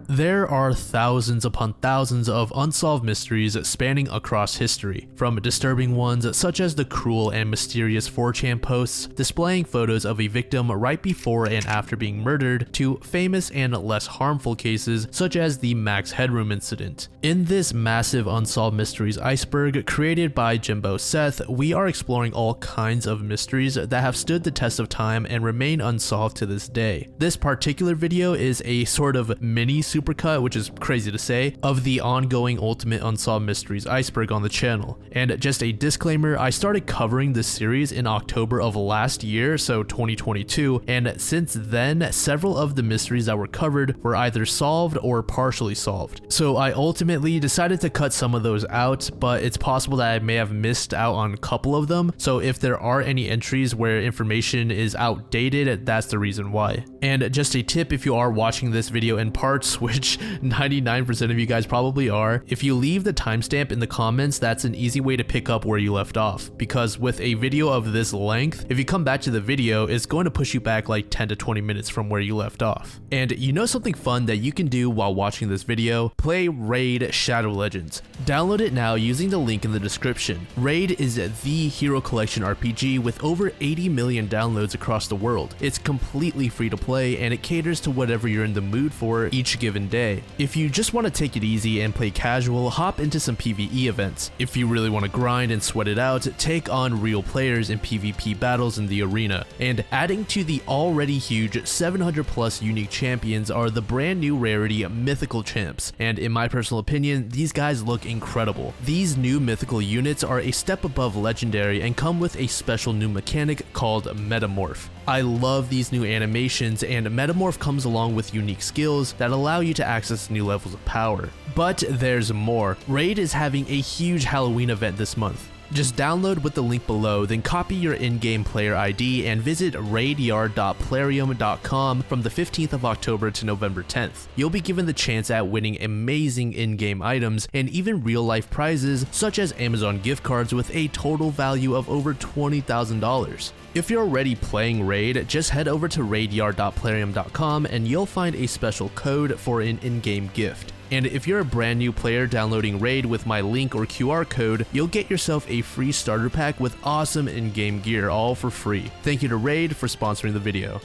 There are thousands upon thousands of unsolved mysteries spanning across history, from disturbing ones such as the cruel and mysterious 4chan posts displaying photos of a victim right before and after being murdered, to famous and less harmful cases such as the Max Headroom incident. In this massive Unsolved Mysteries iceberg created by Jimbo Seth, we are exploring all kinds of mysteries that have stood the test of time and remain unsolved to this day. This particular video is a sort of mini supercut, which is crazy to say, of the ongoing Ultimate Unsolved Mysteries iceberg on the channel. And just a disclaimer, I started covering this series in October of last year, so 2022, and since then, several of the mysteries that were covered were either solved or partially solved. So I ultimately decided to cut some of those out, but it's possible that I may have missed out on a couple of them, so if there are any entries where information is outdated, that's the reason why. And just a tip, if you are watching this video in parts, which 99% of you guys probably are, if you leave the timestamp in the comments, that's an easy way to pick up where you left off, because with a video of this length, if you come back to the video, it's going to push you back like 10 to 20 minutes from where you left off. And you know something fun that you can do while watching this video? Play Raid Shadow Legends. Download it now using the link in the description. Raid is the hero collection RPG with over 80 million downloads across the world. It's completely free to play and it caters to whatever you're in the mood for each given day. If you just want to take it easy and play casual, hop into some PvE events. If you really want to grind and sweat it out, take on real players in PvP battles in the arena. And adding to the already huge 700 plus unique champions are the brand new rarity mythical champs, and in my personal opinion, these guys look incredible. These new mythical units are a step above legendary and come with a special new mechanic called metamorph. I love these new animations, and metamorph comes along with unique skills that allow you to access new levels of power. But there's more. Raid is having a huge Halloween event this month. Just download with the link below, then copy your in-game player ID and visit raidyard.plarium.com from the 15th of October to November 10th. You'll be given the chance at winning amazing in-game items and even real-life prizes such as Amazon gift cards with a total value of over $20,000. If you're already playing Raid, just head over to raidyard.plarium.com and you'll find a special code for an in-game gift. And if you're a brand new player downloading Raid with my link or QR code, you'll get yourself a free starter pack with awesome in-game gear, all for free. Thank you to Raid for sponsoring the video.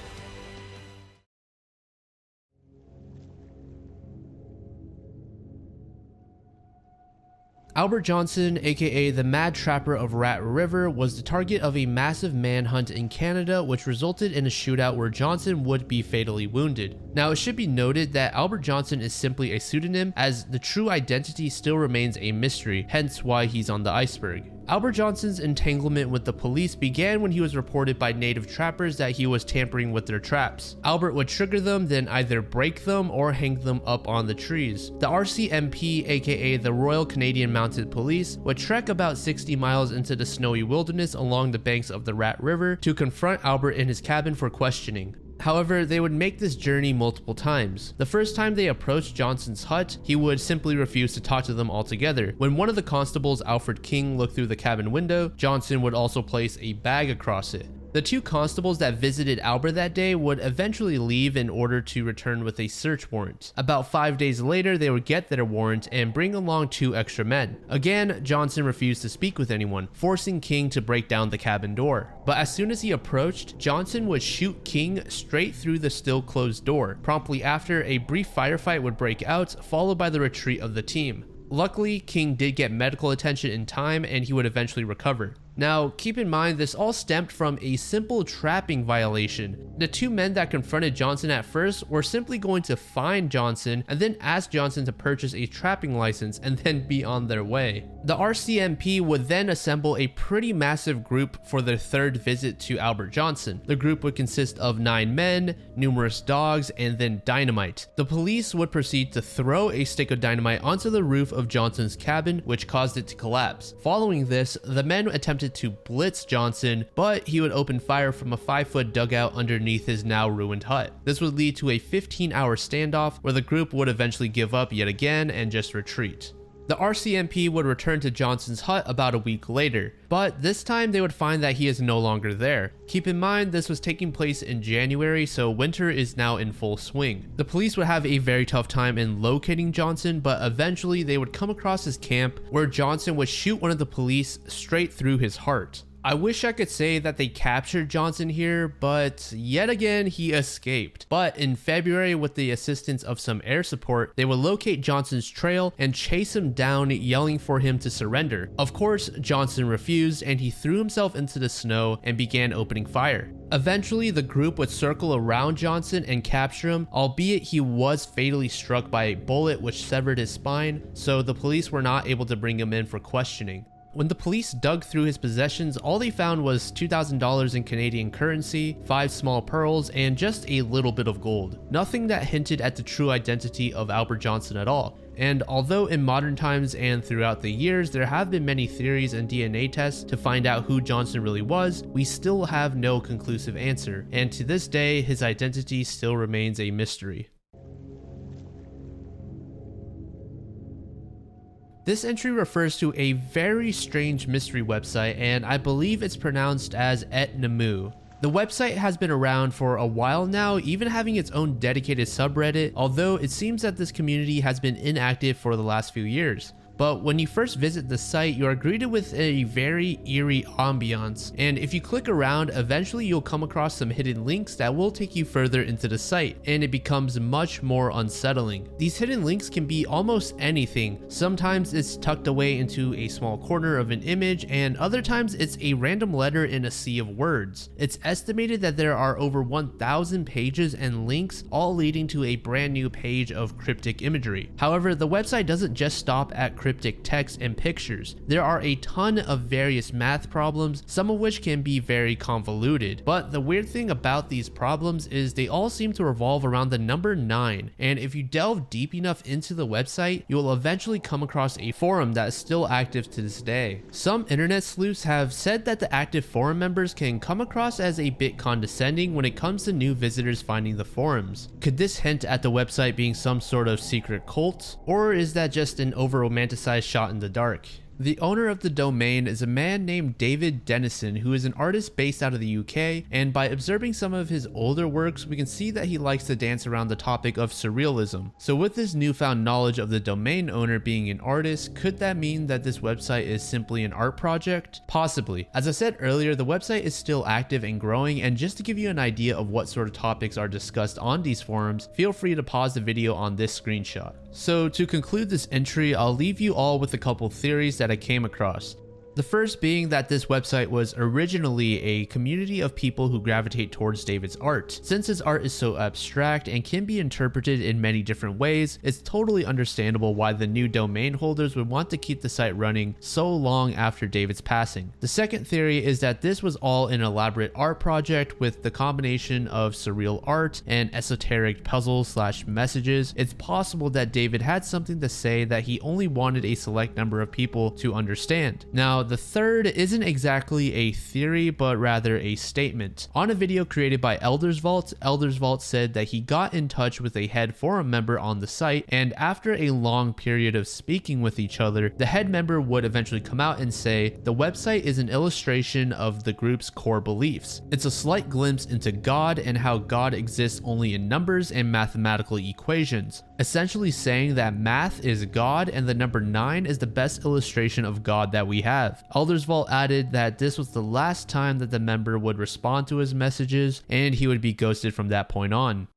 Albert Johnson, aka the Mad Trapper of Rat River, was the target of a massive manhunt in Canada, which resulted in a shootout where Johnson would be fatally wounded. Now, it should be noted that Albert Johnson is simply a pseudonym, as the true identity still remains a mystery, hence why he's on the iceberg. Albert Johnson's entanglement with the police began when he was reported by native trappers that he was tampering with their traps. Albert would trigger them, then either break them or hang them up on the trees. The RCMP, aka the Royal Canadian Mounted Police, would trek about 60 miles into the snowy wilderness along the banks of the Rat River to confront Albert in his cabin for questioning. However, they would make this journey multiple times. The first time they approached Johnson's hut, he would simply refuse to talk to them altogether. When one of the constables, Alfred King, looked through the cabin window, Johnson would also place a bag across it. The two constables that visited Albert that day would eventually leave in order to return with a search warrant. About 5 days later, they would get their warrant and bring along 2 extra men. Again, Johnson refused to speak with anyone, forcing King to break down the cabin door. But as soon as he approached, Johnson would shoot King straight through the still closed door. Promptly after, a brief firefight would break out, followed by the retreat of the team. Luckily, King did get medical attention in time and he would eventually recover. Now, keep in mind, this all stemmed from a simple trapping violation. The 2 men that confronted Johnson at first were simply going to find Johnson and then ask Johnson to purchase a trapping license and then be on their way. The RCMP would then assemble a pretty massive group for their 3rd visit to Albert Johnson. The group would consist of 9 men, numerous dogs, and then dynamite. The police would proceed to throw a stick of dynamite onto the roof of Johnson's cabin, which caused it to collapse. Following this, the men attempted to blitz Johnson, but he would open fire from a 5-foot dugout underneath his now ruined hut. This would lead to a 15-hour standoff where the group would eventually give up yet again and just retreat. The RCMP would return to Johnson's hut about a week later, but this time they would find that he is no longer there. Keep in mind this was taking place in January, so winter is now in full swing. The police would have a very tough time in locating Johnson, but eventually they would come across his camp where Johnson would shoot one of the police straight through his heart. I wish I could say that they captured Johnson here, but yet again he escaped. But in February, with the assistance of some air support, they would locate Johnson's trail and chase him down, yelling for him to surrender. Of course, Johnson refused and he threw himself into the snow and began opening fire. Eventually, the group would circle around Johnson and capture him, albeit he was fatally struck by a bullet which severed his spine, so the police were not able to bring him in for questioning. When the police dug through his possessions, all they found was $2,000 in Canadian currency, 5 small pearls, and just a little bit of gold. Nothing that hinted at the true identity of Albert Johnson at all. And although in modern times and throughout the years there have been many theories and DNA tests to find out who Johnson really was, we still have no conclusive answer, and to this day his identity still remains a mystery. This entry refers to a very strange mystery website, and I believe it's pronounced as namuh. The website has been around for a while now, even having its own dedicated subreddit, although it seems that this community has been inactive for the last few years. But when you first visit the site, you are greeted with a very eerie ambiance, and if you click around, eventually you'll come across some hidden links that will take you further into the site, and it becomes much more unsettling. These hidden links can be almost anything. Sometimes it's tucked away into a small corner of an image, and other times it's a random letter in a sea of words. It's estimated that there are over 1,000 pages and links, all leading to a brand new page of cryptic imagery. However, the website doesn't just stop at cryptic text and pictures. There are a ton of various math problems, some of which can be very convoluted. But the weird thing about these problems is they all seem to revolve around the number 9, and if you delve deep enough into the website, you will eventually come across a forum that is still active to this day. Some internet sleuths have said that the active forum members can come across as a bit condescending when it comes to new visitors finding the forums. Could this hint at the website being some sort of secret cult, or is that just an over-romanticized shot in the dark? The owner of the domain is a man named David Dennison, who is an artist based out of the UK, and by observing some of his older works, we can see that he likes to dance around the topic of surrealism. So with this newfound knowledge of the domain owner being an artist, could that mean that this website is simply an art project? Possibly. As I said earlier, the website is still active and growing, and just to give you an idea of what sort of topics are discussed on these forums, feel free to pause the video on this screenshot. So to conclude this entry, I'll leave you all with a couple theories that I came across. The first being that this website was originally a community of people who gravitate towards David's art. Since his art is so abstract and can be interpreted in many different ways, it's totally understandable why the new domain holders would want to keep the site running so long after David's passing. The second theory is that this was all an elaborate art project with the combination of surreal art and esoteric puzzles / messages. It's possible that David had something to say that he only wanted a select number of people to understand. Now, the third isn't exactly a theory, but rather a statement. On a video created by Elder's Vault said that he got in touch with a head forum member on the site, and after a long period of speaking with each other, the head member would eventually come out and say, the website is an illustration of the group's core beliefs. It's a slight glimpse into God and how God exists only in numbers and mathematical equations, essentially saying that math is God and the number 9 is the best illustration of God that we have. Elder's Vault added that this was the last time that the member would respond to his messages, and he would be ghosted from that point on.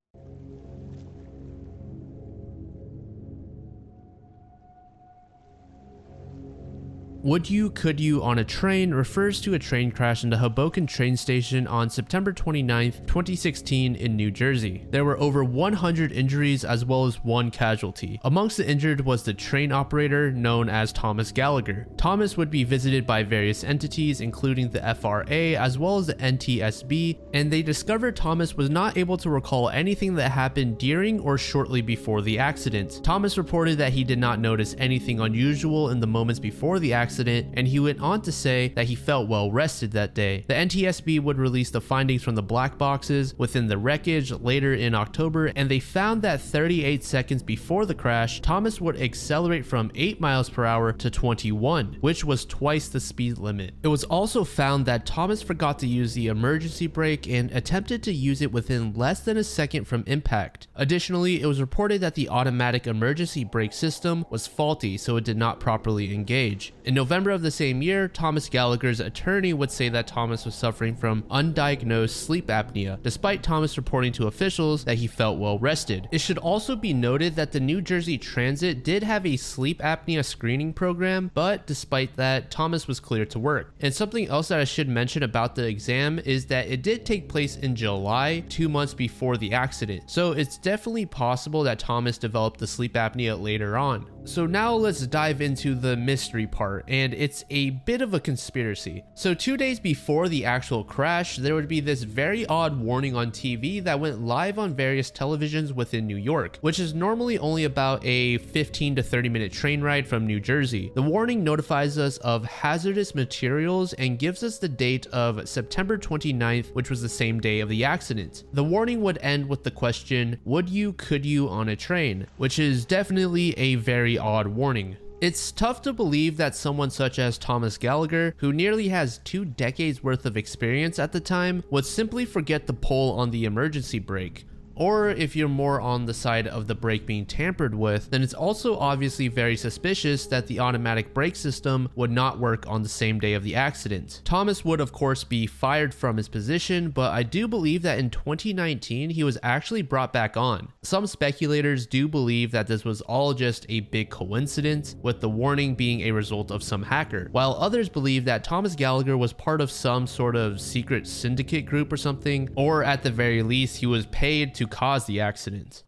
Would you, could you on a train refers to a train crash in the Hoboken train station on September 29th, 2016 in New Jersey. There were over 100 injuries as well as 1 casualty. Amongst the injured was the train operator known as Thomas Gallagher. Thomas would be visited by various entities including the FRA as well as the NTSB, and they discovered Thomas was not able to recall anything that happened during or shortly before the accident. Thomas reported that he did not notice anything unusual in the moments before the accident accident, and he went on to say that he felt well rested that day. The NTSB would release the findings from the black boxes within the wreckage later in October, and they found that 38 seconds before the crash, Thomas would accelerate from 8 miles per hour to 21, which was twice the speed limit. It was also found that Thomas forgot to use the emergency brake and attempted to use it within less than a second from impact. Additionally, it was reported that the automatic emergency brake system was faulty, so it did not properly engage. In November of the same year, Thomas Gallagher's attorney would say that Thomas was suffering from undiagnosed sleep apnea, despite Thomas reporting to officials that he felt well rested. It should also be noted that the New Jersey Transit did have a sleep apnea screening program, but despite that, Thomas was cleared to work. And something else that I should mention about the exam is that it did take place in July, 2 months before the accident. So it's definitely possible that Thomas developed the sleep apnea later on. So now let's dive into the mystery part, and it's a bit of a conspiracy. So 2 days before the actual crash, there would be this very odd warning on TV that went live on various televisions within New York, which is normally only about a 15 to 30 minute train ride from New Jersey. The warning notifies us of hazardous materials and gives us the date of September 29th, which was the same day of the accident. The warning would end with the question, would you, could you on a train? Which is definitely a very odd warning. It's tough to believe that someone such as Thomas Gallagher, who nearly has 2 decades worth of experience at the time, would simply forget to pull on the emergency brake. Or if you're more on the side of the brake being tampered with, then it's also obviously very suspicious that the automatic brake system would not work on the same day of the accident. Thomas would of course be fired from his position, but I do believe that in 2019 he was actually brought back on. Some speculators do believe that this was all just a big coincidence, with the warning being a result of some hacker, while others believe that Thomas Gallagher was part of some sort of secret syndicate group or something, or at the very least he was paid to cause the accident.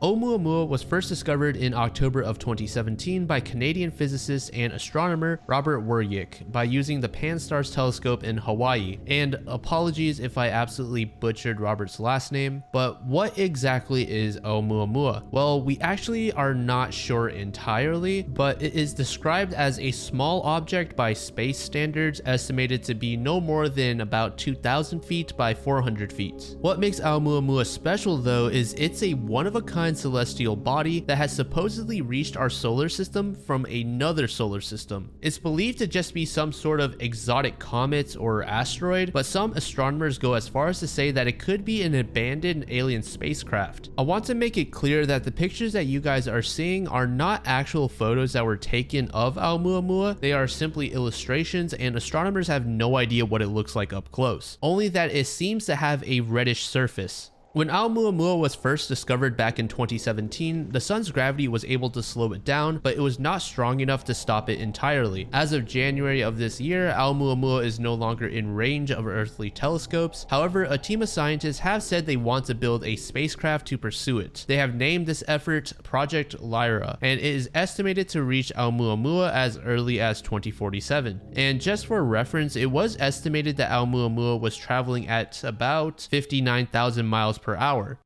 Oumuamua was first discovered in October of 2017 by Canadian physicist and astronomer Robert Werjik by using the Pan-STARRS telescope in Hawaii. And apologies if I absolutely butchered Robert's last name, but what exactly is Oumuamua? Well, we actually are not sure entirely, but it is described as a small object by space standards estimated to be no more than about 2,000 feet by 400 feet. What makes Oumuamua special though is it's a one-of-a-kind celestial body that has supposedly reached our solar system from another solar system. It's believed to just be some sort of exotic comet or asteroid, but some astronomers go as far as to say that it could be an abandoned alien spacecraft. I want to make it clear that the pictures that you guys are seeing are not actual photos that were taken of Oumuamua. They are simply illustrations, and astronomers have no idea what it looks like up close, only that it seems to have a reddish surface. When Oumuamua was first discovered back in 2017, the sun's gravity was able to slow it down, but it was not strong enough to stop it entirely. As of January of this year, Oumuamua is no longer in range of earthly telescopes. However, a team of scientists have said they want to build a spacecraft to pursue it. They have named this effort Project Lyra, and it is estimated to reach Oumuamua as early as 2047. And just for reference, it was estimated that Oumuamua was traveling at about 59,000 miles per hour.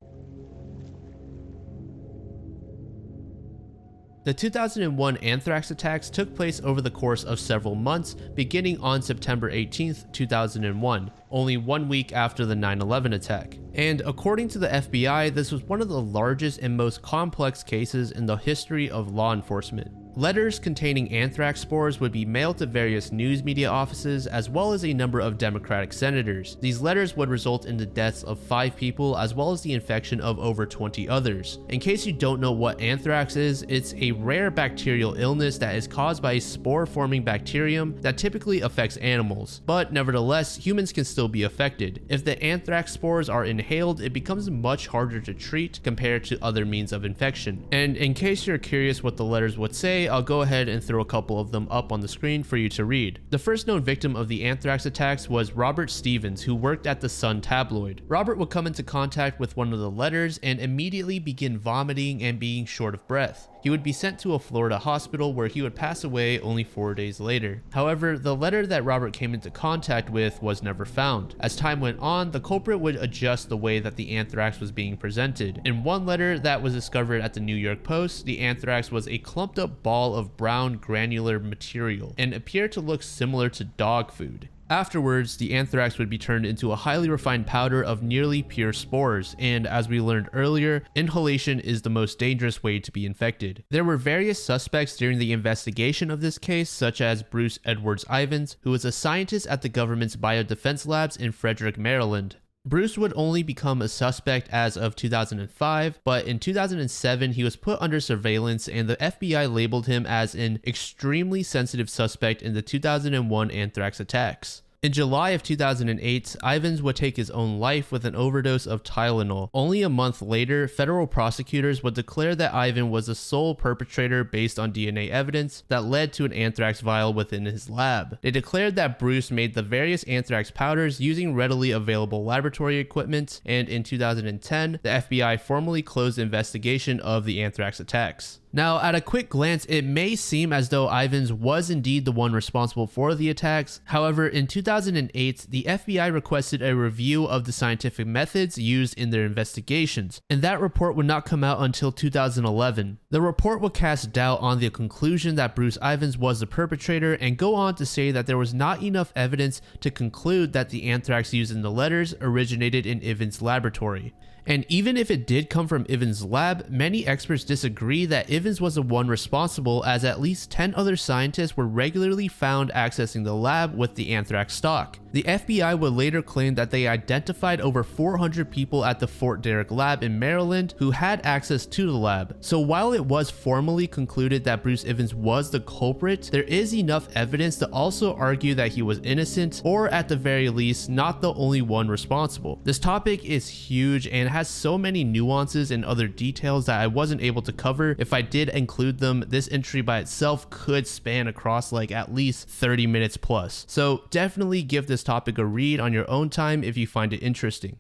The 2001 anthrax attacks took place over the course of several months, beginning on September 18, 2001, only 1 week after the 9/11 attack. And according to the FBI, this was one of the largest and most complex cases in the history of law enforcement. Letters containing anthrax spores would be mailed to various news media offices as well as a number of Democratic senators. These letters would result in the deaths of 5 people as well as the infection of over 20 others. In case you don't know what anthrax is, it's a rare bacterial illness that is caused by a spore-forming bacterium that typically affects animals, but nevertheless, humans can still be affected. If the anthrax spores are inhaled, it becomes much harder to treat compared to other means of infection. And in case you're curious what the letters would say, I'll go ahead and throw a couple of them up on the screen for you to read. The first known victim of the anthrax attacks was Robert Stevens, who worked at the Sun tabloid. Robert would come into contact with one of the letters and immediately begin vomiting and being short of breath. he would be sent to a Florida hospital where he would pass away only 4 days later. However, the letter that Robert came into contact with was never found. As time went on, the culprit would adjust the way that the anthrax was being presented. In one letter that was discovered at the New York Post, the anthrax was a clumped up ball of brown granular material and appeared to look similar to dog food. Afterwards, the anthrax would be turned into a highly refined powder of nearly pure spores, and as we learned earlier, inhalation is the most dangerous way to be infected. There were various suspects during the investigation of this case, such as Bruce Edwards Ivins, who was a scientist at the government's biodefense labs in Frederick, Maryland. Bruce would only become a suspect as of 2005, but in 2007 he was put under surveillance and the FBI labeled him as an extremely sensitive suspect in the 2001 anthrax attacks. In July of 2008, Ivins would take his own life with an overdose of Tylenol. Only a month later, federal prosecutors would declare that Ivan was the sole perpetrator based on DNA evidence that led to an anthrax vial within his lab. They declared that Bruce made the various anthrax powders using readily available laboratory equipment, and in 2010, the FBI formally closed the investigation of the anthrax attacks. Now, at a quick glance, it may seem as though Ivins was indeed the one responsible for the attacks. However, in 2008, the FBI requested a review of the scientific methods used in their investigations, and that report would not come out until 2011. The report would cast doubt on the conclusion that Bruce Ivins was the perpetrator and go on to say that there was not enough evidence to conclude that the anthrax used in the letters originated in Ivins' laboratory. And even if it did come from Ivins' lab, many experts disagree that Ivins was the one responsible, as at least 10 other scientists were regularly found accessing the lab with the anthrax stock. The FBI would later claim that they identified over 400 people at the Fort Derrick lab in Maryland who had access to the lab. So while it was formally concluded that Bruce Ivins was the culprit, there is enough evidence to also argue that he was innocent, or at the very least, not the only one responsible. This topic is huge and has so many nuances and other details that I wasn't able to cover. If I did include them, this entry by itself could span across like at least 30 minutes plus. So definitely give this topic a read on your own time if you find it interesting.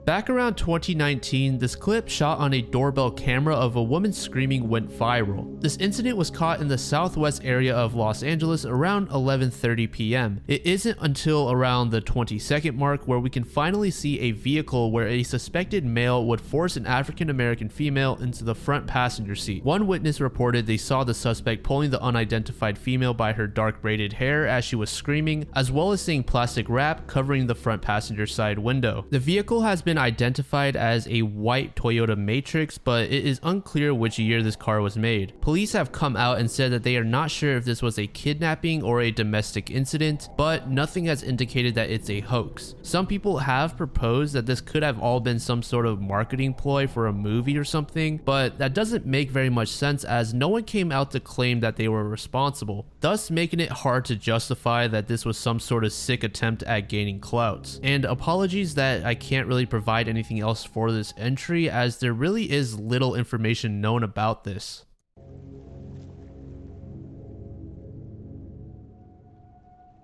Back around 2019, this clip shot on a doorbell camera of a woman screaming went viral. This incident was caught in the southwest area of Los Angeles around 11:30 p.m. It isn't until around the 20-second mark where we can finally see a vehicle where a suspected male would force an African American female into the front passenger seat. One witness reported they saw the suspect pulling the unidentified female by her dark braided hair as she was screaming, as well as seeing plastic wrap covering the front passenger side window. The vehicle has been identified as a white Toyota Matrix, but it is unclear which year this car was made. Police have come out and said that they are not sure if this was a kidnapping or a domestic incident, but nothing has indicated that it's a hoax. Some people have proposed that this could have all been some sort of marketing ploy for a movie or something, but that doesn't make very much sense as no one came out to claim that they were responsible, thus making it hard to justify that this was some sort of sick attempt at gaining clout. And apologies that I can't really provide anything else for this entry, as there really is little information known about this.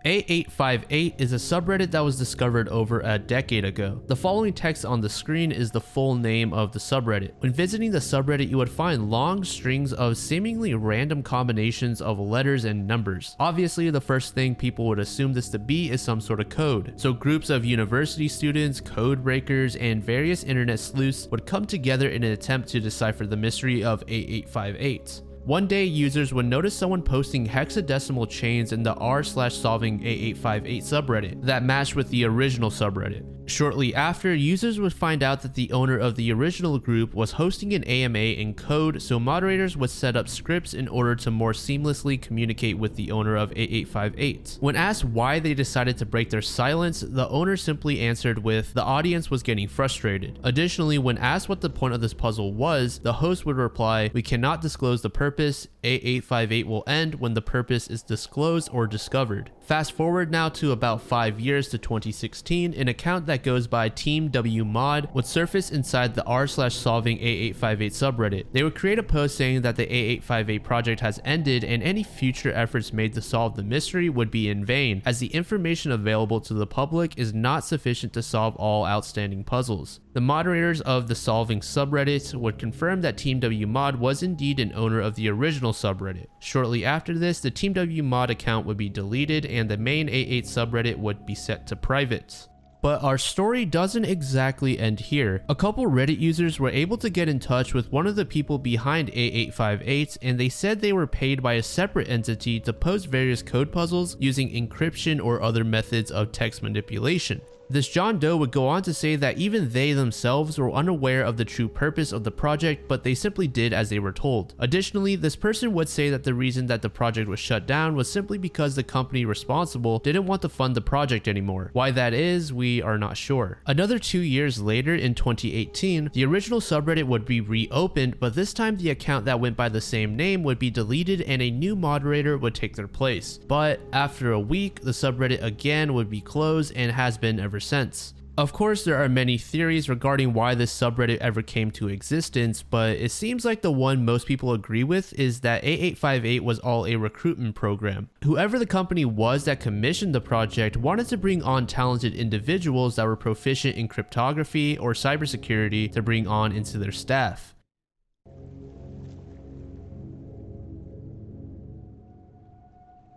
A858 is a subreddit that was discovered over a decade ago. The following text on the screen is the full name of the subreddit. When visiting the subreddit, you would find long strings of seemingly random combinations of letters and numbers. Obviously, the first thing people would assume this to be is some sort of code. So groups of university students, code breakers, and various internet sleuths would come together in an attempt to decipher the mystery of A858. One day, users would notice someone posting hexadecimal chains in the r/solving A858 subreddit that matched with the original subreddit. Shortly after, users would find out that the owner of the original group was hosting an AMA in code, so moderators would set up scripts in order to more seamlessly communicate with the owner of 8858. When asked why they decided to break their silence, the owner simply answered with, "The audience was getting frustrated." Additionally, when asked what the point of this puzzle was, the host would reply, "We cannot disclose the purpose. 8858 will end when the purpose is disclosed or discovered." Fast forward now to about 5 years to 2016, an account that goes by Team W Mod would surface inside the r/solving 8858 subreddit. They would create a post saying that the 8858 project has ended and any future efforts made to solve the mystery would be in vain, as the information available to the public is not sufficient to solve all outstanding puzzles. The moderators of the solving subreddit would confirm that Team W Mod was indeed an owner of the original subreddit. Shortly after this, the Team W Mod account would be deleted and the main 88 subreddit would be set to private. But our story doesn't exactly end here. A couple Reddit users were able to get in touch with one of the people behind 8858, and they said they were paid by a separate entity to post various code puzzles using encryption or other methods of text manipulation. This John Doe would go on to say that even they themselves were unaware of the true purpose of the project, but they simply did as they were told. Additionally, this person would say that the reason that the project was shut down was simply because the company responsible didn't want to fund the project anymore. Why that is, we are not sure. Another 2 years later, in 2018, the original subreddit would be reopened, but this time the account that went by the same name would be deleted and a new moderator would take their place. But after a week, the subreddit again would be closed and has been ever since. Of course, there are many theories regarding why this subreddit ever came to existence, but it seems like the one most people agree with is that 8858 was all a recruitment program. Whoever the company was that commissioned the project wanted to bring on talented individuals that were proficient in cryptography or cybersecurity to bring on into their staff.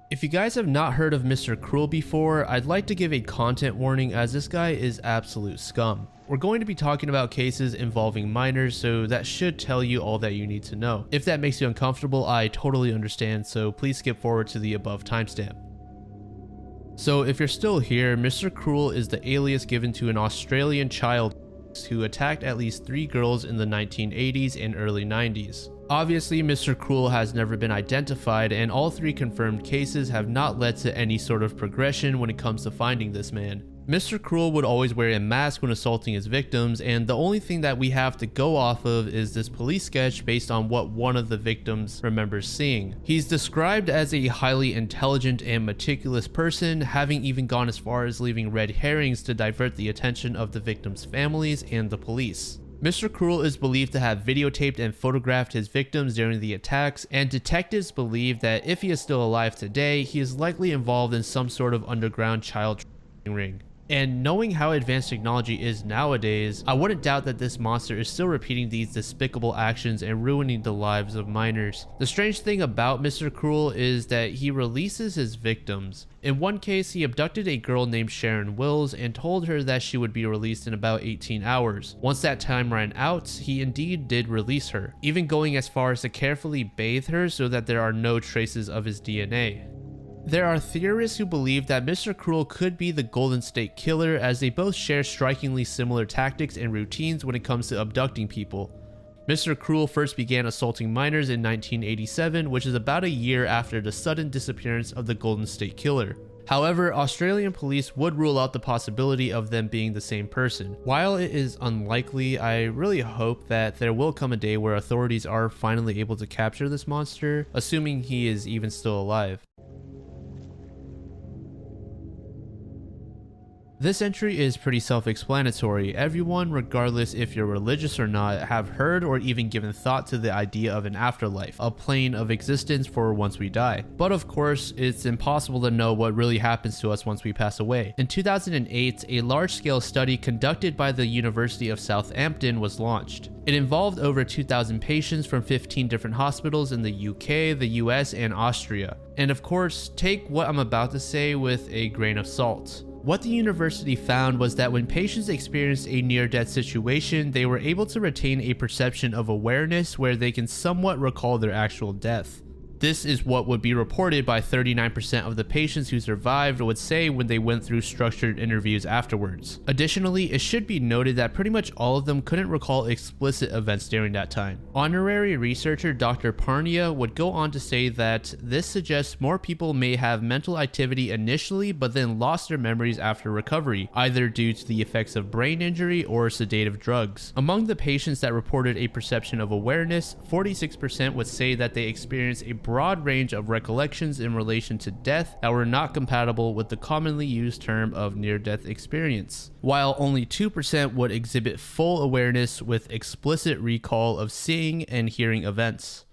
If you guys have not heard of Mr. Cruel before, I'd like to give a content warning as this guy is absolute scum. We're going to be talking about cases involving minors, so that should tell you all that you need to know. If that makes you uncomfortable, I totally understand, so please skip forward to the above timestamp. So if you're still here, Mr. Cruel is the alias given to an Australian child who attacked at least 3 girls in the 1980s and early 90s. Obviously, Mr. Cruel has never been identified, and all 3 confirmed cases have not led to any sort of progression when it comes to finding this man. Mr. Cruel would always wear a mask when assaulting his victims, and the only thing that we have to go off of is this police sketch based on what one of the victims remembers seeing. He's described as a highly intelligent and meticulous person, having even gone as far as leaving red herrings to divert the attention of the victims' families and the police. Mr. Cruel is believed to have videotaped and photographed his victims during the attacks, and detectives believe that if he is still alive today, he is likely involved in some sort of underground child trafficking ring. And knowing how advanced technology is nowadays, I wouldn't doubt that this monster is still repeating these despicable actions and ruining the lives of minors. The strange thing about Mr. Cruel is that he releases his victims. In one case, he abducted a girl named Sharon Wills and told her that she would be released in about 18 hours. Once that time ran out, he indeed did release her, even going as far as to carefully bathe her so that there are no traces of his DNA. There are theorists who believe that Mr. Cruel could be the Golden State Killer, as they both share strikingly similar tactics and routines when it comes to abducting people. Mr. Cruel first began assaulting minors in 1987, which is about a year after the sudden disappearance of the Golden State Killer. However, Australian police would rule out the possibility of them being the same person. While it is unlikely, I really hope that there will come a day where authorities are finally able to capture this monster, assuming he is even still alive. This entry is pretty self-explanatory. Everyone, regardless if you're religious or not, have heard or even given thought to the idea of an afterlife, a plane of existence for once we die. But of course, it's impossible to know what really happens to us once we pass away. In 2008, a large-scale study conducted by the University of Southampton was launched. It involved over 2,000 patients from 15 different hospitals in the UK, the US, and Austria. And of course, take what I'm about to say with a grain of salt. What the university found was that when patients experienced a near-death situation, they were able to retain a perception of awareness where they can somewhat recall their actual death. This is what would be reported by 39% of the patients who survived would say when they went through structured interviews afterwards. Additionally, it should be noted that pretty much all of them couldn't recall explicit events during that time. Honorary researcher Dr. Parnia would go on to say that this suggests more people may have mental activity initially but then lost their memories after recovery, either due to the effects of brain injury or sedative drugs. Among the patients that reported a perception of awareness, 46% would say that they experienced a broad range of recollections in relation to death that were not compatible with the commonly used term of near-death experience, while only 2% would exhibit full awareness with explicit recall of seeing and hearing events.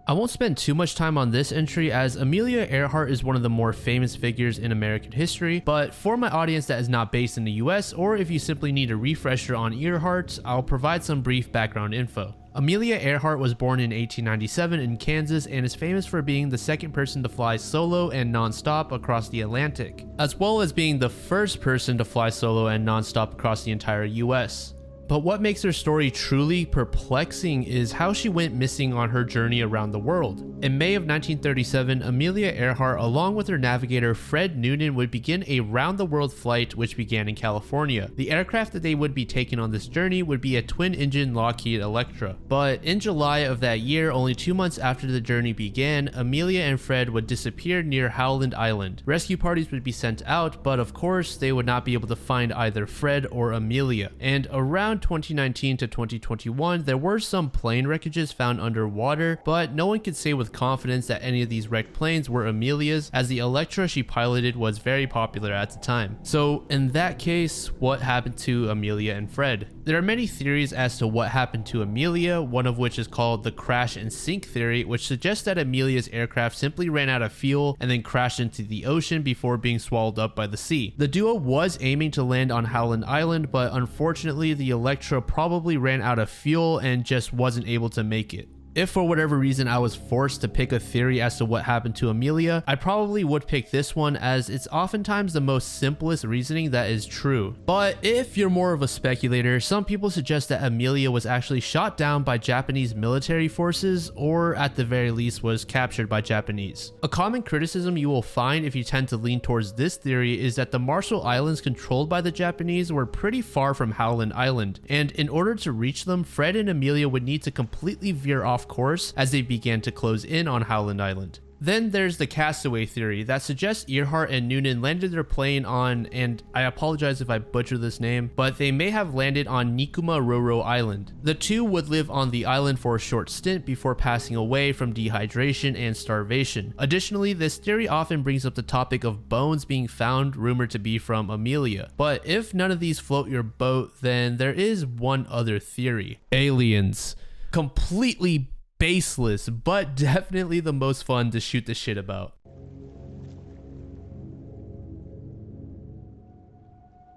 I won't spend too much time on this entry as Amelia Earhart is one of the more famous figures in American history, but for my audience that is not based in the US, or if you simply need a refresher on Earhart, I'll provide some brief background info. Amelia Earhart was born in 1897 in Kansas and is famous for being the second person to fly solo and non-stop across the Atlantic, as well as being the first person to fly solo and non-stop across the entire US. But what makes her story truly perplexing is how she went missing on her journey around the world. In May of 1937, Amelia Earhart, along with her navigator Fred Noonan, would begin a round-the-world flight which began in California. The aircraft that they would be taking on this journey would be a twin-engine Lockheed Electra. But in July of that year, only 2 months after the journey began, Amelia and Fred would disappear near Howland Island. Rescue parties would be sent out, but of course, they would not be able to find either Fred or Amelia. And around 2019 to 2021, there were some plane wreckages found underwater, but no one could say with confidence that any of these wrecked planes were Amelia's, as the Electra she piloted was very popular at the time. So in that case, what happened to Amelia and Fred? There are many theories as to what happened to Amelia, one of which is called the crash and sink theory, which suggests that Amelia's aircraft simply ran out of fuel and then crashed into the ocean before being swallowed up by the sea. The duo was aiming to land on Howland Island, but unfortunately the Electra probably ran out of fuel and just wasn't able to make it. If for whatever reason I was forced to pick a theory as to what happened to Amelia, I probably would pick this one as it's oftentimes the most simplest reasoning that is true. But if you're more of a speculator, some people suggest that Amelia was actually shot down by Japanese military forces, or at the very least was captured by Japanese. A common criticism you will find if you tend to lean towards this theory is that the Marshall Islands controlled by the Japanese were pretty far from Howland Island, and in order to reach them, Fred and Amelia would need to completely veer off course as they began to close in on Howland Island. Then there's the castaway theory that suggests Earhart and Noonan landed their plane on, and I apologize if I butcher this name, but they may have landed on Nikumaroro Island. The two would live on the island for a short stint before passing away from dehydration and starvation. Additionally, this theory often brings up the topic of bones being found, rumored to be from Amelia. But if none of these float your boat, then there is one other theory. Aliens. Completely baseless, but definitely the most fun to shoot the shit about.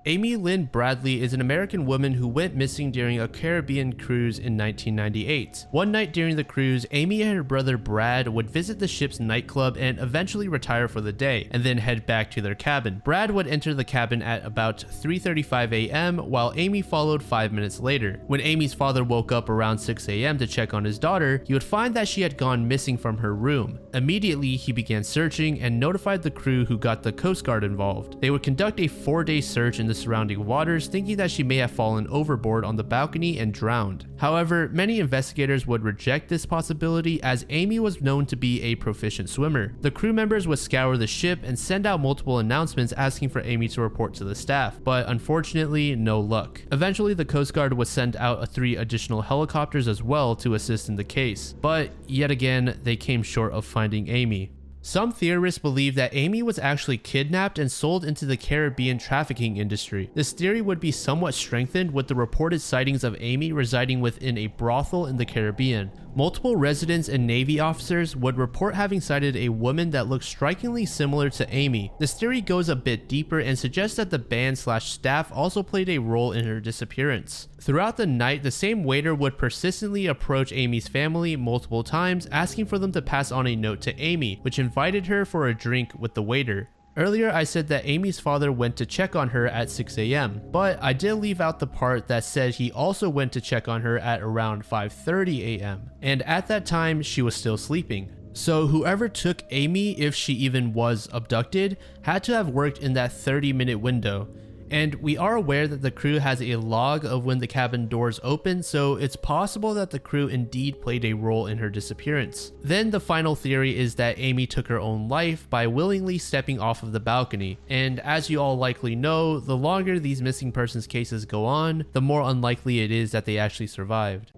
Amy Lynn Bradley is an American woman who went missing during a Caribbean cruise in 1998. One night during the cruise, Amy and her brother Brad would visit the ship's nightclub and eventually retire for the day, and then head back to their cabin. Brad would enter the cabin at about 3:35 a.m., while Amy followed 5 minutes later. When Amy's father woke up around 6 a.m. to check on his daughter, he would find that she had gone missing from her room. Immediately, he began searching and notified the crew, who got the Coast Guard involved. They would conduct a 4-day search in the surrounding waters, thinking that she may have fallen overboard on the balcony and drowned. However, many investigators would reject this possibility as Amy was known to be a proficient swimmer. The crew members would scour the ship and send out multiple announcements asking for Amy to report to the staff, but unfortunately, no luck. Eventually, the Coast Guard would send out 3 additional helicopters as well to assist in the case, but yet again, they came short of finding Amy. Some theorists believe that Amy was actually kidnapped and sold into the Caribbean trafficking industry. This theory would be somewhat strengthened with the reported sightings of Amy residing within a brothel in the Caribbean. Multiple residents and Navy officers would report having sighted a woman that looked strikingly similar to Amy. This theory goes a bit deeper and suggests that the band/staff also played a role in her disappearance. Throughout the night, the same waiter would persistently approach Amy's family multiple times, asking for them to pass on a note to Amy, which invited her for a drink with the waiter. Earlier I said that Amy's father went to check on her at 6 a.m, but I did leave out the part that said he also went to check on her at around 5:30 a.m, and at that time she was still sleeping. So whoever took Amy, if she even was abducted, had to have worked in that 30-minute window. And we are aware that the crew has a log of when the cabin doors opened, so it's possible that the crew indeed played a role in her disappearance. Then the final theory is that Amy took her own life by willingly stepping off of the balcony. And as you all likely know, the longer these missing persons cases go on, the more unlikely it is that they actually survived.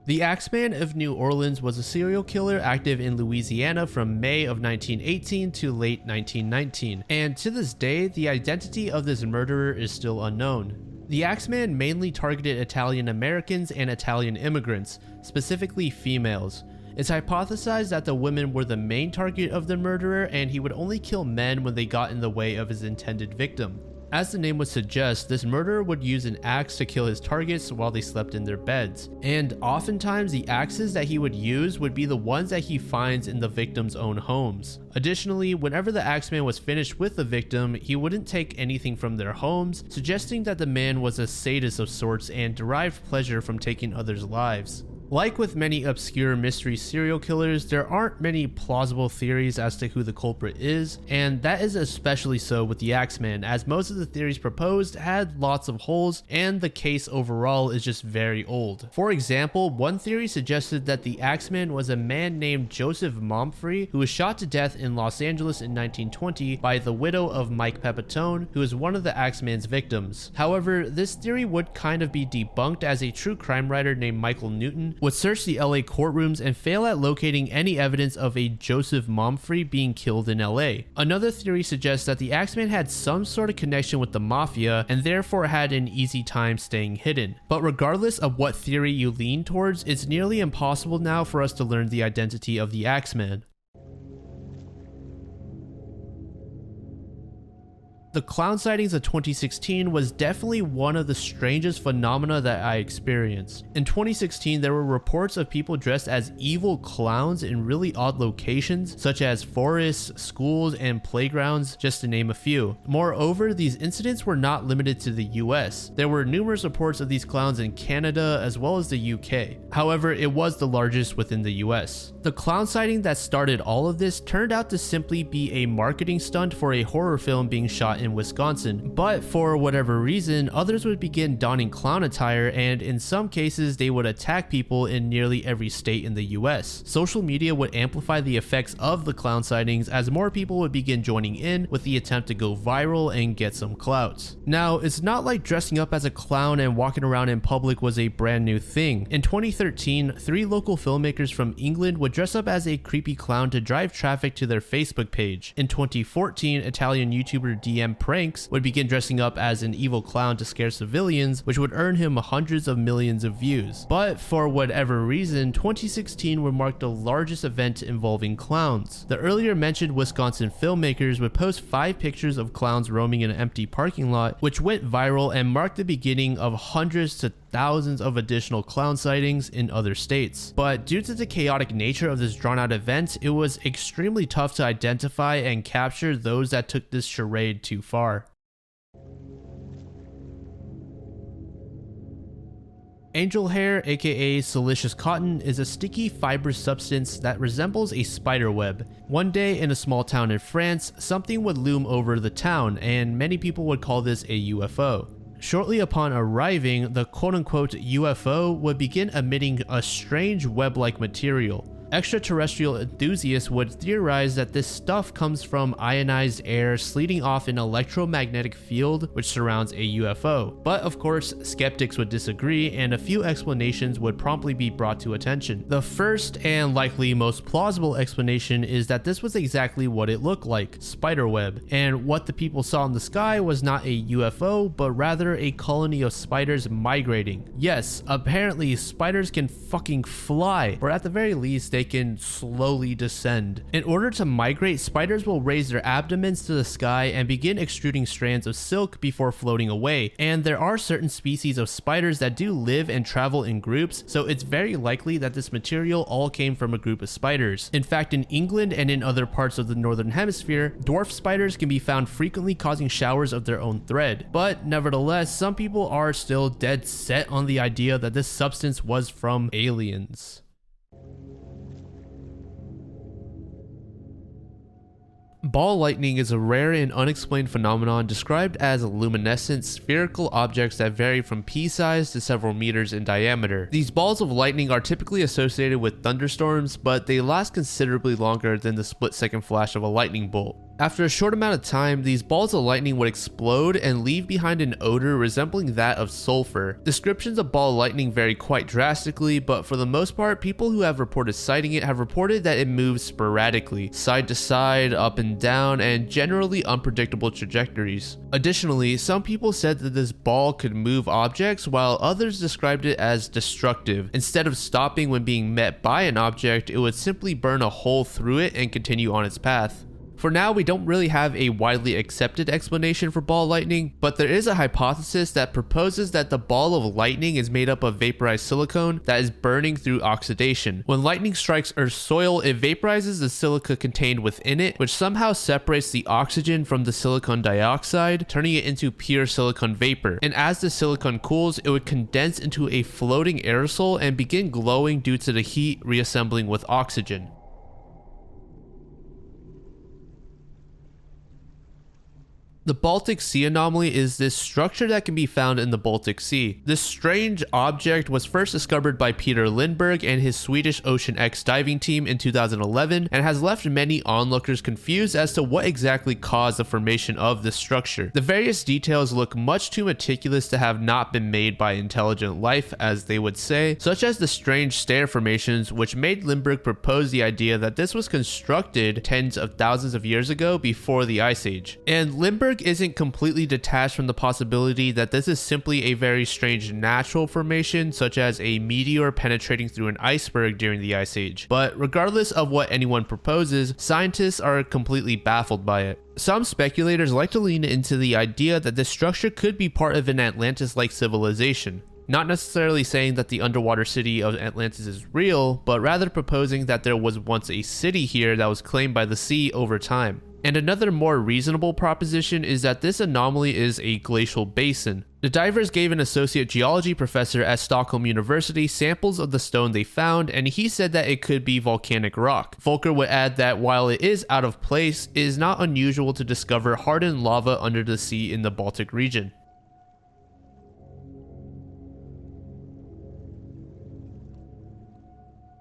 The Axeman of New Orleans was a serial killer active in Louisiana from May of 1918 to late 1919, and to this day, the identity of this murderer is still unknown. The Axeman mainly targeted Italian Americans and Italian immigrants, specifically females. It's hypothesized that the women were the main target of the murderer, and he would only kill men when they got in the way of his intended victim. As the name would suggest, this murderer would use an axe to kill his targets while they slept in their beds. And oftentimes the axes that he would use would be the ones that he finds in the victim's own homes. Additionally, whenever the Axeman was finished with the victim, he wouldn't take anything from their homes, suggesting that the man was a sadist of sorts and derived pleasure from taking others' lives. Like with many obscure mystery serial killers, there aren't many plausible theories as to who the culprit is, and that is especially so with the Axeman, as most of the theories proposed had lots of holes and the case overall is just very old. For example, one theory suggested that the Axeman was a man named Joseph Momfrey who was shot to death in Los Angeles in 1920 by the widow of Mike Pepitone, who is one of the Axeman's victims. However, this theory would kind of be debunked as a true crime writer named Michael Newton would search the LA courtrooms and fail at locating any evidence of a Joseph Momfrey being killed in LA. Another theory suggests that the Axeman had some sort of connection with the mafia and therefore had an easy time staying hidden. But regardless of what theory you lean towards, it's nearly impossible now for us to learn the identity of the Axeman. The clown sightings of 2016 was definitely one of the strangest phenomena that I experienced. In 2016, there were reports of people dressed as evil clowns in really odd locations, such as forests, schools, and playgrounds, just to name a few. Moreover, these incidents were not limited to the US. There were numerous reports of these clowns in Canada as well as the UK. However, it was the largest within the US. The clown sighting that started all of this turned out to simply be a marketing stunt for a horror film being shot in Wisconsin, but for whatever reason, others would begin donning clown attire, and in some cases they would attack people in nearly every state in the US. Social media would amplify the effects of the clown sightings as more people would begin joining in with the attempt to go viral and get some clout. Now, it's not like dressing up as a clown and walking around in public was a brand new thing. In 2013, 3 local filmmakers from England would dress up as a creepy clown to drive traffic to their Facebook page. In 2014, Italian YouTuber DM Pranks would begin dressing up as an evil clown to scare civilians, which would earn him hundreds of millions of views. But for whatever reason, 2016 would mark the largest event involving clowns. The earlier mentioned Wisconsin filmmakers would post 5 pictures of clowns roaming in an empty parking lot, which went viral and marked the beginning of hundreds to thousands of additional clown sightings in other states. But due to the chaotic nature of this drawn-out event, it was extremely tough to identify and capture those that took this charade too far. Angel hair, aka silicious cotton, is a sticky fibrous substance that resembles a spider web. One day in a small town in France, something would loom over the town, and many people would call this a UFO. Shortly upon arriving, the quote-unquote UFO would begin emitting a strange web-like material. Extraterrestrial enthusiasts would theorize that this stuff comes from ionized air sleeting off an electromagnetic field which surrounds a UFO. But of course, skeptics would disagree and a few explanations would promptly be brought to attention. The first and likely most plausible explanation is that this was exactly what it looked like, spiderweb, and what the people saw in the sky was not a UFO but rather a colony of spiders migrating. Yes, apparently spiders can fucking fly, or at the very least they they can slowly descend. In order to migrate, spiders will raise their abdomens to the sky and begin extruding strands of silk before floating away. And there are certain species of spiders that do live and travel in groups, so it's very likely that this material all came from a group of spiders. In fact, in England and in other parts of the northern hemisphere, dwarf spiders can be found frequently causing showers of their own thread. But nevertheless, some people are still dead set on the idea that this substance was from aliens. Ball lightning is a rare and unexplained phenomenon described as luminescent spherical objects that vary from pea-size to several meters in diameter. These balls of lightning are typically associated with thunderstorms, but they last considerably longer than the split-second flash of a lightning bolt. After a short amount of time, these balls of lightning would explode and leave behind an odor resembling that of sulfur. Descriptions of ball lightning vary quite drastically, but for the most part, people who have reported sighting it have reported that it moves sporadically, side to side, up and down, and generally unpredictable trajectories. Additionally, some people said that this ball could move objects, while others described it as destructive. Instead of stopping when being met by an object, it would simply burn a hole through it and continue on its path. For now, we don't really have a widely accepted explanation for ball lightning, but there is a hypothesis that proposes that the ball of lightning is made up of vaporized silicone that is burning through oxidation. When lightning strikes Earth's soil, it vaporizes the silica contained within it, which somehow separates the oxygen from the silicon dioxide, turning it into pure silicon vapor. And as the silicon cools, it would condense into a floating aerosol and begin glowing due to the heat reassembling with oxygen. The Baltic Sea anomaly is this structure that can be found in the Baltic Sea. This strange object was first discovered by Peter Lindberg and his Swedish Ocean X diving team in 2011 and has left many onlookers confused as to what exactly caused the formation of this structure. The various details look much too meticulous to have not been made by intelligent life, as they would say, such as the strange stair formations, which made Lindberg propose the idea that this was constructed tens of thousands of years ago before the Ice Age. And Lindberg isn't completely detached from the possibility that this is simply a very strange natural formation, such as a meteor penetrating through an iceberg during the Ice Age. But regardless of what anyone proposes, scientists are completely baffled by it. Some speculators like to lean into the idea that this structure could be part of an Atlantis-like civilization. Not necessarily saying that the underwater city of Atlantis is real, but rather proposing that there was once a city here that was claimed by the sea over time. And another more reasonable proposition is that this anomaly is a glacial basin. The divers gave an associate geology professor at Stockholm University samples of the stone they found, and he said that it could be volcanic rock. Volker would add that while it is out of place, it is not unusual to discover hardened lava under the sea in the Baltic region.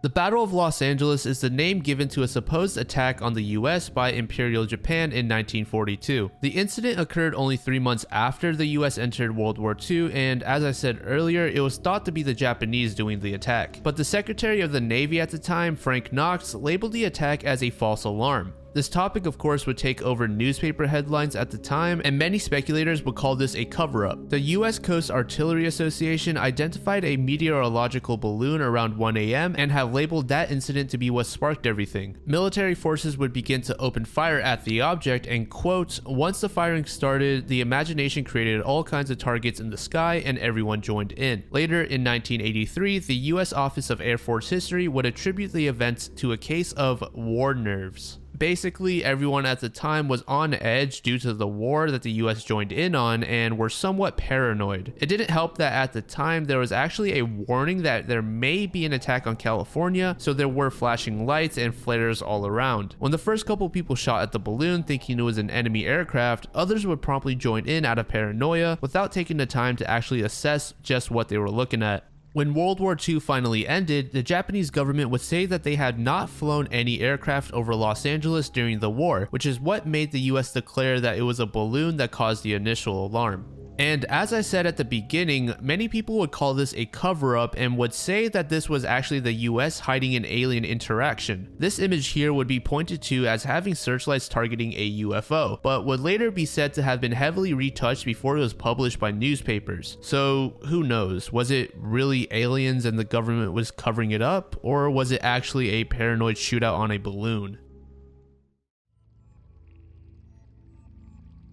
The Battle of Los Angeles is the name given to a supposed attack on the US by Imperial Japan in 1942. The incident occurred only 3 months after the US entered World War II, and as I said earlier, it was thought to be the Japanese doing the attack. But the Secretary of the Navy at the time, Frank Knox, labeled the attack as a false alarm. This topic, of course, would take over newspaper headlines at the time, and many speculators would call this a cover-up. The U.S. Coast Artillery Association identified a meteorological balloon around 1 a.m. and have labeled that incident to be what sparked everything. Military forces would begin to open fire at the object, and quote, "Once the firing started, the imagination created all kinds of targets in the sky and everyone joined in." Later in 1983, the U.S. Office of Air Force History would attribute the event to a case of war nerves. Basically, everyone at the time was on edge due to the war that the US joined in on and were somewhat paranoid. It didn't help that at the time there was actually a warning that there may be an attack on California, so there were flashing lights and flares all around. When the first couple people shot at the balloon thinking it was an enemy aircraft, others would promptly join in out of paranoia without taking the time to actually assess just what they were looking at. When World War II finally ended, the Japanese government would say that they had not flown any aircraft over Los Angeles during the war, which is what made the US declare that it was a balloon that caused the initial alarm. And as I said at the beginning, many people would call this a cover-up and would say that this was actually the US hiding an alien interaction. This image here would be pointed to as having searchlights targeting a UFO, but would later be said to have been heavily retouched before it was published by newspapers. So who knows, was it really aliens and the government was covering it up, or was it actually a paranoid shootout on a balloon?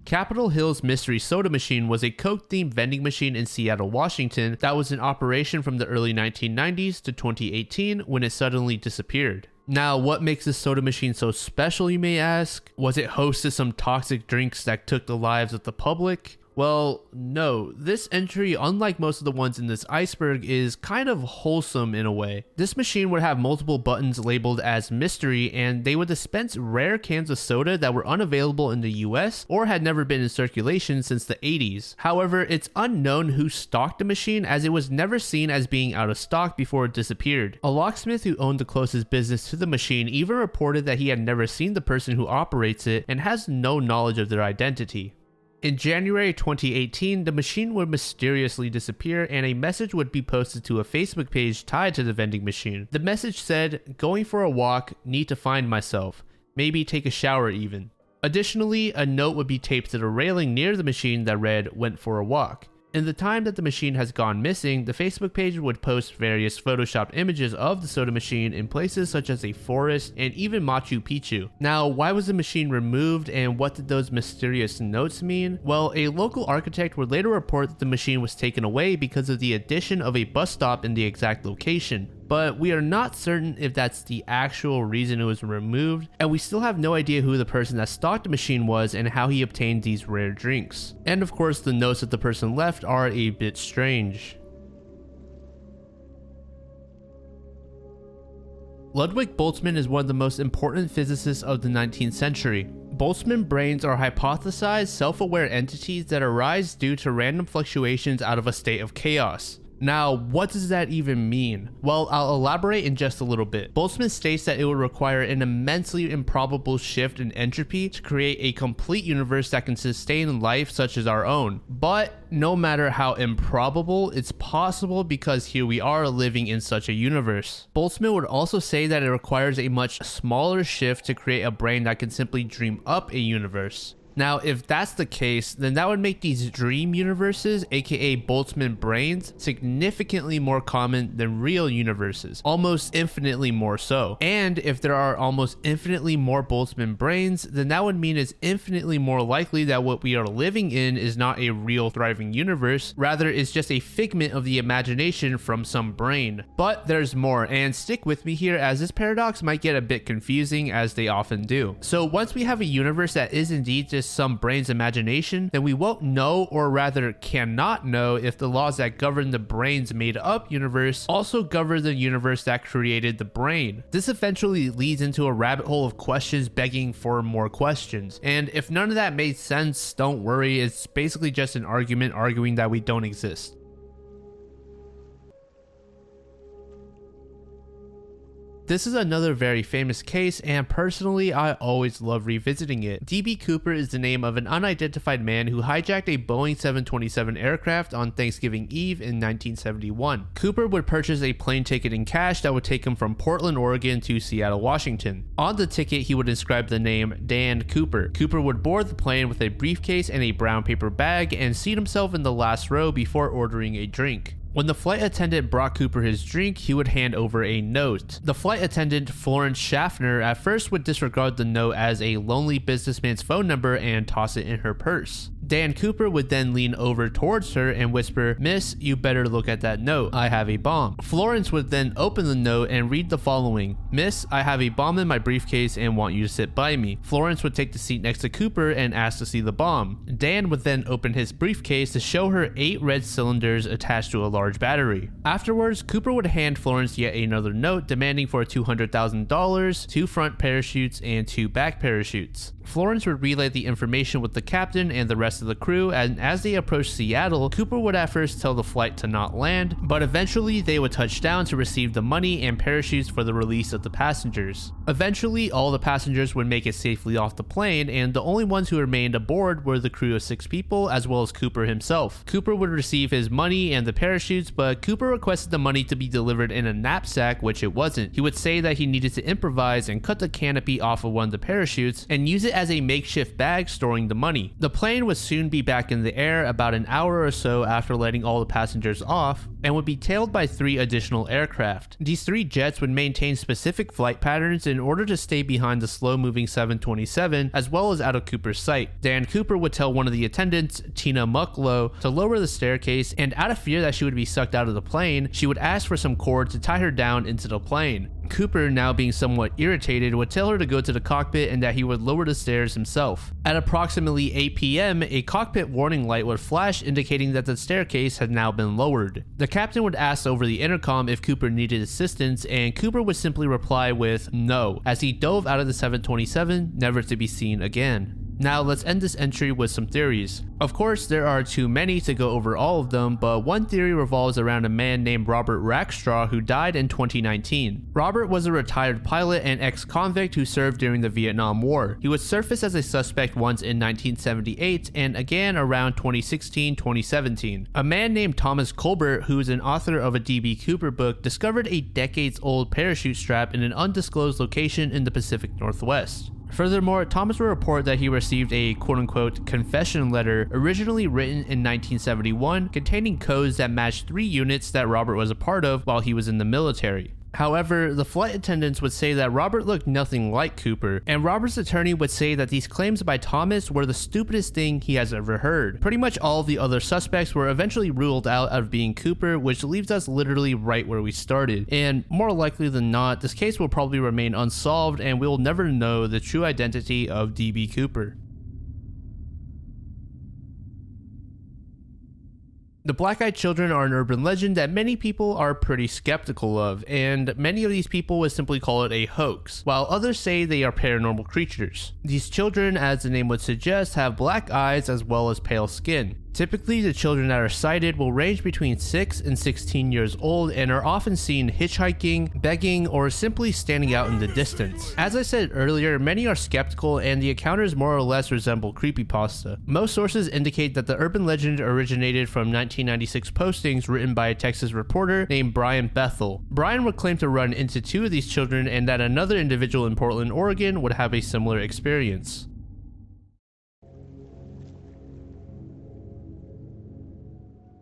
Capitol Hill's Mystery Soda Machine was a Coke-themed vending machine in Seattle, Washington that was in operation from the early 1990s to 2018 when it suddenly disappeared. Now, what makes this soda machine so special, you may ask? Was it host to some toxic drinks that took the lives of the public? Well, no. This entry, unlike most of the ones in this Iceberg, is kind of wholesome in a way. This machine would have multiple buttons labeled as mystery, and they would dispense rare cans of soda that were unavailable in the US or had never been in circulation since the 80s. However, it's unknown who stocked the machine, as it was never seen as being out of stock before it disappeared. A locksmith who owned the closest business to the machine even reported that he had never seen the person who operates it and has no knowledge of their identity. In January 2018, the machine would mysteriously disappear and a message would be posted to a Facebook page tied to the vending machine. The message said, "Going for a walk, need to find myself. Maybe take a shower even." Additionally, a note would be taped to the railing near the machine that read, "Went for a walk." In the time that the machine has gone missing, the Facebook page would post various photoshopped images of the soda machine in places such as a forest and even Machu Picchu. Now, why was the machine removed and what did those mysterious notes mean? Well, a local architect would later report that the machine was taken away because of the addition of a bus stop in the exact location. But we are not certain if that's the actual reason it was removed, and we still have no idea who the person that stocked the machine was and how he obtained these rare drinks. And of course, the notes that the person left are a bit strange. Ludwig Boltzmann is one of the most important physicists of the 19th century. Boltzmann brains are hypothesized, self-aware entities that arise due to random fluctuations out of a state of chaos. Now, what does that even mean? Well, I'll elaborate in just a little bit. Boltzmann states that it would require an immensely improbable shift in entropy to create a complete universe that can sustain life such as our own. But no matter how improbable, it's possible because here we are living in such a universe. Boltzmann would also say that it requires a much smaller shift to create a brain that can simply dream up a universe. Now, if that's the case, then that would make these dream universes, aka Boltzmann brains, significantly more common than real universes, almost infinitely more so. And if there are almost infinitely more Boltzmann brains, then that would mean it's infinitely more likely that what we are living in is not a real thriving universe, rather it's just a figment of the imagination from some brain. But there's more, and stick with me here as this paradox might get a bit confusing as they often do. So once we have a universe that is indeed just some brain's imagination, then we won't know, or rather cannot know, if the laws that govern the brain's made up universe also govern the universe that created the brain. This eventually leads into a rabbit hole of questions begging for more questions. And if none of that made sense, don't worry, it's basically just an argument arguing that we don't exist. This is another very famous case, and personally I always love revisiting it. D.B. Cooper is the name of an unidentified man who hijacked a Boeing 727 aircraft on Thanksgiving Eve in 1971. Cooper would purchase a plane ticket in cash that would take him from Portland, Oregon to Seattle, Washington. On the ticket he would inscribe the name Dan Cooper. Cooper would board the plane with a briefcase and a brown paper bag and seat himself in the last row before ordering a drink. When the flight attendant brought Cooper his drink, he would hand over a note. The flight attendant, Florence Schaffner, at first would disregard the note as a lonely businessman's phone number and toss it in her purse. Dan Cooper would then lean over towards her and whisper, "Miss, you better look at that note. I have a bomb." Florence would then open the note and read the following: "Miss, I have a bomb in my briefcase and want you to sit by me." Florence would take the seat next to Cooper and ask to see the bomb. Dan would then open his briefcase to show her 8 red cylinders attached to a large battery. Afterwards, Cooper would hand Florence yet another note demanding for $200,000, 2 front parachutes, and 2 back parachutes. Florence would relay the information with the captain and the rest rest of the crew, and as they approached Seattle, Cooper would at first tell the flight to not land, but eventually they would touch down to receive the money and parachutes for the release of the passengers. Eventually, all the passengers would make it safely off the plane, and the only ones who remained aboard were the crew of 6 people, as well as Cooper himself. Cooper would receive his money and the parachutes, but Cooper requested the money to be delivered in a knapsack, which it wasn't. He would say that he needed to improvise and cut the canopy off of one of the parachutes and use it as a makeshift bag storing the money. The plane would soon be back in the air about an hour or so after letting all the passengers off, and would be tailed by 3 additional aircraft. These 3 jets would maintain specific flight patterns in order to stay behind the slow-moving 727 as well as out of Cooper's sight. Dan Cooper would tell one of the attendants, Tina Mucklow, to lower the staircase, and out of fear that she would be sucked out of the plane, she would ask for some cord to tie her down into the plane. Cooper, now being somewhat irritated, would tell her to go to the cockpit and that he would lower the stairs himself. At approximately 8 p.m., a cockpit warning light would flash indicating that the staircase had now been lowered. The captain would ask over the intercom if Cooper needed assistance, and Cooper would simply reply with no, as he dove out of the 727, never to be seen again. Now let's end this entry with some theories. Of course, there are too many to go over all of them, but one theory revolves around a man named Robert Rackstraw who died in 2019. Robert was a retired pilot and ex-convict who served during the Vietnam War. He would surface as a suspect once in 1978 and again around 2016-2017. A man named Thomas Colbert, who is an author of a D.B. Cooper book, discovered a decades-old parachute strap in an undisclosed location in the Pacific Northwest. Furthermore, Thomas would report that he received a quote-unquote confession letter originally written in 1971 containing codes that matched 3 units that Robert was a part of while he was in the military. However, the flight attendants would say that Robert looked nothing like Cooper, and Robert's attorney would say that these claims by Thomas were the stupidest thing he has ever heard. Pretty much all of the other suspects were eventually ruled out of being Cooper, which leaves us literally right where we started. And more likely than not, this case will probably remain unsolved and we'll never know the true identity of D.B. Cooper. The Black-Eyed Children are an urban legend that many people are pretty skeptical of, and many of these people would simply call it a hoax, while others say they are paranormal creatures. These children, as the name would suggest, have black eyes as well as pale skin. Typically, the children that are sighted will range between 6 and 16 years old and are often seen hitchhiking, begging, or simply standing out in the distance. As I said earlier, many are skeptical and the encounters more or less resemble creepypasta. Most sources indicate that the urban legend originated from 1996 postings written by a Texas reporter named Brian Bethel. Brian would claim to run into 2 of these children and that another individual in Portland, Oregon would have a similar experience.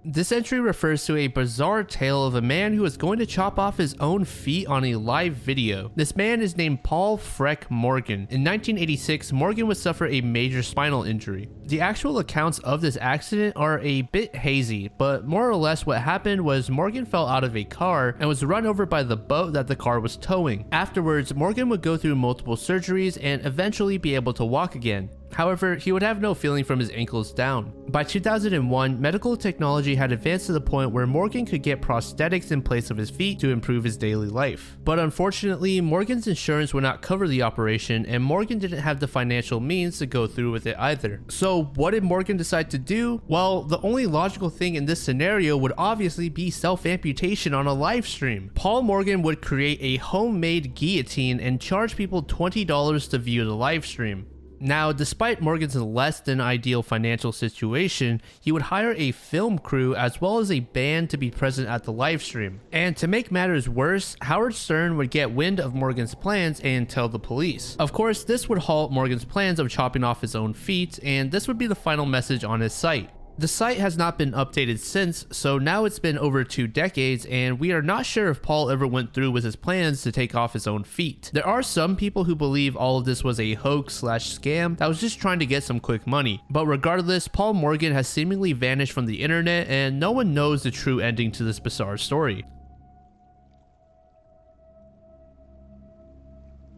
This entry refers to a bizarre tale of a man who was going to chop off his own feet on a live video. This man is named Paul Freck Morgan. In 1986, Morgan would suffer a major spinal injury. The actual accounts of this accident are a bit hazy, but more or less what happened was Morgan fell out of a car and was run over by the boat that the car was towing. Afterwards, Morgan would go through multiple surgeries and eventually be able to walk again. However, he would have no feeling from his ankles down. By 2001, medical technology had advanced to the point where Morgan could get prosthetics in place of his feet to improve his daily life. But unfortunately, Morgan's insurance would not cover the operation, and Morgan didn't have the financial means to go through with it either. So what did Morgan decide to do? Well, the only logical thing in this scenario would obviously be self-amputation on a live stream. Paul Morgan would create a homemade guillotine and charge people $20 to view the live stream. Now, despite Morgan's less than ideal financial situation, he would hire a film crew as well as a band to be present at the livestream. And to make matters worse, Howard Stern would get wind of Morgan's plans and tell the police. Of course, this would halt Morgan's plans of chopping off his own feet, and this would be the final message on his site. The site has not been updated since, so now it's been over 2 decades and we are not sure if Paul ever went through with his plans to take off his own feet. There are some people who believe all of this was a hoax/scam that was just trying to get some quick money. But regardless, Paul Morgan has seemingly vanished from the internet and no one knows the true ending to this bizarre story.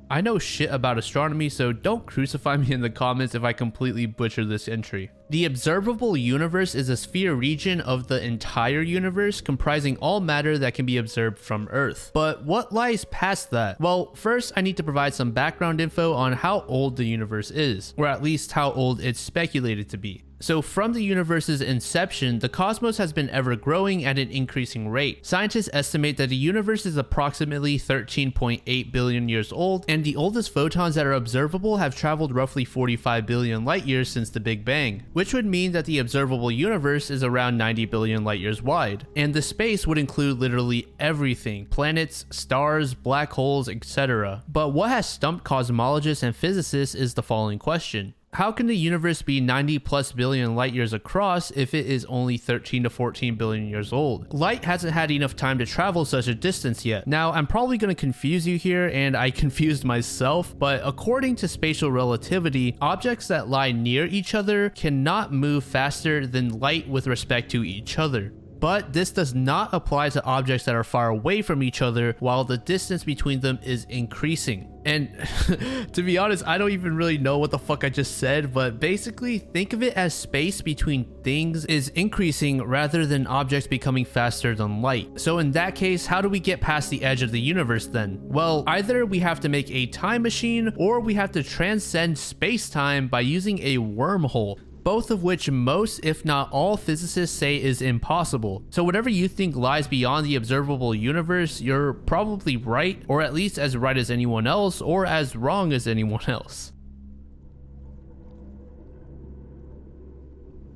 I know shit about astronomy, so don't crucify me in the comments if I completely butcher this entry. The observable universe is a sphere region of the entire universe comprising all matter that can be observed from Earth. But what lies past that? Well, first I need to provide some background info on how old the universe is, or at least how old it's speculated to be. So from the universe's inception, the cosmos has been ever growing at an increasing rate. Scientists estimate that the universe is approximately 13.8 billion years old, and the oldest photons that are observable have traveled roughly 45 billion light years since the Big Bang, which would mean that the observable universe is around 90 billion light years wide. And the space would include literally everything: planets, stars, black holes, etc. But what has stumped cosmologists and physicists is the following question. How can the universe be 90 plus billion light years across if it is only 13 to 14 billion years old? Light hasn't had enough time to travel such a distance yet. Now, I'm probably going to confuse you here, and I confused myself, but according to spatial relativity, objects that lie near each other cannot move faster than light with respect to each other. But this does not apply to objects that are far away from each other while the distance between them is increasing. And to be honest, I don't even really know what the fuck I just said, but basically think of it as space between things is increasing rather than objects becoming faster than light. So in that case, how do we get past the edge of the universe then? Well, either we have to make a time machine or we have to transcend space-time by using a wormhole, both of which most, if not all, physicists say is impossible. So whatever you think lies beyond the observable universe, you're probably right, or at least as right as anyone else, or as wrong as anyone else.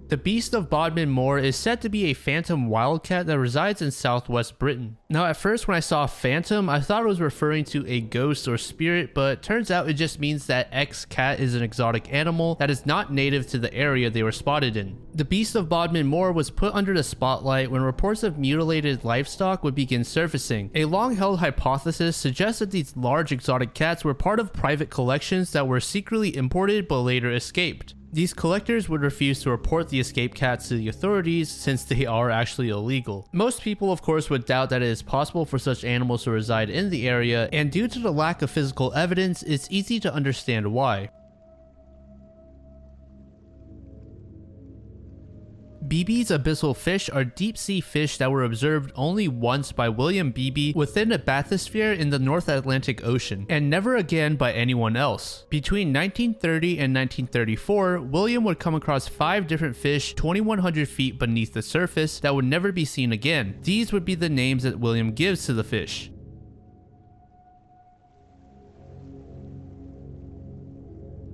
The beast of Bodmin Moor is said to be a phantom wildcat that resides in southwest Britain. Now at first when I saw phantom, I thought it was referring to a ghost or spirit, but turns out it just means that X-cat is an exotic animal that is not native to the area they were spotted in. The beast of Bodmin Moor was put under the spotlight when reports of mutilated livestock would begin surfacing. A long-held hypothesis suggests that these large exotic cats were part of private collections that were secretly imported but later escaped. These collectors would refuse to report the escaped cats to the authorities since they are actually illegal. Most people of course would doubt that it is possible for such animals to reside in the area, and due to the lack of physical evidence, it's easy to understand why. Beebe's abyssal fish are deep-sea fish that were observed only once by William Beebe within the bathysphere in the North Atlantic Ocean, and never again by anyone else. Between 1930 and 1934, William would come across 5 different fish 2,100 feet beneath the surface that would never be seen again. These would be the names that William gives to the fish.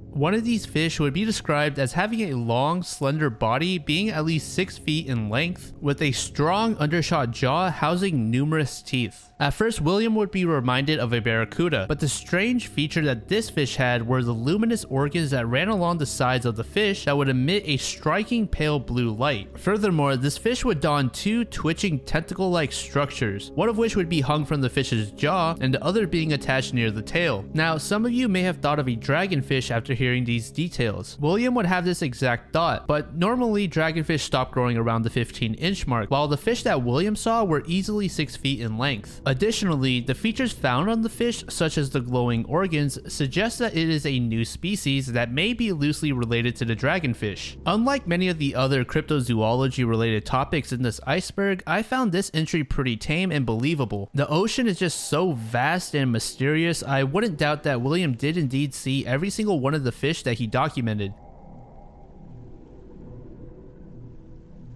One of these fish would be described as having a long, slender body being at least 6 feet in length, with a strong undershot jaw housing numerous teeth. At first, William would be reminded of a barracuda, but the strange feature that this fish had were the luminous organs that ran along the sides of the fish that would emit a striking pale blue light. Furthermore, this fish would don 2 twitching tentacle-like structures, one of which would be hung from the fish's jaw and the other being attached near the tail. Now, some of you may have thought of a dragonfish after hearing these details. William would have this exact thought, but normally dragonfish stop growing around the 15-inch mark, while the fish that William saw were easily 6 feet in length. Additionally, the features found on the fish, such as the glowing organs, suggest that it is a new species that may be loosely related to the dragonfish. Unlike many of the other cryptozoology related topics in this iceberg, I found this entry pretty tame and believable. The ocean is just so vast and mysterious, I wouldn't doubt that William did indeed see every single one of the fish that he documented.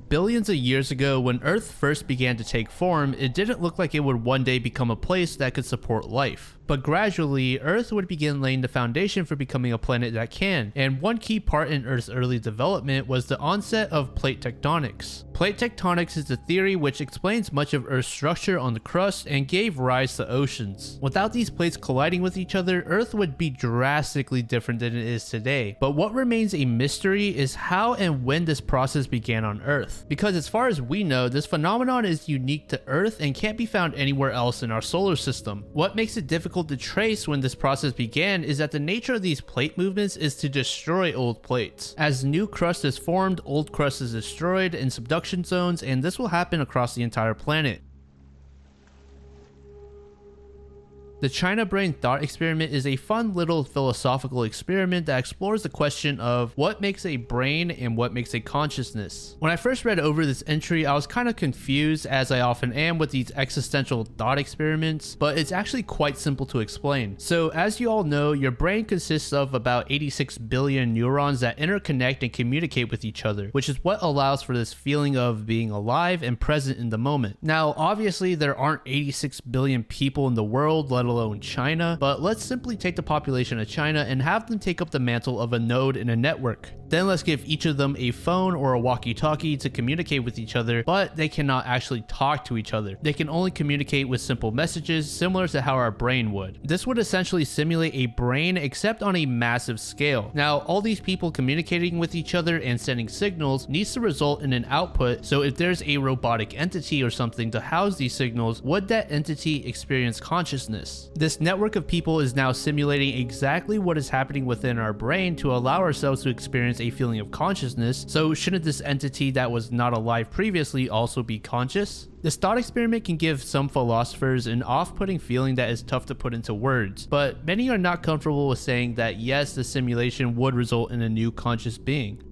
Billions of years ago, when Earth first began to take form, it didn't look like it would one day become a place that could support life. But gradually, Earth would begin laying the foundation for becoming a planet that can, and one key part in Earth's early development was the onset of plate tectonics. Plate tectonics is the theory which explains much of Earth's structure on the crust and gave rise to oceans. Without these plates colliding with each other, Earth would be drastically different than it is today. But what remains a mystery is how and when this process began on Earth. Because as far as we know, this phenomenon is unique to Earth and can't be found anywhere else in our solar system. What makes it difficult to trace when this process began is that the nature of these plate movements is to destroy old plates. As new crust is formed, old crust is destroyed in subduction zones, and this will happen across the entire planet. The China brain thought experiment is a fun little philosophical experiment that explores the question of what makes a brain and what makes a consciousness. When I first read over this entry, I was kind of confused, as I often am with these existential thought experiments, but it's actually quite simple to explain. So as you all know, your brain consists of about 86 billion neurons that interconnect and communicate with each other, which is what allows for this feeling of being alive and present in the moment. Now, obviously there aren't 86 billion people in the world, let alone China, but let's simply take the population of China and have them take up the mantle of a node in a network. Then let's give each of them a phone or a walkie-talkie to communicate with each other, but they cannot actually talk to each other. They can only communicate with simple messages, similar to how our brain would. This would essentially simulate a brain, except on a massive scale. Now, all these people communicating with each other and sending signals needs to result in an output, so if there's a robotic entity or something to house these signals, would that entity experience consciousness? This network of people is now simulating exactly what is happening within our brain to allow ourselves to experience a feeling of consciousness, so shouldn't this entity that was not alive previously also be conscious? This thought experiment can give some philosophers an off-putting feeling that is tough to put into words, but many are not comfortable with saying that yes, the simulation would result in a new conscious being.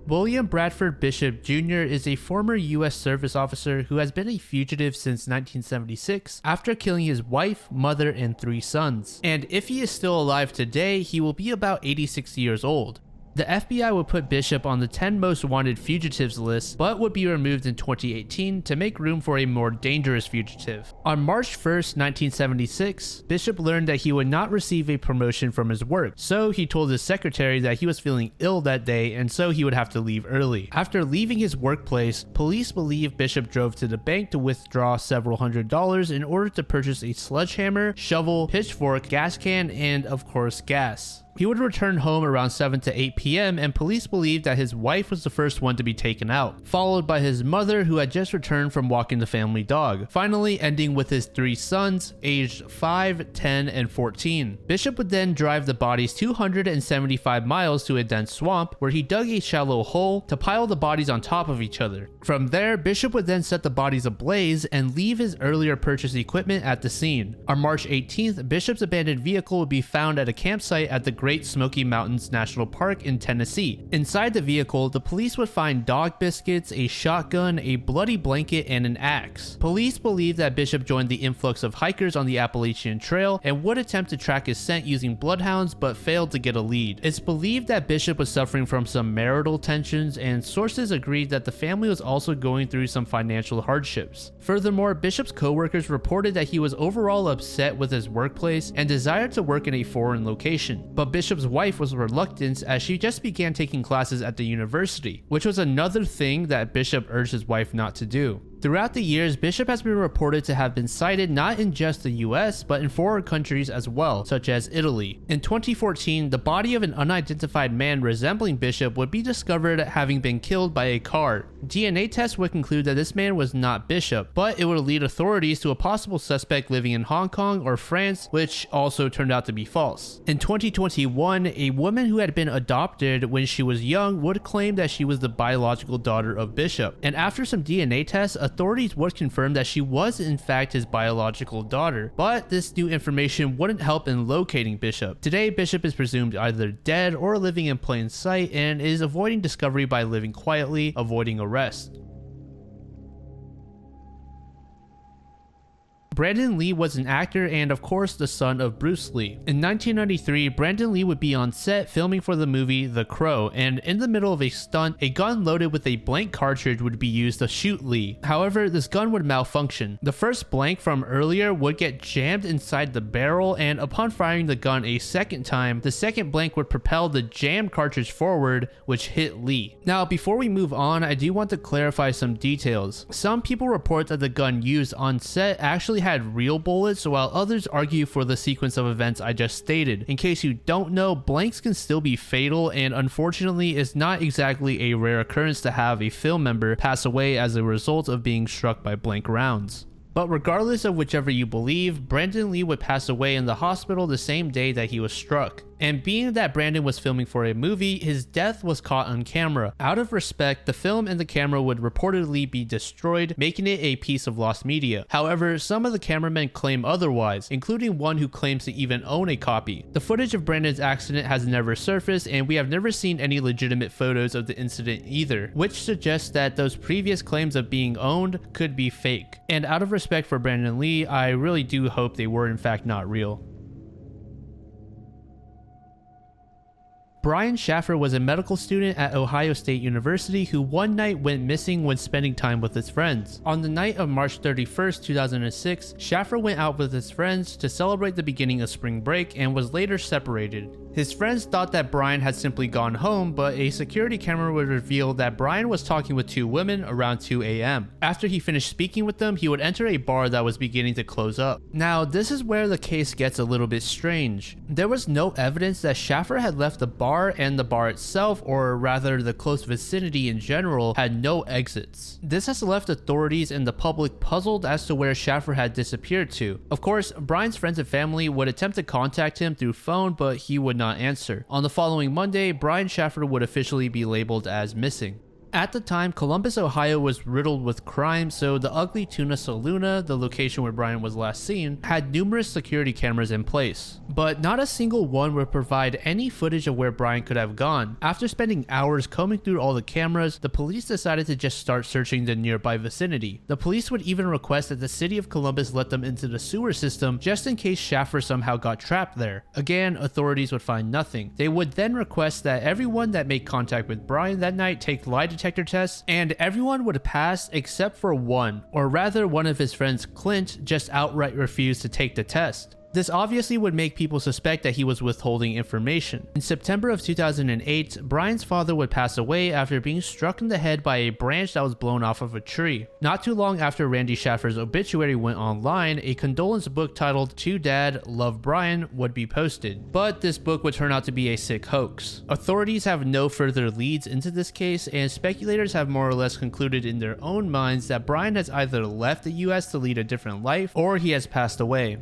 William Bradford Bishop Jr. is a former U.S. service officer who has been a fugitive since 1976 after killing his wife, mother, and 3 sons. And if he is still alive today, he will be about 86 years old. The FBI would put Bishop on the 10 most wanted fugitives list, but would be removed in 2018 to make room for a more dangerous fugitive. On March 1st, 1976, Bishop learned that he would not receive a promotion from his work, so he told his secretary that he was feeling ill that day and so he would have to leave early. After leaving his workplace, police believe Bishop drove to the bank to withdraw several $100s in order to purchase a sledgehammer, shovel, pitchfork, gas can, and of course gas. He would return home around 7 to 8 p.m. and police believed that his wife was the first one to be taken out, followed by his mother who had just returned from walking the family dog, finally ending with his 3 sons aged 5, 10, and 14. Bishop would then drive the bodies 275 miles to a dense swamp where he dug a shallow hole to pile the bodies on top of each other. From there, Bishop would then set the bodies ablaze and leave his earlier purchased equipment at the scene. On March 18th, Bishop's abandoned vehicle would be found at a campsite at the Great Smoky Mountains National Park in Tennessee. Inside the vehicle, the police would find dog biscuits, a shotgun, a bloody blanket, and an axe. Police believe that Bishop joined the influx of hikers on the Appalachian Trail and would attempt to track his scent using bloodhounds but failed to get a lead. It's believed that Bishop was suffering from some marital tensions, and sources agreed that the family was also going through some financial hardships. Furthermore, Bishop's co-workers reported that he was overall upset with his workplace and desired to work in a foreign location, but Bishop's wife was reluctant as she just began taking classes at the university, which was another thing that Bishop urged his wife not to do. Throughout the years, Bishop has been reported to have been sighted not in just the US, but in foreign countries as well, such as Italy. In 2014, the body of an unidentified man resembling Bishop would be discovered having been killed by a car. DNA tests would conclude that this man was not Bishop, but it would lead authorities to a possible suspect living in Hong Kong or France, which also turned out to be false. In 2021, a woman who had been adopted when she was young would claim that she was the biological daughter of Bishop, and after some DNA tests, authorities would confirm that she was in fact his biological daughter, but this new information wouldn't help in locating Bishop. Today, Bishop is presumed either dead or living in plain sight and is avoiding discovery by living quietly, avoiding arrest. Brandon Lee was an actor and of course the son of Bruce Lee. In 1993, Brandon Lee would be on set filming for the movie The Crow, and in the middle of a stunt, a gun loaded with a blank cartridge would be used to shoot Lee. However, this gun would malfunction. The first blank from earlier would get jammed inside the barrel, and upon firing the gun a second time, the second blank would propel the jammed cartridge forward, which hit Lee. Now, before we move on, I do want to clarify some details. Some people report that the gun used on set actually had real bullets, while others argue for the sequence of events I just stated. In case you don't know, blanks can still be fatal, and unfortunately it's not exactly a rare occurrence to have a film member pass away as a result of being struck by blank rounds. But regardless of whichever you believe, Brandon Lee would pass away in the hospital the same day that he was struck. And being that Brandon was filming for a movie, his death was caught on camera. Out of respect, the film and the camera would reportedly be destroyed, making it a piece of lost media. However, some of the cameramen claim otherwise, including one who claims to even own a copy. The footage of Brandon's accident has never surfaced, and we have never seen any legitimate photos of the incident either, which suggests that those previous claims of being owned could be fake. And out of respect for Brandon Lee, I really do hope they were in fact not real. Brian Shaffer was a medical student at Ohio State University who one night went missing when spending time with his friends. On the night of March 31st, 2006, Shaffer went out with his friends to celebrate the beginning of spring break and was later separated. His friends thought that Brian had simply gone home, but a security camera would reveal that Brian was talking with two women around 2 a.m. After he finished speaking with them, he would enter a bar that was beginning to close up. Now, this is where the case gets a little bit strange. There was no evidence that Shaffer had left the bar, and the bar itself, or rather the close vicinity in general, had no exits. This has left authorities and the public puzzled as to where Shaffer had disappeared to. Of course, Brian's friends and family would attempt to contact him through phone, but he would not answer. On the following Monday, Brian Shaffer would officially be labeled as missing. At the time, Columbus, Ohio was riddled with crime, so the Ugly Tuna Saloona, the location where Brian was last seen, had numerous security cameras in place. But not a single one would provide any footage of where Brian could have gone. After spending hours combing through all the cameras, the police decided to just start searching the nearby vicinity. The police would even request that the city of Columbus let them into the sewer system just in case Shaffer somehow got trapped there. Again, authorities would find nothing. They would then request that everyone that made contact with Brian that night take lie detector tests, and everyone would pass except for one, or rather one of his friends, Clint, just outright refused to take the test. This obviously would make people suspect that he was withholding information. In September of 2008, Brian's father would pass away after being struck in the head by a branch that was blown off of a tree. Not too long after Randy Shaffer's obituary went online, a condolence book titled To Dad, Love Brian would be posted, but this book would turn out to be a sick hoax. Authorities have no further leads into this case, and speculators have more or less concluded in their own minds that Brian has either left the US to lead a different life, or he has passed away.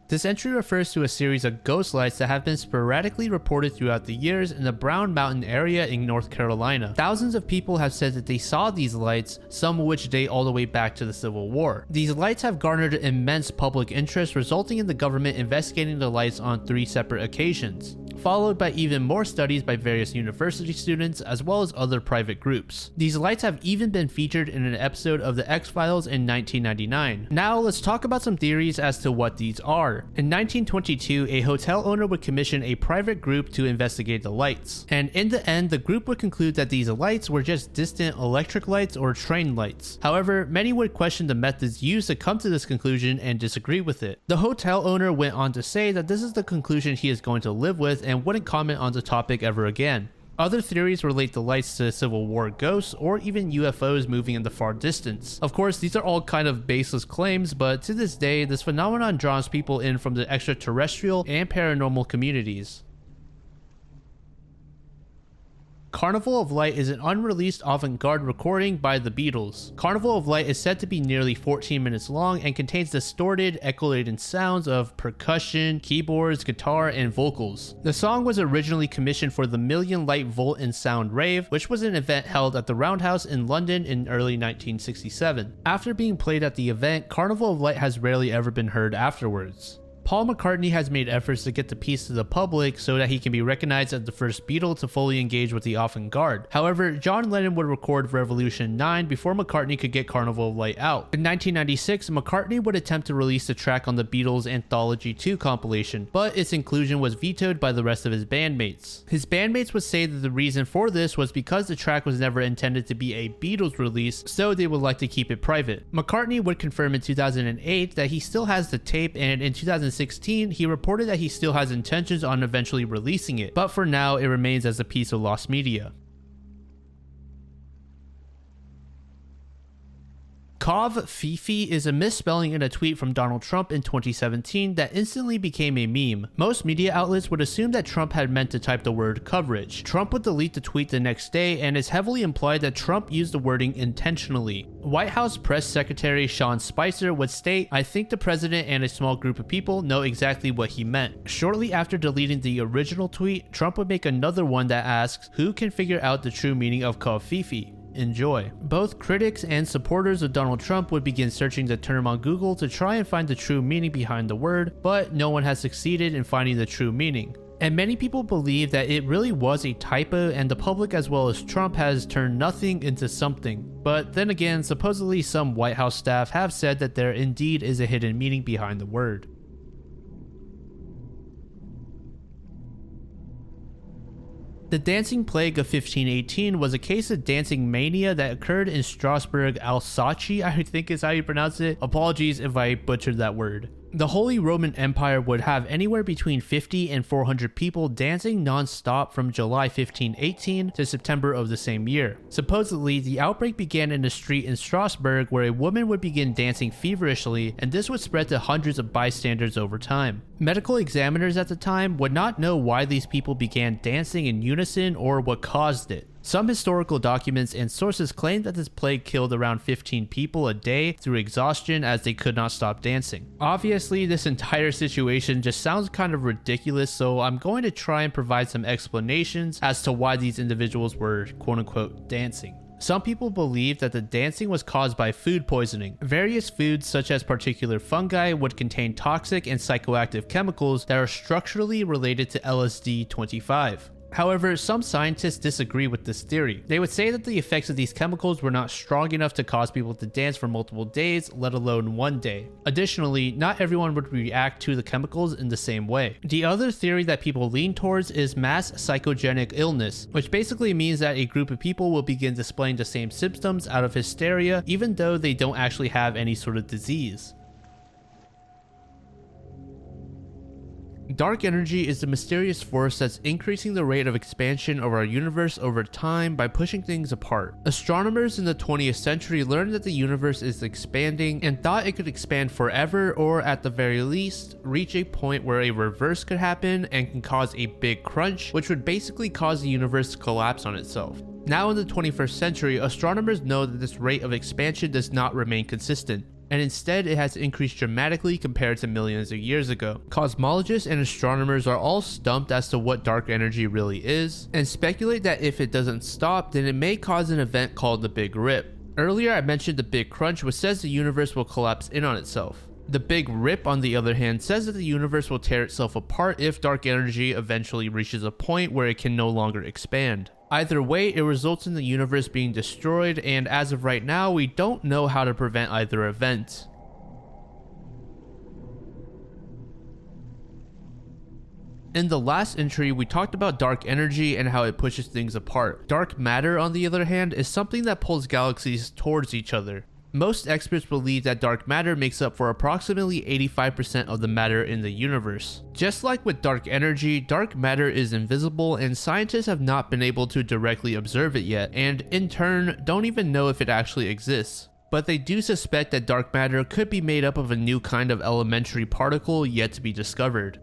This entry refers to a series of ghost lights that have been sporadically reported throughout the years in the Brown Mountain area in North Carolina. Thousands of people have said that they saw these lights, some of which date all the way back to the Civil War. These lights have garnered immense public interest, resulting in the government investigating the lights on 3 separate occasions, followed by even more studies by various university students as well as other private groups. These lights have even been featured in an episode of The X-Files in 1999. Now let's talk about some theories as to what these are. In 1922, a hotel owner would commission a private group to investigate the lights, and in the end, the group would conclude that these lights were just distant electric lights or train lights. However, many would question the methods used to come to this conclusion and disagree with it. The hotel owner went on to say that this is the conclusion he is going to live with and wouldn't comment on the topic ever again. Other theories relate the lights to Civil War ghosts or even UFOs moving in the far distance. Of course, these are all kind of baseless claims, but to this day, this phenomenon draws people in from the extraterrestrial and paranormal communities. Carnival of Light is an unreleased avant-garde recording by the Beatles. Carnival of Light is said to be nearly 14 minutes long and contains distorted, echo-laden sounds of percussion, keyboards, guitar, and vocals. The song was originally commissioned for the Million Light Volt and Sound Rave, which was an event held at the Roundhouse in London in early 1967. After being played at the event, Carnival of Light has rarely ever been heard afterwards. Paul McCartney has made efforts to get the piece to the public so that he can be recognized as the first Beatle to fully engage with the avant-garde. However, John Lennon would record Revolution 9 before McCartney could get Carnival of Light out. In 1996, McCartney would attempt to release the track on the Beatles Anthology 2 compilation, but its inclusion was vetoed by the rest of his bandmates. His bandmates would say that the reason for this was because the track was never intended to be a Beatles release, so they would like to keep it private. McCartney would confirm in 2008 that he still has the tape, and in 2016 he reported that he still has intentions on eventually releasing it, but for now it remains as a piece of lost media. Covfefe is a misspelling in a tweet from Donald Trump in 2017 that instantly became a meme. Most media outlets would assume that Trump had meant to type the word coverage. Trump would delete the tweet the next day, and it's heavily implied that Trump used the wording intentionally. White House Press Secretary Sean Spicer would state, "I think the president and a small group of people know exactly what he meant." Shortly after deleting the original tweet, Trump would make another one that asks, "Who can figure out the true meaning of covfefe?" Enjoy. Both critics and supporters of Donald Trump would begin searching the term on Google to try and find the true meaning behind the word, but no one has succeeded in finding the true meaning. And many people believe that it really was a typo, and the public as well as Trump has turned nothing into something. But then again, supposedly some White House staff have said that there indeed is a hidden meaning behind the word. The dancing plague of 1518 was a case of dancing mania that occurred in Strasbourg, Alsace, I think is how you pronounce it. Apologies if I butchered that word. The Holy Roman Empire would have anywhere between 50 and 400 people dancing non-stop from July 1518 to September of the same year. Supposedly, the outbreak began in a street in Strasbourg where a woman would begin dancing feverishly, and this would spread to hundreds of bystanders over time. Medical examiners at the time would not know why these people began dancing in unison or what caused it. Some historical documents and sources claim that this plague killed around 15 people a day through exhaustion as they could not stop dancing. Obviously, this entire situation just sounds kind of ridiculous, so I'm going to try and provide some explanations as to why these individuals were quote-unquote dancing. Some people believe that the dancing was caused by food poisoning. Various foods such as particular fungi would contain toxic and psychoactive chemicals that are structurally related to LSD-25. However, some scientists disagree with this theory. They would say that the effects of these chemicals were not strong enough to cause people to dance for multiple days, let alone one day. Additionally, not everyone would react to the chemicals in the same way. The other theory that people lean towards is mass psychogenic illness, which basically means that a group of people will begin displaying the same symptoms out of hysteria even though they don't actually have any sort of disease. Dark energy is the mysterious force that's increasing the rate of expansion of our universe over time by pushing things apart. Astronomers in the 20th century learned that the universe is expanding and thought it could expand forever, or at the very least, reach a point where a reverse could happen and can cause a big crunch, which would basically cause the universe to collapse on itself. Now in the 21st century, astronomers know that this rate of expansion does not remain consistent, and instead it has increased dramatically compared to millions of years ago. Cosmologists and astronomers are all stumped as to what dark energy really is, and speculate that if it doesn't stop, then it may cause an event called the Big Rip. Earlier I mentioned the Big Crunch, which says the universe will collapse in on itself. The Big Rip, on the other hand, says that the universe will tear itself apart if dark energy eventually reaches a point where it can no longer expand. Either way, it results in the universe being destroyed, and as of right now, we don't know how to prevent either event. In the last entry, we talked about dark energy and how it pushes things apart. Dark matter, on the other hand, is something that pulls galaxies towards each other. Most experts believe that dark matter makes up for approximately 85% of the matter in the universe. Just like with dark energy, dark matter is invisible, and scientists have not been able to directly observe it yet, and in turn, don't even know if it actually exists. But they do suspect that dark matter could be made up of a new kind of elementary particle yet to be discovered.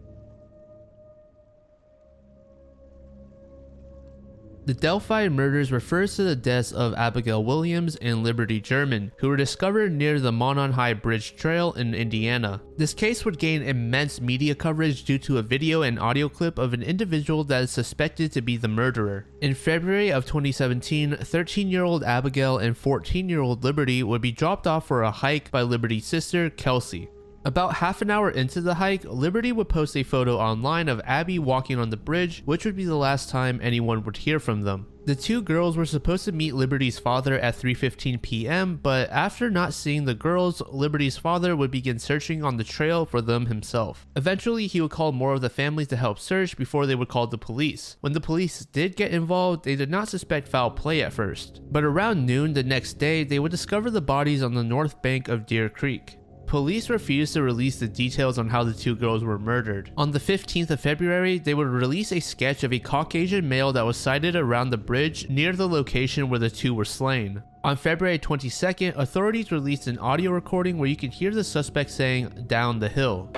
The Delphi murders refers to the deaths of Abigail Williams and Liberty German, who were discovered near the Monon High Bridge Trail in Indiana. This case would gain immense media coverage due to a video and audio clip of an individual that is suspected to be the murderer. In February of 2017, 13-year-old Abigail and 14-year-old Liberty would be dropped off for a hike by Liberty's sister, Kelsey. About half an hour into the hike, Liberty would post a photo online of Abby walking on the bridge, which would be the last time anyone would hear from them. The two girls were supposed to meet Liberty's father at 3:15 p.m., but after not seeing the girls, Liberty's father would begin searching on the trail for them himself. Eventually, he would call more of the family to help search before they would call the police. When the police did get involved, they did not suspect foul play at first, but around noon the next day, they would discover the bodies on the north bank of Deer Creek. Police refused to release the details on how the two girls were murdered. On the 15th of February, they would release a sketch of a Caucasian male that was sighted around the bridge near the location where the two were slain. On February 22nd, authorities released an audio recording where you can hear the suspect saying, "down the hill."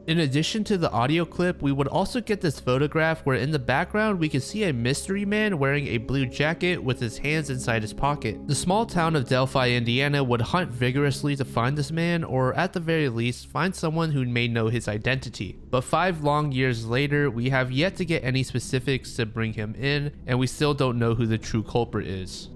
In addition to the audio clip, we would also get this photograph where in the background we can see a mystery man wearing a blue jacket with his hands inside his pocket. The small town of Delphi, Indiana would hunt vigorously to find this man, or at the very least, find someone who may know his identity. But 5 long years later, we have yet to get any specifics to bring him in, and we still don't know who the true culprit is.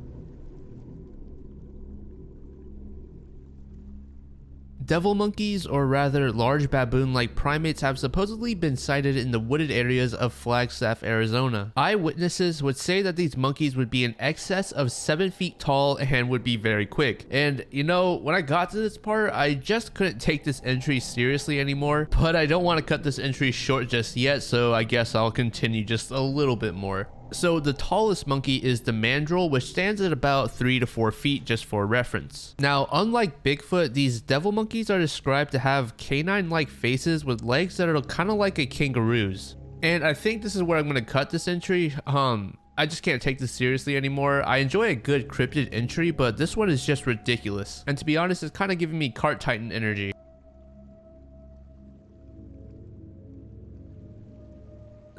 Devil monkeys, or rather large baboon-like primates, have supposedly been sighted in the wooded areas of Flagstaff, Arizona. Eyewitnesses would say that these monkeys would be in excess of 7 feet tall and would be very quick. And you know, when I got to this part, I just couldn't take this entry seriously anymore, but I don't want to cut this entry short just yet, so I guess I'll continue just a little bit more. So the tallest monkey is the mandrill, which stands at about 3 to 4 feet, just for reference. Now, unlike Bigfoot, these devil monkeys are described to have canine-like faces with legs that are kind of like a kangaroo's. And I think this is where I'm going to cut this entry. I just can't take this seriously anymore. I enjoy a good cryptid entry, but this one is just ridiculous. And to be honest, it's kind of giving me Cart Titan energy.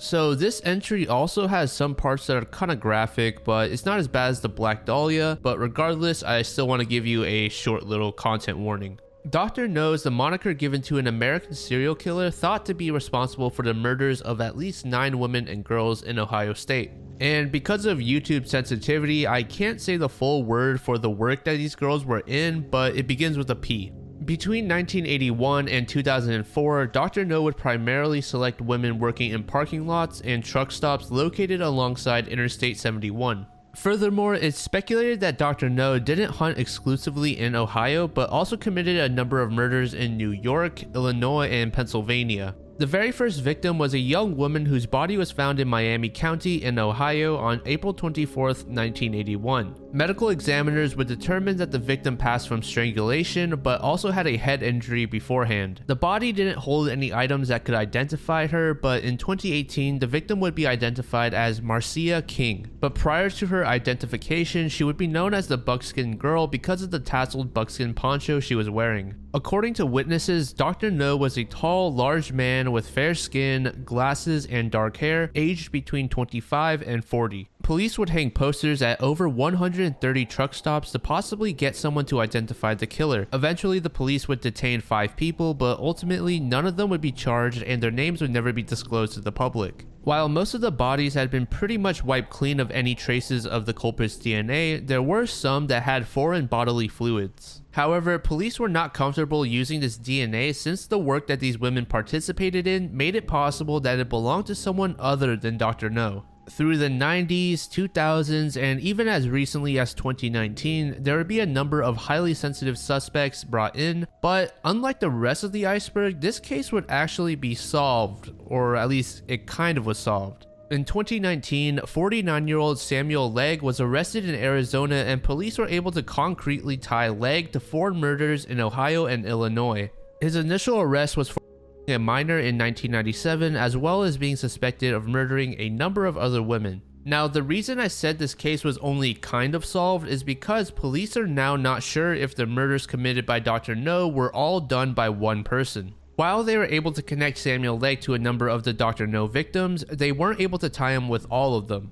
So this entry also has some parts that are kind of graphic, but it's not as bad as the Black Dahlia, but regardless, I still want to give you a short little content warning. Dr. No is the moniker given to an American serial killer thought to be responsible for the murders of at least 9 women and girls in Ohio State. And because of YouTube sensitivity, I can't say the full word for the work that these girls were in, but it begins with a P. Between 1981 and 2004, Dr. No would primarily select women working in parking lots and truck stops located alongside Interstate 71. Furthermore, it's speculated that Dr. No didn't hunt exclusively in Ohio, but also committed a number of murders in New York, Illinois, and Pennsylvania. The very first victim was a young woman whose body was found in Miami County in Ohio on April 24th, 1981. Medical examiners would determine that the victim passed from strangulation, but also had a head injury beforehand. The body didn't hold any items that could identify her, but in 2018, the victim would be identified as Marcia King. But prior to her identification, she would be known as the Buckskin Girl because of the tasseled buckskin poncho she was wearing. According to witnesses, Dr. No was a tall, large man with fair skin, glasses, and dark hair, aged between 25 and 40. Police would hang posters at over 130 truck stops to possibly get someone to identify the killer. Eventually, the police would detain 5 people, but ultimately none of them would be charged and their names would never be disclosed to the public. While most of the bodies had been pretty much wiped clean of any traces of the culprit's DNA, there were some that had foreign bodily fluids. However, police were not comfortable using this DNA since the work that these women participated in made it possible that it belonged to someone other than Dr. No. Through the 90s, 2000s, and even as recently as 2019, there would be a number of highly sensitive suspects brought in, but unlike the rest of the iceberg, this case would actually be solved, or at least it kind of was solved. In 2019, 49-year-old Samuel Legg was arrested in Arizona and police were able to concretely tie Legg to 4 murders in Ohio and Illinois. His initial arrest was for a minor in 1997, as well as being suspected of murdering a number of other women. Now, the reason I said this case was only kind of solved is because police are now not sure if the murders committed by Dr. No were all done by one person. While they were able to connect Samuel Legg to a number of the Dr. No victims, they weren't able to tie him with all of them.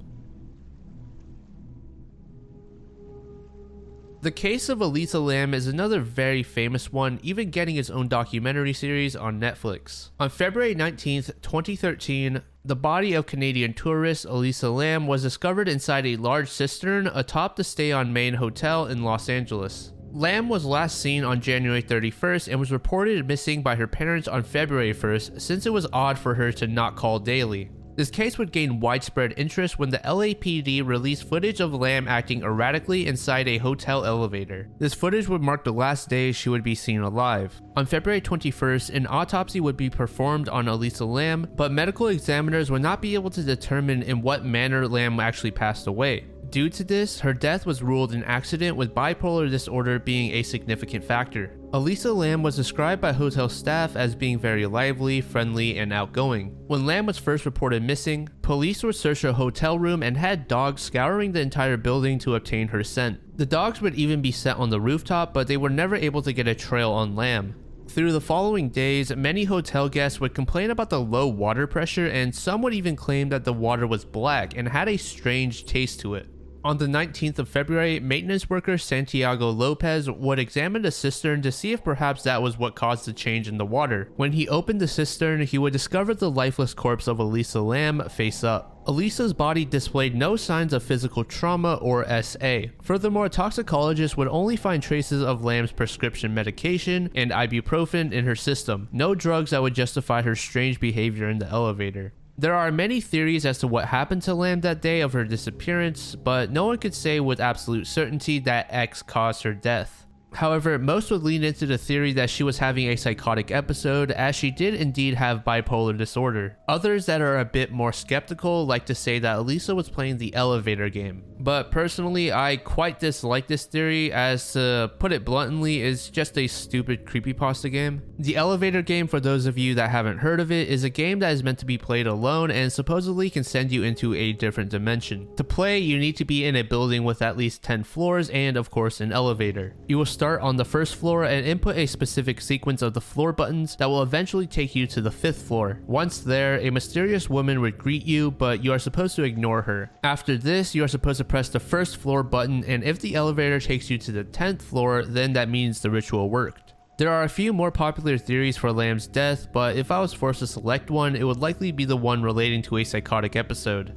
The case of Elisa Lam is another very famous one, even getting its own documentary series on Netflix. On February 19th, 2013, the body of Canadian tourist Elisa Lam was discovered inside a large cistern atop the Stay on Main Hotel in Los Angeles. Lam was last seen on January 31st and was reported missing by her parents on February 1st, since it was odd for her to not call daily. This case would gain widespread interest when the LAPD released footage of Lam acting erratically inside a hotel elevator. This footage would mark the last day she would be seen alive. On February 21st, an autopsy would be performed on Elisa Lam, but medical examiners would not be able to determine in what manner Lam actually passed away. Due to this, her death was ruled an accident, with bipolar disorder being a significant factor. Elisa Lamb was described by hotel staff as being very lively, friendly, and outgoing. When Lamb was first reported missing, police would search her hotel room and had dogs scouring the entire building to obtain her scent. The dogs would even be set on the rooftop, but they were never able to get a trail on Lamb. Through the following days, many hotel guests would complain about the low water pressure, and some would even claim that the water was black and had a strange taste to it. On the 19th of February, maintenance worker Santiago Lopez would examine the cistern to see if perhaps that was what caused the change in the water. When he opened the cistern, he would discover the lifeless corpse of Elisa Lamb face up. Elisa's body displayed no signs of physical trauma or SA. Furthermore, toxicologists would only find traces of Lamb's prescription medication and ibuprofen in her system, no drugs that would justify her strange behavior in the elevator. There are many theories as to what happened to Lamb that day of her disappearance, but no one could say with absolute certainty that X caused her death. However, most would lean into the theory that she was having a psychotic episode, as she did indeed have bipolar disorder. Others that are a bit more skeptical like to say that Elisa was playing the elevator game. But personally, I quite dislike this theory, as to put it bluntly, is just a stupid creepypasta game. The elevator game, for those of you that haven't heard of it, is a game that is meant to be played alone and supposedly can send you into a different dimension. To play, you need to be in a building with at least 10 floors and of course an elevator. You will start on the first floor and input a specific sequence of the floor buttons that will eventually take you to the 5th floor. Once there, a mysterious woman would greet you, but you are supposed to ignore her. After this, you are supposed to press the first floor button, and if the elevator takes you to the 10th floor, then that means the ritual worked. There are a few more popular theories for Lamb's death, but if I was forced to select one, it would likely be the one relating to a psychotic episode.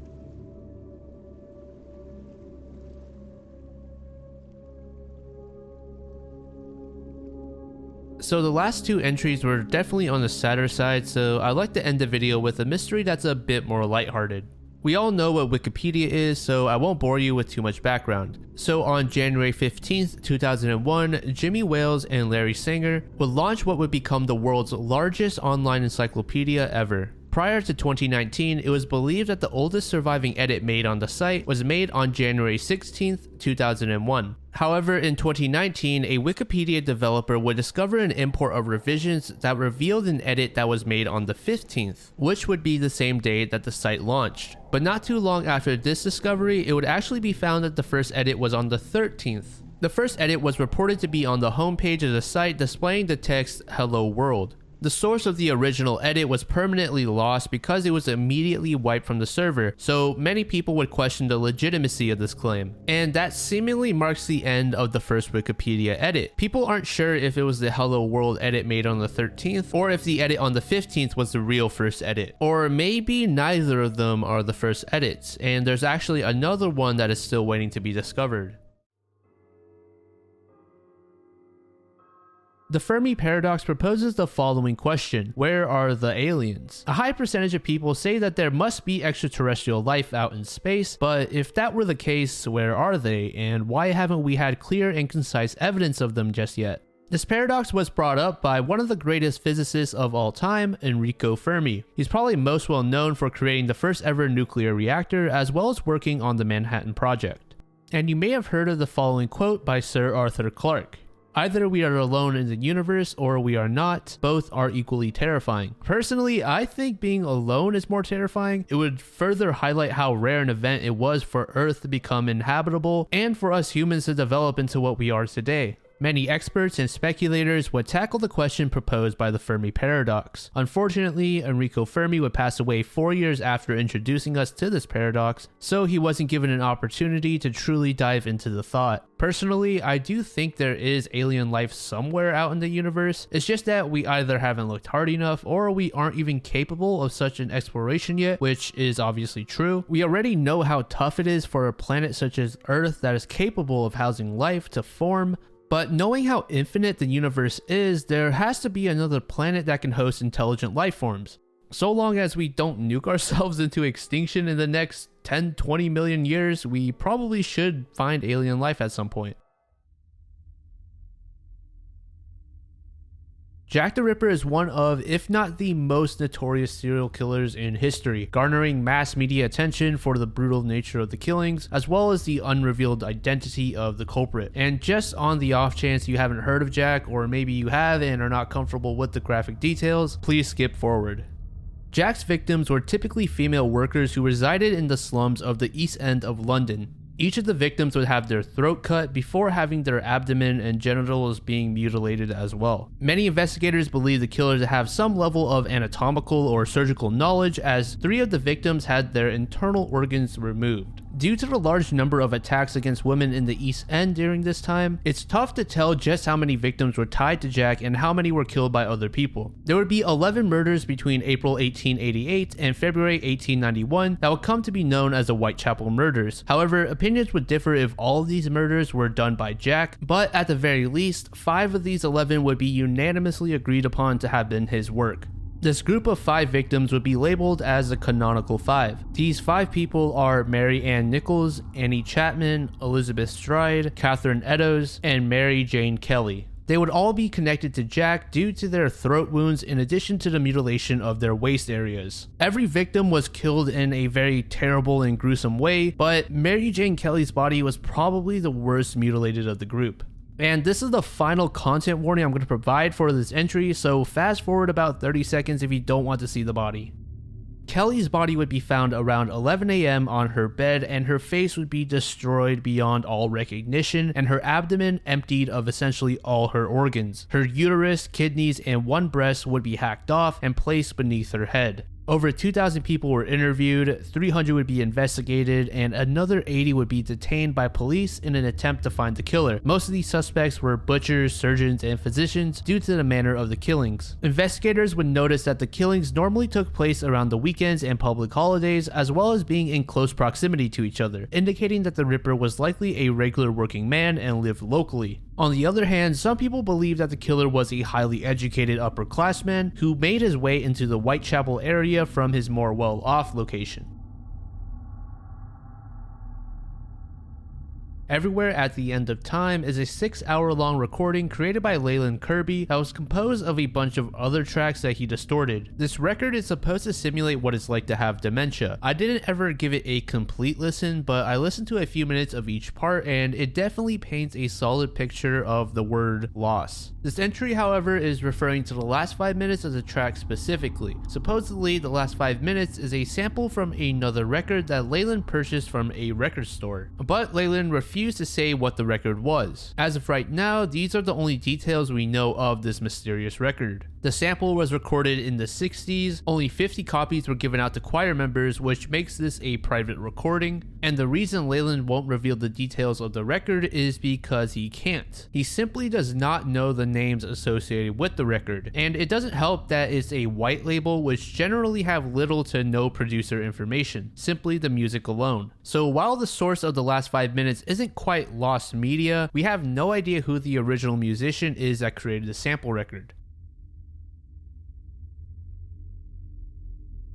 So the last two entries were definitely on the sadder side, so I'd like to end the video with a mystery that's a bit more lighthearted. We all know what Wikipedia is, so I won't bore you with too much background. So on January 15th, 2001, Jimmy Wales and Larry Sanger would launch what would become the world's largest online encyclopedia ever. Prior to 2019, it was believed that the oldest surviving edit made on the site was made on January 16th, 2001. However, in 2019, a Wikipedia developer would discover an import of revisions that revealed an edit that was made on the 15th, which would be the same day that the site launched. But not too long after this discovery, it would actually be found that the first edit was on the 13th. The first edit was reported to be on the homepage of the site, displaying the text "Hello World." The source of the original edit was permanently lost because it was immediately wiped from the server, so many people would question the legitimacy of this claim. And that seemingly marks the end of the first Wikipedia edit. People aren't sure if it was the Hello World edit made on the 13th, or if the edit on the 15th was the real first edit. Or maybe neither of them are the first edits, and there's actually another one that is still waiting to be discovered. The Fermi paradox proposes the following question: where are the aliens? A high percentage of people say that there must be extraterrestrial life out in space, but if that were the case, where are they, and why haven't we had clear and concise evidence of them just yet? This paradox was brought up by one of the greatest physicists of all time, Enrico Fermi. He's probably most well known for creating the first ever nuclear reactor, as well as working on the Manhattan Project. And you may have heard of the following quote by Sir Arthur Clarke: "Either we are alone in the universe or we are not. Both are equally terrifying." Personally, I think being alone is more terrifying. It would further highlight how rare an event it was for Earth to become inhabitable and for us humans to develop into what we are today. Many experts and speculators would tackle the question proposed by the Fermi paradox. Unfortunately, Enrico Fermi would pass away 4 years after introducing us to this paradox, so he wasn't given an opportunity to truly dive into the thought. Personally, I do think there is alien life somewhere out in the universe. It's just that we either haven't looked hard enough or we aren't even capable of such an exploration yet, which is obviously true. We already know how tough it is for a planet such as Earth that is capable of housing life to form. But knowing how infinite the universe is, there has to be another planet that can host intelligent life forms. So long as we don't nuke ourselves into extinction in the next 10-20 million years, we probably should find alien life at some point. Jack the Ripper is one of, if not the most notorious serial killers in history, garnering mass media attention for the brutal nature of the killings, as well as the unrevealed identity of the culprit. And just on the off chance you haven't heard of Jack, or maybe you have and are not comfortable with the graphic details, please skip forward. Jack's victims were typically female workers who resided in the slums of the East End of London. Each of the victims would have their throat cut before having their abdomen and genitals being mutilated as well. Many investigators believe the killer to have some level of anatomical or surgical knowledge, as 3 of the victims had their internal organs removed. Due to the large number of attacks against women in the East End during this time, it's tough to tell just how many victims were tied to Jack and how many were killed by other people. There would be 11 murders between April 1888 and February 1891 that would come to be known as the Whitechapel murders. However, opinions would differ if all of these murders were done by Jack, but at the very least, 5 of these 11 would be unanimously agreed upon to have been his work. This group of 5 victims would be labeled as the canonical 5. These 5 people are Mary Ann Nichols, Annie Chapman, Elizabeth Stride, Catherine Eddowes, and Mary Jane Kelly. They would all be connected to Jack due to their throat wounds in addition to the mutilation of their waist areas. Every victim was killed in a very terrible and gruesome way, but Mary Jane Kelly's body was probably the worst mutilated of the group. And this is the final content warning I'm going to provide for this entry, so fast forward about 30 seconds if you don't want to see the body. Kelly's body would be found around 11 a.m. on her bed, and her face would be destroyed beyond all recognition, and her abdomen emptied of essentially all her organs. Her uterus, kidneys, and 1 breast would be hacked off and placed beneath her head. Over 2,000 people were interviewed, 300 would be investigated, and another 80 would be detained by police in an attempt to find the killer. Most of these suspects were butchers, surgeons, and physicians due to the manner of the killings. Investigators would notice that the killings normally took place around the weekends and public holidays, as well as being in close proximity to each other, indicating that the Ripper was likely a regular working man and lived locally. On the other hand, some people believe that the killer was a highly educated upperclassman who made his way into the Whitechapel area from his more well-off location. Everywhere at the End of Time is a 6-hour-long recording created by Leland Kirby that was composed of a bunch of other tracks that he distorted. This record is supposed to simulate what it's like to have dementia. I didn't ever give it a complete listen, but I listened to a few minutes of each part, and it definitely paints a solid picture of the word loss. This entry, however, is referring to the last 5 minutes of the track specifically. Supposedly, the last 5 minutes is a sample from another record that Leland purchased from a record store, but Leland refused to say what the record was. As of right now, these are the only details we know of this mysterious record. The sample was recorded in the 60s, only 50 copies were given out to choir members, which makes this a private recording, and the reason Leland won't reveal the details of the record is because he can't. He simply does not know the names associated with the record, and it doesn't help that it's a white label which generally have little to no producer information, simply the music alone. So while the source of the last 5 minutes isn't quite lost media, we have no idea who the original musician is that created the sample record.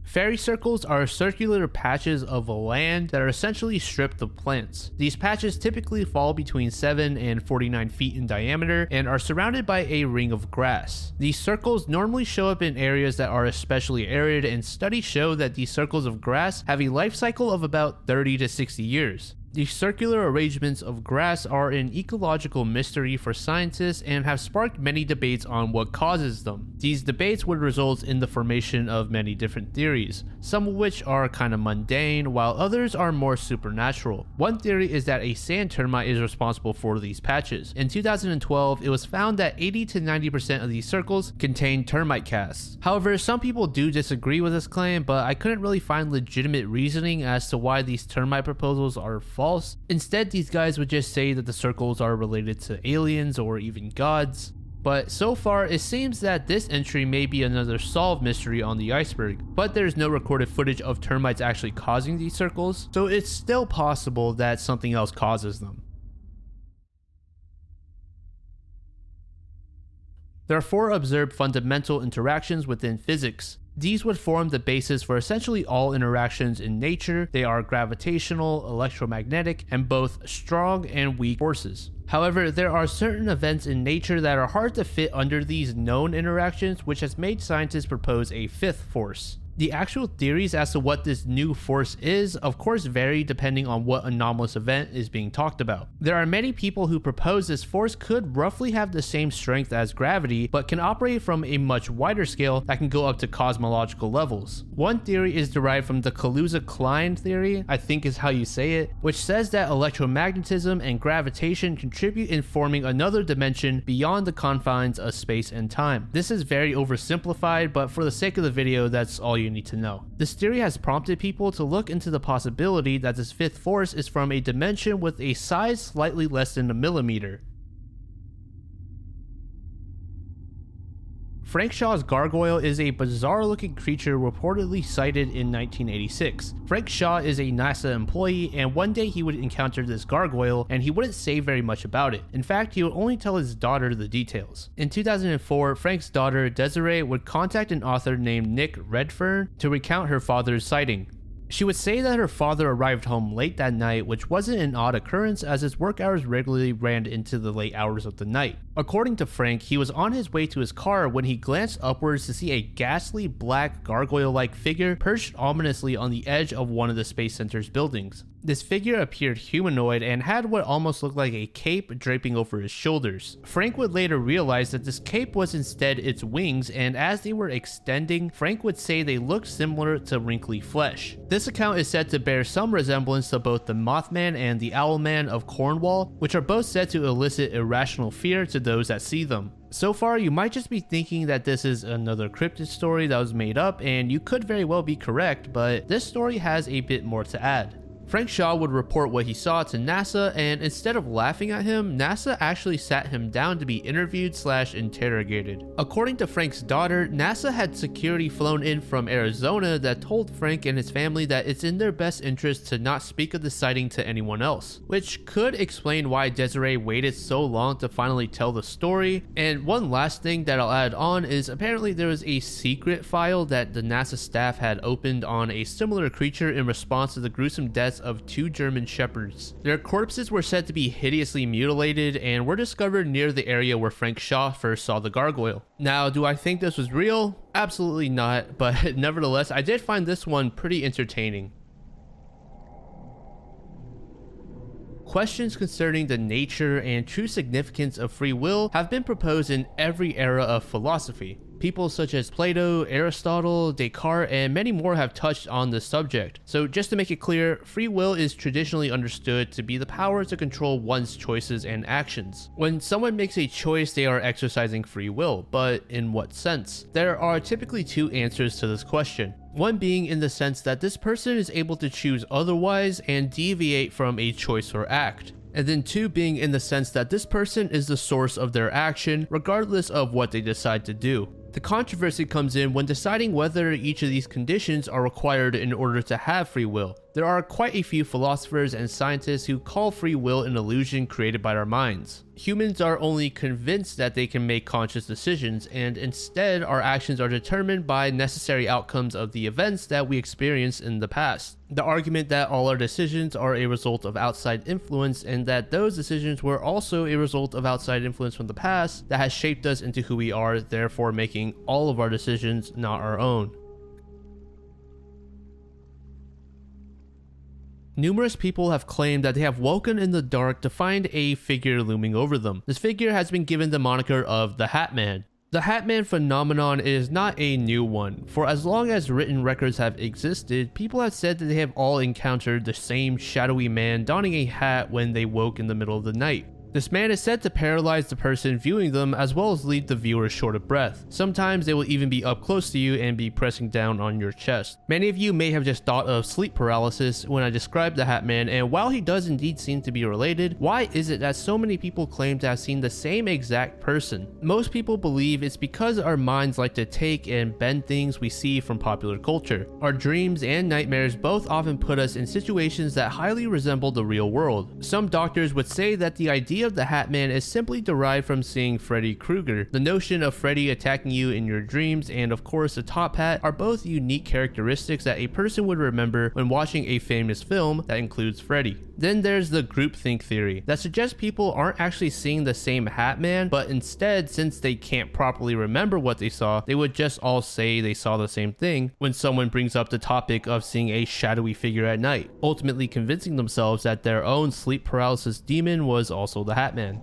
Fairy circles are circular patches of land that are essentially stripped of plants. These patches typically fall between 7 and 49 feet in diameter and are surrounded by a ring of grass. These circles normally show up in areas that are especially arid, and studies show that these circles of grass have a life cycle of about 30 to 60 years. These circular arrangements of grass are an ecological mystery for scientists and have sparked many debates on what causes them. These debates would result in the formation of many different theories, some of which are kind of mundane, while others are more supernatural. One theory is that a sand termite is responsible for these patches. In 2012, it was found that 80 to 90% of these circles contain termite casts. However, some people do disagree with this claim, but I couldn't really find legitimate reasoning as to why these termite proposals are false. Instead, these guys would just say that the circles are related to aliens or even gods. But so far, it seems that this entry may be another solved mystery on the iceberg, but there's no recorded footage of termites actually causing these circles, so it's still possible that something else causes them. There are 4 observed fundamental interactions within physics. These would form the basis for essentially all interactions in nature. They are gravitational, electromagnetic, and both strong and weak forces. However, there are certain events in nature that are hard to fit under these known interactions, which has made scientists propose a fifth force. The actual theories as to what this new force is, of course, vary depending on what anomalous event is being talked about. There are many people who propose this force could roughly have the same strength as gravity, but can operate from a much wider scale that can go up to cosmological levels. One theory is derived from the Kaluza-Klein theory, I think is how you say it, which says that electromagnetism and gravitation contribute in forming another dimension beyond the confines of space and time. This is very oversimplified, but for the sake of the video, that's all you need to know. This theory has prompted people to look into the possibility that this fifth force is from a dimension with a size slightly less than a millimeter. Frank Shaw's gargoyle is a bizarre-looking creature reportedly sighted in 1986. Frank Shaw is a NASA employee, and one day he would encounter this gargoyle, and he wouldn't say very much about it. In fact, he would only tell his daughter the details. In 2004, Frank's daughter, Desiree, would contact an author named Nick Redfern to recount her father's sighting. She would say that her father arrived home late that night, which wasn't an odd occurrence as his work hours regularly ran into the late hours of the night. According to Frank, he was on his way to his car when he glanced upwards to see a ghastly black gargoyle-like figure perched ominously on the edge of one of the Space Center's buildings. This figure appeared humanoid and had what almost looked like a cape draping over his shoulders. Frank would later realize that this cape was instead its wings, and as they were extending, Frank would say they looked similar to wrinkly flesh. This account is said to bear some resemblance to both the Mothman and the Owlman of Cornwall, which are both said to elicit irrational fear to those that see them. So far, you might just be thinking that this is another cryptid story that was made up, and you could very well be correct, but this story has a bit more to add. Frank Shaw would report what he saw to NASA, and instead of laughing at him, NASA actually sat him down to be interviewed/interrogated. According to Frank's daughter, NASA had security flown in from Arizona that told Frank and his family that it's in their best interest to not speak of the sighting to anyone else, which could explain why Desiree waited so long to finally tell the story. And one last thing that I'll add on is apparently there was a secret file that the NASA staff had opened on a similar creature in response to the gruesome deaths of 2 German shepherds. Their corpses were said to be hideously mutilated and were discovered near the area where Frank Shaw first saw the gargoyle. Now, do I think this was real? Absolutely not, but nevertheless, I did find this one pretty entertaining. Questions concerning the nature and true significance of free will have been proposed in every era of philosophy. People such as Plato, Aristotle, Descartes, and many more have touched on this subject. So just to make it clear, free will is traditionally understood to be the power to control one's choices and actions. When someone makes a choice, they are exercising free will, but in what sense? There are typically 2 answers to this question. One being in the sense that this person is able to choose otherwise and deviate from a choice or act. And then 2 being in the sense that this person is the source of their action, regardless of what they decide to do. The controversy comes in when deciding whether each of these conditions are required in order to have free will. There are quite a few philosophers and scientists who call free will an illusion created by our minds. Humans are only convinced that they can make conscious decisions, and instead our actions are determined by necessary outcomes of the events that we experienced in the past. The argument that all our decisions are a result of outside influence, and that those decisions were also a result of outside influence from the past that has shaped us into who we are, therefore making all of our decisions not our own. Numerous people have claimed that they have woken in the dark to find a figure looming over them. This figure has been given the moniker of the Hat Man. The Hat Man phenomenon is not a new one. For as long as written records have existed, people have said that they have all encountered the same shadowy man donning a hat when they woke in the middle of the night. This man is said to paralyze the person viewing them as well as leave the viewer short of breath. Sometimes they will even be up close to you and be pressing down on your chest. Many of you may have just thought of sleep paralysis when I described the Hat Man, and while he does indeed seem to be related, why is it that so many people claim to have seen the same exact person? Most people believe it's because our minds like to take and bend things we see from popular culture. Our dreams and nightmares both often put us in situations that highly resemble the real world. Some doctors would say that the idea of the Hat Man is simply derived from seeing Freddy Krueger. The notion of Freddy attacking you in your dreams and of course the top hat are both unique characteristics that a person would remember when watching a famous film that includes Freddy. Then there's the groupthink theory that suggests people aren't actually seeing the same hat man, but instead, since they can't properly remember what they saw, they would just all say they saw the same thing when someone brings up the topic of seeing a shadowy figure at night, ultimately convincing themselves that their own sleep paralysis demon was also the hat man.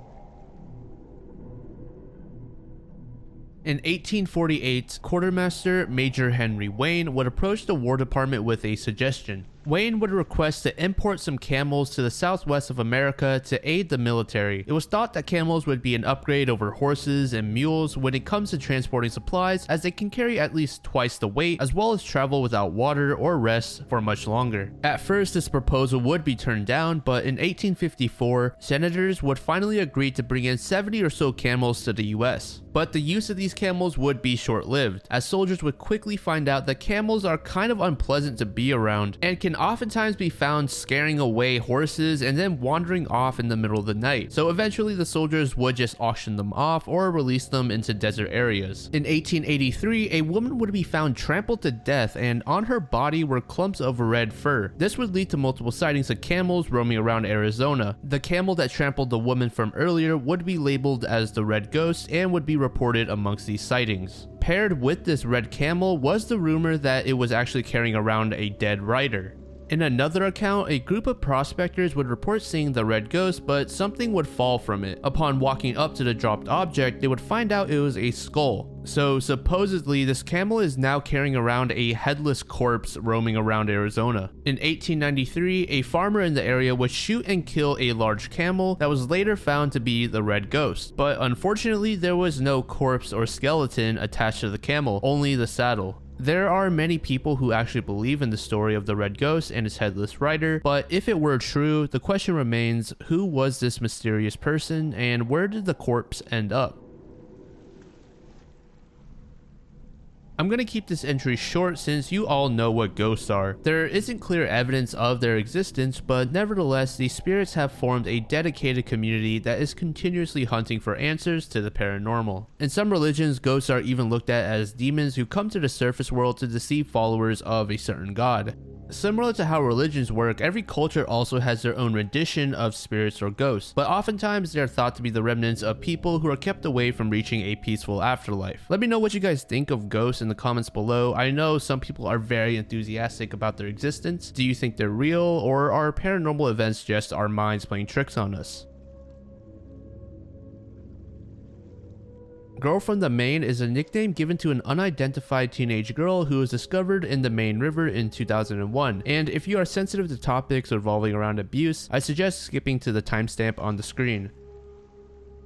In 1848, Quartermaster Major Henry Wayne would approach the War Department with a suggestion. Wayne would request to import some camels to the southwest of America to aid the military. It was thought that camels would be an upgrade over horses and mules when it comes to transporting supplies, as they can carry at least twice the weight, as well as travel without water or rest for much longer. At first, this proposal would be turned down, but in 1854, senators would finally agree to bring in 70 or so camels to the US. But the use of these camels would be short-lived, as soldiers would quickly find out that camels are kind of unpleasant to be around and can oftentimes be found scaring away horses and then wandering off in the middle of the night. So eventually the soldiers would just auction them off or release them into desert areas. In 1883, a woman would be found trampled to death, and on her body were clumps of red fur. This would lead to multiple sightings of camels roaming around Arizona. The camel that trampled the woman from earlier would be labeled as the Red Ghost and would be reported amongst these sightings. Paired with this red camel was the rumor that it was actually carrying around a dead rider. In another account, a group of prospectors would report seeing the red ghost, but something would fall from it. Upon walking up to the dropped object, they would find out it was a skull. So supposedly, this camel is now carrying around a headless corpse roaming around Arizona. In 1893, a farmer in the area would shoot and kill a large camel that was later found to be the red ghost. But unfortunately, there was no corpse or skeleton attached to the camel, only the saddle. There are many people who actually believe in the story of the Red Ghost and its headless rider, but if it were true, the question remains, who was this mysterious person and where did the corpse end up? I'm going to keep this entry short since you all know what ghosts are. There isn't clear evidence of their existence, but nevertheless, these spirits have formed a dedicated community that is continuously hunting for answers to the paranormal. In some religions, ghosts are even looked at as demons who come to the surface world to deceive followers of a certain god. Similar to how religions work, every culture also has their own rendition of spirits or ghosts, but oftentimes they are thought to be the remnants of people who are kept away from reaching a peaceful afterlife. Let me know what you guys think of ghosts in the comments below. I know some people are very enthusiastic about their existence. Do you think they're real, or are paranormal events just our minds playing tricks on us? Girl from the Main is a nickname given to an unidentified teenage girl who was discovered in the Main River in 2001, and if you are sensitive to topics revolving around abuse, I suggest skipping to the timestamp on the screen.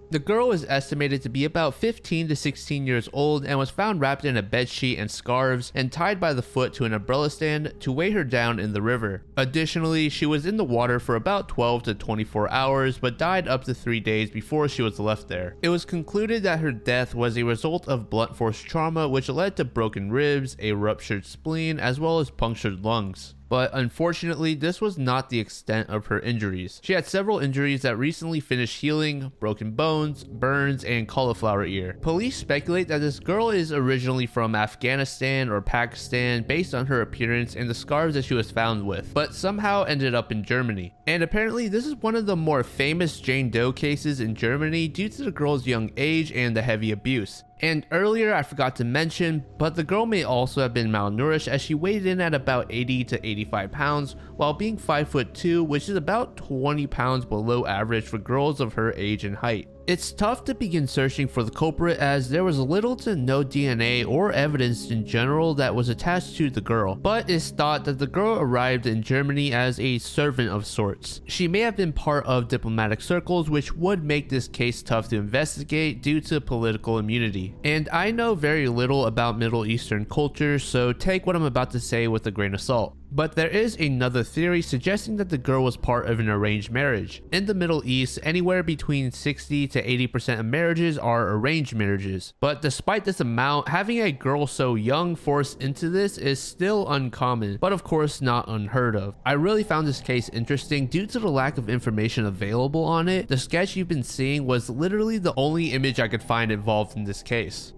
The girl is estimated to be about 15 to 16 years old and was found wrapped in a bedsheet and scarves and tied by the foot to an umbrella stand to weigh her down in the river. Additionally, she was in the water for about 12 to 24 hours but died up to 3 days before she was left there. It was concluded that her death was a result of blunt force trauma, which led to broken ribs, a ruptured spleen, as well as punctured lungs. But unfortunately, this was not the extent of her injuries. She had several injuries that recently finished healing: broken bones, burns, and cauliflower ear. Police speculate that this girl is originally from Afghanistan or Pakistan based on her appearance and the scarves that she was found with, but somehow ended up in Germany. And apparently this is one of the more famous Jane Doe cases in Germany due to the girl's young age and the heavy abuse. And earlier I forgot to mention, but the girl may also have been malnourished as she weighed in at about 80 to 85 pounds while being 5'2", which is about 20 pounds below average for girls of her age and height. It's tough to begin searching for the culprit as there was little to no DNA or evidence in general that was attached to the girl, but it's thought that the girl arrived in Germany as a servant of sorts. She may have been part of diplomatic circles, which would make this case tough to investigate due to political immunity. And I know very little about Middle Eastern culture, so take what I'm about to say with a grain of salt. But there is another theory suggesting that the girl was part of an arranged marriage. In the Middle East, anywhere between 60 to 80% of marriages are arranged marriages. But despite this amount, having a girl so young forced into this is still uncommon, but of course not unheard of. I really found this case interesting due to the lack of information available on it. The sketch you've been seeing was literally the only image I could find involved in this case.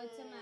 What's the matter?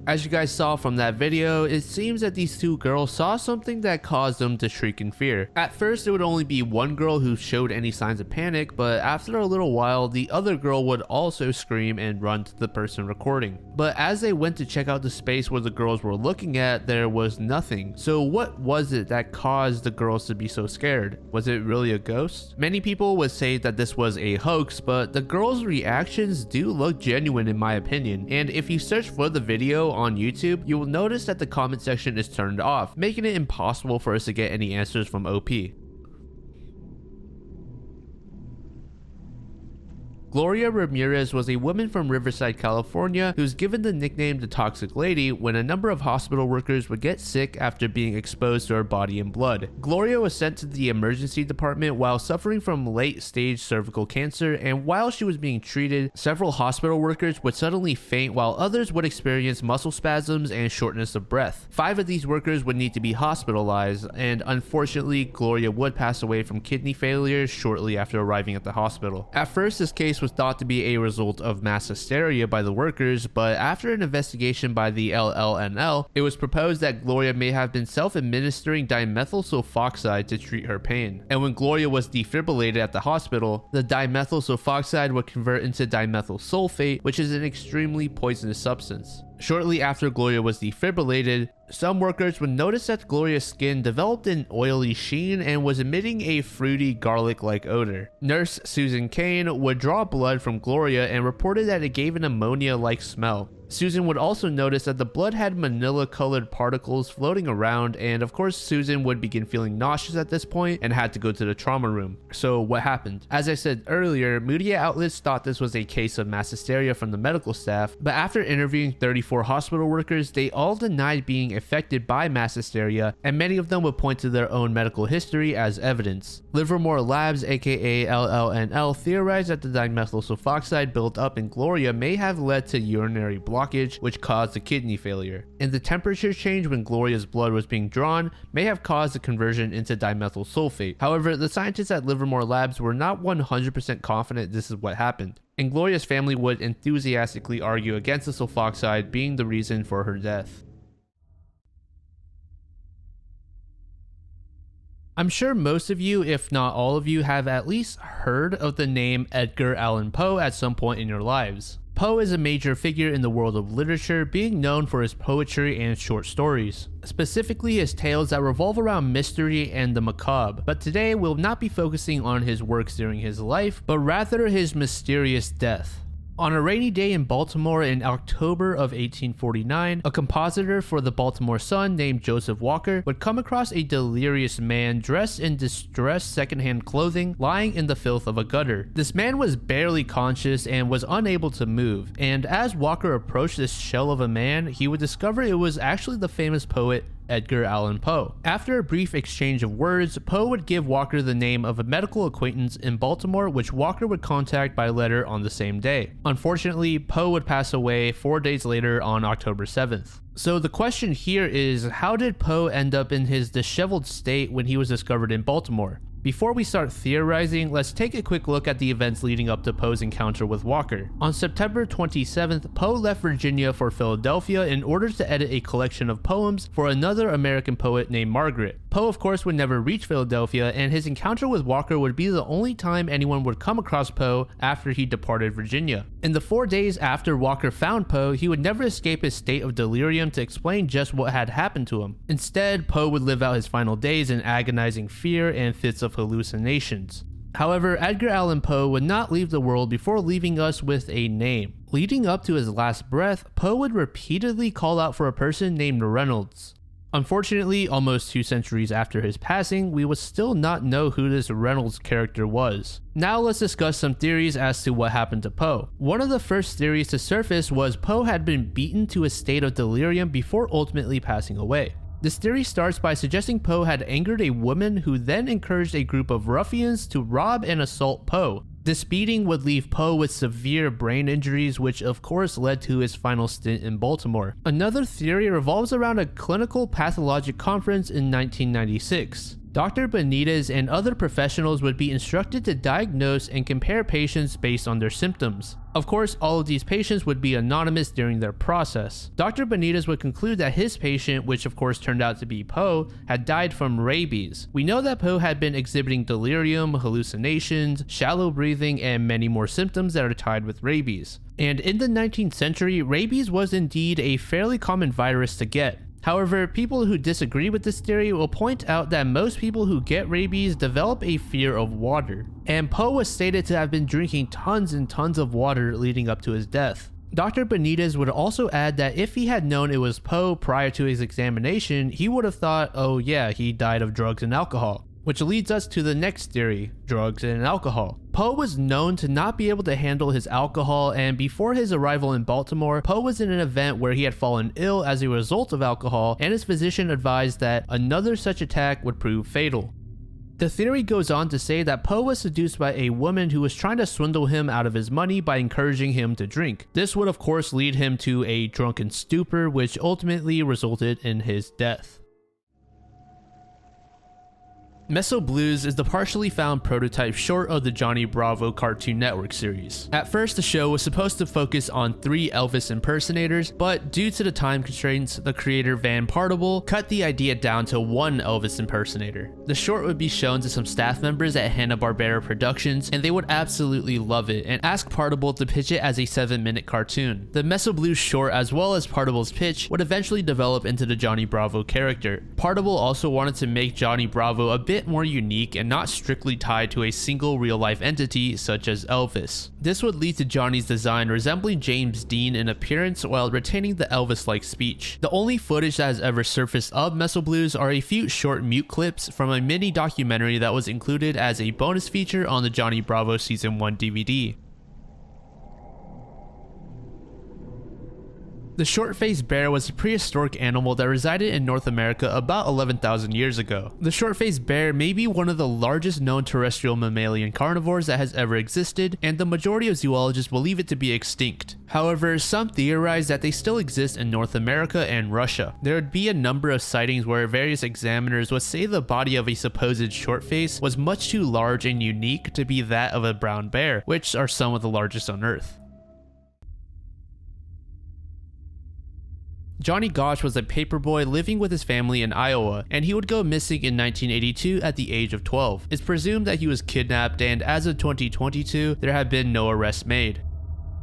As you guys saw from that video, it seems that these two girls saw something that caused them to shriek in fear. At first, it would only be one girl who showed any signs of panic, but after a little while, the other girl would also scream and run to the person recording. But as they went to check out the space where the girls were looking at, there was nothing. So what was it that caused the girls to be so scared? Was it really a ghost? Many people would say that this was a hoax, but the girls' reactions do look genuine in my opinion. And if you search for the video on YouTube, you will notice that the comment section is turned off, making it impossible for us to get any answers from OP. Gloria Ramirez was a woman from Riverside, California, who was given the nickname the Toxic Lady when a number of hospital workers would get sick after being exposed to her body and blood. Gloria was sent to the emergency department while suffering from late-stage cervical cancer, and while she was being treated, several hospital workers would suddenly faint while others would experience muscle spasms and shortness of breath. 5 of these workers would need to be hospitalized, and unfortunately, Gloria would pass away from kidney failure shortly after arriving at the hospital. At first, this case was thought to be a result of mass hysteria by the workers, but after an investigation by the LLNL, it was proposed that Gloria may have been self-administering dimethyl sulfoxide to treat her pain. And when Gloria was defibrillated at the hospital, the dimethyl sulfoxide would convert into dimethyl sulfate, which is an extremely poisonous substance. Shortly after Gloria was defibrillated, some workers would notice that Gloria's skin developed an oily sheen and was emitting a fruity garlic-like odor. Nurse Susan Kane would draw blood from Gloria and reported that it gave an ammonia-like smell. Susan would also notice that the blood had manila-colored particles floating around, and of course Susan would begin feeling nauseous at this point and had to go to the trauma room. So what happened? As I said earlier, media outlets thought this was a case of mass hysteria from the medical staff, but after interviewing 34 hospital workers, they all denied being affected by mass hysteria, and many of them would point to their own medical history as evidence. Livermore Labs, aka LLNL, theorized that the dimethyl sulfoxide built up in Gloria may have led to urinary blockage, which caused the kidney failure. And the temperature change when Gloria's blood was being drawn may have caused the conversion into dimethyl sulfate. However, the scientists at Livermore Labs were not 100% confident this is what happened, and Gloria's family would enthusiastically argue against the sulfoxide being the reason for her death. I'm sure most of you, if not all of you, have at least heard of the name Edgar Allan Poe at some point in your lives. Poe is a major figure in the world of literature, being known for his poetry and short stories, specifically his tales that revolve around mystery and the macabre. But today we'll not be focusing on his works during his life, but rather his mysterious death. On a rainy day in Baltimore in October of 1849, a compositor for the Baltimore Sun named Joseph Walker would come across a delirious man dressed in distressed secondhand clothing lying in the filth of a gutter. This man was barely conscious and was unable to move, and as Walker approached this shell of a man, he would discover it was actually the famous poet Edgar Allan Poe. After a brief exchange of words, Poe would give Walker the name of a medical acquaintance in Baltimore, which Walker would contact by letter on the same day. Unfortunately, Poe would pass away 4 days later on October 7th. So the question here is, how did Poe end up in his disheveled state when he was discovered in Baltimore? Before we start theorizing, let's take a quick look at the events leading up to Poe's encounter with Walker. On September 27th, Poe left Virginia for Philadelphia in order to edit a collection of poems for another American poet named Margaret. Poe, of course, would never reach Philadelphia, and his encounter with Walker would be the only time anyone would come across Poe after he departed Virginia. In the 4 days after Walker found Poe, he would never escape his state of delirium to explain just what had happened to him. Instead, Poe would live out his final days in agonizing fear and fits of hallucinations. However, Edgar Allan Poe would not leave the world before leaving us with a name. Leading up to his last breath, Poe would repeatedly call out for a person named Reynolds. Unfortunately, almost 2 centuries after his passing, we would still not know who this Reynolds character was. Now let's discuss some theories as to what happened to Poe. One of the first theories to surface was Poe had been beaten to a state of delirium before ultimately passing away. This theory starts by suggesting Poe had angered a woman who then encouraged a group of ruffians to rob and assault Poe. This beating would leave Poe with severe brain injuries, which of course led to his final stint in Baltimore. Another theory revolves around a clinical pathologic conference in 1996. Dr. Benitez and other professionals would be instructed to diagnose and compare patients based on their symptoms. Of course, all of these patients would be anonymous during their process. Dr. Benitez would conclude that his patient, which of course turned out to be Poe, had died from rabies. We know that Poe had been exhibiting delirium, hallucinations, shallow breathing, and many more symptoms that are tied with rabies. And in the 19th century, rabies was indeed a fairly common virus to get. However, people who disagree with this theory will point out that most people who get rabies develop a fear of water, and Poe was stated to have been drinking tons and tons of water leading up to his death. Dr. Benitez would also add that if he had known it was Poe prior to his examination, he would have thought, oh yeah, he died of drugs and alcohol. Which leads us to the next theory, drugs and alcohol. Poe was known to not be able to handle his alcohol, and before his arrival in Baltimore, Poe was in an event where he had fallen ill as a result of alcohol, and his physician advised that another such attack would prove fatal. The theory goes on to say that Poe was seduced by a woman who was trying to swindle him out of his money by encouraging him to drink. This would of course lead him to a drunken stupor, which ultimately resulted in his death. Meso Blues is the partially found prototype short of the Johnny Bravo Cartoon Network series. At first, the show was supposed to focus on 3 Elvis impersonators, but due to the time constraints, the creator Van Partible cut the idea down to 1 Elvis impersonator. The short would be shown to some staff members at Hanna-Barbera Productions, and they would absolutely love it and ask Partible to pitch it as a 7-minute cartoon. The Meso Blues short, as well as Partible's pitch, would eventually develop into the Johnny Bravo character. Partible also wanted to make Johnny Bravo a bit more unique and not strictly tied to a single real-life entity such as Elvis. This would lead to Johnny's design resembling James Dean in appearance while retaining the Elvis-like speech. The only footage that has ever surfaced of Meso Blues are a few short mute clips from a mini documentary that was included as a bonus feature on the Johnny Bravo Season 1 DVD. The short-faced bear was a prehistoric animal that resided in North America about 11,000 years ago. The short-faced bear may be one of the largest known terrestrial mammalian carnivores that has ever existed, and the majority of zoologists believe it to be extinct. However, some theorize that they still exist in North America and Russia. There would be a number of sightings where various examiners would say the body of a supposed short-face was much too large and unique to be that of a brown bear, which are some of the largest on Earth. Johnny Gosch was a paperboy living with his family in Iowa, and he would go missing in 1982 at the age of 12. It's presumed that he was kidnapped, and as of 2022, there have been no arrests made.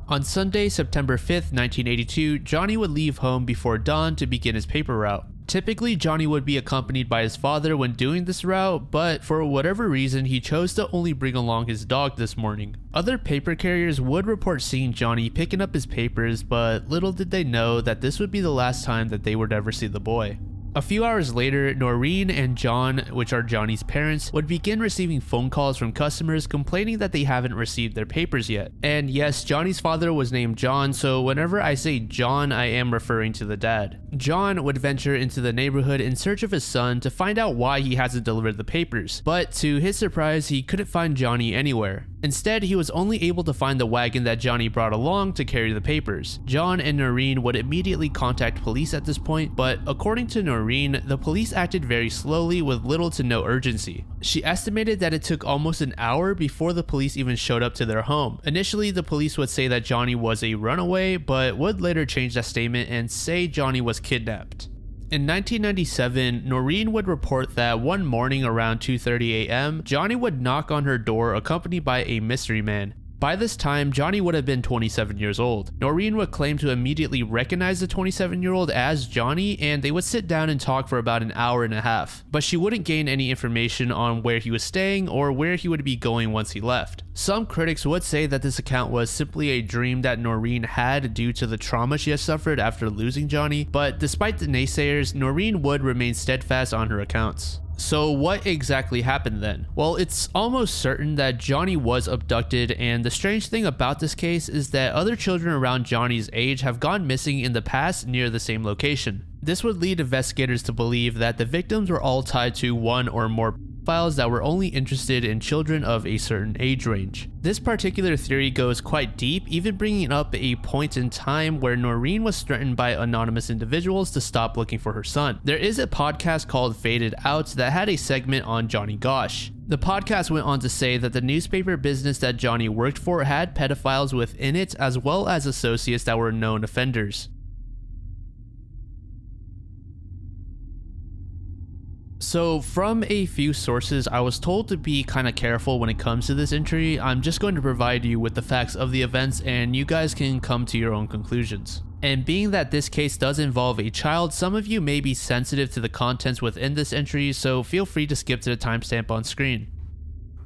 On Sunday, September 5th, 1982, Johnny would leave home before dawn to begin his paper route. Typically, Johnny would be accompanied by his father when doing this route, but for whatever reason, he chose to only bring along his dog this morning. Other paper carriers would report seeing Johnny picking up his papers, but little did they know that this would be the last time that they would ever see the boy. A few hours later, Noreen and John, which are Johnny's parents, would begin receiving phone calls from customers complaining that they haven't received their papers yet. And yes, Johnny's father was named John, so whenever I say John, I am referring to the dad. John would venture into the neighborhood in search of his son to find out why he hasn't delivered the papers, but to his surprise, he couldn't find Johnny anywhere. Instead, he was only able to find the wagon that Johnny brought along to carry the papers. John and Noreen would immediately contact police at this point, but according to Noreen, the police acted very slowly with little to no urgency. She estimated that it took almost an hour before the police even showed up to their home. Initially, the police would say that Johnny was a runaway, but would later change that statement and say Johnny was kidnapped. In 1997, Noreen would report that one morning around 2:30 a.m., Johnny would knock on her door accompanied by a mystery man. By this time, Johnny would have been 27 years old. Noreen would claim to immediately recognize the 27-year-old as Johnny, and they would sit down and talk for about an hour and a half, but she wouldn't gain any information on where he was staying or where he would be going once he left. Some critics would say that this account was simply a dream that Noreen had due to the trauma she had suffered after losing Johnny, but despite the naysayers, Noreen would remain steadfast on her accounts. So what exactly happened then? Well, it's almost certain that Johnny was abducted, and the strange thing about this case is that other children around Johnny's age have gone missing in the past near the same location. This would lead investigators to believe that the victims were all tied to one or more files that were only interested in children of a certain age range. This particular theory goes quite deep, even bringing up a point in time where Noreen was threatened by anonymous individuals to stop looking for her son. There is a podcast called Faded Out that had a segment on Johnny Gosch. The podcast went on to say that the newspaper business that Johnny worked for had pedophiles within it, as well as associates that were known offenders. So from a few sources, I was told to be kind of careful when it comes to this entry. I'm just going to provide you with the facts of the events and you guys can come to your own conclusions. And being that this case does involve a child, some of you may be sensitive to the contents within this entry, so feel free to skip to the timestamp on screen.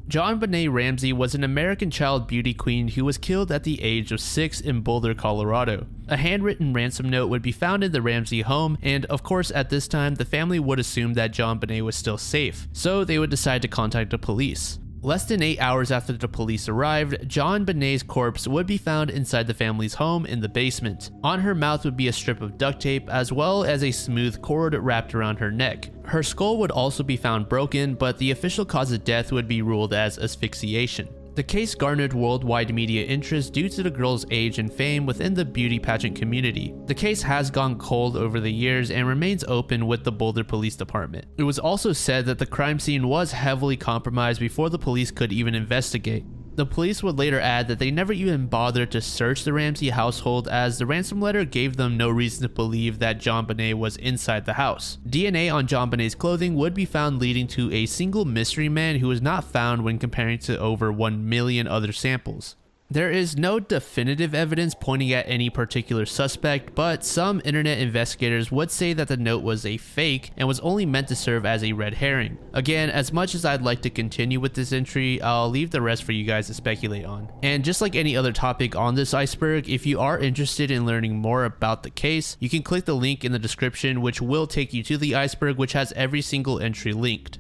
JonBenet Ramsey was an American child beauty queen who was killed at the age of 6 in Boulder, Colorado. A handwritten ransom note would be found in the Ramsey home, and of course at this time the family would assume that JonBenet was still safe, so they would decide to contact the police. Less than 8 hours after the police arrived, JonBenet's corpse would be found inside the family's home in the basement. On her mouth would be a strip of duct tape as well as a smooth cord wrapped around her neck. Her skull would also be found broken, but the official cause of death would be ruled as asphyxiation. The case garnered worldwide media interest due to the girl's age and fame within the beauty pageant community. The case has gone cold over the years and remains open with the Boulder Police Department. It was also said that the crime scene was heavily compromised before the police could even investigate. The police would later add that they never even bothered to search the Ramsey household, as the ransom letter gave them no reason to believe that JonBenet was inside the house. DNA on JonBenet's clothing would be found, leading to a single mystery man who was not found when comparing to over 1 million other samples. There is no definitive evidence pointing at any particular suspect, but some internet investigators would say that the note was a fake and was only meant to serve as a red herring. Again, as much as I'd like to continue with this entry, I'll leave the rest for you guys to speculate on. And just like any other topic on this iceberg, if you are interested in learning more about the case, you can click the link in the description, which will take you to the iceberg, which has every single entry linked.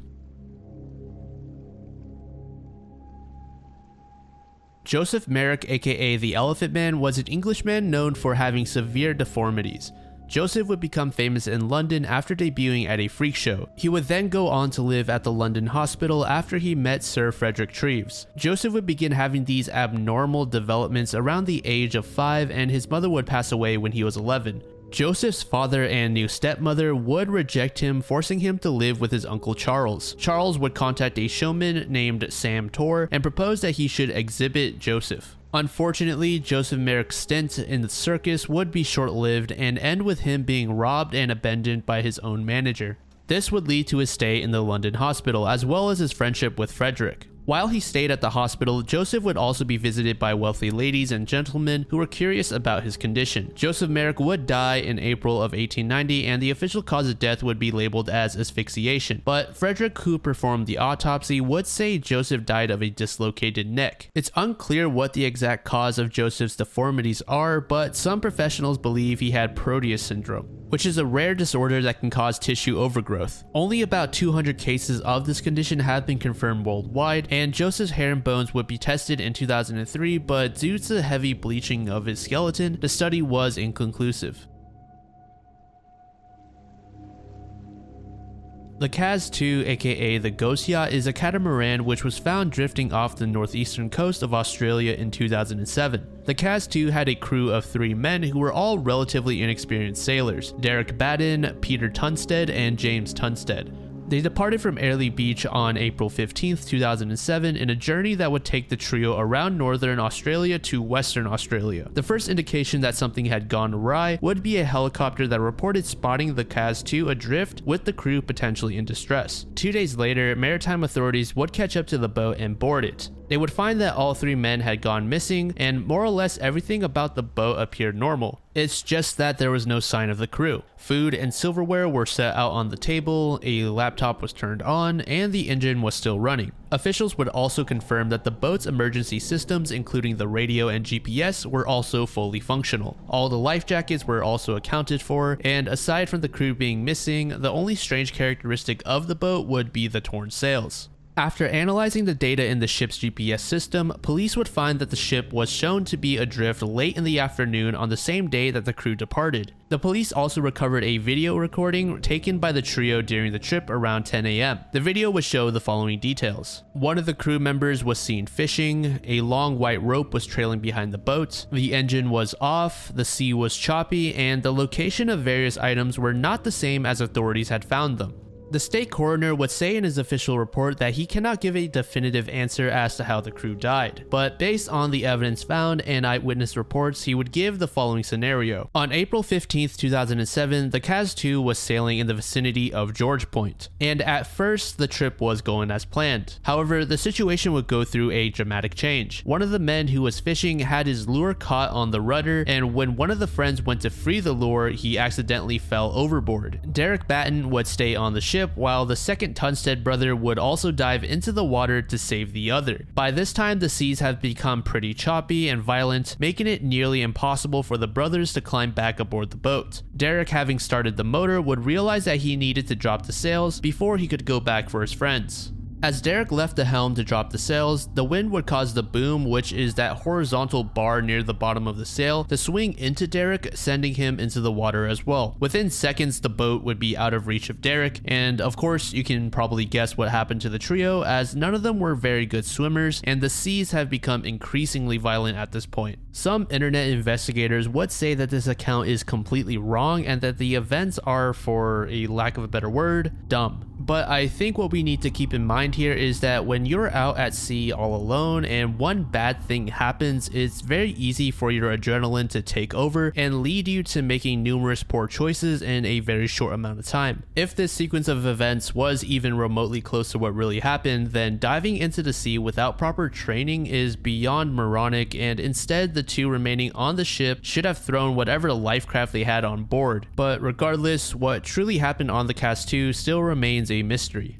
Joseph Merrick, aka the Elephant Man, was an Englishman known for having severe deformities. Joseph would become famous in London after debuting at a freak show. He would then go on to live at the London Hospital after he met Sir Frederick Treves. Joseph would begin having these abnormal developments around the age of 5, and his mother would pass away when he was 11. Joseph's father and new stepmother would reject him, forcing him to live with his uncle Charles. Charles would contact a showman named Sam Torr and propose that he should exhibit Joseph. Unfortunately, Joseph Merrick's stint in the circus would be short-lived and end with him being robbed and abandoned by his own manager. This would lead to his stay in the London hospital, as well as his friendship with Frederick. While he stayed at the hospital, Joseph would also be visited by wealthy ladies and gentlemen who were curious about his condition. Joseph Merrick would die in April of 1890, and the official cause of death would be labeled as asphyxiation, but Frederick, who performed the autopsy, would say Joseph died of a dislocated neck. It's unclear what the exact cause of Joseph's deformities are, but some professionals believe he had Proteus syndrome, which is a rare disorder that can cause tissue overgrowth. Only about 200 cases of this condition have been confirmed worldwide, and Joseph's hair and bones would be tested in 2003, but due to the heavy bleaching of his skeleton, the study was inconclusive. The Kaz 2, aka the Ghost Yacht, is a catamaran which was found drifting off the northeastern coast of Australia in 2007. The Kaz 2 had a crew of 3 men who were all relatively inexperienced sailors: Derek Baden, Peter Tunstead, and James Tunstead. They departed from Airlie Beach on April 15, 2007 in a journey that would take the trio around northern Australia to Western Australia. The first indication that something had gone awry would be a helicopter that reported spotting the Kaz 2 adrift with the crew potentially in distress. 2 days later, maritime authorities would catch up to the boat and board it. They would find that all 3 men had gone missing, and more or less everything about the boat appeared normal. It's just that there was no sign of the crew. Food and silverware were set out on the table, a laptop was turned on, and the engine was still running. Officials would also confirm that the boat's emergency systems, including the radio and GPS, were also fully functional. All the life jackets were also accounted for, and aside from the crew being missing, the only strange characteristic of the boat would be the torn sails. After analyzing the data in the ship's GPS system, police would find that the ship was shown to be adrift late in the afternoon on the same day that the crew departed. The police also recovered a video recording taken by the trio during the trip around 10 a.m. The video would show the following details. One of the crew members was seen fishing, a long white rope was trailing behind the boat, the engine was off, the sea was choppy, and the location of various items were not the same as authorities had found them. The state coroner would say in his official report that he cannot give a definitive answer as to how the crew died, but based on the evidence found and eyewitness reports, he would give the following scenario. On April 15th, 2007, the Cas 2 was sailing in the vicinity of George Point, and at first the trip was going as planned. However, the situation would go through a dramatic change. One of the men who was fishing had his lure caught on the rudder, and when one of the friends went to free the lure, he accidentally fell overboard. Derek Batten would stay on the ship, while the second Tunstead brother would also dive into the water to save the other. By this time, the seas have become pretty choppy and violent, making it nearly impossible for the brothers to climb back aboard the boat. Derek, having started the motor, would realize that he needed to drop the sails before he could go back for his friends. As Derek left the helm to drop the sails, the wind would cause the boom, which is that horizontal bar near the bottom of the sail, to swing into Derek, sending him into the water as well. Within seconds, the boat would be out of reach of Derek, and of course, you can probably guess what happened to the trio, as none of them were very good swimmers, and the seas have become increasingly violent at this point. Some internet investigators would say that this account is completely wrong and that the events are, for a lack of a better word, dumb. But I think what we need to keep in mind here is that when you're out at sea all alone and one bad thing happens, it's very easy for your adrenaline to take over and lead you to making numerous poor choices in a very short amount of time. If this sequence of events was even remotely close to what really happened, then diving into the sea without proper training is beyond moronic, and instead the 2 remaining on the ship should have thrown whatever life craft they had on board. But regardless, what truly happened on the Cas 2 still remains a mystery.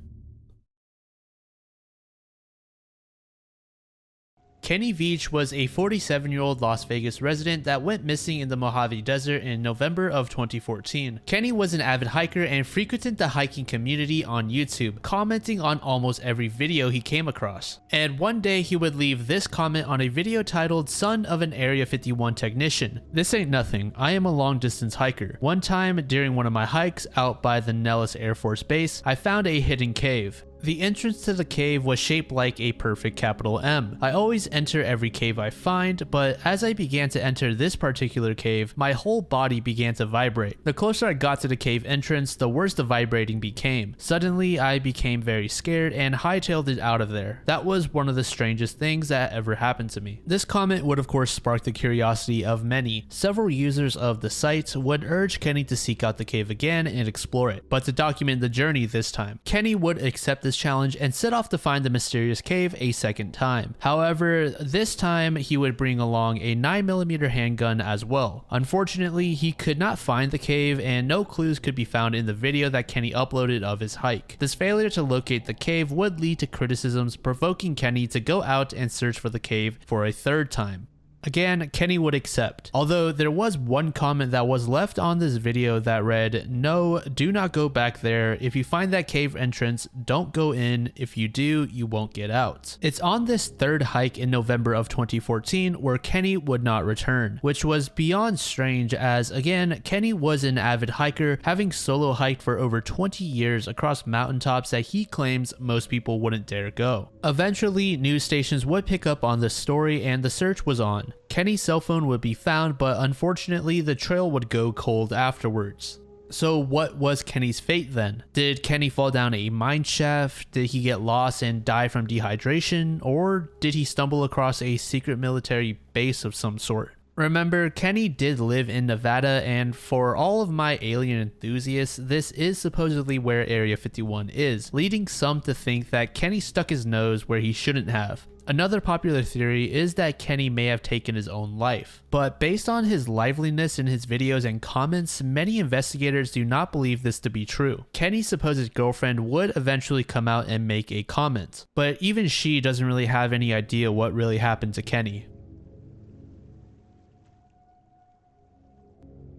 Kenny Veach was a 47-year-old Las Vegas resident that went missing in the Mojave Desert in November of 2014. Kenny was an avid hiker and frequented the hiking community on YouTube, commenting on almost every video he came across. And one day he would leave this comment on a video titled "Son of an Area 51 Technician. This ain't nothing, I am a long distance hiker. One time during one of my hikes out by the Nellis Air Force Base, I found a hidden cave. The entrance to the cave was shaped like a perfect capital M. I always enter every cave I find, but as I began to enter this particular cave, my whole body began to vibrate. The closer I got to the cave entrance, the worse the vibrating became. Suddenly, I became very scared and hightailed it out of there. That was one of the strangest things that ever happened to me. This comment would of course spark the curiosity of many. Several users of the site would urge Kenny to seek out the cave again and explore it, but to document the journey this time. Kenny would accept this challenge and set off to find the mysterious cave a second time. However, this time he would bring along a 9mm handgun as well. Unfortunately, he could not find the cave and no clues could be found in the video that Kenny uploaded of his hike. This failure to locate the cave would lead to criticisms, provoking Kenny to go out and search for the cave for a third time. Again, Kenny would accept, although there was one comment that was left on this video that read, "No, do not go back there. If you find that cave entrance, don't go in. If you do, you won't get out." It's on this third hike in November of 2014 where Kenny would not return, which was beyond strange as, again, Kenny was an avid hiker, having solo hiked for over 20 years across mountaintops that he claims most people wouldn't dare go. Eventually, news stations would pick up on this story and the search was on. Kenny's cell phone would be found, but unfortunately the trail would go cold afterwards. So what was Kenny's fate then? Did Kenny fall down a mine shaft? Did he get lost and die from dehydration? Or did he stumble across a secret military base of some sort? Remember, Kenny did live in Nevada, and for all of my alien enthusiasts, this is supposedly where Area 51 is, leading some to think that Kenny stuck his nose where he shouldn't have. Another popular theory is that Kenny may have taken his own life, but based on his liveliness in his videos and comments, many investigators do not believe this to be true. Kenny's supposed girlfriend would eventually come out and make a comment, but even she doesn't really have any idea what really happened to Kenny.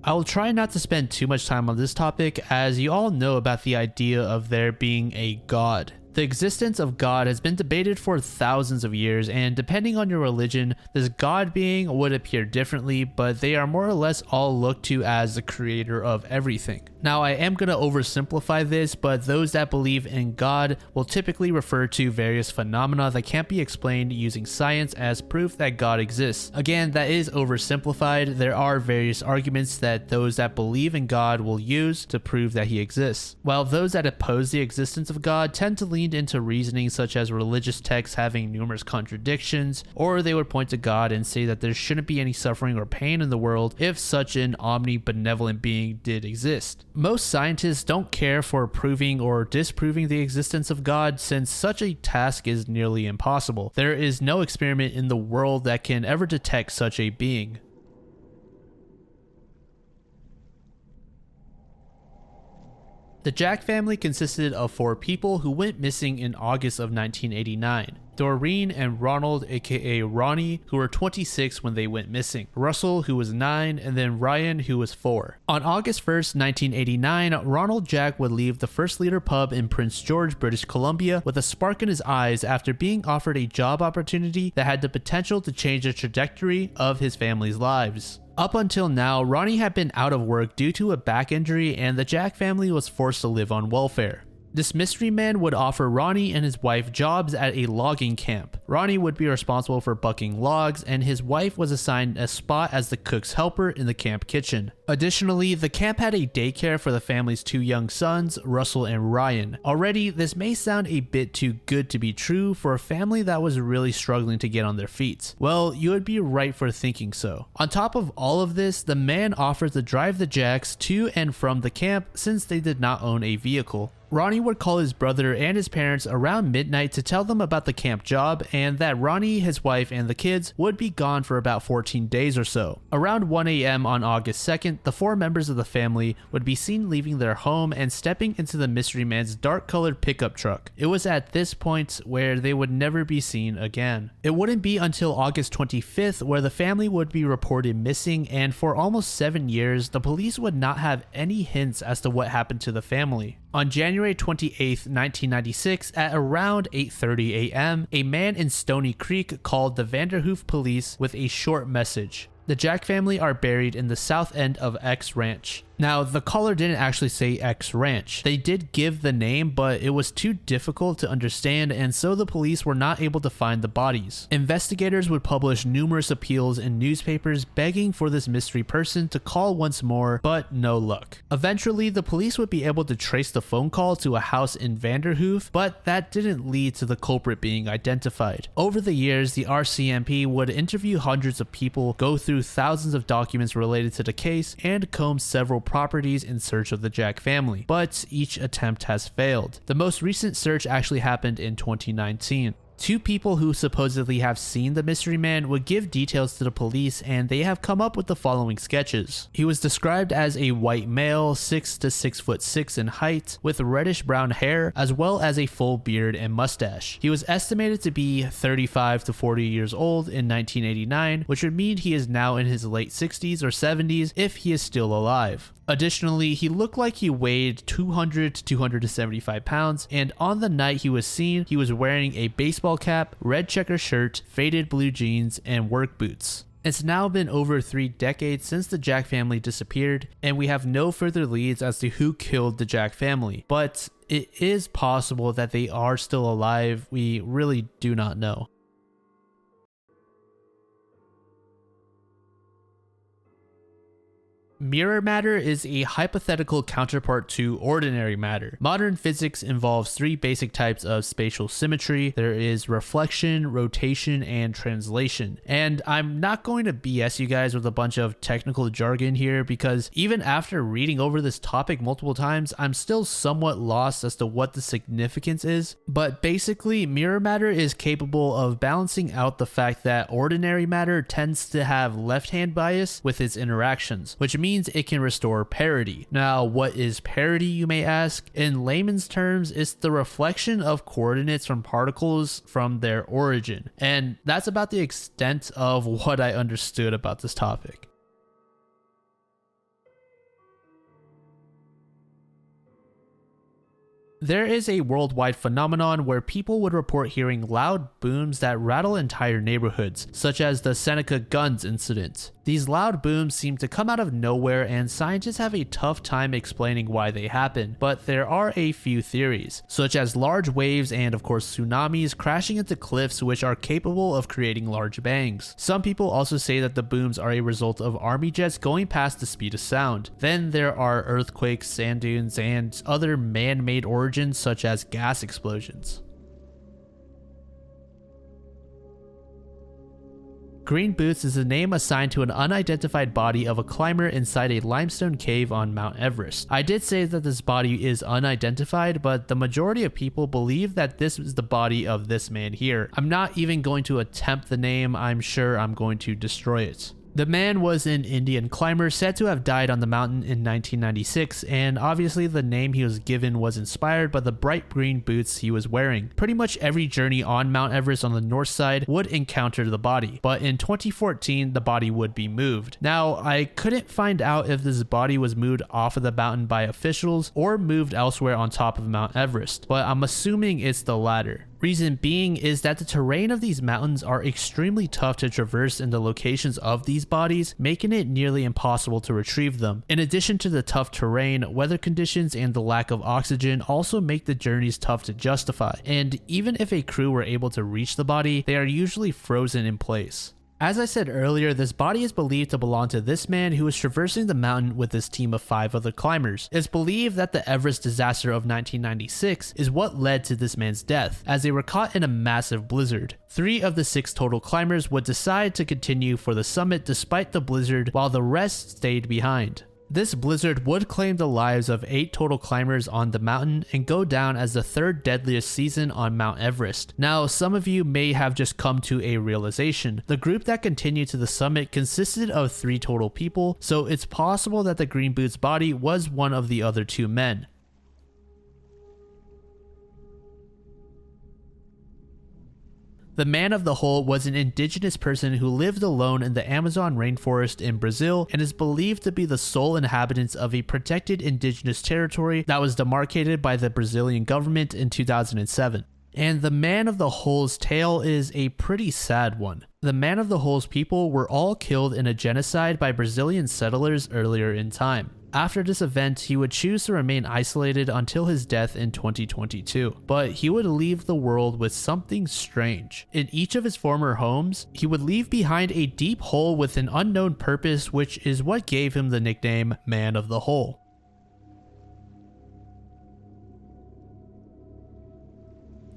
I will try not to spend too much time on this topic, as you all know about the idea of there being a god. The existence of God has been debated for thousands of years, and depending on your religion, this God being would appear differently, but they are more or less all looked to as the creator of everything. Now, I am going to oversimplify this, but those that believe in God will typically refer to various phenomena that can't be explained using science as proof that God exists. Again, that is oversimplified. There are various arguments that those that believe in God will use to prove that he exists, while those that oppose the existence of God tend to lean into reasoning such as religious texts having numerous contradictions, or they would point to God and say that there shouldn't be any suffering or pain in the world if such an omnibenevolent being did exist. Most scientists don't care for proving or disproving the existence of God, since such a task is nearly impossible. There is no experiment in the world that can ever detect such a being. The Jack family consisted of 4 people who went missing in August of 1989. Doreen and Ronald, aka Ronnie, who were 26 when they went missing, Russell, who was 9, and then Ryan, who was 4. On August 1st, 1989, Ronald Jack would leave the First Leader pub in Prince George, British Columbia with a spark in his eyes after being offered a job opportunity that had the potential to change the trajectory of his family's lives. Up until now, Ronnie had been out of work due to a back injury, and the Jack family was forced to live on welfare. This mystery man would offer Ronnie and his wife jobs at a logging camp. Ronnie would be responsible for bucking logs, and his wife was assigned a spot as the cook's helper in the camp kitchen. Additionally, the camp had a daycare for the family's 2 young sons, Russell and Ryan. Already, this may sound a bit too good to be true for a family that was really struggling to get on their feet. Well, you would be right for thinking so. On top of all of this, the man offers to drive the Jacks to and from the camp since they did not own a vehicle. Ronnie would call his brother and his parents around midnight to tell them about the camp job and that Ronnie, his wife, and the kids would be gone for about 14 days or so. Around 1 a.m. on August 2nd, the 4 members of the family would be seen leaving their home and stepping into the mystery man's dark-colored pickup truck. It was at this point where they would never be seen again. It wouldn't be until August 25th where the family would be reported missing, and for almost 7 years, the police would not have any hints as to what happened to the family. On January 28, 1996, at around 8:30 a.m., a man in Stony Creek called the Vanderhoof police with a short message. The Jack family are buried in the south end of X Ranch. Now, the caller didn't actually say X Ranch. They did give the name, but it was too difficult to understand, and so the police were not able to find the bodies. Investigators would publish numerous appeals in newspapers begging for this mystery person to call once more, but no luck. Eventually, the police would be able to trace the phone call to a house in Vanderhoof, but that didn't lead to the culprit being identified. Over the years, the RCMP would interview hundreds of people, go through thousands of documents related to the case, and comb several properties in search of the Jack family, but each attempt has failed. The most recent search actually happened in 2019. 2 people who supposedly have seen the mystery man would give details to the police, and they have come up with the following sketches. He was described as a white male, 6 to 6'6" in height, with reddish brown hair, as well as a full beard and mustache. He was estimated to be 35 to 40 years old in 1989, which would mean he is now in his late 60s or 70s if he is still alive. Additionally, he looked like he weighed 200 to 275 pounds, and on the night he was seen, he was wearing a baseball cap, red checker shirt, faded blue jeans, and work boots. It's now been over 3 decades since the Jack family disappeared, and we have no further leads as to who killed the Jack family, but it is possible that they are still alive. We really do not know. Mirror matter is a hypothetical counterpart to ordinary matter. Modern physics involves three basic types of spatial symmetry. There is reflection, rotation, and translation. And I'm not going to BS you guys with a bunch of technical jargon here, because even after reading over this topic multiple times, I'm still somewhat lost as to what the significance is. But basically, mirror matter is capable of balancing out the fact that ordinary matter tends to have left-hand bias with its interactions, which means it can restore parity. Now, what is parity, you may ask? In layman's terms, it's the reflection of coordinates from particles from their origin. And that's about the extent of what I understood about this topic. There is a worldwide phenomenon where people would report hearing loud booms that rattle entire neighborhoods, such as the Seneca Guns incident. These loud booms seem to come out of nowhere, and scientists have a tough time explaining why they happen, but there are a few theories, such as large waves and of course tsunamis crashing into cliffs, which are capable of creating large bangs. Some people also say that the booms are a result of army jets going past the speed of sound. Then there are earthquakes, sand dunes, and other man-made origins such as gas explosions. Green Boots is a name assigned to an unidentified body of a climber inside a limestone cave on Mount Everest. I did say that this body is unidentified, but the majority of people believe that this is the body of this man here. I'm not even going to attempt the name. I'm sure I'm going to destroy it. The man was an Indian climber said to have died on the mountain in 1996, and obviously the name he was given was inspired by the bright green boots he was wearing. Pretty much every journey on Mount Everest on the north side would encounter the body, but in 2014 the body would be moved. Now, I couldn't find out if this body was moved off of the mountain by officials or moved elsewhere on top of Mount Everest, but I'm assuming it's the latter. Reason being is that the terrain of these mountains are extremely tough to traverse in the locations of these bodies, making it nearly impossible to retrieve them. In addition to the tough terrain, weather conditions and the lack of oxygen also make the journeys tough to justify, and even if a crew were able to reach the body, they are usually frozen in place. As I said earlier, this body is believed to belong to this man who was traversing the mountain with his team of 5 other climbers. It's believed that the Everest disaster of 1996 is what led to this man's death, as they were caught in a massive blizzard. 3 of the 6 total climbers would decide to continue for the summit despite the blizzard, while the rest stayed behind. This blizzard would claim the lives of 8 total climbers on the mountain and go down as the 3rd deadliest season on Mount Everest. Now, some of you may have just come to a realization. The group that continued to the summit consisted of 3 total people, so it's possible that the Green Boots body was one of the other 2 men. The man of the hole was an indigenous person who lived alone in the Amazon rainforest in Brazil and is believed to be the sole inhabitant of a protected indigenous territory that was demarcated by the Brazilian government in 2007. And the man of the hole's tale is a pretty sad one. The man of the hole's people were all killed in a genocide by Brazilian settlers earlier in time. After this event, he would choose to remain isolated until his death in 2022, but he would leave the world with something strange. In each of his former homes, he would leave behind a deep hole with an unknown purpose, which is what gave him the nickname Man of the Hole.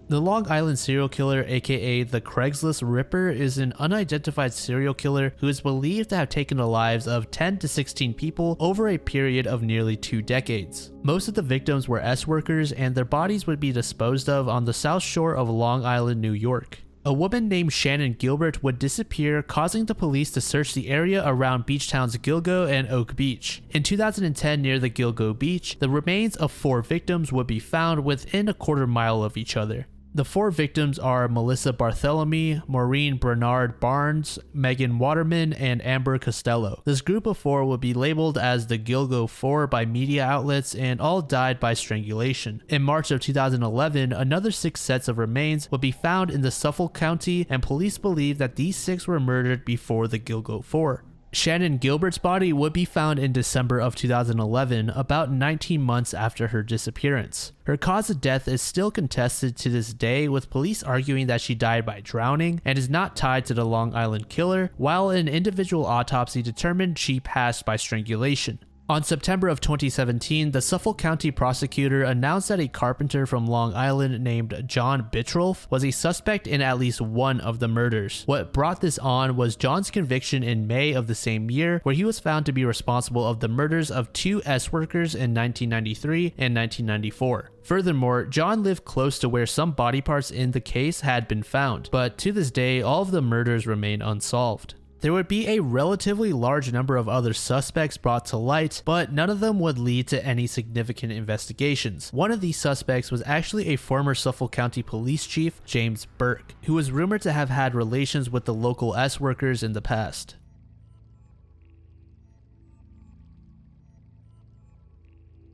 The Long Island serial killer, aka the Craigslist Ripper, is an unidentified serial killer who is believed to have taken the lives of 10 to 16 people over a period of nearly 2 decades. Most of the victims were S-workers, and their bodies would be disposed of on the south shore of Long Island, New York. A woman named Shannon Gilbert would disappear, causing the police to search the area around beach towns Gilgo and Oak Beach. In 2010, near the Gilgo beach, the remains of 4 victims would be found within a quarter mile of each other. The 4 victims are Melissa Bartholomew, Maureen Bernard Barnes, Megan Waterman, and Amber Costello. This group of 4 would be labeled as the Gilgo 4 by media outlets and all died by strangulation. In March of 2011, another 6 sets of remains would be found in the Suffolk County, and police believe that these 6 were murdered before the Gilgo 4. Shannon Gilbert's body would be found in December of 2011, about 19 months after her disappearance. Her cause of death is still contested to this day, with police arguing that she died by drowning and is not tied to the Long Island killer, while an individual autopsy determined she passed by strangulation. On September of 2017, the Suffolk County prosecutor announced that a carpenter from Long Island named John Bittrolf was a suspect in at least one of the murders. What brought this on was John's conviction in May of the same year, where he was found to be responsible of the murders of 2 S-workers in 1993 and 1994. Furthermore, John lived close to where some body parts in the case had been found, but to this day, all of the murders remain unsolved. There would be a relatively large number of other suspects brought to light, but none of them would lead to any significant investigations. One of these suspects was actually a former Suffolk County Police Chief, James Burke, who was rumored to have had relations with the local S-workers in the past.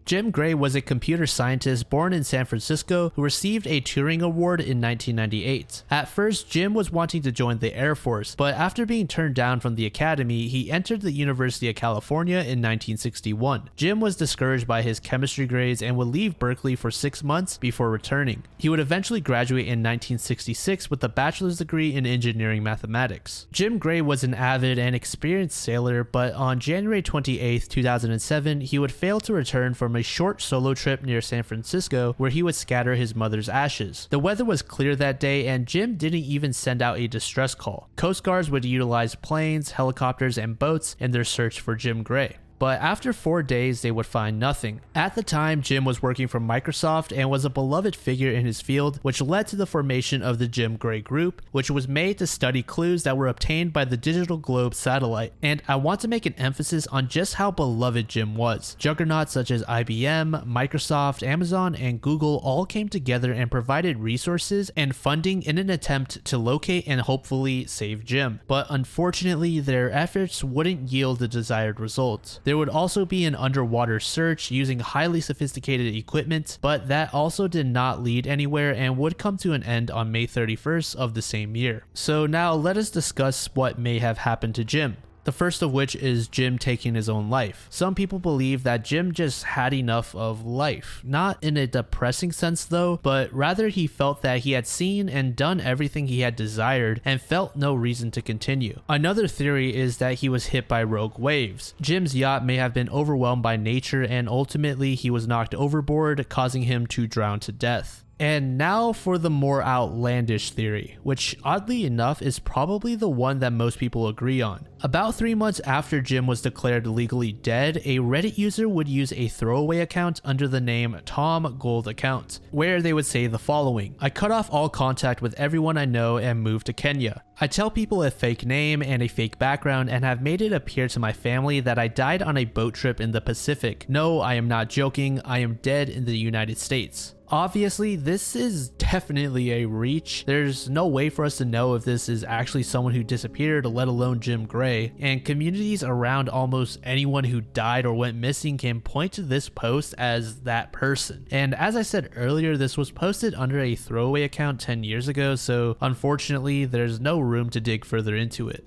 Jim Gray was a computer scientist born in San Francisco who received a Turing Award in 1998. At first, Jim was wanting to join the Air Force, but after being turned down from the academy, he entered the University of California in 1961. Jim was discouraged by his chemistry grades and would leave Berkeley for 6 months before returning. He would eventually graduate in 1966 with a bachelor's degree in engineering mathematics. Jim Gray was an avid and experienced sailor, but on January 28, 2007, he would fail to return from a short solo trip near San Francisco where he would scatter his mother's ashes. The weather was clear that day and Jim didn't even send out a distress call. Coast Guards would utilize planes, helicopters, and boats in their search for Jim Gray. But after 4 days, they would find nothing. At the time, Jim was working for Microsoft and was a beloved figure in his field, which led to the formation of the Jim Gray Group, which was made to study clues that were obtained by the Digital Globe satellite. And I want to make an emphasis on just how beloved Jim was. Juggernauts such as IBM, Microsoft, Amazon, and Google all came together and provided resources and funding in an attempt to locate and hopefully save Jim. But unfortunately, their efforts wouldn't yield the desired results. There would also be an underwater search using highly sophisticated equipment, but that also did not lead anywhere and would come to an end on May 31st of the same year. So now let us discuss what may have happened to Jim. The first of which is Jim taking his own life. Some people believe that Jim just had enough of life. Not in a depressing sense though, but rather he felt that he had seen and done everything he had desired and felt no reason to continue. Another theory is that he was hit by rogue waves. Jim's yacht may have been overwhelmed by nature and ultimately he was knocked overboard, causing him to drown to death. And now for the more outlandish theory, which oddly enough is probably the one that most people agree on. About 3 months after Jim was declared legally dead, a Reddit user would use a throwaway account under the name Tom Gold Account, where they would say the following: "I cut off all contact with everyone I know and moved to Kenya. I tell people a fake name and a fake background and have made it appear to my family that I died on a boat trip in the Pacific. No, I am not joking. I am dead in the United States." Obviously, this is definitely a reach. There's no way for us to know if this is actually someone who disappeared, let alone Jim Gray, and communities around almost anyone who died or went missing can point to this post as that person. And as I said earlier, this was posted under a throwaway account 10 years ago, so unfortunately, there's no room to dig further into it.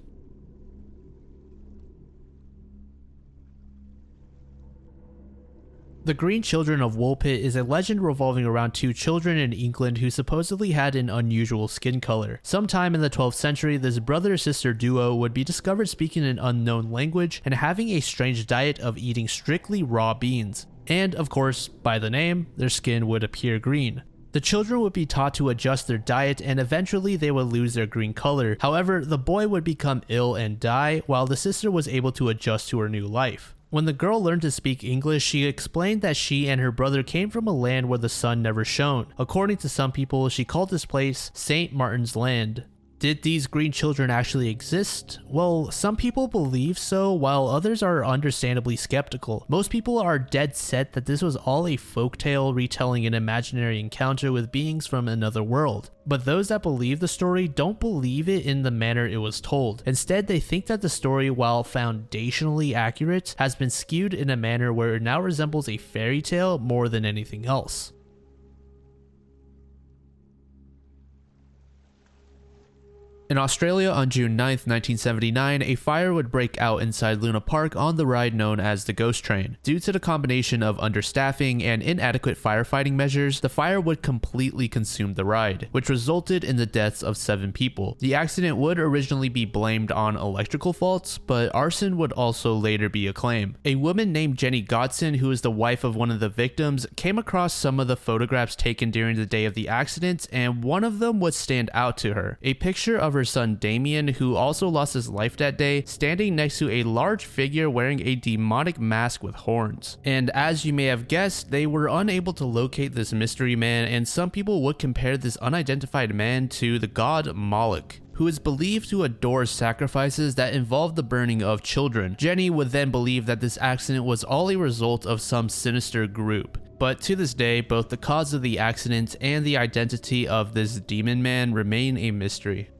The Green Children of Woolpit is a legend revolving around 2 children in England who supposedly had an unusual skin color. Sometime in the 12th century, this brother-sister duo would be discovered speaking an unknown language and having a strange diet of eating strictly raw beans. And of course, by the name, their skin would appear green. The children would be taught to adjust their diet and eventually they would lose their green color. However, the boy would become ill and die, while the sister was able to adjust to her new life. When the girl learned to speak English, she explained that she and her brother came from a land where the sun never shone. According to some people, she called this place St. Martin's Land. Did these green children actually exist? Well, some people believe so, while others are understandably skeptical. Most people are dead set that this was all a folktale retelling an imaginary encounter with beings from another world. But those that believe the story don't believe it in the manner it was told. Instead, they think that the story, while foundationally accurate, has been skewed in a manner where it now resembles a fairy tale more than anything else. In Australia on June 9th, 1979, a fire would break out inside Luna Park on the ride known as the Ghost Train. Due to the combination of understaffing and inadequate firefighting measures, the fire would completely consume the ride, which resulted in the deaths of 7 people. The accident would originally be blamed on electrical faults, but arson would also later be a claim. A woman named Jenny Godson, who is the wife of one of the victims, came across some of the photographs taken during the day of the accident, and one of them would stand out to her. A picture of her son Damien, who also lost his life that day, standing next to a large figure wearing a demonic mask with horns. And as you may have guessed, they were unable to locate this mystery man, and some people would compare this unidentified man to the god Moloch, who is believed to adore sacrifices that involve the burning of children. Jenny would then believe that this accident was all a result of some sinister group. But to this day, both the cause of the accident and the identity of this demon man remain a mystery.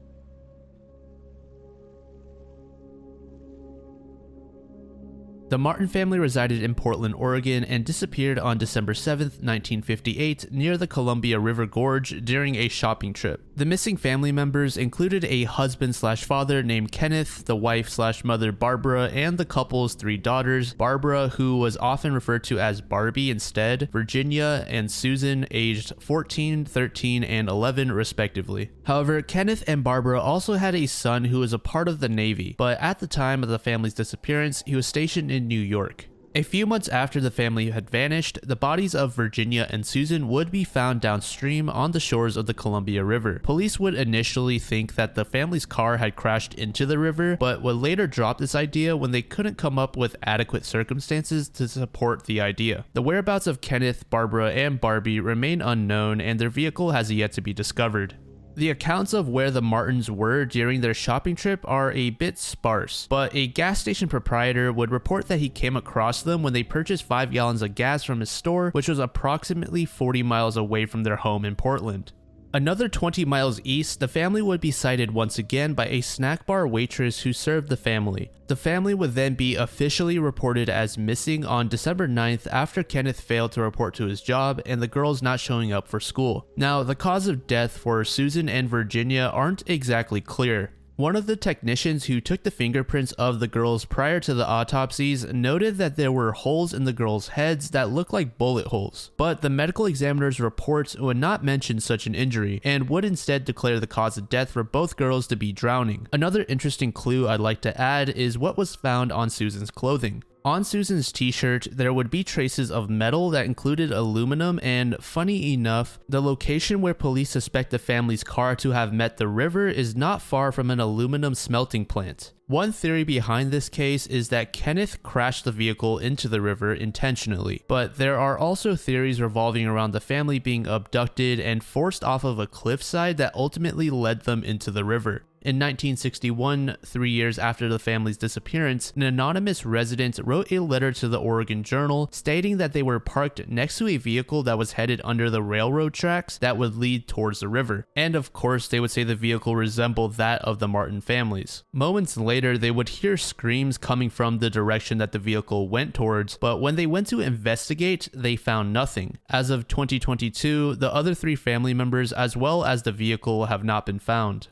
The Martin family resided in Portland, Oregon, and disappeared on December 7th, 1958, near the Columbia River Gorge during a shopping trip. The missing family members included a husband/father named Kenneth, the wife/mother Barbara, and the couple's 3 daughters, Barbara, who was often referred to as Barbie instead, Virginia, and Susan, aged 14, 13, and 11 respectively. However, Kenneth and Barbara also had a son who was a part of the Navy, but at the time of the family's disappearance, he was stationed in New York. A few months after the family had vanished, the bodies of Virginia and Susan would be found downstream on the shores of the Columbia River. Police would initially think that the family's car had crashed into the river, but would later drop this idea when they couldn't come up with adequate circumstances to support the idea. The whereabouts of Kenneth, Barbara, and Barbie remain unknown, and their vehicle has yet to be discovered. The accounts of where the Martins were during their shopping trip are a bit sparse, but a gas station proprietor would report that he came across them when they purchased 5 gallons of gas from his store, which was approximately 40 miles away from their home in Portland. Another 20 miles east, the family would be sighted once again by a snack bar waitress who served the family. The family would then be officially reported as missing on December 9th after Kenneth failed to report to his job and the girls not showing up for school. Now, the cause of death for Susan and Virginia aren't exactly clear. One of the technicians who took the fingerprints of the girls prior to the autopsies noted that there were holes in the girls' heads that looked like bullet holes, but the medical examiner's reports would not mention such an injury and would instead declare the cause of death for both girls to be drowning. Another interesting clue I'd like to add is what was found on Susan's clothing. On Susan's t-shirt, there would be traces of metal that included aluminum, and funny enough, the location where police suspect the family's car to have met the river is not far from an aluminum smelting plant. One theory behind this case is that Kenneth crashed the vehicle into the river intentionally, but there are also theories revolving around the family being abducted and forced off of a cliffside that ultimately led them into the river. In 1961, 3 years after the family's disappearance, an anonymous resident wrote a letter to the Oregon Journal stating that they were parked next to a vehicle that was headed under the railroad tracks that would lead towards the river. And of course, they would say the vehicle resembled that of the Martin families. Moments later, they would hear screams coming from the direction that the vehicle went towards, but when they went to investigate, they found nothing. As of 2022, the other 3 family members as well as the vehicle have not been found.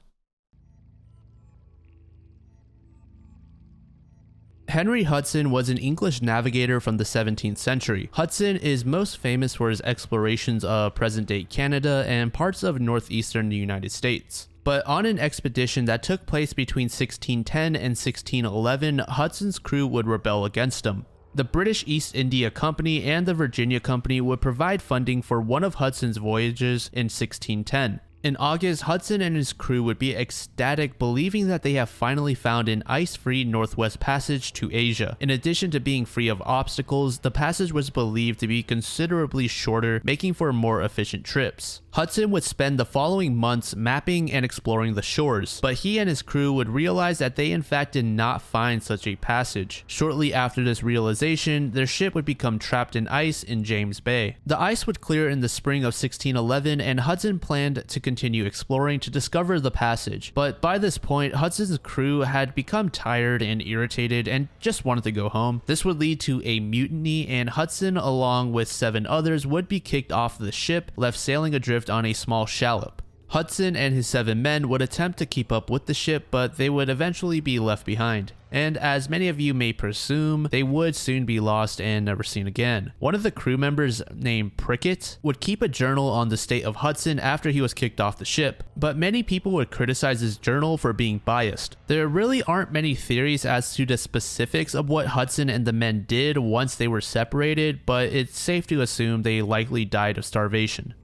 Henry Hudson was an English navigator from the 17th century. Hudson is most famous for his explorations of present-day Canada and parts of northeastern United States. But on an expedition that took place between 1610 and 1611, Hudson's crew would rebel against him. The British East India Company and the Virginia Company would provide funding for one of Hudson's voyages in 1610. In August, Hudson and his crew would be ecstatic, believing that they have finally found an ice-free northwest passage to Asia. In addition to being free of obstacles, the passage was believed to be considerably shorter, making for more efficient trips. Hudson would spend the following months mapping and exploring the shores, but he and his crew would realize that they in fact did not find such a passage. Shortly after this realization, their ship would become trapped in ice in James Bay. The ice would clear in the spring of 1611, and Hudson planned to continue exploring to discover the passage. But by this point, Hudson's crew had become tired and irritated and just wanted to go home. This would lead to a mutiny, and Hudson, along with 7 others, would be kicked off the ship, left sailing adrift on a small shallop. Hudson and his 7 men would attempt to keep up with the ship, but they would eventually be left behind. And as many of you may presume, they would soon be lost and never seen again. One of the crew members, named Prickett, would keep a journal on the state of Hudson after he was kicked off the ship, but many people would criticize his journal for being biased. There really aren't many theories as to the specifics of what Hudson and the men did once they were separated, but it's safe to assume they likely died of starvation.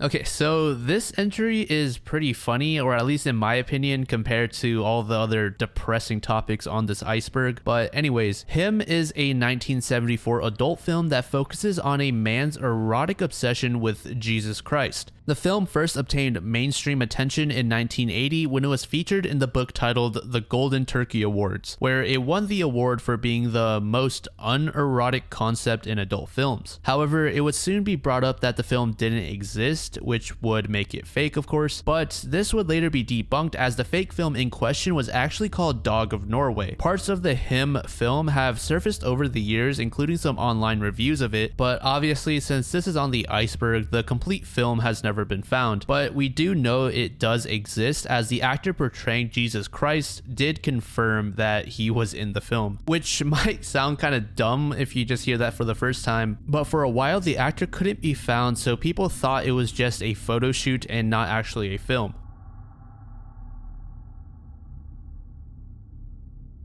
Okay, so this entry is pretty funny, or at least in my opinion, compared to all the other depressing topics on this iceberg. But anyways, Him is a 1974 adult film that focuses on a man's erotic obsession with Jesus Christ. The film first obtained mainstream attention in 1980 when it was featured in the book titled The Golden Turkey Awards, where it won the award for being the most unerotic concept in adult films. However, it would soon be brought up that the film didn't exist, which would make it fake, of course, but this would later be debunked as the fake film in question was actually called Dog of Norway. Parts of the Him film have surfaced over the years, including some online reviews of it, but obviously since this is on the iceberg, the complete film has never been found. But we do know it does exist, as the actor portraying Jesus Christ did confirm that he was in the film, which might sound kind of dumb if you just hear that for the first time, but for a while the actor couldn't be found, so people thought it was just a photo shoot and not actually a film.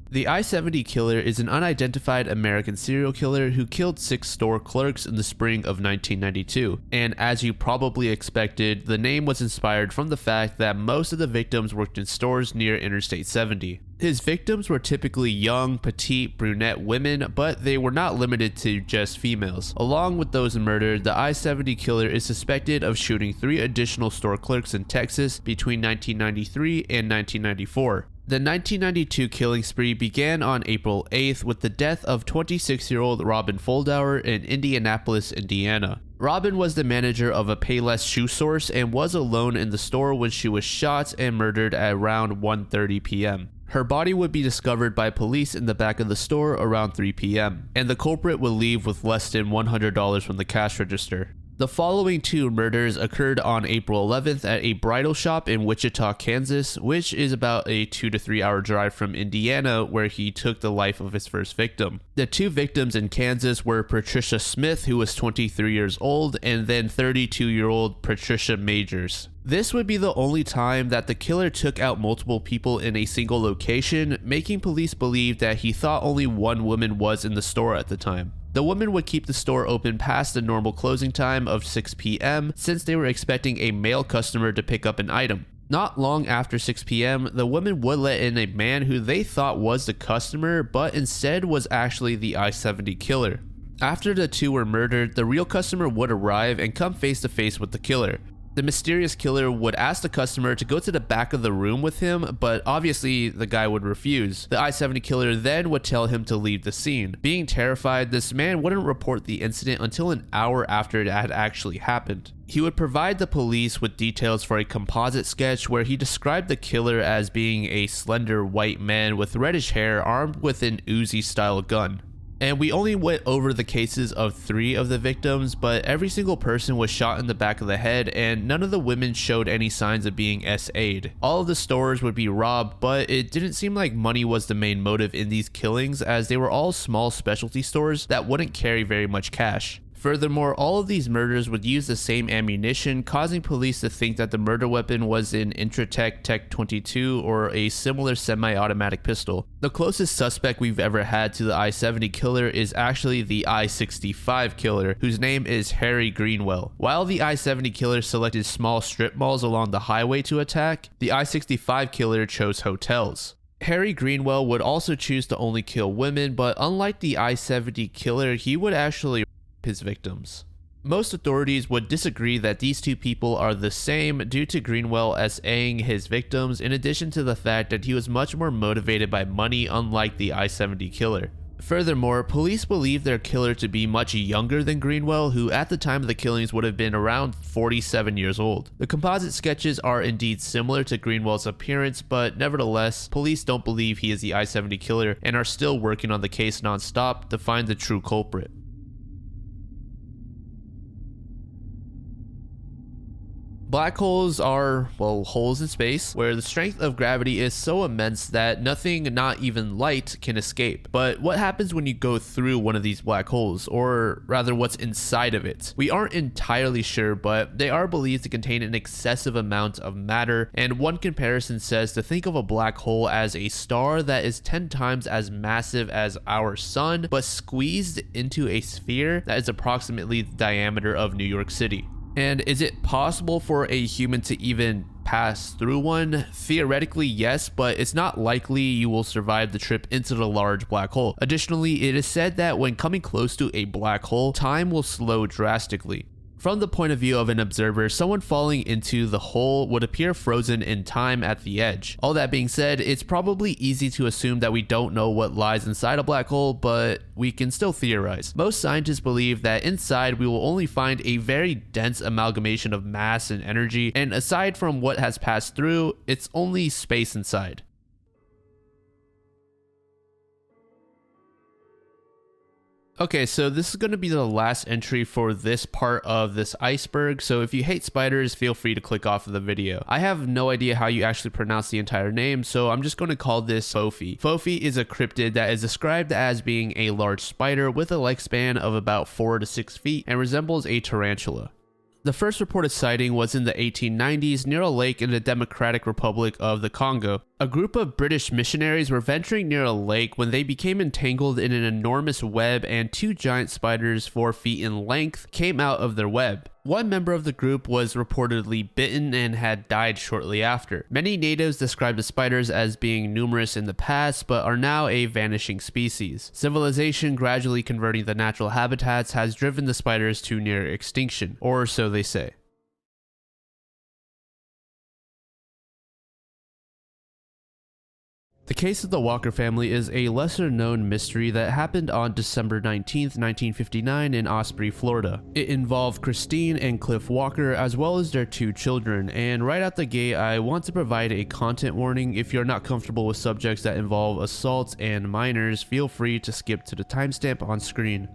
The I-70 killer is an unidentified American serial killer who killed 6 store clerks in the spring of 1992, and as you probably expected, the name was inspired from the fact that most of the victims worked in stores near Interstate 70. His victims were typically young, petite, brunette women, but they were not limited to just females. Along with those murdered, the I-70 killer is suspected of shooting 3 additional store clerks in Texas between 1993 and 1994. The 1992 killing spree began on April 8th with the death of 26-year-old Robin Foldauer in Indianapolis, Indiana. Robin was the manager of a Payless shoe source and was alone in the store when she was shot and murdered at around 1:30 p.m. Her body would be discovered by police in the back of the store around 3 p.m., and the culprit would leave with less than $100 from the cash register. The following 2 murders occurred on April 11th at a bridal shop in Wichita, Kansas, which is about a 2 to 3 hour drive from Indiana, where he took the life of his first victim. The 2 victims in Kansas were Patricia Smith, who was 23 years old, and then 32-year-old Patricia Majors. This would be the only time that the killer took out multiple people in a single location, making police believe that he thought only one woman was in the store at the time. The woman would keep the store open past the normal closing time of 6 p.m. since they were expecting a male customer to pick up an item. Not long after 6 p.m., the woman would let in a man who they thought was the customer, but instead was actually the I-70 killer. After the 2 were murdered, the real customer would arrive and come face to face with the killer. The mysterious killer would ask the customer to go to the back of the room with him, but obviously the guy would refuse. The I-70 killer then would tell him to leave the scene. Being terrified, this man wouldn't report the incident until an hour after it had actually happened. He would provide the police with details for a composite sketch where he described the killer as being a slender white man with reddish hair armed with an Uzi-style gun. And we only went over the cases of 3 of the victims, but every single person was shot in the back of the head and none of the women showed any signs of being SA'd. All of the stores would be robbed, but it didn't seem like money was the main motive in these killings, as they were all small specialty stores that wouldn't carry very much cash. Furthermore, all of these murders would use the same ammunition, causing police to think that the murder weapon was an Intratec Tec 22 or a similar semi-automatic pistol. The closest suspect we've ever had to the I-70 killer is actually the I-65 killer, whose name is Harry Greenwell. While the I-70 killer selected small strip malls along the highway to attack, the I-65 killer chose hotels. Harry Greenwell would also choose to only kill women, but unlike the I-70 killer, he would actually his victims. Most authorities would disagree that these 2 people are the same due to Greenwell SAing his victims, in addition to the fact that he was much more motivated by money, unlike the I-70 killer. Furthermore, police believe their killer to be much younger than Greenwell, who at the time of the killings would have been around 47 years old. The composite sketches are indeed similar to Greenwell's appearance, but nevertheless, police don't believe he is the I-70 killer and are still working on the case non-stop to find the true culprit. Black holes are, well, holes in space where the strength of gravity is so immense that nothing, not even light, can escape. But what happens when you go through one of these black holes, or rather what's inside of it? We aren't entirely sure, but they are believed to contain an excessive amount of matter, and one comparison says to think of a black hole as a star that is 10 times as massive as our sun, but squeezed into a sphere that is approximately the diameter of New York City. And is it possible for a human to even pass through one? Theoretically, yes, but it's not likely you will survive the trip into the large black hole. Additionally, it is said that when coming close to a black hole, time will slow drastically. From the point of view of an observer, someone falling into the hole would appear frozen in time at the edge. All that being said, it's probably easy to assume that we don't know what lies inside a black hole, but we can still theorize. Most scientists believe that inside we will only find a very dense amalgamation of mass and energy, and aside from what has passed through, it's only space inside. Okay, so this is going to be the last entry for this part of this iceberg, so if you hate spiders, feel free to click off of the video. I have no idea how you actually pronounce the entire name, so I'm just going to call this kovfefe. Kovfefe is a cryptid that is described as being a large spider with a lifespan of about 4 to 6 feet and resembles a tarantula. The first reported sighting was in the 1890s near a lake in the Democratic Republic of the Congo. A group of British missionaries were venturing near a lake when they became entangled in an enormous web, and 2 giant spiders 4 feet in length came out of their web. One member of the group was reportedly bitten and had died shortly after. Many natives described the spiders as being numerous in the past, but are now a vanishing species. Civilization gradually converting the natural habitats has driven the spiders to near extinction, or so they say. The case of the Walker family is a lesser-known mystery that happened on December 19, 1959 in Osprey, Florida. It involved Christine and Cliff Walker as well as their 2 children, and right out the gate I want to provide a content warning. If you're not comfortable with subjects that involve assaults and minors, feel free to skip to the timestamp on screen.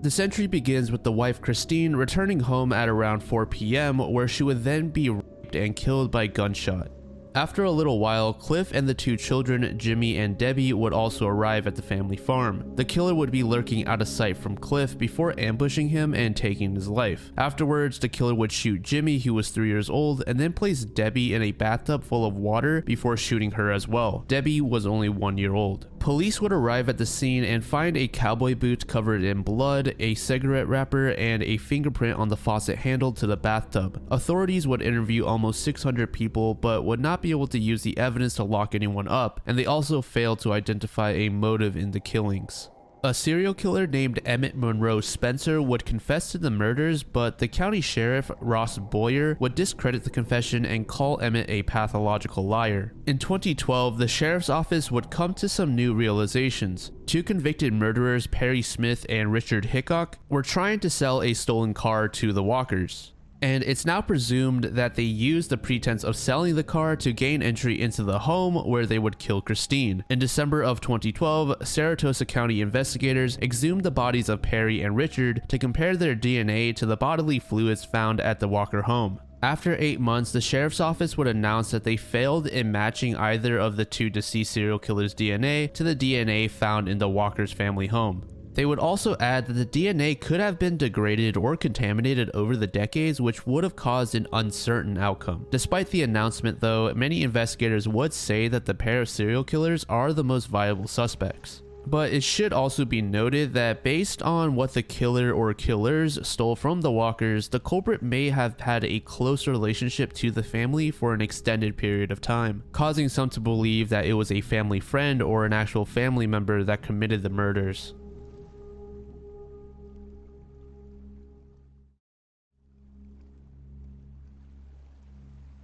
This entry begins with the wife Christine returning home at around 4 p.m. where she would then be raped and killed by gunshot. After a little while, Cliff and the 2 children, Jimmy and Debbie, would also arrive at the family farm. The killer would be lurking out of sight from Cliff before ambushing him and taking his life. Afterwards, the killer would shoot Jimmy, who was 3 years old, and then place Debbie in a bathtub full of water before shooting her as well. Debbie was only 1 year old. Police would arrive at the scene and find a cowboy boot covered in blood, a cigarette wrapper, and a fingerprint on the faucet handle to the bathtub. Authorities would interview almost 600 people, but would not be able to use the evidence to lock anyone up, and they also failed to identify a motive in the killings. A serial killer named Emmett Monroe Spencer would confess to the murders, but the county sheriff, Ross Boyer, would discredit the confession and call Emmett a pathological liar. In 2012, the sheriff's office would come to some new realizations. 2 convicted murderers, Perry Smith and Richard Hickok, were trying to sell a stolen car to the Walkers. And it's now presumed that they used the pretense of selling the car to gain entry into the home where they would kill Christine. In December of 2012, Saratoga County investigators exhumed the bodies of Perry and Richard to compare their DNA to the bodily fluids found at the Walker home. After 8 months, the sheriff's office would announce that they failed in matching either of the 2 deceased serial killers' DNA to the DNA found in the Walker's family home. They would also add that the DNA could have been degraded or contaminated over the decades, which would have caused an uncertain outcome. Despite the announcement though, many investigators would say that the pair of serial killers are the most viable suspects. But it should also be noted that based on what the killer or killers stole from the Walkers, the culprit may have had a close relationship to the family for an extended period of time, causing some to believe that it was a family friend or an actual family member that committed the murders.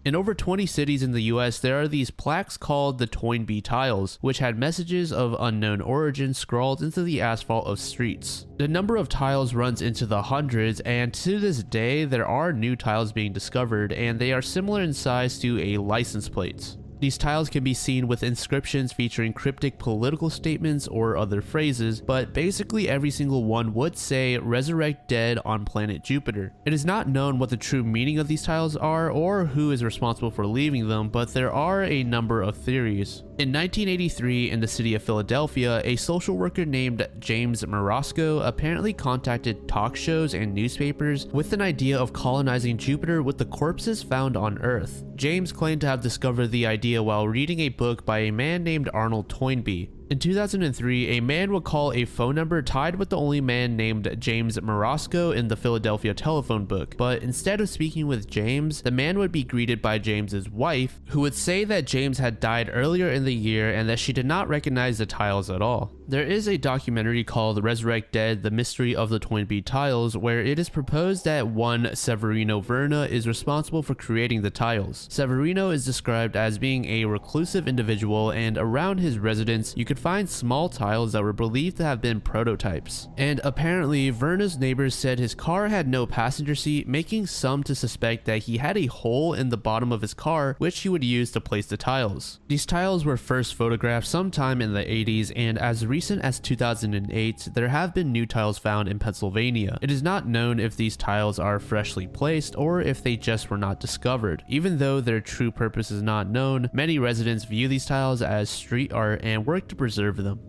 In over 20 cities in the US, there are these plaques called the Toynbee tiles, which had messages of unknown origin scrawled into the asphalt of streets. The number of tiles runs into the hundreds, and to this day, there are new tiles being discovered, and they are similar in size to a license plate. These tiles can be seen with inscriptions featuring cryptic political statements or other phrases, but basically every single one would say resurrect dead on planet Jupiter. It is not known what the true meaning of these tiles are or who is responsible for leaving them, but there are a number of theories. In 1983, in the city of Philadelphia, a social worker named James Morosco apparently contacted talk shows and newspapers with an idea of colonizing Jupiter with the corpses found on Earth. James claimed to have discovered the idea while reading a book by a man named Arnold Toynbee. In 2003, a man would call a phone number tied with the only man named James Morosco in the Philadelphia telephone book, but instead of speaking with James, the man would be greeted by James's wife, who would say that James had died earlier in the year and that she did not recognize the tiles at all. There is a documentary called Resurrect Dead: The Mystery of the Toynbee Tiles, where it is proposed that one Severino Verna is responsible for creating the tiles. Severino is described as being a reclusive individual, and around his residence you could find small tiles that were believed to have been prototypes. And apparently Verna's neighbors said his car had no passenger seat, making some to suspect that he had a hole in the bottom of his car which he would use to place the tiles. These tiles were first photographed sometime in the 80s, and as recent as 2008 there have been new tiles found in Pennsylvania. It is not known if these tiles are freshly placed or if they just were not discovered. Even though their true purpose is not known, many residents view these tiles as street art and work to preserve them.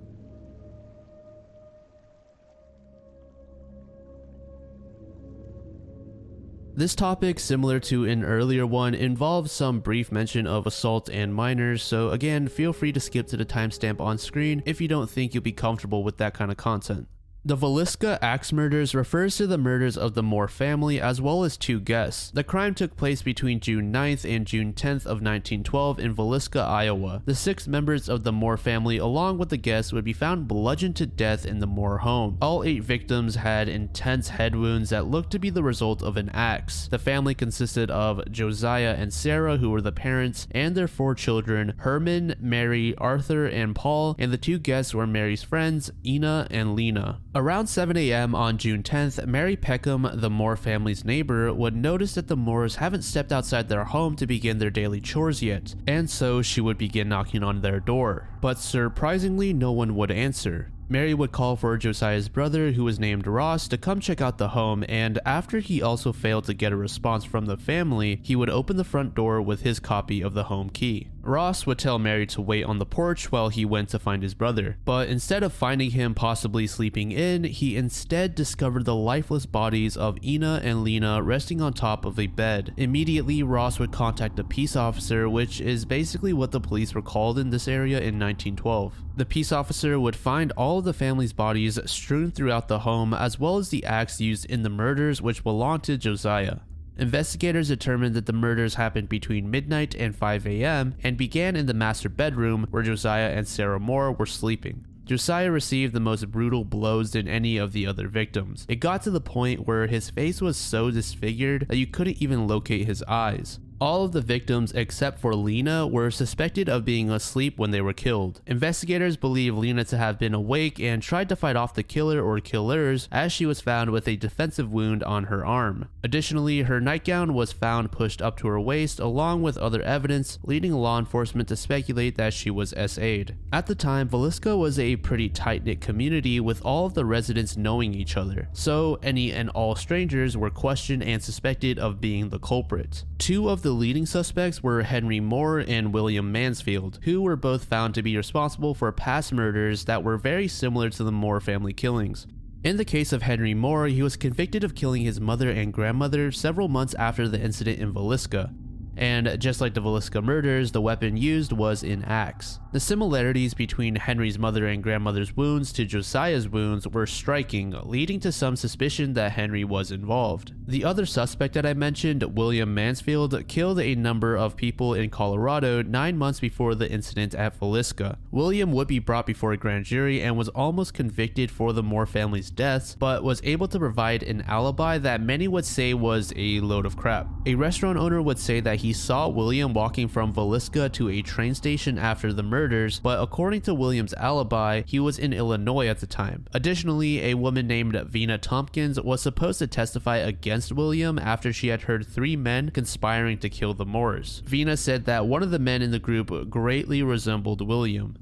This topic, similar to an earlier one, involves some brief mention of assault and minors, so again, feel free to skip to the timestamp on screen if you don't think you'll be comfortable with that kind of content. The Villisca axe murders refers to the murders of the Moor family as well as two guests. The crime took place between June 9th and June 10th of 1912 in Villisca, Iowa. The 6 members of the Moor family along with the guests would be found bludgeoned to death in the Moor home. All 8 victims had intense head wounds that looked to be the result of an axe. The family consisted of Josiah and Sarah, who were the parents, and their 4 children, Herman, Mary, Arthur, and Paul, and the 2 guests were Mary's friends, Ina and Lena. Around 7 a.m. on June 10th, Mary Peckham, the Moor family's neighbor, would notice that the Moors haven't stepped outside their home to begin their daily chores yet, and so she would begin knocking on their door. But surprisingly, no one would answer. Mary would call for Josiah's brother, who was named Ross, to come check out the home, and after he also failed to get a response from the family, he would open the front door with his copy of the home key. Ross would tell Mary to wait on the porch while he went to find his brother, but instead of finding him possibly sleeping in, he instead discovered the lifeless bodies of Ina and Lena resting on top of a bed. Immediately, Ross would contact a peace officer, which is basically what the police were called in this area in 1912. The peace officer would find all of the family's bodies strewn throughout the home, as well as the axe used in the murders, which belonged to Josiah. Investigators determined that the murders happened between midnight and 5 a.m. and began in the master bedroom where Josiah and Sarah Moore were sleeping. Josiah received the most brutal blows than any of the other victims. It got to the point where his face was so disfigured that you couldn't even locate his eyes. All of the victims except for Lena were suspected of being asleep when they were killed. Investigators believe Lena to have been awake and tried to fight off the killer or killers, as she was found with a defensive wound on her arm. Additionally, her nightgown was found pushed up to her waist along with other evidence, leading law enforcement to speculate that she was SA'd. At the time, Villisca was a pretty tight-knit community with all of the residents knowing each other, so any and all strangers were questioned and suspected of being the culprit. 2 of the leading suspects were Henry Moore and William Mansfield, who were both found to be responsible for past murders that were very similar to the Moore family killings. In the case of Henry Moore, he was convicted of killing his mother and grandmother several months after the incident in Villisca. And just like the Villisca murders, the weapon used was an axe. The similarities between Henry's mother and grandmother's wounds to Josiah's wounds were striking, leading to some suspicion that Henry was involved. The other suspect that I mentioned, William Mansfield, killed a number of people in Colorado 9 months before the incident at Villisca. William would be brought before a grand jury and was almost convicted for the Moore family's deaths, but was able to provide an alibi that many would say was a load of crap. A restaurant owner would say that he saw William walking from Villisca to a train station after the murder murders, but according to Williams' alibi, he was in Illinois at the time. Additionally, a woman named Vina Tompkins was supposed to testify against William after she had heard 3 men conspiring to kill the Moors. Vina said that one of the men in the group greatly resembled William.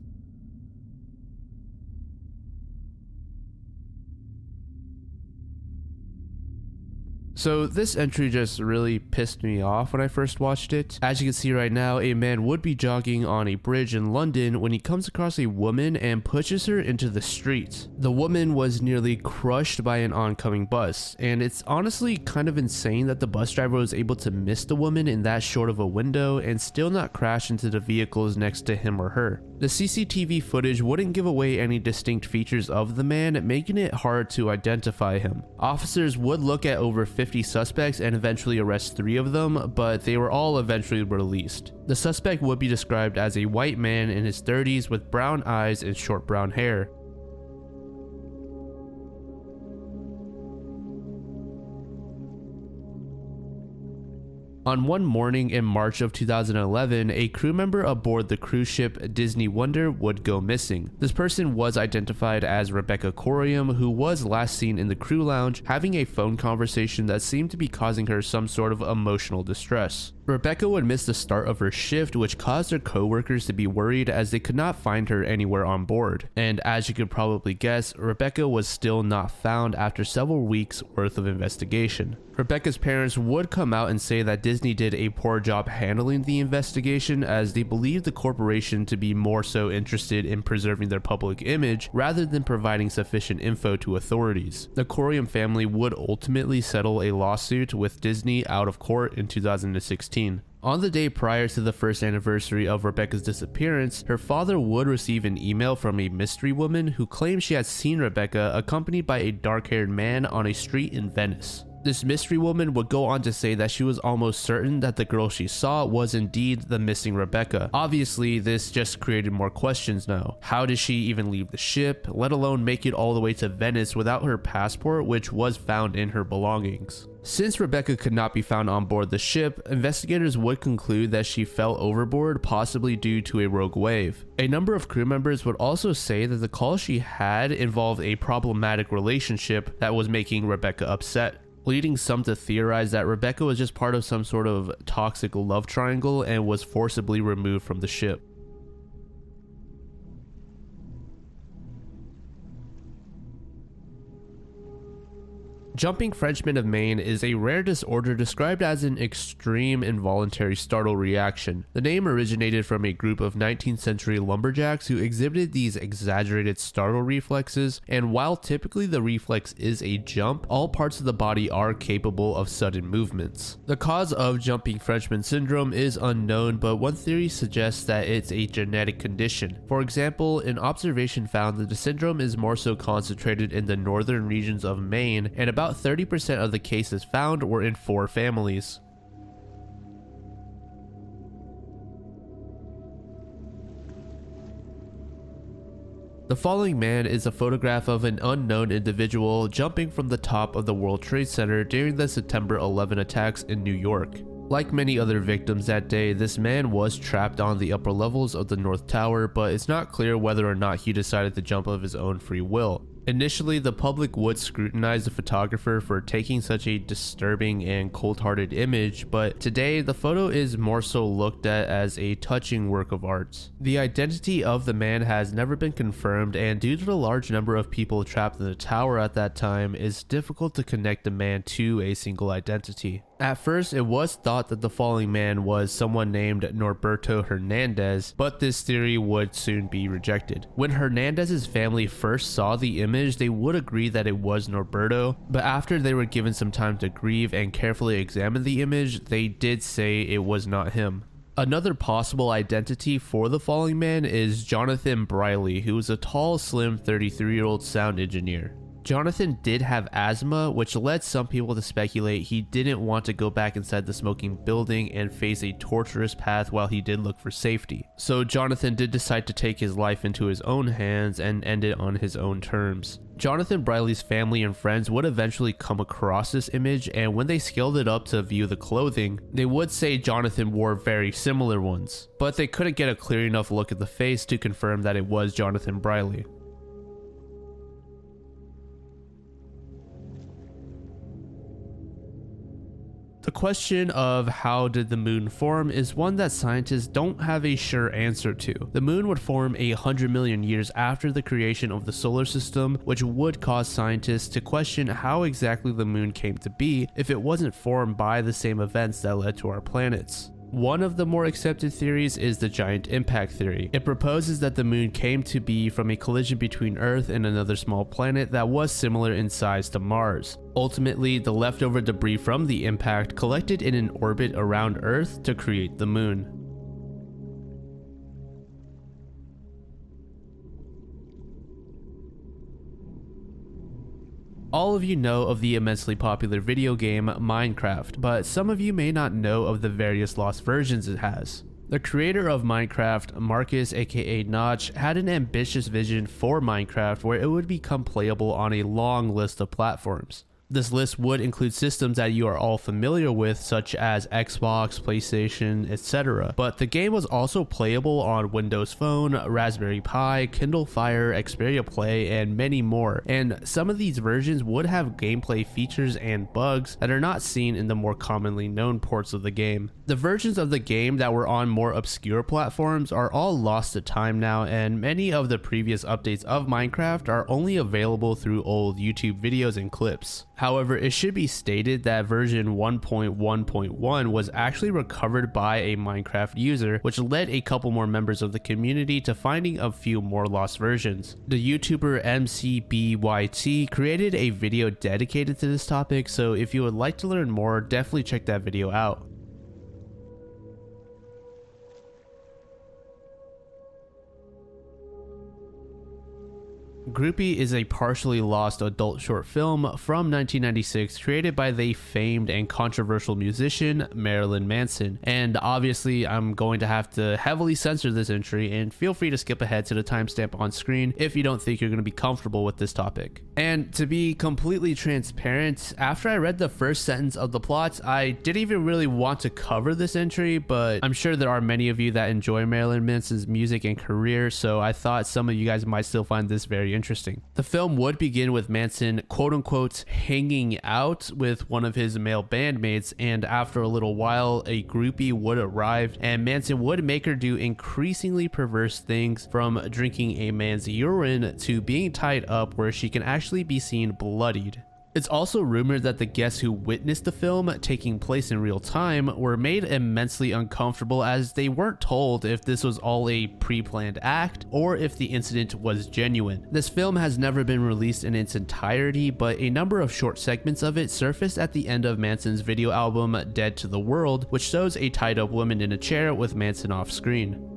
So this entry just really pissed me off when I first watched it. As you can see right now, a man would be jogging on a bridge in London when he comes across a woman and pushes her into the street. The woman was nearly crushed by an oncoming bus, and it's honestly kind of insane that the bus driver was able to miss the woman in that short of a window and still not crash into the vehicles next to him or her. The CCTV footage wouldn't give away any distinct features of the man, making it hard to identify him. Officers would look at over 50 suspects and eventually arrest 3 of them, but they were all eventually released. The suspect would be described as a white man in his 30s with brown eyes and short brown hair. On one morning in March of 2011, a crew member aboard the cruise ship Disney Wonder would go missing. This person was identified as Rebecca Corium, who was last seen in the crew lounge having a phone conversation that seemed to be causing her some sort of emotional distress. Rebecca would miss the start of her shift, which caused her co-workers to be worried as they could not find her anywhere on board. And as you could probably guess, Rebecca was still not found after several weeks worth of investigation. Rebecca's parents would come out and say that Disney did a poor job handling the investigation, as they believed the corporation to be more so interested in preserving their public image rather than providing sufficient info to authorities. The Corium family would ultimately settle a lawsuit with Disney out of court in 2016. On the day prior to the first anniversary of Rebecca's disappearance, her father would receive an email from a mystery woman who claimed she had seen Rebecca accompanied by a dark-haired man on a street in Venice. This mystery woman would go on to say that she was almost certain that the girl she saw was indeed the missing Rebecca. Obviously, this just created more questions now. How did she even leave the ship, let alone make it all the way to Venice without her passport, which was found in her belongings? Since Rebecca could not be found on board the ship, investigators would conclude that she fell overboard, possibly due to a rogue wave. A number of crew members would also say that the call she had involved a problematic relationship that was making Rebecca upset, leading some to theorize that Rebecca was just part of some sort of toxic love triangle and was forcibly removed from the ship. Jumping Frenchman of Maine is a rare disorder described as an extreme involuntary startle reaction. The name originated from a group of 19th century lumberjacks who exhibited these exaggerated startle reflexes, and while typically the reflex is a jump, all parts of the body are capable of sudden movements. The cause of Jumping Frenchman syndrome is unknown, but one theory suggests that it's a genetic condition. For example, an observation found that the syndrome is more so concentrated in the northern regions of Maine, and about 30% of the cases found were in 4 families. The following man is a photograph of an unknown individual jumping from the top of the World Trade Center during the September 11 attacks in New York. Like many other victims that day, this man was trapped on the upper levels of the North Tower, but it's not clear whether or not he decided to jump of his own free will. Initially, the public would scrutinize the photographer for taking such a disturbing and cold-hearted image, but today the photo is more so looked at as a touching work of art. The identity of the man has never been confirmed, and due to the large number of people trapped in the tower at that time, it's difficult to connect the man to a single identity. At first, it was thought that the falling man was someone named Norberto Hernandez, but this theory would soon be rejected. When Hernandez's family first saw the image, they would agree that it was Norberto, but after they were given some time to grieve and carefully examine the image, they did say it was not him. Another possible identity for the falling man is Jonathan Briley, who was a tall, slim 33-year-old sound engineer. Jonathan did have asthma, which led some people to speculate he didn't want to go back inside the smoking building and face a torturous path while he did look for safety. So Jonathan did decide to take his life into his own hands and end it on his own terms. Jonathan Briley's family and friends would eventually come across this image, and when they scaled it up to view the clothing, they would say Jonathan wore very similar ones, but they couldn't get a clear enough look at the face to confirm that it was Jonathan Briley. The question of how did the moon form is one that scientists don't have a sure answer to. The moon would form 100 million years after the creation of the solar system, which would cause scientists to question how exactly the moon came to be if it wasn't formed by the same events that led to our planets. One of the more accepted theories is the giant impact theory. It proposes that the moon came to be from a collision between Earth and another small planet that was similar in size to Mars. Ultimately, the leftover debris from the impact collected in an orbit around Earth to create the moon. All of you know of the immensely popular video game Minecraft, but some of you may not know of the various lost versions it has. The creator of Minecraft, Marcus aka Notch, had an ambitious vision for Minecraft where it would become playable on a long list of platforms. This list would include systems that you are all familiar with, such as Xbox, PlayStation, etc. But the game was also playable on Windows Phone, Raspberry Pi, Kindle Fire, Xperia Play, and many more. And some of these versions would have gameplay features and bugs that are not seen in the more commonly known ports of the game. The versions of the game that were on more obscure platforms are all lost to time now, and many of the previous updates of Minecraft are only available through old YouTube videos and clips. However, it should be stated that version 1.1.1 was actually recovered by a Minecraft user, which led a couple more members of the community to finding a few more lost versions. The YouTuber MCBYT created a video dedicated to this topic, so if you would like to learn more, definitely check that video out. Groupie is a partially lost adult short film from 1996 created by the famed and controversial musician Marilyn Manson, and obviously I'm going to have to heavily censor this entry, and feel free to skip ahead to the timestamp on screen if you don't think you're going to be comfortable with this topic. And to be completely transparent, after I read the first sentence of the plot, I didn't even really want to cover this entry, but I'm sure there are many of you that enjoy Marilyn Manson's music and career, so I thought some of you guys might still find this very interesting. The film would begin with Manson quote unquote hanging out with one of his male bandmates, and after a little while a groupie would arrive and Manson would make her do increasingly perverse things, from drinking a man's urine to being tied up where she can actually be seen bloodied. It's also rumored that the guests who witnessed the film taking place in real time were made immensely uncomfortable, as they weren't told if this was all a pre-planned act or if the incident was genuine. This film has never been released in its entirety, but a number of short segments of it surfaced at the end of Manson's video album Dead to the World, which shows a tied up woman in a chair with Manson off screen.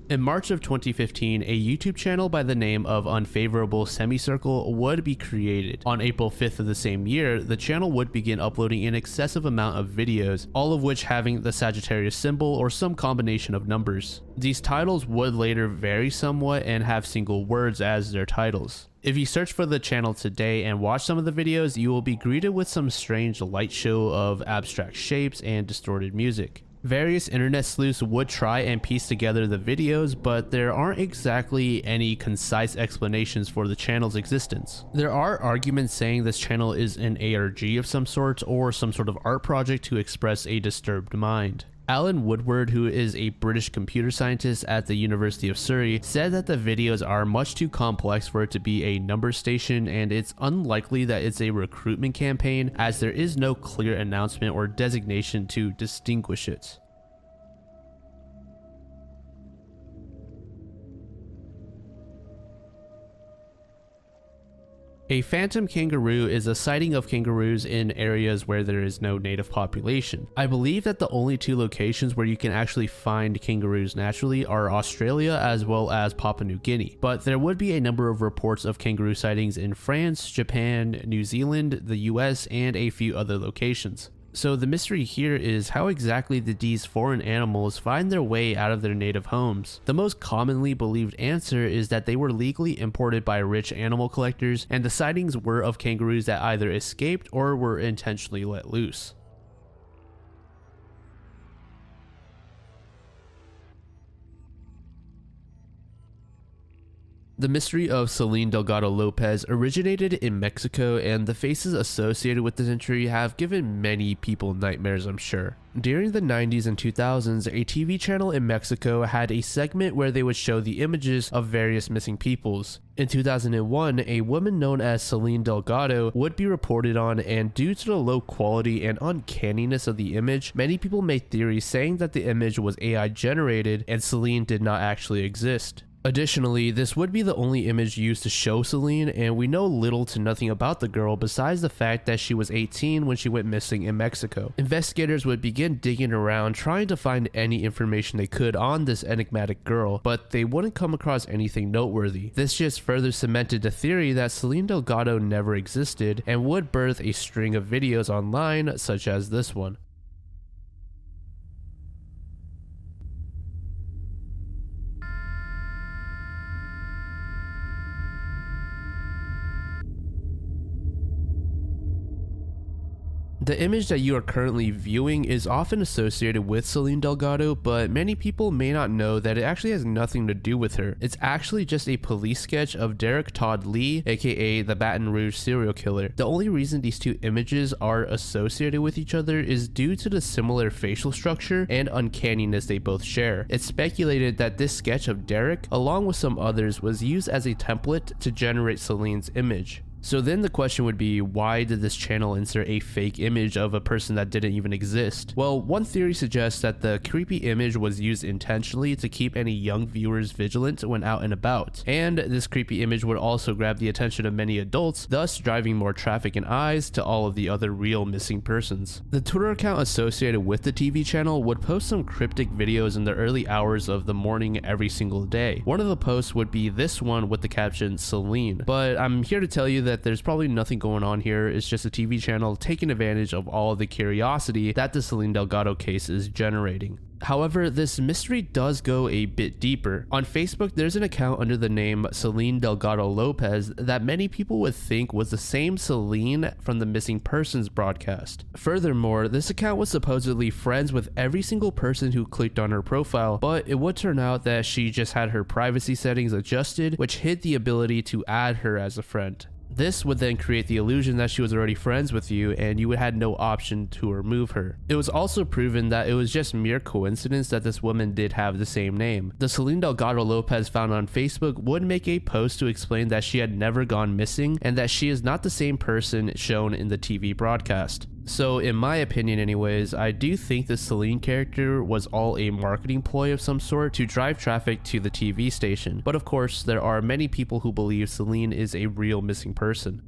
In March of 2015, a YouTube channel by the name of Unfavorable Semicircle would be created. On April 5th of the same year, the channel would begin uploading an excessive amount of videos, all of which having the Sagittarius symbol or some combination of numbers. These titles would later vary somewhat and have single words as their titles. If you search for the channel today and watch some of the videos, you will be greeted with some strange light show of abstract shapes and distorted music. Various internet sleuths would try and piece together the videos, but there aren't exactly any concise explanations for the channel's existence. There are arguments saying this channel is an ARG of some sort, or some sort of art project to express a disturbed mind. Alan Woodward, who is a British computer scientist at the University of Surrey, said that the videos are much too complex for it to be a number station, and it's unlikely that it's a recruitment campaign, as there is no clear announcement or designation to distinguish it. A phantom kangaroo is a sighting of kangaroos in areas where there is no native population. I believe that the only two locations where you can actually find kangaroos naturally are Australia as well as Papua New Guinea, but there would be a number of reports of kangaroo sightings in France, Japan, New Zealand, the US, and a few other locations. So the mystery here is how exactly did these foreign animals find their way out of their native homes? The most commonly believed answer is that they were legally imported by rich animal collectors, and the sightings were of kangaroos that either escaped or were intentionally let loose. The mystery of Celine Delgado Lopez originated in Mexico, and the faces associated with this entry have given many people nightmares, I'm sure. During the 90s and 2000s, a TV channel in Mexico had a segment where they would show the images of various missing peoples. In 2001, a woman known as Celine Delgado would be reported on, and due to the low quality and uncanniness of the image, many people made theories saying that the image was AI generated and Celine did not actually exist. Additionally, this would be the only image used to show Celine, and we know little to nothing about the girl besides the fact that she was 18 when she went missing in Mexico. Investigators would begin digging around trying to find any information they could on this enigmatic girl, but they wouldn't come across anything noteworthy. This just further cemented the theory that Celine Delgado never existed and would birth a string of videos online such as this one. The image that you are currently viewing is often associated with Celine Delgado, but many people may not know that it actually has nothing to do with her. It's actually just a police sketch of Derek Todd Lee, aka the Baton Rouge serial killer. The only reason these two images are associated with each other is due to the similar facial structure and uncanniness they both share. It's speculated that this sketch of Derek, along with some others, was used as a template to generate Celine's image. So then the question would be, why did this channel insert a fake image of a person that didn't even exist? Well, one theory suggests that the creepy image was used intentionally to keep any young viewers vigilant when out and about, and this creepy image would also grab the attention of many adults, thus driving more traffic and eyes to all of the other real missing persons. The Twitter account associated with the TV channel would post some cryptic videos in the early hours of the morning every single day. One of the posts would be this one with the caption Celine, but I'm here to tell you that there's probably nothing going on here. It's just a TV channel taking advantage of all of the curiosity that the Celine Delgado case is generating. However, this mystery does go a bit deeper. On Facebook, there's an account under the name Celine Delgado Lopez that many people would think was the same Celine from the missing persons broadcast. Furthermore, this account was supposedly friends with every single person who clicked on her profile, but it would turn out that she just had her privacy settings adjusted, which hid the ability to add her as a friend. This would then create the illusion that she was already friends with you and you had no option to remove her. It was also proven that it was just mere coincidence that this woman did have the same name. The Celine Delgado Lopez found on Facebook would make a post to explain that she had never gone missing and that she is not the same person shown in the TV broadcast. So in my opinion anyways, I do think the Celine character was all a marketing ploy of some sort to drive traffic to the TV station. But of course, there are many people who believe Celine is a real missing person.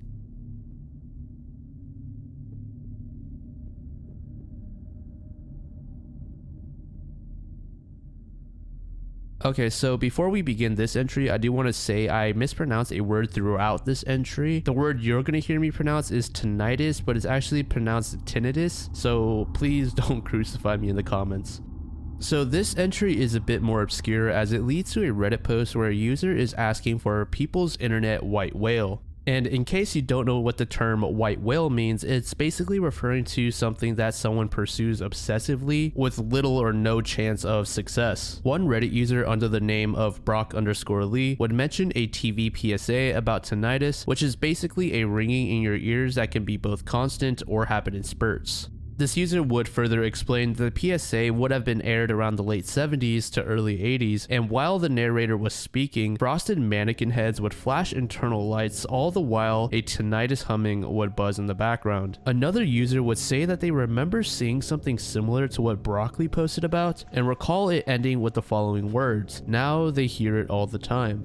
Okay, so before we begin this entry, I do want to say I mispronounced a word throughout this entry. The word you're going to hear me pronounce is tinnitus, but it's actually pronounced tinnitus, so please don't crucify me in the comments. So this entry is a bit more obscure as it leads to a Reddit post where a user is asking for people's internet white whale. And in case you don't know what the term white whale means, it's basically referring to something that someone pursues obsessively with little or no chance of success. One Reddit user under the name of Brock_Lee would mention a TV PSA about tinnitus, which is basically a ringing in your ears that can be both constant or happen in spurts. This user would further explain the PSA would have been aired around the late 70s to early 80s, and while the narrator was speaking, frosted mannequin heads would flash internal lights, all the while a tinnitus humming would buzz in the background. Another user would say that they remember seeing something similar to what Broccoli posted about, and recall it ending with the following words, "Now they hear it all the time."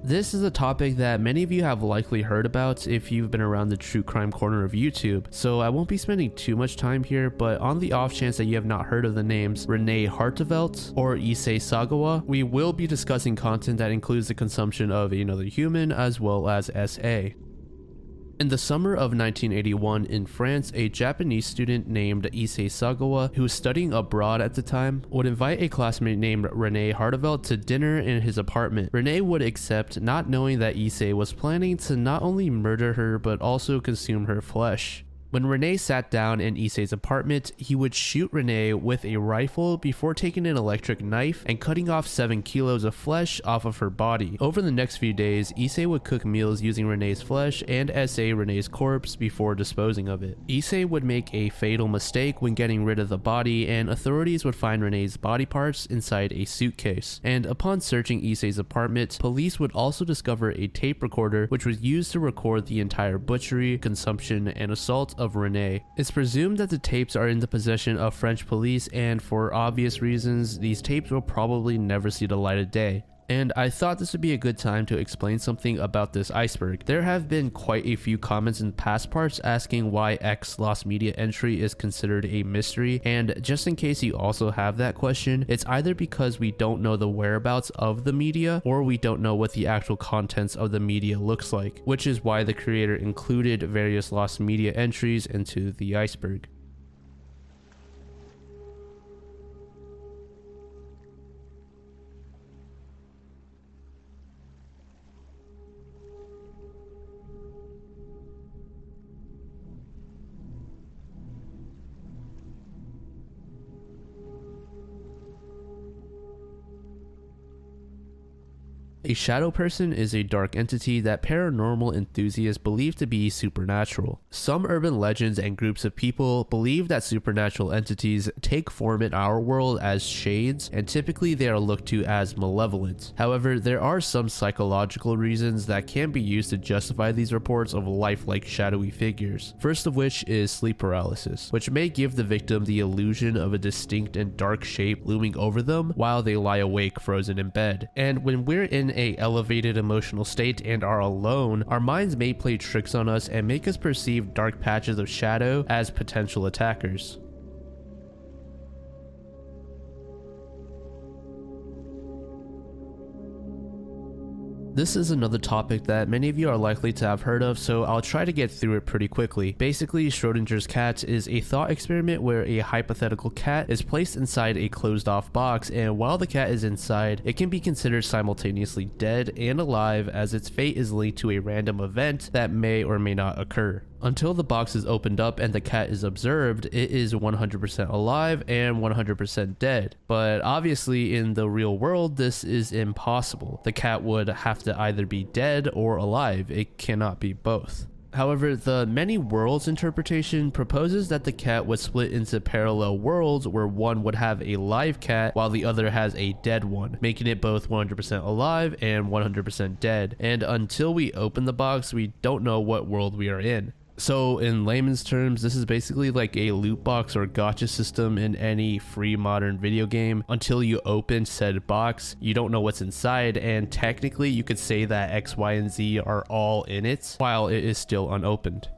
This is a topic that many of you have likely heard about if you've been around the true crime corner of YouTube, so I won't be spending too much time here, but on the off chance that you have not heard of the names Renee Hartevelt or Issei Sagawa, we will be discussing content that includes the consumption of another human as well as SA. In the summer of 1981 in France, a Japanese student named Issei Sagawa, who was studying abroad at the time, would invite a classmate named Renee Hartevelt to dinner in his apartment. Renee would accept, not knowing that Issei was planning to not only murder her but also consume her flesh. When Renee sat down in Issei's apartment, he would shoot Renee with a rifle before taking an electric knife and cutting off 7 kilos of flesh off of her body. Over the next few days, Issei would cook meals using Renee's flesh and SA Renee's corpse before disposing of it. Issei would make a fatal mistake when getting rid of the body, and authorities would find Renee's body parts inside a suitcase. And upon searching Issei's apartment, police would also discover a tape recorder which was used to record the entire butchery, consumption, and assault of Renee. It's presumed that the tapes are in the possession of French police, and for obvious reasons, these tapes will probably never see the light of day. And I thought this would be a good time to explain something about this iceberg. There have been quite a few comments in past parts asking why X lost media entry is considered a mystery, and just in case you also have that question, it's either because we don't know the whereabouts of the media or we don't know what the actual contents of the media looks like, which is why the creator included various lost media entries into the iceberg. A shadow person is a dark entity that paranormal enthusiasts believe to be supernatural. Some urban legends and groups of people believe that supernatural entities take form in our world as shades, and typically they are looked to as malevolent. However, there are some psychological reasons that can be used to justify these reports of lifelike shadowy figures. First of which is sleep paralysis, which may give the victim the illusion of a distinct and dark shape looming over them while they lie awake frozen in bed. And when we're in a elevated emotional state and are alone, our minds may play tricks on us and make us perceive dark patches of shadow as potential attackers. This is another topic that many of you are likely to have heard of, so I'll try to get through it pretty quickly. Basically, Schrodinger's cat is a thought experiment where a hypothetical cat is placed inside a closed-off box, and while the cat is inside, it can be considered simultaneously dead and alive, as its fate is linked to a random event that may or may not occur. Until the box is opened up and the cat is observed, it is 100% alive and 100% dead. But obviously in the real world, this is impossible. The cat would have to either be dead or alive. It cannot be both. However, the many worlds interpretation proposes that the cat would split into parallel worlds where one would have a live cat while the other has a dead one, making it both 100% alive and 100% dead. And until we open the box, we don't know what world we are in. So in layman's terms, this is basically like a loot box or gotcha system in any free modern video game. Until you open said box, you don't know what's inside, and technically you could say that X, Y, and Z are all in it while it is still unopened.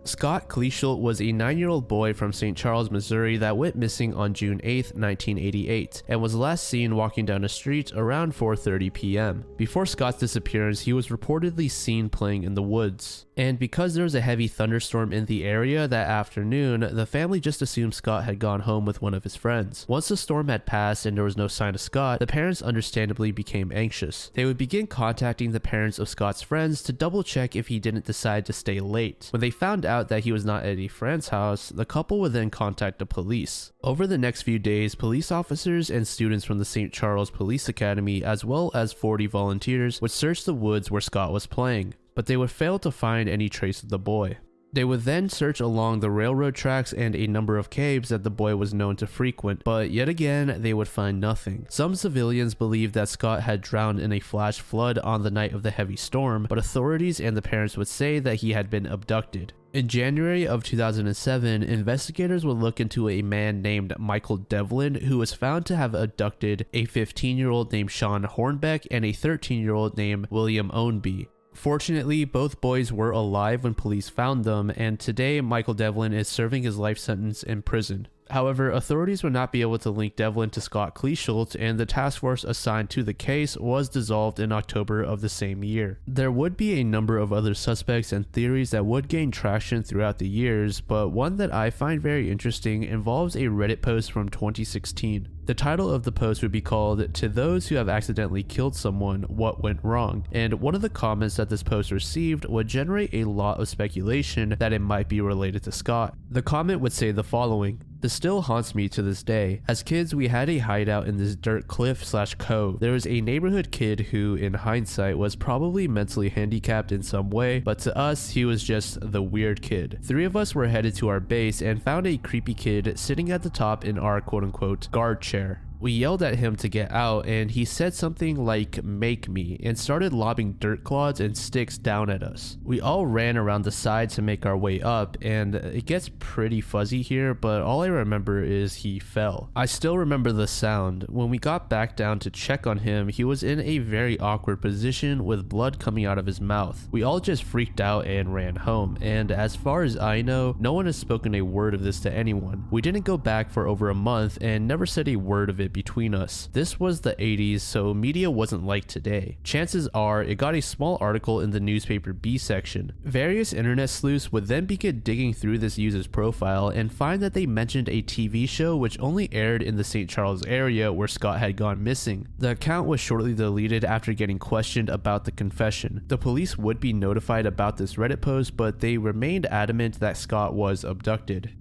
Scott Kleschel was a 9-year-old boy from St. Charles, Missouri that went missing on June 8, 1988, and was last seen walking down a street around 4:30 p.m. Before Scott's disappearance, he was reportedly seen playing in the woods. And because there was a heavy thunderstorm in the area that afternoon, the family just assumed Scott had gone home with one of his friends. Once the storm had passed and there was no sign of Scott, the parents understandably became anxious. They would begin contacting the parents of Scott's friends to double check if he didn't decide to stay late. When they found out that he was not at a friend's house, the couple would then contact the police. Over the next few days, police officers and students from the St. Charles Police Academy, as well as 40 volunteers, would search the woods where Scott was playing, but they would fail to find any trace of the boy. They would then search along the railroad tracks and a number of caves that the boy was known to frequent, but yet again, they would find nothing. Some civilians believed that Scott had drowned in a flash flood on the night of the heavy storm, but authorities and the parents would say that he had been abducted. In January of 2007, investigators would look into a man named Michael Devlin, who was found to have abducted a 15-year-old named Sean Hornbeck and a 13-year-old named William Ownby. Fortunately, both boys were alive when police found them, and today Michael Devlin is serving his life sentence in prison. However, authorities would not be able to link Devlin to Scott Cleeshultz, and the task force assigned to the case was dissolved in October of the same year. There would be a number of other suspects and theories that would gain traction throughout the years, but one that I find very interesting involves a Reddit post from 2016. The title of the post would be called, "To Those Who Have Accidentally Killed Someone, What Went Wrong?" And one of the comments that this post received would generate a lot of speculation that it might be related to Scott. The comment would say the following: "This still haunts me to this day. As kids, we had a hideout in this dirt cliff/cove. There was a neighborhood kid who, in hindsight, was probably mentally handicapped in some way, but to us, he was just the weird kid. 3 of us were headed to our base and found a creepy kid sitting at the top in our quote-unquote guard chair. We yelled at him to get out, and he said something like 'make me' and started lobbing dirt clods and sticks down at us. We all ran around the side to make our way up, and it gets pretty fuzzy here, but all I remember is he fell. I still remember the sound. When we got back down to check on him, he was in a very awkward position with blood coming out of his mouth. We all just freaked out and ran home, and as far as I know, no one has spoken a word of this to anyone. We didn't go back for over a month and never said a word of it between us. This was the 80s, so media wasn't like today. Chances are it got a small article in the newspaper B section. Various internet sleuths would then begin digging through this user's profile and find that they mentioned a TV show which only aired in the St. Charles area where Scott had gone missing. The account was shortly deleted after getting questioned about the confession. The police would be notified about this Reddit post, but they remained adamant that Scott was abducted.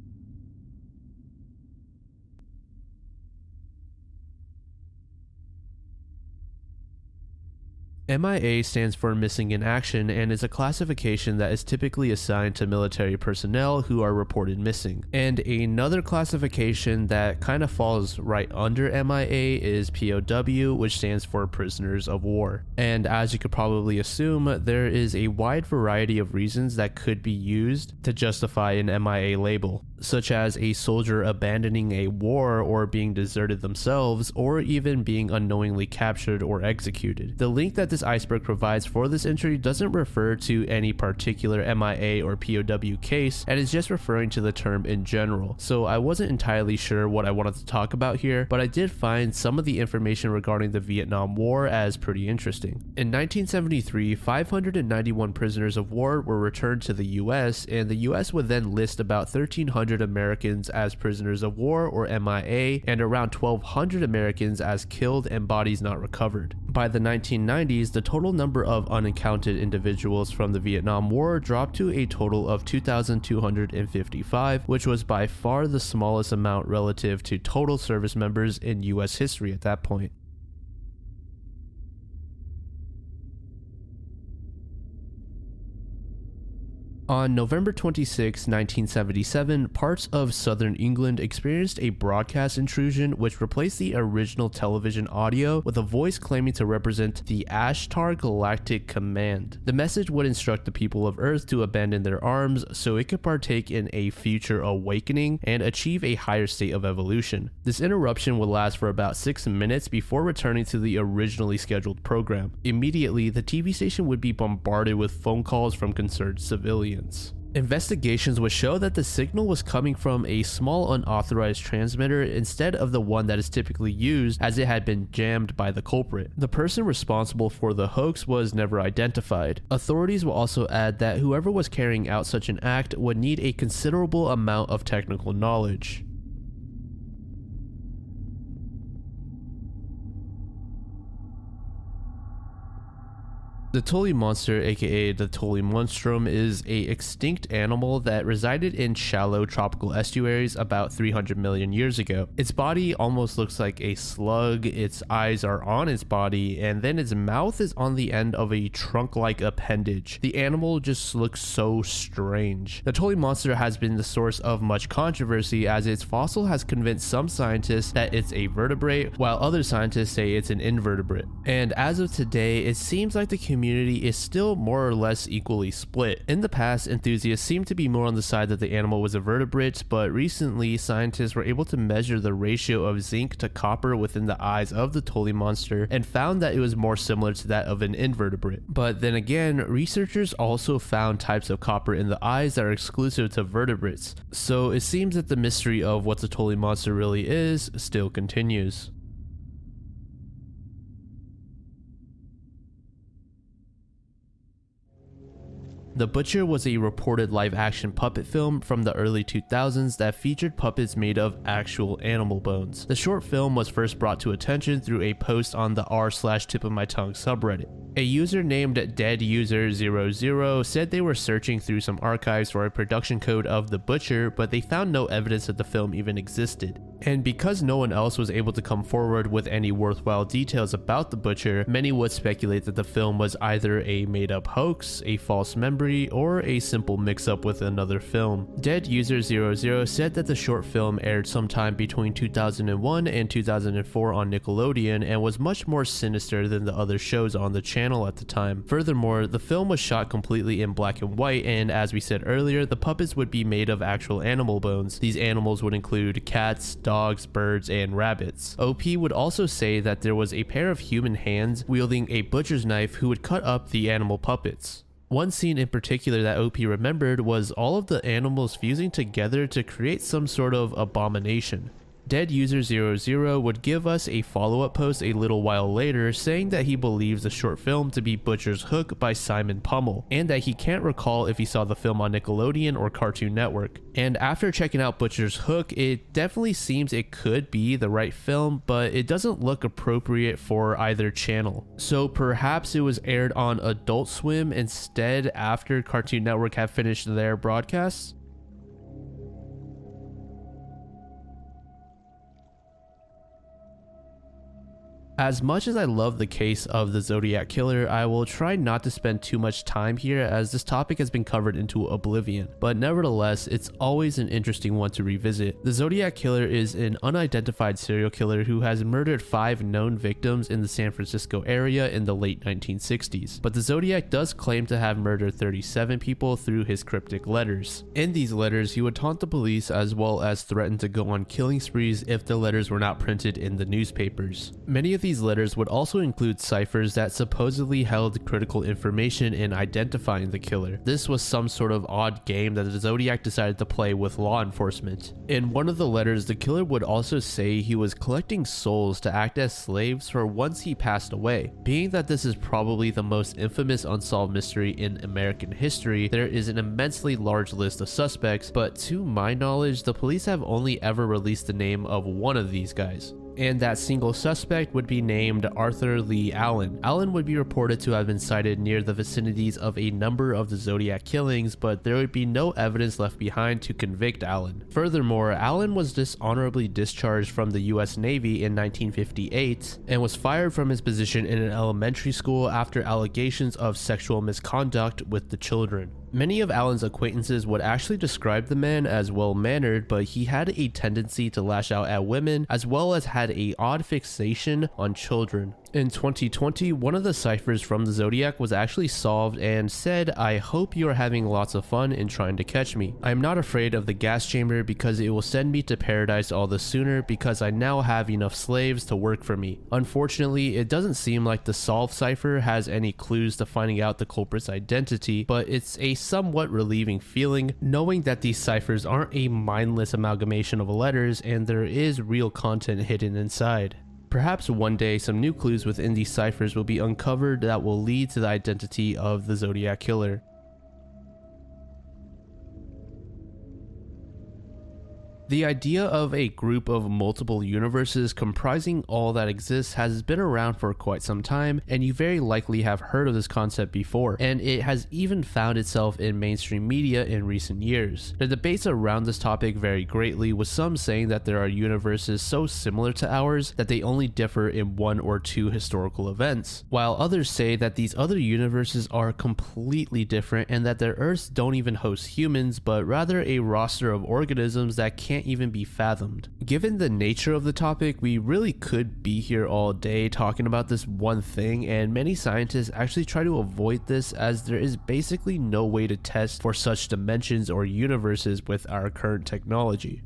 MIA stands for Missing in Action and is a classification that is typically assigned to military personnel who are reported missing. And another classification that kind of falls right under MIA is POW, which stands for Prisoners of War. And as you could probably assume, there is a wide variety of reasons that could be used to justify an MIA label, such as a soldier abandoning a war or being deserted themselves, or even being unknowingly captured or executed. The link that this Iceberg provides for this entry doesn't refer to any particular MIA or POW case, and is just referring to the term in general. So I wasn't entirely sure what I wanted to talk about here, but I did find some of the information regarding the Vietnam War as pretty interesting. In 1973, 591 prisoners of war were returned to the US, and the US would then list about 1,300 Americans as prisoners of war or MIA, and around 1,200 Americans as killed and bodies not recovered. By the 1990s, the total number of unaccounted individuals from the Vietnam War dropped to a total of 2,255, which was by far the smallest amount relative to total service members in US history at that point. On November 26, 1977, parts of southern England experienced a broadcast intrusion which replaced the original television audio with a voice claiming to represent the Ashtar Galactic Command. The message would instruct the people of Earth to abandon their arms so it could partake in a future awakening and achieve a higher state of evolution. This interruption would last for about 6 minutes before returning to the originally scheduled program. Immediately, the TV station would be bombarded with phone calls from concerned civilians. Investigations would show that the signal was coming from a small unauthorized transmitter instead of the one that is typically used, as it had been jammed by the culprit. The person responsible for the hoax was never identified. Authorities will also add that whoever was carrying out such an act would need a considerable amount of technical knowledge. The Tully monster, aka the Tully monstrum, is a extinct animal that resided in shallow tropical estuaries about 300 million years ago. Its body almost looks like a slug, its eyes are on its body, and then its mouth is on the end of a trunk-like appendage. The animal just looks so strange. The Tully monster has been the source of much controversy as its fossil has convinced some scientists that it's a vertebrate, while other scientists say it's an invertebrate. And as of today, it seems like the community is still more or less equally split. In the past, enthusiasts seemed to be more on the side that the animal was a vertebrate, but recently scientists were able to measure the ratio of zinc to copper within the eyes of the Tully monster and found that it was more similar to that of an invertebrate. But then again, researchers also found types of copper in the eyes that are exclusive to vertebrates. So it seems that the mystery of what the Tully monster really is still continues. The Butcher was a reported live-action puppet film from the early 2000s that featured puppets made of actual animal bones. The short film was first brought to attention through a post on the r/tip-of-my-tongue subreddit. A user named deaduser00 said they were searching through some archives for a production code of The Butcher, but they found no evidence that the film even existed. And because no one else was able to come forward with any worthwhile details about The Butcher, many would speculate that the film was either a made-up hoax, a false memory, or a simple mix-up with another film. deaduser00 said that the short film aired sometime between 2001 and 2004 on Nickelodeon and was much more sinister than the other shows on the channel at the time. Furthermore, the film was shot completely in black and white, and as we said earlier, the puppets would be made of actual animal bones. These animals would include cats, dogs, birds, and rabbits. OP would also say that there was a pair of human hands wielding a butcher's knife who would cut up the animal puppets. One scene in particular that OP remembered was all of the animals fusing together to create some sort of abomination. deaduser00 would give us a follow-up post a little while later saying that he believes the short film to be Butcher's Hook by Simon Pummel, and that he can't recall if he saw the film on Nickelodeon or Cartoon Network. And after checking out Butcher's Hook, it definitely seems it could be the right film, but it doesn't look appropriate for either channel. So perhaps it was aired on Adult Swim instead after Cartoon Network had finished their broadcasts? As much as I love the case of the Zodiac Killer, I will try not to spend too much time here as this topic has been covered into oblivion, but nevertheless, it's always an interesting one to revisit. The Zodiac Killer is an unidentified serial killer who has murdered 5 known victims in the San Francisco area in the late 1960s, but the Zodiac does claim to have murdered 37 people through his cryptic letters. In these letters, he would taunt the police as well as threaten to go on killing sprees if the letters were not printed in the newspapers. Many of these letters would also include ciphers that supposedly held critical information in identifying the killer. This was some sort of odd game that the Zodiac decided to play with law enforcement. In one of the letters, the killer would also say he was collecting souls to act as slaves for once he passed away. Being that this is probably the most infamous unsolved mystery in American history, there is an immensely large list of suspects, but to my knowledge, the police have only ever released the name of one of these guys. And that single suspect would be named Arthur Lee Allen. Allen would be reported to have been sighted near the vicinities of a number of the Zodiac killings, but there would be no evidence left behind to convict Allen. Furthermore, Allen was dishonorably discharged from the US Navy in 1958 and was fired from his position in an elementary school after allegations of sexual misconduct with the children. Many of Allen's acquaintances would actually describe the man as well-mannered, but he had a tendency to lash out at women as well as had an odd fixation on children. In 2020, one of the ciphers from the Zodiac was actually solved and said, "I hope you are having lots of fun in trying to catch me. I am not afraid of the gas chamber because it will send me to paradise all the sooner because I now have enough slaves to work for me." Unfortunately, it doesn't seem like the solved cipher has any clues to finding out the culprit's identity, but it's a somewhat relieving feeling knowing that these ciphers aren't a mindless amalgamation of letters and there is real content hidden inside. Perhaps one day some new clues within these ciphers will be uncovered that will lead to the identity of the Zodiac Killer. The idea of a group of multiple universes comprising all that exists has been around for quite some time, and you very likely have heard of this concept before, and it has even found itself in mainstream media in recent years. The debates around this topic vary greatly, with some saying that there are universes so similar to ours that they only differ in one or two historical events, while others say that these other universes are completely different and that their Earths don't even host humans, but rather a roster of organisms that can't even be fathomed. Given the nature of the topic, we really could be here all day talking about this one thing, and many scientists actually try to avoid this as there is basically no way to test for such dimensions or universes with our current technology.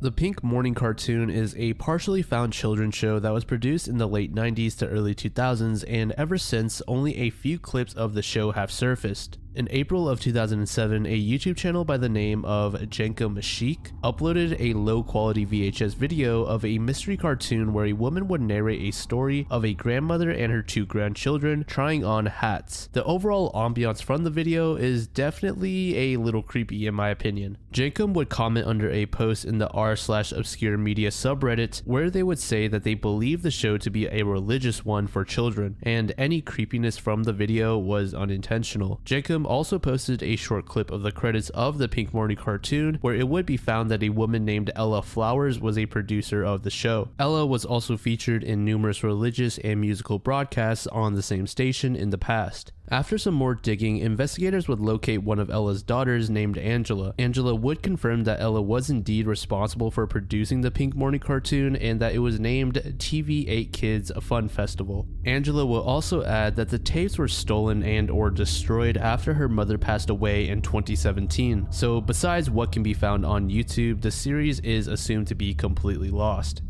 The Pink Morning cartoon is a partially found children's show that was produced in the late 90s to early 2000s, and ever since, only a few clips of the show have surfaced. In April of 2007, a YouTube channel by the name of Jenka Mashik uploaded a low-quality VHS video of a mystery cartoon where a woman would narrate a story of a grandmother and her two grandchildren trying on hats. The overall ambiance from the video is definitely a little creepy in my opinion. Jenka would comment under a post in the r/obscure media subreddit where they would say that they believe the show to be a religious one for children, and any creepiness from the video was unintentional. Jenka also posted a short clip of the credits of the Pink Morning cartoon where it would be found that a woman named Ella Flowers was a producer of the show. Ella was also featured in numerous religious and musical broadcasts on the same station in the past. After some more digging, investigators would locate one of Ella's daughters named Angela. Angela would confirm that Ella was indeed responsible for producing the Pink Morning cartoon and that it was named TV8 Kids Fun Festival. Angela will also add that the tapes were stolen and or destroyed after her mother passed away in 2017. So besides what can be found on YouTube, the series is assumed to be completely lost.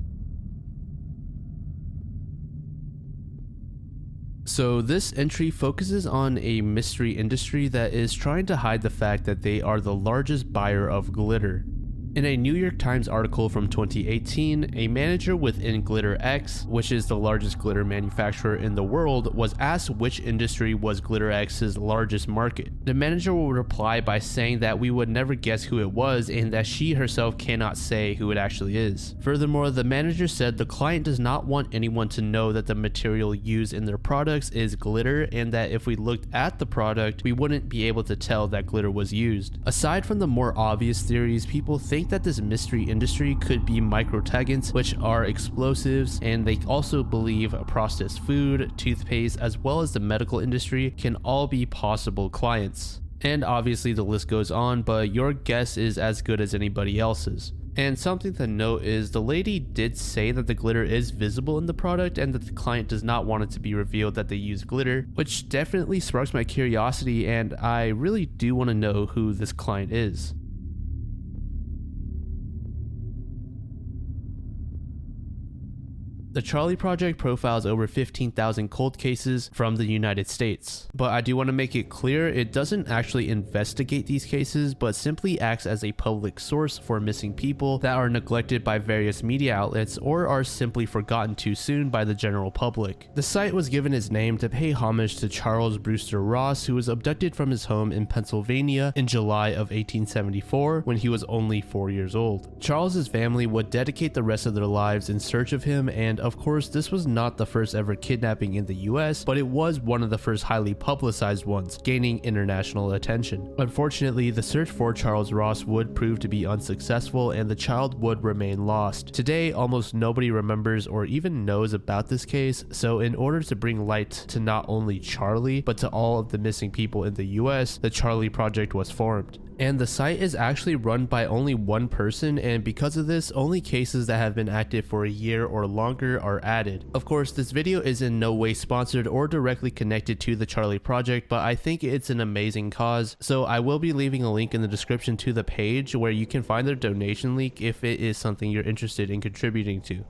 So this entry focuses on a mystery industry that is trying to hide the fact that they are the largest buyer of glitter. In a New York Times article from 2018, a manager within Glitter X, which is the largest glitter manufacturer in the world, was asked which industry was Glitter X's largest market. The manager will reply by saying that we would never guess who it was and that she herself cannot say who it actually is. Furthermore, the manager said the client does not want anyone to know that the material used in their products is glitter, and that if we looked at the product, we wouldn't be able to tell that glitter was used. Aside from the more obvious theories, people think that this mystery industry could be microtegants, which are explosives, and they also believe processed food, toothpaste, as well as the medical industry can all be possible clients. And obviously the list goes on, but your guess is as good as anybody else's. And something to note is the lady did say that the glitter is visible in the product and that the client does not want it to be revealed that they use glitter, which definitely sparks my curiosity, and I really do want to know who this client is. The Charlie Project profiles over 15,000 cold cases from the United States. But I do want to make it clear, it doesn't actually investigate these cases, but simply acts as a public source for missing people that are neglected by various media outlets or are simply forgotten too soon by the general public. The site was given its name to pay homage to Charles Brewster Ross, who was abducted from his home in Pennsylvania in July of 1874 when he was only 4 years old. Charles's family would dedicate the rest of their lives in search of him, and of course, this was not the first ever kidnapping in the US, but it was one of the first highly publicized ones, gaining international attention. Unfortunately, the search for Charles Ross would prove to be unsuccessful and the child would remain lost. Today, almost nobody remembers or even knows about this case, so in order to bring light to not only Charlie, but to all of the missing people in the US, the Charlie Project was formed. And the site is actually run by only one person, and because of this, only cases that have been active for a year or longer are added. Of course, this video is in no way sponsored or directly connected to the Charlie Project, but I think it's an amazing cause, so I will be leaving a link in the description to the page where you can find their donation link if it is something you're interested in contributing to.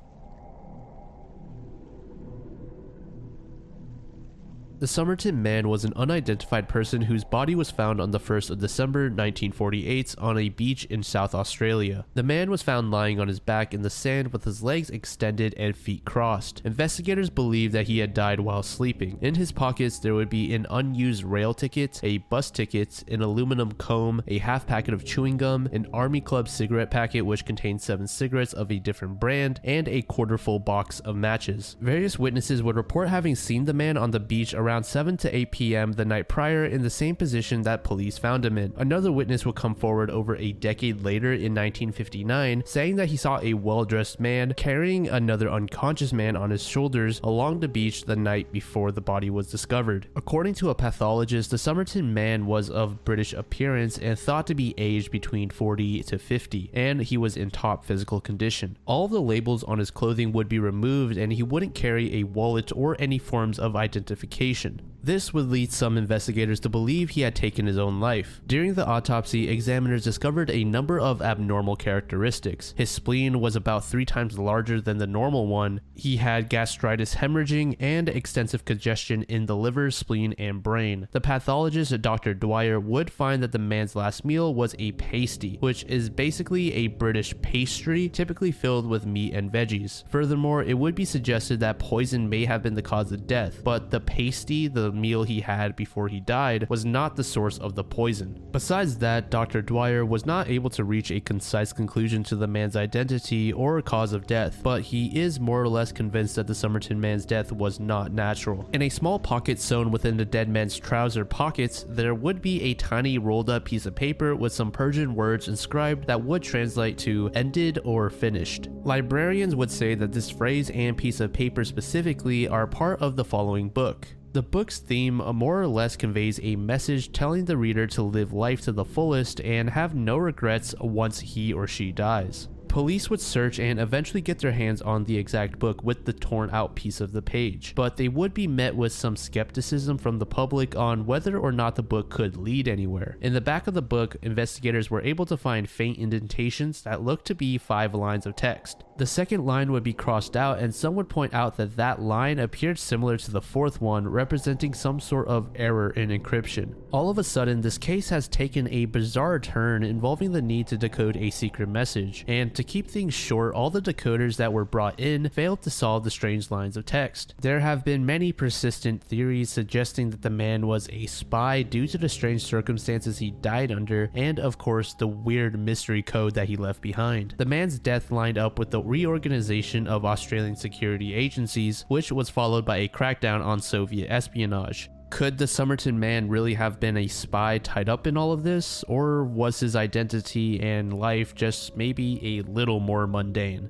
The Somerton man was an unidentified person whose body was found on the 1st of December 1948 on a beach in South Australia. The man was found lying on his back in the sand with his legs extended and feet crossed. Investigators believe that he had died while sleeping. In his pockets there would be an unused rail ticket, a bus ticket, an aluminum comb, a half packet of chewing gum, an Army Club cigarette packet which contained 7 cigarettes of a different brand, and a quarter-full box of matches. Various witnesses would report having seen the man on the beach around 7 to 8 p.m. the night prior in the same position that police found him in. Another witness would come forward over a decade later in 1959 saying that he saw a well-dressed man carrying another unconscious man on his shoulders along the beach the night before the body was discovered. According to a pathologist, the Somerton man was of British appearance and thought to be aged between 40 to 50, and he was in top physical condition. All of the labels on his clothing would be removed and he wouldn't carry a wallet or any forms of identification. This would lead some investigators to believe he had taken his own life. During the autopsy, examiners discovered a number of abnormal characteristics. His spleen was about 3 times larger than the normal one. He had gastritis hemorrhaging and extensive congestion in the liver, spleen, and brain. The pathologist, Dr. Dwyer, would find that the man's last meal was a pasty, which is basically a British pastry typically filled with meat and veggies. Furthermore, it would be suggested that poison may have been the cause of death, but the pasty, the meal he had before he died, was not the source of the poison. Besides that, Dr. Dwyer was not able to reach a concise conclusion to the man's identity or cause of death, but he is more or less convinced that the Somerton man's death was not natural. In a small pocket sewn within the dead man's trouser pockets, there would be a tiny rolled up piece of paper with some Persian words inscribed that would translate to ended or finished. Librarians would say that this phrase and piece of paper specifically are part of the following book. The book's theme more or less conveys a message telling the reader to live life to the fullest and have no regrets once he or she dies. Police would search and eventually get their hands on the exact book with the torn out piece of the page, but they would be met with some skepticism from the public on whether or not the book could lead anywhere. In the back of the book, investigators were able to find faint indentations that looked to be 5 lines of text. The second line would be crossed out, and some would point out that that line appeared similar to the 4th one, representing some sort of error in encryption. All of a sudden, this case has taken a bizarre turn involving the need to decode a secret message, and to keep things short, all the decoders that were brought in failed to solve the strange lines of text. There have been many persistent theories suggesting that the man was a spy due to the strange circumstances he died under, and of course the weird mystery code that he left behind. The man's death lined up with the reorganization of Australian security agencies, which was followed by a crackdown on Soviet espionage. Could the Somerton man really have been a spy tied up in all of this, or was his identity and life just maybe a little more mundane?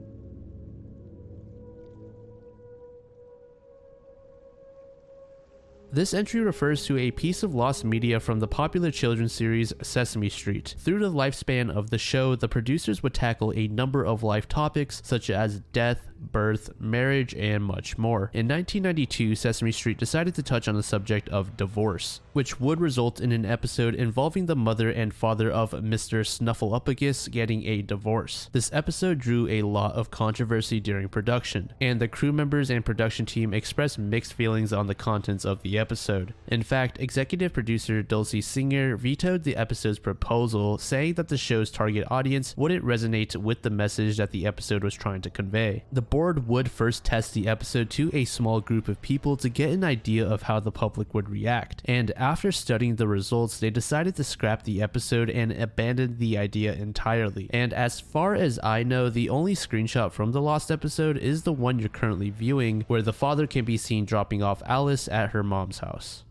This entry refers to a piece of lost media from the popular children's series Sesame Street. Through the lifespan of the show, the producers would tackle a number of life topics such as death, birth, marriage, and much more. In 1992, Sesame Street decided to touch on the subject of divorce, which would result in an episode involving the mother and father of Mr. Snuffleupagus getting a divorce. This episode drew a lot of controversy during production, and the crew members and production team expressed mixed feelings on the contents of the episode. In fact, executive producer Dulcie Singer vetoed the episode's proposal, saying that the show's target audience wouldn't resonate with the message that the episode was trying to convey. The board would first test the episode to a small group of people to get an idea of how the public would react, and after studying the results, they decided to scrap the episode and abandon the idea entirely. And as far as I know, the only screenshot from the lost episode is the one you're currently viewing, where the father can be seen dropping off Alice at her mom's house.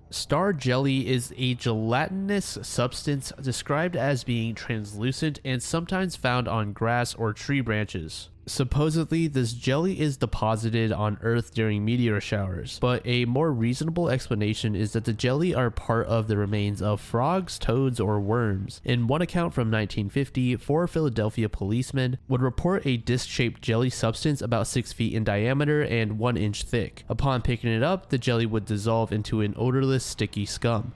Star jelly is a gelatinous substance described as being translucent and sometimes found on grass or tree branches. Supposedly, this jelly is deposited on Earth during meteor showers, but a more reasonable explanation is that the jelly are part of the remains of frogs, toads, or worms. In one account from 1950, 4 Philadelphia policemen would report a disc-shaped jelly substance about 6 feet in diameter and 1 inch thick. Upon picking it up, the jelly would dissolve into an odorless, sticky scum.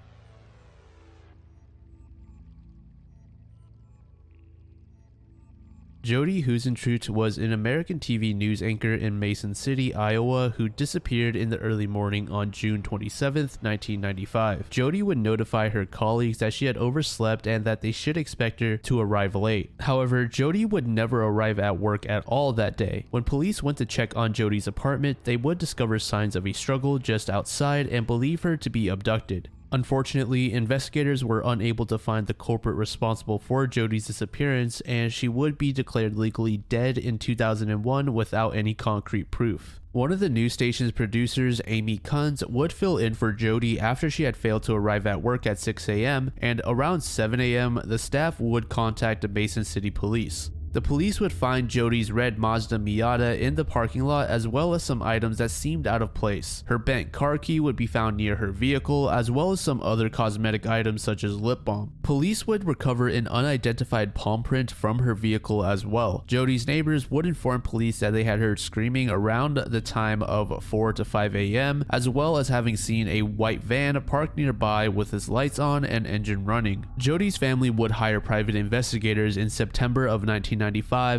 Jody Huisentruit was an American TV news anchor in Mason City, Iowa, who disappeared in the early morning on June 27, 1995. Jody would notify her colleagues that she had overslept and that they should expect her to arrive late. However, Jody would never arrive at work at all that day. When police went to check on Jody's apartment, they would discover signs of a struggle just outside and believe her to be abducted. Unfortunately, investigators were unable to find the culprit responsible for Jody's disappearance, and she would be declared legally dead in 2001 without any concrete proof. One of the news station's producers, Amy Kunz, would fill in for Jody after she had failed to arrive at work at 6 a.m., and around 7 a.m., the staff would contact the Mason City Police. The police would find Jody's red Mazda Miata in the parking lot, as well as some items that seemed out of place. Her bent car key would be found near her vehicle, as well as some other cosmetic items such as lip balm. Police would recover an unidentified palm print from her vehicle as well. Jody's neighbors would inform police that they had heard screaming around the time of 4 to 5 a.m., as well as having seen a white van parked nearby with its lights on and engine running. Jody's family would hire private investigators in September of 1995,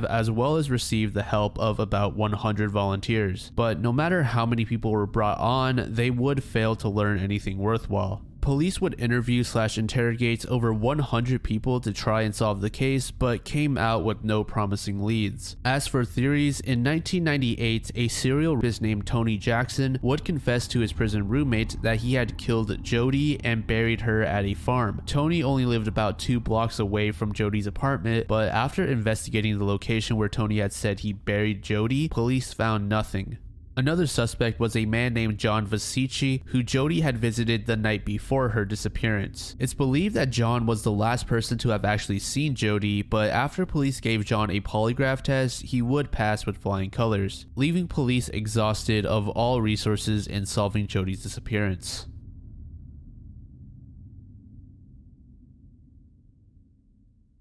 as well as receive the help of about 100 volunteers. But no matter how many people were brought on, they would fail to learn anything worthwhile. Police would interrogate over 100 people to try and solve the case, but came out with no promising leads. As for theories, in 1998, a serial rapist named Tony Jackson would confess to his prison roommate that he had killed Jody and buried her at a farm. Tony only lived about 2 blocks away from Jody's apartment, but after investigating the location where Tony had said he buried Jody, police found nothing. Another suspect was a man named John Vasici, who Jody had visited the night before her disappearance. It's believed that John was the last person to have actually seen Jody, but after police gave John a polygraph test, he would pass with flying colors, leaving police exhausted of all resources in solving Jody's disappearance.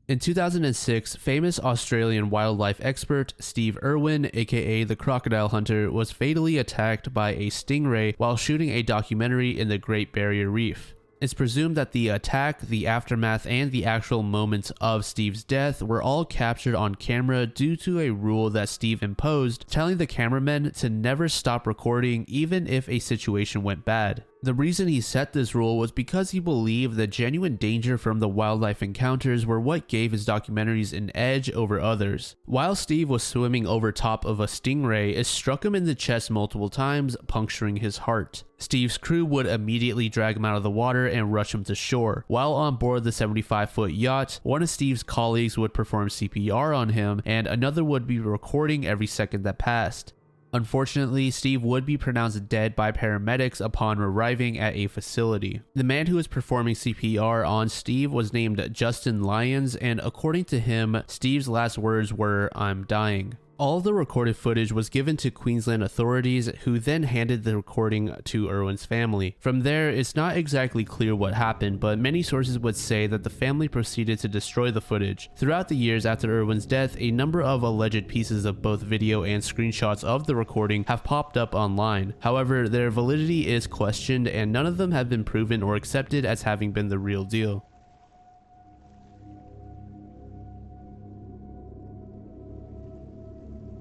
In 2006, famous Australian wildlife expert Steve Irwin, aka the crocodile hunter, was fatally attacked by a stingray while shooting a documentary in the Great Barrier Reef. It's presumed that the attack, the aftermath, and the actual moments of Steve's death were all captured on camera due to a rule that Steve imposed, telling the cameramen to never stop recording even if a situation went bad. The reason he set this rule was because he believed the genuine danger from the wildlife encounters were what gave his documentaries an edge over others. While Steve was swimming over top of a stingray, it struck him in the chest multiple times, puncturing his heart. Steve's crew would immediately drag him out of the water and rush him to shore. While on board the 75-foot yacht, one of Steve's colleagues would perform CPR on him, and another would be recording every second that passed. Unfortunately, Steve would be pronounced dead by paramedics upon arriving at a facility. The man who was performing CPR on Steve was named Justin Lyons, and according to him, Steve's last words were, "I'm dying." All the recorded footage was given to Queensland authorities, who then handed the recording to Irwin's family. From there, it's not exactly clear what happened, but many sources would say that the family proceeded to destroy the footage. Throughout the years after Irwin's death, a number of alleged pieces of both video and screenshots of the recording have popped up online. However, their validity is questioned, and none of them have been proven or accepted as having been the real deal.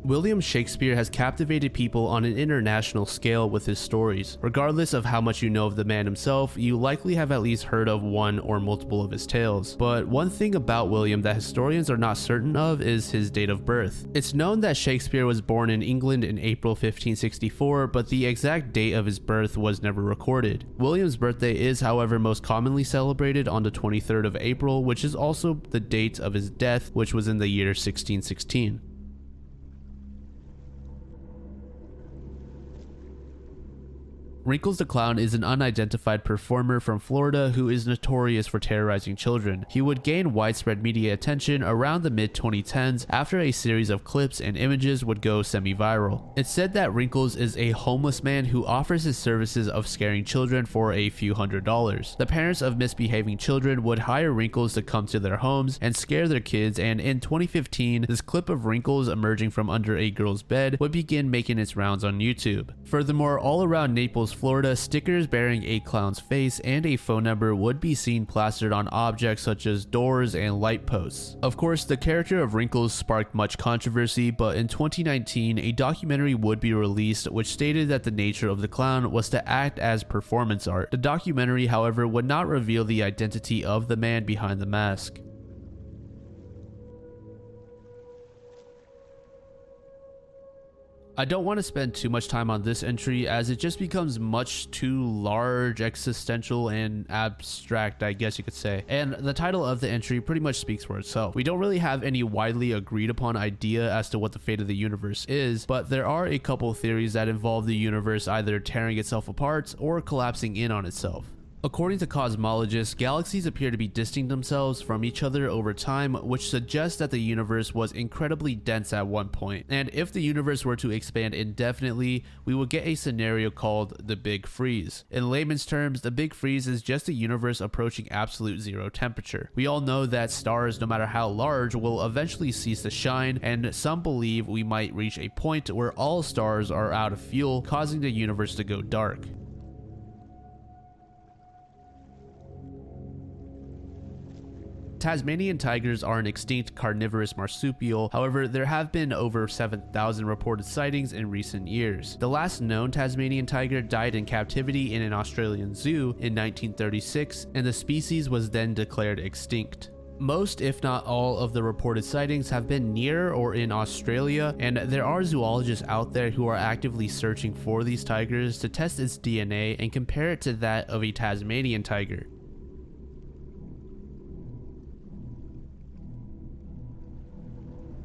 William Shakespeare has captivated people on an international scale with his stories. Regardless of how much you know of the man himself, you likely have at least heard of one or multiple of his tales. But one thing about William that historians are not certain of is his date of birth. It's known that Shakespeare was born in England in April 1564, but the exact date of his birth was never recorded. William's birthday is, however, most commonly celebrated on the 23rd of April, which is also the date of his death, which was in the year 1616. Wrinkles the Clown is an unidentified performer from Florida who is notorious for terrorizing children. He would gain widespread media attention around the mid-2010s after a series of clips and images would go semi-viral. It's said that Wrinkles is a homeless man who offers his services of scaring children for a few $100s. The parents of misbehaving children would hire Wrinkles to come to their homes and scare their kids, and in 2015, this clip of Wrinkles emerging from under a girl's bed would begin making its rounds on YouTube. Furthermore, all around Naples, Naples, Florida, stickers bearing a clown's face and a phone number would be seen plastered on objects such as doors and light posts. Of course, the character of Wrinkles sparked much controversy, but in 2019, a documentary would be released which stated that the nature of the clown was to act as performance art. The documentary, however, would not reveal the identity of the man behind the mask. I don't want to spend too much time on this entry as it just becomes much too large, existential, and abstract, I guess you could say. And the title of the entry pretty much speaks for itself. We don't really have any widely agreed upon idea as to what the fate of the universe is, but there are a couple theories that involve the universe either tearing itself apart or collapsing in on itself. According to cosmologists, galaxies appear to be distancing themselves from each other over time, which suggests that the universe was incredibly dense at one point. And if the universe were to expand indefinitely, we would get a scenario called the Big Freeze. In layman's terms, the Big Freeze is just a universe approaching absolute zero temperature. We all know that stars, no matter how large, will eventually cease to shine, and some believe we might reach a point where all stars are out of fuel, causing the universe to go dark. Tasmanian tigers are an extinct carnivorous marsupial, however there have been over 7,000 reported sightings in recent years. The last known Tasmanian tiger died in captivity in an Australian zoo in 1936, and the species was then declared extinct. Most, if not all, of the reported sightings have been near or in Australia, and there are zoologists out there who are actively searching for these tigers to test its DNA and compare it to that of a Tasmanian tiger.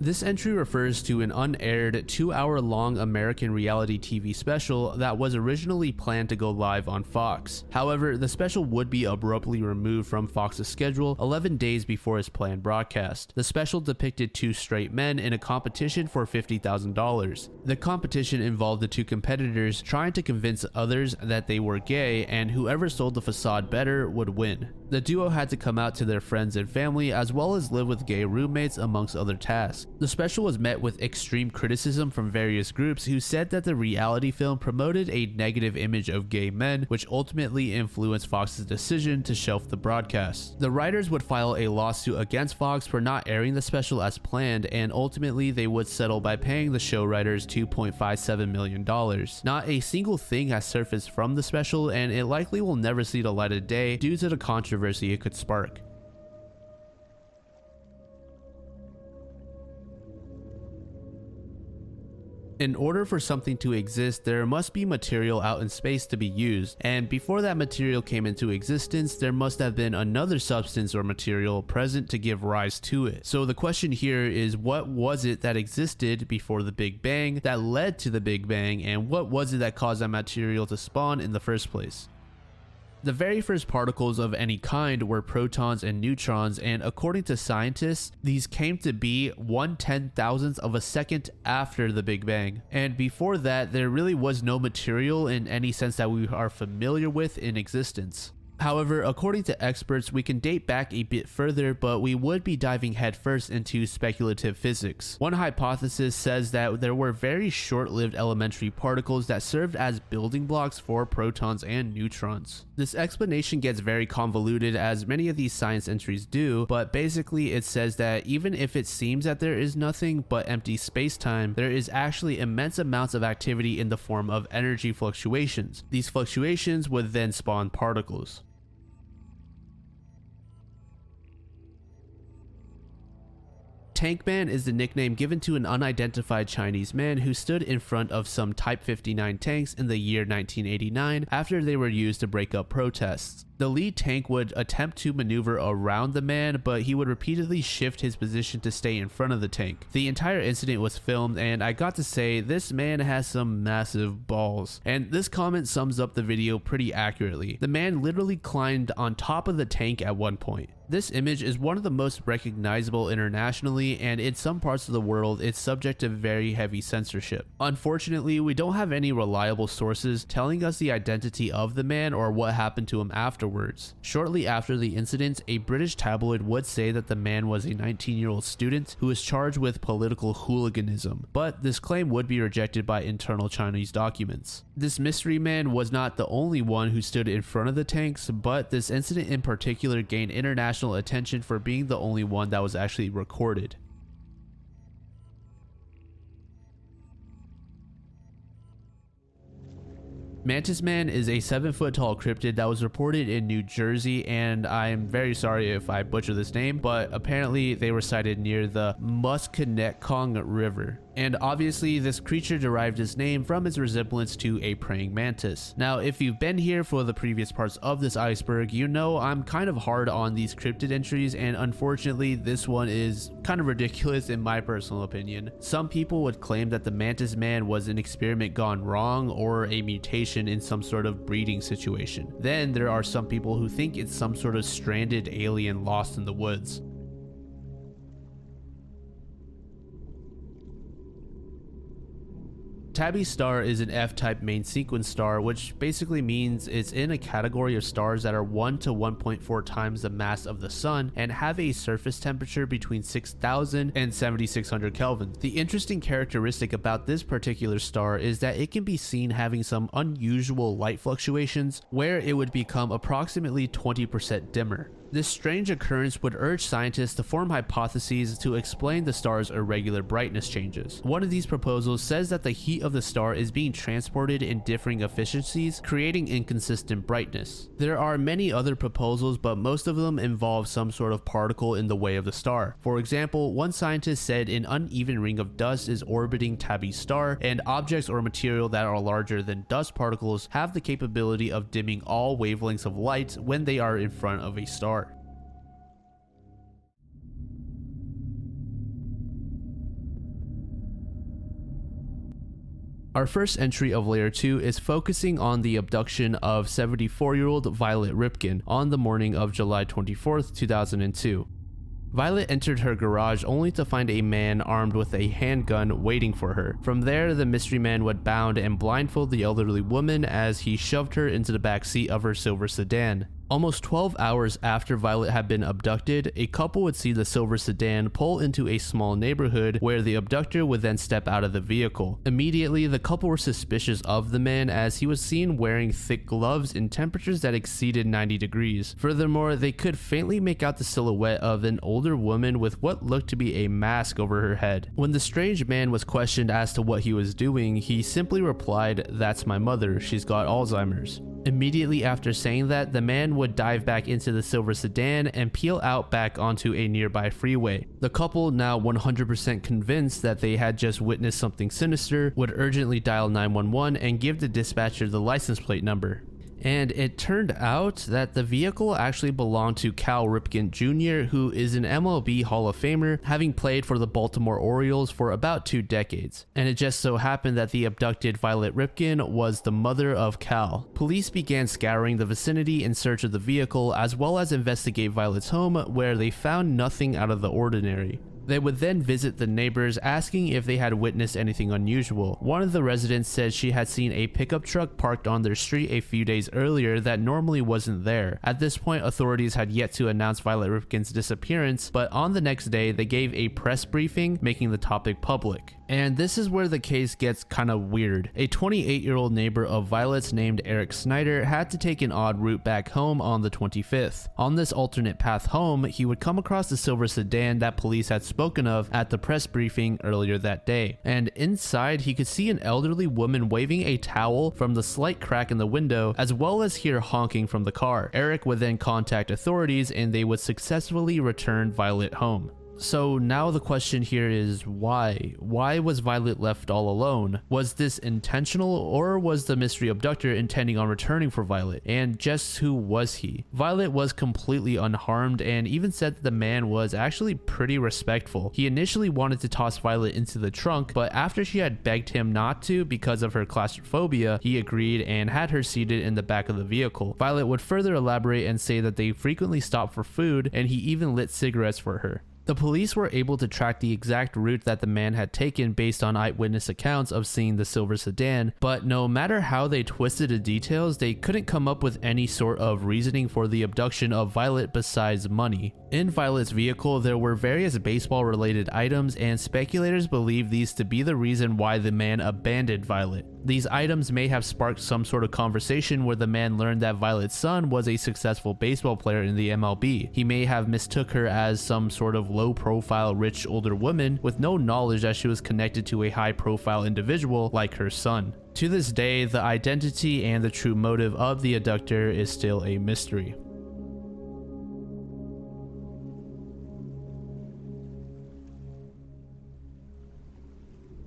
This entry refers to an unaired 2-hour-long American reality TV special that was originally planned to go live on Fox. However, the special would be abruptly removed from Fox's schedule 11 days before its planned broadcast. The special depicted two straight men in a competition for $50,000. The competition involved the two competitors trying to convince others that they were gay, and whoever sold the facade better would win. The duo had to come out to their friends and family as well as live with gay roommates amongst other tasks. The special was met with extreme criticism from various groups who said that the reality film promoted a negative image of gay men, which ultimately influenced Fox's decision to shelf the broadcast. The writers would file a lawsuit against Fox for not airing the special as planned, and ultimately they would settle by paying the show writers $2.57 million. Not a single thing has surfaced from the special, and it likely will never see the light of day due to the controversy it could spark. In order for something to exist, there must be material out in space to be used, and before that material came into existence, there must have been another substance or material present to give rise to it. So the question here is, what was it that existed before the Big Bang that led to the Big Bang, and what was it that caused that material to spawn in the first place? The very first particles of any kind were protons and neutrons, and according to scientists, these came to be 1/10,000th of a second after the Big Bang. And before that, there really was no material in any sense that we are familiar with in existence. However, according to experts, we can date back a bit further, but we would be diving headfirst into speculative physics. One hypothesis says that there were very short-lived elementary particles that served as building blocks for protons and neutrons. This explanation gets very convoluted, as many of these science entries do, but basically it says that even if it seems that there is nothing but empty space-time, there is actually immense amounts of activity in the form of energy fluctuations. These fluctuations would then spawn particles. Tankman is the nickname given to an unidentified Chinese man who stood in front of some Type 59 tanks in the year 1989 after they were used to break up protests. The lead tank would attempt to maneuver around the man, but he would repeatedly shift his position to stay in front of the tank. The entire incident was filmed, and I got to say, this man has some massive balls. And this comment sums up the video pretty accurately. The man literally climbed on top of the tank at one point. This image is one of the most recognizable internationally, and in some parts of the world, it's subject to very heavy censorship. Unfortunately, we don't have any reliable sources telling us the identity of the man or what happened to him after. afterwards. Shortly after the incident, a British tabloid would say that the man was a 19-year-old student who was charged with political hooliganism, but this claim would be rejected by internal Chinese documents. This mystery man was not the only one who stood in front of the tanks, but this incident in particular gained international attention for being the only one that was actually recorded. Mantis Man is a 7-foot tall cryptid that was reported in New Jersey, and I'm very sorry if I butcher this name, but apparently they were sighted near the Musconetcong River. And obviously this creature derived its name from its resemblance to a praying mantis. Now, if you've been here for the previous parts of this iceberg, you know I'm kind of hard on these cryptid entries, and unfortunately this one is kind of ridiculous in my personal opinion. Some people would claim that the Mantis Man was an experiment gone wrong or a mutation in some sort of breeding situation. Then there are some people who think it's some sort of stranded alien lost in the woods. Tabby's star is an F-type main sequence star, which basically means it's in a category of stars that are 1 to 1.4 times the mass of the sun and have a surface temperature between 6,000 and 7,600 Kelvin. The interesting characteristic about this particular star is that it can be seen having some unusual light fluctuations where it would become approximately 20% dimmer. This strange occurrence would urge scientists to form hypotheses to explain the star's irregular brightness changes. One of these proposals says that the heat of the star is being transported in differing efficiencies, creating inconsistent brightness. There are many other proposals, but most of them involve some sort of particle in the way of the star. For example, one scientist said an uneven ring of dust is orbiting Tabby's star, and objects or material that are larger than dust particles have the capability of dimming all wavelengths of light when they are in front of a star. Our first entry of Layer 2 is focusing on the abduction of 74-year-old Violet Ripken on the morning of July 24th, 2002. Violet entered her garage only to find a man armed with a handgun waiting for her. From there, the mystery man would bound and blindfold the elderly woman as he shoved her into the back seat of her silver sedan. Almost 12 hours after Violet had been abducted, a couple would see the silver sedan pull into a small neighborhood where the abductor would then step out of the vehicle. Immediately, the couple were suspicious of the man as he was seen wearing thick gloves in temperatures that exceeded 90 degrees. Furthermore, they could faintly make out the silhouette of an older woman with what looked to be a mask over her head. When the strange man was questioned as to what he was doing, he simply replied, "That's my mother, she's got Alzheimer's." Immediately after saying that, the man would dive back into the silver sedan and peel out back onto a nearby freeway. The couple, now 100% convinced that they had just witnessed something sinister, would urgently dial 911 and give the dispatcher the license plate number. And it turned out that the vehicle actually belonged to Cal Ripken Jr., who is an MLB Hall of Famer, having played for the Baltimore Orioles for about 2 decades. And it just so happened that the abducted Violet Ripken was the mother of Cal. Police began scouring the vicinity in search of the vehicle, as well as investigate Violet's home, where they found nothing out of the ordinary. They would then visit the neighbors, asking if they had witnessed anything unusual. One of the residents said she had seen a pickup truck parked on their street a few days earlier that normally wasn't there. At this point, authorities had yet to announce Violet Ripken's disappearance, but on the next day, they gave a press briefing, making the topic public. And this is where the case gets kind of weird. A 28-year-old neighbor of Violet's named Eric Snyder had to take an odd route back home on the 25th. On this alternate path home, he would come across the silver sedan that police had spoken of at the press briefing earlier that day. And inside, he could see an elderly woman waving a towel from the slight crack in the window, as well as hear honking from the car. Eric would then contact authorities and they would successfully return Violet home. So now the question here is why? Why was Violet left all alone? Was this intentional, or was the mystery abductor intending on returning for Violet? And just who was he? Violet was completely unharmed and even said that the man was actually pretty respectful. He initially wanted to toss Violet into the trunk, but after she had begged him not to because of her claustrophobia, he agreed and had her seated in the back of the vehicle. Violet would further elaborate and say that they frequently stopped for food, and he even lit cigarettes for her. The police were able to track the exact route that the man had taken based on eyewitness accounts of seeing the silver sedan, but no matter how they twisted the details, they couldn't come up with any sort of reasoning for the abduction of Violet besides money. In Violet's vehicle, there were various baseball-related items, and speculators believe these to be the reason why the man abandoned Violet. These items may have sparked some sort of conversation where the man learned that Violet's son was a successful baseball player in the MLB. He may have mistook her as some sort of low-profile rich older woman with no knowledge that she was connected to a high-profile individual like her son. To this day, the identity and the true motive of the abductor is still a mystery.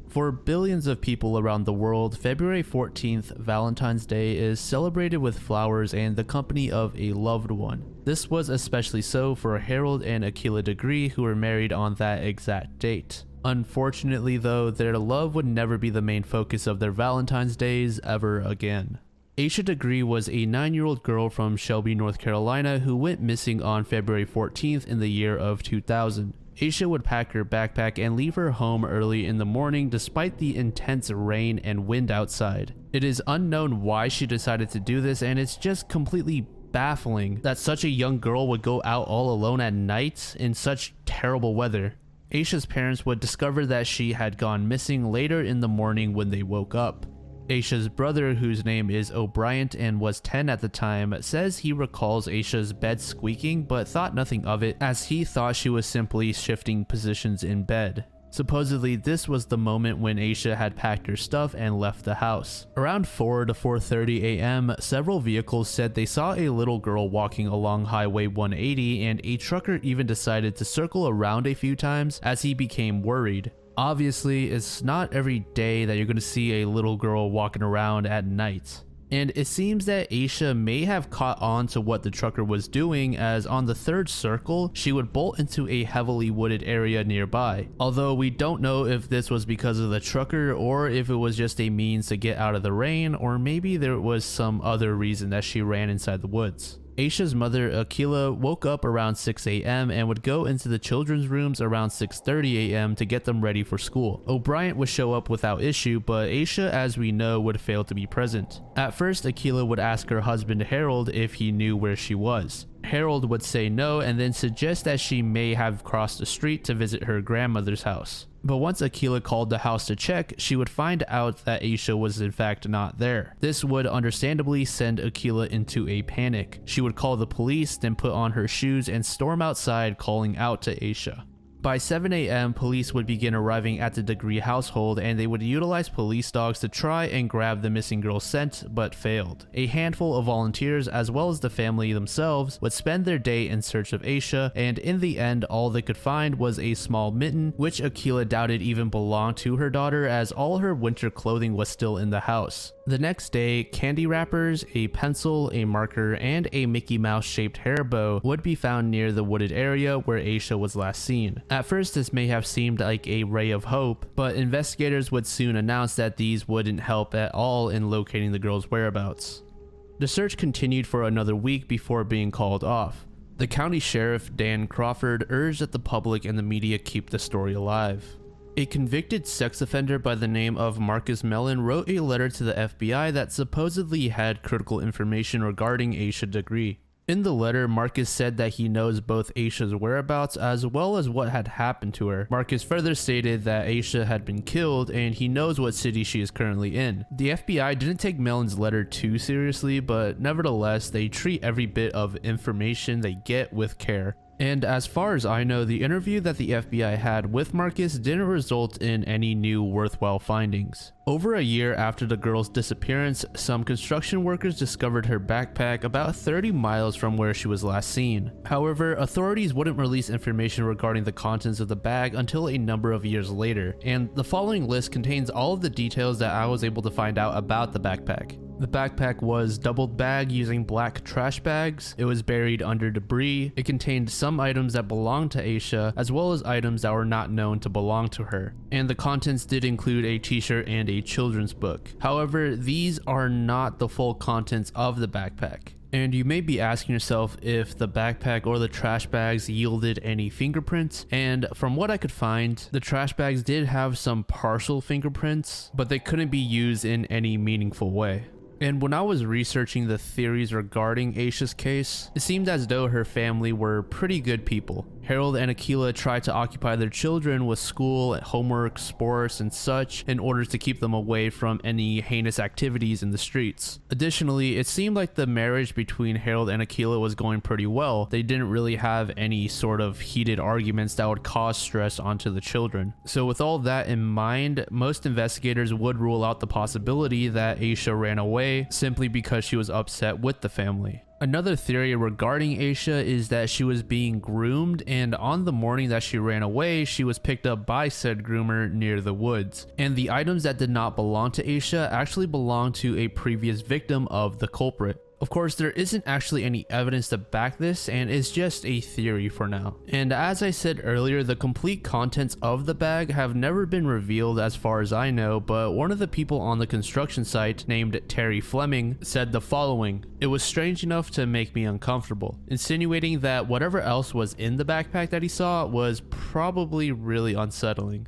For billions of people around the world, February 14th, Valentine's Day, is celebrated with flowers and the company of a loved one. This was especially so for Harold and Aquila Degree, who were married on that exact date. Unfortunately though, their love would never be the main focus of their Valentine's Days ever again. Aisha Degree was a 9-year-old girl from Shelby, North Carolina who went missing on February 14th in the year of 2000. Aisha would pack her backpack and leave her home early in the morning despite the intense rain and wind outside. It is unknown why she decided to do this, and it's just completely baffling that such a young girl would go out all alone at night in such terrible weather. Aisha's parents would discover that she had gone missing later in the morning when they woke up. Aisha's brother, whose name is O'Brien and was 10 at the time, says he recalls Aisha's bed squeaking but thought nothing of it, as he thought she was simply shifting positions in bed. Supposedly, this was the moment when Aisha had packed her stuff and left the house. Around 4 to 4:30 a.m., several vehicles said they saw a little girl walking along Highway 180, and a trucker even decided to circle around a few times as he became worried. Obviously, it's not every day that you're going to see a little girl walking around at night. And it seems that Aisha may have caught on to what the trucker was doing, as on the third circle, she would bolt into a heavily wooded area nearby. Although we don't know if this was because of the trucker or if it was just a means to get out of the rain, or maybe there was some other reason that she ran inside the woods. Aisha's mother, Aquila, woke up around 6 a.m. and would go into the children's rooms around 6:30 a.m. to get them ready for school. O'Brien would show up without issue, but Aisha, as we know, would fail to be present. At first, Aquila would ask her husband Harold if he knew where she was. Harold would say no and then suggest that she may have crossed the street to visit her grandmother's house. But once Aquila called the house to check, she would find out that Aisha was in fact not there. This would understandably send Aquila into a panic. She would call the police, then put on her shoes and storm outside, calling out to Aisha. By 7 a.m., police would begin arriving at the Degree household, and they would utilize police dogs to try and grab the missing girl's scent, but failed. A handful of volunteers, as well as the family themselves, would spend their day in search of Aisha, and in the end, all they could find was a small mitten, which Aquila doubted even belonged to her daughter, as all her winter clothing was still in the house. The next day, candy wrappers, a pencil, a marker, and a Mickey Mouse shaped hair bow would be found near the wooded area where Aisha was last seen. At first, this may have seemed like a ray of hope, but investigators would soon announce that these wouldn't help at all in locating the girl's whereabouts. The search continued for another week before being called off. The county sheriff, Dan Crawford, urged that the public and the media keep the story alive. A convicted sex offender by the name of Marcus Mellon wrote a letter to the FBI that supposedly had critical information regarding Aisha Degree. In the letter, Marcus said that he knows both Aisha's whereabouts as well as what had happened to her. Marcus further stated that Aisha had been killed and he knows what city she is currently in. The FBI didn't take Mellon's letter too seriously, but nevertheless, they treat every bit of information they get with care. And as far as I know, the interview that the FBI had with Marcus didn't result in any new worthwhile findings. Over a year after the girl's disappearance, some construction workers discovered her backpack about 30 miles from where she was last seen. However, authorities wouldn't release information regarding the contents of the bag until a number of years later, and the following list contains all of the details that I was able to find out about the backpack. The backpack was doubled bagged using black trash bags. It was buried under debris. It contained some items that belonged to Aisha, as well as items that were not known to belong to her. And the contents did include a t-shirt and a children's book. However, these are not the full contents of the backpack. And you may be asking yourself if the backpack or the trash bags yielded any fingerprints, and from what I could find, the trash bags did have some partial fingerprints, but they couldn't be used in any meaningful way. And when I was researching the theories regarding Aisha's case, it seemed as though her family were pretty good people. Harold and Aquila tried to occupy their children with school, homework, sports, and such in order to keep them away from any heinous activities in the streets. Additionally, it seemed like the marriage between Harold and Aquila was going pretty well. They didn't really have any sort of heated arguments that would cause stress onto the children. So with all that in mind, most investigators would rule out the possibility that Aisha ran away simply because she was upset with the family. Another theory regarding Aisha is that she was being groomed, and on the morning that she ran away, she was picked up by said groomer near the woods. And the items that did not belong to Aisha actually belonged to a previous victim of the culprit. Of course, there isn't actually any evidence to back this, and it's just a theory for now. And as I said earlier, the complete contents of the bag have never been revealed as far as I know, but one of the people on the construction site, named Terry Fleming, said the following: "It was strange enough to make me uncomfortable," insinuating that whatever else was in the backpack that he saw was probably really unsettling.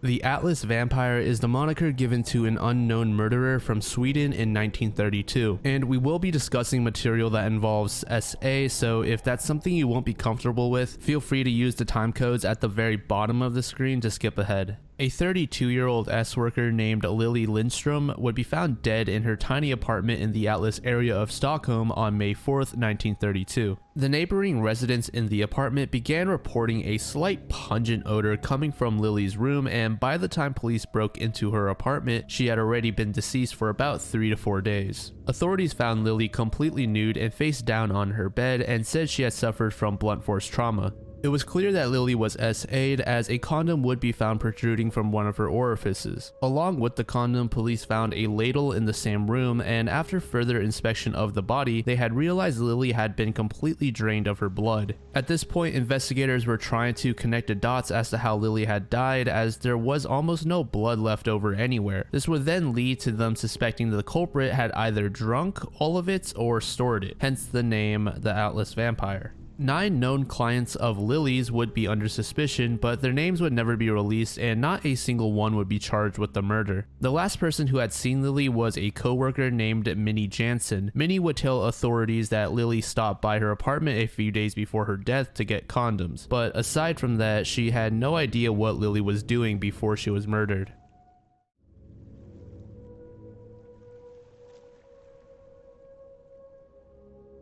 The Atlas Vampire is the moniker given to an unknown murderer from Sweden in 1932, and we will be discussing material that involves SA, so if that's something you won't be comfortable with, feel free to use the time codes at the very bottom of the screen to skip ahead. A 32-year-old S-worker named Lily Lindstrom would be found dead in her tiny apartment in the Atlas area of Stockholm on May 4th, 1932. The neighboring residents in the apartment began reporting a slight pungent odor coming from Lily's room, and by the time police broke into her apartment, she had already been deceased for about 3 to 4 days. Authorities found Lily completely nude and face down on her bed and said she had suffered from blunt force trauma. It was clear that Lily was SA'd, as a condom would be found protruding from one of her orifices. Along with the condom, police found a ladle in the same room, and after further inspection of the body, they had realized Lily had been completely drained of her blood. At this point, investigators were trying to connect the dots as to how Lily had died, as there was almost no blood left over anywhere. This would then lead to them suspecting that the culprit had either drunk all of it or stored it, hence the name the Atlas Vampire. 9 known clients of Lily's would be under suspicion, but their names would never be released, and not a single one would be charged with the murder. The last person who had seen Lily was a co-worker named Minnie Jansen. Minnie would tell authorities that Lily stopped by her apartment a few days before her death to get condoms, but aside from that, she had no idea what Lily was doing before she was murdered.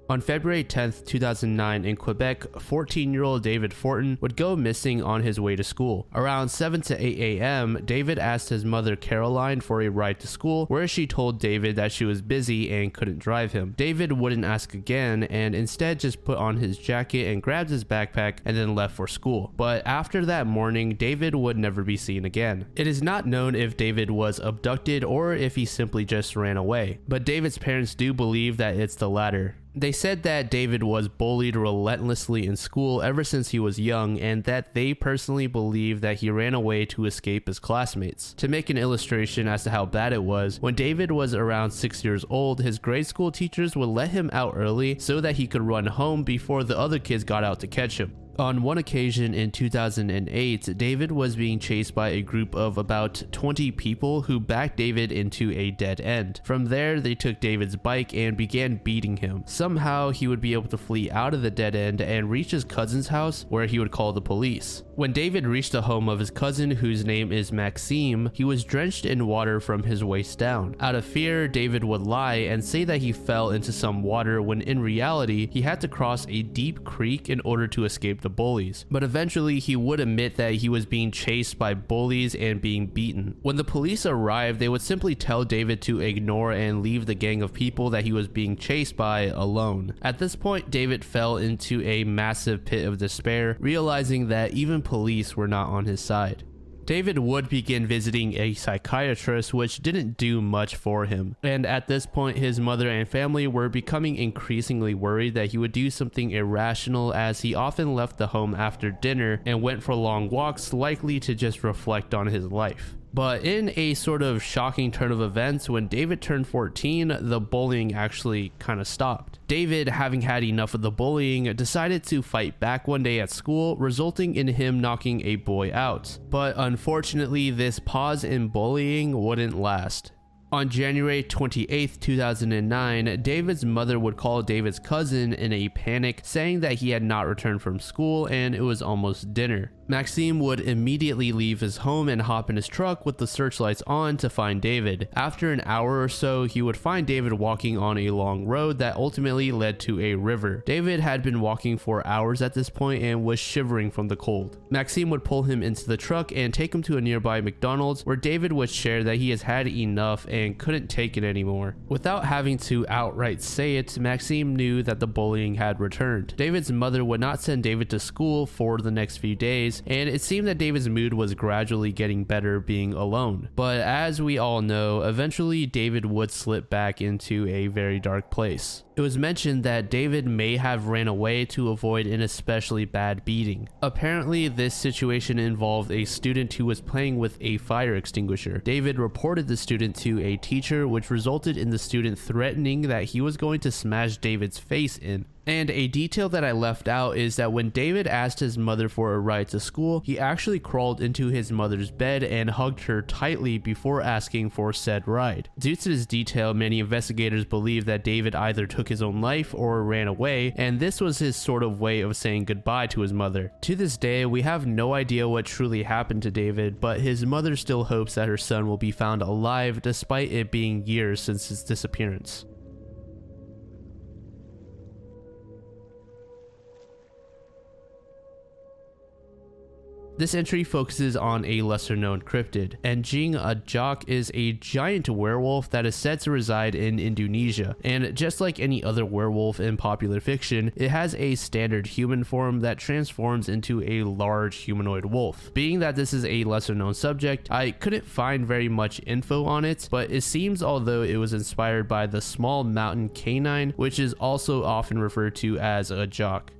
On February 10, 2009 in Quebec, 14-year-old David Fortin would go missing on his way to school. Around 7 to 8 a.m., David asked his mother Caroline for a ride to school, where she told David that she was busy and couldn't drive him. David wouldn't ask again and instead just put on his jacket and grabbed his backpack and then left for school. But after that morning, David would never be seen again. It is not known if David was abducted or if he simply just ran away, but David's parents do believe that it's the latter. They said that David was bullied relentlessly in school ever since he was young, and that they personally believe that he ran away to escape his classmates. To make an illustration as to how bad it was, when David was around 6 years old, his grade school teachers would let him out early so that he could run home before the other kids got out to catch him. On one occasion in 2008, David was being chased by a group of about 20 people who backed David into a dead end. From there, they took David's bike and began beating him. Somehow, he would be able to flee out of the dead end and reach his cousin's house, where he would call the police. When David reached the home of his cousin, whose name is Maxime, he was drenched in water from his waist down. Out of fear, David would lie and say that he fell into some water when in reality, he had to cross a deep creek in order to escape the bullies. But eventually, he would admit that he was being chased by bullies and being beaten. When the police arrived, they would simply tell David to ignore and leave the gang of people that he was being chased by alone. At this point, David fell into a massive pit of despair, realizing that even police were not on his side. David would begin visiting a psychiatrist, which didn't do much for him. And at this point, his mother and family were becoming increasingly worried that he would do something irrational, as he often left the home after dinner and went for long walks, likely to just reflect on his life. But in a sort of shocking turn of events, when David turned 14, the bullying actually kind of stopped. David, having had enough of the bullying, decided to fight back one day at school, resulting in him knocking a boy out. But unfortunately, this pause in bullying wouldn't last. On January 28, 2009, David's mother would call David's cousin in a panic, saying that he had not returned from school and it was almost dinner. Maxime would immediately leave his home and hop in his truck with the searchlights on to find David. After an hour or so, he would find David walking on a long road that ultimately led to a river. David had been walking for hours at this point and was shivering from the cold. Maxime would pull him into the truck and take him to a nearby McDonald's, where David would share that he has had enough and couldn't take it anymore. Without having to outright say it, Maxime knew that the bullying had returned. David's mother would not send David to school for the next few days, and it seemed that David's mood was gradually getting better being alone. But as we all know, eventually David would slip back into a very dark place. It was mentioned that David may have ran away to avoid an especially bad beating. Apparently, this situation involved a student who was playing with a fire extinguisher. David reported the student to a teacher, which resulted in the student threatening that he was going to smash David's face in. And a detail that I left out is that when David asked his mother for a ride to school, he actually crawled into his mother's bed and hugged her tightly before asking for said ride. Due to this detail, many investigators believe that David either took his own life or ran away, and this was his sort of way of saying goodbye to his mother. To this day, we have no idea what truly happened to David, but his mother still hopes that her son will be found alive despite it being years since his disappearance. This entry focuses on a lesser known cryptid. Anjing Ajak is a giant werewolf that is said to reside in Indonesia, and just like any other werewolf in popular fiction, it has a standard human form that transforms into a large humanoid wolf. Being that this is a lesser known subject, I couldn't find very much info on it, but it seems although it was inspired by the small mountain canine, which is also often referred to as a jock.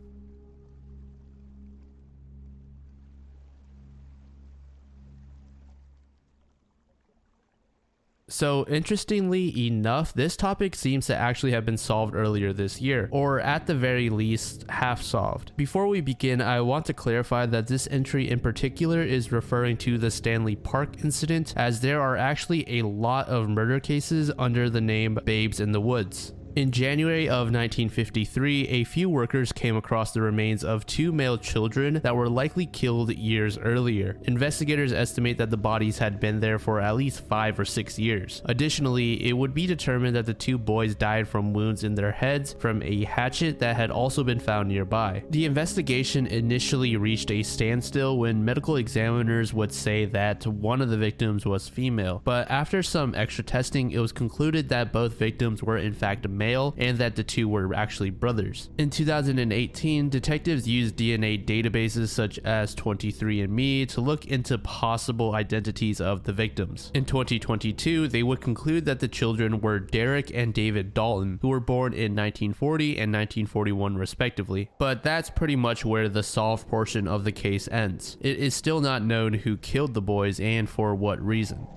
So interestingly enough, this topic seems to actually have been solved earlier this year, or at the very least, half solved. Before we begin, I want to clarify that this entry in particular is referring to the Stanley Park incident, as there are actually a lot of murder cases under the name Babes in the Woods. In January of 1953, a few workers came across the remains of two male children that were likely killed years earlier. Investigators estimate that the bodies had been there for at least 5 or 6 years. Additionally, it would be determined that the two boys died from wounds in their heads from a hatchet that had also been found nearby. The investigation initially reached a standstill when medical examiners would say that one of the victims was female, but after some extra testing, it was concluded that both victims were in fact male and that the two were actually brothers. In 2018, detectives used DNA databases such as 23andMe to look into possible identities of the victims. In 2022, they would conclude that the children were Derek and David Dalton, who were born in 1940 and 1941 respectively. But that's pretty much where the solved portion of the case ends. It is still not known who killed the boys and for what reason.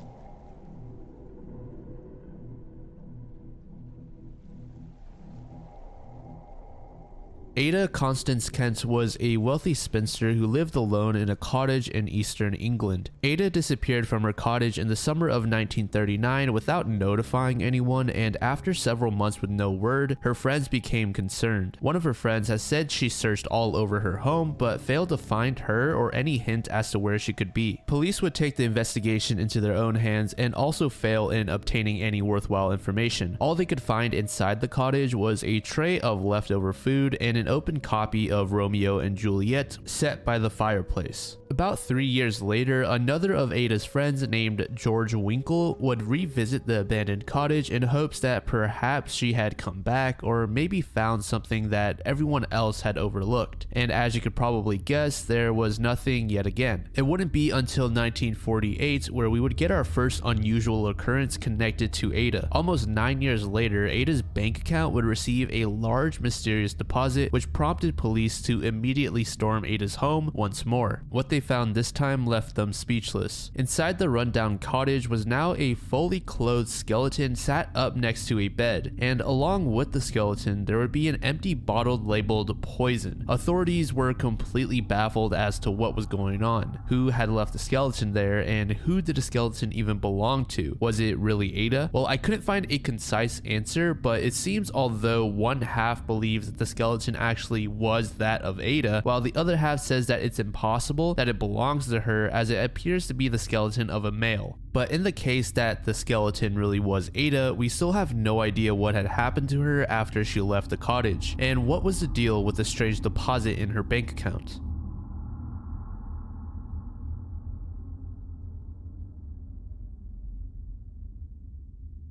Ada Constance Kent was a wealthy spinster who lived alone in a cottage in eastern England. Ada disappeared from her cottage in the summer of 1939 without notifying anyone, and after several months with no word, her friends became concerned. One of her friends has said she searched all over her home but failed to find her or any hint as to where she could be. Police would take the investigation into their own hands and also fail in obtaining any worthwhile information. All they could find inside the cottage was a tray of leftover food and an an open copy of Romeo and Juliet set by the fireplace. About 3 years later, another of Ada's friends named George Winkle would revisit the abandoned cottage in hopes that perhaps she had come back or maybe found something that everyone else had overlooked. And as you could probably guess, there was nothing yet again. It wouldn't be until 1948 where we would get our first unusual occurrence connected to Ada. Almost 9 years later, Ada's bank account would receive a large mysterious deposit, which prompted police to immediately storm Ada's home once more. What they found this time left them speechless. Inside the rundown cottage was now a fully clothed skeleton sat up next to a bed, and along with the skeleton there would be an empty bottle labeled poison. Authorities were completely baffled as to what was going on. Who had left the skeleton there, and who did the skeleton even belong to? Was it really Ada? Well, I couldn't find a concise answer, but it seems although one half believes that the skeleton actually was that of Ada, while the other half says that it's impossible that it belongs to her, as it appears to be the skeleton of a male. But in the case that the skeleton really was Ada, we still have no idea what had happened to her after she left the cottage, and what was the deal with the strange deposit in her bank account.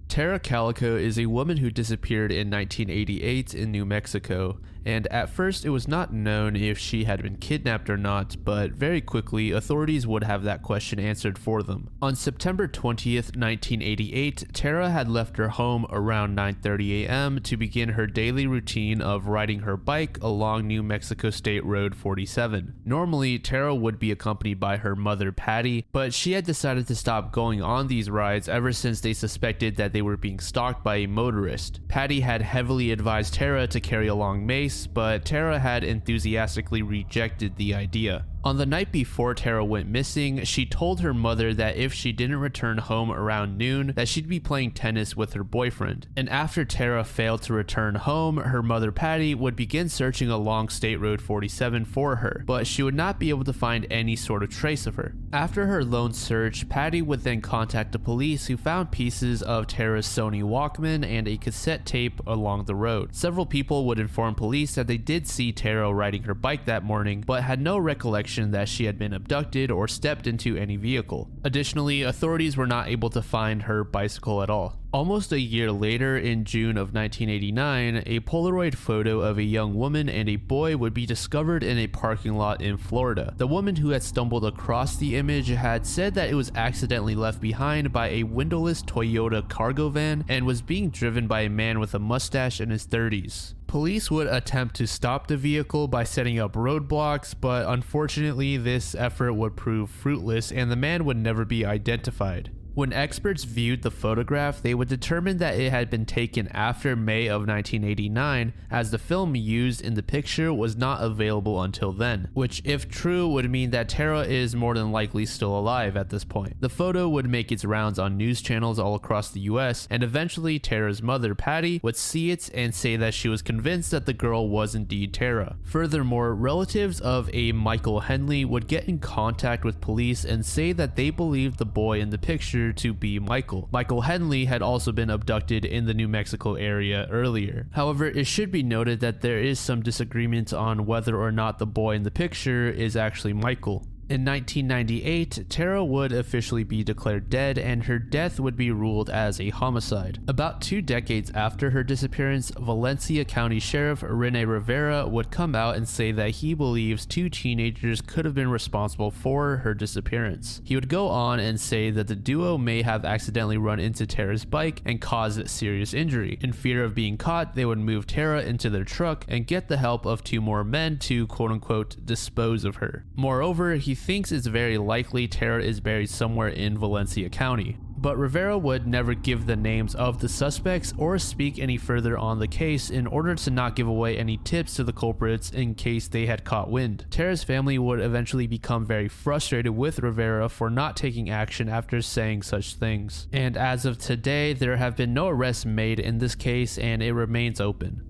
Tara Calico is a woman who disappeared in 1988 in New Mexico, and at first it was not known if she had been kidnapped or not, but very quickly authorities would have that question answered for them. On September 20th, 1988, Tara had left her home around 9:30 a.m. to begin her daily routine of riding her bike along New Mexico State Road 47. Normally, Tara would be accompanied by her mother Patty, but she had decided to stop going on these rides ever since they suspected that they were being stalked by a motorist. Patty had heavily advised Tara to carry a long mace, but Tara had enthusiastically rejected the idea. On the night before Tara went missing, she told her mother that if she didn't return home around noon, that she'd be playing tennis with her boyfriend. And after Tara failed to return home, her mother Patty would begin searching along State Road 47 for her, but she would not be able to find any sort of trace of her. After her lone search, Patty would then contact the police, who found pieces of Tara's Sony Walkman and a cassette tape along the road. Several people would inform police that they did see Tara riding her bike that morning, but had no recollection that she had been abducted or stepped into any vehicle. Additionally, authorities were not able to find her bicycle at all. Almost a year later, in June of 1989, a Polaroid photo of a young woman and a boy would be discovered in a parking lot in Florida. The woman who had stumbled across the image had said that it was accidentally left behind by a windowless Toyota cargo van and was being driven by a man with a mustache in his 30s. Police would attempt to stop the vehicle by setting up roadblocks, but unfortunately this effort would prove fruitless and the man would never be identified. When experts viewed the photograph, they would determine that it had been taken after May of 1989, as the film used in the picture was not available until then, which if true would mean that Tara is more than likely still alive at this point. The photo would make its rounds on news channels all across the US, and eventually Tara's mother Patty would see it and say that she was convinced that the girl was indeed Tara. Furthermore, relatives of a Michael Henley would get in contact with police and say that they believed the boy in the picture to be Michael. Michael Henley had also been abducted in the New Mexico area earlier. However, it should be noted that there is some disagreement on whether or not the boy in the picture is actually Michael. In 1998, Tara would officially be declared dead and her death would be ruled as a homicide. About 2 decades after her disappearance, Valencia County Sheriff Rene Rivera would come out and say that he believes 2 teenagers could have been responsible for her disappearance. He would go on and say that the duo may have accidentally run into Tara's bike and caused serious injury. In fear of being caught, they would move Tara into their truck and get the help of 2 more men to quote-unquote dispose of her. Moreover, he thinks it's very likely Tara is buried somewhere in Valencia County. But Rivera would never give the names of the suspects or speak any further on the case in order to not give away any tips to the culprits in case they had caught wind. Tara's family would eventually become very frustrated with Rivera for not taking action after saying such things. And as of today, there have been no arrests made in this case and it remains open.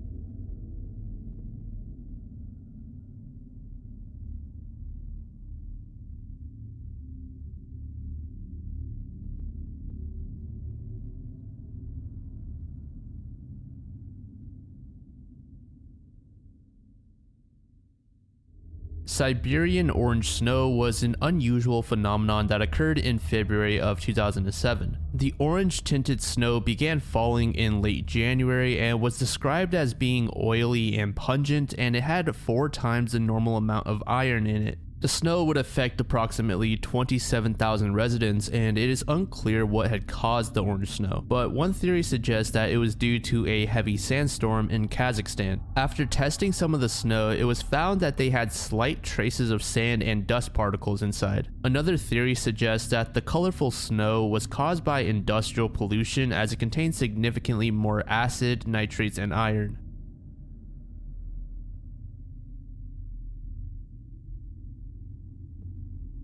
Siberian orange snow was an unusual phenomenon that occurred in February of 2007. The orange tinted snow began falling in late January and was described as being oily and pungent, and it had 4 times the normal amount of iron in it. The snow would affect approximately 27,000 residents, and it is unclear what had caused the orange snow, but one theory suggests that it was due to a heavy sandstorm in Kazakhstan. After testing some of the snow, it was found that they had slight traces of sand and dust particles inside. Another theory suggests that the colorful snow was caused by industrial pollution, as it contains significantly more acid, nitrates, and iron.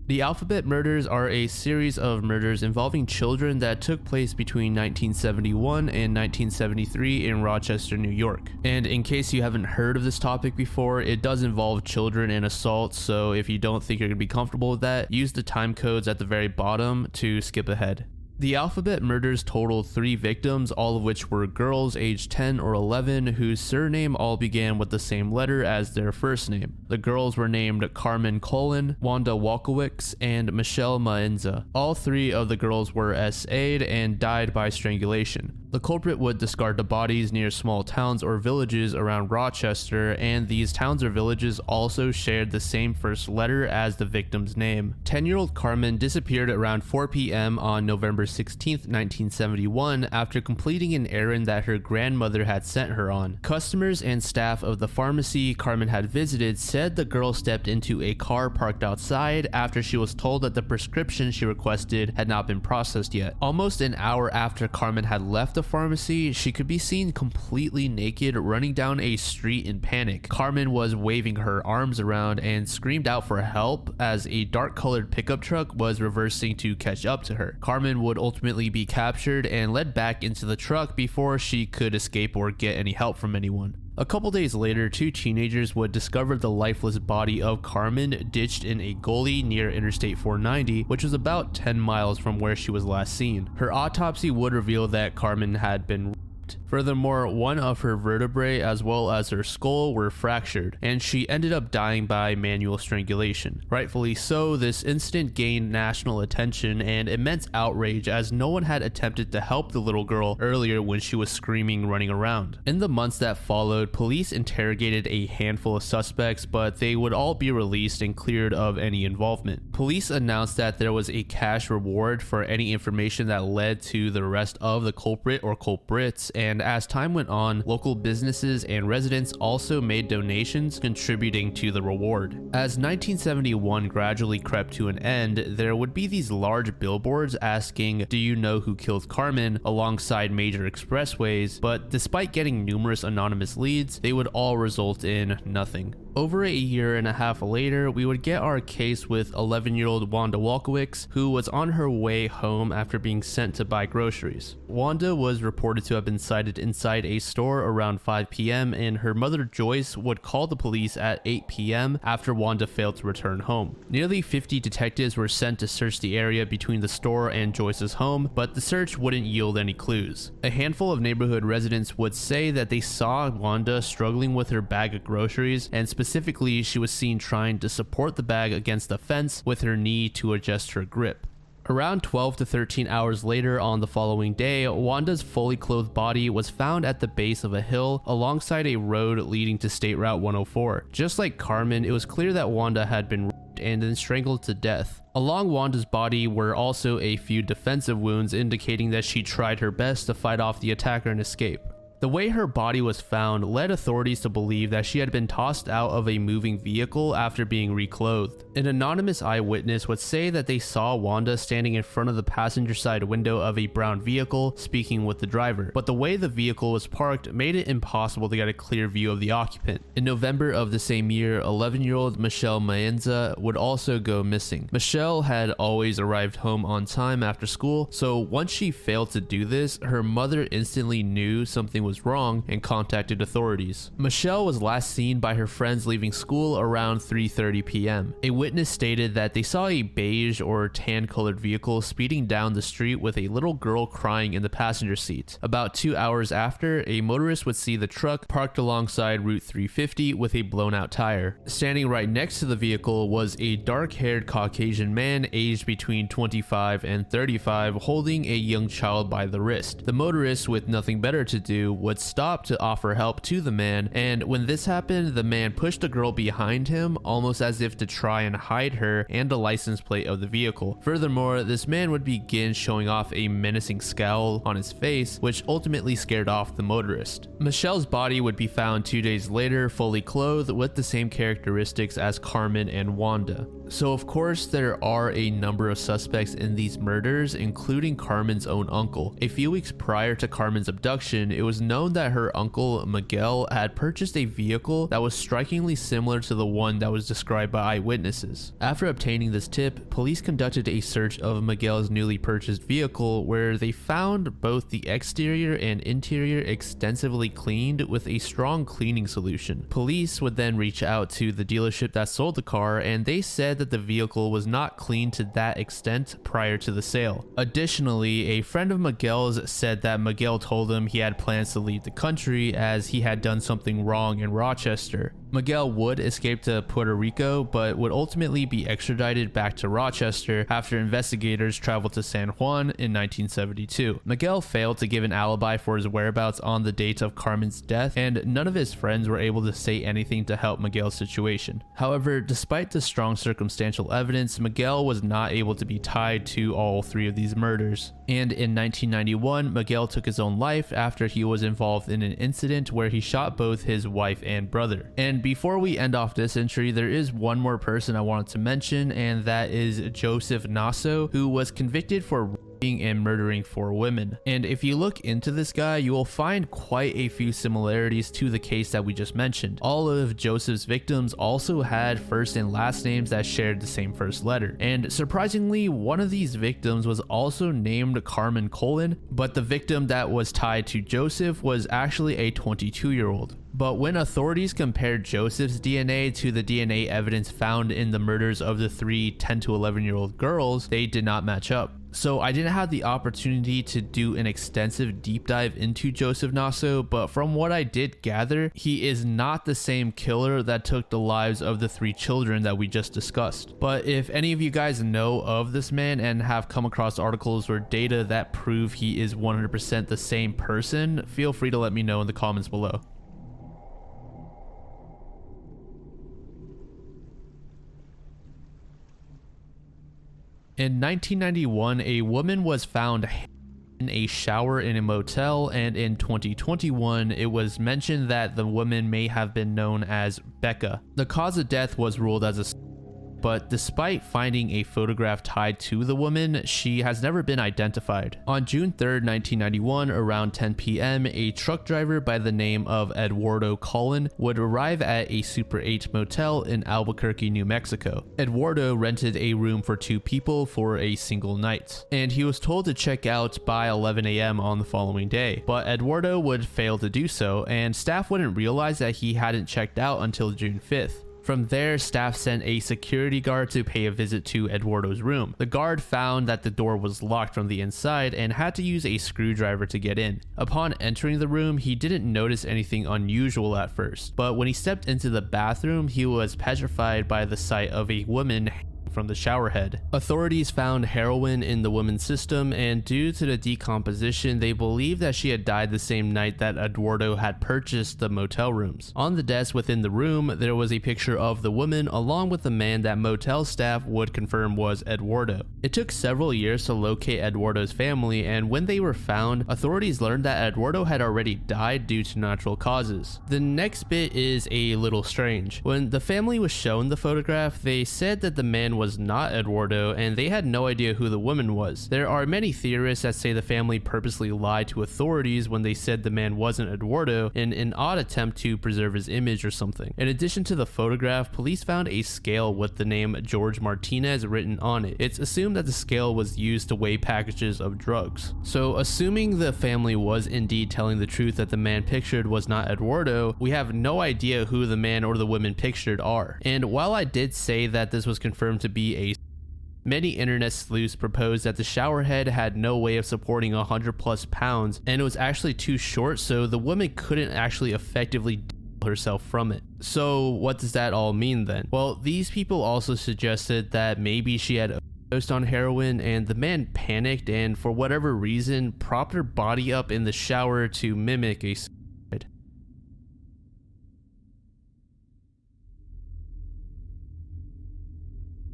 The Alphabet Murders are a series of murders involving children that took place between 1971 and 1973 in Rochester, New York. And in case you haven't heard of this topic before, it does involve children and assault, so if you don't think you're going to be comfortable with that, use the time codes at the very bottom to skip ahead. The Alphabet Murders totaled 3 victims, all of which were girls aged 10 or 11 whose surname all began with the same letter as their first name. The girls were named Carmen Colin, Wanda Walkowicz, and Michelle Maenza. All 3 of the girls were SA'd and died by strangulation. The culprit would discard the bodies near small towns or villages around Rochester, and these towns or villages also shared the same first letter as the victim's name. 10-year-old Carmen disappeared around 4 p.m. on November 16, 1971, after completing an errand that her grandmother had sent her on. Customers and staff of the pharmacy Carmen had visited said the girl stepped into a car parked outside after she was told that the prescription she requested had not been processed yet. Almost an hour after Carmen had left the pharmacy, she could be seen completely naked running down a street in panic. Carmen was waving her arms around and screamed out for help as a dark-colored pickup truck was reversing to catch up to her. Carmen would ultimately be captured and led back into the truck before she could escape or get any help from anyone. A couple days later, 2 teenagers would discover the lifeless body of Carmen ditched in a gully near Interstate 490, which was about 10 miles from where she was last seen. Her autopsy would reveal that Carmen had been raped. Furthermore, one of her vertebrae as well as her skull were fractured, and she ended up dying by manual strangulation. Rightfully so, this incident gained national attention and immense outrage, as no one had attempted to help the little girl earlier when she was screaming running around. In the months that followed, police interrogated a handful of suspects, but they would all be released and cleared of any involvement. Police announced that there was a cash reward for any information that led to the arrest of the culprit or culprits, and as time went on, local businesses and residents also made donations contributing to the reward. As 1971 gradually crept to an end, there would be these large billboards asking, "Do you know who killed Carmen?" alongside major expressways, but despite getting numerous anonymous leads, they would all result in nothing. Over a year and a half later, we would get our case with 11-year-old Wanda Walkowicz, who was on her way home after being sent to buy groceries. Wanda was reported to have been sighted inside a store around 5 p.m., and her mother Joyce would call the police at 8 p.m. after Wanda failed to return home. Nearly 50 detectives were sent to search the area between the store and Joyce's home, but the search wouldn't yield any clues. A handful of neighborhood residents would say that they saw Wanda struggling with her bag of groceries, and specifically, she was seen trying to support the bag against the fence with her knee to adjust her grip. Around 12 to 13 hours later on the following day, Wanda's fully clothed body was found at the base of a hill alongside a road leading to State Route 104. Just like Carmen, it was clear that Wanda had been raped and then strangled to death. Along Wanda's body were also a few defensive wounds, indicating that she tried her best to fight off the attacker and escape. The way her body was found led authorities to believe that she had been tossed out of a moving vehicle after being reclothed. An anonymous eyewitness would say that they saw Wanda standing in front of the passenger side window of a brown vehicle speaking with the driver, but the way the vehicle was parked made it impossible to get a clear view of the occupant. In November of the same year, 11-year-old Michelle Maenza would also go missing. Michelle had always arrived home on time after school, so once she failed to do this, her mother instantly knew something was was wrong and contacted authorities. Michelle was last seen by her friends leaving school around 3:30 p.m. A witness stated that they saw a beige or tan-colored vehicle speeding down the street with a little girl crying in the passenger seat. About 2 hours after, a motorist would see the truck parked alongside Route 350 with a blown-out tire. Standing right next to the vehicle was a dark-haired Caucasian man aged between 25 and 35 holding a young child by the wrist. The motorist, with nothing better to do, would stop to offer help to the man, and when this happened, the man pushed the girl behind him almost as if to try and hide her and the license plate of the vehicle. Furthermore, this man would begin showing off a menacing scowl on his face, which ultimately scared off the motorist. Michelle's body would be found 2 days later, fully clothed with the same characteristics as Carmen and Wanda. So of course there are a number of suspects in these murders, including Carmen's own uncle. A few weeks prior to Carmen's abduction, it was known that her uncle Miguel had purchased a vehicle that was strikingly similar to the one that was described by eyewitnesses. After obtaining this tip, police conducted a search of Miguel's newly purchased vehicle where they found both the exterior and interior extensively cleaned with a strong cleaning solution. Police would then reach out to the dealership that sold the car, and they said that the vehicle was not cleaned to that extent prior to the sale. Additionally, a friend of Miguel's said that Miguel told him he had plans to leave the country as he had done something wrong in Rochester. Miguel would escape to Puerto Rico, but would ultimately be extradited back to Rochester after investigators traveled to San Juan in 1972. Miguel failed to give an alibi for his whereabouts on the date of Carmen's death, and none of his friends were able to say anything to help Miguel's situation. However, despite the strong circumstantial evidence, Miguel was not able to be tied to all three of these murders. And in 1991, Miguel took his own life after he was involved in an incident where he shot both his wife and brother. And before we end off this entry, there is one more person I wanted to mention, and that is Joseph Nasso, who was convicted for raping and murdering 4 women. And if you look into this guy, you will find quite a few similarities to the case that we just mentioned. All of Joseph's victims also had first and last names that shared the same first letter. And surprisingly, one of these victims was also named Carmen Colon, but the victim that was tied to Joseph was actually a 22-year-old. But when authorities compared Joseph's DNA to the DNA evidence found in the murders of the 3 10 to 11-year-old girls, they did not match up. So I didn't have the opportunity to do an extensive deep dive into Joseph Nasso, but from what I did gather, he is not the same killer that took the lives of the 3 children that we just discussed. But if any of you guys know of this man and have come across articles or data that prove he is 100% the same person, feel free to let me know in the comments below. In 1991, a woman was found in a shower in a motel, and in 2021, it was mentioned that the woman may have been known as Becca. The cause of death was ruled as a but despite finding a photograph tied to the woman, she has never been identified. On June 3rd, 1991, around 10 p.m., a truck driver by the name of Eduardo Colon would arrive at a Super 8 motel in Albuquerque, New Mexico. Eduardo rented a room for 2 people for a single night, and he was told to check out by 11 a.m. on the following day, but Eduardo would fail to do so, and staff wouldn't realize that he hadn't checked out until June 5th. From there, staff sent a security guard to pay a visit to Eduardo's room. The guard found that the door was locked from the inside and had to use a screwdriver to get in. Upon entering the room, he didn't notice anything unusual at first, but when he stepped into the bathroom, he was petrified by the sight of a woman from the shower head. Authorities found heroin in the woman's system, and due to the decomposition, they believe that she had died the same night that Eduardo had purchased the motel rooms. On the desk within the room, there was a picture of the woman along with the man that motel staff would confirm was Eduardo. It took several years to locate Eduardo's family, and when they were found, authorities learned that Eduardo had already died due to natural causes. The next bit is a little strange. When the family was shown the photograph, they said that the man was not Eduardo, and they had no idea who the woman was. There are many theorists that say the family purposely lied to authorities when they said the man wasn't Eduardo in an odd attempt to preserve his image or something. In addition to the photograph, police found a scale with the name George Martinez written on it. It's assumed that the scale was used to weigh packages of drugs. So assuming the family was indeed telling the truth that the man pictured was not Eduardo, we have no idea who the man or the women pictured are. And while I did say that this was confirmed to be a many internet sleuths proposed that the shower head had no way of supporting 100+ pounds and it was actually too short, so the woman couldn't actually effectively herself from it. So what does that all mean then? Well, these people also suggested that maybe she had overdosed on heroin and the man panicked and for whatever reason propped her body up in the shower to mimic a suicide.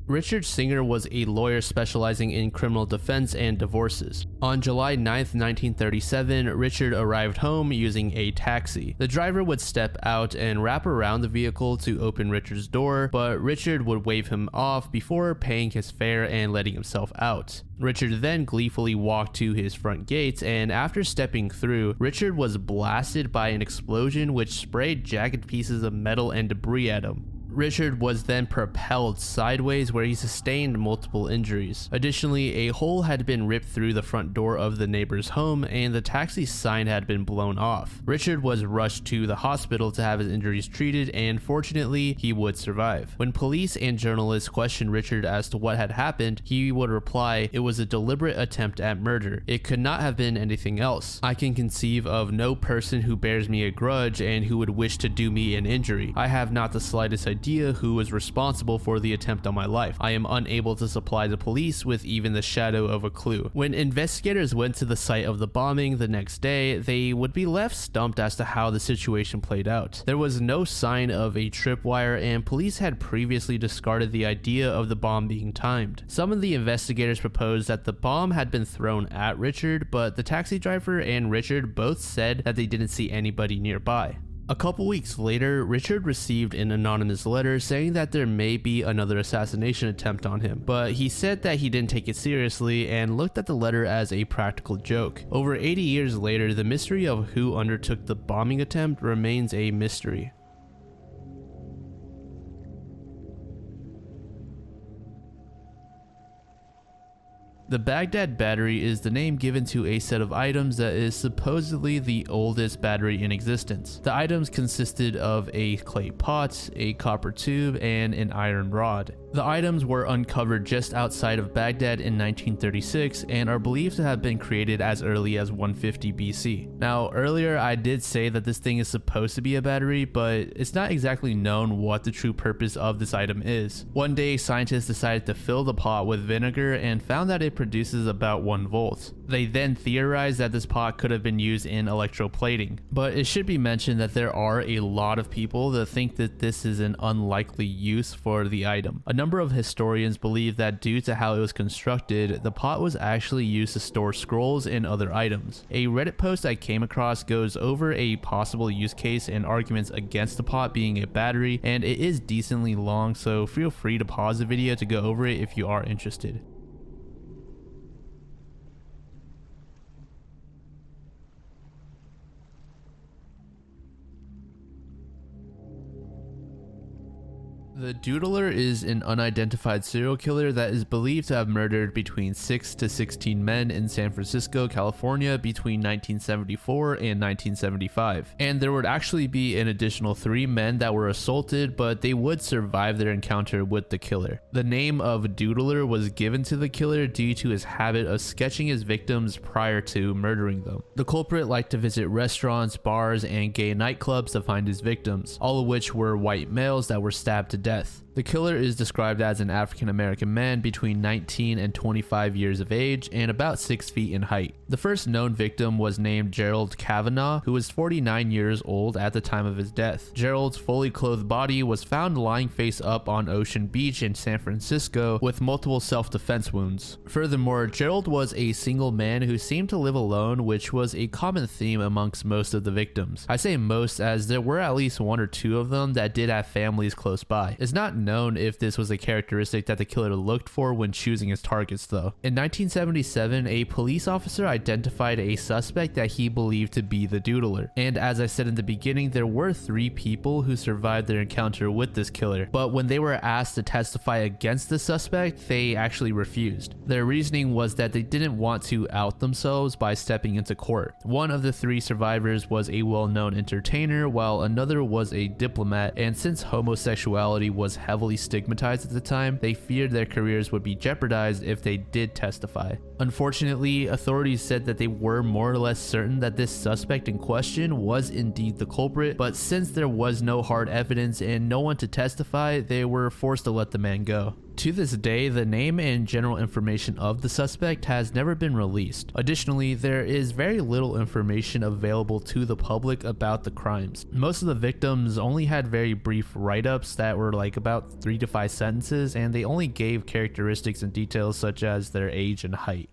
Richard Singer was a lawyer specializing in criminal defense and divorces. On July 9th, 1937, Richard arrived home using a taxi. The driver would step out and wrap around the vehicle to open Richard's door, but Richard would wave him off before paying his fare and letting himself out. Richard then gleefully walked to his front gates, and after stepping through, Richard was blasted by an explosion which sprayed jagged pieces of metal and debris at him. Richard was then propelled sideways where he sustained multiple injuries. Additionally, a hole had been ripped through the front door of the neighbor's home and the taxi sign had been blown off. Richard was rushed to the hospital to have his injuries treated and fortunately he would survive. When police and journalists questioned Richard as to what had happened, he would reply, "It was a deliberate attempt at murder. It could not have been anything else. I can conceive of no person who bears me a grudge and who would wish to do me an injury. I have not the slightest idea who was responsible for the attempt on my life. I am unable to supply the police with even the shadow of a clue." When investigators went to the site of the bombing the next day, they would be left stumped as to how the situation played out. There was no sign of a tripwire and police had previously discarded the idea of the bomb being timed. Some of the investigators proposed that the bomb had been thrown at Richard, but the taxi driver and Richard both said that they didn't see anybody nearby. A couple weeks later, Richard received an anonymous letter saying that there may be another assassination attempt on him, but he said that he didn't take it seriously and looked at the letter as a practical joke. Over 80 years later, the mystery of who undertook the bombing attempt remains a mystery. The Baghdad battery is the name given to a set of items that is supposedly the oldest battery in existence. The items consisted of a clay pot, a copper tube, and an iron rod. The items were uncovered just outside of Baghdad in 1936 and are believed to have been created as early as 150 BC. Now, earlier I did say that this thing is supposed to be a battery, but it's not exactly known what the true purpose of this item is. One day, scientists decided to fill the pot with vinegar and found that it produces about 1 volt. They then theorized that this pot could have been used in electroplating. But it should be mentioned that there are a lot of people that think that this is an unlikely use for the item. A number of historians believe that due to how it was constructed, the pot was actually used to store scrolls and other items. A Reddit post I came across goes over a possible use case and arguments against the pot being a battery, and it is decently long, so feel free to pause the video to go over it if you are interested. The Doodler is an unidentified serial killer that is believed to have murdered between 6 to 16 men in San Francisco, California between 1974 and 1975. And there would actually be an additional 3 men that were assaulted, but they would survive their encounter with the killer. The name of Doodler was given to the killer due to his habit of sketching his victims prior to murdering them. The culprit liked to visit restaurants, bars, and gay nightclubs to find his victims, all of which were white males that were stabbed to death. The killer is described as an African American man between 19 and 25 years of age and about 6 feet in height. The first known victim was named Gerald Kavanaugh, who was 49 years old at the time of his death. Gerald's fully clothed body was found lying face up on Ocean Beach in San Francisco with multiple self-defense wounds. Furthermore, Gerald was a single man who seemed to live alone, which was a common theme amongst most of the victims. I say most as there were at least 1 or 2 of them that did have families close by. It's not unknown if this was a characteristic that the killer looked for when choosing his targets though. In 1977, a police officer identified a suspect that he believed to be the doodler. And as I said in the beginning, there were 3 people who survived their encounter with this killer. But when they were asked to testify against the suspect, they actually refused. Their reasoning was that they didn't want to out themselves by stepping into court. One of the 3 survivors was a well-known entertainer, while another was a diplomat, and since homosexuality was heavily stigmatized at the time, they feared their careers would be jeopardized if they did testify. Unfortunately, authorities said that they were more or less certain that this suspect in question was indeed the culprit, but since there was no hard evidence and no one to testify, they were forced to let the man go. To this day, the name and general information of the suspect has never been released. Additionally, there is very little information available to the public about the crimes. Most of the victims only had very brief write-ups that were like about 3 to 5 sentences, and they only gave characteristics and details such as their age and height.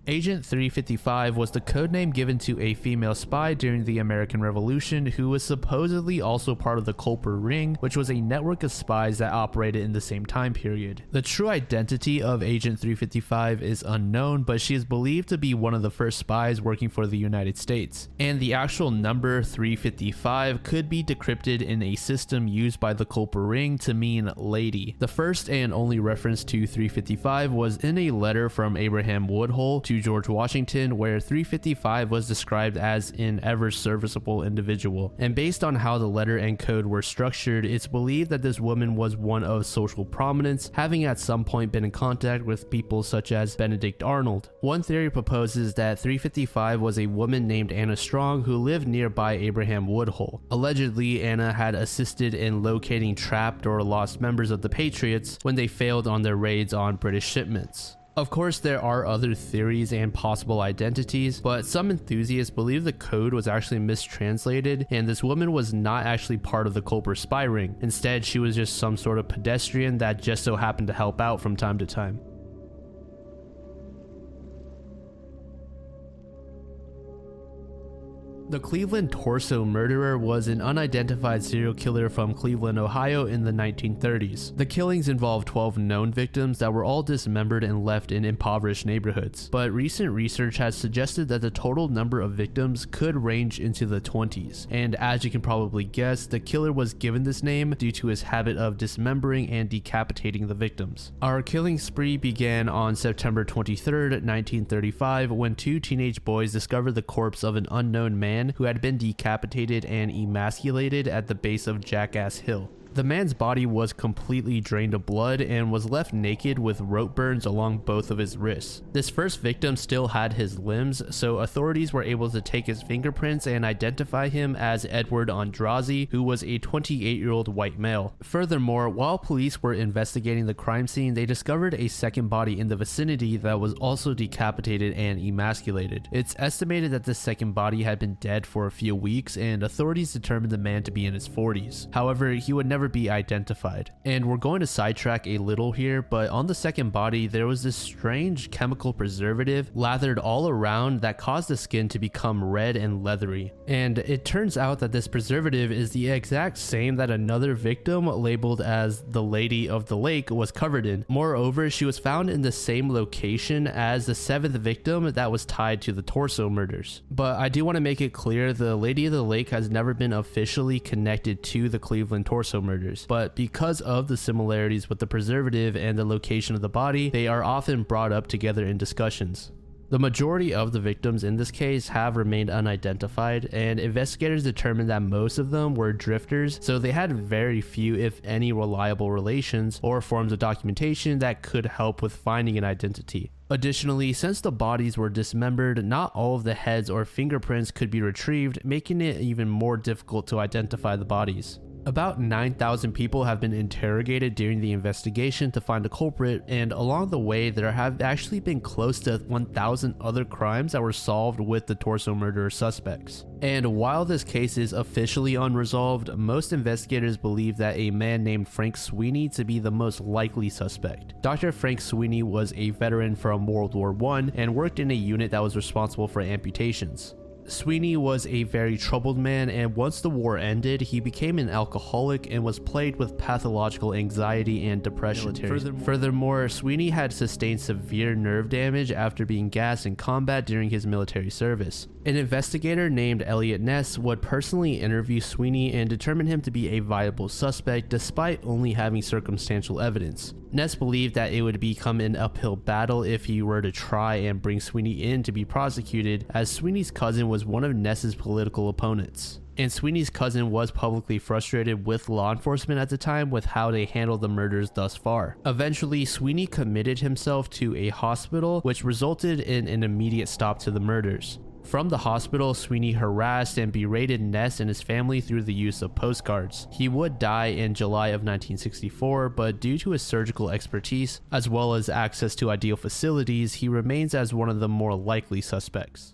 Agent 355 was the codename given to a female spy during the American Revolution who was supposedly also part of the culprit ring, which was a network of spies that operated in the same time period. The true identity of Agent 355 is unknown, but she is believed to be one of the first spies working for the United States. And the actual number 355 could be decrypted in a system used by the culprit ring to mean lady. The first and only reference to 355 was in a letter from Abraham Woodhull to George Washington, where 355 was described as an ever serviceable individual. And based on how the letter and code were structured, it's believed that this woman was one of social prominence, having at some point been in contact with people such as Benedict Arnold. One theory proposes that 355 was a woman named Anna Strong who lived nearby Abraham Woodhull. Allegedly, Anna had assisted in locating trapped or lost members of the Patriots when they failed on their raids on British shipments. Of course, there are other theories and possible identities, but some enthusiasts believe the code was actually mistranslated and this woman was not actually part of the culprit spy ring. Instead, she was just some sort of pedestrian that just so happened to help out from time to time. The Cleveland torso murderer was an unidentified serial killer from Cleveland, Ohio in the 1930s. The killings involved 12 known victims that were all dismembered and left in impoverished neighborhoods. But recent research has suggested that the total number of victims could range into the 20s. And as you can probably guess, the killer was given this name due to his habit of dismembering and decapitating the victims. Our killing spree began on September 23rd, 1935, when 2 teenage boys discovered the corpse of an unknown man who had been decapitated and emasculated at the base of Jackass Hill. The man's body was completely drained of blood and was left naked with rope burns along both of his wrists. This first victim still had his limbs, so authorities were able to take his fingerprints and identify him as Edward Andrazi, who was a 28-year-old white male. Furthermore, while police were investigating the crime scene, they discovered a second body in the vicinity that was also decapitated and emasculated. It's estimated that the second body had been dead for a few weeks, and authorities determined the man to be in his 40s. However, he would never be identified. And we're going to sidetrack a little here, but on the second body there was this strange chemical preservative lathered all around that caused the skin to become red and leathery. And it turns out that this preservative is the exact same that another victim labeled as the Lady of the Lake was covered in. Moreover, she was found in the same location as the 7th victim that was tied to the torso murders. But I do want to make it clear, the Lady of the Lake has never been officially connected to the Cleveland torso murders. But because of the similarities with the preservative and the location of the body, they are often brought up together in discussions. The majority of the victims in this case have remained unidentified, and investigators determined that most of them were drifters, so they had very few, if any, reliable relations or forms of documentation that could help with finding an identity. Additionally, since the bodies were dismembered, not all of the heads or fingerprints could be retrieved, making it even more difficult to identify the bodies. About 9,000 people have been interrogated during the investigation to find a culprit, and along the way there have actually been close to 1,000 other crimes that were solved with the torso murderer suspects. And while this case is officially unresolved, most investigators believe that a man named Frank Sweeney to be the most likely suspect. Dr. Frank Sweeney was a veteran from World War I and worked in a unit that was responsible for amputations. Sweeney was a very troubled man, and once the war ended, he became an alcoholic and was plagued with pathological anxiety and depression. Furthermore, Sweeney had sustained severe nerve damage after being gassed in combat during his military service. An investigator named Elliot Ness would personally interview Sweeney and determine him to be a viable suspect despite only having circumstantial evidence. Ness believed that it would become an uphill battle if he were to try and bring Sweeney in to be prosecuted, as Sweeney's cousin was one of Ness's political opponents. And Sweeney's cousin was publicly frustrated with law enforcement at the time with how they handled the murders thus far. Eventually, Sweeney committed himself to a hospital, which resulted in an immediate stop to the murders. From the hospital, Sweeney harassed and berated Ness and his family through the use of postcards. He would die in July of 1964, but due to his surgical expertise, as well as access to ideal facilities, he remains as one of the more likely suspects.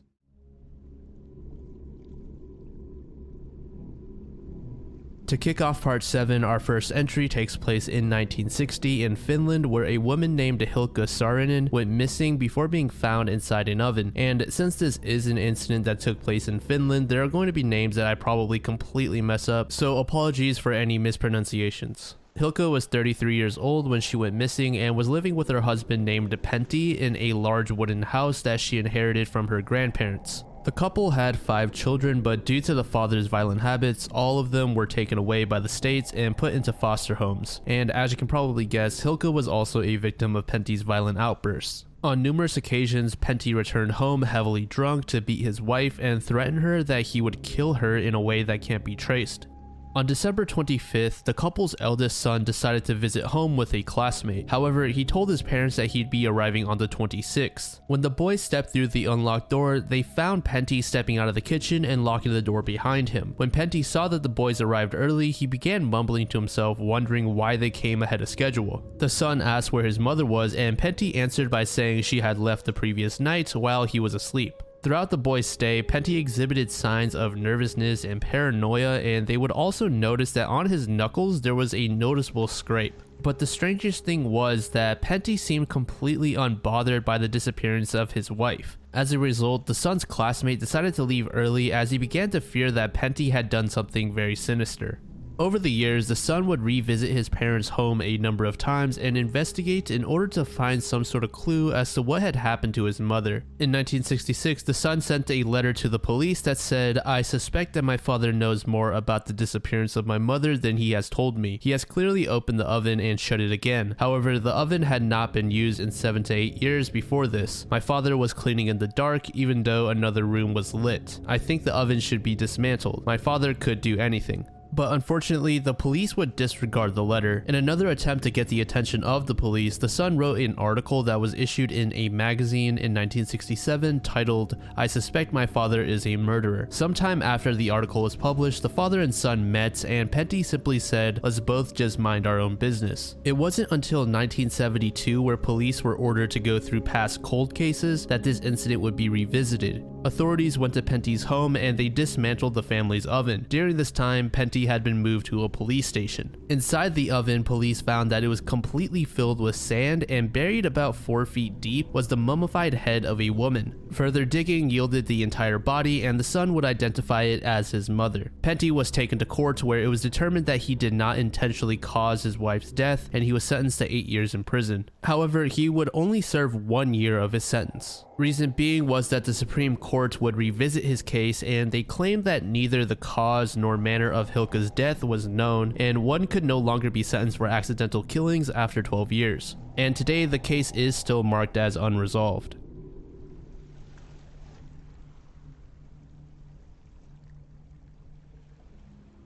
To kick off part 7, our first entry takes place in 1960 in Finland, where a woman named Hilkka Saarinen went missing before being found inside an oven. And since this is an incident that took place in Finland, there are going to be names that I probably completely mess up, so apologies for any mispronunciations. Hilkka was 33 years old when she went missing and was living with her husband named Pentti in a large wooden house that she inherited from her grandparents. The couple had 5 children, but due to the father's violent habits, all of them were taken away by the states and put into foster homes. And as you can probably guess, Hilkka was also a victim of Pentti's violent outbursts. On numerous occasions, Pentti returned home heavily drunk to beat his wife and threaten her that he would kill her in a way that can't be traced. On December 25th, the couple's eldest son decided to visit home with a classmate. However, he told his parents that he'd be arriving on the 26th. When the boys stepped through the unlocked door, they found Pentti stepping out of the kitchen and locking the door behind him. When Pentti saw that the boys arrived early, he began mumbling to himself, wondering why they came ahead of schedule. The son asked where his mother was, and Pentti answered by saying she had left the previous night while he was asleep. Throughout the boys' stay, Pentti exhibited signs of nervousness and paranoia, and they would also notice that on his knuckles there was a noticeable scrape. But the strangest thing was that Pentti seemed completely unbothered by the disappearance of his wife. As a result, the son's classmate decided to leave early as he began to fear that Pentti had done something very sinister. Over the years, the son would revisit his parents' home a number of times and investigate in order to find some sort of clue as to what had happened to his mother. In 1966, the son sent a letter to the police that said, "I suspect that my father knows more about the disappearance of my mother than he has told me. He has clearly opened the oven and shut it again. However, the oven had not been used in 7 to 8 years before this. My father was cleaning in the dark even though another room was lit. I think the oven should be dismantled. My father could do anything." But unfortunately, the police would disregard the letter. In another attempt to get the attention of the police, the son wrote an article that was issued in a magazine in 1967 titled, "I suspect my father is a murderer." Sometime after the article was published, the father and son met, and Pentti simply said, "Let's both just mind our own business." It wasn't until 1972, where police were ordered to go through past cold cases, that this incident would be revisited. Authorities went to Pentti's home and they dismantled the family's oven. During this time, Pentti had been moved to a police station. Inside the oven, police found that it was completely filled with sand, and buried about 4 feet deep was the mummified head of a woman. Further digging yielded the entire body, and the son would identify it as his mother. Pentti was taken to court, where it was determined that he did not intentionally cause his wife's death, and he was sentenced to 8 years in prison. However, he would only serve 1 year of his sentence. Reason being was that the Supreme Court would revisit his case, and they claimed that neither the cause nor manner of Hilkka's death was known, and one could no longer be sentenced for accidental killings after 12 years. And today, the case is still marked as unresolved.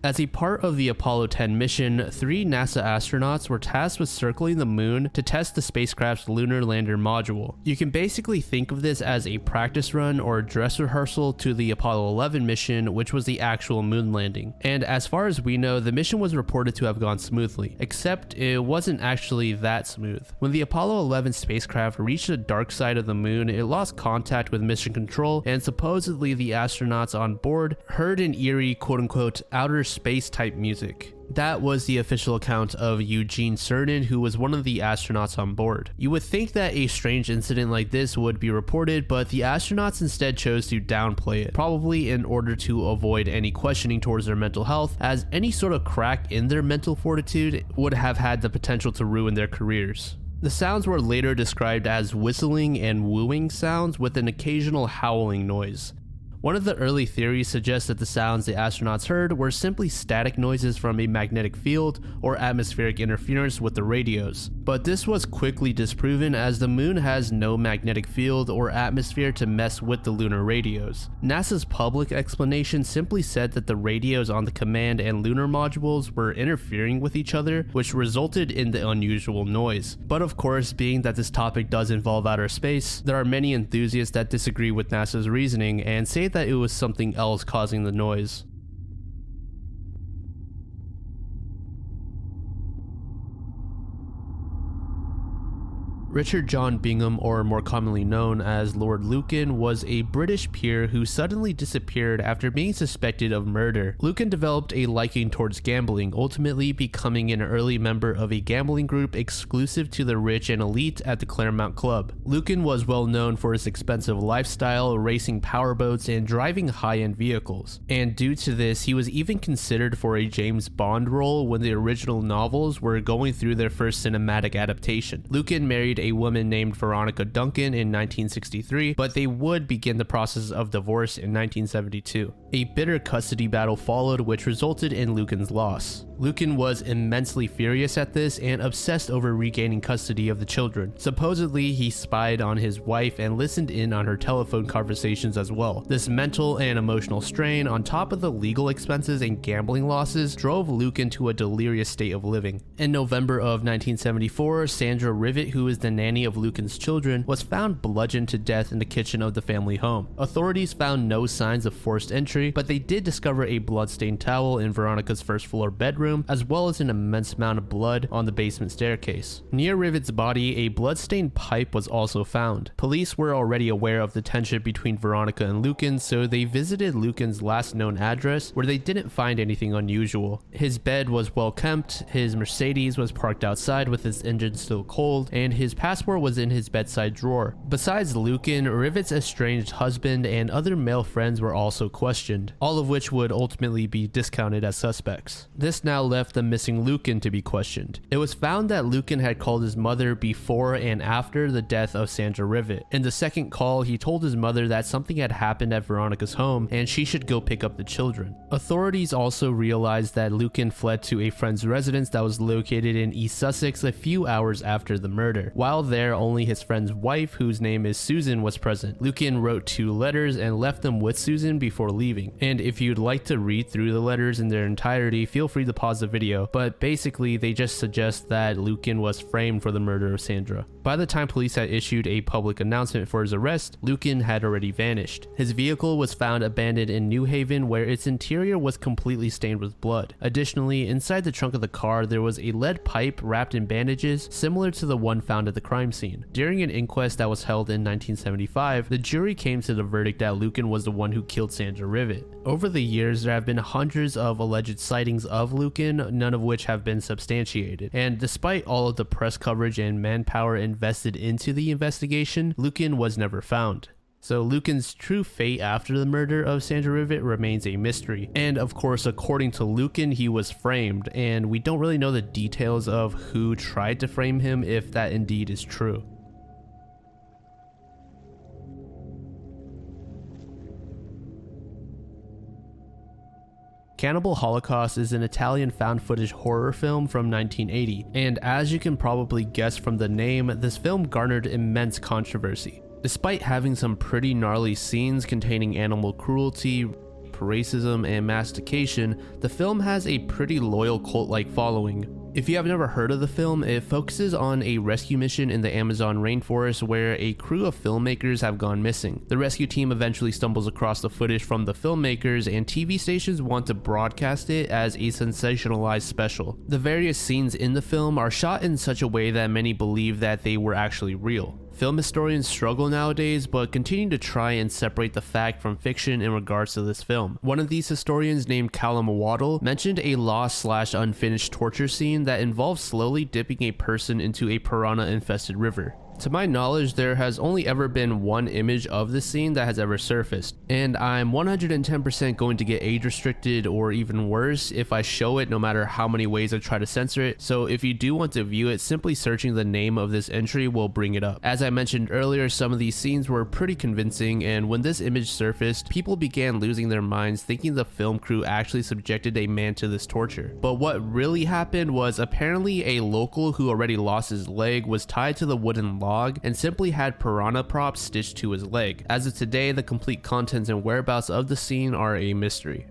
As a part of the Apollo 10 mission, 3 NASA astronauts were tasked with circling the moon to test the spacecraft's lunar lander module. You can basically think of this as a practice run or dress rehearsal to the Apollo 11 mission, which was the actual moon landing. And as far as we know, the mission was reported to have gone smoothly, except it wasn't actually that smooth. When the Apollo 11 spacecraft reached the dark side of the moon, it lost contact with mission control, and supposedly the astronauts on board heard an eerie quote-unquote outer space type music. That was the official account of Eugene Cernan, who was one of the astronauts on board. You would think that a strange incident like this would be reported, but the astronauts instead chose to downplay it, probably in order to avoid any questioning towards their mental health, as any sort of crack in their mental fortitude would have had the potential to ruin their careers. The sounds were later described as whistling and wooing sounds with an occasional howling noise. One of the early theories suggests that the sounds the astronauts heard were simply static noises from a magnetic field or atmospheric interference with the radios. But this was quickly disproven, as the moon has no magnetic field or atmosphere to mess with the lunar radios. NASA's public explanation simply said that the radios on the command and lunar modules were interfering with each other, which resulted in the unusual noise. But of course, being that this topic does involve outer space, there are many enthusiasts that disagree with NASA's reasoning and say that it was something else causing the noise. Richard John Bingham, or more commonly known as Lord Lucan, was a British peer who suddenly disappeared after being suspected of murder. Lucan developed a liking towards gambling, ultimately becoming an early member of a gambling group exclusive to the rich and elite at the Claremont Club. Lucan was well known for his expensive lifestyle, racing powerboats, and driving high-end vehicles. And due to this, he was even considered for a James Bond role when the original novels were going through their first cinematic adaptation. Lucan married a woman named Veronica Duncan in 1963, but they would begin the process of divorce in 1972. A bitter custody battle followed, which resulted in Lucan's loss. Lucan was immensely furious at this and obsessed over regaining custody of the children. Supposedly, he spied on his wife and listened in on her telephone conversations as well. This mental and emotional strain, on top of the legal expenses and gambling losses, drove Lucan to a delirious state of living. In November of 1974, Sandra Rivet, who is the nanny of Lucan's children, was found bludgeoned to death in the kitchen of the family home. Authorities found no signs of forced entry, but they did discover a bloodstained towel in Veronica's first floor bedroom, as well as an immense amount of blood on the basement staircase. Near Rivet's body, a bloodstained pipe was also found. Police were already aware of the tension between Veronica and Lucan, so they visited Lucan's last known address, where they didn't find anything unusual. His bed was well kept, his Mercedes was parked outside with its engine still cold, and his passport was in his bedside drawer. Besides Lucan, Rivet's estranged husband and other male friends were also questioned, all of which would ultimately be discounted as suspects. This now left the missing Lucan to be questioned. It was found that Lucan had called his mother before and after the death of Sandra Rivet. In the second call, he told his mother that something had happened at Veronica's home and she should go pick up the children. Authorities also realized that Lucan fled to a friend's residence that was located in East Sussex a few hours after the murder. While there, only his friend's wife, whose name is Susan, was present. Lucan wrote 2 letters and left them with Susan before leaving. And if you'd like to read through the letters in their entirety, feel free to pause the video, but basically they just suggest that Lucan was framed for the murder of Sandra. By the time police had issued a public announcement for his arrest, Lucan had already vanished. His vehicle was found abandoned in New Haven, where its interior was completely stained with blood. Additionally, inside the trunk of the car, there was a lead pipe wrapped in bandages similar to the one found at the crime scene. During an inquest that was held in 1975, the jury came to the verdict that Lucan was the one who killed Sandra Rivet. Over the years, there have been hundreds of alleged sightings of Lucan, none of which have been substantiated. And despite all of the press coverage and manpower invested into the investigation, Lucan was never found. So Lucan's true fate after the murder of Sandra Rivet remains a mystery. And of course, according to Lucan, he was framed, and we don't really know the details of who tried to frame him, if that indeed is true. Cannibal Holocaust is an Italian found footage horror film from 1980, and as you can probably guess from the name, this film garnered immense controversy. Despite having some pretty gnarly scenes containing animal cruelty, rape, racism, and mastication, the film has a pretty loyal cult-like following. If you have never heard of the film, it focuses on a rescue mission in the Amazon rainforest where a crew of filmmakers have gone missing. The rescue team eventually stumbles across the footage from the filmmakers, and TV stations want to broadcast it as a sensationalized special. The various scenes in the film are shot in such a way that many believe that they were actually real. Film historians struggle nowadays, but continue to try and separate the fact from fiction in regards to this film. One of these historians, named Callum Waddle, mentioned a lost/unfinished torture scene that involves slowly dipping a person into a piranha-infested river. To my knowledge, there has only ever been one image of the scene that has ever surfaced, and I'm 110% going to get age restricted, or even worse if I show it, no matter how many ways I try to censor it. So if you do want to view it, simply searching the name of this entry will bring it up. As I mentioned earlier, some of these scenes were pretty convincing, and when this image surfaced, people began losing their minds thinking the film crew actually subjected a man to this torture. But what really happened was apparently a local who already lost his leg was tied to the wooden log and simply had piranha props stitched to his leg. As of today, the complete contents and whereabouts of the scene are a mystery.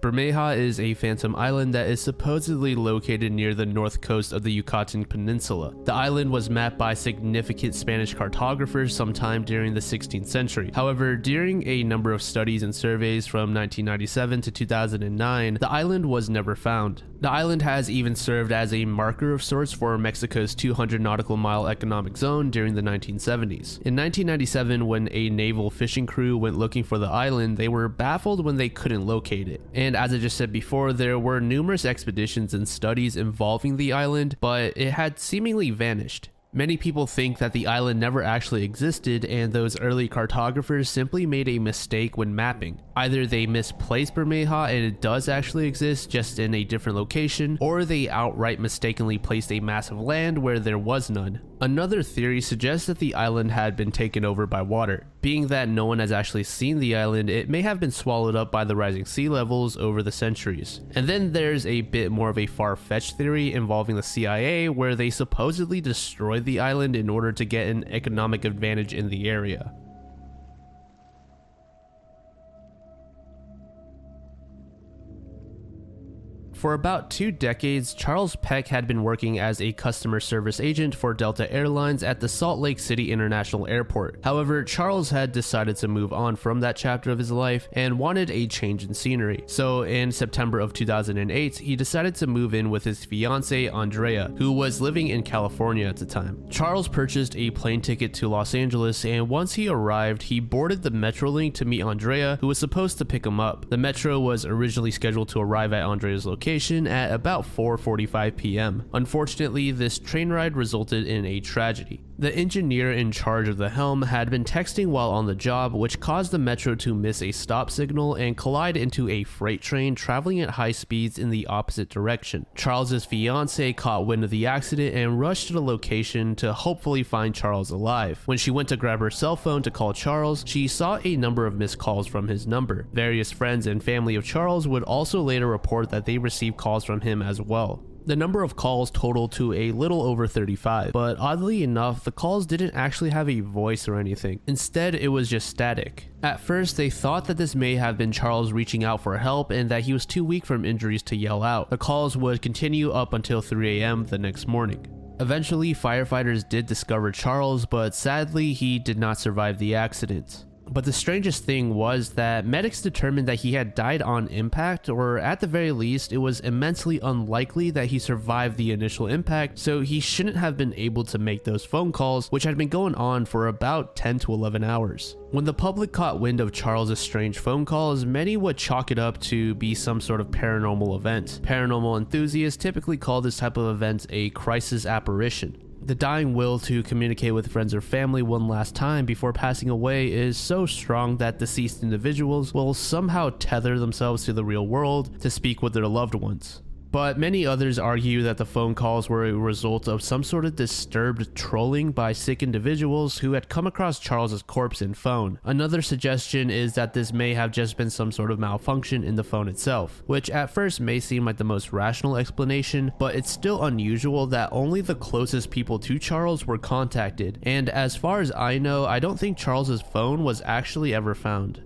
Bermeja is a phantom island that is supposedly located near the north coast of the Yucatan Peninsula. The island was mapped by significant Spanish cartographers sometime during the 16th century. However, during a number of studies and surveys from 1997 to 2009, the island was never found. The island has even served as a marker of sorts for Mexico's 200 nautical mile economic zone during the 1970s. In 1997, when a naval fishing crew went looking for the island, they were baffled when they couldn't locate it. And as I just said before, there were numerous expeditions and studies involving the island, but it had seemingly vanished. Many people think that the island never actually existed, and those early cartographers simply made a mistake when mapping. Either they misplaced Bermeja and it does actually exist, just in a different location, or they outright mistakenly placed a mass of land where there was none. Another theory suggests that the island had been taken over by water. Being that no one has actually seen the island, it may have been swallowed up by the rising sea levels over the centuries. And then there's a bit more of a far-fetched theory involving the CIA, where they supposedly destroyed the island in order to get an economic advantage in the area. For about 2 decades, Charles Peck had been working as a customer service agent for Delta Airlines at the Salt Lake City International Airport. However, Charles had decided to move on from that chapter of his life and wanted a change in scenery. So in September of 2008, he decided to move in with his fiancée Andrea, who was living in California at the time. Charles purchased a plane ticket to Los Angeles, and once he arrived, he boarded the Metrolink to meet Andrea, who was supposed to pick him up. The Metro was originally scheduled to arrive at Andrea's location at about 4:45 p.m. Unfortunately, this train ride resulted in a tragedy. The engineer in charge of the helm had been texting while on the job, which caused the Metro to miss a stop signal and collide into a freight train traveling at high speeds in the opposite direction. Charles's fiancée caught wind of the accident and rushed to the location to hopefully find Charles alive. When she went to grab her cell phone to call Charles, she saw a number of missed calls from his number. Various friends and family of Charles would also later report that they received calls from him as well. The number of calls totaled to a little over 35, but oddly enough, the calls didn't actually have a voice or anything. Instead, it was just static. At first, they thought that this may have been Charles reaching out for help and that he was too weak from injuries to yell out. The calls would continue up until 3 a.m. the next morning. Eventually, firefighters did discover Charles, but sadly, he did not survive the accident. But the strangest thing was that medics determined that he had died on impact, or at the very least, it was immensely unlikely that he survived the initial impact, so he shouldn't have been able to make those phone calls, which had been going on for about 10 to 11 hours. When the public caught wind of Charles' strange phone calls, many would chalk it up to be some sort of paranormal event. Paranormal enthusiasts typically call this type of event a crisis apparition. The dying will to communicate with friends or family one last time before passing away is so strong that deceased individuals will somehow tether themselves to the real world to speak with their loved ones. But many others argue that the phone calls were a result of some sort of disturbed trolling by sick individuals who had come across Charles's corpse and phone. Another suggestion is that this may have just been some sort of malfunction in the phone itself, which at first may seem like the most rational explanation, but it's still unusual that only the closest people to Charles were contacted, and as far as I know, I don't think Charles's phone was actually ever found.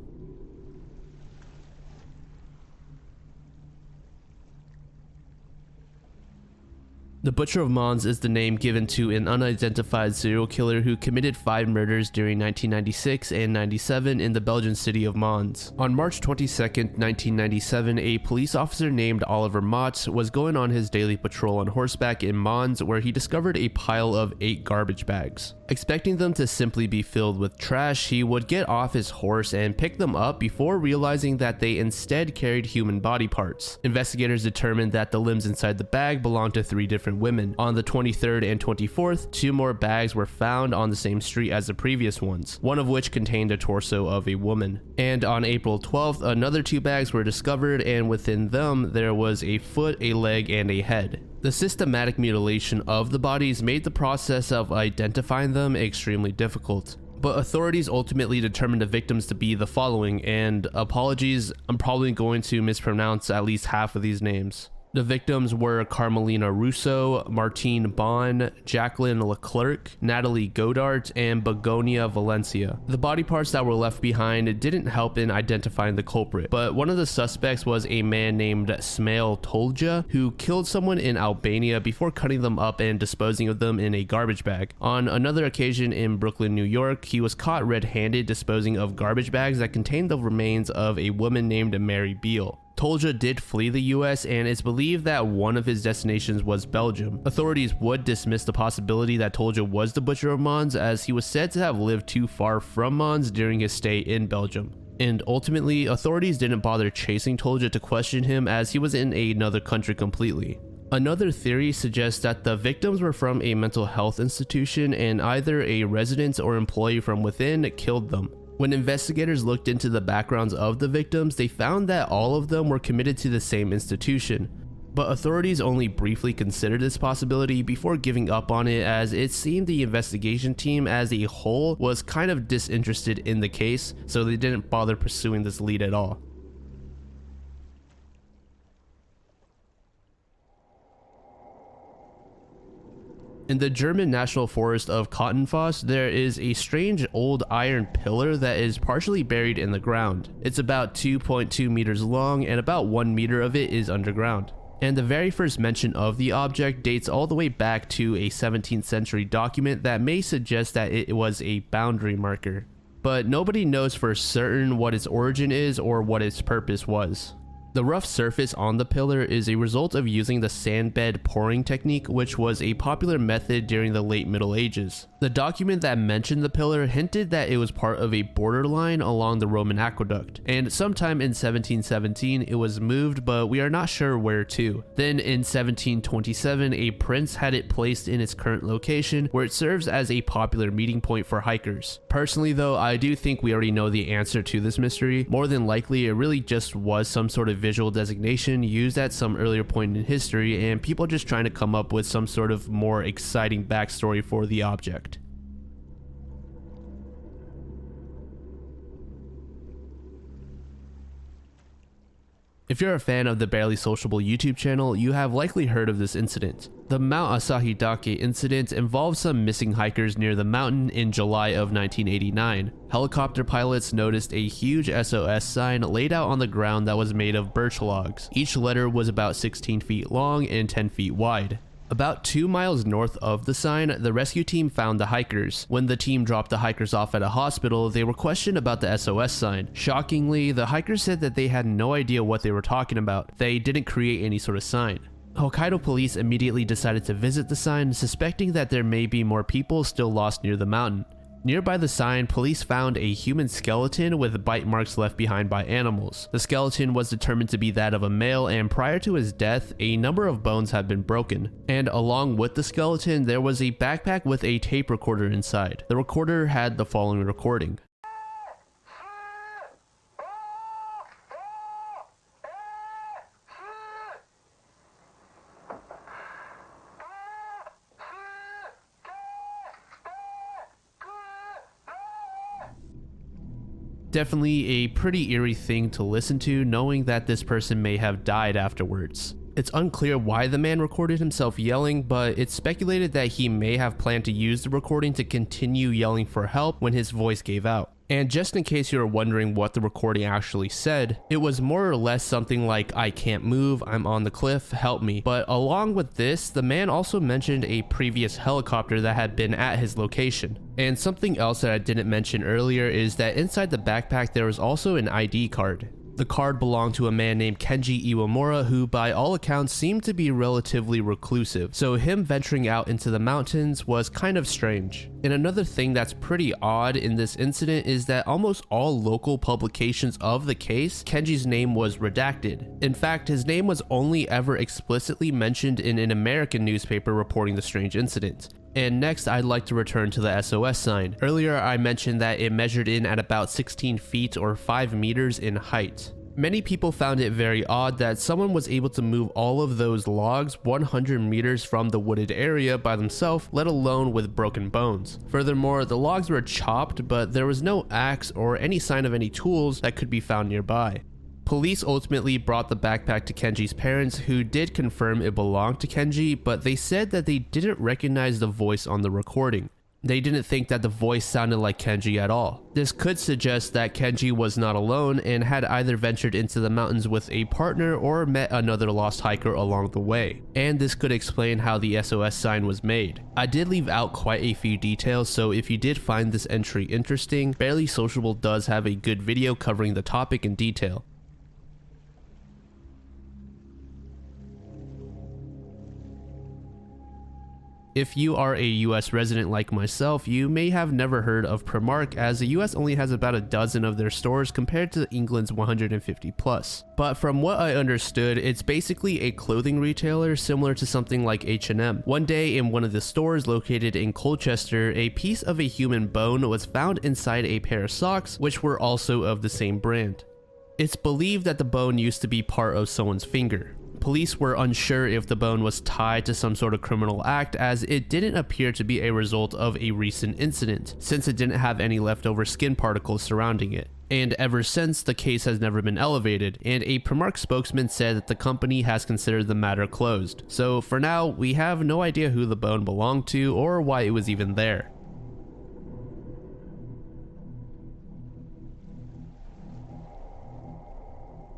The Butcher of Mons is the name given to an unidentified serial killer who committed 5 murders during 1996 and 97 in the Belgian city of Mons. On March 22, 1997, a police officer named Oliver Mott was going on his daily patrol on horseback in Mons where he discovered a pile of 8 garbage bags. Expecting them to simply be filled with trash, he would get off his horse and pick them up before realizing that they instead carried human body parts. Investigators determined that the limbs inside the bag belonged to 3 different women. On the 23rd and 24th, 2 more bags were found on the same street as the previous ones, one of which contained a torso of a woman. And on April 12th, another 2 bags were discovered, and within them there was a foot, a leg, and a head. The systematic mutilation of the bodies made the process of identifying them extremely difficult. But authorities ultimately determined the victims to be the following, and apologies, I'm probably going to mispronounce at least half of these names. The victims were Carmelina Russo, Martine Bon, Jacqueline Leclerc, Natalie Godart, and Begonia Valencia. The body parts that were left behind didn't help in identifying the culprit, but one of the suspects was a man named Smail Tolja, who killed someone in Albania before cutting them up and disposing of them in a garbage bag. On another occasion in Brooklyn, New York, he was caught red-handed disposing of garbage bags that contained the remains of a woman named Mary Beale. Tolja did flee the US, and it's believed that one of his destinations was Belgium. Authorities would dismiss the possibility that Tolja was the Butcher of Mons, as he was said to have lived too far from Mons during his stay in Belgium. And ultimately, authorities didn't bother chasing Tolja to question him as he was in another country completely. Another theory suggests that the victims were from a mental health institution and either a resident or employee from within killed them. When investigators looked into the backgrounds of the victims, they found that all of them were committed to the same institution. But authorities only briefly considered this possibility before giving up on it, as it seemed the investigation team as a whole was kind of disinterested in the case, so they didn't bother pursuing this lead at all. In the German National Forest of Kottenfoss, there is a strange old iron pillar that is partially buried in the ground. It's about 2.2 meters long, and about 1 meter of it is underground. And the very first mention of the object dates all the way back to a 17th century document that may suggest that it was a boundary marker. But nobody knows for certain what its origin is or what its purpose was. The rough surface on the pillar is a result of using the sandbed pouring technique, which was a popular method during the late Middle Ages. The document that mentioned the pillar hinted that it was part of a borderline along the Roman aqueduct, and sometime in 1717 it was moved, but we are not sure where to. Then in 1727 a prince had it placed in its current location, where it serves as a popular meeting point for hikers. Personally though, I do think we already know the answer to this mystery. More than likely it really just was some sort of visual designation used at some earlier point in history, and people just trying to come up with some sort of more exciting backstory for the object. If you're a fan of the Barely Sociable YouTube channel, you have likely heard of this incident. The Mount Asahidake incident involved some missing hikers near the mountain in July of 1989. Helicopter pilots noticed a huge SOS sign laid out on the ground that was made of birch logs. Each letter was about 16 feet long and 10 feet wide. About 2 miles north of the sign, the rescue team found the hikers. When the team dropped the hikers off at a hospital, they were questioned about the SOS sign. Shockingly, the hikers said that they had no idea what they were talking about. They didn't create any sort of sign. Hokkaido police immediately decided to visit the sign, suspecting that there may be more people still lost near the mountain. Nearby the sign, police found a human skeleton with bite marks left behind by animals. The skeleton was determined to be that of a male, and prior to his death, a number of bones had been broken. And along with the skeleton, there was a backpack with a tape recorder inside. The recorder had the following recording. Definitely a pretty eerie thing to listen to, knowing that this person may have died afterwards. It's unclear why the man recorded himself yelling, but it's speculated that he may have planned to use the recording to continue yelling for help when his voice gave out. And just in case you're wondering what the recording actually said, it was more or less something like, "I can't move, I'm on the cliff, help me." But along with this, the man also mentioned a previous helicopter that had been at his location. And something else that I didn't mention earlier is that inside the backpack there was also an ID card. The card belonged to a man named Kenji Iwamura, who by all accounts seemed to be relatively reclusive, so him venturing out into the mountains was kind of strange. And another thing that's pretty odd in this incident is that almost all local publications of the case, Kenji's name was redacted. In fact, his name was only ever explicitly mentioned in an American newspaper reporting the strange incident. And next, I'd like to return to the SOS sign. Earlier, I mentioned that it measured in at about 16 feet or 5 meters in height. Many people found it very odd that someone was able to move all of those logs 100 meters from the wooded area by themselves, let alone with broken bones. Furthermore, the logs were chopped, but there was no axe or any sign of any tools that could be found nearby. Police ultimately brought the backpack to Kenji's parents, who did confirm it belonged to Kenji, but they said that they didn't recognize the voice on the recording. They didn't think that the voice sounded like Kenji at all. This could suggest that Kenji was not alone and had either ventured into the mountains with a partner or met another lost hiker along the way. And this could explain how the SOS sign was made. I did leave out quite a few details, so if you did find this entry interesting, Barely Sociable does have a good video covering the topic in detail. If you are a US resident like myself, you may have never heard of Primark, as the US only has about a dozen of their stores compared to England's 150 plus. But from what I understood, it's basically a clothing retailer similar to something like H&M. One day in one of the stores located in Colchester, a piece of a human bone was found inside a pair of socks, which were also of the same brand. It's believed that the bone used to be part of someone's finger. Police were unsure if the bone was tied to some sort of criminal act, as it didn't appear to be a result of a recent incident, since it didn't have any leftover skin particles surrounding it. And ever since, the case has never been elevated, and a Primark spokesman said that the company has considered the matter closed. So for now, we have no idea who the bone belonged to or why it was even there.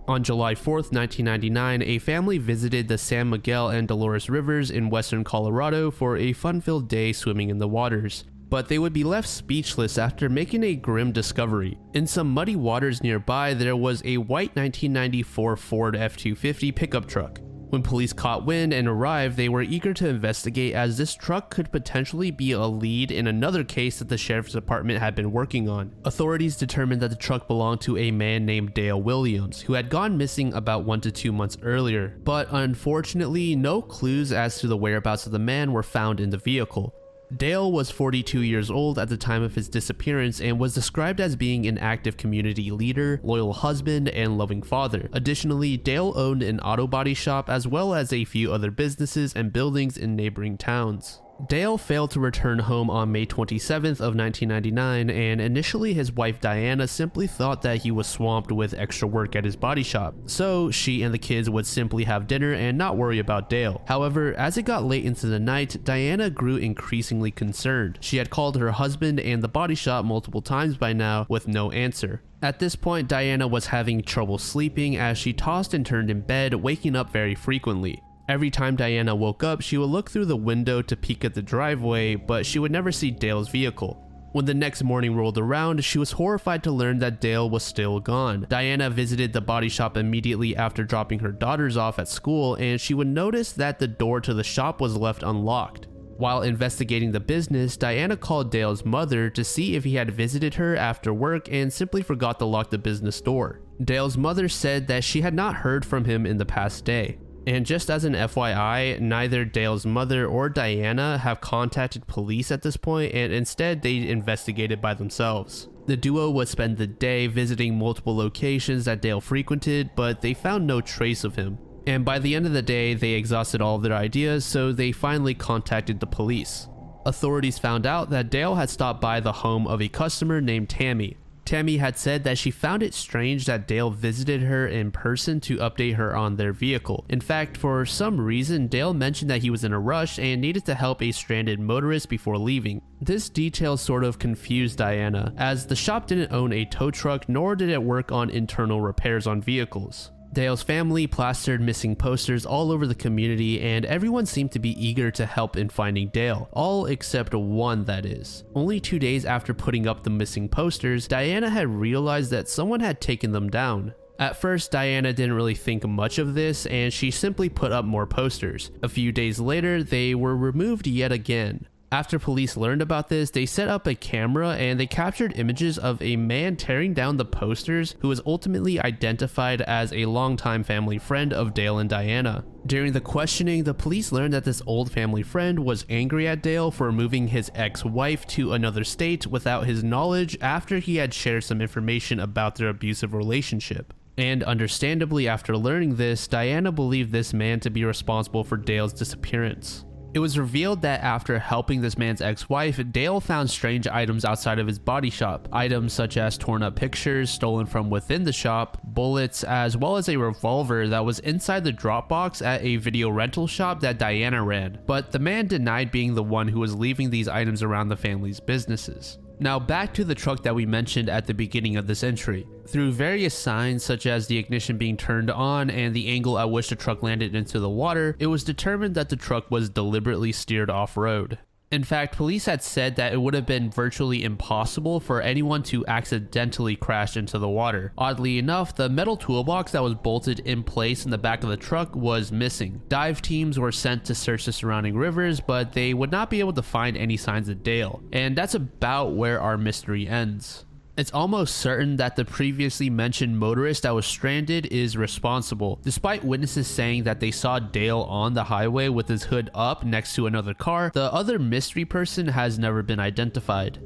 On July 4th, 1999, a family visited the San Miguel and Dolores rivers in western Colorado for a fun-filled day swimming in the waters. But they would be left speechless after making a grim discovery. In some muddy waters nearby, there was a white 1994 Ford F-250 pickup truck. When police caught wind and arrived, they were eager to investigate, as this truck could potentially be a lead in another case that the sheriff's department had been working on. Authorities determined that the truck belonged to a man named Dale Williams, who had gone missing about 1 to 2 months earlier. But unfortunately, no clues as to the whereabouts of the man were found in the vehicle. Dale was 42 years old at the time of his disappearance and was described as being an active community leader, loyal husband, and loving father. Additionally, Dale owned an auto body shop as well as a few other businesses and buildings in neighboring towns. Dale failed to return home on May 27th of 1999, and initially his wife Diana simply thought that he was swamped with extra work at his body shop, so she and the kids would simply have dinner and not worry about Dale. However, as it got late into the night, Diana grew increasingly concerned. She had called her husband and the body shop multiple times by now with no answer. At this point, Diana was having trouble sleeping as she tossed and turned in bed, waking up very frequently. Every time Diana woke up, she would look through the window to peek at the driveway, but she would never see Dale's vehicle. When the next morning rolled around, she was horrified to learn that Dale was still gone. Diana visited the body shop immediately after dropping her daughters off at school, and she would notice that the door to the shop was left unlocked. While investigating the business, Diana called Dale's mother to see if he had visited her after work and simply forgot to lock the business door. Dale's mother said that she had not heard from him in the past day. And just as an FYI, neither Dale's mother or Diana have contacted police at this point, and instead they investigated by themselves. The duo would spend the day visiting multiple locations that Dale frequented, but they found no trace of him. And by the end of the day, they exhausted all of their ideas, so they finally contacted the police. Authorities found out that Dale had stopped by the home of a customer named Tammy. Tammy had said that she found it strange that Dale visited her in person to update her on their vehicle. In fact, for some reason, Dale mentioned that he was in a rush and needed to help a stranded motorist before leaving. This detail sort of confused Diana, as the shop didn't own a tow truck nor did it work on internal repairs on vehicles. Dale's family plastered missing posters all over the community, and everyone seemed to be eager to help in finding Dale, all except one, that is. Only 2 days after putting up the missing posters, Diana had realized that someone had taken them down. At first, Diana didn't really think much of this, and she simply put up more posters. A few days later, they were removed yet again. After police learned about this, they set up a camera and they captured images of a man tearing down the posters who was ultimately identified as a longtime family friend of Dale and Diana. During the questioning, the police learned that this old family friend was angry at Dale for moving his ex-wife to another state without his knowledge after he had shared some information about their abusive relationship. And understandably, after learning this, Diana believed this man to be responsible for Dale's disappearance. It was revealed that after helping this man's ex-wife, Dale found strange items outside of his body shop. Items such as torn up pictures stolen from within the shop, bullets, as well as a revolver that was inside the drop box at a video rental shop that Diana ran. But the man denied being the one who was leaving these items around the family's businesses. Now back to the truck that we mentioned at the beginning of this entry. Through various signs such as the ignition being turned on and the angle at which the truck landed into the water, it was determined that the truck was deliberately steered off-road. In fact, police had said that it would have been virtually impossible for anyone to accidentally crash into the water. Oddly enough, the metal toolbox that was bolted in place in the back of the truck was missing. Dive teams were sent to search the surrounding rivers, but they would not be able to find any signs of Dale. And that's about where our mystery ends. It's almost certain that the previously mentioned motorist that was stranded is responsible, despite witnesses saying that they saw Dale on the highway with his hood up next to another car. The other mystery person has never been identified.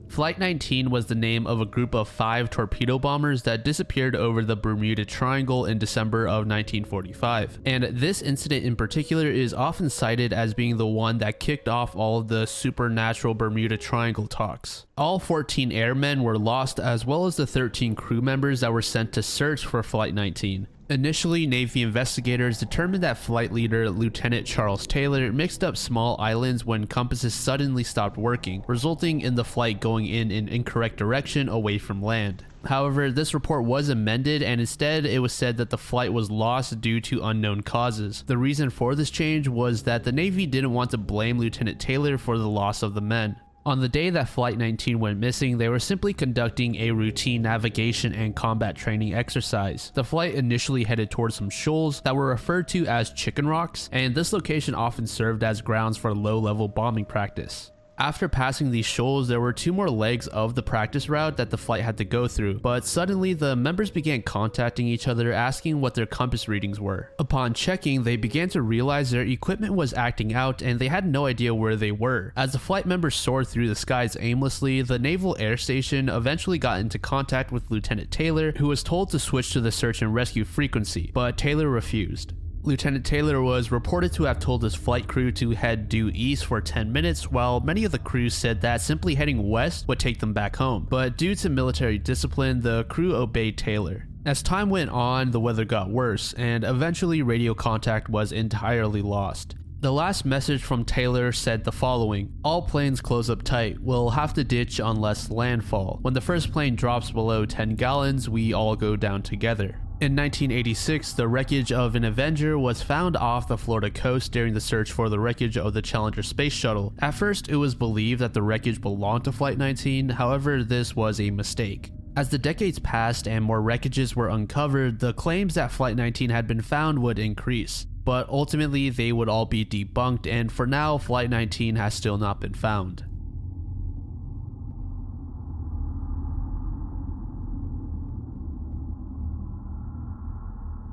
Flight 19 was the name of a group of 5 torpedo bombers that disappeared over the Bermuda Triangle in December of 1945. And this incident in particular is often cited as being the one that kicked off all of the supernatural Bermuda Triangle talks. All 14 airmen were lost, as well as the 13 crew members that were sent to search for Flight 19. Initially, Navy investigators determined that flight leader Lieutenant Charles Taylor mixed up small islands when compasses suddenly stopped working, resulting in the flight going in an incorrect direction away from land. However, this report was amended, and instead it was said that the flight was lost due to unknown causes. The reason for this change was that the Navy didn't want to blame Lieutenant Taylor for the loss of the men. On the day that Flight 19 went missing, they were simply conducting a routine navigation and combat training exercise. The flight initially headed towards some shoals that were referred to as chicken rocks, and this location often served as grounds for low-level bombing practice. After passing these shoals, there were 2 more legs of the practice route that the flight had to go through, but suddenly the members began contacting each other asking what their compass readings were. Upon checking, they began to realize their equipment was acting out and they had no idea where they were. As the flight members soared through the skies aimlessly, the Naval Air Station eventually got into contact with Lieutenant Taylor, who was told to switch to the search and rescue frequency, but Taylor refused. Lieutenant Taylor was reported to have told his flight crew to head due east for 10 minutes, while many of the crew said that simply heading west would take them back home. But due to military discipline, the crew obeyed Taylor. As time went on, the weather got worse, and eventually radio contact was entirely lost. The last message from Taylor said the following: "All planes close up tight. We'll have to ditch unless landfall. When the first plane drops below 10 gallons, we all go down together." In 1986, the wreckage of an Avenger was found off the Florida coast during the search for the wreckage of the Challenger space shuttle. At first, it was believed that the wreckage belonged to Flight 19, however, this was a mistake. As the decades passed and more wreckages were uncovered, the claims that Flight 19 had been found would increase. But ultimately, they would all be debunked, and for now, Flight 19 has still not been found.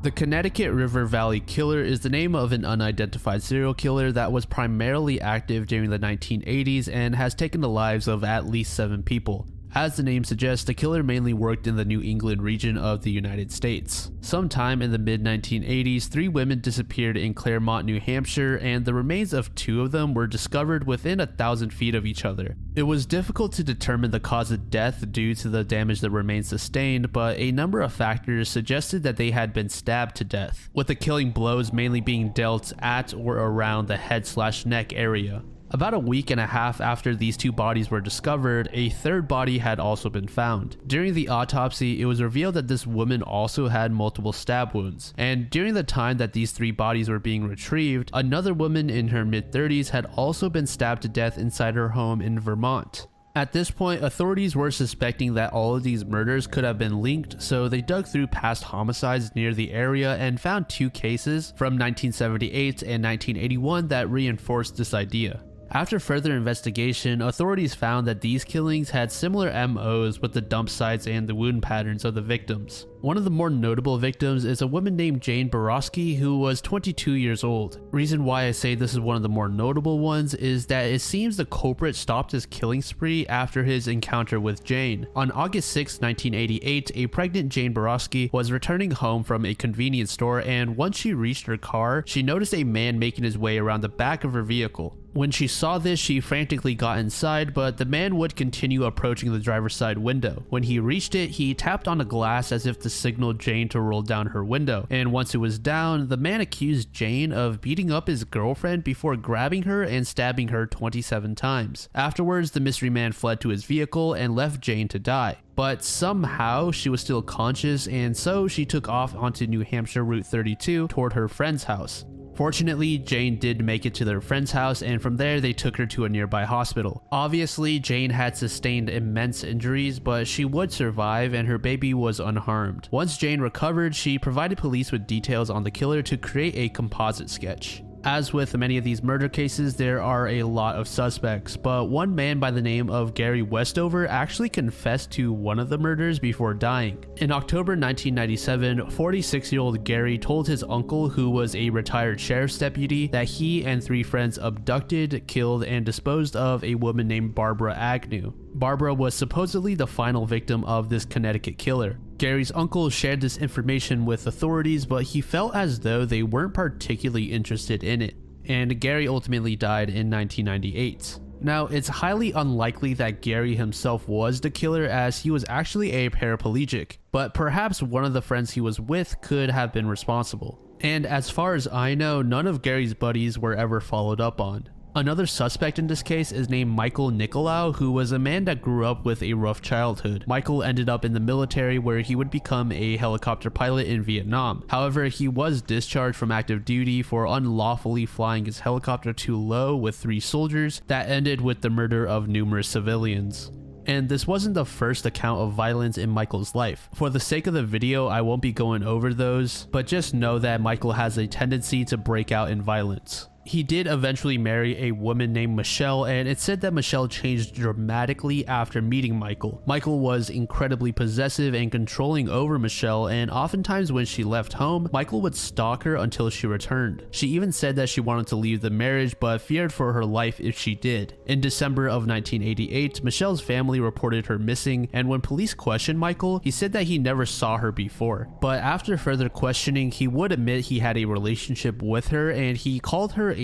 The Connecticut River Valley Killer is the name of an unidentified serial killer that was primarily active during the 1980s and has taken the lives of at least 7 people. As the name suggests, the killer mainly worked in the New England region of the United States. Sometime in the mid-1980s, 3 women disappeared in Claremont, New Hampshire, and the remains of 2 of them were discovered within 1,000 feet of each other. It was difficult to determine the cause of death due to the damage the remains sustained, but a number of factors suggested that they had been stabbed to death, with the killing blows mainly being dealt at or around the head/neck area. About a week and a half after these 2 bodies were discovered, a 3rd body had also been found. During the autopsy, it was revealed that this woman also had multiple stab wounds, and during the time that these 3 bodies were being retrieved, another woman in her mid-30s had also been stabbed to death inside her home in Vermont. At this point, authorities were suspecting that all of these murders could have been linked, so they dug through past homicides near the area and found 2 cases from 1978 and 1981 that reinforced this idea. After further investigation, authorities found that these killings had similar MOs with the dump sites and the wound patterns of the victims. One of the more notable victims is a woman named Jane Borowski, who was 22 years old. Reason why I say this is one of the more notable ones is that it seems the culprit stopped his killing spree after his encounter with Jane. On August 6, 1988, a pregnant Jane Borowski was returning home from a convenience store, and once she reached her car, she noticed a man making his way around the back of her vehicle. When she saw this, she frantically got inside, but the man would continue approaching the driver's side window. When he reached it, he tapped on the glass as if to signal Jane to roll down her window, and once it was down, the man accused Jane of beating up his girlfriend before grabbing her and stabbing her 27 times. Afterwards, the mystery man fled to his vehicle and left Jane to die. But somehow she was still conscious, and so she took off onto New Hampshire Route 32 toward her friend's house. Fortunately, Jane did make it to their friend's house, and from there they took her to a nearby hospital. Obviously, Jane had sustained immense injuries, but she would survive and her baby was unharmed. Once Jane recovered, she provided police with details on the killer to create a composite sketch. As with many of these murder cases, there are a lot of suspects, but one man by the name of Gary Westover actually confessed to one of the murders before dying. In October 1997, 46-year-old Gary told his uncle, who was a retired sheriff's deputy, that he and 3 friends abducted, killed, and disposed of a woman named Barbara Agnew. Barbara was supposedly the final victim of this Connecticut killer. Gary's uncle shared this information with authorities, but he felt as though they weren't particularly interested in it, and Gary ultimately died in 1998. Now, it's highly unlikely that Gary himself was the killer, as he was actually a paraplegic, but perhaps one of the friends he was with could have been responsible. And as far as I know, none of Gary's buddies were ever followed up on. Another suspect in this case is named Michael Nicolau, who was a man that grew up with a rough childhood. Michael ended up in the military, where he would become a helicopter pilot in Vietnam. However, he was discharged from active duty for unlawfully flying his helicopter too low with 3 soldiers. That ended with the murder of numerous civilians. And this wasn't the first account of violence in Michael's life. For the sake of the video, I won't be going over those, but just know that Michael has a tendency to break out in violence. He did eventually marry a woman named Michelle, and it's said that Michelle changed dramatically after meeting Michael. Michael was incredibly possessive and controlling over Michelle, and oftentimes when she left home, Michael would stalk her until she returned. She even said that she wanted to leave the marriage, but feared for her life if she did. In December of 1988, Michelle's family reported her missing, and when police questioned Michael, he said that he never saw her before. But after further questioning, he would admit he had a relationship with her, and he called her a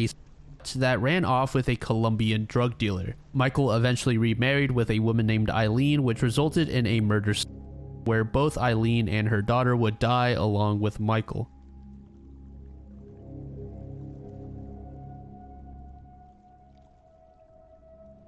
that ran off with a Colombian drug dealer. Michael eventually remarried with a woman named Eileen, which resulted in a murder where both Eileen and her daughter would die along with Michael.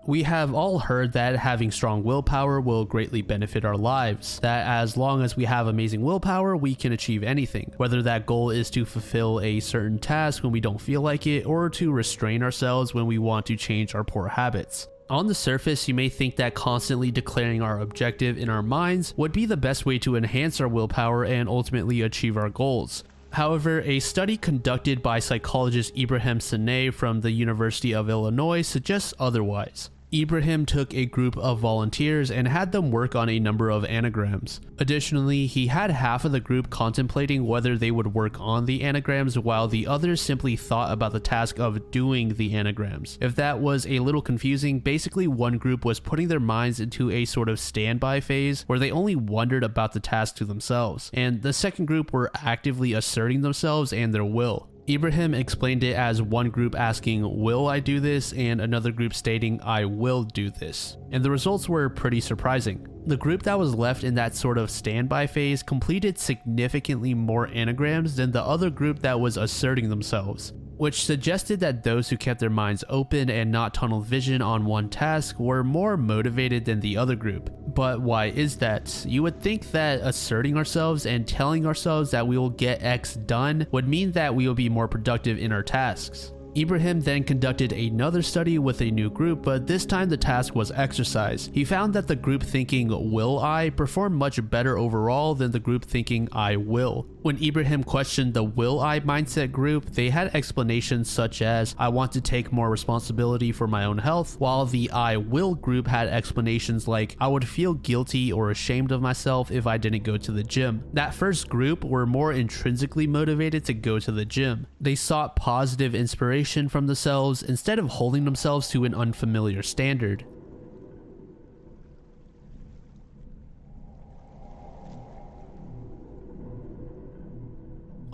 We have all heard that having strong willpower will greatly benefit our lives, that as long as we have amazing willpower, we can achieve anything, whether that goal is to fulfill a certain task when we don't feel like it, or to restrain ourselves when we want to change our poor habits. On the surface, you may think that constantly declaring our objective in our minds would be the best way to enhance our willpower and ultimately achieve our goals. However, a study conducted by psychologist Ibrahim Saneh from the University of Illinois suggests otherwise. Ibrahim took a group of volunteers and had them work on a number of anagrams. Additionally, he had half of the group contemplating whether they would work on the anagrams while the others simply thought about the task of doing the anagrams. If that was a little confusing, basically one group was putting their minds into a sort of standby phase where they only wondered about the task to themselves, and the second group were actively asserting themselves and their will. Ibrahim explained it as one group asking, "Will I do this?" and another group stating, "I will do this." And the results were pretty surprising. The group that was left in that sort of standby phase completed significantly more anagrams than the other group that was asserting themselves, which suggested that those who kept their minds open and not tunnel vision on one task were more motivated than the other group. But why is that? You would think that asserting ourselves and telling ourselves that we will get X done would mean that we will be more productive in our tasks. Ibrahim then conducted another study with a new group, but this time the task was exercise. He found that the group thinking "will I" performed much better overall than the group thinking "I will." When Ibrahim questioned the "will I" mindset group, they had explanations such as "I want to take more responsibility for my own health," while the "I will" group had explanations like "I would feel guilty or ashamed of myself if I didn't go to the gym." That first group were more intrinsically motivated to go to the gym. They sought positive inspiration from themselves instead of holding themselves to an unfamiliar standard.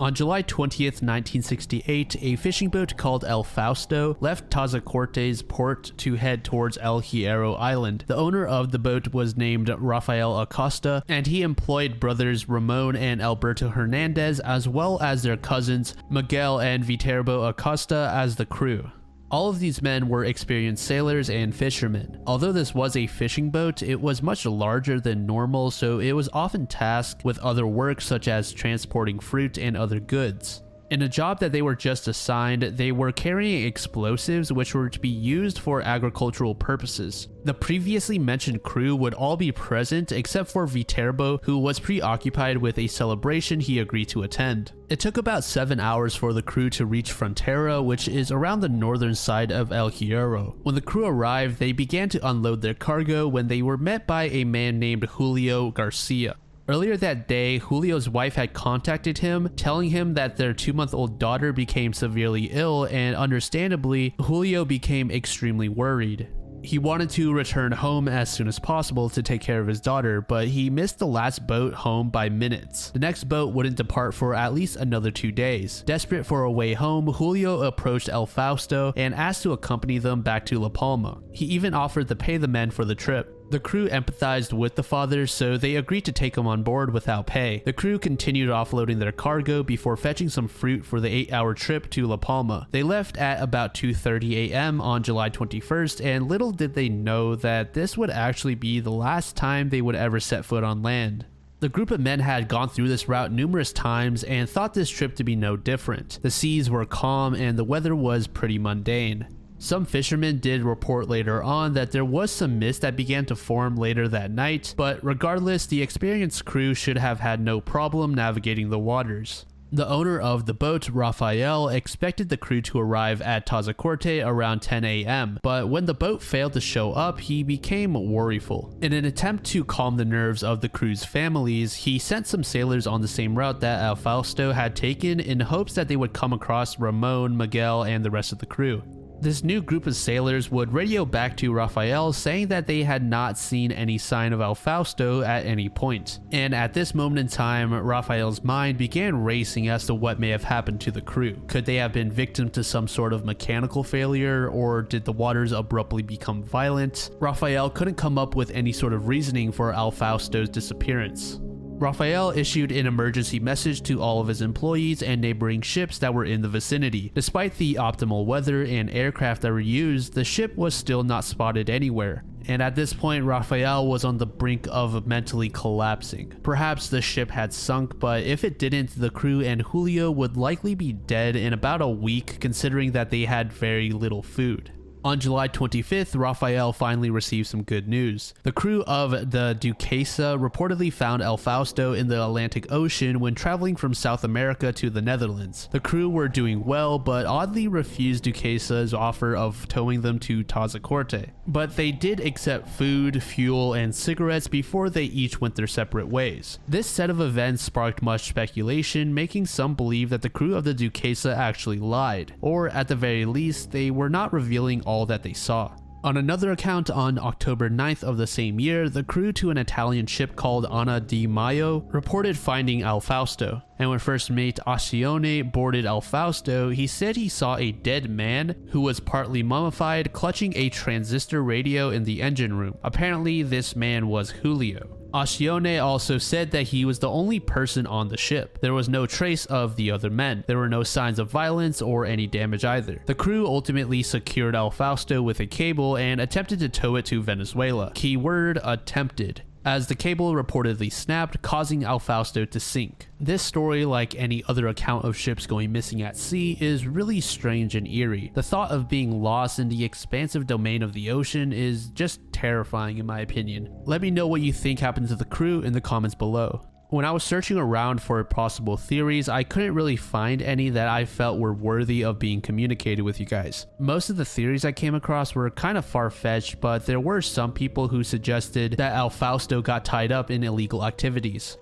On July 20th, 1968, a fishing boat called El Fausto left Tazacorte's port to head towards El Hierro Island. The owner of the boat was named Rafael Acosta, and he employed brothers Ramon and Alberto Hernandez as well as their cousins Miguel and Viterbo Acosta as the crew. All of these men were experienced sailors and fishermen. Although this was a fishing boat, it was much larger than normal, so it was often tasked with other work such as transporting fruit and other goods. In a job that they were just assigned, they were carrying explosives which were to be used for agricultural purposes. The previously mentioned crew would all be present except for Viterbo, who was preoccupied with a celebration he agreed to attend. It took about 7 hours for the crew to reach Frontera, which is around the northern side of El Hierro. When the crew arrived, they began to unload their cargo when they were met by a man named Julio Garcia. Earlier that day, Julio's wife had contacted him, telling him that their 2-month-old daughter became severely ill, and understandably, Julio became extremely worried. He wanted to return home as soon as possible to take care of his daughter, but he missed the last boat home by minutes. The next boat wouldn't depart for at least another 2 days. Desperate for a way home, Julio approached El Fausto and asked to accompany them back to La Palma. He even offered to pay the men for the trip. The crew empathized with the father, so they agreed to take him on board without pay. The crew continued offloading their cargo before fetching some fruit for the 8-hour trip to La Palma. They left at about 2:30 a.m. on July 21st, and little did they know that this would actually be the last time they would ever set foot on land. The group of men had gone through this route numerous times and thought this trip to be no different. The seas were calm and the weather was pretty mundane. Some fishermen did report later on that there was some mist that began to form later that night, but regardless, the experienced crew should have had no problem navigating the waters. The owner of the boat, Rafael, expected the crew to arrive at Tazacorte around 10 a.m., but when the boat failed to show up, he became worryful. In an attempt to calm the nerves of the crew's families, he sent some sailors on the same route that El Fausto had taken in hopes that they would come across Ramon, Miguel, and the rest of the crew. This new group of sailors would radio back to Rafael saying that they had not seen any sign of El Fausto at any point. And at this moment in time, Rafael's mind began racing as to what may have happened to the crew. Could they have been victim to some sort of mechanical failure, or did the waters abruptly become violent? Rafael couldn't come up with any sort of reasoning for El Fausto's disappearance. Rafael issued an emergency message to all of his employees and neighboring ships that were in the vicinity. Despite the optimal weather and aircraft that were used, the ship was still not spotted anywhere. And at this point, Rafael was on the brink of mentally collapsing. Perhaps the ship had sunk, but if it didn't, the crew and Julio would likely be dead in about a week, considering that they had very little food. On July 25th, Raphael finally received some good news. The crew of the Duquesa reportedly found El Fausto in the Atlantic Ocean when traveling from South America to the Netherlands. The crew were doing well, but oddly refused Duquesa's offer of towing them to Tazacorte. But they did accept food, fuel, and cigarettes before they each went their separate ways. This set of events sparked much speculation, making some believe that the crew of the Duquesa actually lied, or at the very least, they were not revealing all that they saw. On another account, on October 9th of the same year, the crew to an Italian ship called Anna di Maio reported finding El Fausto. And when first mate Ascione boarded El Fausto, he said he saw a dead man who was partly mummified clutching a transistor radio in the engine room. Apparently, this man was Julio. Ascione also said that he was the only person on the ship. There was no trace of the other men. There were no signs of violence or any damage either. The crew ultimately secured El Fausto with a cable and attempted to tow it to Venezuela. Keyword attempted, as the cable reportedly snapped, causing El Fausto to sink. This story, like any other account of ships going missing at sea, is really strange and eerie. The thought of being lost in the expansive domain of the ocean is just terrifying in my opinion. Let me know what you think happened to the crew in the comments below. When I was searching around for possible theories, I couldn't really find any that I felt were worthy of being communicated with you guys. Most of the theories I came across were kind of far-fetched, but there were some people who suggested that El Fausto got tied up in illegal activities.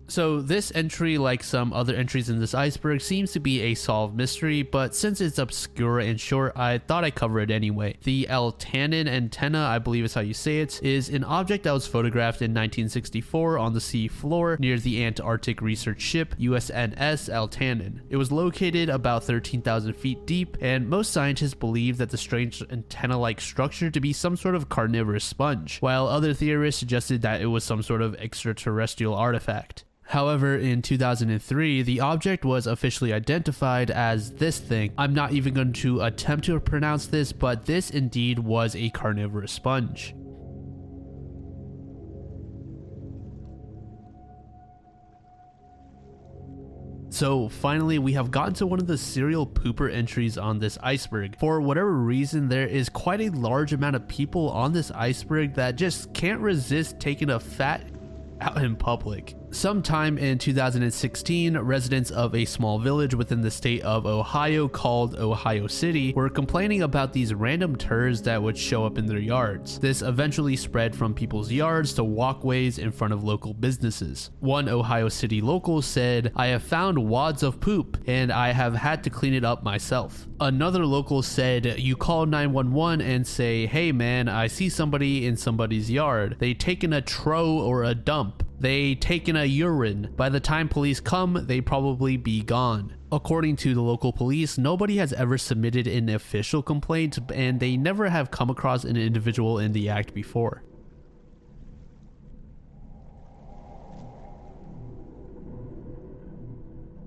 So this entry, like some other entries in this iceberg, seems to be a solved mystery, but since it's obscure and short, I thought I'd cover it anyway. The El Tannin antenna, I believe is how you say it, is an object that was photographed in 1964 on the sea floor near the Antarctic research ship USNS El Tannin. It was located about 13,000 feet deep, and most scientists believe that the strange antenna-like structure to be some sort of carnivorous sponge, while other theorists suggested that it was some sort of extraterrestrial artifact. However, in 2003, the object was officially identified as this thing. I'm not even going to attempt to pronounce this, but this indeed was a carnivorous sponge. So finally, we have gotten to one of the serial pooper entries on this iceberg. For whatever reason, there is quite a large amount of people on this iceberg that just can't resist taking a fat out in public. Sometime in 2016, residents of a small village within the state of Ohio called Ohio City were complaining about these random turds that would show up in their yards. This eventually spread from people's yards to walkways in front of local businesses. One Ohio City local said, "I have found wads of poop and I have had to clean it up myself." Another local said, "You call 911 and say, 'Hey man, I see somebody in somebody's yard. They taken a tro or a dump. They taken a urine. By the time police come, they probably be gone." According to the local police, nobody has ever submitted an official complaint, and they never have come across an individual in the act before.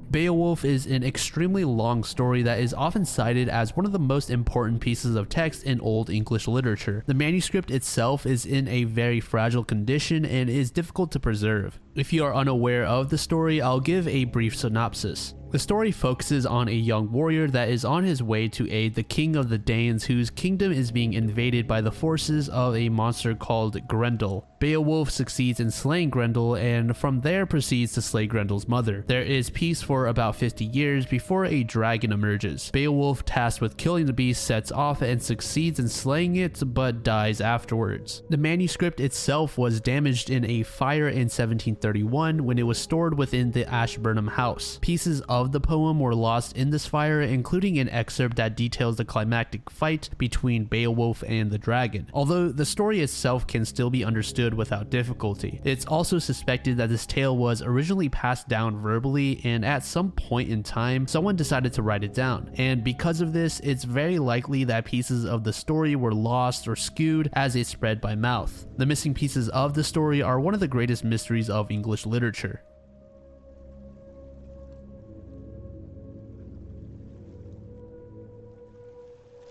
Beowulf is an extremely long story that is often cited as one of the most important pieces of text in Old English literature. The manuscript itself is in a very fragile condition and is difficult to preserve. If you are unaware of the story, I'll give a brief synopsis. The story focuses on a young warrior that is on his way to aid the king of the Danes, whose kingdom is being invaded by the forces of a monster called Grendel. Beowulf succeeds in slaying Grendel and from there proceeds to slay Grendel's mother. There is peace for about 50 years before a dragon emerges. Beowulf, tasked with killing the beast, sets off and succeeds in slaying it but dies afterwards. The manuscript itself was damaged in a fire in 1731 when it was stored within the Ashburnham house. Pieces of the poem were lost in this fire, including an excerpt that details the climactic fight between Beowulf and the dragon. Although the story itself can still be understood without difficulty, it's also suspected that this tale was originally passed down verbally, and at some point in time, someone decided to write it down. And because of this, it's very likely that pieces of the story were lost or skewed as it spread by mouth. The missing pieces of the story are one of the greatest mysteries of English literature.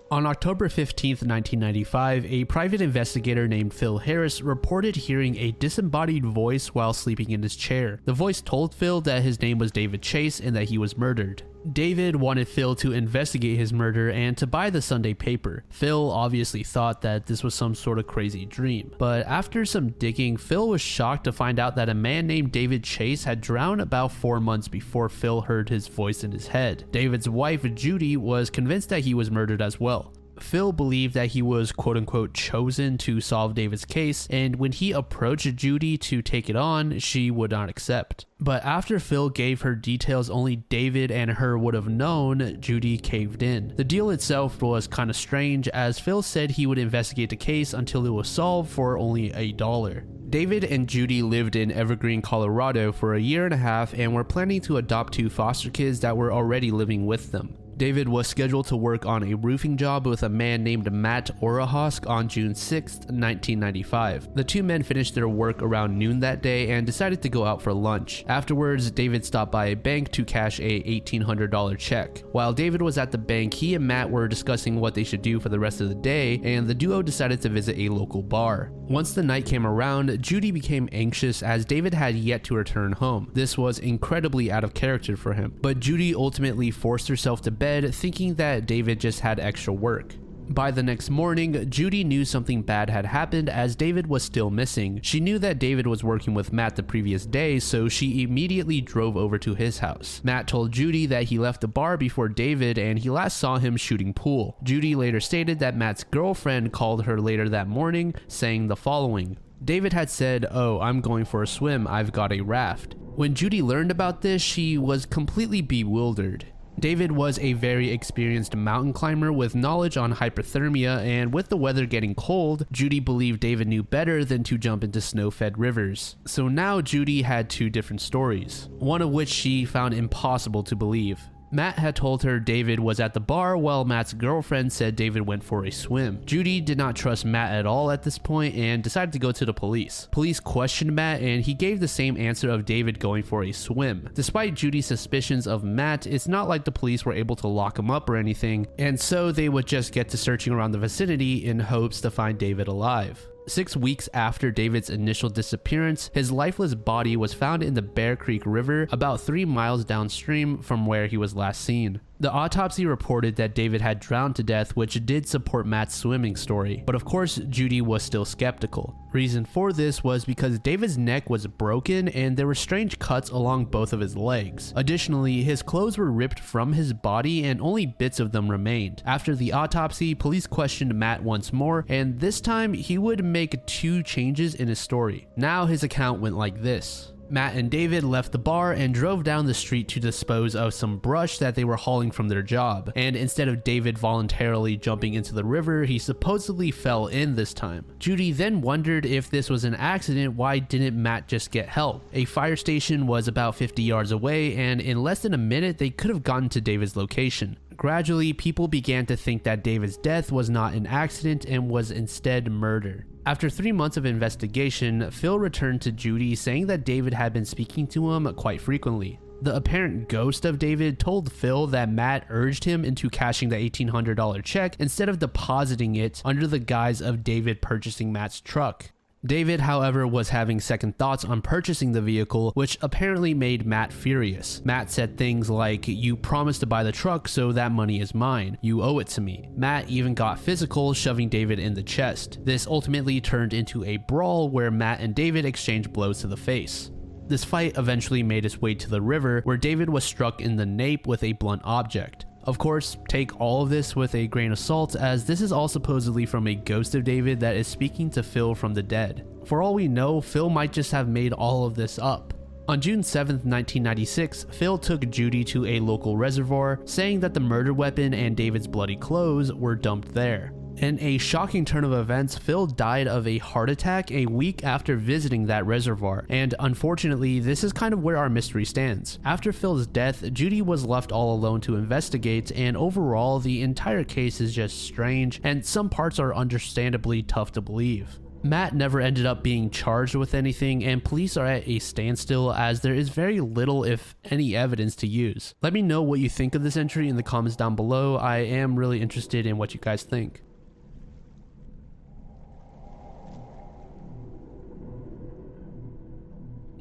On October 15th, 1995, a private investigator named Phil Harris reported hearing a disembodied voice while sleeping in his chair. The voice told Phil that his name was David Chase and that he was murdered. David wanted Phil to investigate his murder and to buy the Sunday paper. Phil obviously thought that this was some sort of crazy dream. But after some digging, Phil was shocked to find out that a man named David Chase had drowned about 4 months before Phil heard his voice in his head. David's wife, Judy, was convinced that he was murdered as well. Phil believed that he was quote-unquote chosen to solve David's case, and when he approached Judy to take it on, she would not accept. But after Phil gave her details only David and her would have known, Judy caved in. The deal itself was kind of strange, as Phil said he would investigate the case until it was solved for only $1. David and Judy lived in Evergreen, Colorado for a year and a half and were planning to adopt 2 foster kids that were already living with them. David was scheduled to work on a roofing job with a man named Matt Orahosk on June 6, 1995. The 2 men finished their work around noon that day and decided to go out for lunch. Afterwards, David stopped by a bank to cash a $1,800 check. While David was at the bank, he and Matt were discussing what they should do for the rest of the day, and the duo decided to visit a local bar. Once the night came around, Judy became anxious as David had yet to return home. This was incredibly out of character for him, but Judy ultimately forced herself to bed, thinking that David just had extra work. By the next morning, Judy knew something bad had happened as David was still missing. She knew that David was working with Matt the previous day, so she immediately drove over to his house. Matt told Judy that he left the bar before David and he last saw him shooting pool. Judy later stated that Matt's girlfriend called her later that morning, saying the following: David had said, "Oh, I'm going for a swim, I've got a raft." When Judy learned about this, she was completely bewildered. David was a very experienced mountain climber with knowledge on hypothermia, and with the weather getting cold, Judy believed David knew better than to jump into snow-fed rivers. So now Judy had 2 different stories, one of which she found impossible to believe. Matt had told her David was at the bar, while Matt's girlfriend said David went for a swim. Judy did not trust Matt at all at this point and decided to go to the police. Police questioned Matt and he gave the same answer of David going for a swim. Despite Judy's suspicions of Matt, it's not like the police were able to lock him up or anything, and so they would just get to searching around the vicinity in hopes to find David alive. 6 weeks after David's initial disappearance, his lifeless body was found in the Bear Creek River about 3 miles downstream from where he was last seen. The autopsy reported that David had drowned to death, which did support Matt's swimming story, but of course Judy was still skeptical. Reason for this was because David's neck was broken and there were strange cuts along both of his legs. Additionally, his clothes were ripped from his body and only bits of them remained. After the autopsy, police questioned Matt once more, and this time he would make 2 changes in his story. Now his account went like this: Matt and David left the bar and drove down the street to dispose of some brush that they were hauling from their job, and instead of David voluntarily jumping into the river, he supposedly fell in this time. Judy then wondered if this was an accident, why didn't Matt just get help? A fire station was about 50 yards away, and in less than a minute they could have gotten to David's location. Gradually, people began to think that David's death was not an accident and was instead murder. After 3 months of investigation, Phil returned to Judy saying that David had been speaking to him quite frequently. The apparent ghost of David told Phil that Matt urged him into cashing the $1,800 check instead of depositing it under the guise of David purchasing Matt's truck. David, however, was having second thoughts on purchasing the vehicle, which apparently made Matt furious. Matt said things like, "You promised to buy the truck, so that money is mine. You owe it to me." Matt even got physical, shoving David in the chest. This ultimately turned into a brawl where Matt and David exchanged blows to the face. This fight eventually made its way to the river, where David was struck in the nape with a blunt object. Of course, take all of this with a grain of salt, as this is all supposedly from a ghost of David that is speaking to Phil from the dead. For all we know, Phil might just have made all of this up. On June 7th, 1996, Phil took Judy to a local reservoir, saying that the murder weapon and David's bloody clothes were dumped there. In a shocking turn of events, Phil died of a heart attack a week after visiting that reservoir, and unfortunately, this is kind of where our mystery stands. After Phil's death, Judy was left all alone to investigate, and overall, the entire case is just strange, and some parts are understandably tough to believe. Matt never ended up being charged with anything, and police are at a standstill as there is very little, if any, evidence to use. Let me know what you think of this entry in the comments down below. I am really interested in what you guys think.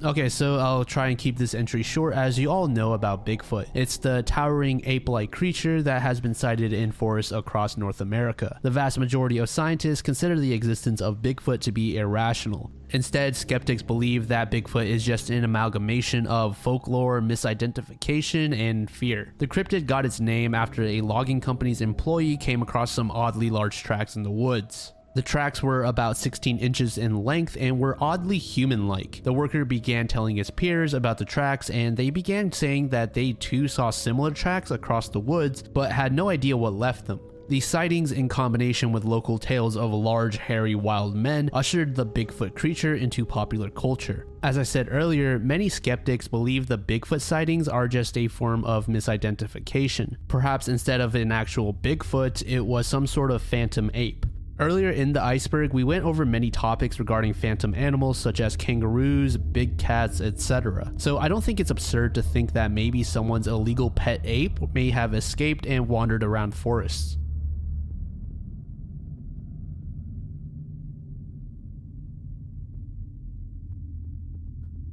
Okay, so I'll try and keep this entry short. As you all know about Bigfoot, it's the towering ape-like creature that has been sighted in forests across North America. The vast majority of scientists consider the existence of Bigfoot to be irrational. Instead, skeptics believe that Bigfoot is just an amalgamation of folklore, misidentification, and fear. The cryptid got its name after a logging company's employee came across some oddly large tracks in the woods. The tracks were about 16 inches in length and were oddly human-like. The worker began telling his peers about the tracks, and they began saying that they too saw similar tracks across the woods, but had no idea what left them. These sightings, in combination with local tales of large, hairy, wild men, ushered the Bigfoot creature into popular culture. As I said earlier, many skeptics believe the Bigfoot sightings are just a form of misidentification. Perhaps instead of an actual Bigfoot, it was some sort of phantom ape. Earlier in the Iceberg, we went over many topics regarding phantom animals such as kangaroos, big cats, etc. So I don't think it's absurd to think that maybe someone's illegal pet ape may have escaped and wandered around forests.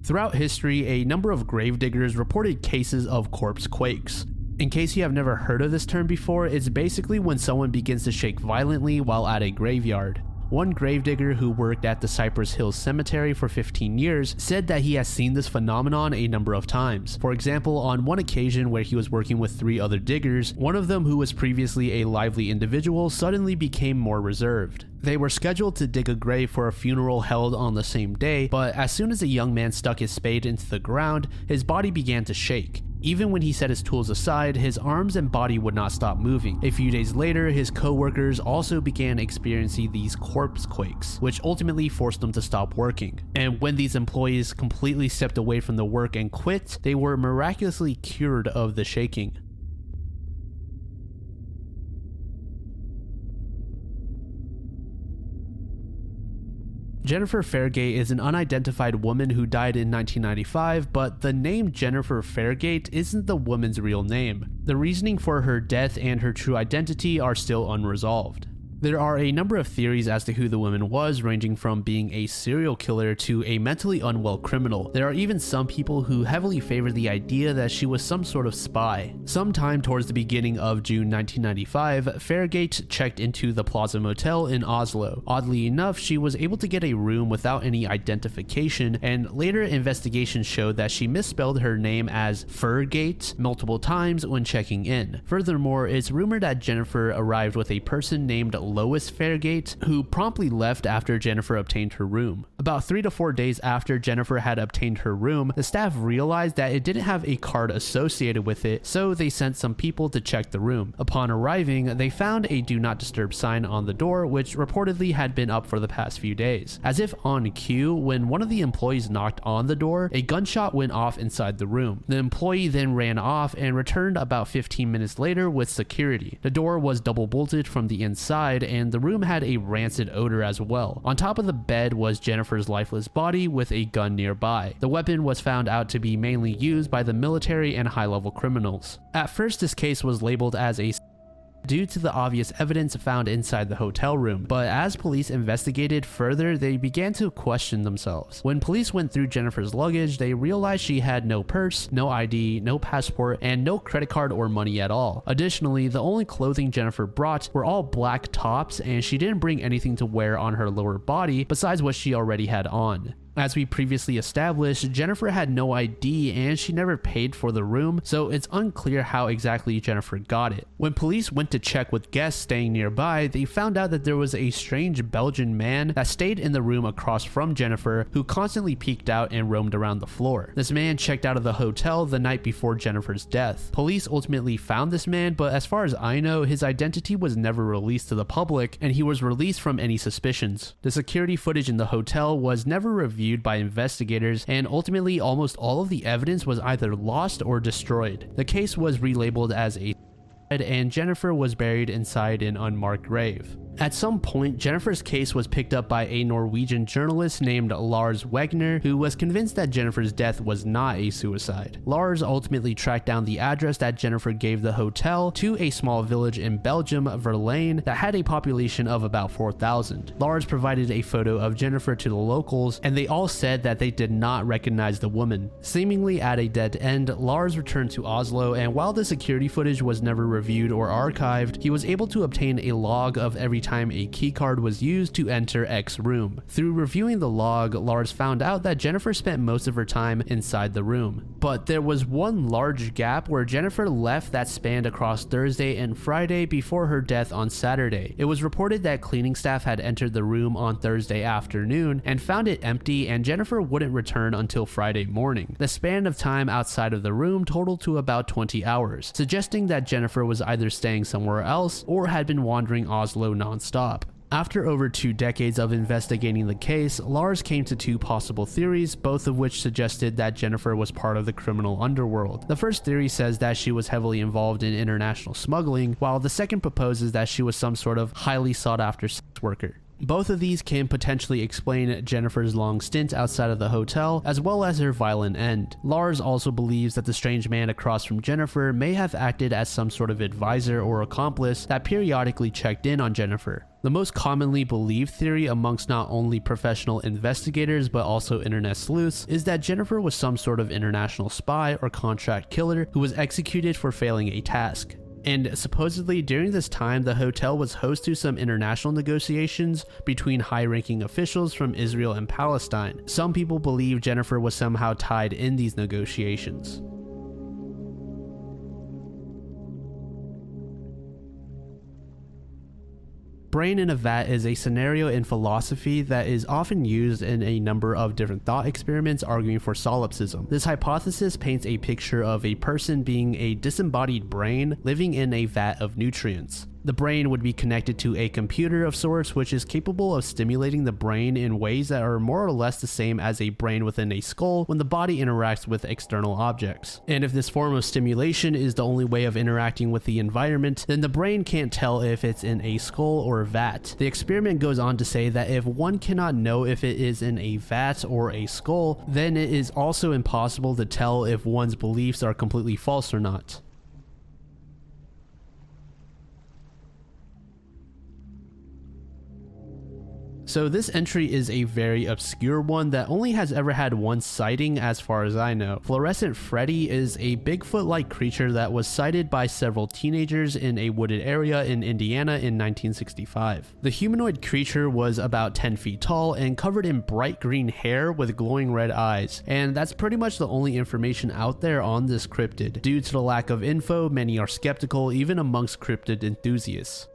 Throughout history, a number of gravediggers reported cases of corpse quakes. In case you have never heard of this term before, it's basically when someone begins to shake violently while at a graveyard. One gravedigger who worked at the Cypress Hills Cemetery for 15 years said that he has seen this phenomenon a number of times. For example, on one occasion where he was working with 3 other diggers, one of them, who was previously a lively individual, suddenly became more reserved. They were scheduled to dig a grave for a funeral held on the same day, but as soon as the young man stuck his spade into the ground, his body began to shake. Even when he set his tools aside, his arms and body would not stop moving. A few days later, his co-workers also began experiencing these corpse quakes, which ultimately forced them to stop working. And when these employees completely stepped away from the work and quit, they were miraculously cured of the shaking. Jennifer Fairgate is an unidentified woman who died in 1995, but the name Jennifer Fairgate isn't the woman's real name. The reasoning for her death and her true identity are still unresolved. There are a number of theories as to who the woman was, ranging from being a serial killer to a mentally unwell criminal. There are even some people who heavily favor the idea that she was some sort of spy. Sometime towards the beginning of June 1995, Fairgate checked into the Plaza Motel in Oslo. Oddly enough, she was able to get a room without any identification, and later investigations showed that she misspelled her name as Fergate multiple times when checking in. Furthermore, it's rumored that Jennifer arrived with a person named Lois Fairgate, who promptly left after Jennifer obtained her room. About 3 to 4 days after Jennifer had obtained her room, the staff realized that it didn't have a card associated with it, so they sent some people to check the room. Upon arriving, they found a do not disturb sign on the door, which reportedly had been up for the past few days. As if on cue, when one of the employees knocked on the door, a gunshot went off inside the room. The employee then ran off and returned about 15 minutes later with security. The door was double bolted from the inside, and the room had a rancid odor as well. On top of the bed was Jennifer's lifeless body with a gun nearby. The weapon was found out to be mainly used by the military and high-level criminals. At first, this case was labeled as a due to the obvious evidence found inside the hotel room, but as police investigated further, they began to question themselves. When police went through Jennifer's luggage, they realized she had no purse, no ID, no passport, and no credit card or money at all. Additionally, the only clothing Jennifer brought were all black tops, and she didn't bring anything to wear on her lower body besides what she already had on. As we previously established, Jennifer had no ID and she never paid for the room, so it's unclear how exactly Jennifer got it. When police went to check with guests staying nearby, they found out that there was a strange Belgian man that stayed in the room across from Jennifer, who constantly peeked out and roamed around the floor. This man checked out of the hotel the night before Jennifer's death. Police ultimately found this man, but as far as I know, his identity was never released to the public and he was released from any suspicions. The security footage in the hotel was never reviewed by investigators, and ultimately almost all of the evidence was either lost or destroyed. The case was relabeled as a and Jennifer was buried inside an unmarked grave. At some point, Jennifer's case was picked up by a Norwegian journalist named Lars Wegner, who was convinced that Jennifer's death was not a suicide. Lars ultimately tracked down the address that Jennifer gave the hotel to a small village in Belgium, Verlaine, that had a population of about 4,000. Lars provided a photo of Jennifer to the locals, and they all said that they did not recognize the woman. Seemingly at a dead end, Lars returned to Oslo, and while the security footage was never reviewed or archived, he was able to obtain a log of every time a keycard was used to enter X room. Through reviewing the log, Lars found out that Jennifer spent most of her time inside the room. But there was one large gap where Jennifer left that spanned across Thursday and Friday before her death on Saturday. It was reported that cleaning staff had entered the room on Thursday afternoon and found it empty, and Jennifer wouldn't return until Friday morning. The span of time outside of the room totaled to about 20 hours, suggesting that Jennifer was either staying somewhere else or had been wandering Oslo non-stop. After over 2 decades of investigating the case, Lars came to 2 possible theories, both of which suggested that Jennifer was part of the criminal underworld. The first theory says that she was heavily involved in international smuggling, while the second proposes that she was some sort of highly sought-after sex worker. Both of these can potentially explain Jennifer's long stint outside of the hotel, as well as her violent end. Lars also believes that the strange man across from Jennifer may have acted as some sort of advisor or accomplice that periodically checked in on Jennifer. The most commonly believed theory amongst not only professional investigators but also internet sleuths is that Jennifer was some sort of international spy or contract killer who was executed for failing a task. And supposedly during this time, the hotel was host to some international negotiations between high-ranking officials from Israel and Palestine. Some people believe Jennifer was somehow tied in these negotiations. Brain in a vat is a scenario in philosophy that is often used in a number of different thought experiments arguing for solipsism. This hypothesis paints a picture of a person being a disembodied brain living in a vat of nutrients. The brain would be connected to a computer of sorts, which is capable of stimulating the brain in ways that are more or less the same as a brain within a skull when the body interacts with external objects. And if this form of stimulation is the only way of interacting with the environment, then the brain can't tell if it's in a skull or a vat. The experiment goes on to say that if one cannot know if it is in a vat or a skull, then it is also impossible to tell if one's beliefs are completely false or not. So this entry is a very obscure one that only has ever had one sighting as far as I know. Fluorescent Freddy is a Bigfoot-like creature that was sighted by several teenagers in a wooded area in Indiana in 1965. The humanoid creature was about 10 feet tall and covered in bright green hair with glowing red eyes, and that's pretty much the only information out there on this cryptid. Due to the lack of info, many are skeptical even amongst cryptid enthusiasts.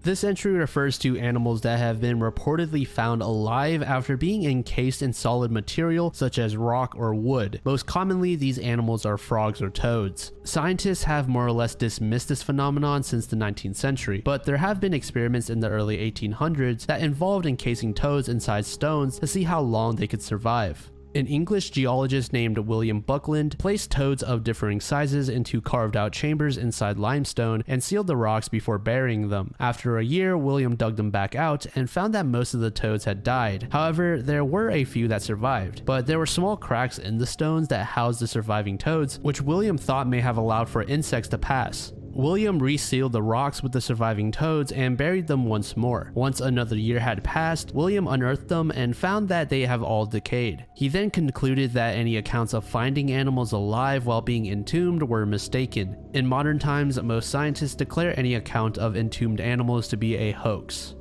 This entry refers to animals that have been reportedly found alive after being encased in solid material such as rock or wood. Most commonly, these animals are frogs or toads. Scientists have more or less dismissed this phenomenon since the 19th century, but there have been experiments in the early 1800s that involved encasing toads inside stones to see how long they could survive. An English geologist named William Buckland placed toads of differing sizes into carved out chambers inside limestone and sealed the rocks before burying them. After a year, William dug them back out and found that most of the toads had died. However, there were a few that survived, but there were small cracks in the stones that housed the surviving toads, which William thought may have allowed for insects to pass. William resealed the rocks with the surviving toads and buried them once more. Once another year had passed, William unearthed them and found that they have all decayed. He then concluded that any accounts of finding animals alive while being entombed were mistaken. In modern times, most scientists declare any account of entombed animals to be a hoax.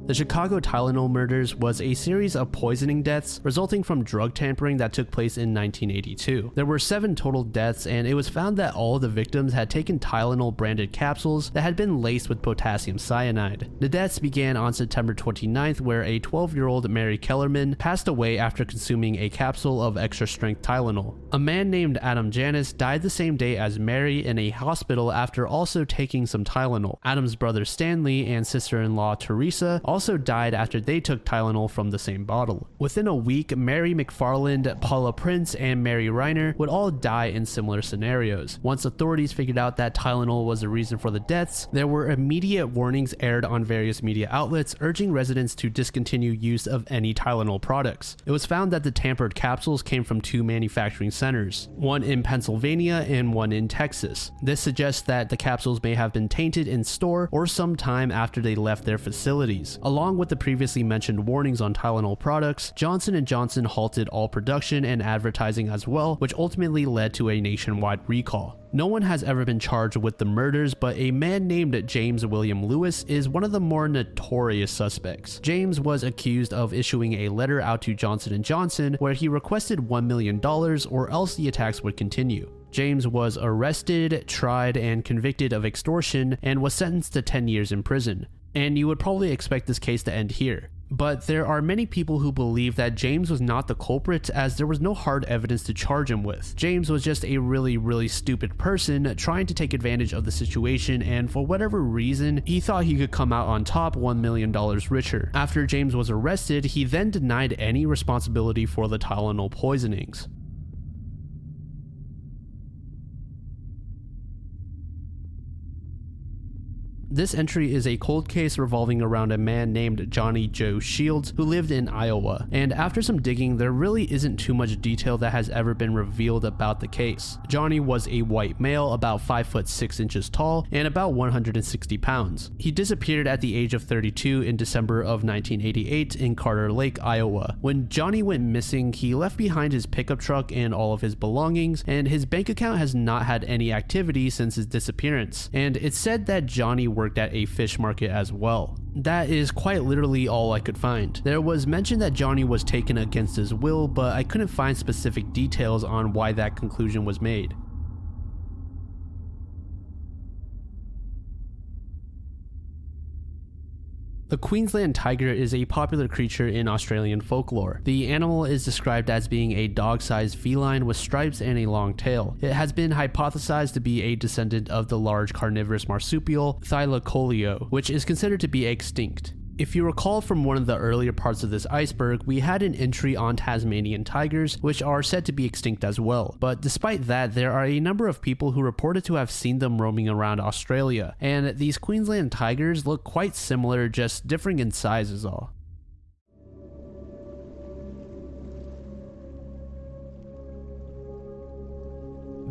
The Chicago Tylenol murders was a series of poisoning deaths resulting from drug tampering that took place in 1982. There were 7 total deaths, and it was found that all of the victims had taken Tylenol branded capsules that had been laced with potassium cyanide. The deaths began on September 29th, where a 12-year-old Mary Kellerman passed away after consuming a capsule of extra-strength Tylenol. A man named Adam Janis died the same day as Mary in a hospital after also taking some Tylenol. Adam's brother Stanley and sister-in-law Teresa also died after they took Tylenol from the same bottle. Within a week, Mary McFarland, Paula Prince, and Mary Reiner would all die in similar scenarios. Once authorities figured out that Tylenol was the reason for the deaths, there were immediate warnings aired on various media outlets urging residents to discontinue use of any Tylenol products. It was found that the tampered capsules came from two manufacturing centers, one in Pennsylvania and one in Texas. This suggests that the capsules may have been tainted in store or sometime after they left their facilities. Along with the previously mentioned warnings on Tylenol products, Johnson & Johnson halted all production and advertising as well, which ultimately led to a nationwide recall. No one has ever been charged with the murders, but a man named James William Lewis is one of the more notorious suspects. James was accused of issuing a letter out to Johnson & Johnson where he requested $1 million or else the attacks would continue. James was arrested, tried, and convicted of extortion and was sentenced to 10 years in prison. And you would probably expect this case to end here. But there are many people who believe that James was not the culprit, as there was no hard evidence to charge him with. James was just a really stupid person trying to take advantage of the situation, and for whatever reason, he thought he could come out on top $1 million richer. After James was arrested, he then denied any responsibility for the Tylenol poisonings. This entry is a cold case revolving around a man named Johnny Joe Shields who lived in Iowa, and after some digging, there really isn't too much detail that has ever been revealed about the case. Johnny was a white male, about 5 foot 6 inches tall, and about 160 pounds. He disappeared at the age of 32 in December of 1988 in Carter Lake, Iowa. When Johnny went missing, he left behind his pickup truck and all of his belongings, and his bank account has not had any activity since his disappearance, and it's said that Johnny worked at a fish market as well. That is quite literally all I could find. There was mention that Johnny was taken against his will, but I couldn't find specific details on why that conclusion was made. The Queensland tiger is a popular creature in Australian folklore. The animal is described as being a dog-sized feline with stripes and a long tail. It has been hypothesized to be a descendant of the large carnivorous marsupial Thylacoleo, which is considered to be extinct. If you recall from one of the earlier parts of this iceberg, we had an entry on Tasmanian tigers, which are said to be extinct as well. But despite that, there are a number of people who reported to have seen them roaming around Australia, and these Queensland tigers look quite similar, just differing in size is all.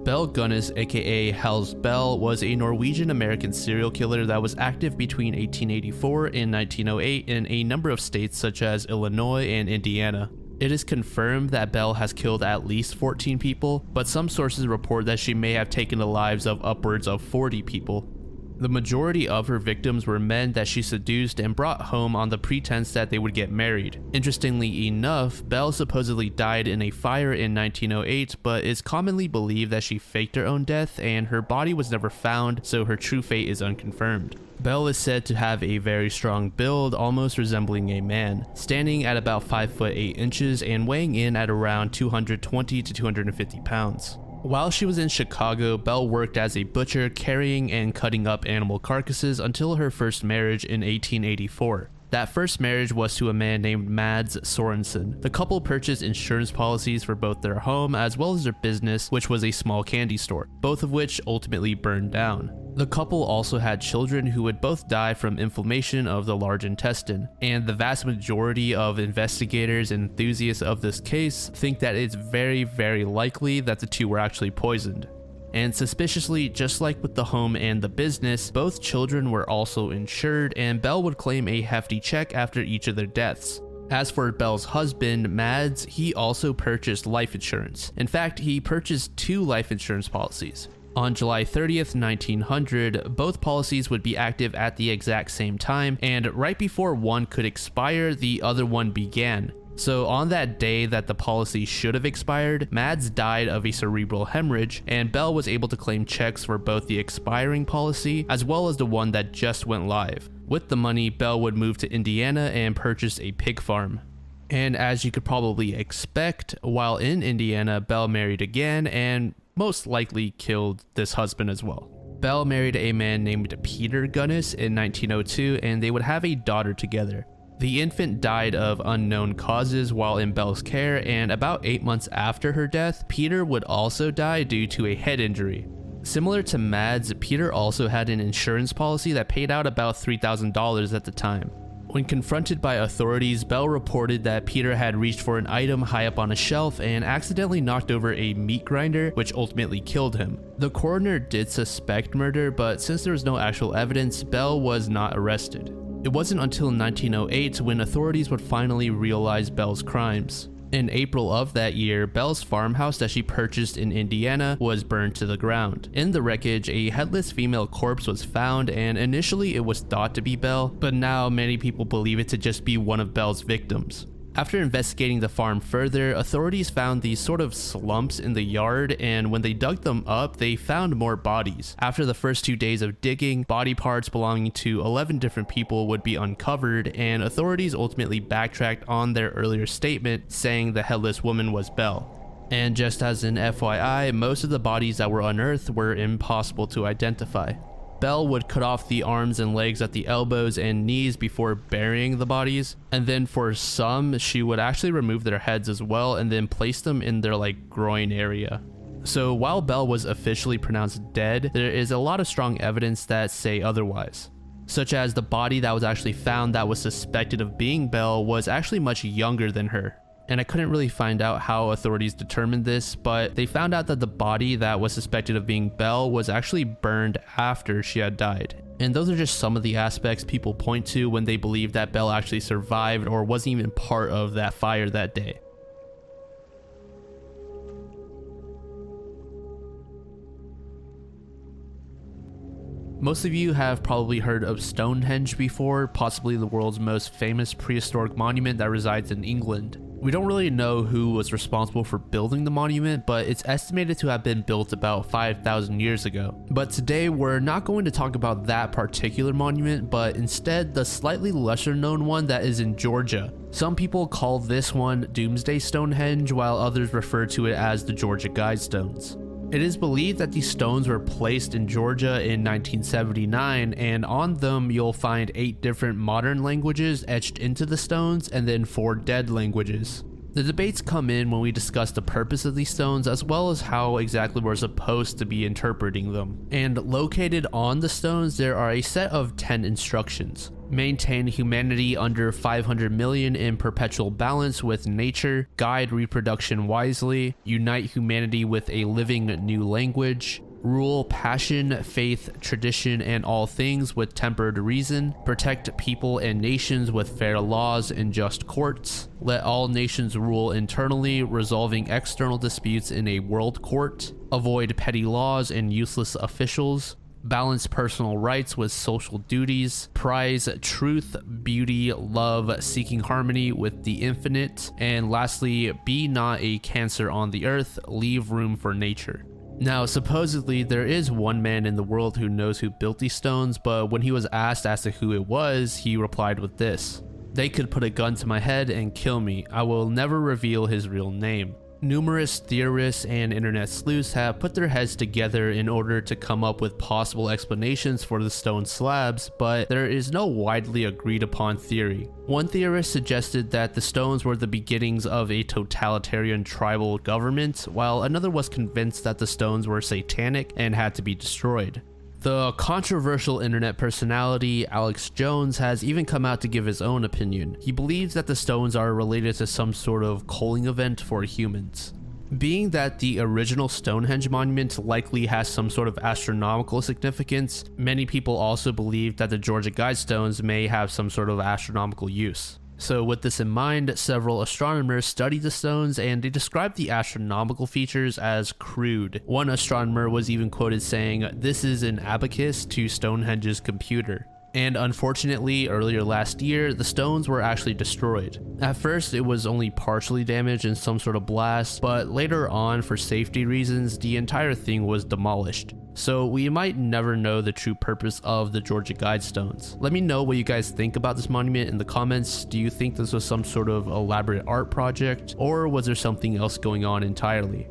Bell Gunnis, aka Hals Bell, was a Norwegian-American serial killer that was active between 1884 and 1908 in a number of states such as Illinois and Indiana. It is confirmed that Bell has killed at least 14 people, but some sources report that she may have taken the lives of upwards of 40 people. The majority of her victims were men that she seduced and brought home on the pretense that they would get married. Interestingly enough, Bell supposedly died in a fire in 1908, but it's commonly believed that she faked her own death and her body was never found, so her true fate is unconfirmed. Bell is said to have a very strong build, almost resembling a man, standing at about 5 foot 8 inches and weighing in at around 220 to 250 pounds. While she was in Chicago, Bell worked as a butcher, carrying and cutting up animal carcasses until her first marriage in 1884. That first marriage was to a man named Mads Sorensen. The couple purchased insurance policies for both their home as well as their business, which was a small candy store, both of which ultimately burned down. The couple also had children who would both die from inflammation of the large intestine, and the vast majority of investigators and enthusiasts of this case think that it's very likely that the two were actually poisoned. And suspiciously, just like with the home and the business, both children were also insured, and Bell would claim a hefty check after each of their deaths. As for Bell's husband, Mads, he also purchased life insurance. In fact, he purchased 2 life insurance policies. On July 30th, 1900, both policies would be active at the exact same time, and right before one could expire, the other one began. So on that day that the policy should have expired, Mads died of a cerebral hemorrhage, and Bell was able to claim checks for both the expiring policy as well as the one that just went live. With the money, Bell would move to Indiana and purchase a pig farm. And as you could probably expect, while in Indiana, Bell married again and most likely killed this husband as well. Bell married a man named Peter Gunnis in 1902, and they would have a daughter together. The infant died of unknown causes while in Belle's care, and about 8 months after her death, Peter would also die due to a head injury. Similar to Mads, Peter also had an insurance policy that paid out about $3,000 at the time. When confronted by authorities, Belle reported that Peter had reached for an item high up on a shelf and accidentally knocked over a meat grinder, which ultimately killed him. The coroner did suspect murder, but since there was no actual evidence, Belle was not arrested. It wasn't until 1908 when authorities would finally realize Belle's crimes. In April of that year, Belle's farmhouse that she purchased in Indiana was burned to the ground. In the wreckage, a headless female corpse was found, and initially it was thought to be Belle, but now many people believe it to just be one of Belle's victims. After investigating the farm further, authorities found these sort of slumps in the yard, and when they dug them up, they found more bodies. After the first 2 days of digging, body parts belonging to 11 different people would be uncovered, and authorities ultimately backtracked on their earlier statement, saying the headless woman was Belle. And just as an FYI, most of the bodies that were unearthed were impossible to identify. Belle would cut off the arms and legs at the elbows and knees before burying the bodies, and then for some, she would actually remove their heads as well and then place them in their groin area. So while Belle was officially pronounced dead, there is a lot of strong evidence that say otherwise. Such as the body that was actually found that was suspected of being Belle was actually much younger than her. And I couldn't really find out how authorities determined this, but they found out that the body that was suspected of being Belle was actually burned after she had died. And those are just some of the aspects people point to when they believe that Belle actually survived or wasn't even part of that fire that day. Most of you have probably heard of Stonehenge before, possibly the world's most famous prehistoric monument that resides in England. We don't really know who was responsible for building the monument, but it's estimated to have been built about 5,000 years ago. But today we're not going to talk about that particular monument, but instead the slightly lesser known one that is in Georgia. Some people call this one Doomsday Stonehenge, while others refer to it as the Georgia Guidestones. It is believed that these stones were placed in Georgia in 1979, and on them you'll find 8 different modern languages etched into the stones and then 4 dead languages. The debates come in when we discuss the purpose of these stones as well as how exactly we're supposed to be interpreting them. And located on the stones there are a set of 10 instructions. Maintain humanity under 500 million in perpetual balance with nature, guide reproduction wisely, unite humanity with a living new language, rule passion, faith, tradition, and all things with tempered reason, protect people and nations with fair laws and just courts, let all nations rule internally, resolving external disputes in a world court, avoid petty laws and useless officials, balance personal rights with social duties, prize truth, beauty, love, seeking harmony with the infinite, and lastly, be not a cancer on the earth, leave room for nature. Now, supposedly, there is one man in the world who knows who built these stones, but when he was asked as to who it was, he replied with this: "They could put a gun to my head and kill me. I will never reveal his real name." Numerous theorists and internet sleuths have put their heads together in order to come up with possible explanations for the stone slabs, but there is no widely agreed upon theory. One theorist suggested that the stones were the beginnings of a totalitarian tribal government, while another was convinced that the stones were satanic and had to be destroyed. The controversial internet personality Alex Jones has even come out to give his own opinion. He believes that the stones are related to some sort of culling event for humans. Being that the original Stonehenge monument likely has some sort of astronomical significance, many people also believe that the Georgia Guidestones may have some sort of astronomical use. So with this in mind, several astronomers studied the stones and they described the astronomical features as crude. One astronomer was even quoted saying, "This is an abacus to Stonehenge's computer." And unfortunately, earlier last year, the stones were actually destroyed. At first, it was only partially damaged in some sort of blast, but later on, for safety reasons, the entire thing was demolished. So we might never know the true purpose of the Georgia Guidestones. Let me know what you guys think about this monument in the comments. Do you think this was some sort of elaborate art project, or was there something else going on entirely?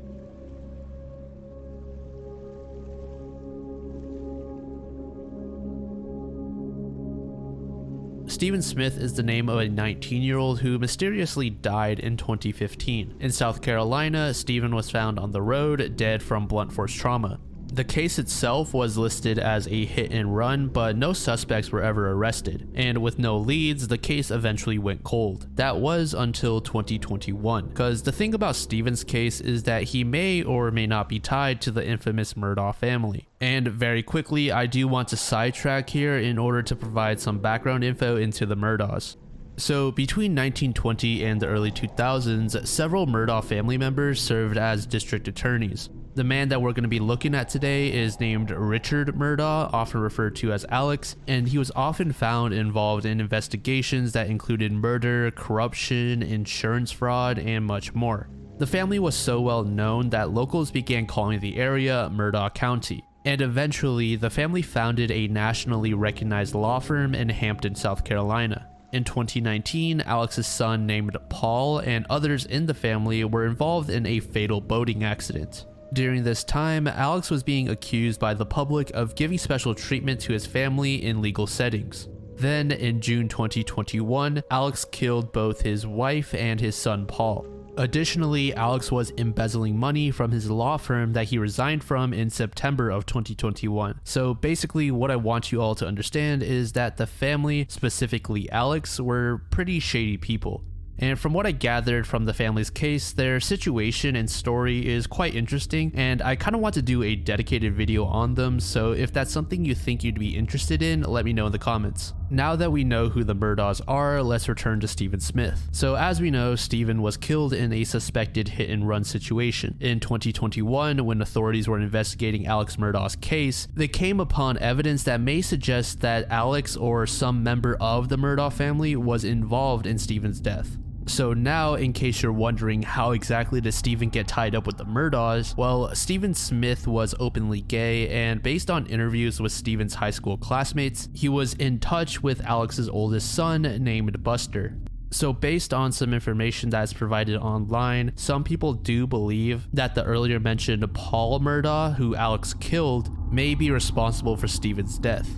Stephen Smith is the name of a 19-year-old who mysteriously died in 2015. In South Carolina, Stephen was found on the road, dead from blunt force trauma. The case itself was listed as a hit and run, but no suspects were ever arrested, and with no leads, the case eventually went cold. That was until 2021, because the thing about Stephen's case is that he may or may not be tied to the infamous Murdaugh family. And very quickly, I do want to sidetrack here in order to provide some background info into the Murdaughs. So between 1920 and the early 2000s, several Murdaugh family members served as district attorneys. The man that we're going to be looking at today is named Richard Murdaugh, often referred to as Alex, and he was often found involved in investigations that included murder, corruption, insurance fraud, and much more. The family was so well known that locals began calling the area Murdaugh County, and eventually the family founded a nationally recognized law firm in Hampton, South Carolina. In 2019, Alex's son named Paul and others in the family were involved in a fatal boating accident. During this time, Alex was being accused by the public of giving special treatment to his family in legal settings. Then, in June 2021, Alex killed both his wife and his son Paul. Additionally, Alex was embezzling money from his law firm that he resigned from in September of 2021. So basically, what I want you all to understand is that the family, specifically Alex, were pretty shady people. And from what I gathered from the family's case, their situation and story is quite interesting, and I kind of want to do a dedicated video on them, so if that's something you think you'd be interested in, let me know in the comments. Now that we know who the Murdaughs are, let's return to Stephen Smith. So as we know, Stephen was killed in a suspected hit and run situation. In 2021, when authorities were investigating Alex Murdaugh's case, they came upon evidence that may suggest that Alex or some member of the Murdaugh family was involved in Stephen's death. So now, in case you're wondering how exactly did Stephen get tied up with the Murdaughs, well, Stephen Smith was openly gay, and based on interviews with Stephen's high school classmates, he was in touch with Alex's oldest son named Buster. So based on some information that's provided online, some people do believe that the earlier mentioned Paul Murdaugh, who Alex killed, may be responsible for Stephen's death.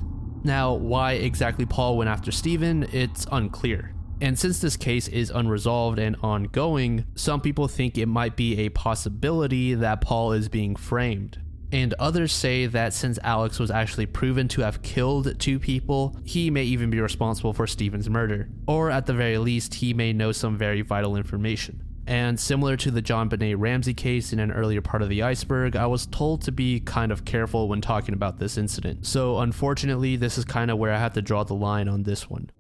Now, why exactly Paul went after Stephen, it's unclear. And since this case is unresolved and ongoing, some people think it might be a possibility that Paul is being framed. And others say that since Alex was actually proven to have killed 2 people, he may even be responsible for Stephen's murder. Or at the very least, he may know some very vital information. And similar to the John Benet Ramsey case in an earlier part of the Iceberg, I was told to be kind of careful when talking about this incident. So unfortunately, this is kind of where I have to draw the line on this one.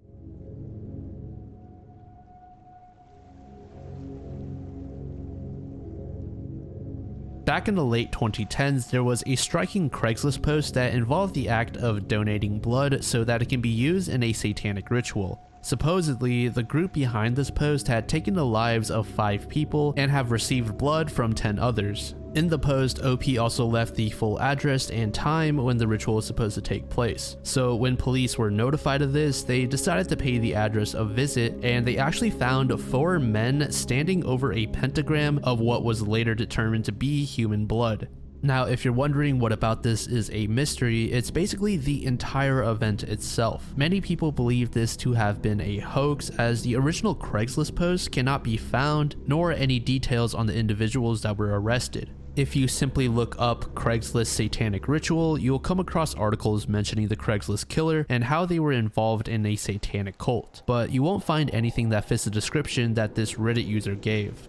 Back in the late 2010s, there was a striking Craigslist post that involved the act of donating blood so that it can be used in a satanic ritual. Supposedly, the group behind this post had taken the lives of 5 people and have received blood from 10 others. In the post, OP also left the full address and time when the ritual was supposed to take place. So when police were notified of this, they decided to pay the address a visit, and they actually found 4 men standing over a pentagram of what was later determined to be human blood. Now, if you're wondering what about this is a mystery, it's basically the entire event itself. Many people believe this to have been a hoax, as the original Craigslist post cannot be found, nor any details on the individuals that were arrested. If you simply look up Craigslist satanic ritual, you'll come across articles mentioning the Craigslist killer and how they were involved in a satanic cult, but you won't find anything that fits the description that this Reddit user gave.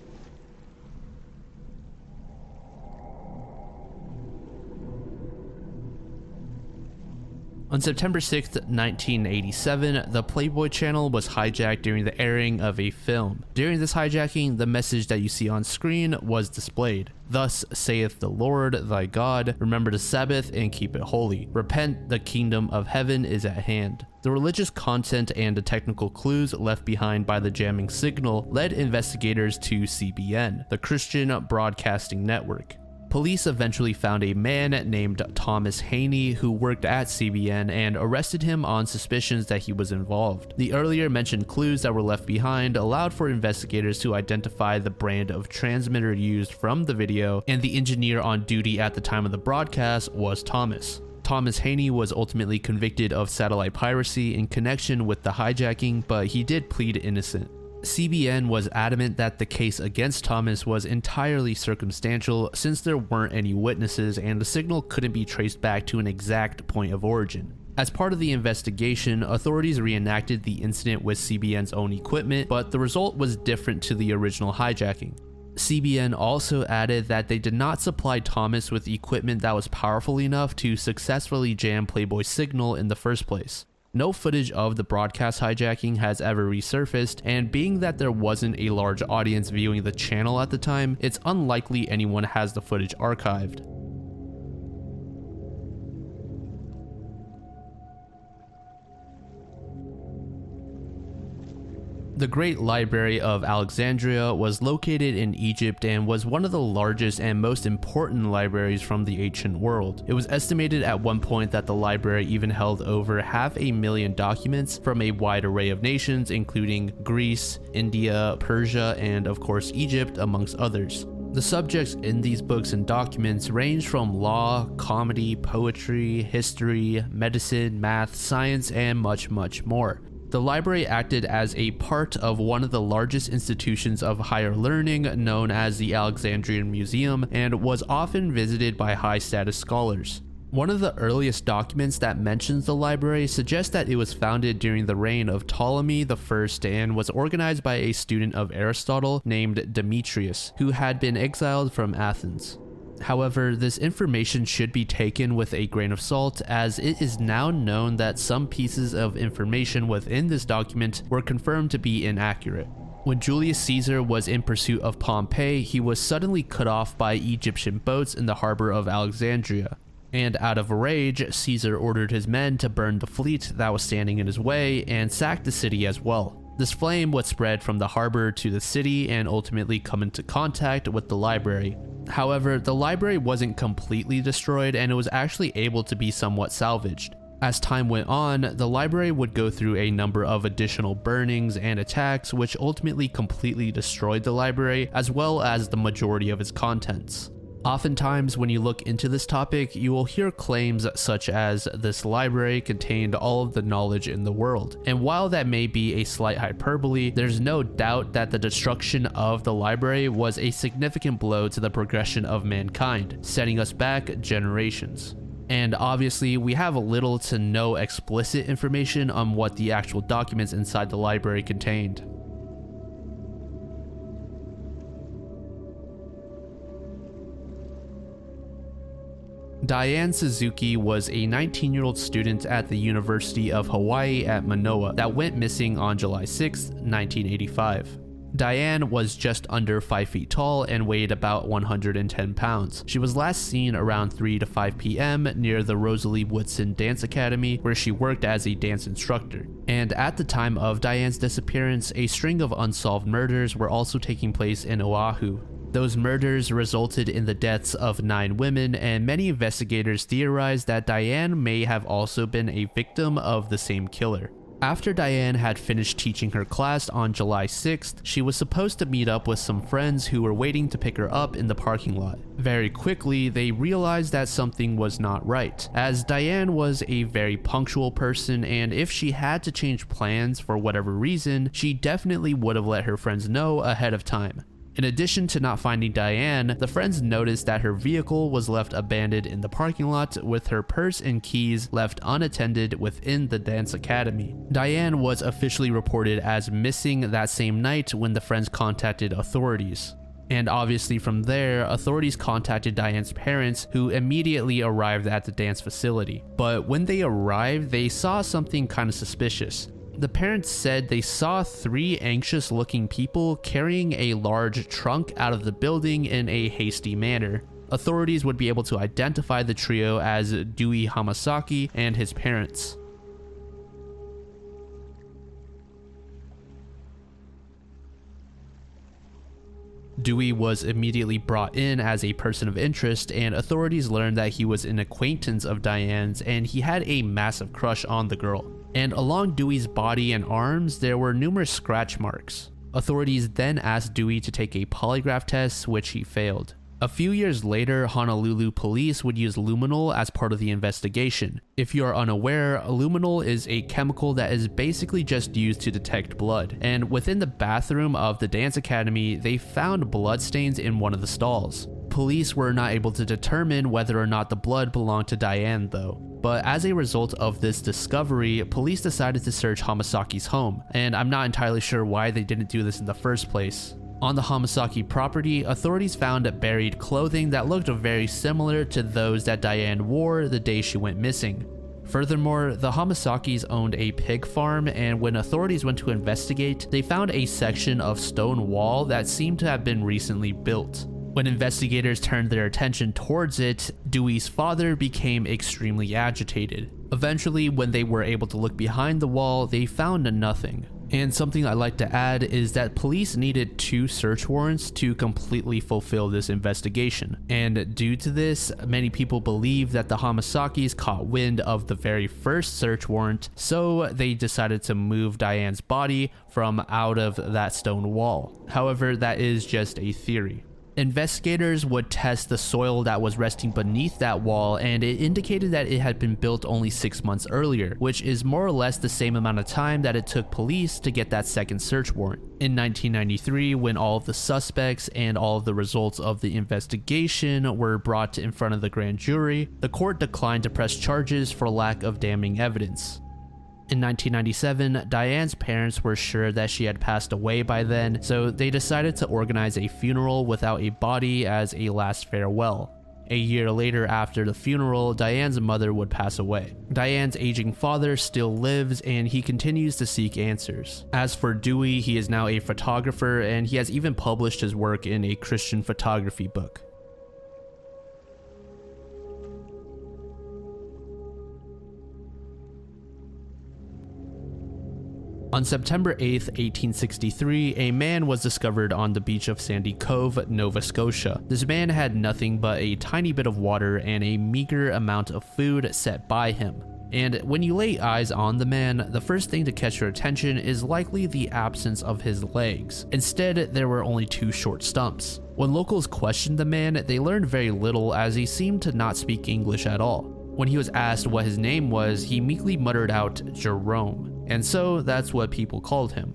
On September 6, 1987, the Playboy channel was hijacked during the airing of a film. During this hijacking, the message that you see on screen was displayed. Thus saith the Lord thy God, remember the Sabbath and keep it holy. Repent, the kingdom of heaven is at hand. The religious content and the technical clues left behind by the jamming signal led investigators to CBN, the Christian Broadcasting Network. Police eventually found a man named Thomas Haney who worked at CBN and arrested him on suspicions that he was involved. The earlier mentioned clues that were left behind allowed for investigators to identify the brand of transmitter used from the video, and the engineer on duty at the time of the broadcast was Thomas. Thomas Haney was ultimately convicted of satellite piracy in connection with the hijacking, but he did plead innocent. CBN was adamant that the case against Thomas was entirely circumstantial since there weren't any witnesses and the signal couldn't be traced back to an exact point of origin. As part of the investigation, authorities reenacted the incident with CBN's own equipment, but the result was different to the original hijacking. CBN also added that they did not supply Thomas with equipment that was powerful enough to successfully jam Playboy's signal in the first place. No footage of the broadcast hijacking has ever resurfaced, and being that there wasn't a large audience viewing the channel at the time, it's unlikely anyone has the footage archived. The Great Library of Alexandria was located in Egypt and was one of the largest and most important libraries from the ancient world. It was estimated at one point that the library even held over 500,000 documents from a wide array of nations, including Greece, India, Persia, and of course Egypt, amongst others. The subjects in these books and documents range from law, comedy, poetry, history, medicine, math, science, and much, much more. The library acted as a part of one of the largest institutions of higher learning known as the Alexandrian Museum and was often visited by high-status scholars. One of the earliest documents that mentions the library suggests that it was founded during the reign of Ptolemy I and was organized by a student of Aristotle named Demetrius, who had been exiled from Athens. However, this information should be taken with a grain of salt, as it is now known that some pieces of information within this document were confirmed to be inaccurate. When Julius Caesar was in pursuit of Pompey, he was suddenly cut off by Egyptian boats in the harbor of Alexandria. And out of rage, Caesar ordered his men to burn the fleet that was standing in his way and sack the city as well. This flame would spread from the harbor to the city and ultimately come into contact with the library. However, the library wasn't completely destroyed and it was actually able to be somewhat salvaged. As time went on, the library would go through a number of additional burnings and attacks which ultimately completely destroyed the library as well as the majority of its contents. Oftentimes, when you look into this topic, you will hear claims such as this library contained all of the knowledge in the world. And while that may be a slight hyperbole, there's no doubt that the destruction of the library was a significant blow to the progression of mankind, setting us back generations. And obviously, we have little to no explicit information on what the actual documents inside the library contained. Diane Suzuki was a 19-year-old student at the University of Hawaii at Manoa that went missing on July 6, 1985. Diane was just under 5 feet tall and weighed about 110 pounds. She was last seen around 3 to 5 p.m. near the Rosalie Woodson Dance Academy, where she worked as a dance instructor. And at the time of Diane's disappearance, a string of unsolved murders were also taking place in Oahu. Those murders resulted in the deaths of 9 women, and many investigators theorized that Diane may have also been a victim of the same killer. After Diane had finished teaching her class on July 6th, she was supposed to meet up with some friends who were waiting to pick her up in the parking lot. Very quickly, they realized that something was not right, as Diane was a very punctual person, and if she had to change plans for whatever reason, she definitely would have let her friends know ahead of time. In addition to not finding Diane, the friends noticed that her vehicle was left abandoned in the parking lot with her purse and keys left unattended within the dance academy. Diane was officially reported as missing that same night when the friends contacted authorities. And obviously from there, authorities contacted Diane's parents, who immediately arrived at the dance facility. But when they arrived, they saw something kind of suspicious. The parents said they saw 3 anxious-looking people carrying a large trunk out of the building in a hasty manner. Authorities would be able to identify the trio as Dewey Hamasaki and his parents. Dewey was immediately brought in as a person of interest, and authorities learned that he was an acquaintance of Diane's and he had a massive crush on the girl. And along Dewey's body and arms, there were numerous scratch marks. Authorities then asked Dewey to take a polygraph test, which he failed. A few years later, Honolulu police would use luminol as part of the investigation. If you are unaware, luminol is a chemical that is basically just used to detect blood, and within the bathroom of the dance academy, they found bloodstains in one of the stalls. Police were not able to determine whether or not the blood belonged to Diane though. But as a result of this discovery, police decided to search Hamasaki's home, and I'm not entirely sure why they didn't do this in the first place. On the Hamasaki property, authorities found buried clothing that looked very similar to those that Diane wore the day she went missing. Furthermore, the Hamasakis owned a pig farm, and when authorities went to investigate, they found a section of stone wall that seemed to have been recently built. When investigators turned their attention towards it, Dewey's father became extremely agitated. Eventually, when they were able to look behind the wall, they found nothing. And something I'd like to add is that police needed 2 search warrants to completely fulfill this investigation. And due to this, many people believe that the Hamasakis caught wind of the very first search warrant, so they decided to move Diane's body from out of that stone wall. However, that is just a theory. Investigators would test the soil that was resting beneath that wall, and it indicated that it had been built only 6 months earlier, which is more or less the same amount of time that it took police to get that second search warrant. In 1993, when all of the suspects and all of the results of the investigation were brought in front of the grand jury, the court declined to press charges for lack of damning evidence. In 1997, Diane's parents were sure that she had passed away by then, so they decided to organize a funeral without a body as a last farewell. A year later after the funeral, Diane's mother would pass away. Diane's aging father still lives, and he continues to seek answers. As for Dewey, he is now a photographer, and he has even published his work in a Christian photography book. On September 8, 1863, a man was discovered on the beach of Sandy Cove, Nova Scotia. This man had nothing but a tiny bit of water and a meager amount of food set by him. And when you lay eyes on the man, the first thing to catch your attention is likely the absence of his legs. Instead, there were only 2 short stumps. When locals questioned the man, they learned very little as he seemed to not speak English at all. When he was asked what his name was, he meekly muttered out Jerome. And so that's what people called him.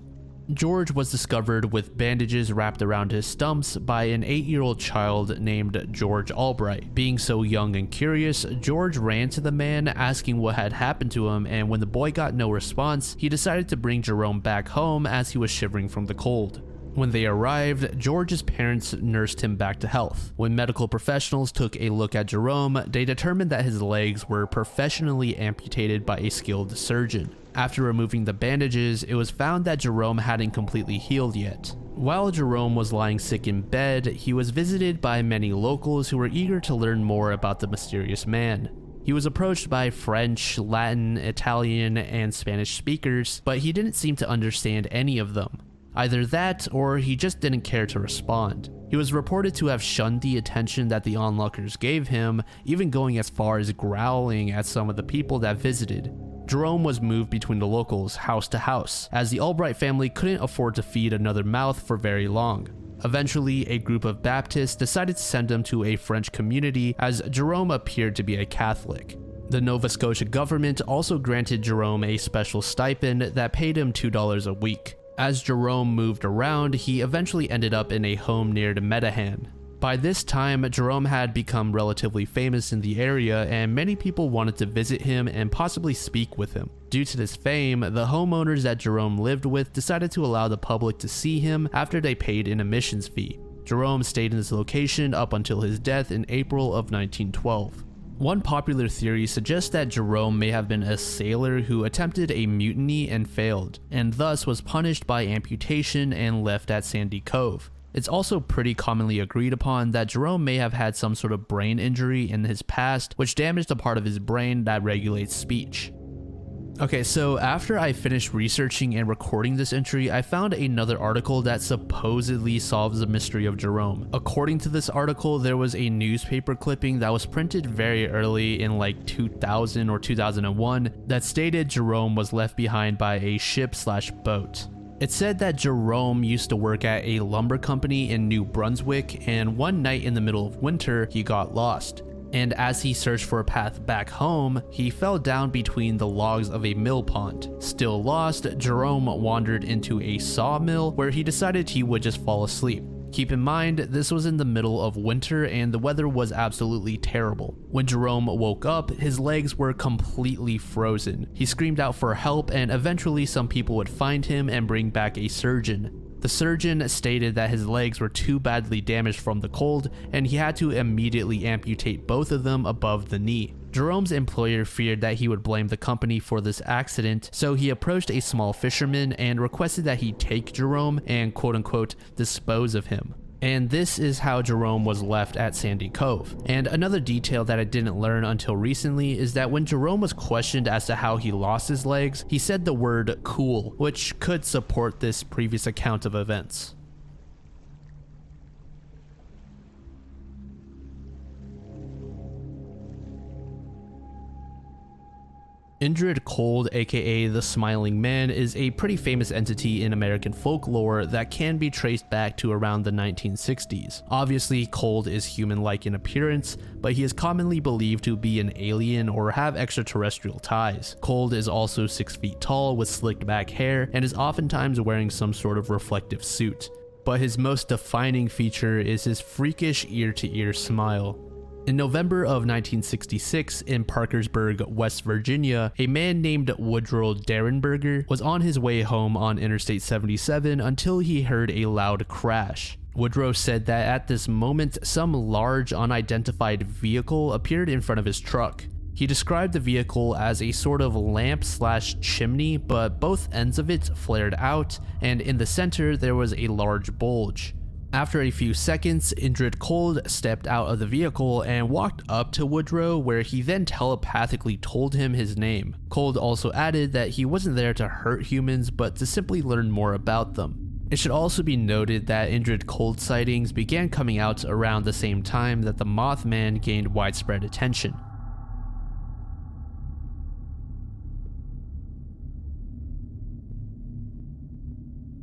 George was discovered with bandages wrapped around his stumps by an 8-year-old child named George Albright. Being so young and curious, George ran to the man asking what had happened to him, and when the boy got no response, he decided to bring Jerome back home as he was shivering from the cold. When they arrived, George's parents nursed him back to health. When medical professionals took a look at Jerome, they determined that his legs were professionally amputated by a skilled surgeon. After removing the bandages, it was found that Jerome hadn't completely healed yet. While Jerome was lying sick in bed, he was visited by many locals who were eager to learn more about the mysterious man. He was approached by French, Latin, Italian, and Spanish speakers, but he didn't seem to understand any of them. Either that, or he just didn't care to respond. He was reported to have shunned the attention that the onlookers gave him, even going as far as growling at some of the people that visited. Jerome was moved between the locals, house to house, as the Albright family couldn't afford to feed another mouth for very long. Eventually, a group of Baptists decided to send him to a French community as Jerome appeared to be a Catholic. The Nova Scotia government also granted Jerome a special stipend that paid him $2 a week. As Jerome moved around, he eventually ended up in a home near the Medahan. By this time, Jerome had become relatively famous in the area, and many people wanted to visit him and possibly speak with him. Due to this fame, the homeowners that Jerome lived with decided to allow the public to see him after they paid an admissions fee. Jerome stayed in this location up until his death in April of 1912. One popular theory suggests that Jerome may have been a sailor who attempted a mutiny and failed, and thus was punished by amputation and left at Sandy Cove. It's also pretty commonly agreed upon that Jerome may have had some sort of brain injury in his past, which damaged the part of his brain that regulates speech. Okay, so after I finished researching and recording this entry, I found another article that supposedly solves the mystery of Jerome. According to this article, there was a newspaper clipping that was printed very early in like 2000 or 2001 that stated Jerome was left behind by a ship/boat. It's said that Jerome used to work at a lumber company in New Brunswick, and one night in the middle of winter, he got lost. And as he searched for a path back home, he fell down between the logs of a mill pond. Still lost, Jerome wandered into a sawmill where he decided he would just fall asleep. Keep in mind, this was in the middle of winter and the weather was absolutely terrible. When Jerome woke up, his legs were completely frozen. He screamed out for help, and eventually some people would find him and bring back a surgeon. The surgeon stated that his legs were too badly damaged from the cold and he had to immediately amputate both of them above the knee. Jerome's employer feared that he would blame the company for this accident, so he approached a small fisherman and requested that he take Jerome and quote-unquote dispose of him. And this is how Jerome was left at Sandy Cove. And another detail that I didn't learn until recently is that when Jerome was questioned as to how he lost his legs, he said the word cool, which could support this previous account of events. Indrid Cold, aka the Smiling Man, is a pretty famous entity in American folklore that can be traced back to around the 1960s. Obviously, Cold is human-like in appearance, but he is commonly believed to be an alien or have extraterrestrial ties. Cold is also 6 feet tall with slicked back hair and is oftentimes wearing some sort of reflective suit. But his most defining feature is his freakish ear-to-ear smile. In November of 1966, in Parkersburg, West Virginia, a man named Woodrow Derenberger was on his way home on Interstate 77 until he heard a loud crash. Woodrow said that at this moment, some large unidentified vehicle appeared in front of his truck. He described the vehicle as a sort of lamp/chimney, but both ends of it flared out, and in the center there was a large bulge. After a few seconds, Indrid Cold stepped out of the vehicle and walked up to Woodrow, where he then telepathically told him his name. Cold also added that he wasn't there to hurt humans, but to simply learn more about them. It should also be noted that Indrid Cold sightings began coming out around the same time that the Mothman gained widespread attention.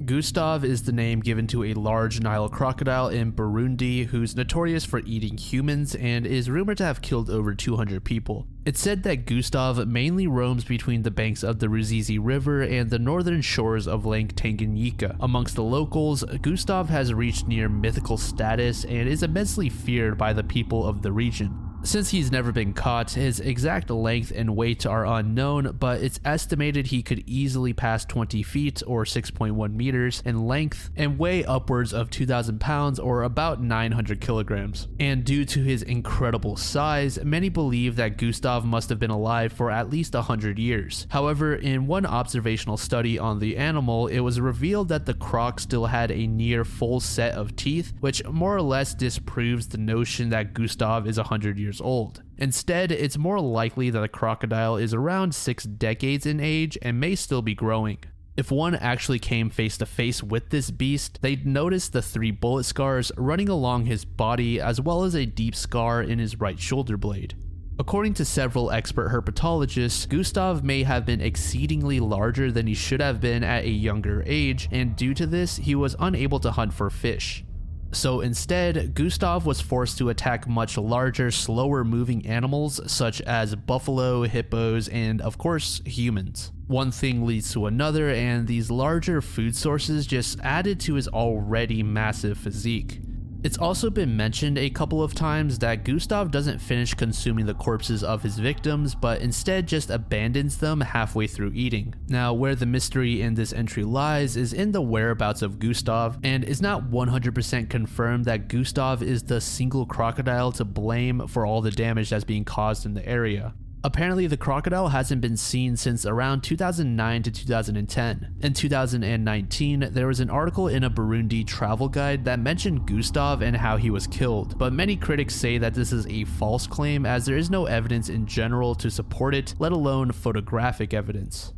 Gustav is the name given to a large Nile crocodile in Burundi who's notorious for eating humans and is rumored to have killed over 200 people. It's said that Gustav mainly roams between the banks of the Ruzizi River and the northern shores of Lake Tanganyika. Amongst the locals, Gustav has reached near mythical status and is immensely feared by the people of the region. Since he's never been caught, his exact length and weight are unknown, but it's estimated he could easily pass 20 feet or 6.1 meters in length and weigh upwards of 2,000 pounds or about 900 kilograms. And due to his incredible size, many believe that Gustav must have been alive for at least 100 years. However, in one observational study on the animal, it was revealed that the croc still had a near full set of teeth, which more or less disproves the notion that Gustav is 100 years old. Instead, it's more likely that the crocodile is around 6 decades in age and may still be growing. If one actually came face to face with this beast, they'd notice the 3 bullet scars running along his body as well as a deep scar in his right shoulder blade. According to several expert herpetologists, Gustav may have been exceedingly larger than he should have been at a younger age, and due to this, he was unable to hunt for fish. So instead, Gustav was forced to attack much larger, slower moving animals such as buffalo, hippos, and of course, humans. One thing leads to another, and these larger food sources just added to his already massive physique. It's also been mentioned a couple of times that Gustav doesn't finish consuming the corpses of his victims, but instead just abandons them halfway through eating. Now, where the mystery in this entry lies is in the whereabouts of Gustav, and it's not 100% confirmed that Gustav is the single crocodile to blame for all the damage that's being caused in the area. Apparently, the crocodile hasn't been seen since around 2009 to 2010. In 2019, there was an article in a Burundi travel guide that mentioned Gustav and how he was killed, but many critics say that this is a false claim as there is no evidence in general to support it, let alone photographic evidence.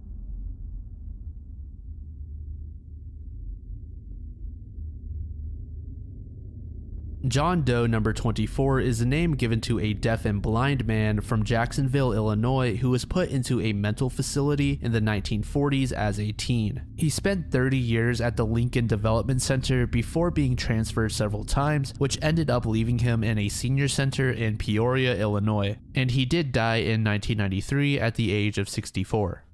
John Doe number 24 is a name given to a deaf and blind man from Jacksonville, Illinois, who was put into a mental facility in the 1940s as a teen. He spent 30 years at the Lincoln Development Center before being transferred several times, which ended up leaving him in a senior center in Peoria, Illinois, and he did die in 1993 at the age of 64.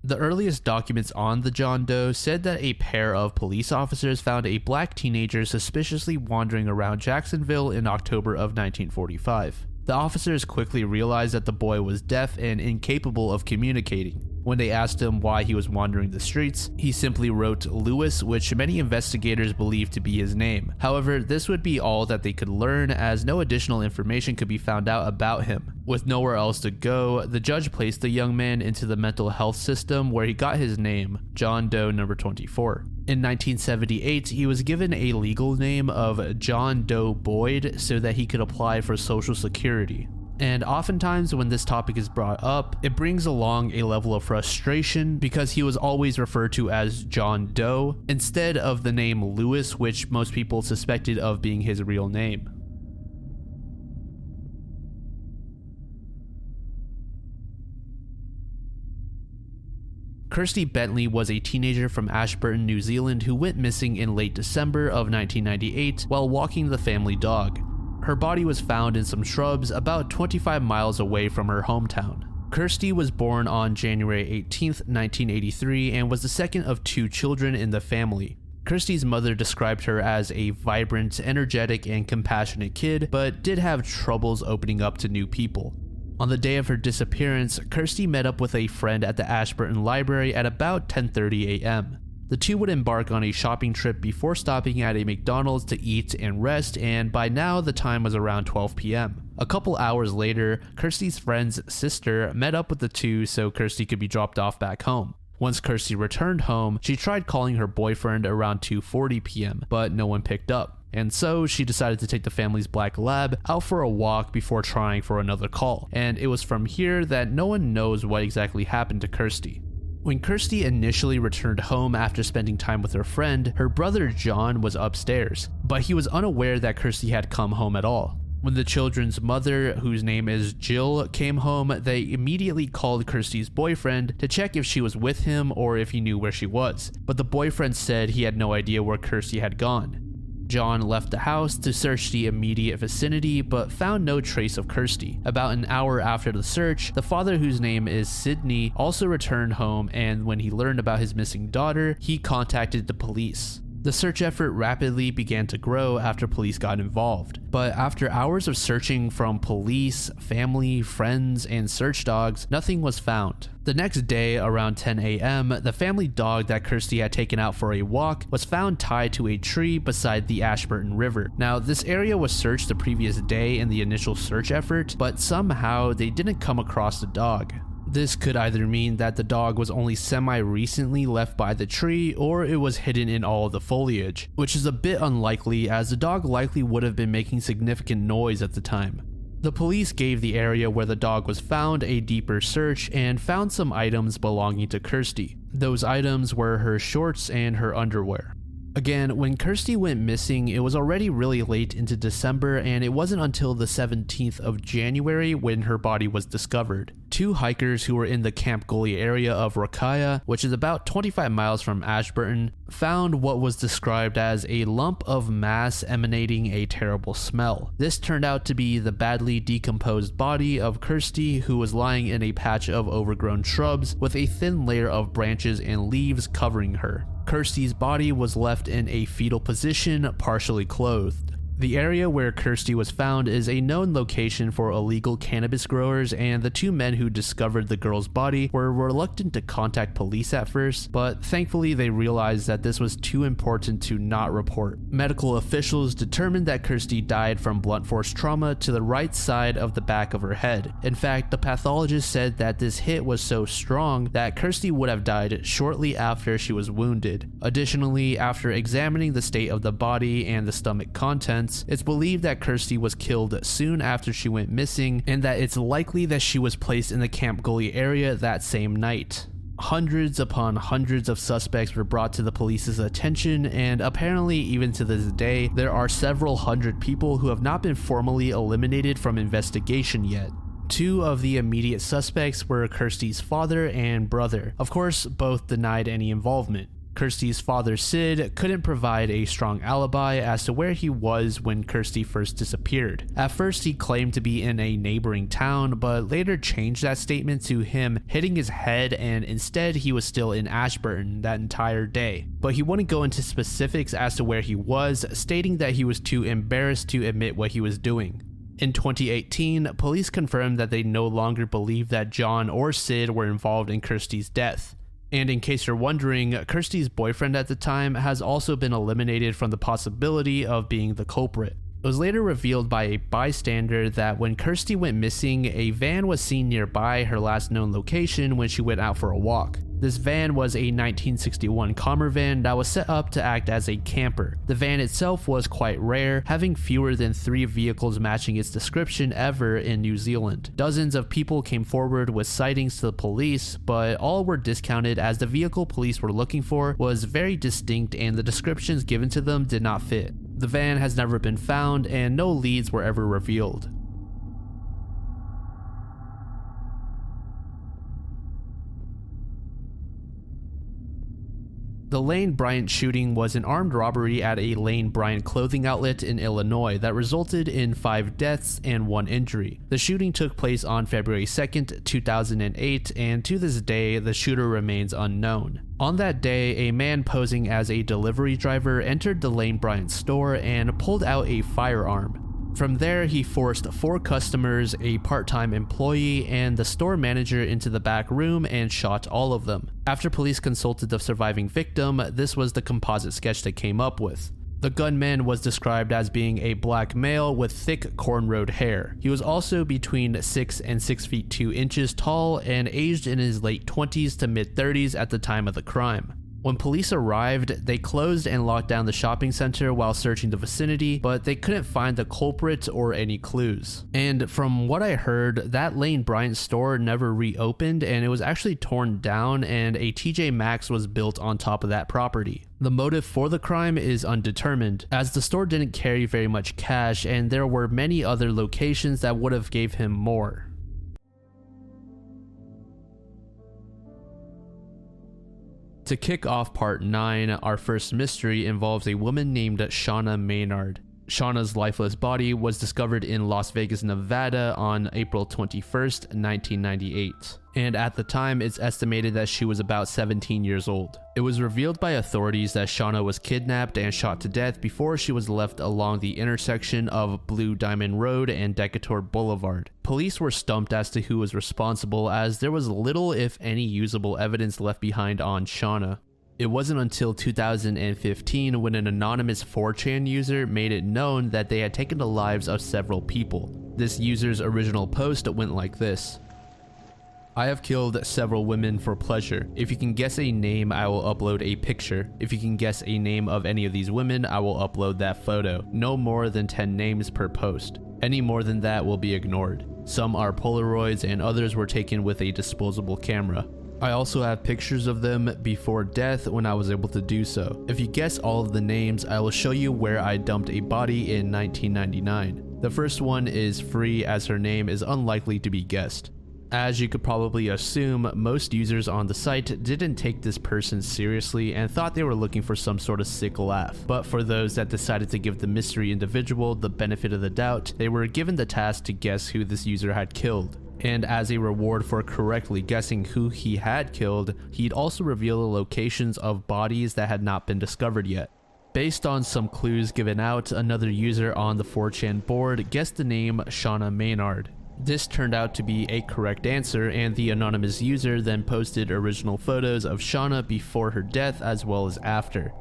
The earliest documents on the John Doe said that a pair of police officers found a black teenager suspiciously wandering around Jacksonville in October of 1945. The officers quickly realized that the boy was deaf and incapable of communicating. When they asked him why he was wandering the streets, he simply wrote Lewis, which many investigators believed to be his name. However, this would be all that they could learn, as no additional information could be found out about him. With nowhere else to go, the judge placed the young man into the mental health system, where he got his name, John Doe number 24. In 1978, he was given a legal name of John Doe Boyd so that he could apply for Social Security. And oftentimes when this topic is brought up, it brings along a level of frustration because he was always referred to as John Doe instead of the name Lewis, which most people suspected of being his real name. Kirsty Bentley was a teenager from Ashburton, New Zealand who went missing in late December of 1998 while walking the family dog. Her body was found in some shrubs about 25 miles away from her hometown. Kirsty was born on January 18, 1983, and was the second of 2 children in the family. Kirsty's mother described her as a vibrant, energetic, and compassionate kid, but did have troubles opening up to new people. On the day of her disappearance, Kirsty met up with a friend at the Ashburton Library at about 10:30 a.m. The two would embark on a shopping trip before stopping at a McDonald's to eat and rest, and by now the time was around 12 p.m. A couple hours later, Kirsty's friend's sister met up with the two so Kirsty could be dropped off back home. Once Kirsty returned home, she tried calling her boyfriend around 2:40 p.m., but no one picked up. And so she decided to take the family's black lab out for a walk before trying for another call. And it was from here that no one knows what exactly happened to Kirsty. When Kirsty initially returned home after spending time with her friend, her brother John was upstairs, but he was unaware that Kirsty had come home at all. When the children's mother, whose name is Jill, came home, they immediately called Kirsty's boyfriend to check if she was with him or if he knew where she was, but the boyfriend said he had no idea where Kirsty had gone. John left the house to search the immediate vicinity but found no trace of Kirsty. About an hour after the search, the father, whose name is Sidney, also returned home, and when he learned about his missing daughter, he contacted the police. The search effort rapidly began to grow after police got involved, but after hours of searching from police, family, friends, and search dogs, nothing was found. The next day, around 10 a.m., the family dog that Kirsty had taken out for a walk was found tied to a tree beside the Ashburton River. Now, this area was searched the previous day in the initial search effort, but somehow they didn't come across the dog. This could either mean that the dog was only semi-recently left by the tree, or it was hidden in all of the foliage, which is a bit unlikely as the dog likely would have been making significant noise at the time. The police gave the area where the dog was found a deeper search and found some items belonging to Kirsty. Those items were her shorts and her underwear. Again, when Kirsty went missing, it was already really late into December, and it wasn't until the 17th of January when her body was discovered. 2 hikers who were in the Camp Gully area of Rakaya, which is about 25 miles from Ashburton, found what was described as a lump of mass emanating a terrible smell. This turned out to be the badly decomposed body of Kirsty, who was lying in a patch of overgrown shrubs with a thin layer of branches and leaves covering her. Kirsty's body was left in a fetal position, partially clothed. The area where Kirsty was found is a known location for illegal cannabis growers, and the 2 men who discovered the girl's body were reluctant to contact police at first, but thankfully they realized that this was too important to not report. Medical officials determined that Kirsty died from blunt force trauma to the right side of the back of her head. In fact, the pathologist said that this hit was so strong that Kirsty would have died shortly after she was wounded. Additionally, after examining the state of the body and the stomach contents, it's believed that Kirsty was killed soon after she went missing, and that it's likely that she was placed in the Camp Gully area that same night. Hundreds upon hundreds of suspects were brought to the police's attention, and apparently even to this day, there are several hundred people who have not been formally eliminated from investigation yet. Two of the immediate suspects were Kirsty's father and brother. Of course, both denied any involvement. Kirsty's father, Sid, couldn't provide a strong alibi as to where he was when Kirsty first disappeared. At first, he claimed to be in a neighboring town, but later changed that statement to him hitting his head, and instead he was still in Ashburton that entire day. But he wouldn't go into specifics as to where he was, stating that he was too embarrassed to admit what he was doing. In 2018, police confirmed that they no longer believed that John or Sid were involved in Kirsty's death. And in case you're wondering, Kirsty's boyfriend at the time has also been eliminated from the possibility of being the culprit. It was later revealed by a bystander that when Kirsty went missing, a van was seen nearby her last known location when she went out for a walk. This van was a 1961 Commer van that was set up to act as a camper. The van itself was quite rare, having fewer than 3 vehicles matching its description ever in New Zealand. Dozens of people came forward with sightings to the police, but all were discounted as the vehicle police were looking for was very distinct and the descriptions given to them did not fit. The van has never been found and no leads were ever revealed. The Lane Bryant shooting was an armed robbery at a Lane Bryant clothing outlet in Illinois that resulted in 5 deaths and 1 injury. The shooting took place on February 2nd, 2008, and to this day, the shooter remains unknown. On that day, a man posing as a delivery driver entered the Lane Bryant store and pulled out a firearm. From there, he forced 4 customers, a part-time employee, and the store manager into the back room and shot all of them. After police consulted the surviving victim, this was the composite sketch they came up with. The gunman was described as being a black male with thick cornrowed hair. He was also between 6 and 6 feet 2 inches tall and aged in his late 20s to mid 30s at the time of the crime. When police arrived, they closed and locked down the shopping center while searching the vicinity, but they couldn't find the culprit or any clues. And from what I heard, that Lane Bryant store never reopened and it was actually torn down, and a TJ Maxx was built on top of that property. The motive for the crime is undetermined, as the store didn't carry very much cash and there were many other locations that would have gave him more. To kick off part 9, our first mystery involves a woman named Shauna Maynard. Shauna's lifeless body was discovered in Las Vegas, Nevada on April 21st, 1998. And at the time, it's estimated that she was about 17 years old. It was revealed by authorities that Shauna was kidnapped and shot to death before she was left along the intersection of Blue Diamond Road and Decatur Boulevard. Police were stumped as to who was responsible, as there was little if any usable evidence left behind on Shauna. It wasn't until 2015 when an anonymous 4chan user made it known that they had taken the lives of several people. This user's original post went like this: I have killed several women for pleasure. If you can guess a name, I will upload a picture. If you can guess a name of any of these women, I will upload that photo. No more than 10 names per post. Any more than that will be ignored. Some are Polaroids and others were taken with a disposable camera. I also have pictures of them before death when I was able to do so. If you guess all of the names, I will show you where I dumped a body in 1999. The first one is Free, as her name is unlikely to be guessed. As you could probably assume, most users on the site didn't take this person seriously and thought they were looking for some sort of sick laugh. But for those that decided to give the mystery individual the benefit of the doubt, they were given the task to guess who this user had killed. And as a reward for correctly guessing who he had killed, he'd also reveal the locations of bodies that had not been discovered yet. Based on some clues given out, another user on the 4chan board guessed the name Shauna Maynard. This turned out to be a correct answer, and the anonymous user then posted original photos of Shauna before her death as well as after.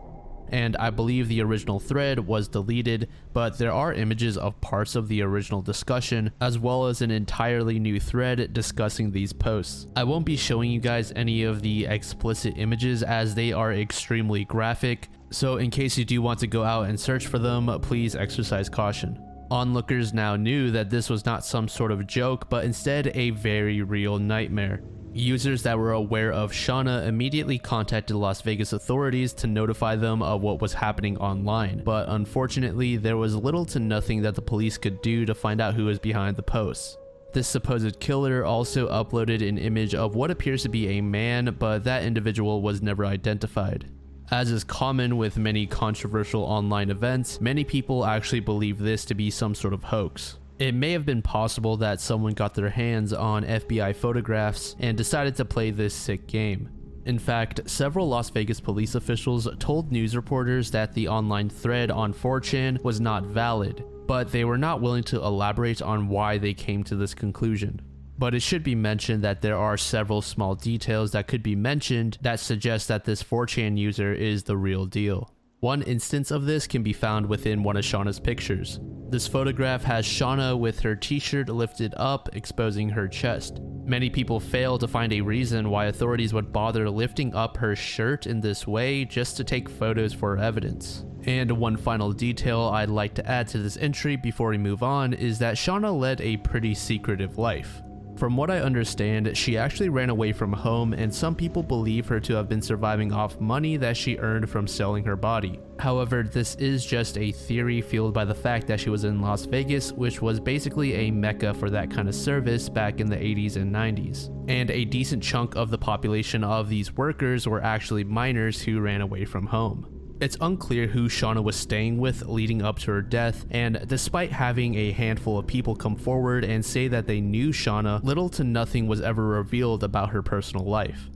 And I believe the original thread was deleted, but there are images of parts of the original discussion, as well as an entirely new thread discussing these posts. I won't be showing you guys any of the explicit images as they are extremely graphic, so in case you do want to go out and search for them, please exercise caution. Onlookers now knew that this was not some sort of joke, but instead a very real nightmare. Users that were aware of Shauna immediately contacted Las Vegas authorities to notify them of what was happening online, but unfortunately there was little to nothing that the police could do to find out who was behind the posts. This supposed killer also uploaded an image of what appears to be a man, but that individual was never identified. As is common with many controversial online events, many people actually believe this to be some sort of hoax. It may have been possible that someone got their hands on FBI photographs and decided to play this sick game. In fact, several Las Vegas police officials told news reporters that the online thread on 4chan was not valid, but they were not willing to elaborate on why they came to this conclusion. But it should be mentioned that there are several small details that could be mentioned that suggest that this 4chan user is the real deal. One instance of this can be found within one of Shauna's pictures. This photograph has Shauna with her t-shirt lifted up, exposing her chest. Many people fail to find a reason why authorities would bother lifting up her shirt in this way just to take photos for evidence. And one final detail I'd like to add to this entry before we move on is that Shauna led a pretty secretive life. From what I understand, she actually ran away from home, and some people believe her to have been surviving off money that she earned from selling her body. However, this is just a theory fueled by the fact that she was in Las Vegas, which was basically a mecca for that kind of service back in the 80s and 90s. And a decent chunk of the population of these workers were actually minors who ran away from home. It's unclear who Shauna was staying with leading up to her death, and despite having a handful of people come forward and say that they knew Shauna, little to nothing was ever revealed about her personal life.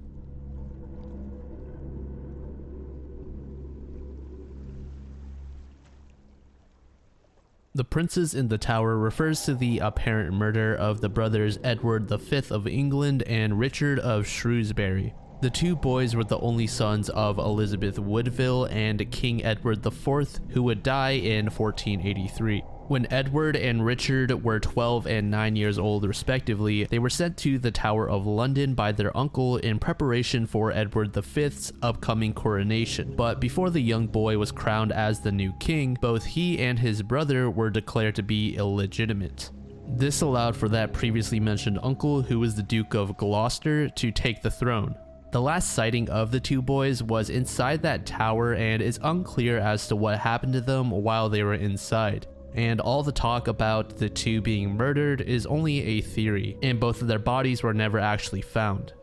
The Princes in the Tower refers to the apparent murder of the brothers Edward V of England and Richard of Shrewsbury. The two boys were the only sons of Elizabeth Woodville and King Edward IV, who would die in 1483. When Edward and Richard were 12 and 9 years old respectively, they were sent to the Tower of London by their uncle in preparation for Edward V's upcoming coronation. But before the young boy was crowned as the new king, both he and his brother were declared to be illegitimate. This allowed for that previously mentioned uncle, who was the Duke of Gloucester, to take the throne. The last sighting of the two boys was inside that tower, and it's unclear as to what happened to them while they were inside. And all the talk about the two being murdered is only a theory, and both of their bodies were never actually found.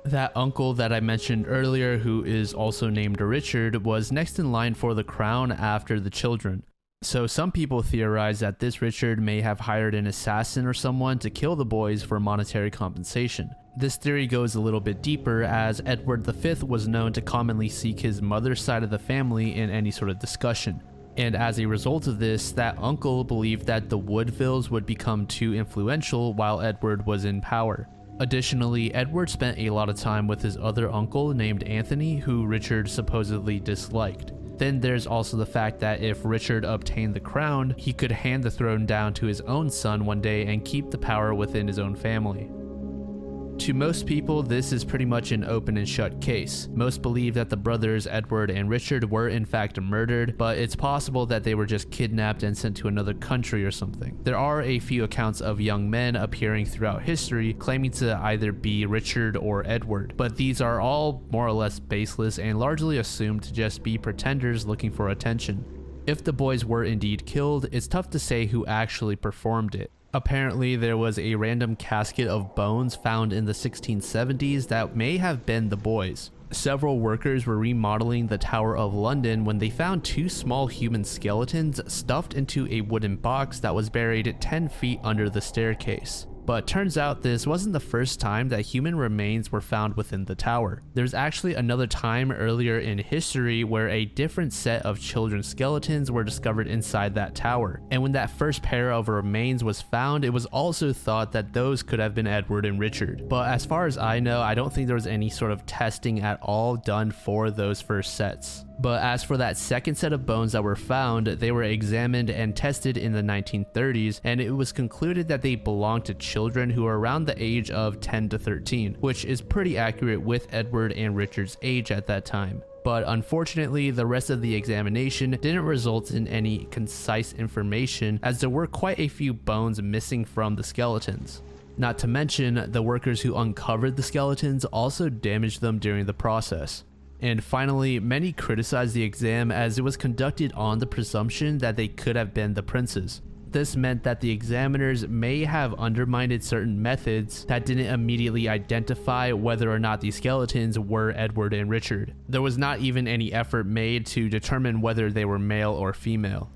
That uncle that I mentioned earlier, who is also named Richard, was next in line for the crown after the children. So some people theorize that this Richard may have hired an assassin or someone to kill the boys for monetary compensation. This theory goes a little bit deeper, as Edward V was known to commonly seek his mother's side of the family in any sort of discussion. And as a result of this, that uncle believed that the Woodvilles would become too influential while Edward was in power. Additionally, Edward spent a lot of time with his other uncle named Anthony, who Richard supposedly disliked. Then there's also the fact that if Richard obtained the crown, he could hand the throne down to his own son one day and keep the power within his own family. To most people, this is pretty much an open and shut case. Most believe that the brothers Edward and Richard were in fact murdered, but it's possible that they were just kidnapped and sent to another country or something. There are a few accounts of young men appearing throughout history claiming to either be Richard or Edward, but these are all more or less baseless and largely assumed to just be pretenders looking for attention. If the boys were indeed killed, it's tough to say who actually performed it. Apparently, there was a random casket of bones found in the 1670s that may have been the boys. Several workers were remodeling the Tower of London when they found two small human skeletons stuffed into a wooden box that was buried 10 feet under the staircase. But turns out this wasn't the first time that human remains were found within the tower. There's actually another time earlier in history where a different set of children's skeletons were discovered inside that tower. And when that first pair of remains was found, it was also thought that those could have been Edward and Richard. But as far as I know, I don't think there was any sort of testing at all done for those first sets. But as for that second set of bones that were found, they were examined and tested in the 1930s, and it was concluded that they belonged to children who were around the age of 10 to 13, which is pretty accurate with Edward and Richard's age at that time. But unfortunately, the rest of the examination didn't result in any concise information, as there were quite a few bones missing from the skeletons. Not to mention, the workers who uncovered the skeletons also damaged them during the process. And finally, many criticized the exam as it was conducted on the presumption that they could have been the princes. This meant that the examiners may have undermined certain methods that didn't immediately identify whether or not these skeletons were Edward and Richard. There was not even any effort made to determine whether they were male or female.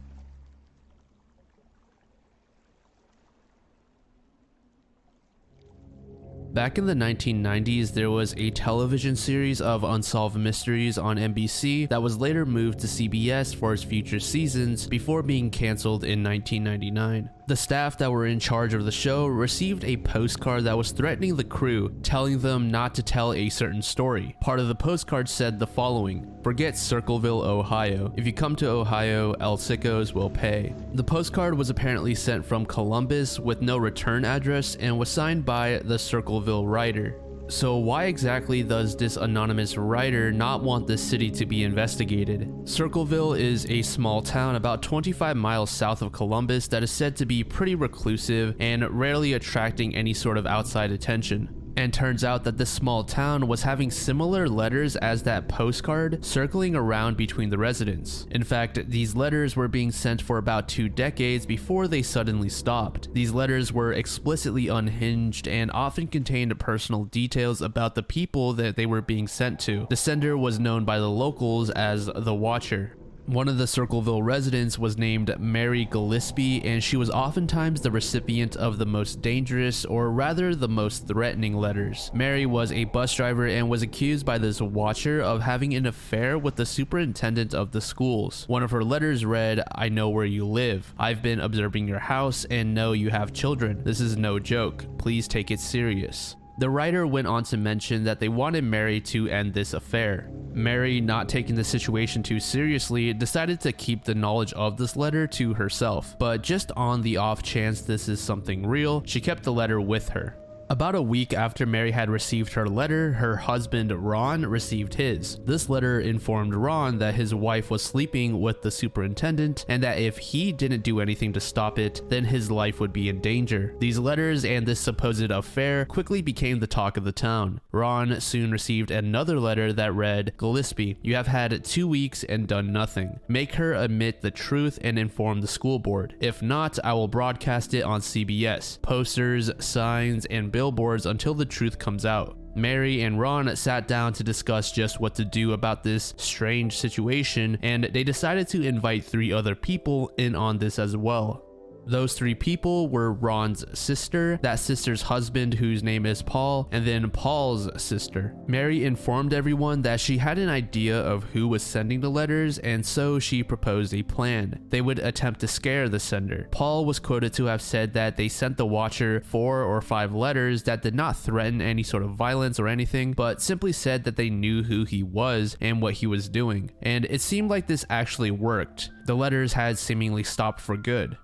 Back in the 1990s, there was a television series of Unsolved Mysteries on NBC that was later moved to CBS for its future seasons before being canceled in 1999. The staff that were in charge of the show received a postcard that was threatening the crew, telling them not to tell a certain story. Part of the postcard said the following: "Forget Circleville, Ohio. If you come to Ohio, El Sickos will pay." The postcard was apparently sent from Columbus with no return address and was signed by the Circleville writer. So why exactly does this anonymous writer not want this city to be investigated? Circleville is a small town about 25 miles south of Columbus that is said to be pretty reclusive and rarely attracting any sort of outside attention. And turns out that this small town was having similar letters as that postcard circling around between the residents. In fact, these letters were being sent for about 2 decades before they suddenly stopped. These letters were explicitly unhinged and often contained personal details about the people that they were being sent to. The sender was known by the locals as the Watcher. One of the Circleville residents was named Mary Gillespie, and she was oftentimes the recipient of the most dangerous, or rather the most threatening letters. Mary was a bus driver and was accused by this Watcher of having an affair with the superintendent of the schools. One of her letters read, "I know where you live. I've been observing your house and know you have children. This is no joke. Please take it serious." The writer went on to mention that they wanted Mary to end this affair. Mary, not taking the situation too seriously, decided to keep the knowledge of this letter to herself, but just on the off chance this is something real, she kept the letter with her. About a week after Mary had received her letter, her husband Ron received his. This letter informed Ron that his wife was sleeping with the superintendent and that if he didn't do anything to stop it, then his life would be in danger. These letters and this supposed affair quickly became the talk of the town. Ron soon received another letter that read, "Gillespie, you have had 2 weeks and done nothing. Make her admit the truth and inform the school board. If not, I will broadcast it on CBS, posters, signs, and billboards until the truth comes out." Mary and Ron sat down to discuss just what to do about this strange situation, and they decided to invite 3 other people in on this as well. Those 3 people were Ron's sister, that sister's husband whose name is Paul, and then Paul's sister. Mary informed everyone that she had an idea of who was sending the letters, and so she proposed a plan. They would attempt to scare the sender. Paul was quoted to have said that they sent the Watcher 4 or 5 letters that did not threaten any sort of violence or anything, but simply said that they knew who he was and what he was doing. And it seemed like this actually worked. The letters had seemingly stopped for good.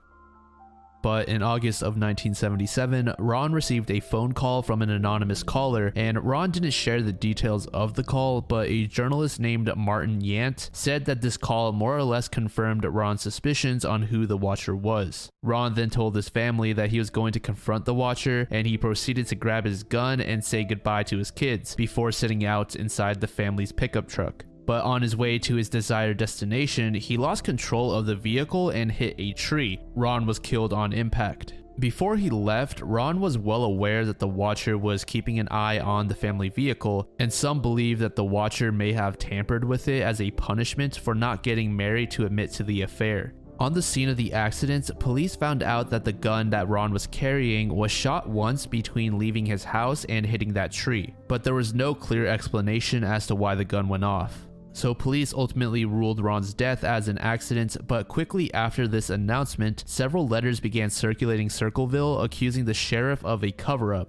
But in August of 1977, Ron received a phone call from an anonymous caller, and Ron didn't share the details of the call, but a journalist named Martin Yant said that this call more or less confirmed Ron's suspicions on who the Watcher was. Ron then told his family that he was going to confront the Watcher, and he proceeded to grab his gun and say goodbye to his kids before sitting out inside the family's pickup truck. But on his way to his desired destination, he lost control of the vehicle and hit a tree. Ron was killed on impact. Before he left, Ron was well aware that the Watcher was keeping an eye on the family vehicle, and some believe that the Watcher may have tampered with it as a punishment for not getting Mary to admit to the affair. On the scene of the accident, police found out that the gun that Ron was carrying was shot once between leaving his house and hitting that tree, but there was no clear explanation as to why the gun went off. So police ultimately ruled Ron's death as an accident, but quickly after this announcement, several letters began circulating Circleville accusing the sheriff of a cover-up.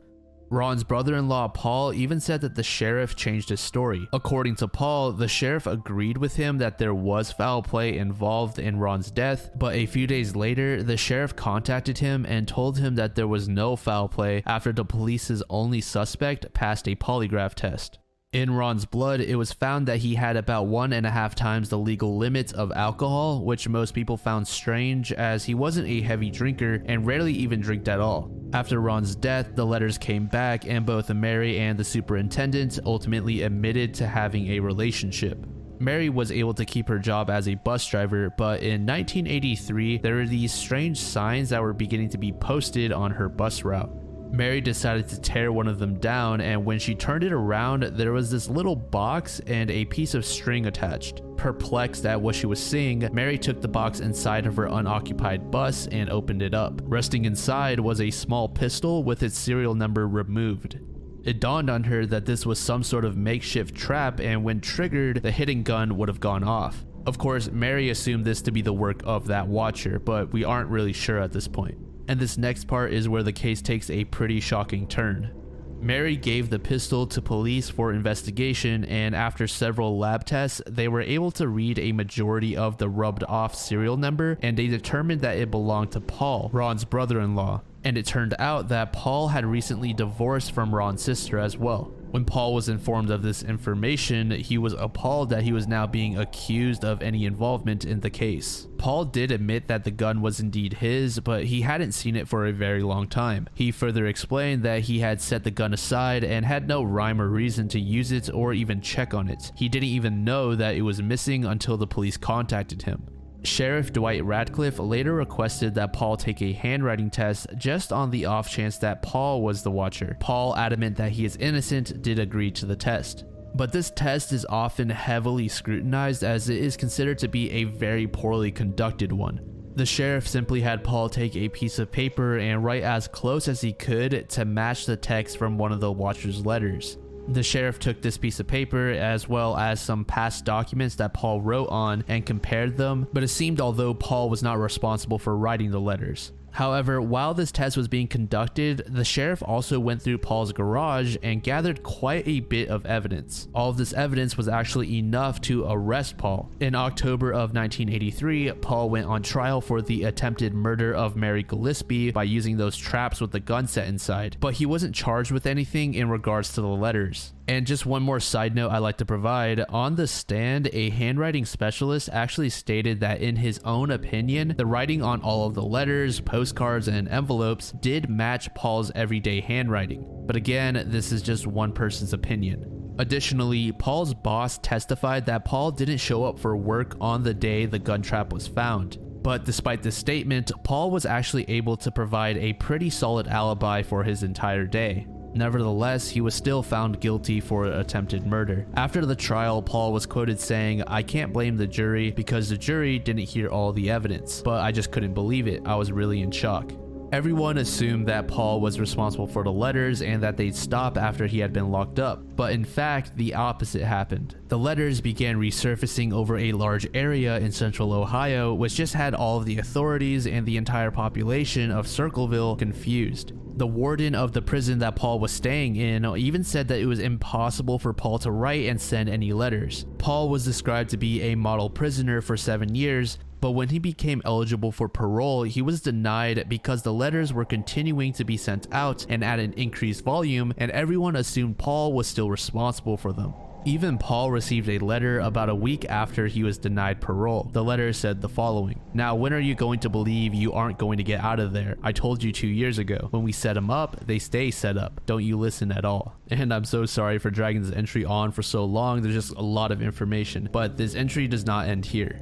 Ron's brother-in-law Paul even said that the sheriff changed his story. According to Paul, the sheriff agreed with him that there was foul play involved in Ron's death, but a few days later, the sheriff contacted him and told him that there was no foul play after the police's only suspect passed a polygraph test. In Ron's blood, it was found that he had about 1.5 times the legal limit of alcohol, which most people found strange as he wasn't a heavy drinker and rarely even drank at all. After Ron's death, the letters came back and both Mary and the superintendent ultimately admitted to having a relationship. Mary was able to keep her job as a bus driver, but in 1983, there were these strange signs that were beginning to be posted on her bus route. Mary decided to tear one of them down, and when she turned it around, there was this little box and a piece of string attached. Perplexed at what she was seeing, Mary took the box inside of her unoccupied bus and opened it up. Resting inside was a small pistol with its serial number removed. It dawned on her that this was some sort of makeshift trap, and when triggered, the hidden gun would have gone off. Of course, Mary assumed this to be the work of that watcher, but we aren't really sure at this point. And this next part is where the case takes a pretty shocking turn. Mary gave the pistol to police for investigation, and after several lab tests, they were able to read a majority of the rubbed off serial number, and they determined that it belonged to Paul, Ron's brother-in-law. And it turned out that Paul had recently divorced from Ron's sister as well. When Paul was informed of this information, he was appalled that he was now being accused of any involvement in the case. Paul did admit that the gun was indeed his, but he hadn't seen it for a very long time. He further explained that he had set the gun aside and had no rhyme or reason to use it or even check on it. He didn't even know that it was missing until the police contacted him. Sheriff Dwight Radcliffe later requested that Paul take a handwriting test just on the off chance that Paul was the watcher. Paul, adamant that he is innocent, did agree to the test. But this test is often heavily scrutinized as it is considered to be a very poorly conducted one. The sheriff simply had Paul take a piece of paper and write as close as he could to match the text from one of the watcher's letters. The sheriff took this piece of paper as well as some past documents that Paul wrote on and compared them, but it seemed although Paul was not responsible for writing the letters. However, while this test was being conducted, the sheriff also went through Paul's garage and gathered quite a bit of evidence. All of this evidence was actually enough to arrest Paul. In October of 1983, Paul went on trial for the attempted murder of Mary Gillespie by using those traps with the gun set inside, but he wasn't charged with anything in regards to the letters. And just one more side note I'd like to provide, on the stand, a handwriting specialist actually stated that in his own opinion, the writing on all of the letters, postcards, and envelopes did match Paul's everyday handwriting. But again, this is just one person's opinion. Additionally, Paul's boss testified that Paul didn't show up for work on the day the gun trap was found. But despite this statement, Paul was actually able to provide a pretty solid alibi for his entire day. Nevertheless, he was still found guilty for attempted murder. After the trial, Paul was quoted saying, "I can't blame the jury because the jury didn't hear all the evidence, but I just couldn't believe it. I was really in shock." Everyone assumed that Paul was responsible for the letters and that they'd stop after he had been locked up, but in fact, the opposite happened. The letters began resurfacing over a large area in central Ohio, which just had all of the authorities and the entire population of Circleville confused. The warden of the prison that Paul was staying in even said that it was impossible for Paul to write and send any letters. Paul was described to be a model prisoner for 7 years, but when he became eligible for parole, he was denied because the letters were continuing to be sent out and at an increased volume, and everyone assumed Paul was still responsible for them. Even Paul received a letter about a week after he was denied parole. The letter said the following: "Now when are you going to believe you aren't going to get out of there? I told you 2 years ago. When we set them up, they stay set up. Don't you listen at all." And I'm so sorry for dragging this entry on for so long. There's just a lot of information, but this entry does not end here.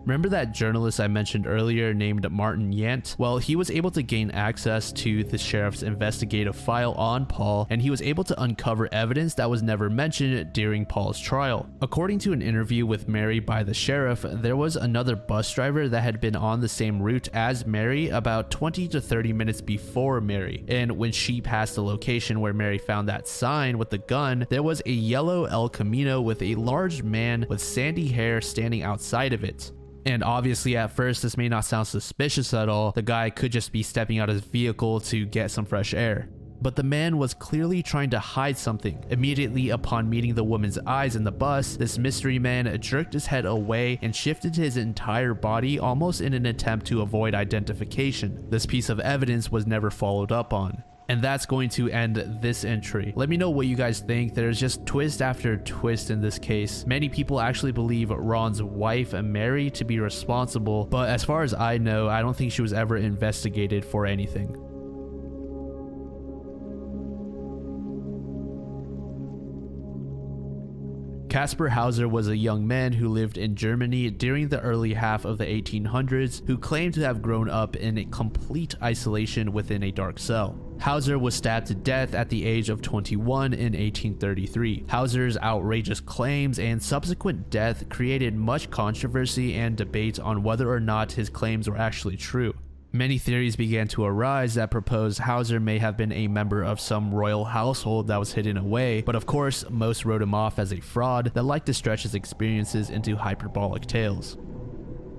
Remember that journalist I mentioned earlier named Martin Yant? Well, he was able to gain access to the sheriff's investigative file on Paul, and he was able to uncover evidence that was never mentioned during Paul's trial. According to an interview with Mary by the sheriff, there was another bus driver that had been on the same route as Mary about 20 to 30 minutes before Mary, and when she passed the location where Mary found that sign with the gun, there was a yellow El Camino with a large man with sandy hair standing outside of it. And obviously at first this may not sound suspicious at all, the guy could just be stepping out of his vehicle to get some fresh air. But the man was clearly trying to hide something. Immediately upon meeting the woman's eyes in the bus, this mystery man jerked his head away and shifted his entire body almost in an attempt to avoid identification. This piece of evidence was never followed up on. And that's going to end this entry. Let me know what you guys think. There's just twist after twist in this case. Many people actually believe Ron's wife, Mary, to be responsible, but as far as I know, I don't think she was ever investigated for anything. Caspar Hauser was a young man who lived in Germany during the early half of the 1800s who claimed to have grown up in a complete isolation within a dark cell. Hauser was stabbed to death at the age of 21 in 1833. Hauser's outrageous claims and subsequent death created much controversy and debate on whether or not his claims were actually true. Many theories began to arise that proposed Hauser may have been a member of some royal household that was hidden away, but of course, most wrote him off as a fraud that liked to stretch his experiences into hyperbolic tales.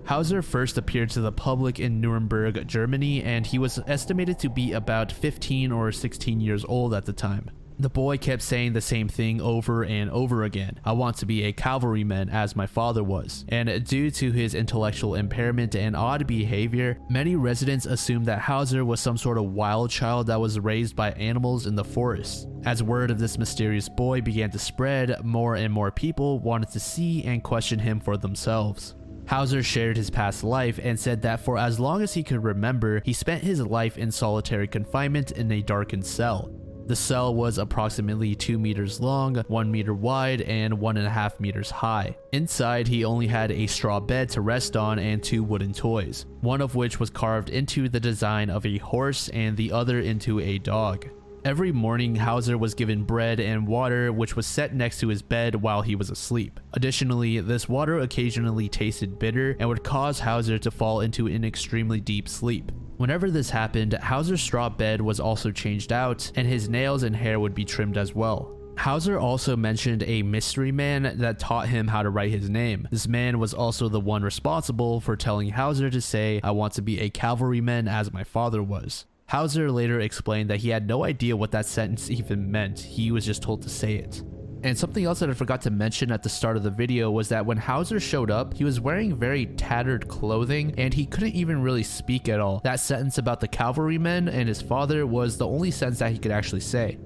Hauser first appeared to the public in Nuremberg, Germany, and he was estimated to be about 15 or 16 years old at the time. The boy kept saying the same thing over and over again. I want to be a cavalryman as my father was. And due to his intellectual impairment and odd behavior, many residents assumed that Hauser was some sort of wild child that was raised by animals in the forest. As word of this mysterious boy began to spread, more and more people wanted to see and question him for themselves. Hauser shared his past life and said that for as long as he could remember, he spent his life in solitary confinement in a darkened cell. The cell was approximately 2 meters long, 1 meter wide, and 1.5 meters high. Inside, he only had a straw bed to rest on and 2 wooden toys, one of which was carved into the design of a horse and the other into a dog. Every morning, Hauser was given bread and water, which was set next to his bed while he was asleep. Additionally, this water occasionally tasted bitter and would cause Hauser to fall into an extremely deep sleep. Whenever this happened, Hauser's straw bed was also changed out, and his nails and hair would be trimmed as well. Hauser also mentioned a mystery man that taught him how to write his name. This man was also the one responsible for telling Hauser to say, "I want to be a cavalryman as my father was." Hauser later explained that he had no idea what that sentence even meant, he was just told to say it. And something else that I forgot to mention at the start of the video was that when Hauser showed up, he was wearing very tattered clothing and he couldn't even really speak at all. That sentence about the cavalrymen and his father was the only sentence that he could actually say.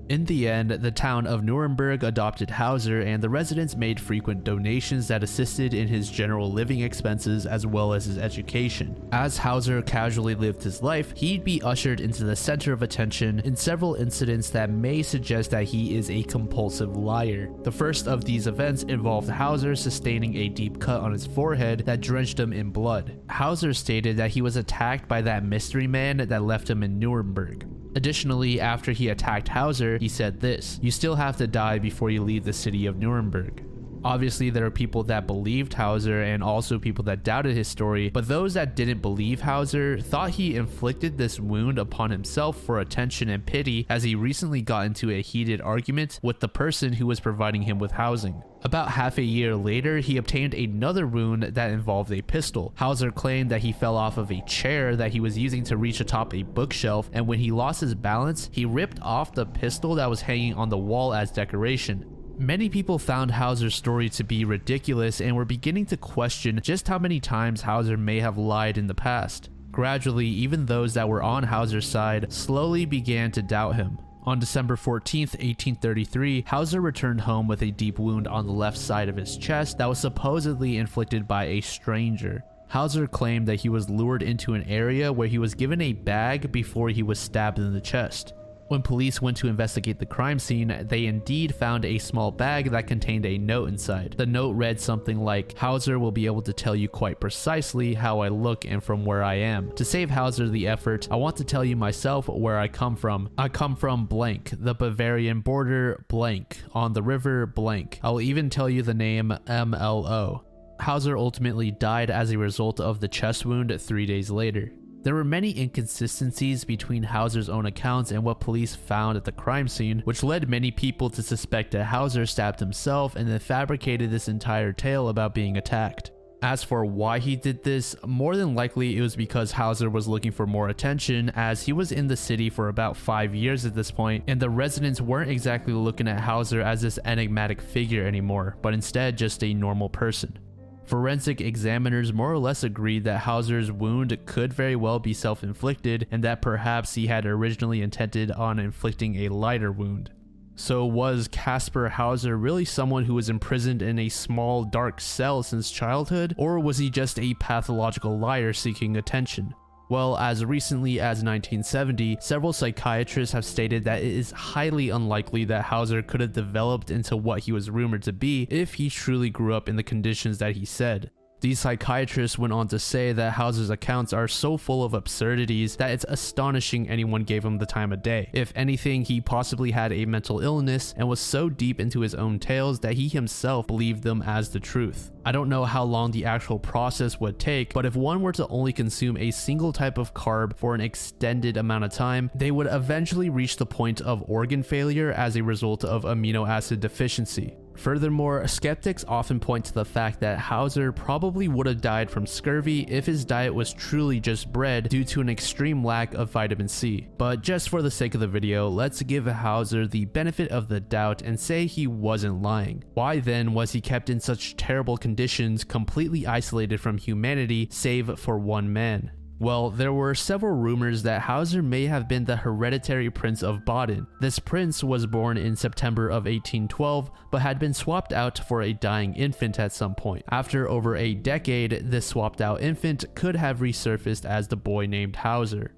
In the end, the town of Nuremberg adopted Hauser and the residents made frequent donations that assisted in his general living expenses as well as his education. As Hauser casually lived his life, he'd be ushered into the center of attention in several incidents that may suggest that he is a compulsive liar. The first of these events involved Hauser sustaining a deep cut on his forehead that drenched him in blood. Hauser stated that he was attacked by that mystery man that left him in Nuremberg. Additionally, after he attacked Hauser, he said this: "You still have to die before you leave the city of Nuremberg." Obviously, there are people that believed Hauser and also people that doubted his story, but those that didn't believe Hauser thought he inflicted this wound upon himself for attention and pity, as he recently got into a heated argument with the person who was providing him with housing. About half a year later, he obtained another wound that involved a pistol. Hauser claimed that he fell off of a chair that he was using to reach atop a bookshelf, and when he lost his balance, he ripped off the pistol that was hanging on the wall as decoration. Many people found Hauser's story to be ridiculous and were beginning to question just how many times Hauser may have lied in the past. Gradually, even those that were on Hauser's side slowly began to doubt him. On December 14th, 1833, Hauser returned home with a deep wound on the left side of his chest that was supposedly inflicted by a stranger. Hauser claimed that he was lured into an area where he was given a bag before he was stabbed in the chest. When police went to investigate the crime scene, they indeed found a small bag that contained a note inside. The note read something like, "Hauser will be able to tell you quite precisely how I look and from where I am. To save Hauser the effort, I want to tell you myself where I come from. I come from blank, the Bavarian border blank, on the river blank. I will even tell you the name MLO." Hauser ultimately died as a result of the chest wound 3 days later. There were many inconsistencies between Hauser's own accounts and what police found at the crime scene, which led many people to suspect that Hauser stabbed himself and then fabricated this entire tale about being attacked. As for why he did this, more than likely it was because Hauser was looking for more attention, as he was in the city for about 5 years at this point, and the residents weren't exactly looking at Hauser as this enigmatic figure anymore, but instead just a normal person. Forensic examiners more or less agreed that Hauser's wound could very well be self-inflicted and that perhaps he had originally intended on inflicting a lighter wound. So was Caspar Hauser really someone who was imprisoned in a small dark cell since childhood, or was he just a pathological liar seeking attention? Well, as recently as 1970, several psychiatrists have stated that it is highly unlikely that Hauser could have developed into what he was rumored to be if he truly grew up in the conditions that he said. These psychiatrists went on to say that Hauser's accounts are so full of absurdities that it's astonishing anyone gave him the time of day. If anything, he possibly had a mental illness and was so deep into his own tales that he himself believed them as the truth. I don't know how long the actual process would take, but if one were to only consume a single type of carb for an extended amount of time, they would eventually reach the point of organ failure as a result of amino acid deficiency. Furthermore, skeptics often point to the fact that Hauser probably would have died from scurvy if his diet was truly just bread due to an extreme lack of vitamin C. But just for the sake of the video, let's give Hauser the benefit of the doubt and say he wasn't lying. Why then was he kept in such terrible conditions, completely isolated from humanity, save for one man? Well, there were several rumors that Hauser may have been the hereditary prince of Baden. This prince was born in September of 1812, but had been swapped out for a dying infant at some point. After over a decade, this swapped out infant could have resurfaced as the boy named Hauser.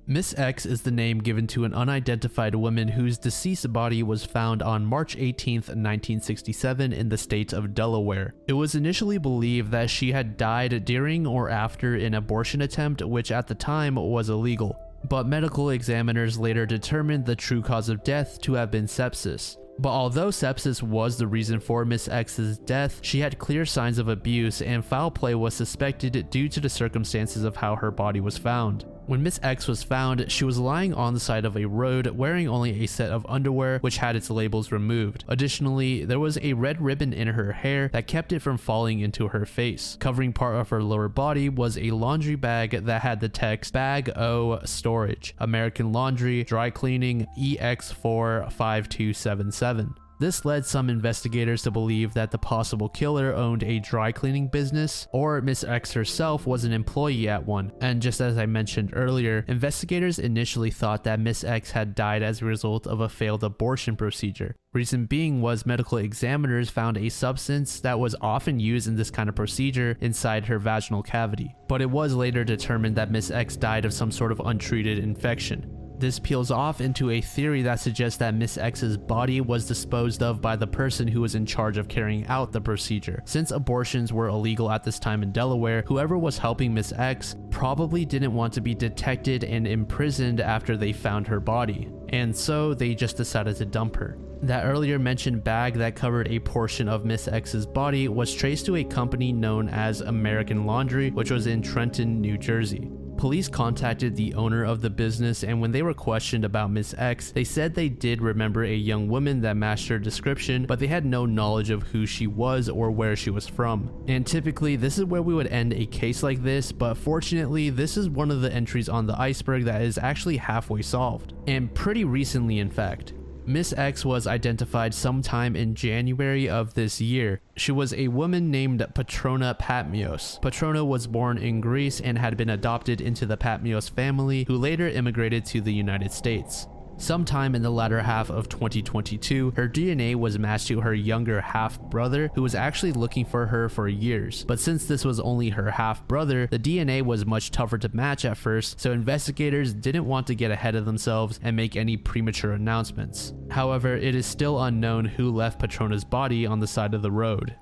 Miss X is the name given to an unidentified woman whose deceased body was found on March 18, 1967 in the state of Delaware. It was initially believed that she had died during or after an abortion attempt, which at the time was illegal, but medical examiners later determined the true cause of death to have been sepsis. But although sepsis was the reason for Miss X's death, she had clear signs of abuse and foul play was suspected due to the circumstances of how her body was found. When Miss X was found, she was lying on the side of a road wearing only a set of underwear which had its labels removed. Additionally, there was a red ribbon in her hair that kept it from falling into her face. Covering part of her lower body was a laundry bag that had the text "Bag O Storage, American Laundry, Dry Cleaning, EX45277. This led some investigators to believe that the possible killer owned a dry cleaning business, or Miss X herself was an employee at one. And just as I mentioned earlier, investigators initially thought that Miss X had died as a result of a failed abortion procedure. Reason being was medical examiners found a substance that was often used in this kind of procedure inside her vaginal cavity. But it was later determined that Miss X died of some sort of untreated infection. This peels off into a theory that suggests that Miss X's body was disposed of by the person who was in charge of carrying out the procedure. Since abortions were illegal at this time in Delaware, whoever was helping Miss X probably didn't want to be detected and imprisoned after they found her body, and so they just decided to dump her. That earlier mentioned bag that covered a portion of Miss X's body was traced to a company known as American Laundry, which was in Trenton, New Jersey. Police contacted the owner of the business, and when they were questioned about Miss X, they said they did remember a young woman that matched her description, but they had no knowledge of who she was or where she was from. And typically, this is where we would end a case like this, but fortunately, this is one of the entries on the iceberg that is actually halfway solved. And pretty recently, in fact. Miss X was identified sometime in January of this year. She was a woman named Patrona Patmios. Patrona was born in Greece and had been adopted into the Patmios family, who later immigrated to the United States. Sometime in the latter half of 2022, her DNA was matched to her younger half-brother, who was actually looking for her for years. But since this was only her half-brother, the DNA was much tougher to match at first, so investigators didn't want to get ahead of themselves and make any premature announcements. However, it is still unknown who left Patrona's body on the side of the road.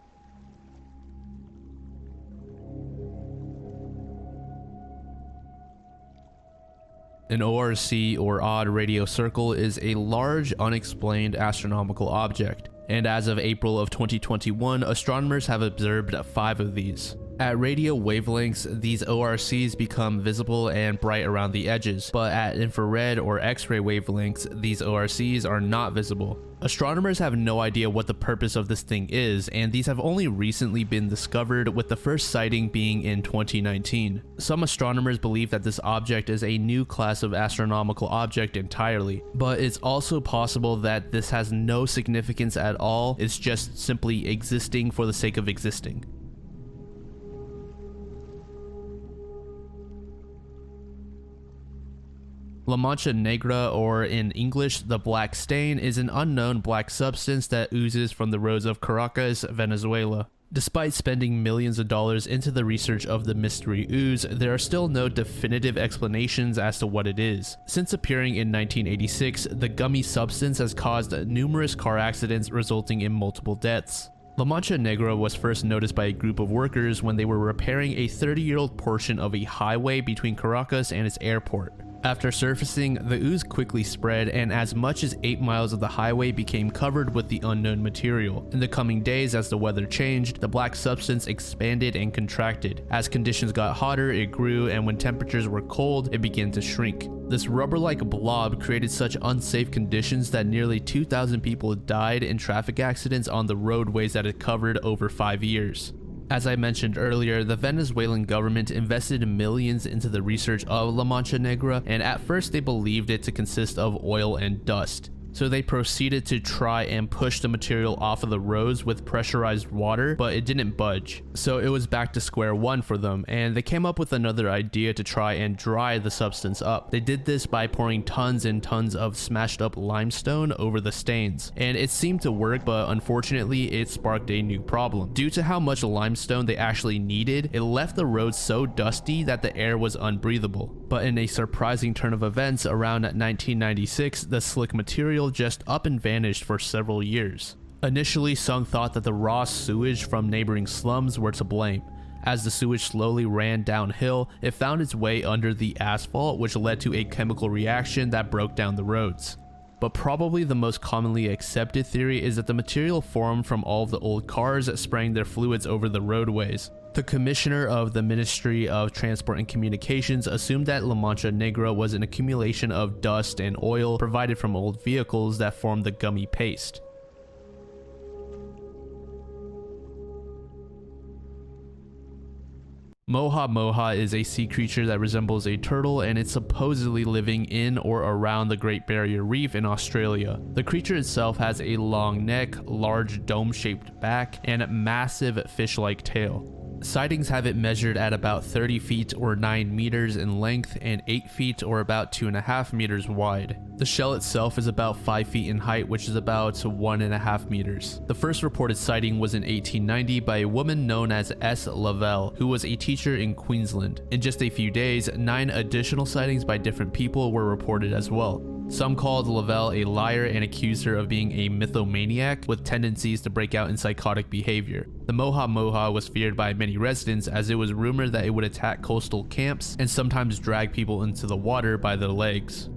An ORC, or odd radio circle, is a large, unexplained astronomical object, and as of April of 2021, astronomers have observed 5 of these. At radio wavelengths, these ORCs become visible and bright around the edges, but at infrared or X-ray wavelengths, these ORCs are not visible. Astronomers have no idea what the purpose of this thing is, and these have only recently been discovered, with the first sighting being in 2019. Some astronomers believe that this object is a new class of astronomical object entirely, but it's also possible that this has no significance at all, it's just simply existing for the sake of existing. La Mancha Negra, or in English, the black stain, is an unknown black substance that oozes from the roads of Caracas, Venezuela. Despite spending millions of dollars into the research of the mystery ooze, there are still no definitive explanations as to what it is. Since appearing in 1986, the gummy substance has caused numerous car accidents resulting in multiple deaths. La Mancha Negra was first noticed by a group of workers when they were repairing a 30-year-old portion of a highway between Caracas and its airport. After surfacing, the ooze quickly spread, and as much as 8 miles of the highway became covered with the unknown material. In the coming days, as the weather changed, the black substance expanded and contracted. As conditions got hotter, it grew, and when temperatures were cold, it began to shrink. This rubber-like blob created such unsafe conditions that nearly 2,000 people died in traffic accidents on the roadways that it covered over 5 years. As I mentioned earlier, the Venezuelan government invested millions into the research of La Mancha Negra, and at first they believed it to consist of oil and dust. So they proceeded to try and push the material off of the roads with pressurized water, but it didn't budge. So it was back to square one for them, and they came up with another idea to try and dry the substance up. They did this by pouring tons and tons of smashed up limestone over the stains, and it seemed to work, but unfortunately it sparked a new problem. Due to how much limestone they actually needed, it left the roads so dusty that the air was unbreathable. But in a surprising turn of events, around 1996, the slick material just up and vanished for several years. Initially, some thought that the raw sewage from neighboring slums were to blame. As the sewage slowly ran downhill, it found its way under the asphalt, which led to a chemical reaction that broke down the roads. But probably the most commonly accepted theory is that the material formed from all of the old cars spraying their fluids over the roadways. The commissioner of the Ministry of Transport and Communications assumed that La Mancha Negra was an accumulation of dust and oil provided from old vehicles that formed the gummy paste. Moha moha is a sea creature that resembles a turtle, and it's supposedly living in or around the Great Barrier Reef in Australia. The creature itself has a long neck, large dome-shaped back, and massive fish-like tail. Sightings have it measured at about 30 feet or 9 meters in length and 8 feet or about 2.5 meters wide. The shell itself is about 5 feet in height, which is about 1.5 meters. The first reported sighting was in 1890 by a woman known as S. Lavelle, who was a teacher in Queensland. In just a few days, 9 additional sightings by different people were reported as well. Some called Lavelle a liar and accused her of being a mythomaniac with tendencies to break out in psychotic behavior. The moha moha was feared by many residents, as it was rumored that it would attack coastal camps and sometimes drag people into the water by their legs.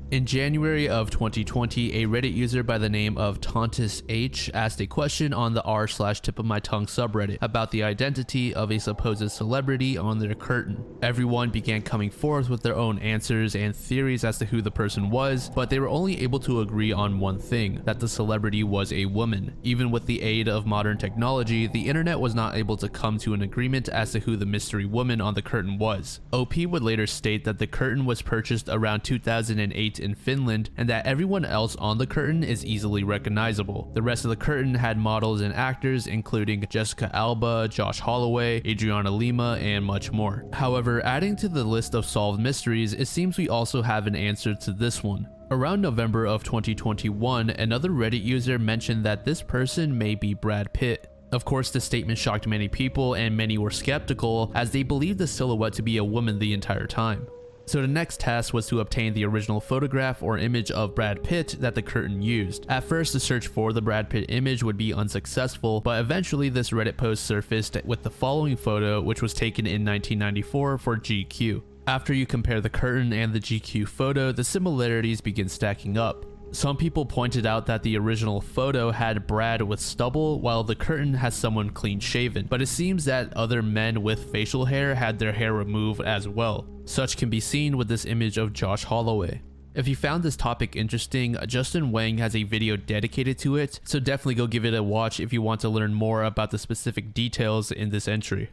In January of 2020, a Reddit user by the name of Tontus H asked a question on the r/tip-of-my-tongue subreddit about the identity of a supposed celebrity on their curtain. Everyone began coming forth with their own answers and theories as to who the person was, but they were only able to agree on one thing, that the celebrity was a woman. Even with the aid of modern technology, the internet was not able to come to an agreement as to who the mystery woman on the curtain was. OP would later state that the curtain was purchased around 2008 in Finland, and that everyone else on the curtain is easily recognizable. The rest of the curtain had models and actors including Jessica Alba, Josh Holloway, Adriana Lima, and much more. However, adding to the list of solved mysteries, it seems we also have an answer to this one. Around November of 2021, another Reddit user mentioned that this person may be Brad Pitt. Of course, this statement shocked many people, and many were skeptical as they believed the silhouette to be a woman the entire time. So the next task was to obtain the original photograph or image of Brad Pitt that the curtain used. At first, the search for the Brad Pitt image would be unsuccessful, but eventually this Reddit post surfaced with the following photo, which was taken in 1994 for GQ. After you compare the curtain and the GQ photo, the similarities begin stacking up. Some people pointed out that the original photo had Brad with stubble while the curtain has someone clean shaven, but it seems that other men with facial hair had their hair removed as well. Such can be seen with this image of Josh Holloway. If you found this topic interesting, Justin Wang has a video dedicated to it, so definitely go give it a watch if you want to learn more about the specific details in this entry.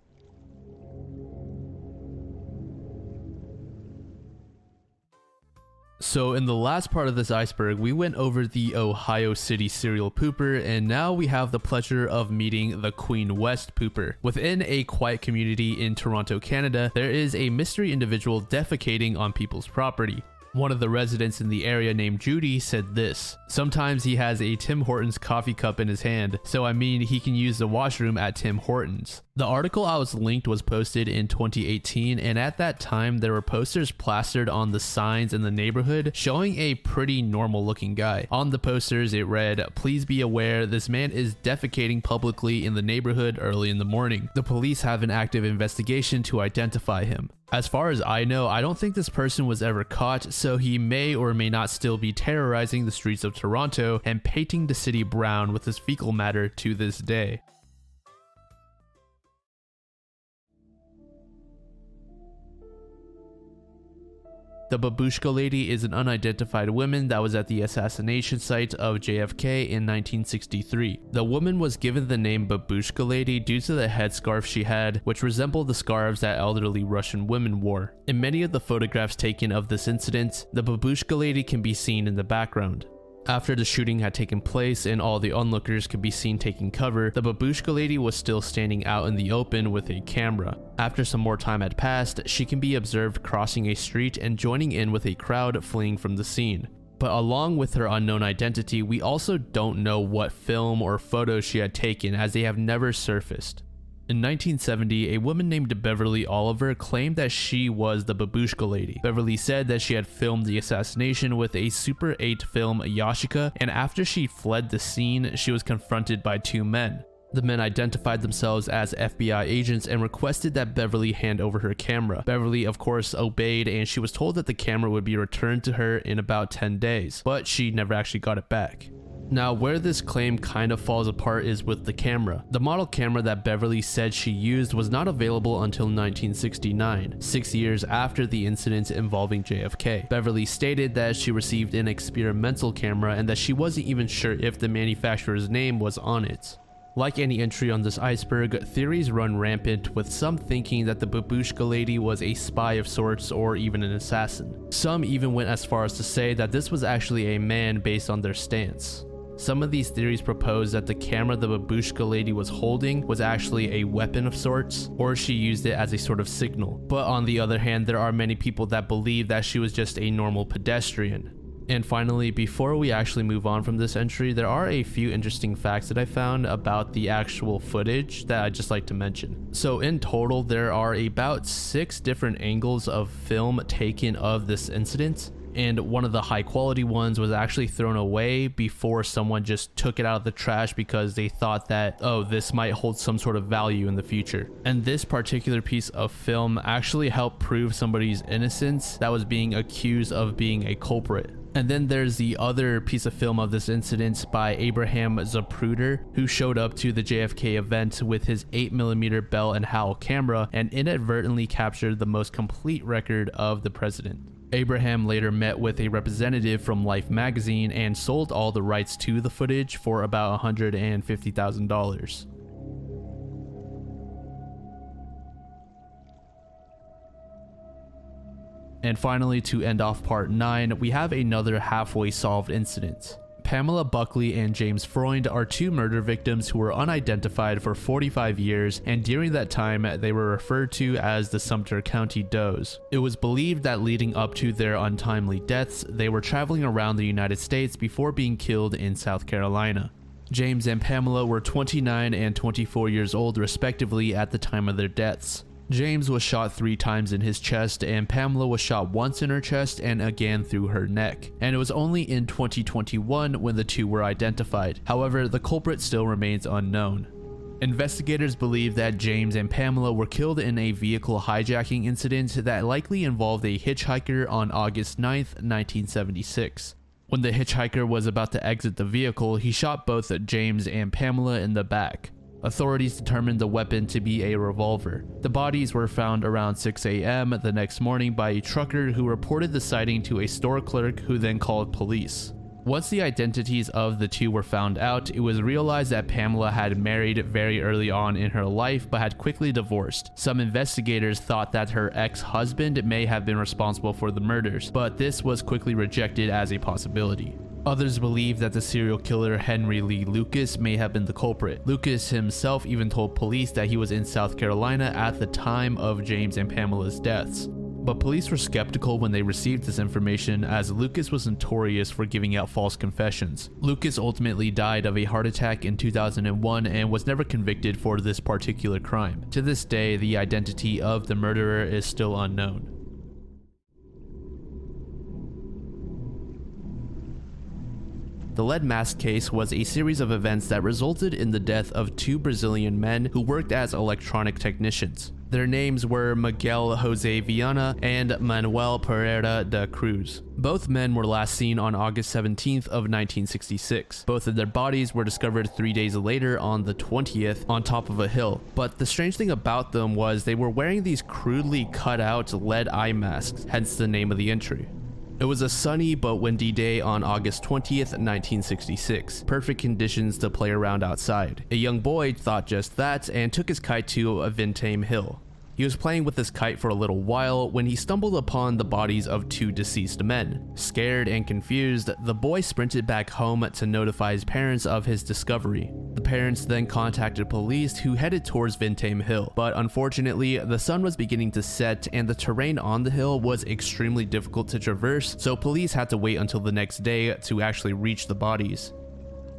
So in the last part of this iceberg, we went over the Ohio City serial pooper, and now we have the pleasure of meeting the Queen West pooper. Within a quiet community in Toronto, Canada, there is a mystery individual defecating on people's property. One of the residents in the area named Judy said this: "Sometimes he has a Tim Hortons coffee cup in his hand, so I mean he can use the washroom at Tim Hortons." The article I was linked was posted in 2018, and at that time there were posters plastered on the signs in the neighborhood showing a pretty normal looking guy. On the posters it read, "Please be aware this man is defecating publicly in the neighborhood early in the morning. The police have an active investigation to identify him." As far as I know, I don't think this person was ever caught, so he may or may not still be terrorizing the streets of Toronto and painting the city brown with his fecal matter to this day. The Babushka Lady is an unidentified woman that was at the assassination site of JFK in 1963. The woman was given the name Babushka Lady due to the headscarf she had, which resembled the scarves that elderly Russian women wore. In many of the photographs taken of this incident, the Babushka Lady can be seen in the background. After the shooting had taken place and all the onlookers could be seen taking cover, the Babushka Lady was still standing out in the open with a camera. After some more time had passed, she can be observed crossing a street and joining in with a crowd fleeing from the scene. But along with her unknown identity, we also don't know what film or photos she had taken, as they have never surfaced. In 1970, a woman named Beverly Oliver claimed that she was the Babushka Lady. Beverly said that she had filmed the assassination with a Super 8 film Yashica, and after she fled the scene, she was confronted by two men. The men identified themselves as FBI agents and requested that Beverly hand over her camera. Beverly, of course, obeyed, and she was told that the camera would be returned to her in about 10 days, but she never actually got it back. Now, where this claim kind of falls apart is with the camera. The model camera that Beverly said she used was not available until 1969, 6 years after the incident involving JFK. Beverly stated that she received an experimental camera and that she wasn't even sure if the manufacturer's name was on it. Like any entry on this iceberg, theories run rampant, with some thinking that the Babushka Lady was a spy of sorts or even an assassin. Some even went as far as to say that this was actually a man based on their stance. Some of these theories propose that the camera the Babushka Lady was holding was actually a weapon of sorts, or she used it as a sort of signal. But on the other hand, there are many people that believe that she was just a normal pedestrian. And finally, before we actually move on from this entry, there are a few interesting facts that I found about the actual footage that I'd just like to mention. So in total, there are about 6 different angles of film taken of this incident, and one of the high quality ones was actually thrown away before someone just took it out of the trash because they thought that, oh, this might hold some sort of value in the future. And this particular piece of film actually helped prove somebody's innocence that was being accused of being a culprit. And then there's the other piece of film of this incident by Abraham Zapruder, who showed up to the JFK event with his 8mm Bell and Howell camera and inadvertently captured the most complete record of the president. Abraham later met with a representative from Life magazine and sold all the rights to the footage for about $150,000. And finally, to end off part 9, we have another halfway solved incident. Pamela Buckley and James Freund are 2 murder victims who were unidentified for 45 years, and during that time they were referred to as the Sumter County Does. It was believed that leading up to their untimely deaths, they were traveling around the United States before being killed in South Carolina. James and Pamela were 29 and 24 years old respectively at the time of their deaths. James was shot 3 times in his chest, and Pamela was shot once in her chest and again through her neck. And it was only in 2021 when the 2 were identified. However, the culprit still remains unknown. Investigators believe that James and Pamela were killed in a vehicle hijacking incident that likely involved a hitchhiker on August 9th, 1976. When the hitchhiker was about to exit the vehicle, he shot both James and Pamela in the back. Authorities determined the weapon to be a revolver. The bodies were found around 6 a.m. the next morning by a trucker who reported the sighting to a store clerk who then called police. Once the identities of the two were found out, it was realized that Pamela had married very early on in her life but had quickly divorced. Some investigators thought that her ex-husband may have been responsible for the murders, but this was quickly rejected as a possibility. Others believe that the serial killer Henry Lee Lucas may have been the culprit. Lucas himself even told police that he was in South Carolina at the time of James and Pamela's deaths. But police were skeptical when they received this information, as Lucas was notorious for giving out false confessions. Lucas ultimately died of a heart attack in 2001 and was never convicted for this particular crime. To this day, the identity of the murderer is still unknown. The lead mask case was a series of events that resulted in the death of two Brazilian men who worked as electronic technicians. Their names were Miguel Jose Viana and Manuel Pereira da Cruz. Both men were last seen on August 17th of 1966. Both of their bodies were discovered 3 days later on the 20th on top of a hill. But the strange thing about them was they were wearing these crudely cut out lead eye masks, hence the name of the entry. It was a sunny but windy day on August 20th, 1966. Perfect conditions to play around outside. A young boy thought just that and took his kite to a Vintame hill. He was playing with his kite for a little while when he stumbled upon the bodies of two deceased men. Scared and confused, the boy sprinted back home to notify his parents of his discovery. The parents then contacted police, who headed towards Vintame Hill, but unfortunately the sun was beginning to set and the terrain on the hill was extremely difficult to traverse, so police had to wait until the next day to actually reach the bodies.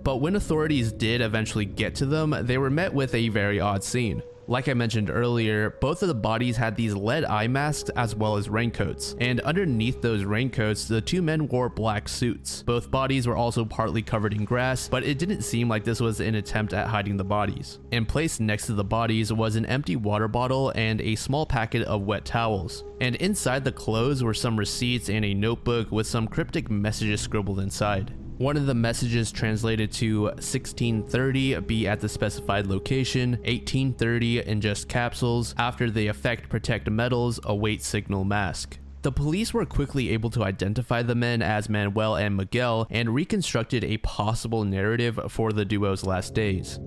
But when authorities did eventually get to them, they were met with a very odd scene. Like I mentioned earlier, both of the bodies had these lead eye masks as well as raincoats, and underneath those raincoats, the two men wore black suits. Both bodies were also partly covered in grass, but it didn't seem like this was an attempt at hiding the bodies. And placed next to the bodies was an empty water bottle and a small packet of wet towels. And inside the clothes were some receipts and a notebook with some cryptic messages scribbled inside. One of the messages translated to 1630, be at the specified location, 1830 ingest capsules, after the effect protect metals, await signal mask. The police were quickly able to identify the men as Manuel and Miguel and reconstructed a possible narrative for the duo's last days.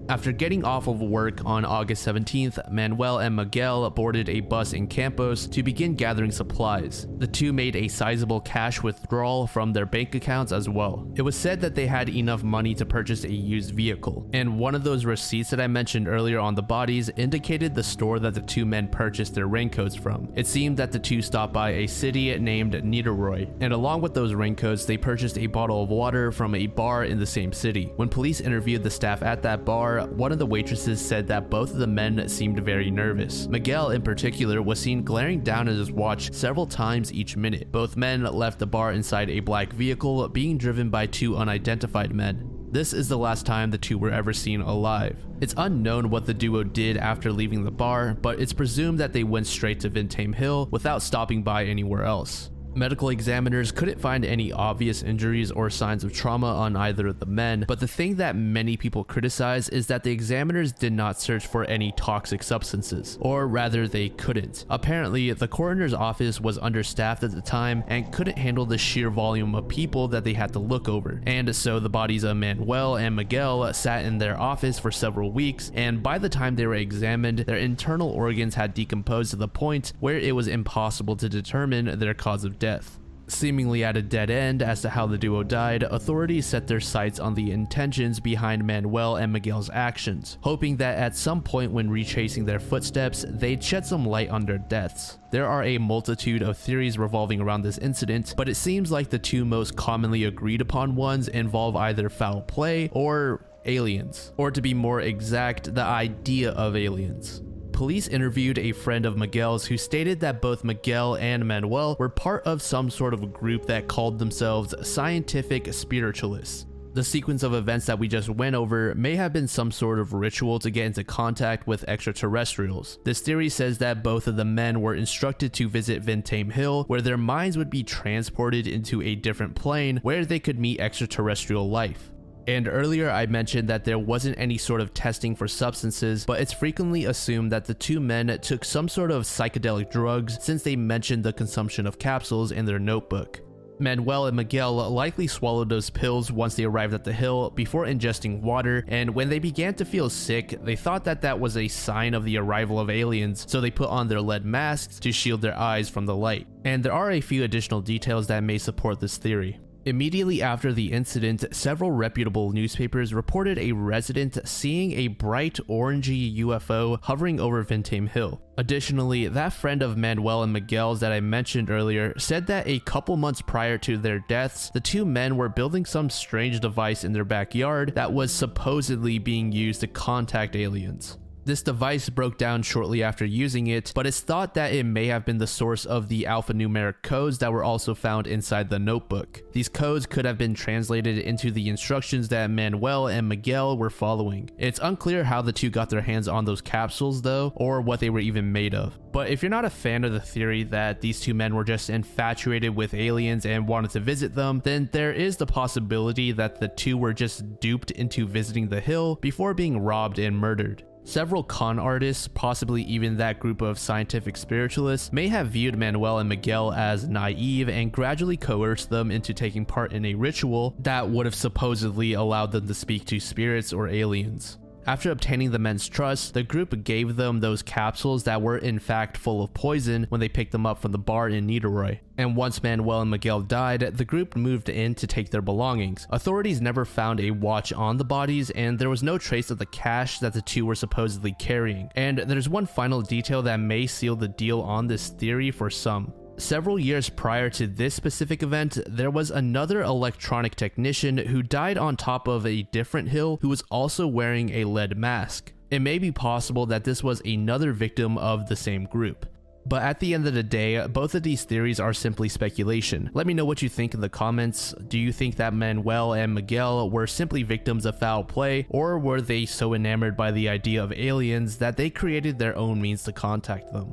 After getting off of work on August 17th, Manuel and Miguel boarded a bus in Campos to begin gathering supplies. The two made a sizable cash withdrawal from their bank accounts as well. It was said that they had enough money to purchase a used vehicle, and one of those receipts that I mentioned earlier on the bodies indicated the store that the two men purchased their raincoats from. It seemed that the two stopped by a city named Niterói, and along with those raincoats, they purchased a bottle of water from a bar in the same city. When police interviewed the staff at that bar, one of the waitresses said that both of the men seemed very nervous. Miguel in particular was seen glaring down at his watch several times each minute. Both men left the bar inside a black vehicle being driven by two unidentified men. This is the last time the two were ever seen alive. It's unknown what the duo did after leaving the bar, but it's presumed that they went straight to Vintame Hill without stopping by anywhere else. Medical examiners couldn't find any obvious injuries or signs of trauma on either of the men, but the thing that many people criticize is that the examiners did not search for any toxic substances, or rather they couldn't. Apparently, the coroner's office was understaffed at the time and couldn't handle the sheer volume of people that they had to look over, and so the bodies of Manuel and Miguel sat in their office for several weeks, and by the time they were examined, their internal organs had decomposed to the point where it was impossible to determine their cause of death. Seemingly at a dead end as to how the duo died, authorities set their sights on the intentions behind Manuel and Miguel's actions, hoping that at some point when retracing their footsteps, they'd shed some light on their deaths. There are a multitude of theories revolving around this incident, but it seems like the two most commonly agreed upon ones involve either foul play or aliens, or to be more exact, the idea of aliens. Police interviewed a friend of Miguel's who stated that both Miguel and Manuel were part of some sort of a group that called themselves scientific spiritualists. The sequence of events that we just went over may have been some sort of ritual to get into contact with extraterrestrials. This theory says that both of the men were instructed to visit Vintame Hill, where their minds would be transported into a different plane where they could meet extraterrestrial life. And earlier I mentioned that there wasn't any sort of testing for substances, but it's frequently assumed that the two men took some sort of psychedelic drugs since they mentioned the consumption of capsules in their notebook. Manuel and Miguel likely swallowed those pills once they arrived at the hill before ingesting water, and when they began to feel sick, they thought that that was a sign of the arrival of aliens, so they put on their lead masks to shield their eyes from the light. And there are a few additional details that may support this theory. Immediately after the incident, several reputable newspapers reported a resident seeing a bright orangey UFO hovering over Vintame Hill. Additionally, that friend of Manuel and Miguel's that I mentioned earlier said that a couple months prior to their deaths, the two men were building some strange device in their backyard that was supposedly being used to contact aliens. This device broke down shortly after using it, but it's thought that it may have been the source of the alphanumeric codes that were also found inside the notebook. These codes could have been translated into the instructions that Manuel and Miguel were following. It's unclear how the two got their hands on those capsules though, or what they were even made of. But if you're not a fan of the theory that these two men were just infatuated with aliens and wanted to visit them, then there is the possibility that the two were just duped into visiting the hill before being robbed and murdered. Several con artists, possibly even that group of scientific spiritualists, may have viewed Manuel and Miguel as naive and gradually coerced them into taking part in a ritual that would have supposedly allowed them to speak to spirits or aliens. After obtaining the men's trust, the group gave them those capsules that were in fact full of poison when they picked them up from the bar in Niederoy. And once Manuel and Miguel died, the group moved in to take their belongings. Authorities never found a watch on the bodies, and there was no trace of the cash that the two were supposedly carrying. And there's one final detail that may seal the deal on this theory for some. Several years prior to this specific event, there was another electronic technician who died on top of a different hill who was also wearing a lead mask. It may be possible that this was another victim of the same group. But at the end of the day, both of these theories are simply speculation. Let me know what you think in the comments. Do you think that Manuel and Miguel were simply victims of foul play, or were they so enamored by the idea of aliens that they created their own means to contact them?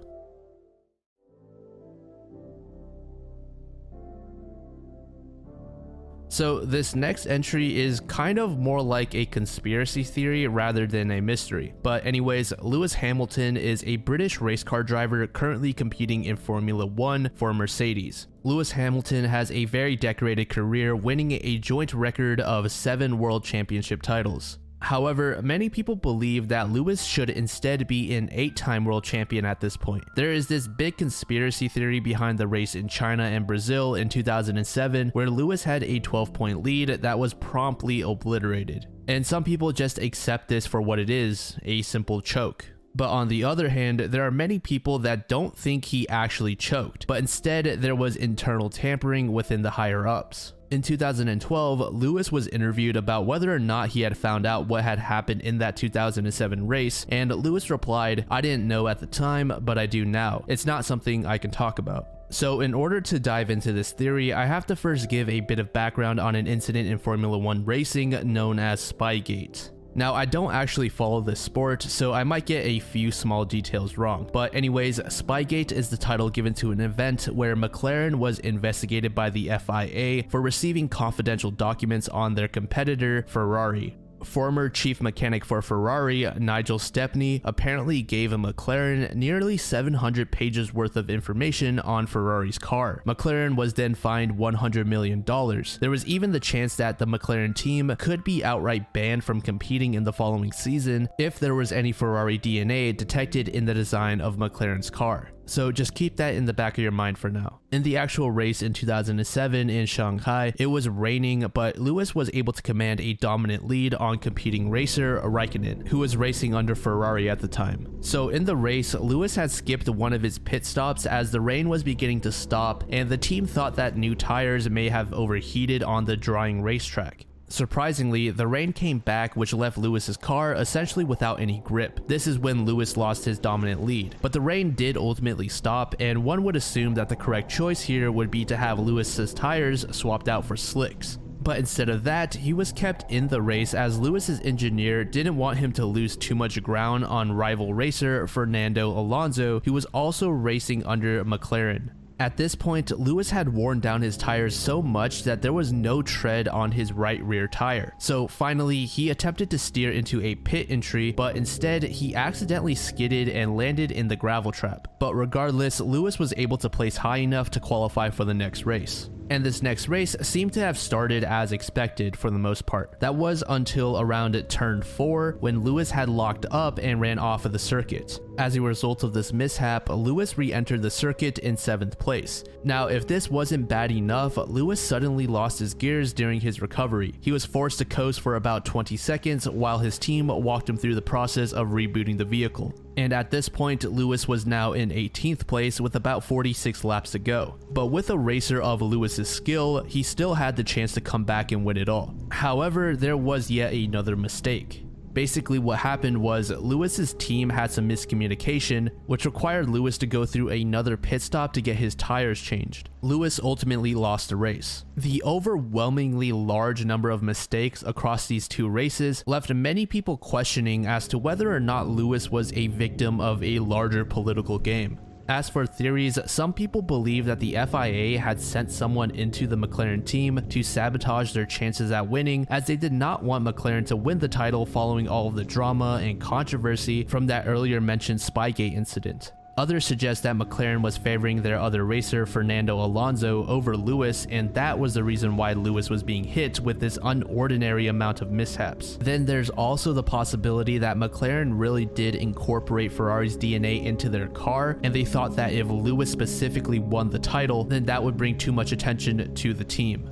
So this next entry is kind of more like a conspiracy theory rather than a mystery. But anyways, Lewis Hamilton is a British race car driver currently competing in Formula 1 for Mercedes. Lewis Hamilton has a very decorated career, winning a joint record of 7 world championship titles. However, many people believe that Lewis should instead be an 8-time world champion at this point. There is this big conspiracy theory behind the race in China and Brazil in 2007 where Lewis had a 12-point lead that was promptly obliterated. And some people just accept this for what it is, a simple choke. But on the other hand, there are many people that don't think he actually choked, but instead there was internal tampering within the higher-ups. In 2012, Lewis was interviewed about whether or not he had found out what had happened in that 2007 race, and Lewis replied, "I didn't know at the time, but I do now. It's not something I can talk about." So in order to dive into this theory, I have to first give a bit of background on an incident in Formula 1 racing known as Spygate. Now, I don't actually follow this sport, so I might get a few small details wrong. But anyways, Spygate is the title given to an event where McLaren was investigated by the FIA for receiving confidential documents on their competitor, Ferrari. Former chief mechanic for Ferrari, Nigel Stepney, apparently gave McLaren nearly 700 pages worth of information on Ferrari's car. McLaren was then fined $100 million. There was even the chance that the McLaren team could be outright banned from competing in the following season if there was any Ferrari DNA detected in the design of McLaren's car. So just keep that in the back of your mind for now. In the actual race in 2007 in Shanghai, it was raining, but Lewis was able to command a dominant lead on competing racer Raikkonen, who was racing under Ferrari at the time. So in the race, Lewis had skipped one of his pit stops as the rain was beginning to stop, and the team thought that new tires may have overheated on the drying racetrack. Surprisingly, the rain came back, which left Lewis's car essentially without any grip. This is when Lewis lost his dominant lead. But the rain did ultimately stop, and one would assume that the correct choice here would be to have Lewis's tires swapped out for slicks. But instead of that, he was kept in the race as Lewis's engineer didn't want him to lose too much ground on rival racer Fernando Alonso, who was also racing under McLaren. At this point, Lewis had worn down his tires so much that there was no tread on his right rear tire. So finally, he attempted to steer into a pit entry, but instead he accidentally skidded and landed in the gravel trap. But regardless, Lewis was able to place high enough to qualify for the next race. And this next race seemed to have started as expected for the most part. That was until around turn 4 when Lewis had locked up and ran off of the circuit. As a result of this mishap, Lewis re-entered the circuit in 7th place. Now, if this wasn't bad enough, Lewis suddenly lost his gears during his recovery. He was forced to coast for about 20 seconds while his team walked him through the process of rebooting the vehicle. And at this point, Lewis was now in 18th place with about 46 laps to go. But with a racer of Lewis's skill, he still had the chance to come back and win it all. However, there was yet another mistake. Basically what happened was Lewis's team had some miscommunication, which required Lewis to go through another pit stop to get his tires changed. Lewis ultimately lost the race. The overwhelmingly large number of mistakes across these two races left many people questioning as to whether or not Lewis was a victim of a larger political game. As for theories, some people believe that the FIA had sent someone into the McLaren team to sabotage their chances at winning, as they did not want McLaren to win the title following all of the drama and controversy from that earlier mentioned Spygate incident. Others suggest that McLaren was favoring their other racer Fernando Alonso over Lewis, and that was the reason why Lewis was being hit with this unordinary amount of mishaps. Then there's also the possibility that McLaren really did incorporate Ferrari's DNA into their car, and they thought that if Lewis specifically won the title, then that would bring too much attention to the team.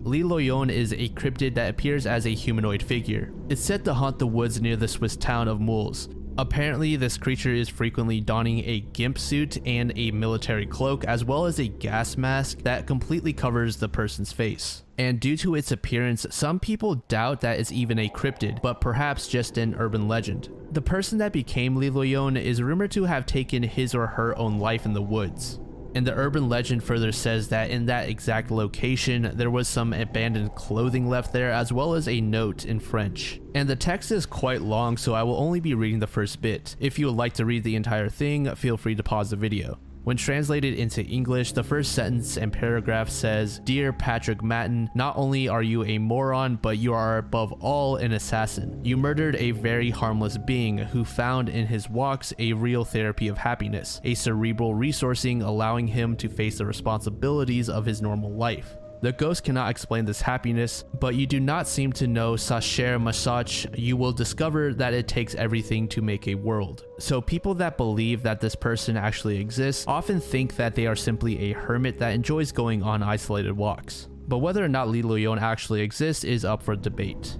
Lee Loyon is a cryptid that appears as a humanoid figure. It's said to haunt the woods near the Swiss town of Moulins. Apparently, this creature is frequently donning a gimp suit and a military cloak, as well as a gas mask that completely covers the person's face. And due to its appearance, some people doubt that it's even a cryptid, but perhaps just an urban legend. The person that became Lee Loyon is rumored to have taken his or her own life in the woods. And the urban legend further says that in that exact location, there was some abandoned clothing left there, as well as a note in French. And the text is quite long, so I will only be reading the first bit. If you would like to read the entire thing, feel free to pause the video. When translated into English, the first sentence and paragraph says, "Dear Patrick Matten, not only are you a moron, but you are above all an assassin. You murdered a very harmless being who found in his walks a real therapy of happiness, a cerebral resourcing allowing him to face the responsibilities of his normal life. The ghost cannot explain this happiness, but you do not seem to know sa chère massage. You will discover that it takes everything to make a world." So people that believe that this person actually exists often think that they are simply a hermit that enjoys going on isolated walks. But whether or not Lee Loyon actually exists is up for debate.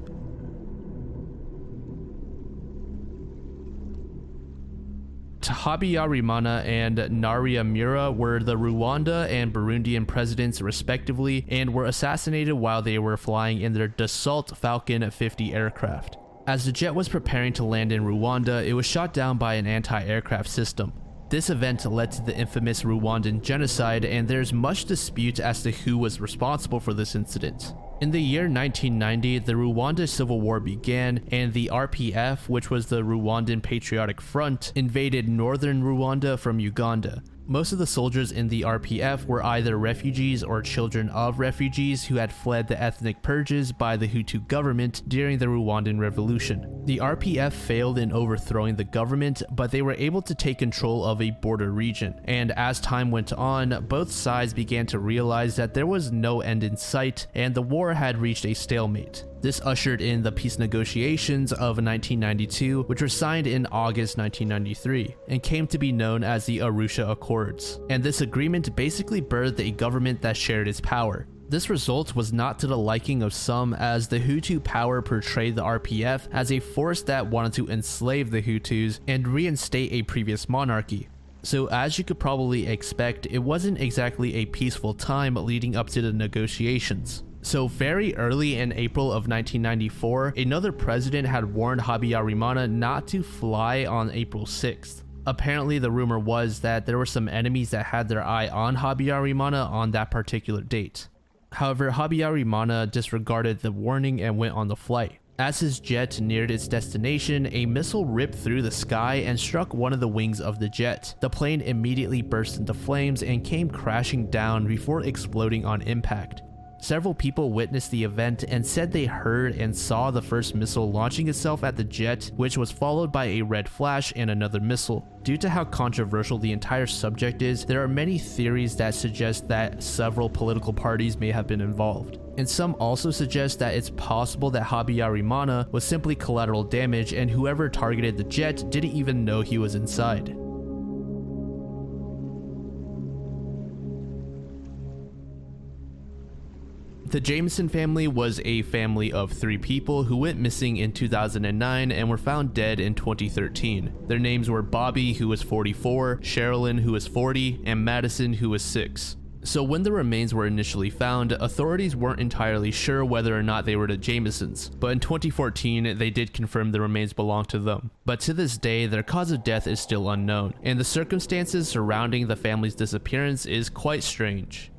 Habyarimana and Nariamira were the Rwanda and Burundian presidents respectively, and were assassinated while they were flying in their Dassault Falcon 50 aircraft. As the jet was preparing to land in Rwanda, it was shot down by an anti-aircraft system. This event led to the infamous Rwandan genocide, and there's much dispute as to who was responsible for this incident. In the year 1990, the Rwanda Civil War began, and the RPF, which was the Rwandan Patriotic Front, invaded northern Rwanda from Uganda. Most of the soldiers in the RPF were either refugees or children of refugees who had fled the ethnic purges by the Hutu government during the Rwandan Revolution. The RPF failed in overthrowing the government, but they were able to take control of a border region. And as time went on, both sides began to realize that there was no end in sight, and the war had reached a stalemate. This ushered in the peace negotiations of 1992, which were signed in August 1993, and came to be known as the Arusha Accords. And this agreement basically birthed a government that shared its power. This result was not to the liking of some, as the Hutu power portrayed the RPF as a force that wanted to enslave the Hutus and reinstate a previous monarchy. So as you could probably expect, it wasn't exactly a peaceful time leading up to the negotiations. So very early in April of 1994, another president had warned Habyarimana not to fly on April 6th. Apparently, the rumor was that there were some enemies that had their eye on Habyarimana on that particular date. However, Habyarimana disregarded the warning and went on the flight. As his jet neared its destination, a missile ripped through the sky and struck one of the wings of the jet. The plane immediately burst into flames and came crashing down before exploding on impact. Several people witnessed the event and said they heard and saw the first missile launching itself at the jet, which was followed by a red flash and another missile. Due to how controversial the entire subject is, there are many theories that suggest that several political parties may have been involved. And some also suggest that it's possible that Habyarimana was simply collateral damage and whoever targeted the jet didn't even know he was inside. The Jameson family was a family of 3 people who went missing in 2009 and were found dead in 2013. Their names were Bobby, who was 44, Sherilyn, who was 40, and Madison, who was 6. So when the remains were initially found, authorities weren't entirely sure whether or not they were the Jamesons, but in 2014 they did confirm the remains belonged to them. But to this day, their cause of death is still unknown, and the circumstances surrounding the family's disappearance is quite strange.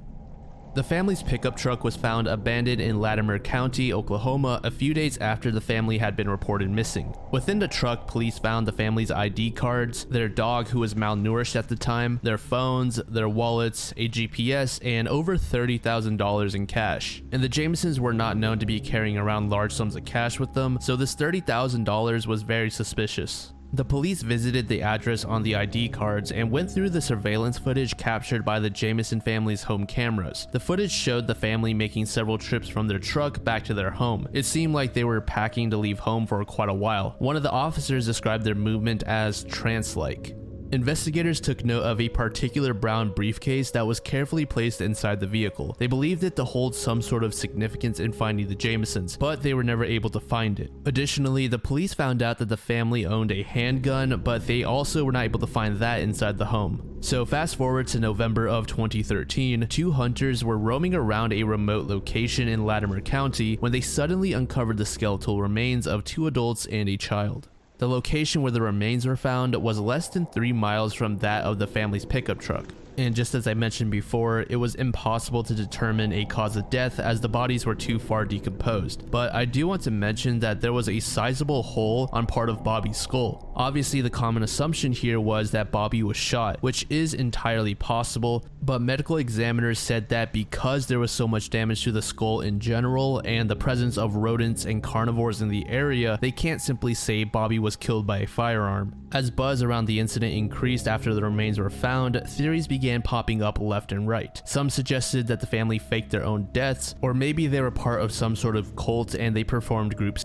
The family's pickup truck was found abandoned in Latimer County, Oklahoma, a few days after the family had been reported missing. Within the truck, police found the family's ID cards, their dog who was malnourished at the time, their phones, their wallets, a GPS, and over $30,000 in cash. And the Jamesons were not known to be carrying around large sums of cash with them, so this $30,000 was very suspicious. The police visited the address on the ID cards and went through the surveillance footage captured by the Jameson family's home cameras. The footage showed the family making several trips from their truck back to their home. It seemed like they were packing to leave home for quite a while. One of the officers described their movement as trance-like. Investigators took note of a particular brown briefcase that was carefully placed inside the vehicle. They believed it to hold some sort of significance in finding the Jamesons, but they were never able to find it. Additionally, the police found out that the family owned a handgun, but they also were not able to find that inside the home. So fast forward to November of 2013, 2 hunters were roaming around a remote location in Latimer County when they suddenly uncovered the skeletal remains of 2 adults and a child. The location where the remains were found was less than 3 miles from that of the family's pickup truck. And just as I mentioned before, it was impossible to determine a cause of death as the bodies were too far decomposed. But I do want to mention that there was a sizable hole on part of Bobby's skull. Obviously, the common assumption here was that Bobby was shot, which is entirely possible, but medical examiners said that because there was so much damage to the skull in general and the presence of rodents and carnivores in the area, they can't simply say Bobby was killed by a firearm. As buzz around the incident increased after the remains were found, theories began popping up left and right. Some suggested that the family faked their own deaths, or maybe they were part of some sort of cult and they performed groups.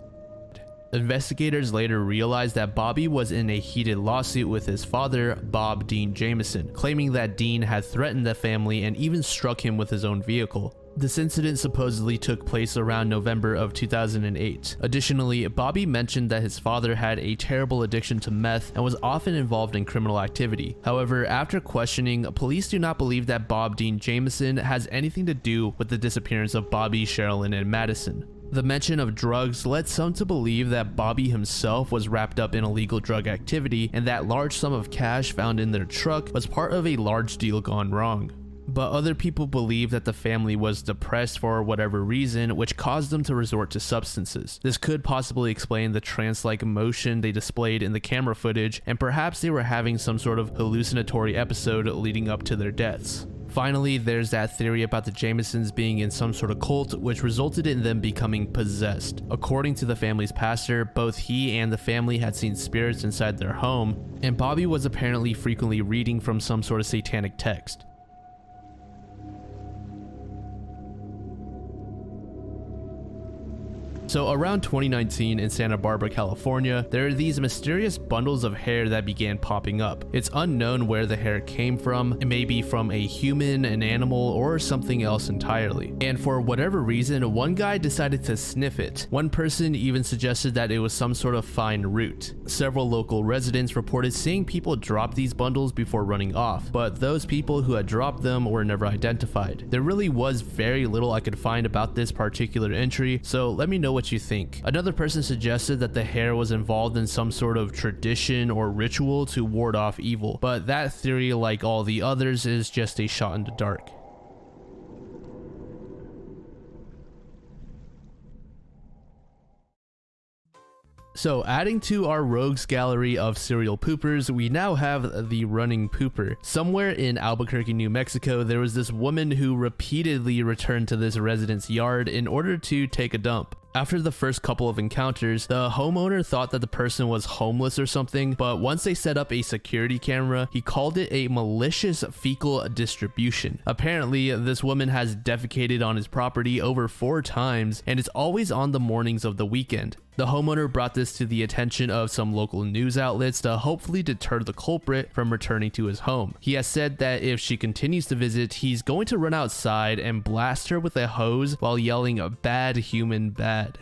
Investigators later realized that Bobby was in a heated lawsuit with his father, Bob Dean Jameson, claiming that Dean had threatened the family and even struck him with his own vehicle. This incident supposedly took place around November of 2008. Additionally, Bobby mentioned that his father had a terrible addiction to meth and was often involved in criminal activity. However, after questioning, police do not believe that Bob Dean Jameson has anything to do with the disappearance of Bobby, Sherilyn, and Madison. The mention of drugs led some to believe that Bobby himself was wrapped up in illegal drug activity and that large sum of cash found in their truck was part of a large deal gone wrong. But other people believe that the family was depressed for whatever reason, which caused them to resort to substances. This could possibly explain the trance-like emotion they displayed in the camera footage, and perhaps they were having some sort of hallucinatory episode leading up to their deaths. Finally, there's that theory about the Jamesons being in some sort of cult, which resulted in them becoming possessed. According to the family's pastor, both he and the family had seen spirits inside their home, and Bobby was apparently frequently reading from some sort of satanic text. So around 2019 in Santa Barbara, California, there are these mysterious bundles of hair that began popping up. It's unknown where the hair came from. It may be from a human, an animal, or something else entirely. And for whatever reason, one guy decided to sniff it. One person even suggested that it was some sort of fine root. Several local residents reported seeing people drop these bundles before running off, but those people who had dropped them were never identified. There really was very little I could find about this particular entry, so let me know what what you think. Another person suggested that the hair was involved in some sort of tradition or ritual to ward off evil, but that theory, like all the others, is just a shot in the dark. So, adding to our rogues gallery of serial poopers, we now have the running pooper. Somewhere in Albuquerque, New Mexico, there was this woman who repeatedly returned to this resident's yard in order to take a dump. After the first couple of encounters, the homeowner thought that the person was homeless or something, but once they set up a security camera, he called it a malicious fecal distribution. Apparently, this woman has defecated on his property over 4 times, and it's always on the mornings of the weekend. The homeowner brought this to the attention of some local news outlets to hopefully deter the culprit from returning to his home. He has said that if she continues to visit, he's going to run outside and blast her with a hose while yelling, "Bad human, bad."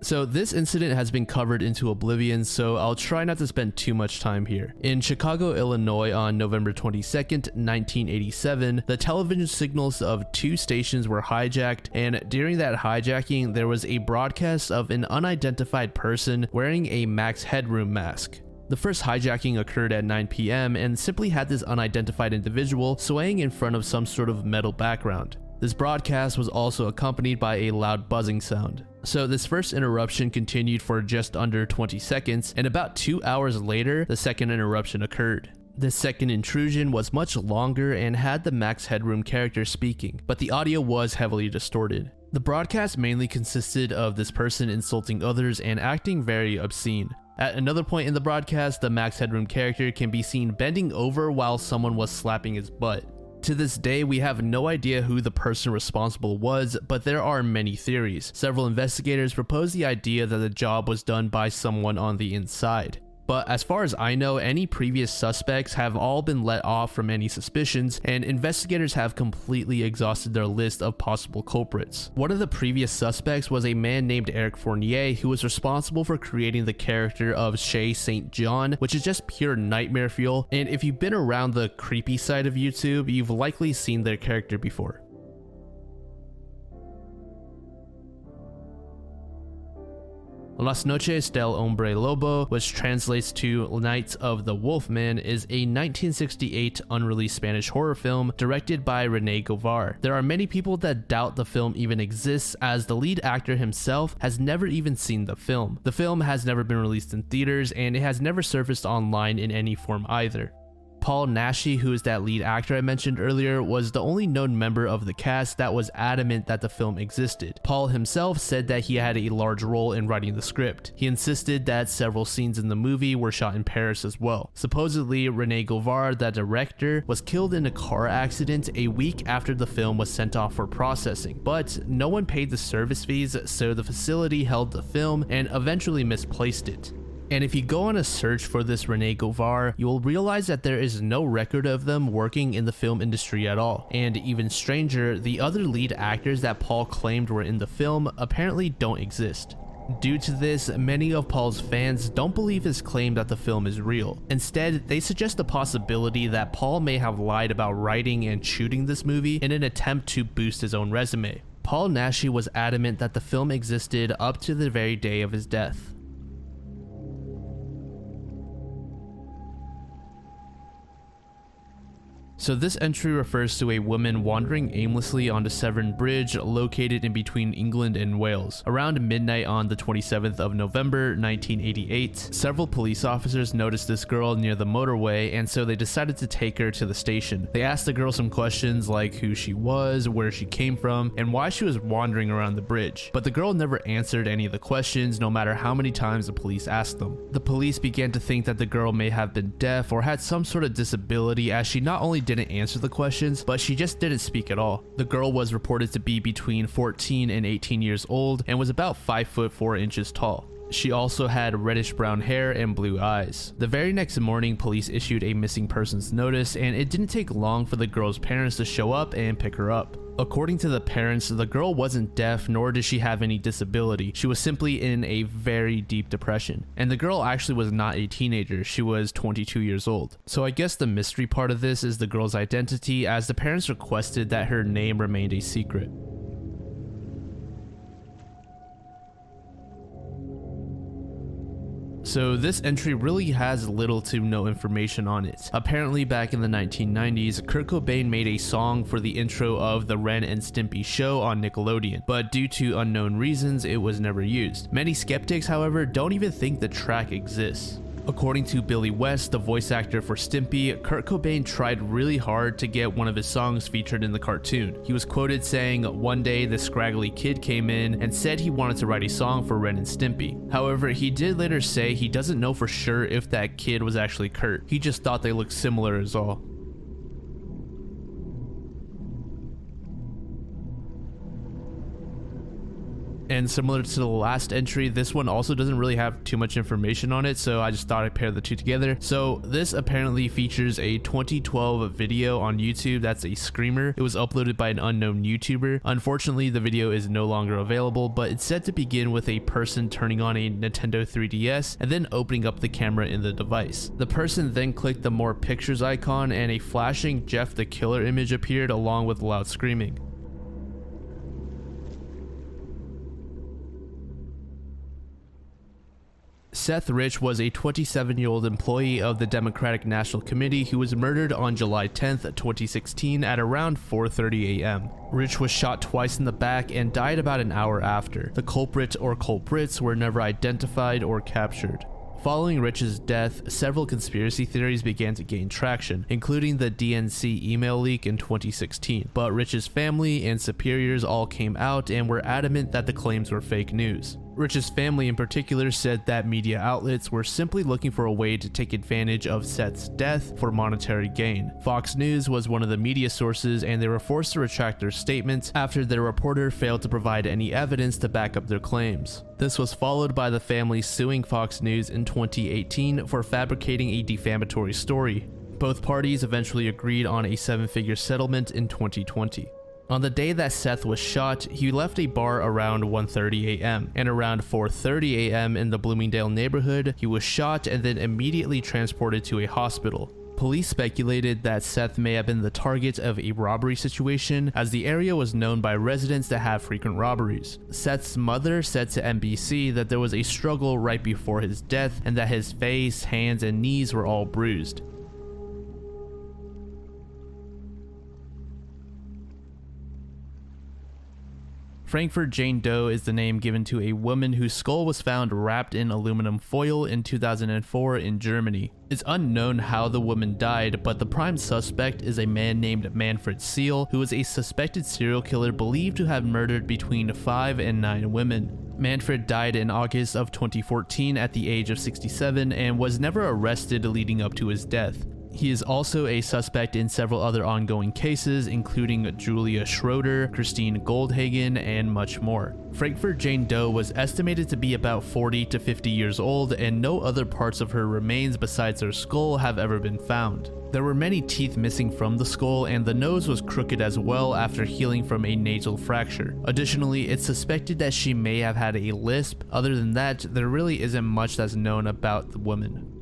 So this incident has been covered into oblivion, so I'll try not to spend too much time here. In Chicago, Illinois on November 22nd, 1987, the television signals of 2 stations were hijacked, and during that hijacking, there was a broadcast of an unidentified person wearing a max headroom mask. The first hijacking occurred at 9 p.m. and simply had this unidentified individual swaying in front of some sort of metal background. This broadcast was also accompanied by a loud buzzing sound. So this first interruption continued for just under 20 seconds, and about 2 hours later, the second interruption occurred. The second intrusion was much longer and had the Max Headroom character speaking, but the audio was heavily distorted. The broadcast mainly consisted of this person insulting others and acting very obscene. At another point in the broadcast, the Max Headroom character can be seen bending over while someone was slapping his butt. To this day, we have no idea who the person responsible was, but there are many theories. Several investigators propose the idea that the job was done by someone on the inside. But as far as I know, any previous suspects have all been let off from any suspicions, and investigators have completely exhausted their list of possible culprits. One of the previous suspects was a man named Eric Fournier, who was responsible for creating the character of Shay St. John, which is just pure nightmare fuel, and if you've been around the creepy side of YouTube, you've likely seen their character before. Las Noches del Hombre Lobo, which translates to Nights of the Wolfman, is a 1968 unreleased Spanish horror film directed by René Govar. There are many people that doubt the film even exists, as the lead actor himself has never even seen the film. The film has never been released in theaters, and it has never surfaced online in any form either. Paul Naschy, who is that lead actor I mentioned earlier, was the only known member of the cast that was adamant that the film existed. Paul himself said that he had a large role in writing the script. He insisted that several scenes in the movie were shot in Paris as well. Supposedly, René Govar, the director, was killed in a car accident a week after the film was sent off for processing, but no one paid the service fees, so the facility held the film and eventually misplaced it. And if you go on a search for this René Govar, you will realize that there is no record of them working in the film industry at all. And even stranger, the other lead actors that Paul claimed were in the film apparently don't exist. Due to this, many of Paul's fans don't believe his claim that the film is real. Instead, they suggest the possibility that Paul may have lied about writing and shooting this movie in an attempt to boost his own resume. Paul Naschy was adamant that the film existed up to the very day of his death. So this entry refers to a woman wandering aimlessly on the Severn Bridge located in between England and Wales. Around midnight on the 27th of November 1988, several police officers noticed this girl near the motorway, and so they decided to take her to the station. They asked the girl some questions like who she was, where she came from, and why she was wandering around the bridge. But the girl never answered any of the questions, no matter how many times the police asked them. The police began to think that the girl may have been deaf or had some sort of disability, as she not only didn't answer the questions, but she just didn't speak at all. The girl was reported to be between 14 and 18 years old and was about 5 foot 4 inches tall. She also had reddish brown hair and blue eyes. The very next morning, police issued a missing persons notice, and it didn't take long for the girl's parents to show up and pick her up. According to the parents, the girl wasn't deaf, nor did she have any disability. She was simply in a very deep depression. And the girl actually was not a teenager, she was 22 years old. So I guess the mystery part of this is the girl's identity, as the parents requested that her name remained a secret. So this entry really has little to no information on it. Apparently back in the 1990s, Kurt Cobain made a song for the intro of the Ren and Stimpy show on Nickelodeon, but due to unknown reasons, it was never used. Many skeptics, however, don't even think the track exists. According to Billy West, the voice actor for Stimpy, Kurt Cobain tried really hard to get one of his songs featured in the cartoon. He was quoted saying, "One day this scraggly kid came in and said he wanted to write a song for Ren and Stimpy." However, he did later say he doesn't know for sure if that kid was actually Kurt. He just thought they looked similar is all. And similar to the last entry, this one also doesn't really have too much information on it, so I just thought I'd pair the two together. So this apparently features a 2012 video on YouTube that's a screamer. It was uploaded by an unknown YouTuber. Unfortunately, the video is no longer available, but it's said to begin with a person turning on a Nintendo 3DS and then opening up the camera in the device. The person then clicked the more pictures icon and a flashing Jeff the Killer image appeared along with loud screaming. Seth Rich was a 27-year-old employee of the Democratic National Committee who was murdered on July 10th, 2016 at around 4:30 a.m. Rich was shot twice in the back and died about an hour after. The culprit or culprits were never identified or captured. Following Rich's death, several conspiracy theories began to gain traction, including the DNC email leak in 2016. But Rich's family and superiors all came out and were adamant that the claims were fake news. Rich's family in particular said that media outlets were simply looking for a way to take advantage of Seth's death for monetary gain. Fox News was one of the media sources, and they were forced to retract their statement after their reporter failed to provide any evidence to back up their claims. This was followed by the family suing Fox News in 2018 for fabricating a defamatory story. Both parties eventually agreed on a 7-figure settlement in 2020. On the day that Seth was shot, he left a bar around 1:30 a.m. and around 4:30 a.m. in the Bloomingdale neighborhood, he was shot and then immediately transported to a hospital. Police speculated that Seth may have been the target of a robbery situation, as the area was known by residents to have frequent robberies. Seth's mother said to NBC that there was a struggle right before his death and that his face, hands, and knees were all bruised. Frankfurt Jane Doe is the name given to a woman whose skull was found wrapped in aluminum foil in 2004 in Germany. It's unknown how the woman died, but the prime suspect is a man named Manfred Seal, who is a suspected serial killer believed to have murdered between 5 and 9 women. Manfred died in August of 2014 at the age of 67 and was never arrested leading up to his death. He is also a suspect in several other ongoing cases, including Julia Schroeder, Christine Goldhagen, and much more. Frankfurt Jane Doe was estimated to be about 40 to 50 years old, and no other parts of her remains besides her skull have ever been found. There were many teeth missing from the skull, and the nose was crooked as well after healing from a nasal fracture. Additionally, it's suspected that she may have had a lisp. Other than that, there really isn't much that's known about the woman.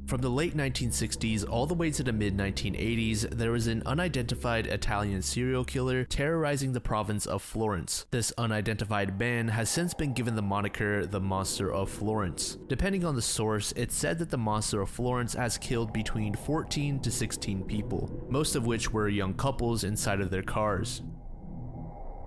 From the late 1960s all the way to the mid-1980s, there was an unidentified Italian serial killer terrorizing the province of Florence. This unidentified man has since been given the moniker the Monster of Florence. Depending on the source, it's said that the Monster of Florence has killed between 14 to 16 people, most of which were young couples inside of their cars.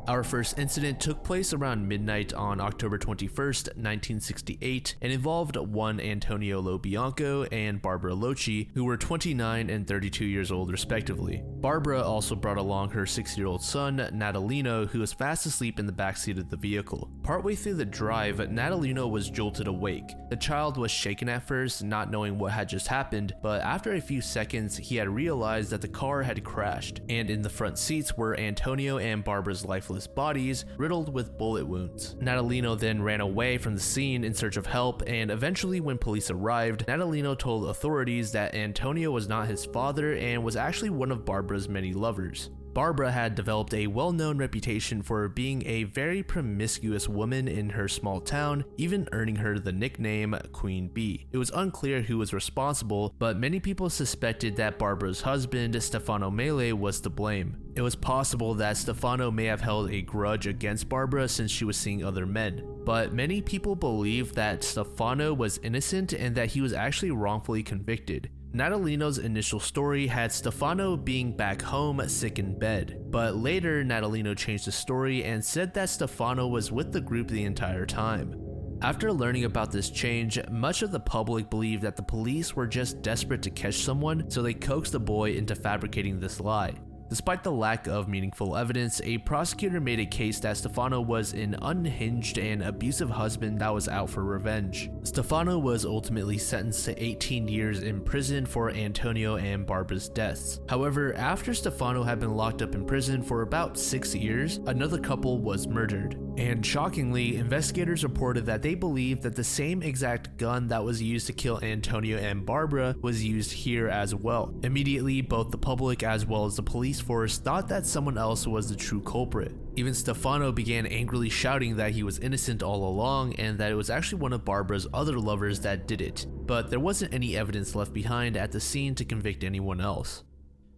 Our first incident took place around midnight on October 21st, 1968, and involved one Antonio Lobianco and Barbara Loci, who were 29 and 32 years old respectively. Barbara also brought along her 6-year-old son, Natalino, who was fast asleep in the backseat of the vehicle. Partway through the drive, Natalino was jolted awake. The child was shaken at first, not knowing what had just happened, but after a few seconds, he had realized that the car had crashed, and in the front seats were Antonio and Barbara's lifeless bodies riddled with bullet wounds. Natalino then ran away from the scene in search of help, and eventually when police arrived, Natalino told authorities that Antonio was not his father and was actually one of Barbara's many lovers. Barbara had developed a well-known reputation for being a very promiscuous woman in her small town, even earning her the nickname Queen Bee. It was unclear who was responsible, but many people suspected that Barbara's husband, Stefano Mele, was to blame. It was possible that Stefano may have held a grudge against Barbara since she was seeing other men, but many people believe that Stefano was innocent and that he was actually wrongfully convicted. Natalino's initial story had Stefano being back home sick in bed, but later Natalino changed the story and said that Stefano was with the group the entire time. After learning about this change, much of the public believed that the police were just desperate to catch someone, so they coaxed the boy into fabricating this lie. Despite the lack of meaningful evidence, a prosecutor made a case that Stefano was an unhinged and abusive husband that was out for revenge. Stefano was ultimately sentenced to 18 years in prison for Antonio and Barbara's deaths. However, after Stefano had been locked up in prison for about 6 years, another couple was murdered. And shockingly, investigators reported that they believed that the same exact gun that was used to kill Antonio and Barbara was used here as well. Immediately, both the public as well as the police force thought that someone else was the true culprit. Even Stefano began angrily shouting that he was innocent all along and that it was actually one of Barbara's other lovers that did it, but there wasn't any evidence left behind at the scene to convict anyone else.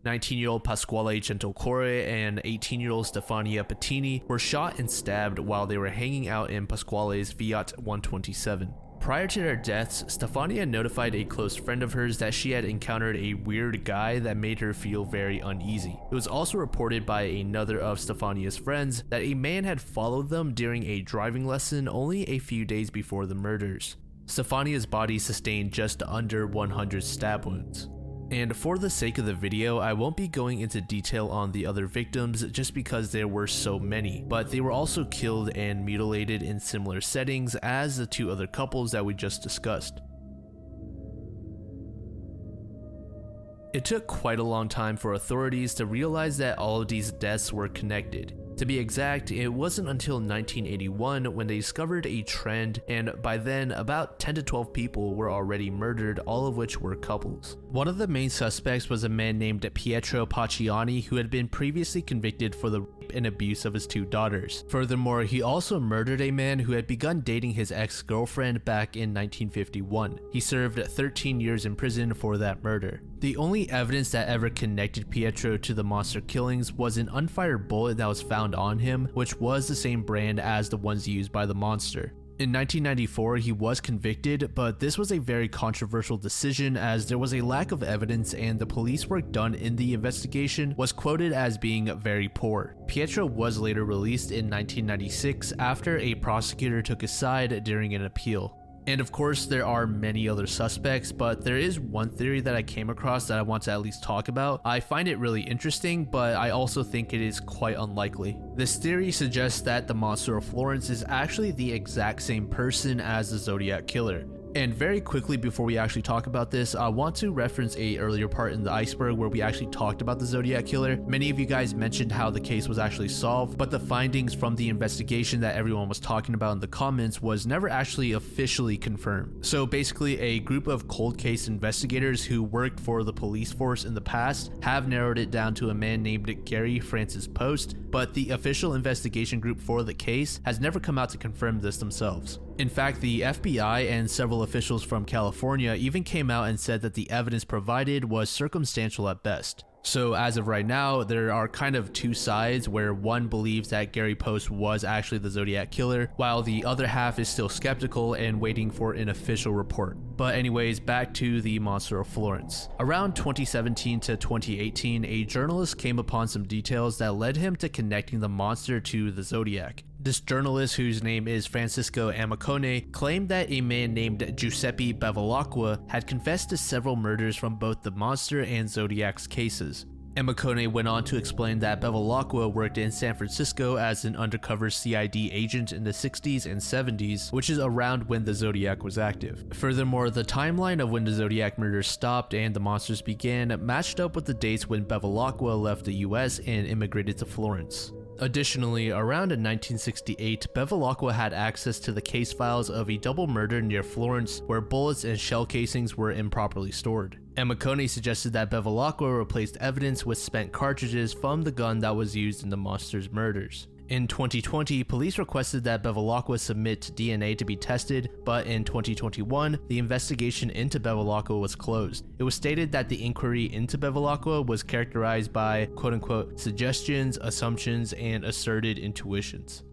19-year-old Pasquale Gentilcore and 18-year-old Stefania Pettini were shot and stabbed while they were hanging out in Pasquale's Fiat 127. Prior to their deaths, Stefania notified a close friend of hers that she had encountered a weird guy that made her feel very uneasy. It was also reported by another of Stefania's friends that a man had followed them during a driving lesson only a few days before the murders. Stefania's body sustained just under 100 stab wounds. And for the sake of the video, I won't be going into detail on the other victims just because there were so many, but they were also killed and mutilated in similar settings as the two other couples that we just discussed. It took quite a long time for authorities to realize that all of these deaths were connected. To be exact, it wasn't until 1981 when they discovered a trend, and by then about 10 to 12 people were already murdered, all of which were couples. One of the main suspects was a man named Pietro Pacciani, who had been previously convicted for the rape and abuse of his two daughters. Furthermore, he also murdered a man who had begun dating his ex-girlfriend back in 1951. He served 13 years in prison for that murder. The only evidence that ever connected Pietro to the monster killings was an unfired bullet that was found on him, which was the same brand as the ones used by the monster. In 1994, he was convicted, but this was a very controversial decision as there was a lack of evidence and the police work done in the investigation was quoted as being very poor. Pietro was later released in 1996 after a prosecutor took his side during an appeal. And of course, there are many other suspects, but there is one theory that I came across that I want to at least talk about. I find it really interesting, but I also think it is quite unlikely. This theory suggests that the monster of Florence is actually the exact same person as the Zodiac Killer. And very quickly before we actually talk about this, I want to reference a earlier part in the Iceberg where we actually talked about the Zodiac Killer. Many of you guys mentioned how the case was actually solved, but the findings from the investigation that everyone was talking about in the comments was never actually officially confirmed. So basically, a group of cold case investigators who worked for the police force in the past have narrowed it down to a man named Gary Francis Post, but the official investigation group for the case has never come out to confirm this themselves. In fact, the FBI and several officials from California even came out and said that the evidence provided was circumstantial at best. So as of right now, there are kind of two sides where one believes that Gary Post was actually the Zodiac killer, while the other half is still skeptical and waiting for an official report. But anyways, back to the Monster of Florence. Around 2017 to 2018, a journalist came upon some details that led him to connecting the monster to the Zodiac. This journalist, whose name is Francisco Amicone, claimed that a man named Giuseppe Bevilacqua had confessed to several murders from both the monster and Zodiac's cases. Amicone went on to explain that Bevilacqua worked in San Francisco as an undercover CID agent in the 60s and 70s, which is around when the Zodiac was active. Furthermore, the timeline of when the Zodiac murders stopped and the monsters began matched up with the dates when Bevilacqua left the US and immigrated to Florence. Additionally, around 1968, Bevilacqua had access to the case files of a double murder near Florence where bullets and shell casings were improperly stored. Amicone suggested that Bevilacqua replaced evidence with spent cartridges from the gun that was used in the monster's murders. In 2020, police requested that Bevilacqua submit DNA to be tested, but in 2021, the investigation into Bevilacqua was closed. It was stated that the inquiry into Bevilacqua was characterized by quote-unquote suggestions, assumptions, and asserted intuitions.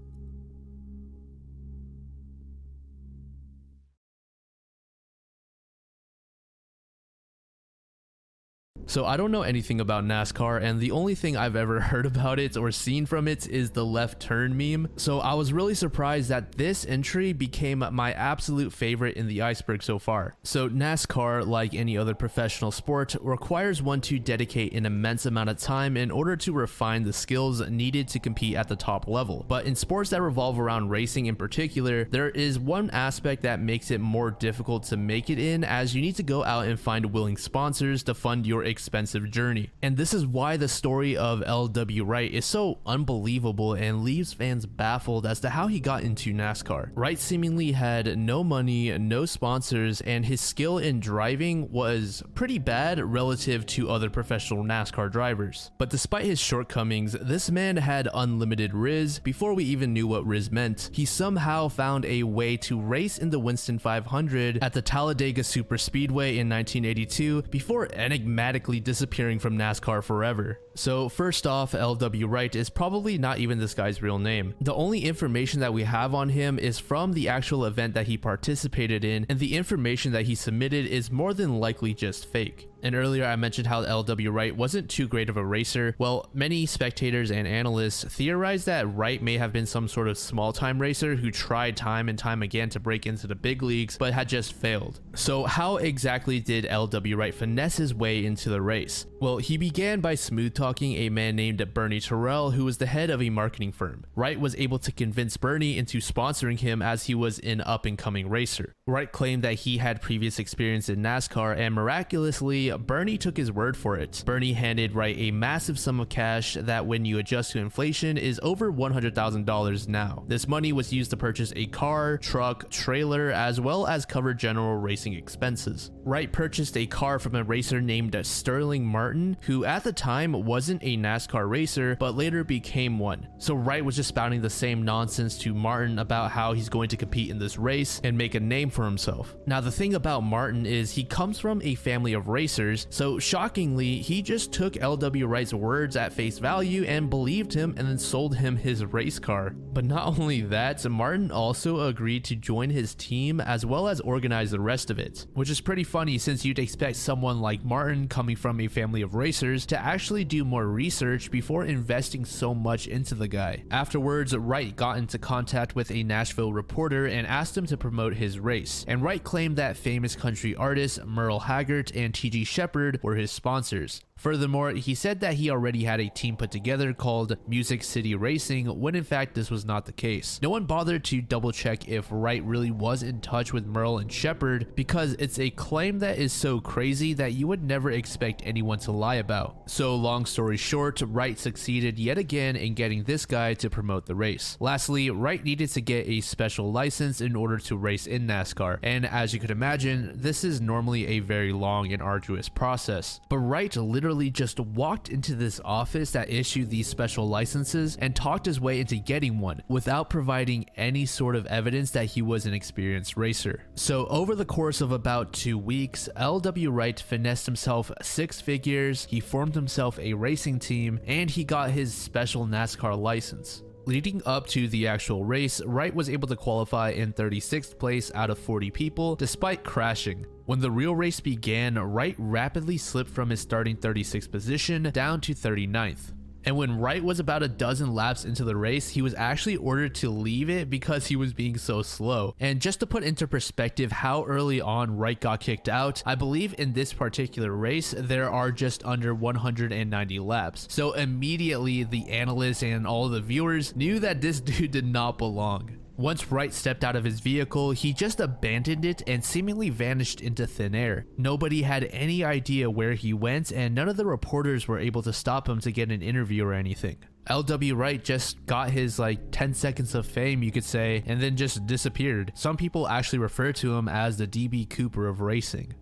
So I don't know anything about NASCAR, and the only thing I've ever heard about it or seen from it is the left turn meme. So I was really surprised that this entry became my absolute favorite in the Iceberg so far. So NASCAR, like any other professional sport, requires one to dedicate an immense amount of time in order to refine the skills needed to compete at the top level. But in sports that revolve around racing in particular, there is one aspect that makes it more difficult to make it in, as you need to go out and find willing sponsors to fund your expensive journey. And this is why the story of L.W. Wright is so unbelievable and leaves fans baffled as to how he got into NASCAR. Wright seemingly had no money, no sponsors, and his skill in driving was pretty bad relative to other professional NASCAR drivers. But despite his shortcomings, this man had unlimited riz. Before we even knew what riz meant, he somehow found a way to race in the Winston 500 at the Talladega Superspeedway in 1982 before enigmatically disappearing from NASCAR forever. So first off, L.W. Wright is probably not even this guy's real name. The only information that we have on him is from the actual event that he participated in, and the information that he submitted is more than likely just fake. And earlier I mentioned how L.W. Wright wasn't too great of a racer. Well, many spectators and analysts theorize that Wright may have been some sort of small-time racer who tried time and time again to break into the big leagues, but had just failed. So how exactly did L.W. Wright finesse his way into the race? Well, he began by smooth-talking a man named Bernie Terrell, who was the head of a marketing firm. Wright was able to convince Bernie into sponsoring him as he was an up-and-coming racer. Wright claimed that he had previous experience in NASCAR, and miraculously, Bernie took his word for it. Bernie handed Wright a massive sum of cash that, when you adjust to inflation, is over $100,000 now. This money was used to purchase a car, truck, trailer, as well as cover general racing expenses. Wright purchased a car from a racer named Sterling Martin, who at the time wasn't a NASCAR racer, but later became one. So Wright was just spouting the same nonsense to Martin about how he's going to compete in this race and make a name for himself. Now, the thing about Martin is he comes from a family of racers, so shockingly, he just took L.W. Wright's words at face value and believed him and then sold him his race car. But not only that, Martin also agreed to join his team as well as organize the rest of it, which is pretty funny since you'd expect someone like Martin, coming from a family of racers, to actually do more research before investing so much into the guy. Afterwards, Wright got into contact with a Nashville reporter and asked him to promote his race, and Wright claimed that famous country artists Merle Haggard and T.G. Shepherd were his sponsors. Furthermore, he said that he already had a team put together called Music City Racing, when in fact this was not the case. No one bothered to double check if Wright really was in touch with Merle and Shepherd, because it's a claim that is so crazy that you would never expect anyone to lie about. So long story short, Wright succeeded yet again in getting this guy to promote the race. Lastly, Wright needed to get a special license in order to race in NASCAR, and as you could imagine, this is normally a very long and arduous process. But Wright literally just walked into this office that issued these special licenses and talked his way into getting one without providing any sort of evidence that he was an experienced racer. So over the course of about 2 weeks, L.W. Wright finessed himself 6 figures, he formed himself a racing team, and he got his special NASCAR license. Leading up to the actual race, Wright was able to qualify in 36th place out of 40 people, despite crashing. When the real race began, Wright rapidly slipped from his starting 36th position down to 39th. And when Wright was about a dozen laps into the race, he was actually ordered to leave it because he was being so slow. And just to put into perspective how early on Wright got kicked out, I believe in this particular race, there are just under 190 laps. So immediately the analysts and all the viewers knew that this dude did not belong. Once Wright stepped out of his vehicle, he just abandoned it and seemingly vanished into thin air. Nobody had any idea where he went, and none of the reporters were able to stop him to get an interview or anything. L.W. Wright just got his 10 seconds of fame, you could say, and then just disappeared. Some people actually refer to him as the D.B. Cooper of racing.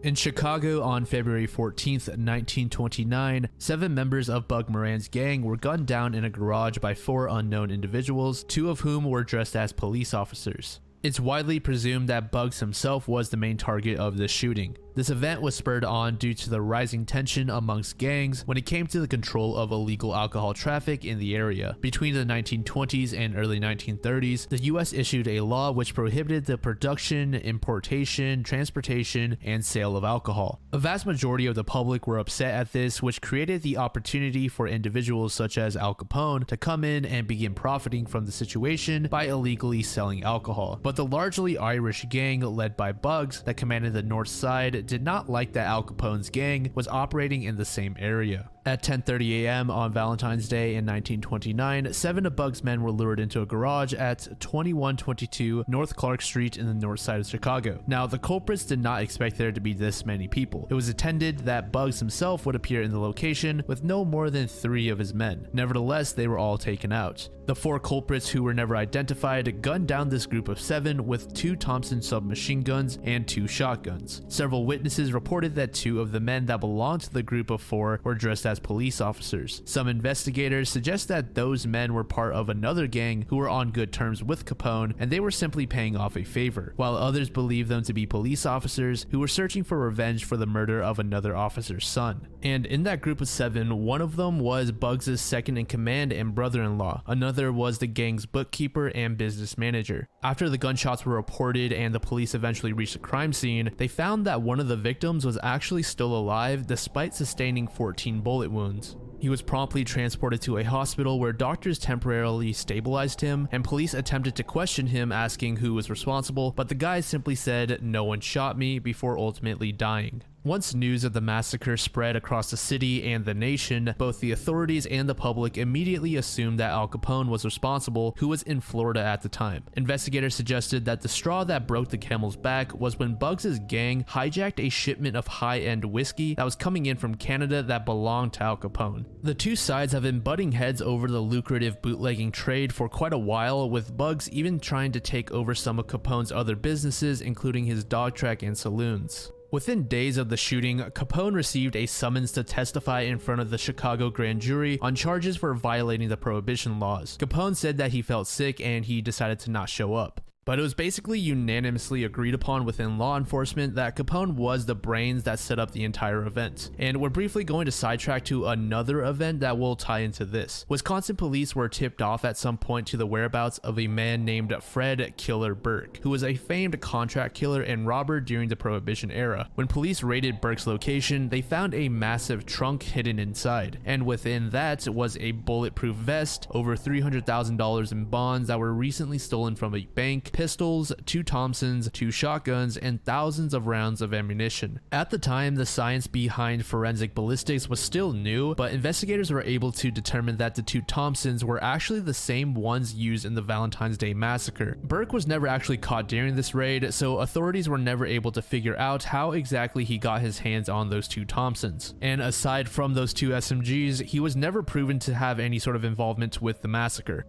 In Chicago on February 14th, 1929, 7 members of Bug Moran's gang were gunned down in a garage by 4 unknown individuals, 2 of whom were dressed as police officers. It's widely presumed that Bugs himself was the main target of this shooting. This event was spurred on due to the rising tension amongst gangs when it came to the control of illegal alcohol traffic in the area. Between the 1920s and early 1930s, the US issued a law which prohibited the production, importation, transportation, and sale of alcohol. A vast majority of the public were upset at this, which created the opportunity for individuals such as Al Capone to come in and begin profiting from the situation by illegally selling alcohol. But the largely Irish gang led by Bugs that commanded the north side did not like that Al Capone's gang was operating in the same area. At 10:30 a.m. on Valentine's Day in 1929, 7 of Bugs' men were lured into a garage at 2122 North Clark Street in the north side of Chicago. Now, the culprits did not expect there to be this many people. It was intended that Bugs himself would appear in the location with no more than 3 of his men. Nevertheless, they were all taken out. The 4 culprits who were never identified gunned down this group of 7 with 2 Thompson submachine guns and 2 shotguns. Several witnesses reported that 2 of the men that belonged to the group of 4 were dressed as police officers. Some investigators suggest that those men were part of another gang who were on good terms with Capone and they were simply paying off a favor, while others believe them to be police officers who were searching for revenge for the murder of another officer's son. And in that group of 7, one of them was Bugs' second in command and brother-in-law. Another was the gang's bookkeeper and business manager. After the gunshots were reported and the police eventually reached the crime scene, they found that one of the victims was actually still alive despite sustaining 14 bullet wounds. He was promptly transported to a hospital where doctors temporarily stabilized him, and police attempted to question him asking who was responsible, but the guy simply said, "No one shot me," before ultimately dying. Once news of the massacre spread across the city and the nation, both the authorities and the public immediately assumed that Al Capone was responsible, who was in Florida at the time. Investigators suggested that the straw that broke the camel's back was when Bugs' gang hijacked a shipment of high-end whiskey that was coming in from Canada that belonged to Al Capone. The two sides have been butting heads over the lucrative bootlegging trade for quite a while, with Bugs even trying to take over some of Capone's other businesses, including his dog track and saloons. Within days of the shooting, Capone received a summons to testify in front of the Chicago grand jury on charges for violating the prohibition laws. Capone said that he felt sick and he decided to not show up. But it was basically unanimously agreed upon within law enforcement that Capone was the brains that set up the entire event. And we're briefly going to sidetrack to another event that will tie into this. Wisconsin police were tipped off at some point to the whereabouts of a man named Fred Killer Burke, who was a famed contract killer and robber during the Prohibition era. When police raided Burke's location, they found a massive trunk hidden inside, and within that was a bulletproof vest, over $300,000 in bonds that were recently stolen from a bank, pistols, 2 Thompsons, 2 shotguns, and thousands of rounds of ammunition. At the time, the science behind forensic ballistics was still new, but investigators were able to determine that the 2 Thompsons were actually the same ones used in the Valentine's Day massacre. Burke was never actually caught during this raid, so authorities were never able to figure out how exactly he got his hands on those 2 Thompsons. And aside from those 2 SMGs, he was never proven to have any sort of involvement with the massacre.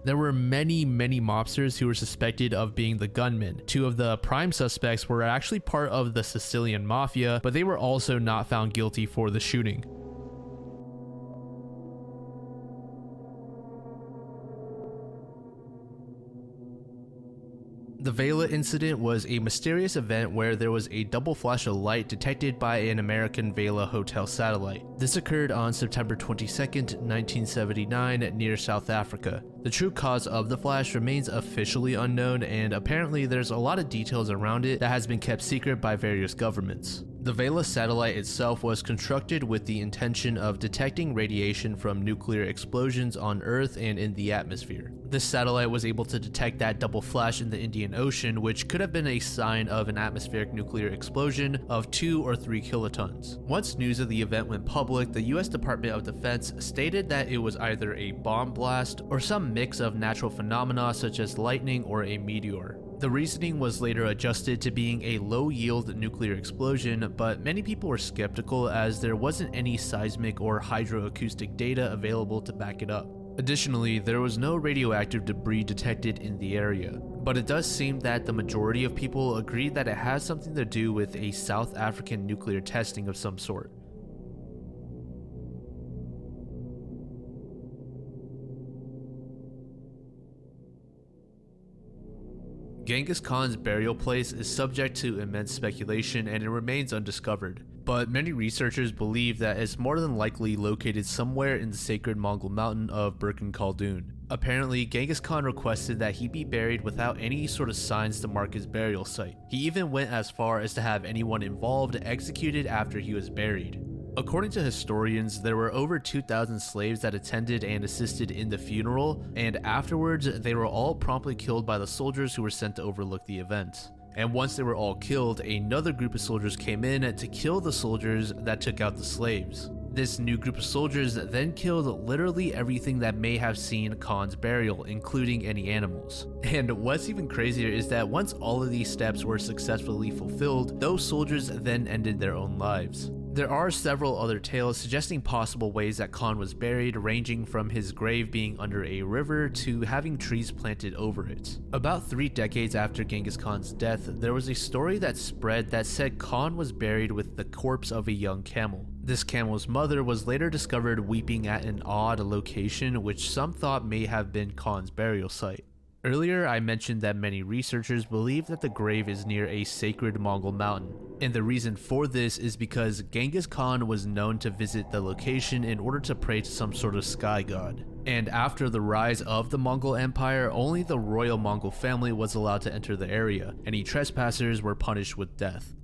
There were many mobsters who were suspected of being the gunmen. 2 of the prime suspects were actually part of the Sicilian mafia, but they were also not found guilty for the shooting. The Vela incident was a mysterious event where there was a double flash of light detected by an American Vela hotel satellite. This occurred on September 22nd, 1979 near South Africa. The true cause of the flash remains officially unknown, and apparently there's a lot of details around it that has been kept secret by various governments. The Vela satellite itself was constructed with the intention of detecting radiation from nuclear explosions on Earth and in the atmosphere. This satellite was able to detect that double flash in the Indian Ocean, which could have been a sign of an atmospheric nuclear explosion of 2 or 3 kilotons. Once news of the event went public, the US Department of Defense stated that it was either a bomb blast or some mix of natural phenomena such as lightning or a meteor. The reasoning was later adjusted to being a low-yield nuclear explosion, but many people were skeptical as there wasn't any seismic or hydroacoustic data available to back it up. Additionally, there was no radioactive debris detected in the area, but it does seem that the majority of people agreed that it has something to do with a South African nuclear testing of some sort. Genghis Khan's burial place is subject to immense speculation and it remains undiscovered, but many researchers believe that it's more than likely located somewhere in the sacred Mongol mountain of Burkhan Khaldun. Apparently, Genghis Khan requested that he be buried without any sort of signs to mark his burial site. He even went as far as to have anyone involved executed after he was buried. According to historians, there were over 2,000 slaves that attended and assisted in the funeral, and afterwards they were all promptly killed by the soldiers who were sent to overlook the event. And once they were all killed, another group of soldiers came in to kill the soldiers that took out the slaves. This new group of soldiers then killed literally everything that may have seen Khan's burial, including any animals. And what's even crazier is that once all of these steps were successfully fulfilled, those soldiers then ended their own lives. There are several other tales suggesting possible ways that Khan was buried, ranging from his grave being under a river to having trees planted over it. About 3 decades after Genghis Khan's death, there was a story that spread that said Khan was buried with the corpse of a young camel. This camel's mother was later discovered weeping at an odd location, which some thought may have been Khan's burial site. Earlier, I mentioned that many researchers believe that the grave is near a sacred Mongol mountain, and the reason for this is because Genghis Khan was known to visit the location in order to pray to some sort of sky god. And after the rise of the Mongol Empire, only the royal Mongol family was allowed to enter the area. Any trespassers were punished with death.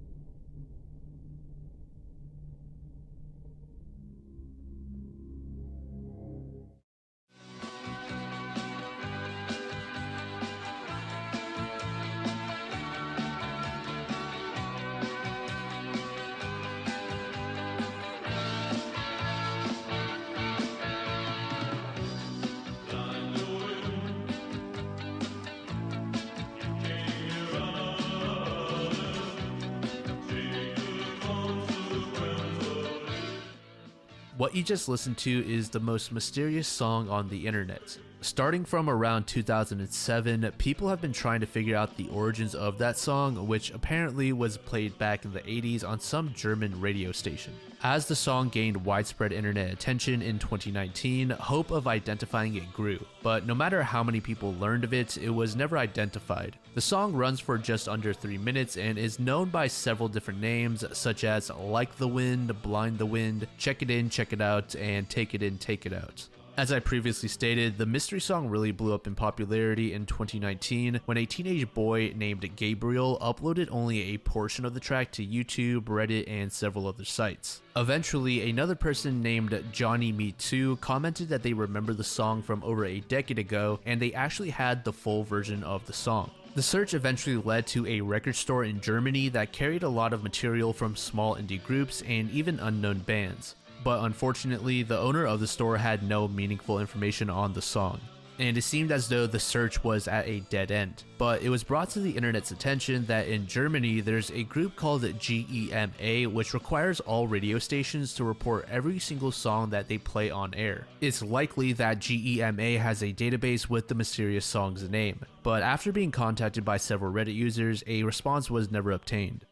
What you just listened to is the most mysterious song on the internet. Starting from around 2007, people have been trying to figure out the origins of that song, which apparently was played back in the 80s on some German radio station. As the song gained widespread internet attention in 2019, hope of identifying it grew, but no matter how many people learned of it, it was never identified. The song runs for just under 3 minutes and is known by several different names, such as Like the Wind, Blind the Wind, Check It In, Check It Out, and Take It In, Take It Out. As I previously stated, the mystery song really blew up in popularity in 2019 when a teenage boy named Gabriel uploaded only a portion of the track to YouTube, Reddit, and several other sites. Eventually, another person named Johnny Me Too commented that they remember the song from over a decade ago and they actually had the full version of the song. The search eventually led to a record store in Germany that carried a lot of material from small indie groups and even unknown bands. But unfortunately, the owner of the store had no meaningful information on the song, and it seemed as though the search was at a dead end. But it was brought to the internet's attention that in Germany there's a group called GEMA, which requires all radio stations to report every single song that they play on air. It's likely that GEMA has a database with the mysterious song's name, but after being contacted by several Reddit users, a response was never obtained.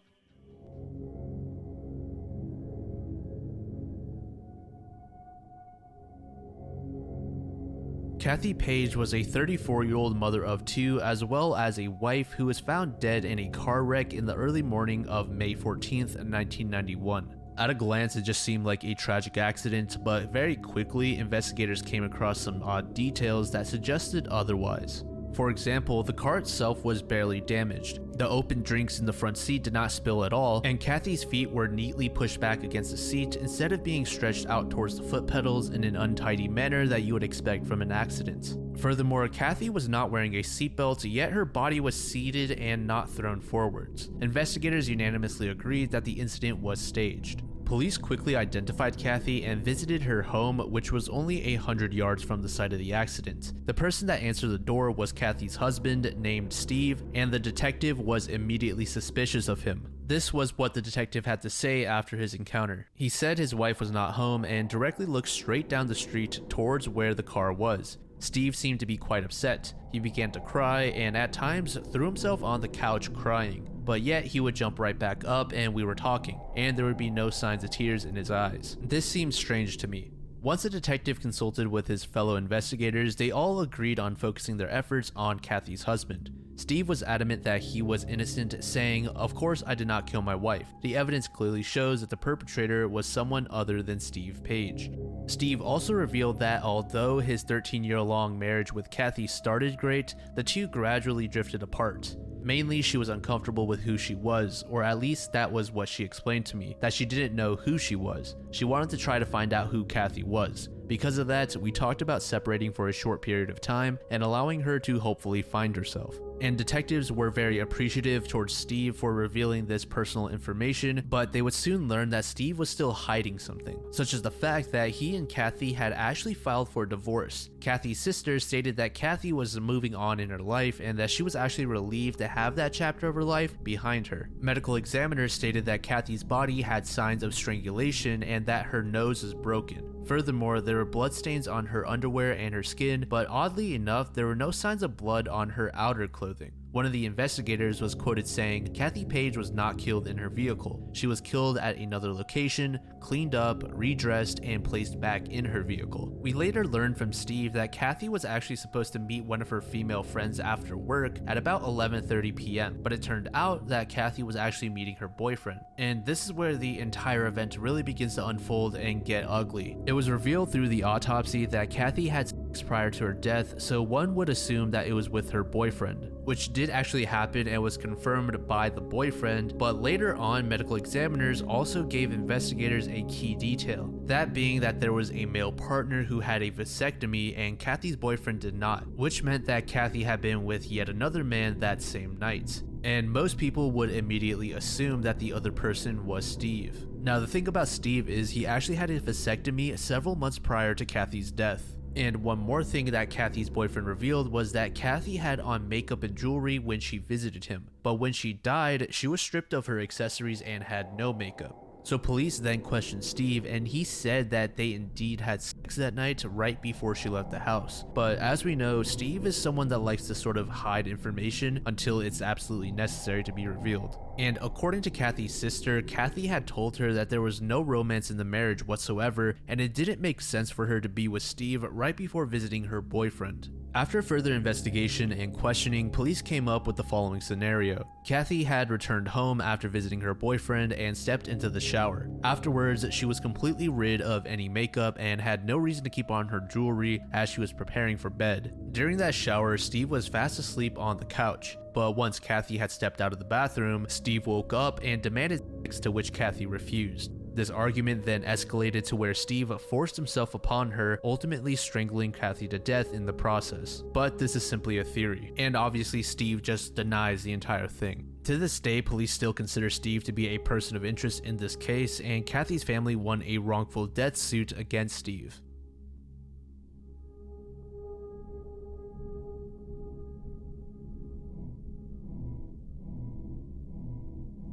Kathy Page was a 34-year-old mother of two, as well as a wife who was found dead in a car wreck in the early morning of May 14th, 1991. At a glance, it just seemed like a tragic accident, but very quickly, investigators came across some odd details that suggested otherwise. For example, the car itself was barely damaged. The open drinks in the front seat did not spill at all, and Kathy's feet were neatly pushed back against the seat instead of being stretched out towards the foot pedals in an untidy manner that you would expect from an accident. Furthermore, Kathy was not wearing a seatbelt, yet her body was seated and not thrown forwards. Investigators unanimously agreed that the incident was staged. Police quickly identified Kathy and visited her home, which was only 100 yards from the site of the accident. The person that answered the door was Kathy's husband, named Steve, and the detective was immediately suspicious of him. This was what the detective had to say after his encounter. He said his wife was not home and directly looked straight down the street towards where the car was. Steve seemed to be quite upset. He began to cry and at times threw himself on the couch crying. But yet he would jump right back up and we were talking, and there would be no signs of tears in his eyes. This seemed strange to me. Once the detective consulted with his fellow investigators, they all agreed on focusing their efforts on Kathy's husband. Steve was adamant that he was innocent, saying, "Of course I did not kill my wife. The evidence clearly shows that the perpetrator was someone other than Steve Page." Steve also revealed that although his 13-year-long marriage with Kathy started great, the two gradually drifted apart. Mainly, she was uncomfortable with who she was, or at least that was what she explained to me, that she didn't know who she was. She wanted to try to find out who Kathy was. Because of that, we talked about separating for a short period of time and allowing her to hopefully find herself. And detectives were very appreciative towards Steve for revealing this personal information, but they would soon learn that Steve was still hiding something, such as the fact that he and Kathy had actually filed for divorce. Kathy's sister stated that Kathy was moving on in her life and that she was actually relieved to have that chapter of her life behind her. Medical examiners stated that Kathy's body had signs of strangulation and that her nose was broken. Furthermore, there were bloodstains on her underwear and her skin, but oddly enough, there were no signs of blood on her outer clothing. One of the investigators was quoted saying, "Kathy Page was not killed in her vehicle. She was killed at another location, cleaned up, redressed, and placed back in her vehicle." We later learned from Steve that Kathy was actually supposed to meet one of her female friends after work at about 11:30 p.m., but it turned out that Kathy was actually meeting her boyfriend. And this is where the entire event really begins to unfold and get ugly. It was revealed through the autopsy that Kathy had sex prior to her death, so one would assume that it was with her boyfriend, which did actually happen and was confirmed by the boyfriend, but later on medical examiners also gave investigators a key detail, that being that there was a male partner who had a vasectomy and Kathy's boyfriend did not, which meant that Kathy had been with yet another man that same night. And most people would immediately assume that the other person was Steve. Now the thing about Steve is he actually had a vasectomy several months prior to Kathy's death. And one more thing that Kathy's boyfriend revealed was that Kathy had on makeup and jewelry when she visited him, but when she died, she was stripped of her accessories and had no makeup. So police then questioned Steve and he said that they indeed had sex that night right before she left the house. But as we know, Steve is someone that likes to sort of hide information until it's absolutely necessary to be revealed. And according to Kathy's sister, Kathy had told her that there was no romance in the marriage whatsoever and it didn't make sense for her to be with Steve right before visiting her boyfriend. After further investigation and questioning, police came up with the following scenario. Kathy had returned home after visiting her boyfriend and stepped into the shower. Afterwards, she was completely rid of any makeup and had no reason to keep on her jewelry as she was preparing for bed. During that shower, Steve was fast asleep on the couch. But once Kathy had stepped out of the bathroom, Steve woke up and demanded sex, to which Kathy refused. This argument then escalated to where Steve forced himself upon her, ultimately strangling Kathy to death in the process. But this is simply a theory, and obviously Steve just denies the entire thing. To this day, police still consider Steve to be a person of interest in this case, and Kathy's family won a wrongful death suit against Steve.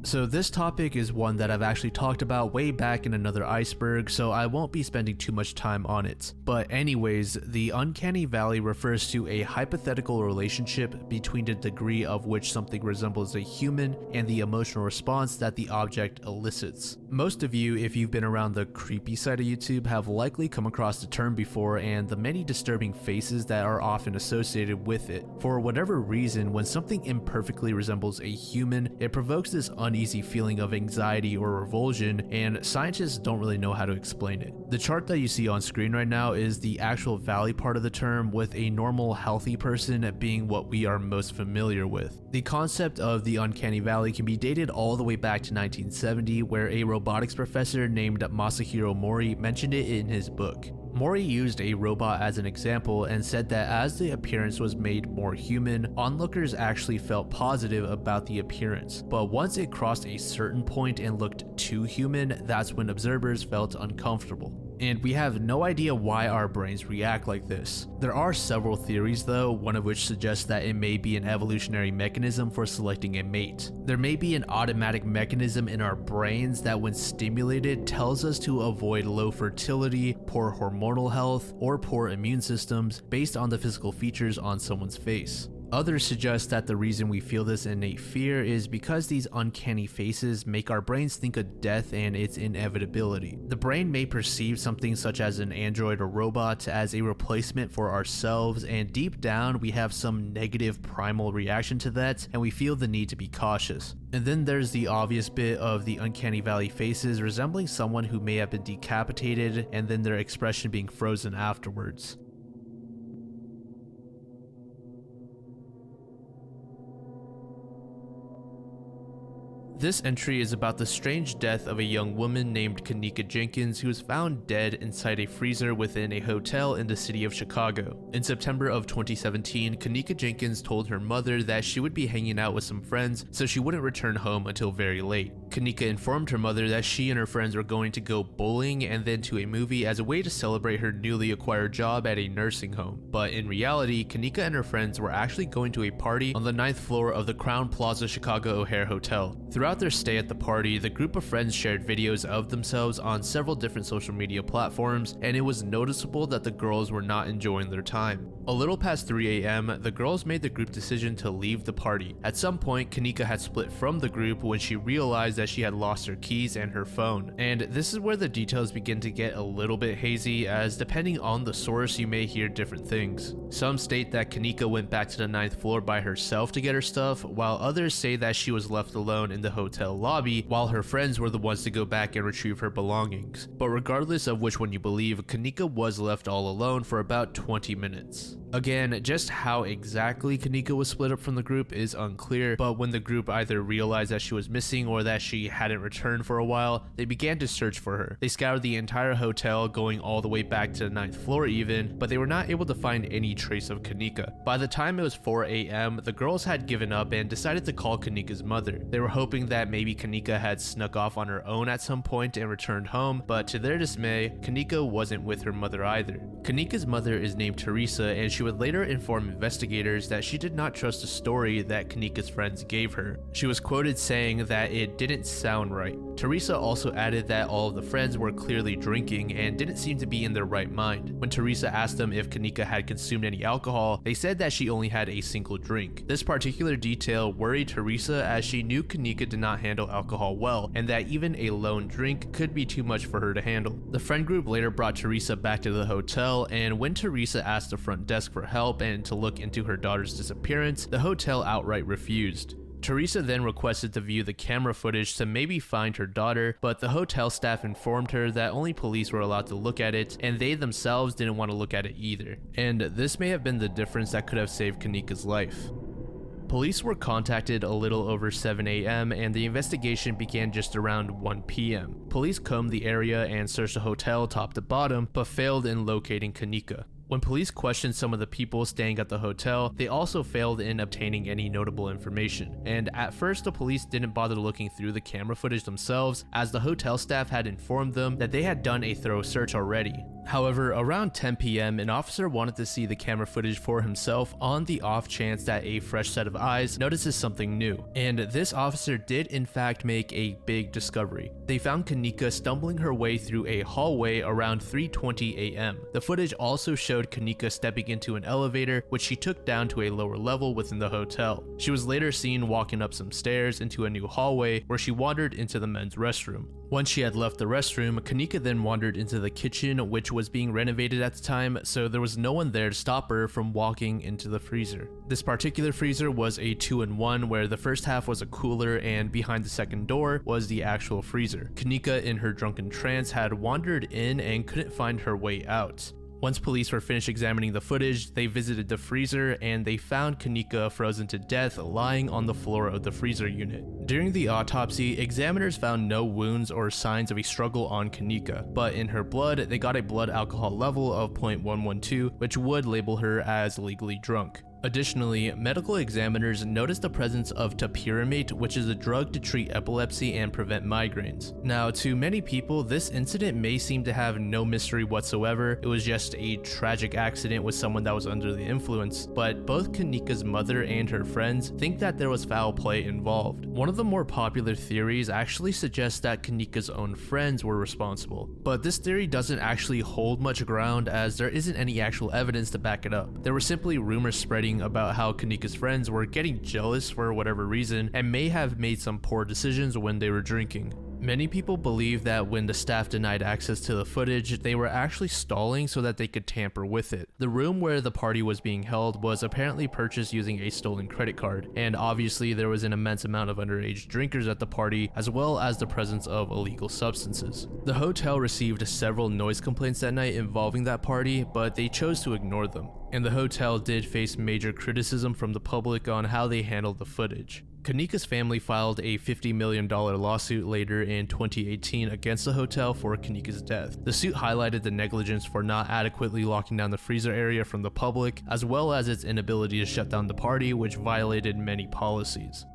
So this topic is one that I've actually talked about way back in another Iceberg, so I won't be spending too much time on it. But anyways, the uncanny valley refers to a hypothetical relationship between the degree of which something resembles a human and the emotional response that the object elicits. Most of you, if you've been around the creepy side of YouTube, have likely come across the term before and the many disturbing faces that are often associated with it. For whatever reason, when something imperfectly resembles a human, it provokes this uneasy feeling of anxiety or revulsion, and scientists don't really know how to explain it. The chart that you see on screen right now is the actual valley part of the term, with a normal, healthy person being what we are most familiar with. The concept of the uncanny valley can be dated all the way back to 1970, where a robotics professor named Masahiro Mori mentioned it in his book. Mori used a robot as an example and said that as the appearance was made more human, onlookers actually felt positive about the appearance. But once it crossed a certain point and looked too human, that's when observers felt uncomfortable. And we have no idea why our brains react like this. There are several theories though, one of which suggests that it may be an evolutionary mechanism for selecting a mate. There may be an automatic mechanism in our brains that when stimulated tells us to avoid low fertility, poor hormonal health, or poor immune systems based on the physical features on someone's face. Others suggest that the reason we feel this innate fear is because these uncanny faces make our brains think of death and its inevitability. The brain may perceive something such as an android or robot as a replacement for ourselves, and deep down we have some negative primal reaction to that, and we feel the need to be cautious. And then there's the obvious bit of the uncanny valley faces resembling someone who may have been decapitated and then their expression being frozen afterwards. This entry is about the strange death of a young woman named Kanika Jenkins, who was found dead inside a freezer within a hotel in the city of Chicago. In September of 2017, Kanika Jenkins told her mother that she would be hanging out with some friends, so she wouldn't return home until very late. Kanika informed her mother that she and her friends were going to go bowling and then to a movie as a way to celebrate her newly acquired job at a nursing home. But in reality, Kanika and her friends were actually going to a party on the 9th floor of the Crown Plaza Chicago O'Hare Hotel. Throughout their stay at the party, the group of friends shared videos of themselves on several different social media platforms, and it was noticeable that the girls were not enjoying their time. A little past 3 a.m., the girls made the group decision to leave the party. At some point, Kanika had split from the group when she realized that she had lost her keys and her phone. And this is where the details begin to get a little bit hazy, as depending on the source, you may hear different things. Some state that Kanika went back to the 9th floor by herself to get her stuff, while others say that she was left alone in the hotel lobby, while her friends were the ones to go back and retrieve her belongings. But regardless of which one you believe, Kanika was left all alone for about 20 minutes. Again, just how exactly Kanika was split up from the group is unclear, but when the group either realized that she was missing or that she hadn't returned for a while, they began to search for her. They scoured the entire hotel, going all the way back to the 9th floor even, but they were not able to find any trace of Kanika. By the time it was 4 a.m., the girls had given up and decided to call Kanika's mother. They were hoping that maybe Kanika had snuck off on her own at some point and returned home, but to their dismay, Kanika wasn't with her mother either. Kanika's mother is named Teresa, and she would later inform investigators that she did not trust the story that Kanika's friends gave her. She was quoted saying that it didn't sound right. Teresa also added that all of the friends were clearly drinking and didn't seem to be in their right mind. When Teresa asked them if Kanika had consumed any alcohol, they said that she only had a single drink. This particular detail worried Teresa as she knew Kanika did not handle alcohol well, and that even a lone drink could be too much for her to handle. The friend group later brought Teresa back to the hotel, and when Teresa asked the front desk for help and to look into her daughter's disappearance, the hotel outright refused. Teresa then requested to view the camera footage to maybe find her daughter, but the hotel staff informed her that only police were allowed to look at it, and they themselves didn't want to look at it either. And this may have been the difference that could have saved Kanika's life. Police were contacted a little over 7 a.m. and the investigation began just around 1 p.m. Police combed the area and searched the hotel top to bottom, but failed in locating Kanika. When police questioned some of the people staying at the hotel, they also failed in obtaining any notable information. And at first, the police didn't bother looking through the camera footage themselves, as the hotel staff had informed them that they had done a thorough search already. However, around 10 p.m., an officer wanted to see the camera footage for himself on the off chance that a fresh set of eyes notices something new. And this officer did in fact make a big discovery. They found Kanika stumbling her way through a hallway around 3:20 a.m. The footage also showed Kanika stepping into an elevator, which she took down to a lower level within the hotel. She was later seen walking up some stairs into a new hallway where she wandered into the men's restroom. Once she had left the restroom, Kanika then wandered into the kitchen, which was being renovated at the time, so there was no one there to stop her from walking into the freezer. This particular freezer was a 2-in-1 where the first half was a cooler and behind the second door was the actual freezer. Kanika, in her drunken trance, had wandered in and couldn't find her way out. Once police were finished examining the footage, they visited the freezer and they found Kanika frozen to death lying on the floor of the freezer unit. During the autopsy, examiners found no wounds or signs of a struggle on Kanika, but in her blood, they got a blood alcohol level of 0.112, which would label her as legally drunk. Additionally, medical examiners noticed the presence of topiramate, which is a drug to treat epilepsy and prevent migraines. Now, to many people, this incident may seem to have no mystery whatsoever. It was just a tragic accident with someone that was under the influence, but both Kanika's mother and her friends think that there was foul play involved. One of the more popular theories actually suggests that Kanika's own friends were responsible, but this theory doesn't actually hold much ground as there isn't any actual evidence to back it up. There were simply rumors spreading about how Kanika's friends were getting jealous for whatever reason and may have made some poor decisions when they were drinking. Many people believe that when the staff denied access to the footage, they were actually stalling so that they could tamper with it. The room where the party was being held was apparently purchased using a stolen credit card, and obviously there was an immense amount of underage drinkers at the party, as well as the presence of illegal substances. The hotel received several noise complaints that night involving that party, but they chose to ignore them. And the hotel did face major criticism from the public on how they handled the footage. Kanika's family filed a $50 million lawsuit later in 2018 against the hotel for Kanika's death. The suit highlighted the negligence for not adequately locking down the freezer area from the public, as well as its inability to shut down the party, which violated many policies.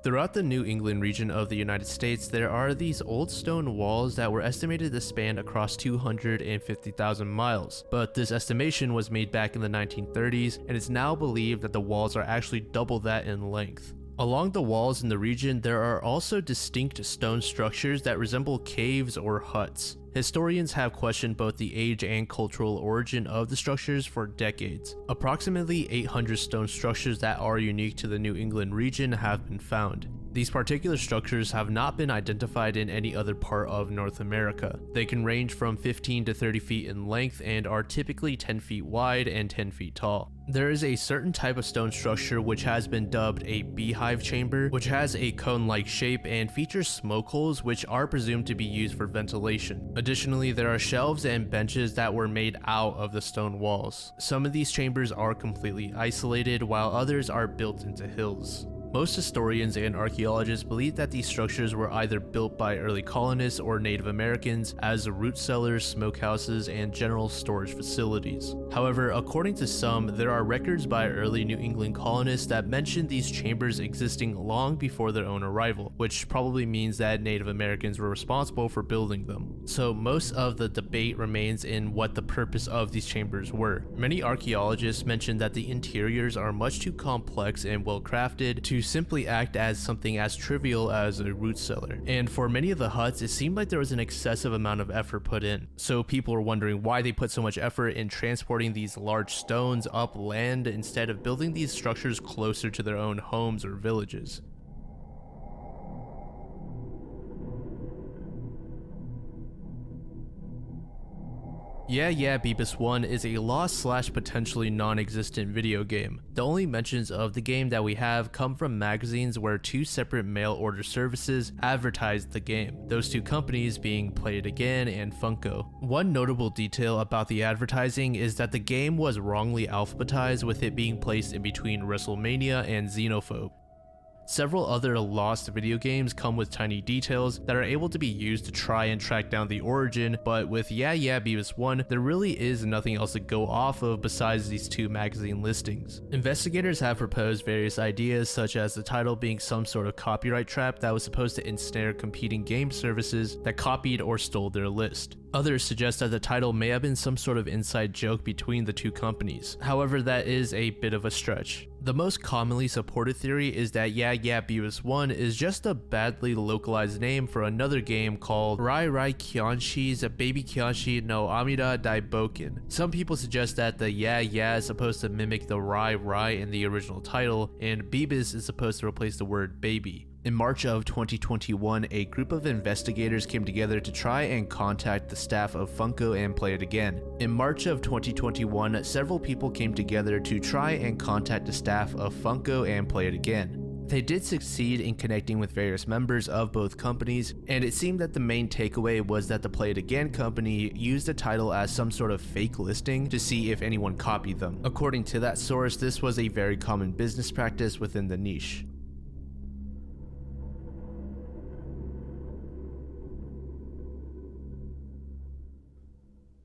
Throughout the New England region of the United States, there are these old stone walls that were estimated to span across 250,000 miles, but this estimation was made back in the 1930s, and it's now believed that the walls are actually double that in length. Along the walls in the region, there are also distinct stone structures that resemble caves or huts. Historians have questioned both the age and cultural origin of the structures for decades. Approximately 800 stone structures that are unique to the New England region have been found. These particular structures have not been identified in any other part of North America. They can range from 15 to 30 feet in length and are typically 10 feet wide and 10 feet tall. There is a certain type of stone structure which has been dubbed a beehive chamber, which has a cone-like shape and features smoke holes which are presumed to be used for ventilation. Additionally, there are shelves and benches that were made out of the stone walls. Some of these chambers are completely isolated, while others are built into hills. Most historians and archaeologists believe that these structures were either built by early colonists or Native Americans as root cellars, smokehouses, and general storage facilities. However, according to some, there are records by early New England colonists that mention these chambers existing long before their own arrival, which probably means that Native Americans were responsible for building them. So most of the debate remains in what the purpose of these chambers were. Many archaeologists mention that the interiors are much too complex and well crafted to simply act as something as trivial as a root cellar. And for many of the huts, it seemed like there was an excessive amount of effort put in. So people are wondering why they put so much effort in transporting these large stones up land instead of building these structures closer to their own homes or villages. Yeah, Beebus 1 is a lost/potentially non-existent video game. The only mentions of the game that we have come from magazines where two separate mail order services advertised the game, those two companies being Play It Again and Funko. One notable detail about the advertising is that the game was wrongly alphabetized, with it being placed in between WrestleMania and Xenophobe. Several other lost video games come with tiny details that are able to be used to try and track down the origin, but with Yeah Beavis 1, there really is nothing else to go off of besides these two magazine listings. Investigators have proposed various ideas, such as the title being some sort of copyright trap that was supposed to ensnare competing game services that copied or stole their list. Others suggest that the title may have been some sort of inside joke between the two companies. However, that is a bit of a stretch. The most commonly supported theory is that Yeah Beavis 1 is just a badly localized name for another game called Rai Kyanshi's Baby Kyanshi no Amida Daiboken. Some people suggest that the Yeah is supposed to mimic the Rai in the original title, and Beebus is supposed to replace the word baby. In March of 2021, a group of investigators came together to try and contact the staff of Funko and Play It Again. In March of 2021, several people came together to try and contact the staff of Funko and Play It Again. They did succeed in connecting with various members of both companies, and it seemed that the main takeaway was that the Play It Again company used the title as some sort of fake listing to see if anyone copied them. According to that source, this was a very common business practice within the niche.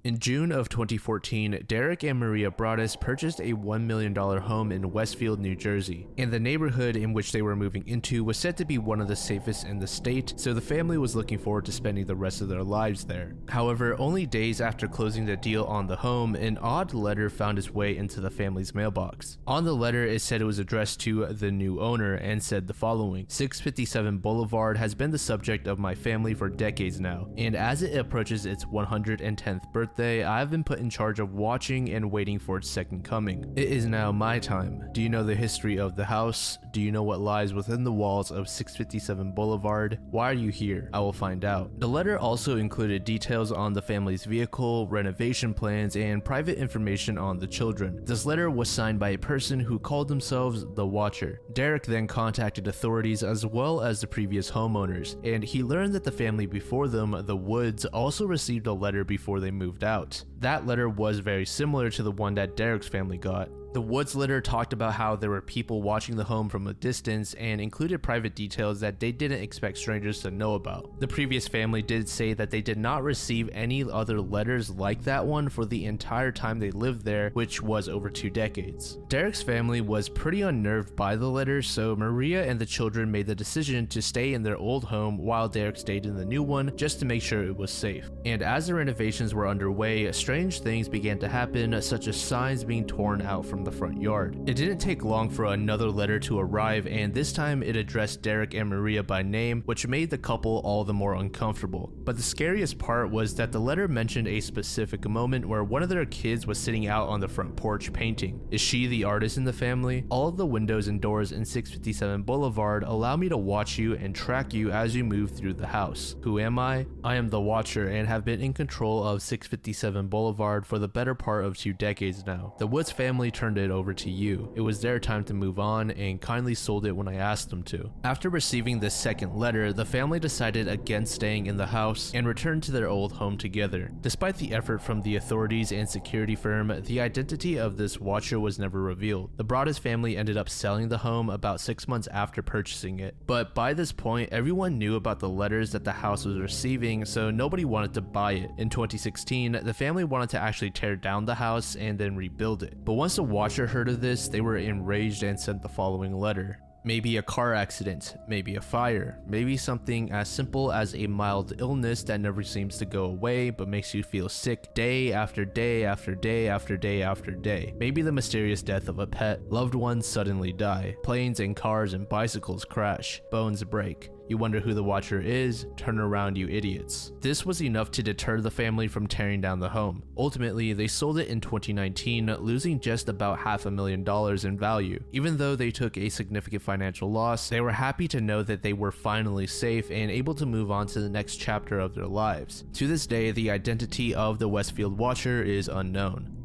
In June of 2014, Derek and Maria Broaddus purchased a $1 million home in Westfield, New Jersey, and the neighborhood in which they were moving into was said to be one of the safest in the state, so the family was looking forward to spending the rest of their lives there. However, only days after closing the deal on the home, an odd letter found its way into the family's mailbox. On the letter, it said it was addressed to the new owner and said the following: 657 Boulevard has been the subject of my family for decades now, and as it approaches its 110th birthday, I have been put in charge of watching and waiting for its second coming. It is now my time. Do you know the history of the house? Do you know what lies within the walls of 657 Boulevard? Why are you here? I will find out. The letter also included details on the family's vehicle, renovation plans, and private information on the children. This letter was signed by a person who called themselves the Watcher. Derek then contacted authorities as well as the previous homeowners, and he learned that the family before them, the Woods, also received a letter before they moved out. That letter was very similar to the one that Derek's family got. The Woods letter talked about how there were people watching the home from a distance and included private details that they didn't expect strangers to know about. The previous family did say that they did not receive any other letters like that one for the entire time they lived there, which was over 2 decades. Derek's family was pretty unnerved by the letter, so Maria and the children made the decision to stay in their old home while Derek stayed in the new one just to make sure it was safe. And as the renovations were underway, strange things began to happen, such as signs being torn out from the front yard. It didn't take long for another letter to arrive, and this time it addressed Derek and Maria by name, which made the couple all the more uncomfortable. But the scariest part was that the letter mentioned a specific moment where one of their kids was sitting out on the front porch painting. Is she the artist in the family? All of the windows and doors in 657 Boulevard allow me to watch you and track you as you move through the house. Who am I? I am the Watcher and have been in control of 657 Boulevard Boulevard for the better part of 2 decades now. The Woods family turned it over to you. It was their time to move on and kindly sold it when I asked them to. After receiving this second letter, the family decided against staying in the house and returned to their old home together. Despite the effort from the authorities and security firm, the identity of this watcher was never revealed. The Broaddus family ended up selling the home about 6 months after purchasing it, but by this point everyone knew about the letters that the house was receiving, so nobody wanted to buy it. In 2016, the family wanted to actually tear down the house and then rebuild it, but once the watcher heard of this, they were enraged and sent the following letter. Maybe a car accident, maybe a fire, maybe something as simple as a mild illness that never seems to go away but makes you feel sick day after day after day after day after day. Maybe the mysterious death of a pet, loved ones suddenly die, planes and cars and bicycles crash, bones break. You wonder who the watcher is, turn around you idiots. This was enough to deter the family from tearing down the home. Ultimately, they sold it in 2019, losing just about $500,000 in value. Even though they took a significant financial loss, they were happy to know that they were finally safe and able to move on to the next chapter of their lives. To this day, the identity of the Westfield Watcher is unknown.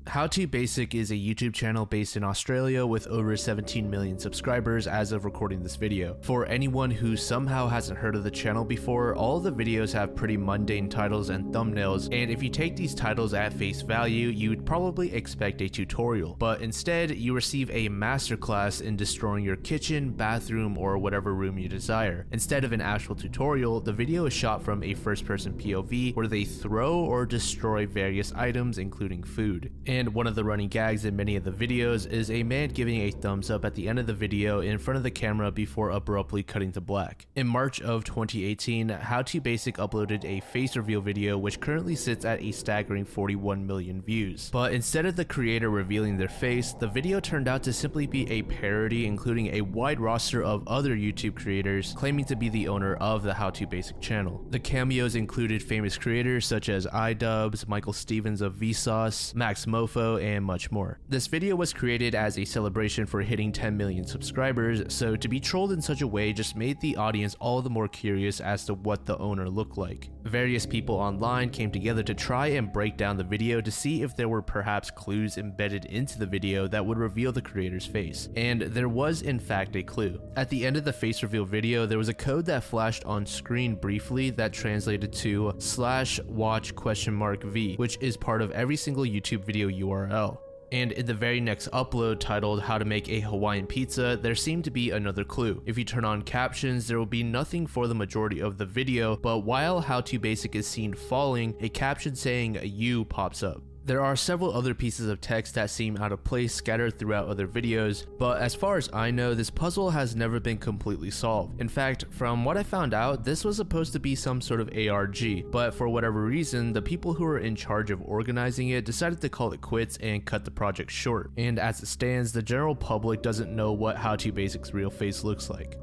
How To Basic is a YouTube channel based in Australia with over 17 million subscribers as of recording this video. For anyone who somehow hasn't heard of the channel before, all of the videos have pretty mundane titles and thumbnails, and if you take these titles at face value, you'd probably expect a tutorial, but instead you receive a masterclass in destroying your kitchen, bathroom, or whatever room you desire. Instead of an actual tutorial, the video is shot from a first-person POV where they throw or destroy various items including food. And one of the running gags in many of the videos is a man giving a thumbs up at the end of the video in front of the camera before abruptly cutting to black. In March of 2018, How To Basic uploaded a face reveal video which currently sits at a staggering 41 million views. But instead of the creator revealing their face, the video turned out to simply be a parody including a wide roster of other YouTube creators claiming to be the owner of the How To Basic channel. The cameos included famous creators such as iDubbbz, Michael Stevens of Vsauce, Max Mofo, and much more. This video was created as a celebration for hitting 10 million subscribers, so to be trolled in such a way just made the audience all the more curious as to what the owner looked like. Various people online came together to try and break down the video to see if there were perhaps clues embedded into the video that would reveal the creator's face, and there was in fact a clue. At the end of the face reveal video, there was a code that flashed on screen briefly that translated to /watch?V, which is part of every single YouTube video URL. And in the very next upload titled How to Make a Hawaiian Pizza, there seemed to be another clue. If you turn on captions, there will be nothing for the majority of the video, but while How To Basic is seen falling, a caption saying "you" pops up. There are several other pieces of text that seem out of place scattered throughout other videos, but as far as I know, this puzzle has never been completely solved. In fact, from what I found out, this was supposed to be some sort of ARG, but for whatever reason, the people who were in charge of organizing it decided to call it quits and cut the project short. And as it stands, the general public doesn't know what How To Basic's real face looks like.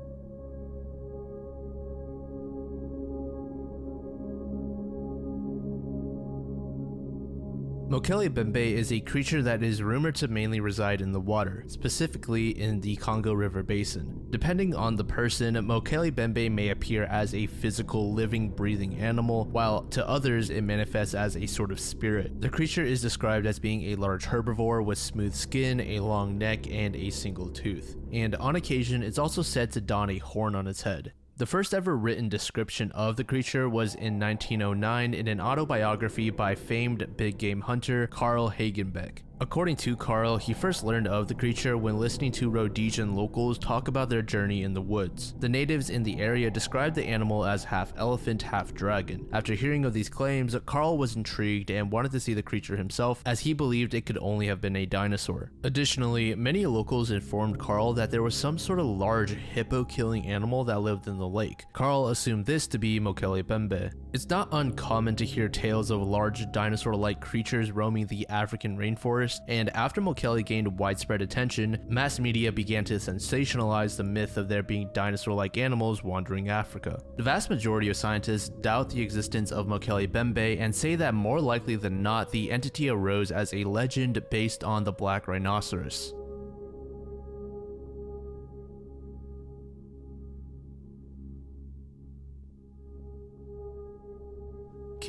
Mokele Bembe is a creature that is rumored to mainly reside in the water, specifically in the Congo River Basin. Depending on the person, Mokele Bembe may appear as a physical, living, breathing animal, while to others it manifests as a sort of spirit. The creature is described as being a large herbivore with smooth skin, a long neck, and a single tooth. And on occasion, it's also said to don a horn on its head. The first ever written description of the creature was in 1909 in an autobiography by famed big game hunter Carl Hagenbeck. According to Carl, he first learned of the creature when listening to Rhodesian locals talk about their journey in the woods. The natives in the area described the animal as half elephant, half dragon. After hearing of these claims, Carl was intrigued and wanted to see the creature himself, as he believed it could only have been a dinosaur. Additionally, many locals informed Carl that there was some sort of large hippo-killing animal that lived in the lake. Carl assumed this to be Mokele Bembe. It's not uncommon to hear tales of large dinosaur-like creatures roaming the African rainforest, and after Mokele gained widespread attention, mass media began to sensationalize the myth of there being dinosaur-like animals wandering Africa. The vast majority of scientists doubt the existence of Mokele Bembe and say that more likely than not, the entity arose as a legend based on the black rhinoceros.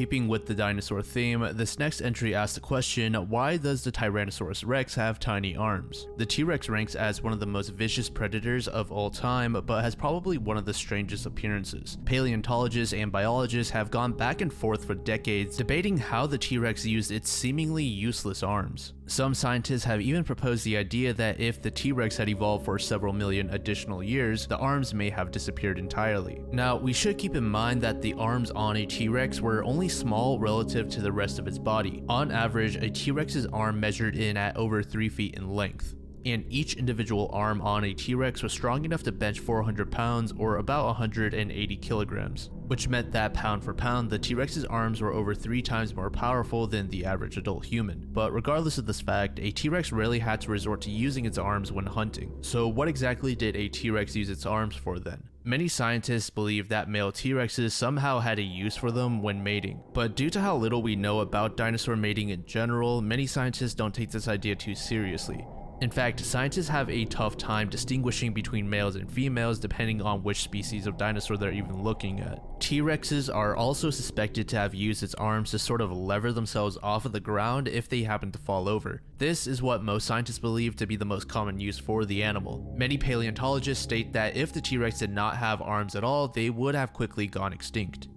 keeping with the dinosaur theme, this next entry asks the question, why does the Tyrannosaurus rex have tiny arms? The T-Rex ranks as one of the most vicious predators of all time, but has probably one of the strangest appearances. Paleontologists and biologists have gone back and forth for decades, debating how the T-Rex used its seemingly useless arms. Some scientists have even proposed the idea that if the T-Rex had evolved for several million additional years, the arms may have disappeared entirely. Now, we should keep in mind that the arms on a T-Rex were only small relative to the rest of its body. On average, a T-Rex's arm measured in at over 3 feet in length, and each individual arm on a T-Rex was strong enough to bench 400 pounds or about 180 kilograms, which meant that pound for pound, the T-Rex's arms were over 3 times more powerful than the average adult human. But regardless of this fact, a T-Rex rarely had to resort to using its arms when hunting. So what exactly did a T-Rex use its arms for then? Many scientists believe that male T-Rexes somehow had a use for them when mating, but due to how little we know about dinosaur mating in general, many scientists don't take this idea too seriously. In fact, scientists have a tough time distinguishing between males and females depending on which species of dinosaur they're even looking at. T-Rexes are also suspected to have used its arms to sort of lever themselves off of the ground if they happen to fall over. This is what most scientists believe to be the most common use for the animal. Many paleontologists state that if the T-Rex did not have arms at all, they would have quickly gone extinct.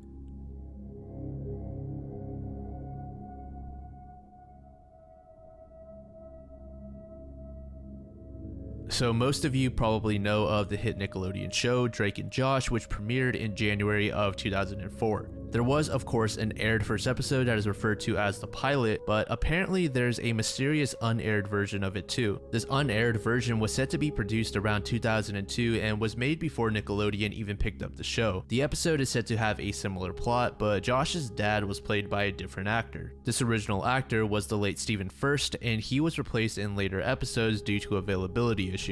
So most of you probably know of the hit Nickelodeon show Drake and Josh, which premiered in January of 2004. There was, of course, an aired first episode that is referred to as the pilot, but apparently there's a mysterious unaired version of it too. This unaired version was set to be produced around 2002 and was made before Nickelodeon even picked up the show. The episode is said to have a similar plot, but Josh's dad was played by a different actor. This original actor was the late Stephen Furst, and he was replaced in later episodes due to availability issues.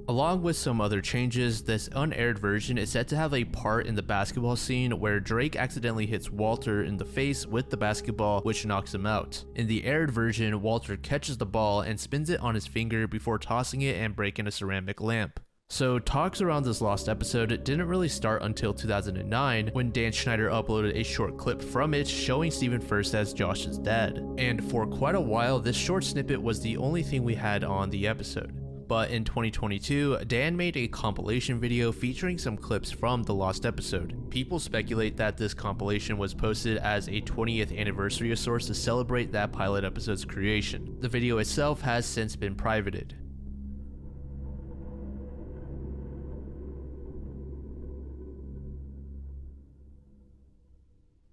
Along with some other changes, this unaired version is said to have a part in the basketball scene where Drake accidentally hits Walter in the face with the basketball, which knocks him out. In the aired version, Walter catches the ball and spins it on his finger before tossing it and breaking a ceramic lamp. So talks around this lost episode didn't really start until 2009 when Dan Schneider uploaded a short clip from it showing Stephen Furst as Josh's dad. And for quite a while, this short snippet was the only thing we had on the episode. But in 2022, Dan made a compilation video featuring some clips from the lost episode. People speculate that this compilation was posted as a 20th anniversary of sorts to celebrate that pilot episode's creation. The video itself has since been privated.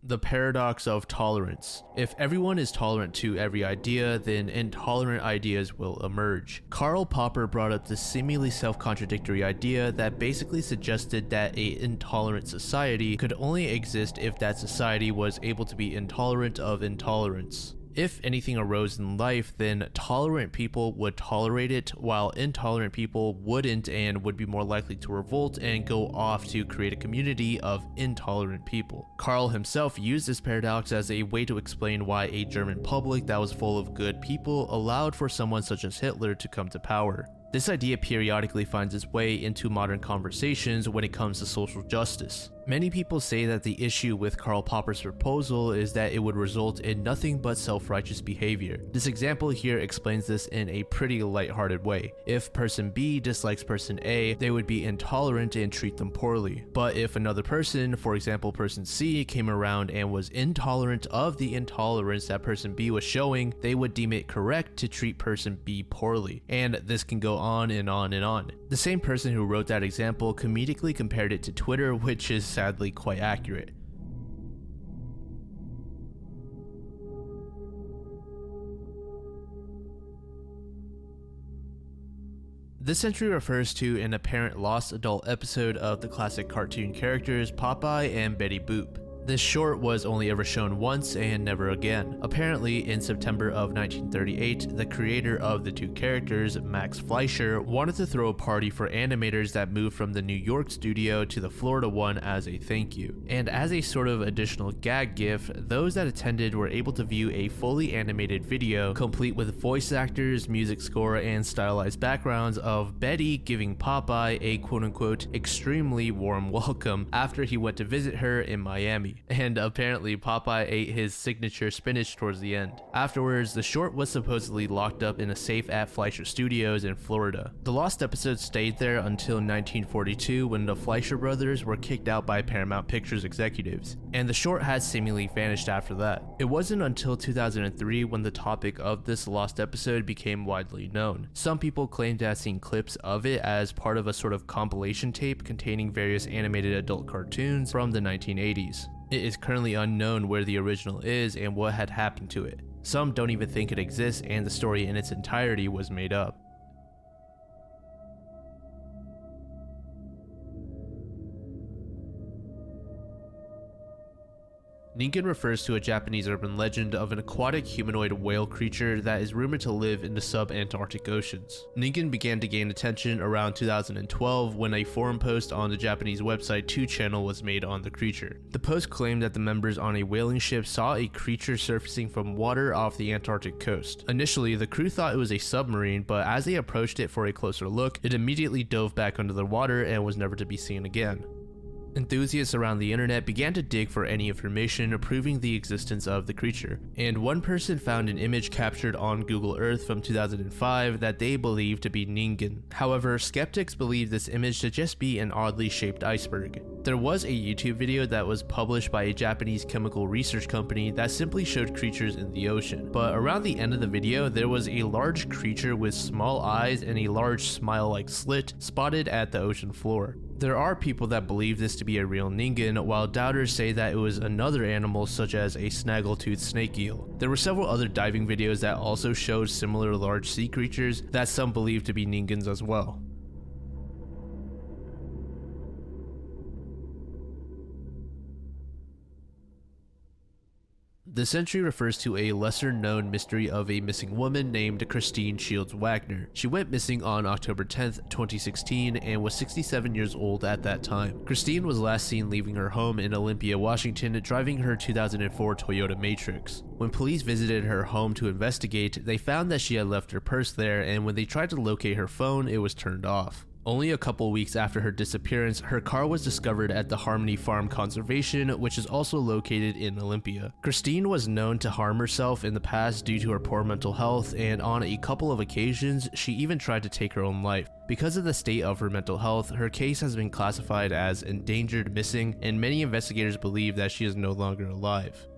The paradox of tolerance. If everyone is tolerant to every idea, then intolerant ideas will emerge. Karl Popper brought up this seemingly self-contradictory idea that basically suggested that an intolerant society could only exist if that society was able to be intolerant of intolerance. If anything arose in life, then tolerant people would tolerate it, while intolerant people wouldn't and would be more likely to revolt and go off to create a community of intolerant people. Karl himself used this paradox as a way to explain why a German public that was full of good people allowed for someone such as Hitler to come to power. This idea periodically finds its way into modern conversations when it comes to social justice. Many people say that the issue with Karl Popper's proposal is that it would result in nothing but self-righteous behavior. This example here explains this in a pretty lighthearted way. If person B dislikes person A, they would be intolerant and treat them poorly. But if another person, for example person C, came around and was intolerant of the intolerance that person B was showing, they would deem it correct to treat person B poorly. And this can go on and on and on. The same person who wrote that example comedically compared it to Twitter, which is sadly quite accurate. This entry refers to an apparent lost adult episode of the classic cartoon characters Popeye and Betty Boop. This short was only ever shown once and never again. Apparently, in September of 1938, the creator of the two characters, Max Fleischer, wanted to throw a party for animators that moved from the New York studio to the Florida one as a thank you. And as a sort of additional gag gift, those that attended were able to view a fully animated video, complete with voice actors, music score, and stylized backgrounds of Betty giving Popeye a quote-unquote extremely warm welcome after he went to visit her in Miami. fermi, and apparently Popeye ate his signature spinach towards the end. Afterwards, the short was supposedly locked up in a safe at Fleischer Studios in Florida. The lost episode stayed there until 1942 when the Fleischer brothers were kicked out by Paramount Pictures executives, and the short has seemingly vanished after that. It wasn't until 2003 when the topic of this lost episode became widely known. Some people claim to have seen clips of it as part of a sort of compilation tape containing various animated adult cartoons from the 1980s. It is currently unknown where the original is and what had happened to it. Some don't even think it exists, and the story in its entirety was made up. Ningen refers to a Japanese urban legend of an aquatic humanoid whale creature that is rumored to live in the sub-Antarctic oceans. Ningen began to gain attention around 2012 when a forum post on the Japanese website 2channel was made on the creature. The post claimed that the members on a whaling ship saw a creature surfacing from water off the Antarctic coast. Initially, the crew thought it was a submarine, but as they approached it for a closer look, it immediately dove back under the water and was never to be seen again. Enthusiasts around the internet began to dig for any information proving the existence of the creature, and one person found an image captured on Google Earth from 2005 that they believed to be Ningen. However, skeptics believe this image to just be an oddly shaped iceberg. There was a YouTube video that was published by a Japanese chemical research company that simply showed creatures in the ocean, but around the end of the video there was a large creature with small eyes and a large smile-like slit spotted at the ocean floor. There are people that believe this to be a real Ningen, while doubters say that it was another animal such as a snaggletooth snake eel. There were several other diving videos that also showed similar large sea creatures that some believe to be Ningens as well. This entry refers to a lesser-known mystery of a missing woman named Christine Shields Wagner. She went missing on October 10th, 2016 and was 67 years old at that time. Christine was last seen leaving her home in Olympia, Washington, driving her 2004 Toyota Matrix. When police visited her home to investigate, they found that she had left her purse there, and when they tried to locate her phone, it was turned off. Only a couple weeks after her disappearance, her car was discovered at the Harmony Farm Conservation, which is also located in Olympia. Christine was known to harm herself in the past due to her poor mental health, and on a couple of occasions, she even tried to take her own life. Because of the state of her mental health, her case has been classified as endangered missing, and many investigators believe that she is no longer alive.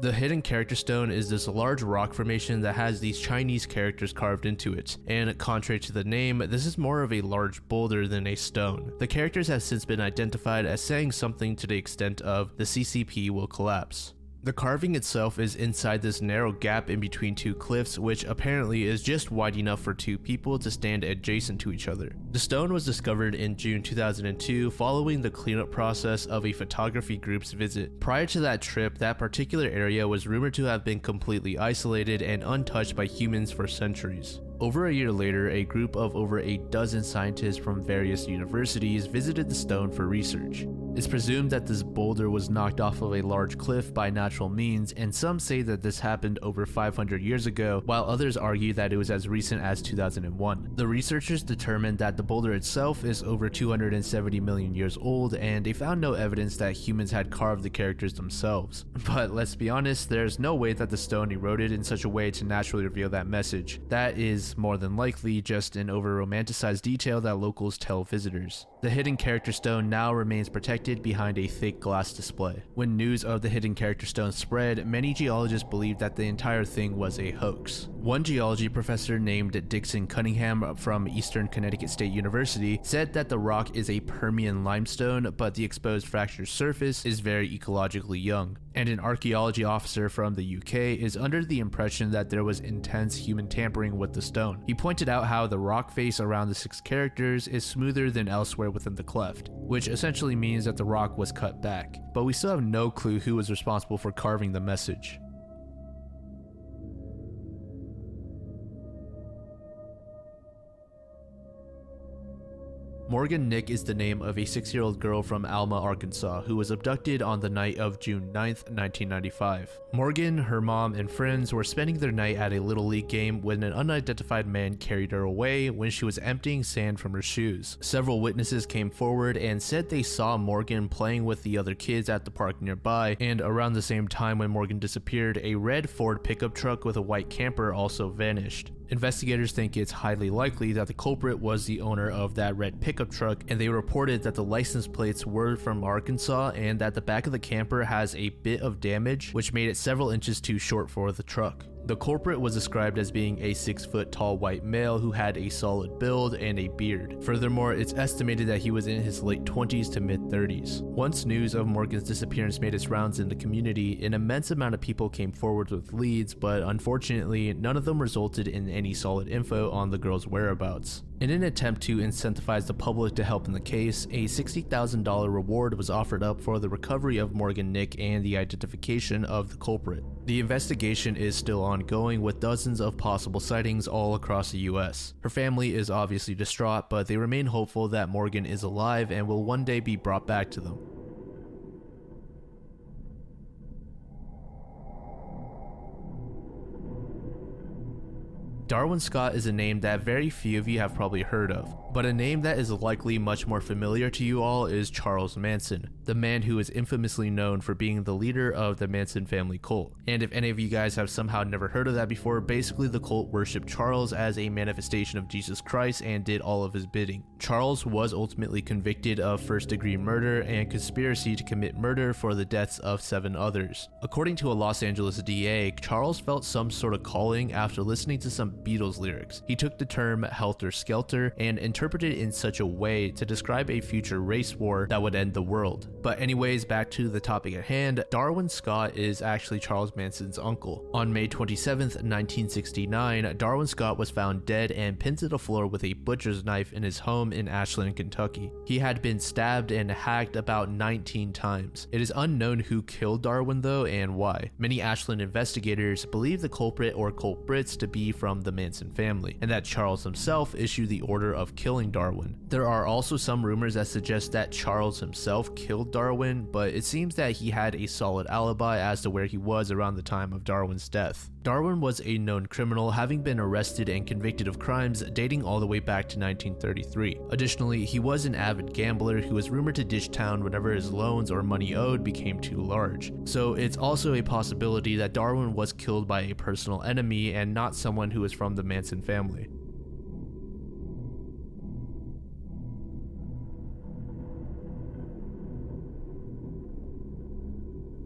The hidden character stone is this large rock formation that has these Chinese characters carved into it, and contrary to the name, this is more of a large boulder than a stone. The characters have since been identified as saying something to the extent of "the CCP will collapse." The carving itself is inside this narrow gap in between two cliffs, which apparently is just wide enough for two people to stand adjacent to each other. The stone was discovered in June 2002 following the cleanup process of a photography group's visit. Prior to that trip, that particular area was rumored to have been completely isolated and untouched by humans for centuries. Over a year later, a group of over a dozen scientists from various universities visited the stone for research. It's presumed that this boulder was knocked off of a large cliff by natural means, and some say that this happened over 500 years ago, while others argue that it was as recent as 2001. The researchers determined that the boulder itself is over 270 million years old, and they found no evidence that humans had carved the characters themselves. But let's be honest, there's no way that the stone eroded in such a way to naturally reveal that message. That is more than likely just an over-romanticized detail that locals tell visitors. The hidden character stone now remains protected behind a thick glass display. When news of the hidden character stone spread, many geologists believed that the entire thing was a hoax. One geology professor named Dixon Cunningham from Eastern Connecticut State University said that the rock is a Permian limestone, but the exposed fractured surface is very ecologically young. And an archaeology officer from the UK is under the impression that there was intense human tampering with the stone. He pointed out how the rock face around the 6 characters is smoother than elsewhere within the cleft, which essentially means that the rock was cut back. But we still have no clue who was responsible for carving the message. Morgan Nick is the name of a 6-year-old girl from Alma, Arkansas, who was abducted on the night of June 9th, 1995. Morgan, her mom, and friends were spending their night at a Little League game when an unidentified man carried her away when she was emptying sand from her shoes. Several witnesses came forward and said they saw Morgan playing with the other kids at the park nearby, and around the same time when Morgan disappeared, a red Ford pickup truck with a white camper also vanished. Investigators think it's highly likely that the culprit was the owner of that red pickup truck, and they reported that the license plates were from Arkansas and that the back of the camper has a bit of damage, which made it several inches too short for the truck. The culprit was described as being a 6-foot-tall white male who had a solid build and a beard. Furthermore, it's estimated that he was in his late 20s to mid-30s. Once news of Morgan's disappearance made its rounds in the community, an immense amount of people came forward with leads, but unfortunately, none of them resulted in any solid info on the girl's whereabouts. In an attempt to incentivize the public to help in the case, a $60,000 reward was offered up for the recovery of Morgan Nick and the identification of the culprit. The investigation is still ongoing with dozens of possible sightings all across the US. Her family is obviously distraught, but they remain hopeful that Morgan is alive and will one day be brought back to them. Darwin Scott is a name that very few of you have probably heard of, but a name that is likely much more familiar to you all is Charles Manson, the man who is infamously known for being the leader of the Manson family cult. And if any of you guys have somehow never heard of that before, basically the cult worshipped Charles as a manifestation of Jesus Christ and did all of his bidding. Charles was ultimately convicted of first-degree murder and conspiracy to commit murder for the deaths of 7 others. According to a Los Angeles DA, Charles felt some sort of calling after listening to some Beatles lyrics. He took the term helter skelter and interpreted it in such a way to describe a future race war that would end the world. But anyways, back to the topic at hand, Darwin Scott is actually Charles Manson's uncle. On May 27th, 1969, Darwin Scott was found dead and pinned to the floor with a butcher's knife in his home in Ashland, Kentucky. He had been stabbed and hacked about 19 times. It is unknown who killed Darwin though and why. Many Ashland investigators believe the culprit or culprits to be from the Manson family, and that Charles himself issued the order of killing Darwin. There are also some rumors that suggest that Charles himself killed Darwin, but it seems that he had a solid alibi as to where he was around the time of Darwin's death. Darwin was a known criminal, having been arrested and convicted of crimes dating all the way back to 1933. Additionally, he was an avid gambler who was rumored to ditch town whenever his loans or money owed became too large. So it's also a possibility that Darwin was killed by a personal enemy and not someone who is from the Manson family.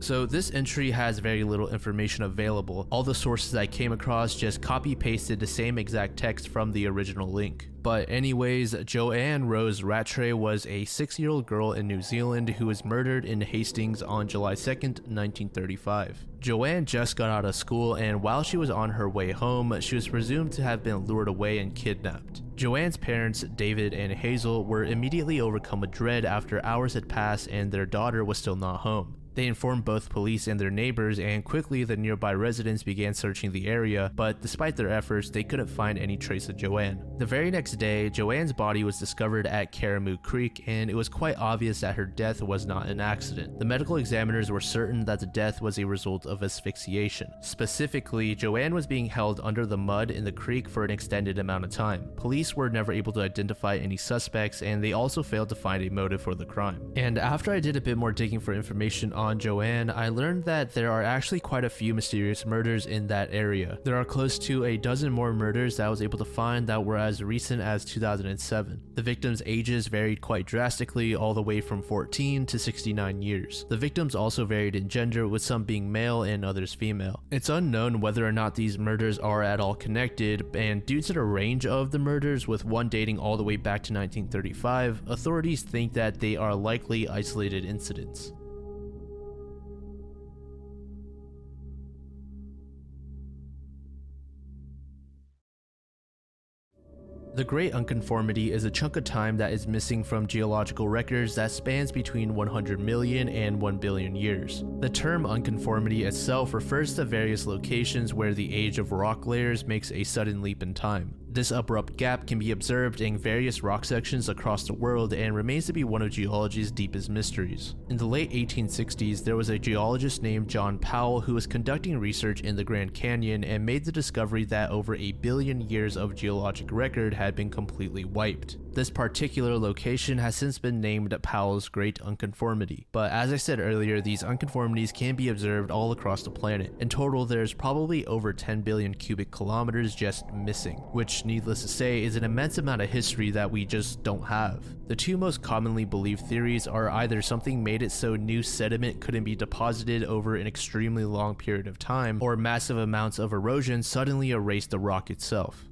So this entry has very little information available. All the sources I came across just copy-pasted the same exact text from the original link. But anyways, Joanne Rose Rattray was a 6-year-old girl in New Zealand who was murdered in Hastings on July 2nd, 1935. Joanne just got out of school, and while she was on her way home, she was presumed to have been lured away and kidnapped. Joanne's parents, David and Hazel, were immediately overcome with dread after hours had passed and their daughter was still not home. They informed both police and their neighbors, and quickly the nearby residents began searching the area, but despite their efforts, they couldn't find any trace of Joanne. The very next day, Joanne's body was discovered at Karamoo Creek, and it was quite obvious that her death was not an accident. The medical examiners were certain that the death was a result of asphyxiation. Specifically, Joanne was being held under the mud in the creek for an extended amount of time. Police were never able to identify any suspects, and they also failed to find a motive for the crime. And after I did a bit more digging for information on Joanne, I learned that there are actually quite a few mysterious murders in that area. There are close to a dozen more murders that I was able to find that were as recent as 2007. The victims' ages varied quite drastically, all the way from 14 to 69 years. The victims also varied in gender, with some being male and others female. It's unknown whether or not these murders are at all connected, and due to the range of the murders, with one dating all the way back to 1935, authorities think that they are likely isolated incidents. The Great Unconformity is a chunk of time that is missing from geological records that spans between 100 million and 1 billion years. The term unconformity itself refers to various locations where the age of rock layers makes a sudden leap in time. This abrupt gap can be observed in various rock sections across the world and remains to be one of geology's deepest mysteries. In the late 1860s, there was a geologist named John Powell who was conducting research in the Grand Canyon and made the discovery that over 1 billion years of geologic record had been completely wiped. This particular location has since been named Powell's Great Unconformity, but as I said earlier, these unconformities can be observed all across the planet. In total, there's probably over 10 billion cubic kilometers just missing, which, needless to say, is an immense amount of history that we just don't have. The two most commonly believed theories are either something made it so new sediment couldn't be deposited over an extremely long period of time, or massive amounts of erosion suddenly erased the rock itself.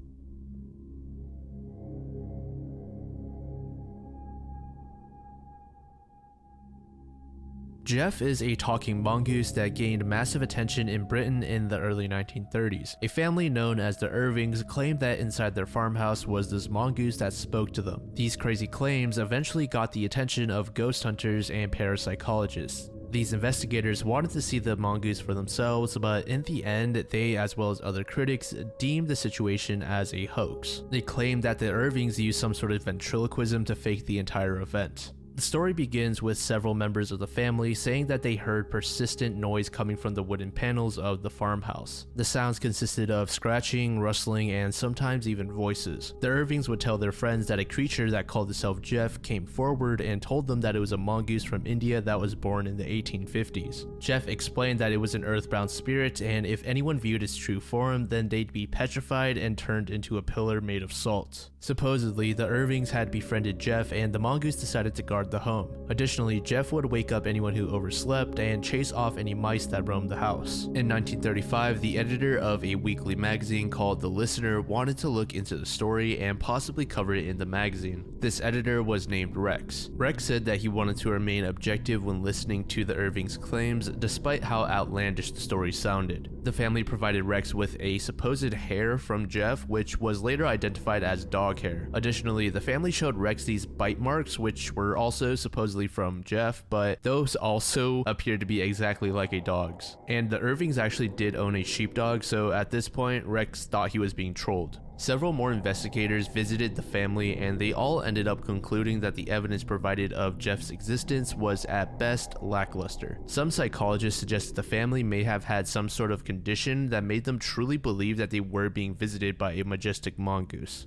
Jeff is a talking mongoose that gained massive attention in Britain in the early 1930s. A family known as the Irvings claimed that inside their farmhouse was this mongoose that spoke to them. These crazy claims eventually got the attention of ghost hunters and parapsychologists. These investigators wanted to see the mongoose for themselves, but in the end, they, as well as other critics, deemed the situation as a hoax. They claimed that the Irvings used some sort of ventriloquism to fake the entire event. The story begins with several members of the family saying that they heard persistent noise coming from the wooden panels of the farmhouse. The sounds consisted of scratching, rustling, and sometimes even voices. The Irvings would tell their friends that a creature that called itself Jeff came forward and told them that it was a mongoose from India that was born in the 1850s. Jeff explained that it was an earthbound spirit, and if anyone viewed its true form, then they'd be petrified and turned into a pillar made of salt. Supposedly, the Irvings had befriended Jeff, and the mongoose decided to guard the home. Additionally, Jeff would wake up anyone who overslept and chase off any mice that roamed the house. In 1935, the editor of a weekly magazine called The Listener wanted to look into the story and possibly cover it in the magazine. This editor was named Rex. Rex said that he wanted to remain objective when listening to the Irvings' claims, despite how outlandish the story sounded. The family provided Rex with a supposed hair from Jeff, which was later identified as dog hair. Additionally, the family showed Rex these bite marks, which were also supposedly from Jeff, but those also appeared to be exactly like a dog's. And the Irvings actually did own a sheepdog, so at this point, Rex thought he was being trolled. Several more investigators visited the family, and they all ended up concluding that the evidence provided of Jeff's existence was at best lackluster. Some psychologists suggested the family may have had some sort of condition that made them truly believe that they were being visited by a majestic mongoose.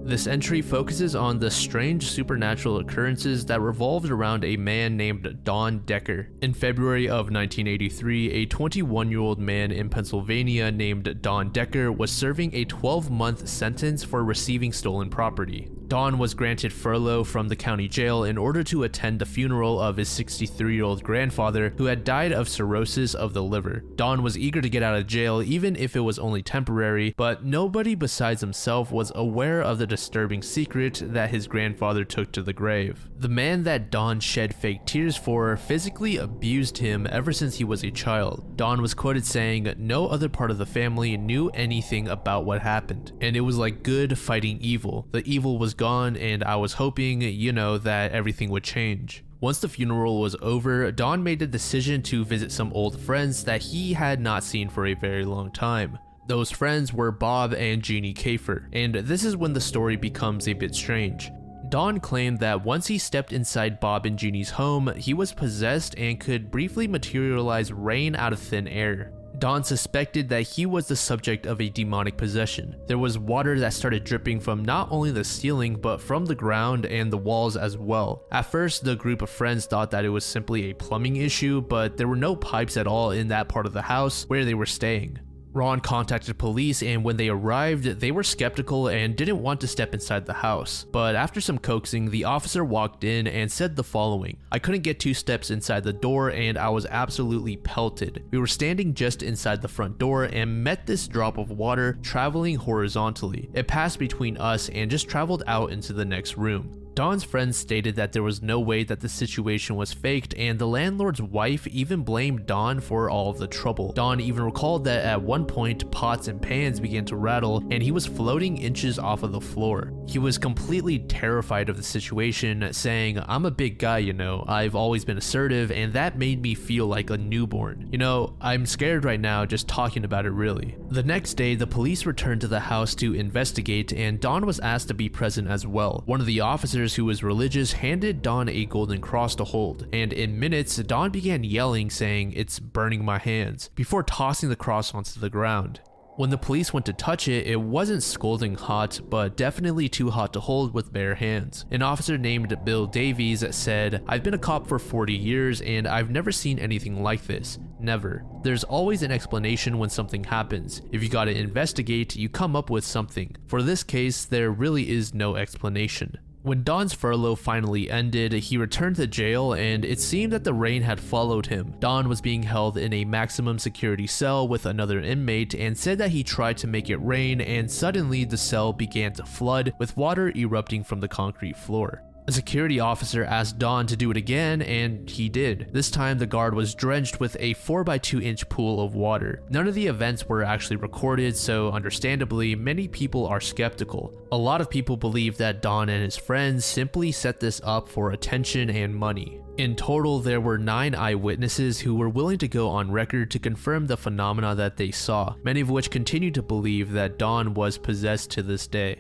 This entry focuses on the strange supernatural occurrences that revolved around a man named Don Decker. In February of 1983, a 21-year-old man in Pennsylvania named Don Decker was serving a 12-month sentence for receiving stolen property. Don was granted furlough from the county jail in order to attend the funeral of his 63-year-old grandfather who had died of cirrhosis of the liver. Don was eager to get out of jail even if it was only temporary, but nobody besides himself was aware of the disturbing secret that his grandfather took to the grave. The man that Don shed fake tears for physically abused him ever since he was a child. Don was quoted saying, "No other part of the family knew anything about what happened, and it was like good fighting evil. The evil was gone, and I was hoping, that everything would change." Once the funeral was over, Don made the decision to visit some old friends that he had not seen for a very long time. Those friends were Bob and Jeannie Kafer, and this is when the story becomes a bit strange. Don claimed that once he stepped inside Bob and Jeannie's home, he was possessed and could briefly materialize rain out of thin air. Don suspected that he was the subject of a demonic possession. There was water that started dripping from not only the ceiling, but from the ground and the walls as well. At first, the group of friends thought that it was simply a plumbing issue, but there were no pipes at all in that part of the house where they were staying. Ron contacted police, and when they arrived, they were skeptical and didn't want to step inside the house. But after some coaxing, the officer walked in and said the following: "I couldn't get 2 steps inside the door and I was absolutely pelted. We were standing just inside the front door and met this drop of water traveling horizontally. It passed between us and just traveled out into the next room." Don's friends stated that there was no way that the situation was faked, and the landlord's wife even blamed Don for all of the trouble. Don even recalled that at one point pots and pans began to rattle and he was floating inches off of the floor. He was completely terrified of the situation, saying, "I'm a big guy, you know, I've always been assertive and that made me feel like a newborn. You know, I'm scared right now just talking about it really." The next day, the police returned to the house to investigate and Don was asked to be present as well. One of the officers who was religious handed Don a golden cross to hold, and in minutes, Don began yelling, saying, "It's burning my hands," before tossing the cross onto the ground. When the police went to touch it, it wasn't scalding hot, but definitely too hot to hold with bare hands. An officer named Bill Davies said, "I've been a cop for 40 years and I've never seen anything like this. Never. There's always an explanation when something happens. If you gotta investigate, you come up with something. For this case, there really is no explanation." When Don's furlough finally ended, he returned to jail and it seemed that the rain had followed him. Don was being held in a maximum security cell with another inmate and said that he tried to make it rain and suddenly the cell began to flood with water erupting from the concrete floor. A security officer asked Don to do it again, and he did. This time, the guard was drenched with a 4x2-inch pool of water. None of the events were actually recorded, so understandably, many people are skeptical. A lot of people believe that Don and his friends simply set this up for attention and money. In total, there were 9 eyewitnesses who were willing to go on record to confirm the phenomena that they saw, many of which continue to believe that Don was possessed to this day.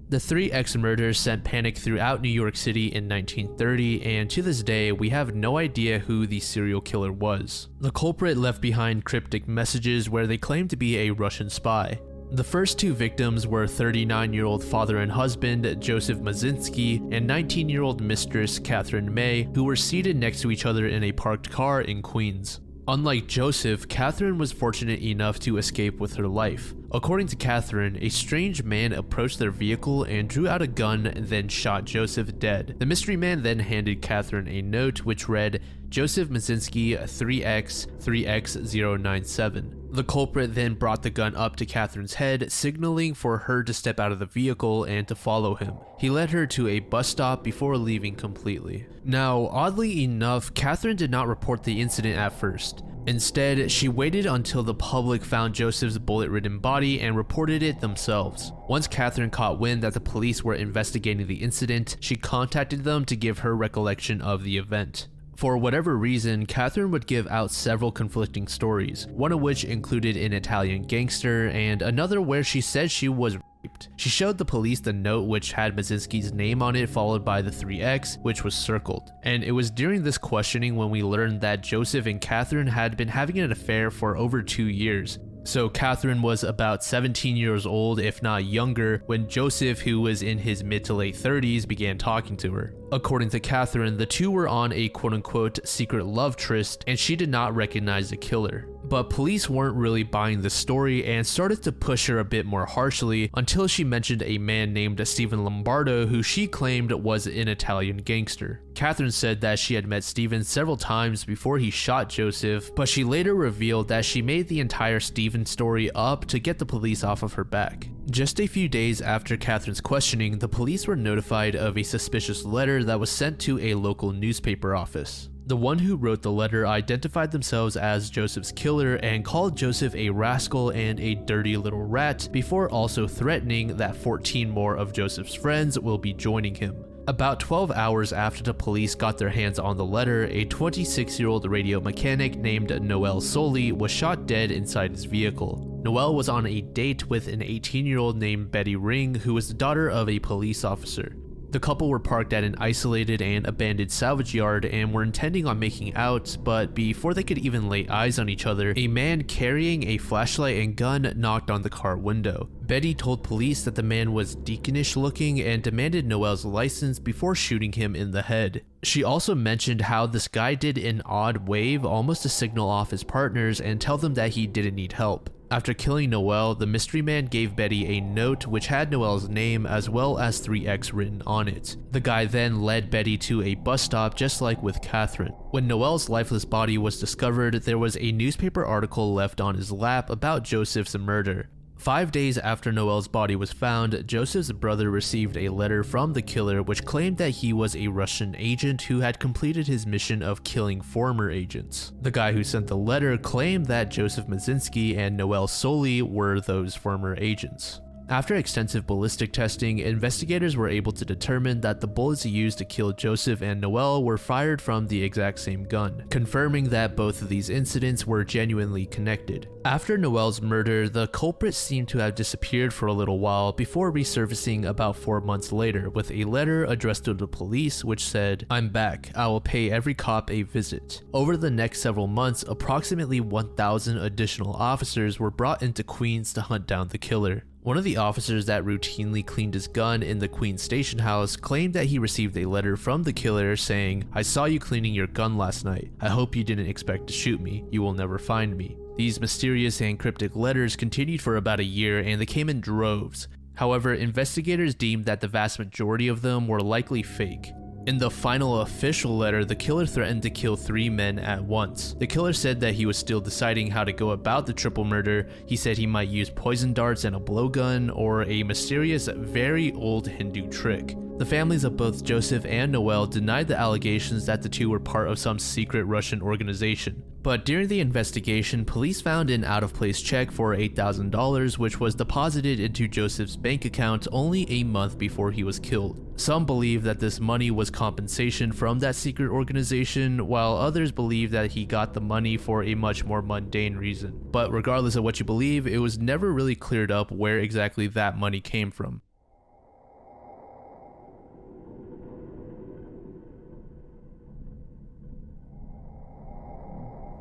The 3 X murders sent panic throughout New York City in 1930, and to this day, we have no idea who the serial killer was. The culprit left behind cryptic messages where they claimed to be a Russian spy. The first 2 victims were 39-year-old father and husband Joseph Mazinski and 19-year-old mistress Catherine May, who were seated next to each other in a parked car in Queens. Unlike Joseph, Catherine was fortunate enough to escape with her life. According to Catherine, a strange man approached their vehicle and drew out a gun and then shot Joseph dead. The mystery man then handed Catherine a note which read, "Joseph Mazinski 3X 3X097. The culprit then brought the gun up to Catherine's head, signaling for her to step out of the vehicle and to follow him. He led her to a bus stop before leaving completely. Now, oddly enough, Catherine did not report the incident at first. Instead, she waited until the public found Joseph's bullet-ridden body and reported it themselves. Once Catherine caught wind that the police were investigating the incident, she contacted them to give her recollection of the event. For whatever reason, Catherine would give out several conflicting stories, one of which included an Italian gangster and another where she said she was raped. She showed the police the note which had Mazinski's name on it followed by the 3X, which was circled. And it was during this questioning when we learned that Joseph and Catherine had been having an affair for over 2 years. So Catherine was about 17 years old, if not younger, when Joseph, who was in his mid to late 30s, began talking to her. According to Catherine, the two were on a quote-unquote secret love tryst, and she did not recognize the killer. But police weren't really buying the story and started to push her a bit more harshly until she mentioned a man named Stephen Lombardo, who she claimed was an Italian gangster. Catherine said that she had met Stephen several times before he shot Joseph, but she later revealed that she made the entire Stephen story up to get the police off of her back. Just a few days after Catherine's questioning, the police were notified of a suspicious letter that was sent to a local newspaper office. The one who wrote the letter identified themselves as Joseph's killer and called Joseph a rascal and a dirty little rat, before also threatening that 14 more of Joseph's friends will be joining him. About 12 hours after the police got their hands on the letter, a 26-year-old radio mechanic named Noel Soli was shot dead inside his vehicle. Noel was on a date with an 18-year-old named Betty Ring, who was the daughter of a police officer. The couple were parked at an isolated and abandoned salvage yard and were intending on making out, but before they could even lay eyes on each other, a man carrying a flashlight and gun knocked on the car window. Betty told police that the man was deaconish looking and demanded Noel's license before shooting him in the head. She also mentioned how this guy did an odd wave, almost to signal off his partners and tell them that he didn't need help. After killing Noel, the mystery man gave Betty a note which had Noel's name as well as 3X written on it. The guy then led Betty to a bus stop just like with Catherine. When Noel's lifeless body was discovered, there was a newspaper article left on his lap about Joseph's murder. 5 days after Noel's body was found, Joseph's brother received a letter from the killer which claimed that he was a Russian agent who had completed his mission of killing former agents. The guy who sent the letter claimed that Joseph Mazinski and Noel Soli were those former agents. After extensive ballistic testing, investigators were able to determine that the bullets used to kill Joseph and Noel were fired from the exact same gun, confirming that both of these incidents were genuinely connected. After Noel's murder, the culprit seemed to have disappeared for a little while before resurfacing about 4 months later with a letter addressed to the police which said, "I'm back, I will pay every cop a visit." Over the next several months, approximately 1,000 additional officers were brought into Queens to hunt down the killer. One of the officers that routinely cleaned his gun in the Queens station house claimed that he received a letter from the killer saying, "I saw you cleaning your gun last night. I hope you didn't expect to shoot me. You will never find me." These mysterious and cryptic letters continued for about a year and they came in droves. However, investigators deemed that the vast majority of them were likely fake. In the final official letter, the killer threatened to kill 3 men at once. The killer said that he was still deciding how to go about the triple murder. He said he might use poison darts and a blowgun or a mysterious, very old Hindu trick. The families of both Joseph and Noel denied the allegations that the two were part of some secret Russian organization. But during the investigation, police found an out-of-place check for $8,000 which was deposited into Joseph's bank account only a month before he was killed. Some believe that this money was compensation from that secret organization, while others believe that he got the money for a much more mundane reason. But regardless of what you believe, it was never really cleared up where exactly that money came from.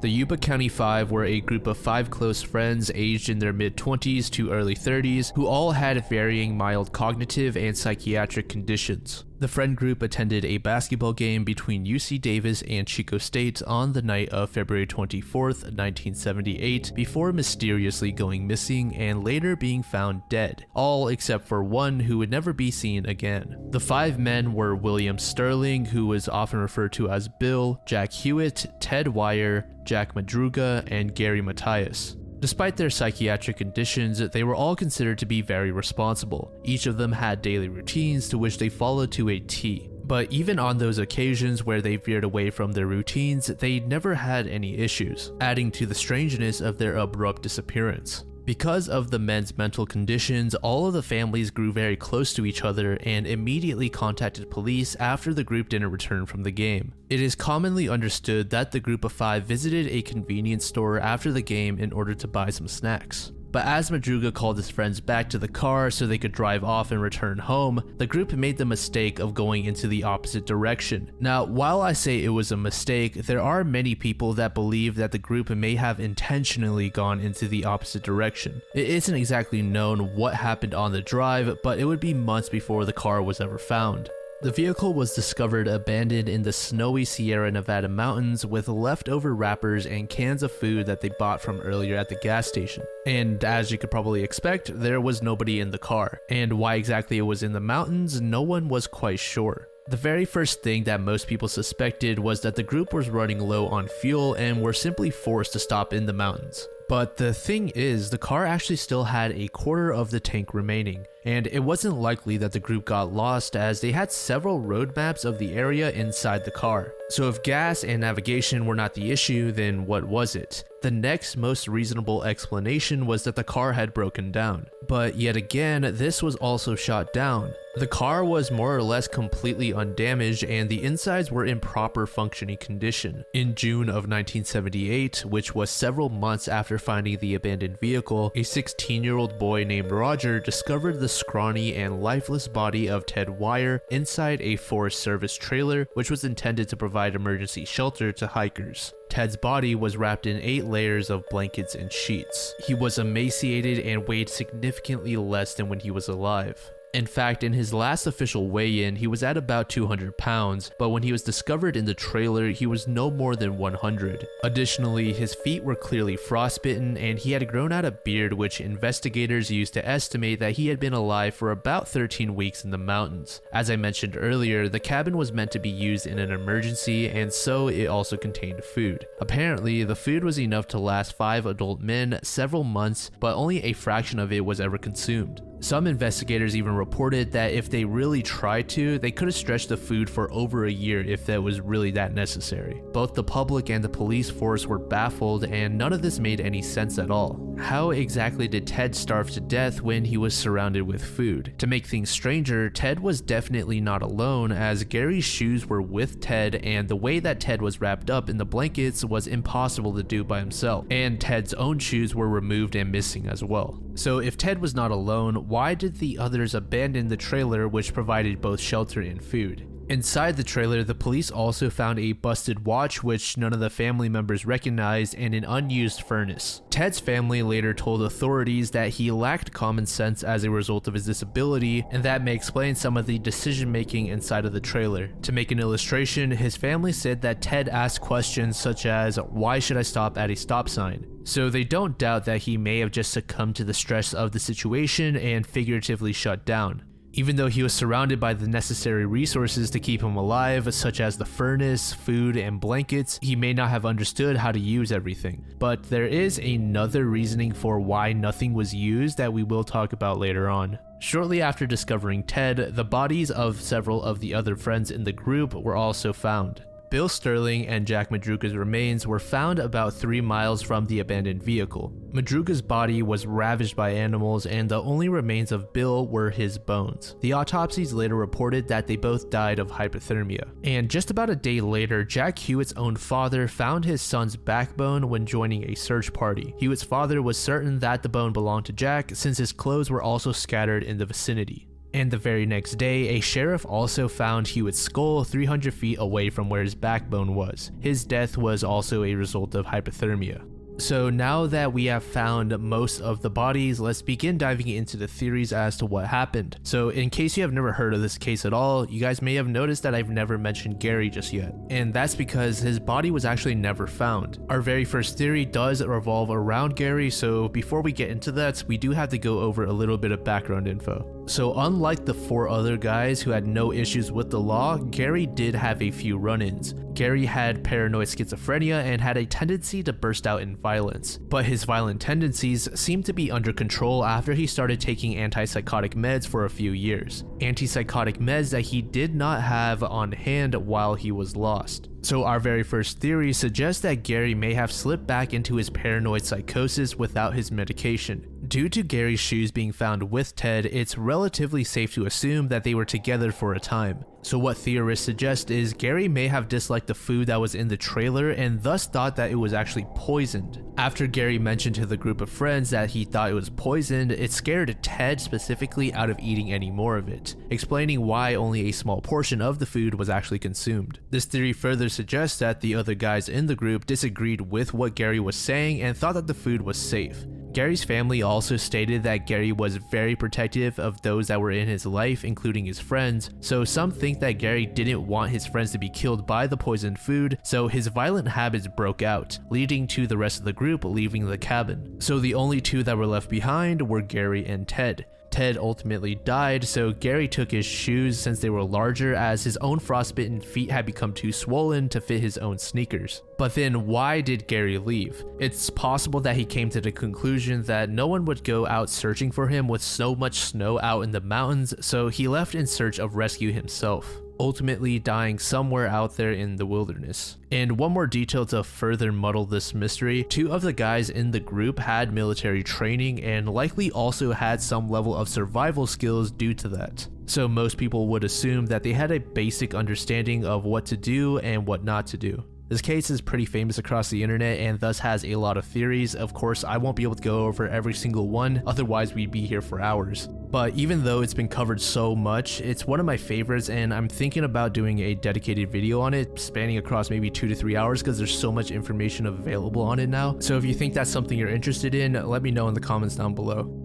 The Yuba County Five were a group of 5 close friends aged in their mid-20s to early 30s who all had varying mild cognitive and psychiatric conditions. The friend group attended a basketball game between UC Davis and Chico State on the night of February 24th, 1978, before mysteriously going missing and later being found dead, all except for one who would never be seen again. The 5 men were William Sterling, who was often referred to as Bill, Jack Hewitt, Ted Wire, Jack Madruga, and Gary Matthias. Despite their psychiatric conditions, they were all considered to be very responsible. Each of them had daily routines to which they followed to a T. But even on those occasions where they veered away from their routines, they never had any issues, adding to the strangeness of their abrupt disappearance. Because of the men's mental conditions, all of the families grew very close to each other and immediately contacted police after the group didn't return from the game. It is commonly understood that the group of 5 visited a convenience store after the game in order to buy some snacks. But as Madruga called his friends back to the car so they could drive off and return home, the group made the mistake of going into the opposite direction. Now, while I say it was a mistake, there are many people that believe that the group may have intentionally gone into the opposite direction. It isn't exactly known what happened on the drive, but it would be months before the car was ever found. The vehicle was discovered abandoned in the snowy Sierra Nevada mountains with leftover wrappers and cans of food that they bought from earlier at the gas station. And as you could probably expect, there was nobody in the car. And why exactly it was in the mountains, no one was quite sure. The very first thing that most people suspected was that the group was running low on fuel and were simply forced to stop in the mountains. But the thing is, the car actually still had a quarter of the tank remaining, and it wasn't likely that the group got lost as they had several road maps of the area inside the car. So if gas and navigation were not the issue, then what was it? The next most reasonable explanation was that the car had broken down. But yet again, this was also shot down. The car was more or less completely undamaged and the insides were in proper functioning condition. In June of 1978, which was several months after finding the abandoned vehicle, a 16-year-old boy named Roger discovered the scrawny and lifeless body of Ted Wire inside a Forest Service trailer, which was intended to provide emergency shelter to hikers. Ted's body was wrapped in 8 layers of blankets and sheets. He was emaciated and weighed significantly less than when he was alive. In fact, in his last official weigh-in, he was at about 200 pounds, but when he was discovered in the trailer, he was no more than 100. Additionally, his feet were clearly frostbitten, and he had grown out a beard which investigators used to estimate that he had been alive for about 13 weeks in the mountains. As I mentioned earlier, the cabin was meant to be used in an emergency, and so it also contained food. Apparently, the food was enough to last 5 adult men several months, but only a fraction of it was ever consumed. Some investigators even reported that if they really tried to, they could have stretched the food for over a year if that was really that necessary. Both the public and the police force were baffled, and none of this made any sense at all. How exactly did Ted starve to death when he was surrounded with food? To make things stranger, Ted was definitely not alone, as Gary's shoes were with Ted, and the way that Ted was wrapped up in the blankets was impossible to do by himself, and Ted's own shoes were removed and missing as well. So if Ted was not alone, why did the others abandon the trailer which provided both shelter and food? Inside the trailer, the police also found a busted watch which none of the family members recognized and an unused furnace. Ted's family later told authorities that he lacked common sense as a result of his disability, and that may explain some of the decision making inside of the trailer. To make an illustration, his family said that Ted asked questions such as, "Why should I stop at a stop sign?" So they don't doubt that he may have just succumbed to the stress of the situation and figuratively shut down. Even though he was surrounded by the necessary resources to keep him alive, such as the furnace, food, and blankets, he may not have understood how to use everything. But there is another reasoning for why nothing was used that we will talk about later on. Shortly after discovering Ted, the bodies of several of the other friends in the group were also found. Bill Sterling and Jack Madruga's remains were found about 3 miles from the abandoned vehicle. Madruga's body was ravaged by animals, and the only remains of Bill were his bones. The autopsies later reported that they both died of hypothermia. And just about a day later, Jack Hewitt's own father found his son's backbone when joining a search party. Hewitt's father was certain that the bone belonged to Jack since his clothes were also scattered in the vicinity. And the very next day, a sheriff also found Hewitt's skull 300 feet away from where his backbone was. His death was also a result of hypothermia. So now that we have found most of the bodies, let's begin diving into the theories as to what happened. So in case you have never heard of this case at all, you guys may have noticed that I've never mentioned Gary just yet. And that's because his body was actually never found. Our very first theory does revolve around Gary, so before we get into that, we do have to go over a little bit of background info. So unlike the 4 other guys who had no issues with the law, Gary did have a few run-ins. Gary had paranoid schizophrenia and had a tendency to burst out in violence, but his violent tendencies seemed to be under control after he started taking antipsychotic meds for a few years. Antipsychotic meds that he did not have on hand while he was lost. So our very first theory suggests that Gary may have slipped back into his paranoid psychosis without his medication. Due to Gary's shoes being found with Ted, it's relatively safe to assume that they were together for a time. So what theorists suggest is Gary may have disliked the food that was in the trailer and thus thought that it was actually poisoned. After Gary mentioned to the group of friends that he thought it was poisoned, it scared Ted specifically out of eating any more of it, explaining why only a small portion of the food was actually consumed. This theory further suggests that the other guys in the group disagreed with what Gary was saying and thought that the food was safe. Gary's family also stated that Gary was very protective of those that were in his life, including his friends, so some think that Gary didn't want his friends to be killed by the poisoned food, so his violent habits broke out, leading to the rest of the group leaving the cabin. So the only 2 that were left behind were Gary and Ted. Ted ultimately died, so Gary took his shoes since they were larger as his own frostbitten feet had become too swollen to fit his own sneakers. But then why did Gary leave? It's possible that he came to the conclusion that no one would go out searching for him with so much snow out in the mountains, so he left in search of rescue himself, ultimately dying somewhere out there in the wilderness. And one more detail to further muddle this mystery, 2 of the guys in the group had military training and likely also had some level of survival skills due to that. So most people would assume that they had a basic understanding of what to do and what not to do. This case is pretty famous across the internet and thus has a lot of theories. Of course, I won't be able to go over every single one, otherwise we'd be here for hours. But even though it's been covered so much, it's one of my favorites and I'm thinking about doing a dedicated video on it, spanning across maybe 2 to 3 hours because there's so much information available on it now. So if you think that's something you're interested in, let me know in the comments down below.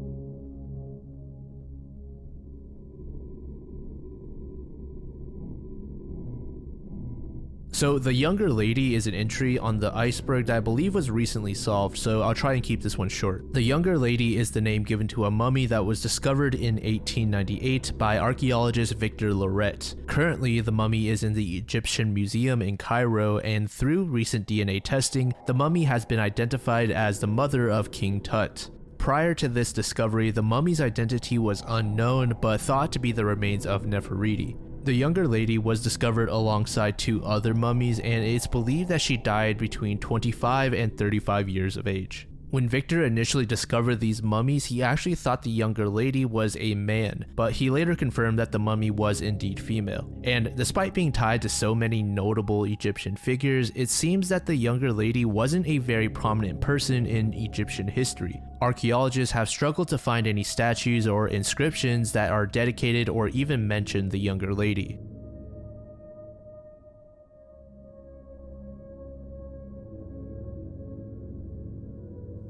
So the younger lady is an entry on the Iceberg that I believe was recently solved, so I'll try and keep this one short. The younger lady is the name given to a mummy that was discovered in 1898 by archaeologist Victor Loret. Currently, the mummy is in the Egyptian Museum in Cairo, and through recent DNA testing, the mummy has been identified as the mother of King Tut. Prior to this discovery, the mummy's identity was unknown but thought to be the remains of Nefertiti. The younger lady was discovered alongside 2 other mummies, and it's believed that she died between 25 and 35 years of age. When Victor initially discovered these mummies, he actually thought the younger lady was a man, but he later confirmed that the mummy was indeed female. And despite being tied to so many notable Egyptian figures, it seems that the younger lady wasn't a very prominent person in Egyptian history. Archaeologists have struggled to find any statues or inscriptions that are dedicated or even mention the younger lady.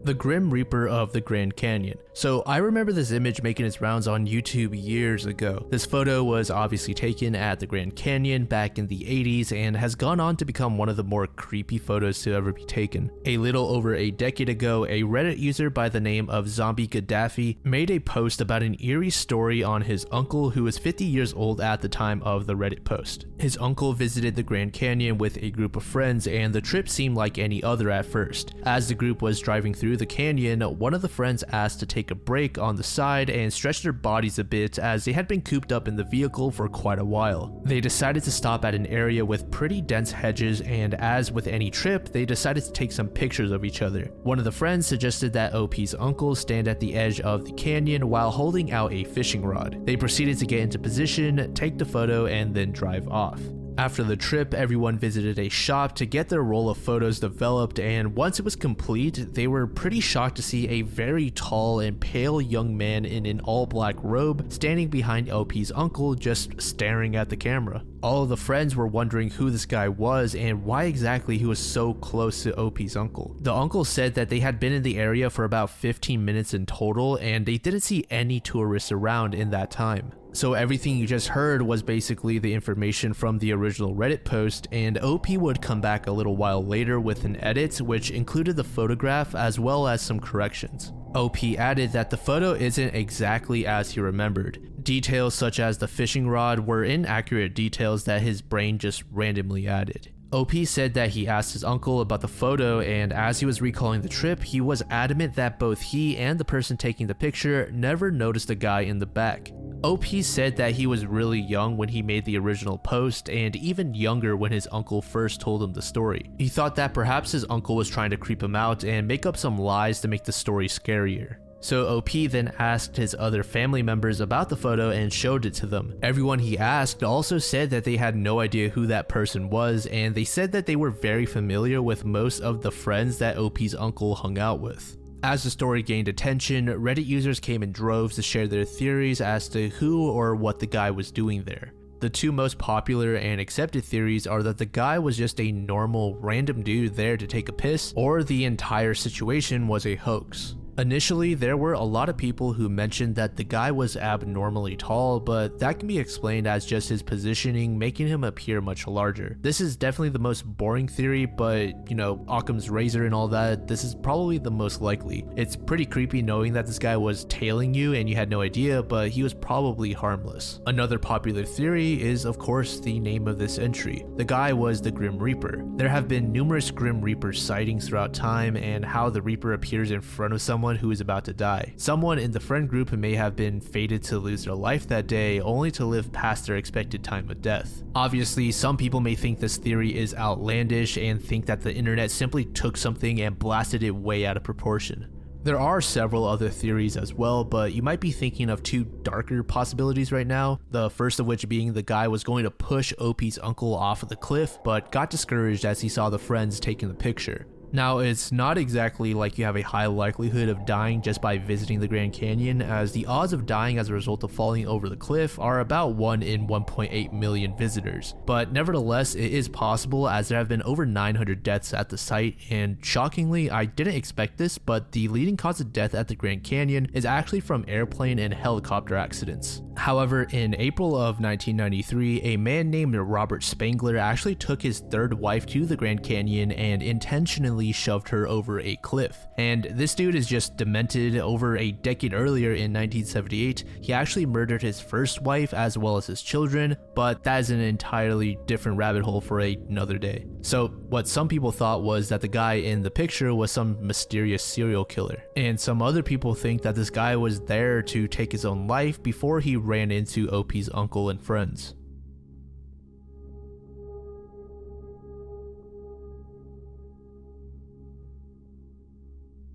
The Grim Reaper of the Grand Canyon. So I remember this image making its rounds on YouTube years ago. This photo was obviously taken at the Grand Canyon back in the 80s and has gone on to become one of the more creepy photos to ever be taken. A little over a decade ago, a Reddit user by the name of Zombie Gaddafi made a post about an eerie story on his uncle who was 50 years old at the time of the Reddit post. His uncle visited the Grand Canyon with a group of friends, and the trip seemed like any other at first. As the group was driving through the canyon, one of the friends asked to take a break on the side and stretch their bodies a bit as they had been cooped up in the vehicle for quite a while. They decided to stop at an area with pretty dense hedges, and as with any trip, they decided to take some pictures of each other. One of the friends suggested that OP's uncle stand at the edge of the canyon while holding out a fishing rod. They proceeded to get into position, take the photo, and then drive off. After the trip, everyone visited a shop to get their roll of photos developed, and once it was complete, they were pretty shocked to see a very tall and pale young man in an all-black robe standing behind OP's uncle just staring at the camera. All of the friends were wondering who this guy was and why exactly he was so close to OP's uncle. The uncle said that they had been in the area for about 15 minutes in total, and they didn't see any tourists around in that time. So everything you just heard was basically the information from the original Reddit post, and OP would come back a little while later with an edit which included the photograph as well as some corrections. OP added that the photo isn't exactly as he remembered. Details such as the fishing rod were inaccurate details that his brain just randomly added. OP said that he asked his uncle about the photo, and as he was recalling the trip, he was adamant that both he and the person taking the picture never noticed the guy in the back. OP said that he was really young when he made the original post, and even younger when his uncle first told him the story. He thought that perhaps his uncle was trying to creep him out and make up some lies to make the story scarier. So OP then asked his other family members about the photo and showed it to them. Everyone he asked also said that they had no idea who that person was, and they said that they were very familiar with most of the friends that OP's uncle hung out with. As the story gained attention, Reddit users came in droves to share their theories as to who or what the guy was doing there. The two most popular and accepted theories are that the guy was just a normal random dude there to take a piss, or the entire situation was a hoax. Initially, there were a lot of people who mentioned that the guy was abnormally tall, but that can be explained as just his positioning making him appear much larger. This is definitely the most boring theory, but you know, Occam's razor and all that, this is probably the most likely. It's pretty creepy knowing that this guy was tailing you and you had no idea, but he was probably harmless. Another popular theory is, of course, the name of this entry. The guy was the Grim Reaper. There have been numerous Grim Reaper sightings throughout time, and how the Reaper appears in front of someone who is about to die. Someone in the friend group may have been fated to lose their life that day, only to live past their expected time of death. Obviously, some people may think this theory is outlandish and think that the internet simply took something and blasted it way out of proportion. There are several other theories as well, but you might be thinking of two darker possibilities right now. The first of which being the guy was going to push OP's uncle off of the cliff, but got discouraged as he saw the friends taking the picture. Now, it's not exactly like you have a high likelihood of dying just by visiting the Grand Canyon, as the odds of dying as a result of falling over the cliff are about 1 in 1.8 million visitors. But nevertheless, it is possible, as there have been over 900 deaths at the site, and shockingly, I didn't expect this, but the leading cause of death at the Grand Canyon is actually from airplane and helicopter accidents. However, in April of 1993, a man named Robert Spangler actually took his third wife to the Grand Canyon and intentionally shoved her over a cliff. And this dude is just demented. Over a decade earlier in 1978, he actually murdered his first wife as well as his children, but that is an entirely different rabbit hole for another day. So what some people thought was that the guy in the picture was some mysterious serial killer, and some other people think that this guy was there to take his own life before he ran into OP's uncle and friends.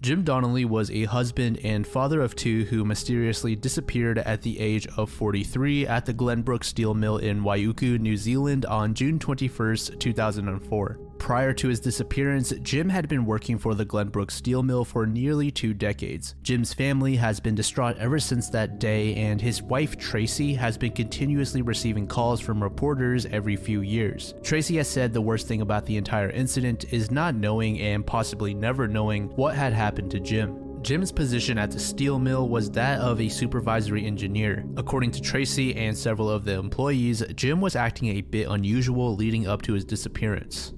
Jim Donnelly was a husband and father of 2 who mysteriously disappeared at the age of 43 at the Glenbrook Steel Mill in Waiuku, New Zealand on June 21st, 2004. Prior to his disappearance, Jim had been working for the Glenbrook Steel Mill for nearly 2 decades. Jim's family has been distraught ever since that day, and his wife Tracy has been continuously receiving calls from reporters every few years. Tracy has said the worst thing about the entire incident is not knowing, and possibly never knowing, what had happened to Jim. Jim's position at the steel mill was that of a supervisory engineer. According to Tracy and several of the employees, Jim was acting a bit unusual leading up to his disappearance.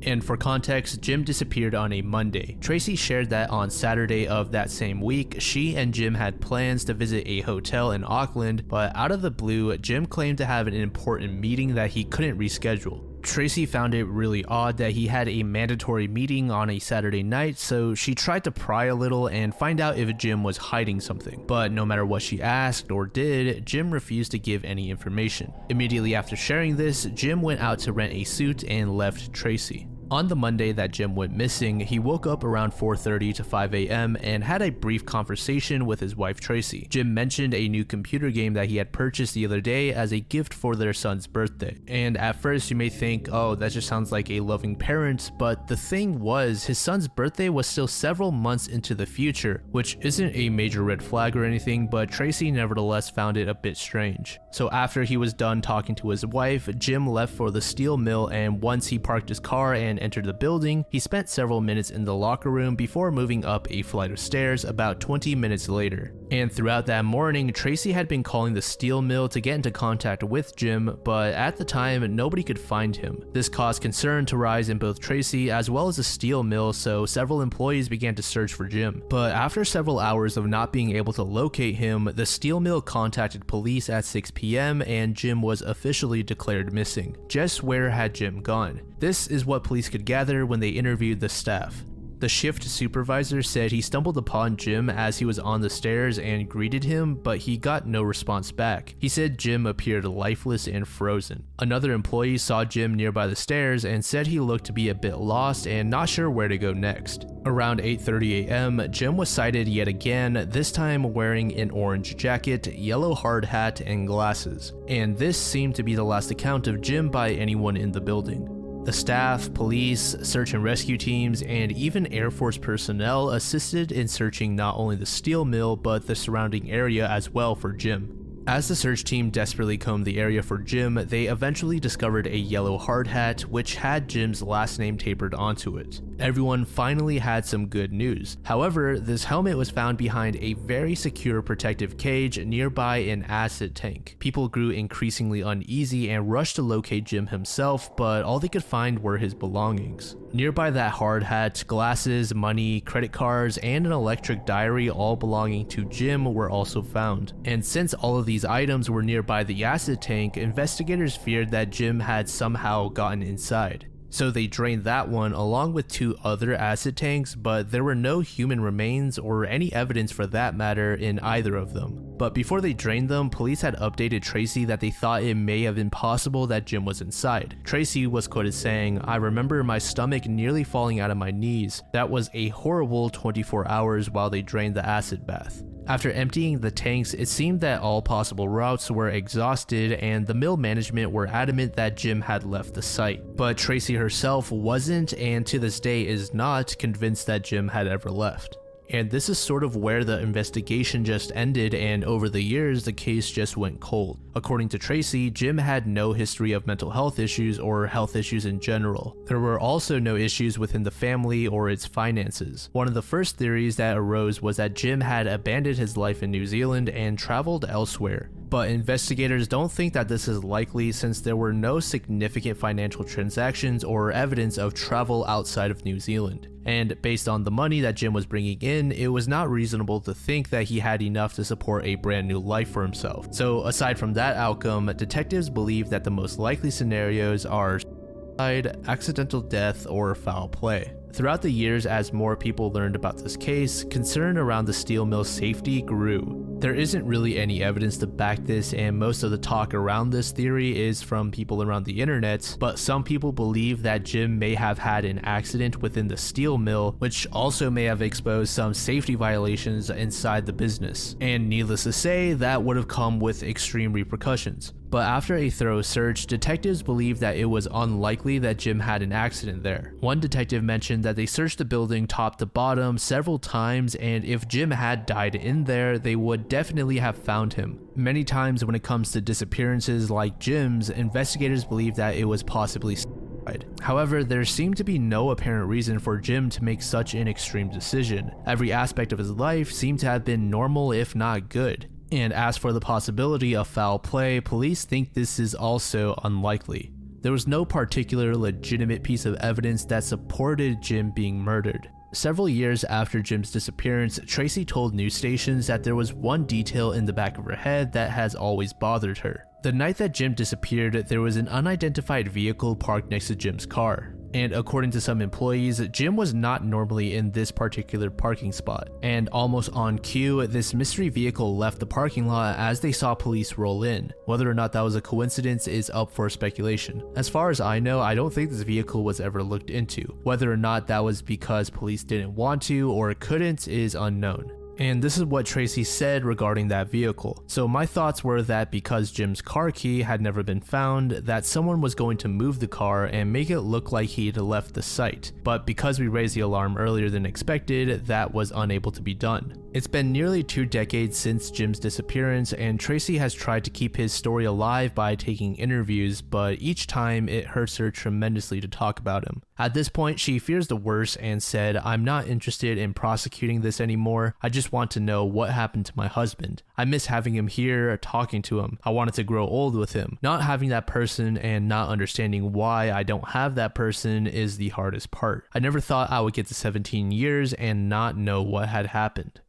And for context, Jim disappeared on a Monday. Tracy shared that on Saturday of that same week, she and Jim had plans to visit a hotel in Auckland, but out of the blue, Jim claimed to have an important meeting that he couldn't reschedule. Tracy found it really odd that he had a mandatory meeting on a Saturday night, so she tried to pry a little and find out if Jim was hiding something. But no matter what she asked or did, Jim refused to give any information. Immediately after sharing this, Jim went out to rent a suit and left Tracy. On the Monday that Jim went missing, he woke up around 4:30 to 5 a.m. and had a brief conversation with his wife Tracy. Jim mentioned a new computer game that he had purchased the other day as a gift for their son's birthday. And at first you may think, oh, that just sounds like a loving parent, but the thing was, his son's birthday was still several months into the future, which isn't a major red flag or anything, but Tracy nevertheless found it a bit strange. So after he was done talking to his wife, Jim left for the steel mill, and once he parked his car and entered the building, he spent several minutes in the locker room before moving up a flight of stairs about 20 minutes later. And throughout that morning, Tracy had been calling the steel mill to get into contact with Jim, but at the time, nobody could find him. This caused concern to rise in both Tracy as well as the steel mill, so several employees began to search for Jim. But after several hours of not being able to locate him, the steel mill contacted police at 6 p.m. and Jim was officially declared missing. Just where had Jim gone? This is what police could gather when they interviewed the staff. The shift supervisor said he stumbled upon Jim as he was on the stairs and greeted him, but he got no response back. He said Jim appeared lifeless and frozen. Another employee saw Jim nearby the stairs and said he looked to be a bit lost and not sure where to go next. Around 8:30 a.m., Jim was sighted yet again, this time wearing an orange jacket, yellow hard hat, and glasses. And this seemed to be the last account of Jim by anyone in the building. The staff, police, search and rescue teams, and even Air Force personnel assisted in searching not only the steel mill but the surrounding area as well for Jim. As the search team desperately combed the area for Jim, they eventually discovered a yellow hard hat which had Jim's last name tapered onto it. Everyone finally had some good news. However, this helmet was found behind a very secure protective cage nearby an acid tank. People grew increasingly uneasy and rushed to locate Jim himself, but all they could find were his belongings. Nearby that hard hat, glasses, money, credit cards, and an electric diary all belonging to Jim were also found. And since all of these items were nearby the acid tank, investigators feared that Jim had somehow gotten inside. So they drained that one along with 2 other acid tanks, but there were no human remains or any evidence for that matter in either of them. But before they drained them, police had updated Tracy that they thought it may have been possible that Jim was inside. Tracy was quoted saying, "I remember my stomach nearly falling out of my knees. That was a horrible 24 hours while they drained the acid bath." After emptying the tanks, it seemed that all possible routes were exhausted and the mill management were adamant that Jim had left the site. But Tracy herself wasn't, and to this day is not, convinced that Jim had ever left. And this is sort of where the investigation just ended, and over the years the case just went cold. According to Tracy, Jim had no history of mental health issues or health issues in general. There were also no issues within the family or its finances. One of the first theories that arose was that Jim had abandoned his life in New Zealand and traveled elsewhere. But investigators don't think that this is likely since there were no significant financial transactions or evidence of travel outside of New Zealand. And based on the money that Jim was bringing in, it was not reasonable to think that he had enough to support a brand new life for himself. So aside from that outcome, detectives believe that the most likely scenarios are suicide, accidental death, or foul play. Throughout the years, as more people learned about this case, concern around the steel mill's safety grew. There isn't really any evidence to back this, and most of the talk around this theory is from people around the internet, but some people believe that Jim may have had an accident within the steel mill, which also may have exposed some safety violations inside the business. And needless to say, that would have come with extreme repercussions. But after a thorough search, detectives believed that it was unlikely that Jim had an accident there. One detective mentioned that they searched the building top to bottom several times, and if Jim had died in there, they would definitely have found him. Many times when it comes to disappearances like Jim's, investigators believe that it was possibly suicide. However, there seemed to be no apparent reason for Jim to make such an extreme decision. Every aspect of his life seemed to have been normal if not good. And as for the possibility of foul play, police think this is also unlikely. There was no particular legitimate piece of evidence that supported Jim being murdered. Several years after Jim's disappearance, Tracy told news stations that there was one detail in the back of her head that has always bothered her. The night that Jim disappeared, there was an unidentified vehicle parked next to Jim's car. And according to some employees, Jim was not normally in this particular parking spot. And almost on cue, this mystery vehicle left the parking lot as they saw police roll in. Whether or not that was a coincidence is up for speculation. As far as I know, I don't think this vehicle was ever looked into. Whether or not that was because police didn't want to or couldn't is unknown. And this is what Tracy said regarding that vehicle. So my thoughts were that because Jim's car key had never been found, that someone was going to move the car and make it look like he'd left the site. But because we raised the alarm earlier than expected, that was unable to be done. It's been nearly 2 decades since Jim's disappearance, and Tracy has tried to keep his story alive by taking interviews, but each time it hurts her tremendously to talk about him. At this point, she fears the worst and said, "I'm not interested in prosecuting this anymore. I just want to know what happened to my husband. I miss having him here, talking to him. I wanted to grow old with him. Not having that person and not understanding why I don't have that person is the hardest part. I never thought I would get to 17 years and not know what had happened."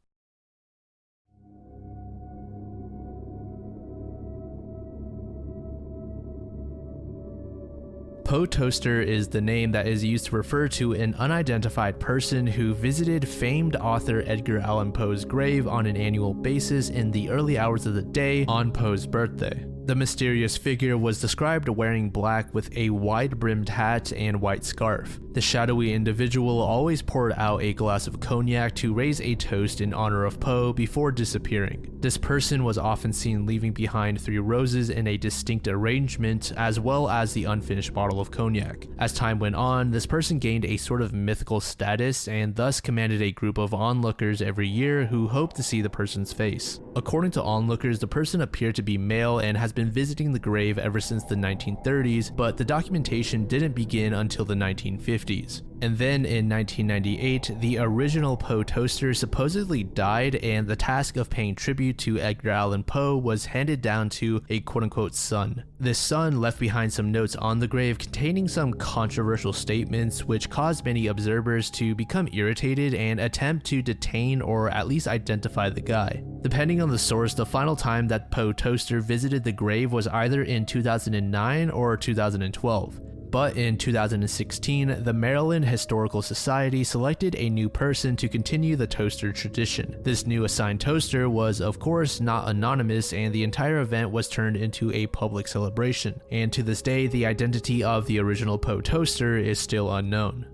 Poe Toaster is the name that is used to refer to an unidentified person who visited famed author Edgar Allan Poe's grave on an annual basis in the early hours of the day on Poe's birthday. The mysterious figure was described wearing black with a wide-brimmed hat and white scarf. The shadowy individual always poured out a glass of cognac to raise a toast in honor of Poe before disappearing. This person was often seen leaving behind 3 roses in a distinct arrangement, as well as the unfinished bottle of cognac. As time went on, this person gained a sort of mythical status and thus commanded a group of onlookers every year who hoped to see the person's face. According to onlookers, the person appeared to be male and has been visiting the grave ever since the 1930s, but the documentation didn't begin until the 1950s. And then in 1998, the original Poe Toaster supposedly died, and the task of paying tribute to Edgar Allan Poe was handed down to a quote-unquote son. This son left behind some notes on the grave containing some controversial statements, which caused many observers to become irritated and attempt to detain or at least identify the guy. Depending on the source, the final time that Poe Toaster visited the grave was either in 2009 or 2012. But in 2016, the Maryland Historical Society selected a new person to continue the toaster tradition. This new assigned toaster was, of course, not anonymous, and the entire event was turned into a public celebration. And to this day, the identity of the original Poe Toaster is still unknown.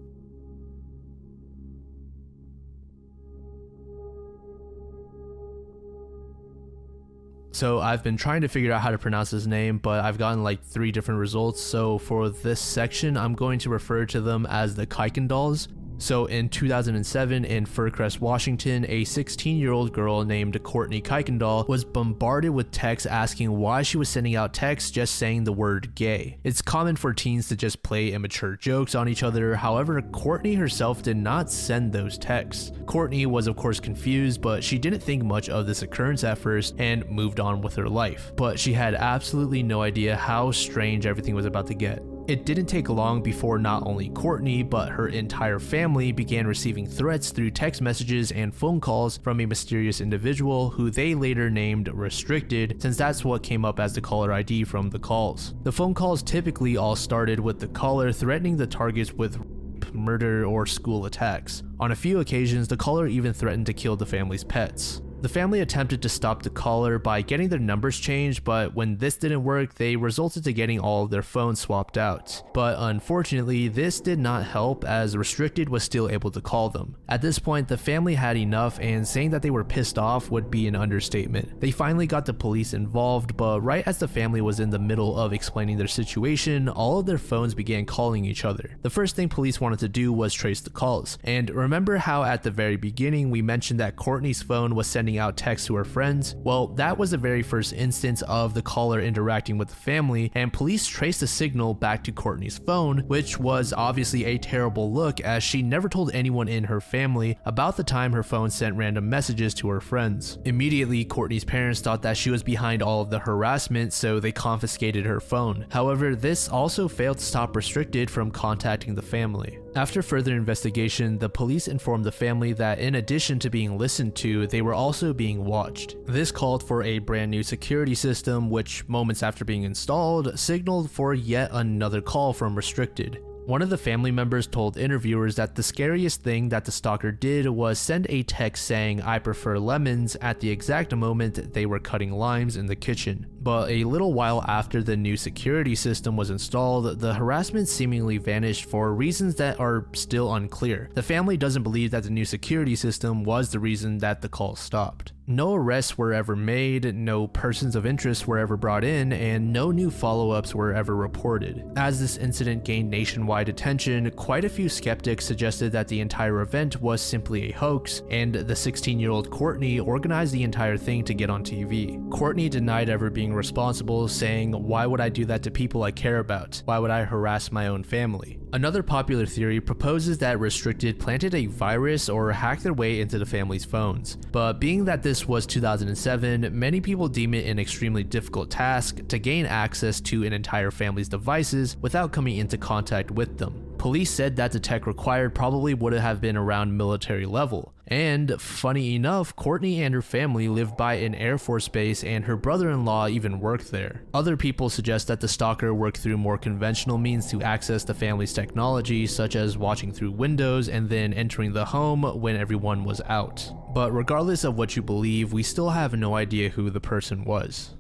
So I've been trying to figure out how to pronounce his name, but I've gotten like 3 different results. So for this section, I'm going to refer to them as the Kuykendalls. So in 2007 in Fircrest, Washington, a 16-year-old girl named Courtney Kuykendall was bombarded with texts asking why she was sending out texts just saying the word gay. It's common for teens to just play immature jokes on each other. However, Courtney herself did not send those texts. Courtney was of course confused, but she didn't think much of this occurrence at first and moved on with her life. But she had absolutely no idea how strange everything was about to get. It didn't take long before not only Courtney, but her entire family began receiving threats through text messages and phone calls from a mysterious individual who they later named Restricted, since that's what came up as the caller ID from the calls. The phone calls typically all started with the caller threatening the targets with murder or school attacks. On a few occasions, the caller even threatened to kill the family's pets. The family attempted to stop the caller by getting their numbers changed, but when this didn't work, they resulted to getting all of their phones swapped out. But unfortunately, this did not help as Restricted was still able to call them. At this point, the family had enough, and saying that they were pissed off would be an understatement. They finally got the police involved, but right as the family was in the middle of explaining their situation, all of their phones began calling each other. The first thing police wanted to do was trace the calls. And remember how at the very beginning we mentioned that Courtney's phone was sending out texts to her friends? Well, that was the very first instance of the caller interacting with the family, and police traced the signal back to Courtney's phone, which was obviously a terrible look as she never told anyone in her family about the time her phone sent random messages to her friends. Immediately, Courtney's parents thought that she was behind all of the harassment, so they confiscated her phone. However, this also failed to stop Restricted from contacting the family. After further investigation, the police informed the family that in addition to being listened to, they were also being watched. This called for a brand new security system, which moments after being installed, signaled for yet another call from Restricted. One of the family members told interviewers that the scariest thing that the stalker did was send a text saying "I prefer lemons" at the exact moment they were cutting limes in the kitchen. But a little while after the new security system was installed, the harassment seemingly vanished for reasons that are still unclear. The family doesn't believe that the new security system was the reason that the call stopped. No arrests were ever made, no persons of interest were ever brought in, and no new follow-ups were ever reported. As this incident gained nationwide attention, quite a few skeptics suggested that the entire event was simply a hoax, and the 16-year-old Courtney organized the entire thing to get on TV. Courtney denied ever being responsible, saying, "Why would I do that to people I care about? Why would I harass my own family?" Another popular theory proposes that Restricted planted a virus or hacked their way into the family's phones. But being that this was 2007, many people deem it an extremely difficult task to gain access to an entire family's devices without coming into contact with them. Police said that the tech required probably would have been around military level. And funny enough, Courtney and her family lived by an Air Force base and her brother-in-law even worked there. Other people suggest that the stalker worked through more conventional means to access the family's technology, such as watching through windows and then entering the home when everyone was out. But regardless of what you believe, we still have no idea who the person was.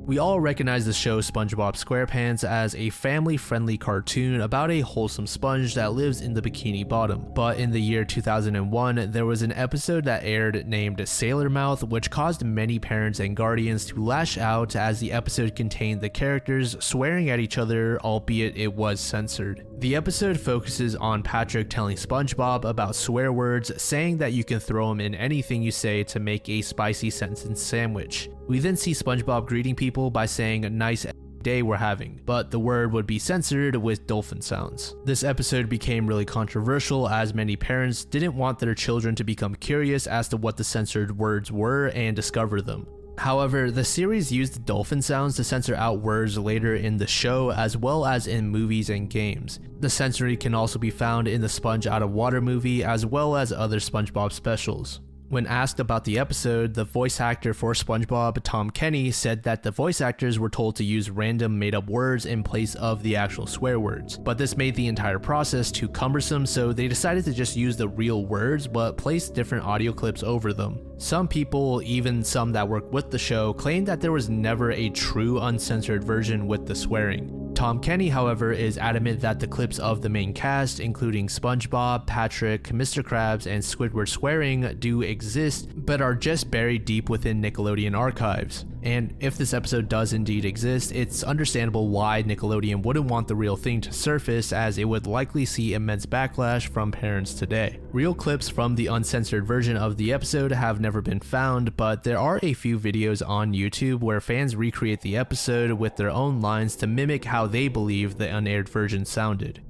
We all recognize the show SpongeBob SquarePants as a family-friendly cartoon about a wholesome sponge that lives in the Bikini Bottom. But in the year 2001, there was an episode that aired named Sailor Mouth, which caused many parents and guardians to lash out as the episode contained the characters swearing at each other, albeit it was censored. The episode focuses on Patrick telling SpongeBob about swear words, saying that you can throw them in anything you say to make a spicy sentence sandwich. We then see SpongeBob greeting people by saying "nice day we're having," but the word would be censored with dolphin sounds. This episode became really controversial as many parents didn't want their children to become curious as to what the censored words were and discover them. However, the series used dolphin sounds to censor out words later in the show as well as in movies and games. The censoring can also be found in the Sponge Out of Water movie as well as other SpongeBob specials. When asked about the episode, the voice actor for SpongeBob, Tom Kenny, said that the voice actors were told to use random made-up words in place of the actual swear words, but this made the entire process too cumbersome, so they decided to just use the real words but place different audio clips over them. Some people, even some that worked with the show, claimed that there was never a true uncensored version with the swearing. Tom Kenny, however, is adamant that the clips of the main cast, including SpongeBob, Patrick, Mr. Krabs, and Squidward swearing, do exist, but are just buried deep within Nickelodeon archives. And if this episode does indeed exist, it's understandable why Nickelodeon wouldn't want the real thing to surface, as it would likely see immense backlash from parents today. Real clips from the uncensored version of the episode have never been found, but there are a few videos on YouTube where fans recreate the episode with their own lines to mimic how they believe the unaired version sounded.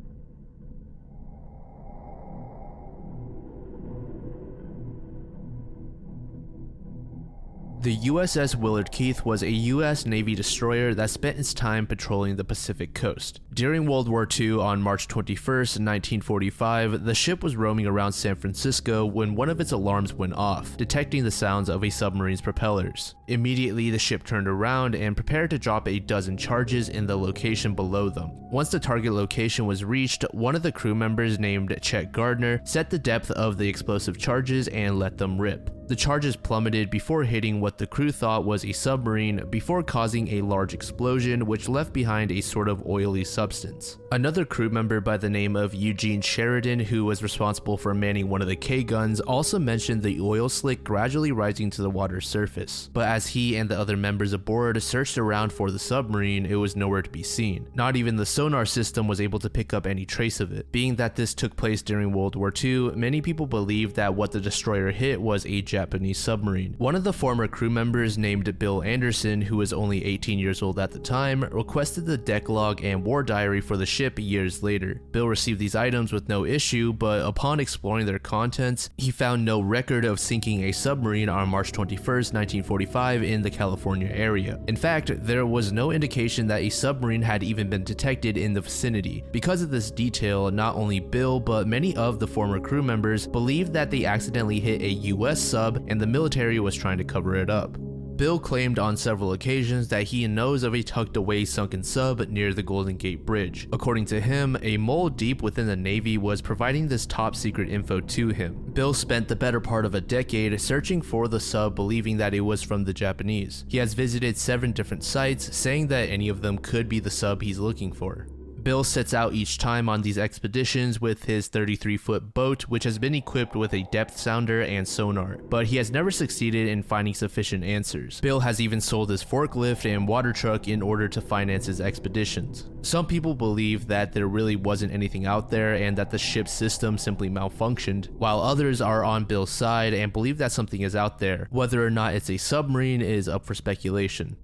The USS Willard Keith was a US Navy destroyer that spent its time patrolling the Pacific coast. During World War II, on March 21st, 1945, the ship was roaming around San Francisco when one of its alarms went off, detecting the sounds of a submarine's propellers. Immediately, the ship turned around and prepared to drop a dozen charges in the location below them. Once the target location was reached, one of the crew members named Chet Gardner set the depth of the explosive charges and let them rip. The charges plummeted before hitting what the crew thought was a submarine before causing a large explosion which left behind a sort of oily substance. Another crew member by the name of Eugene Sheridan, who was responsible for manning one of the K-guns, also mentioned the oil slick gradually rising to the water's surface. But as he and the other members aboard searched around for the submarine, it was nowhere to be seen. Not even the sonar system was able to pick up any trace of it. Being that this took place during World War II, many people believe that what the destroyer hit was a Japanese submarine. One of the former crew members, named Bill Anderson, who was only 18 years old at the time, requested the deck log and war diary for the ship years later. Bill received these items with no issue, but upon exploring their contents, he found no record of sinking a submarine on March 21st, 1945 in the California area. In fact, there was no indication that a submarine had even been detected in the vicinity. Because of this detail, not only Bill, but many of the former crew members believed that they accidentally hit a US sub and the military was trying to cover it up. Bill claimed on several occasions that he knows of a tucked away sunken sub near the Golden Gate Bridge. According to him, a mole deep within the Navy was providing this top secret info to him. Bill spent the better part of a decade searching for the sub, believing that it was from the Japanese. He has visited 7 different sites, saying that any of them could be the sub he's looking for. Bill sets out each time on these expeditions with his 33-foot boat, which has been equipped with a depth sounder and sonar, but he has never succeeded in finding sufficient answers. Bill has even sold his forklift and water truck in order to finance his expeditions. Some people believe that there really wasn't anything out there and that the ship's system simply malfunctioned, while others are on Bill's side and believe that something is out there. Whether or not it's a submarine is up for speculation.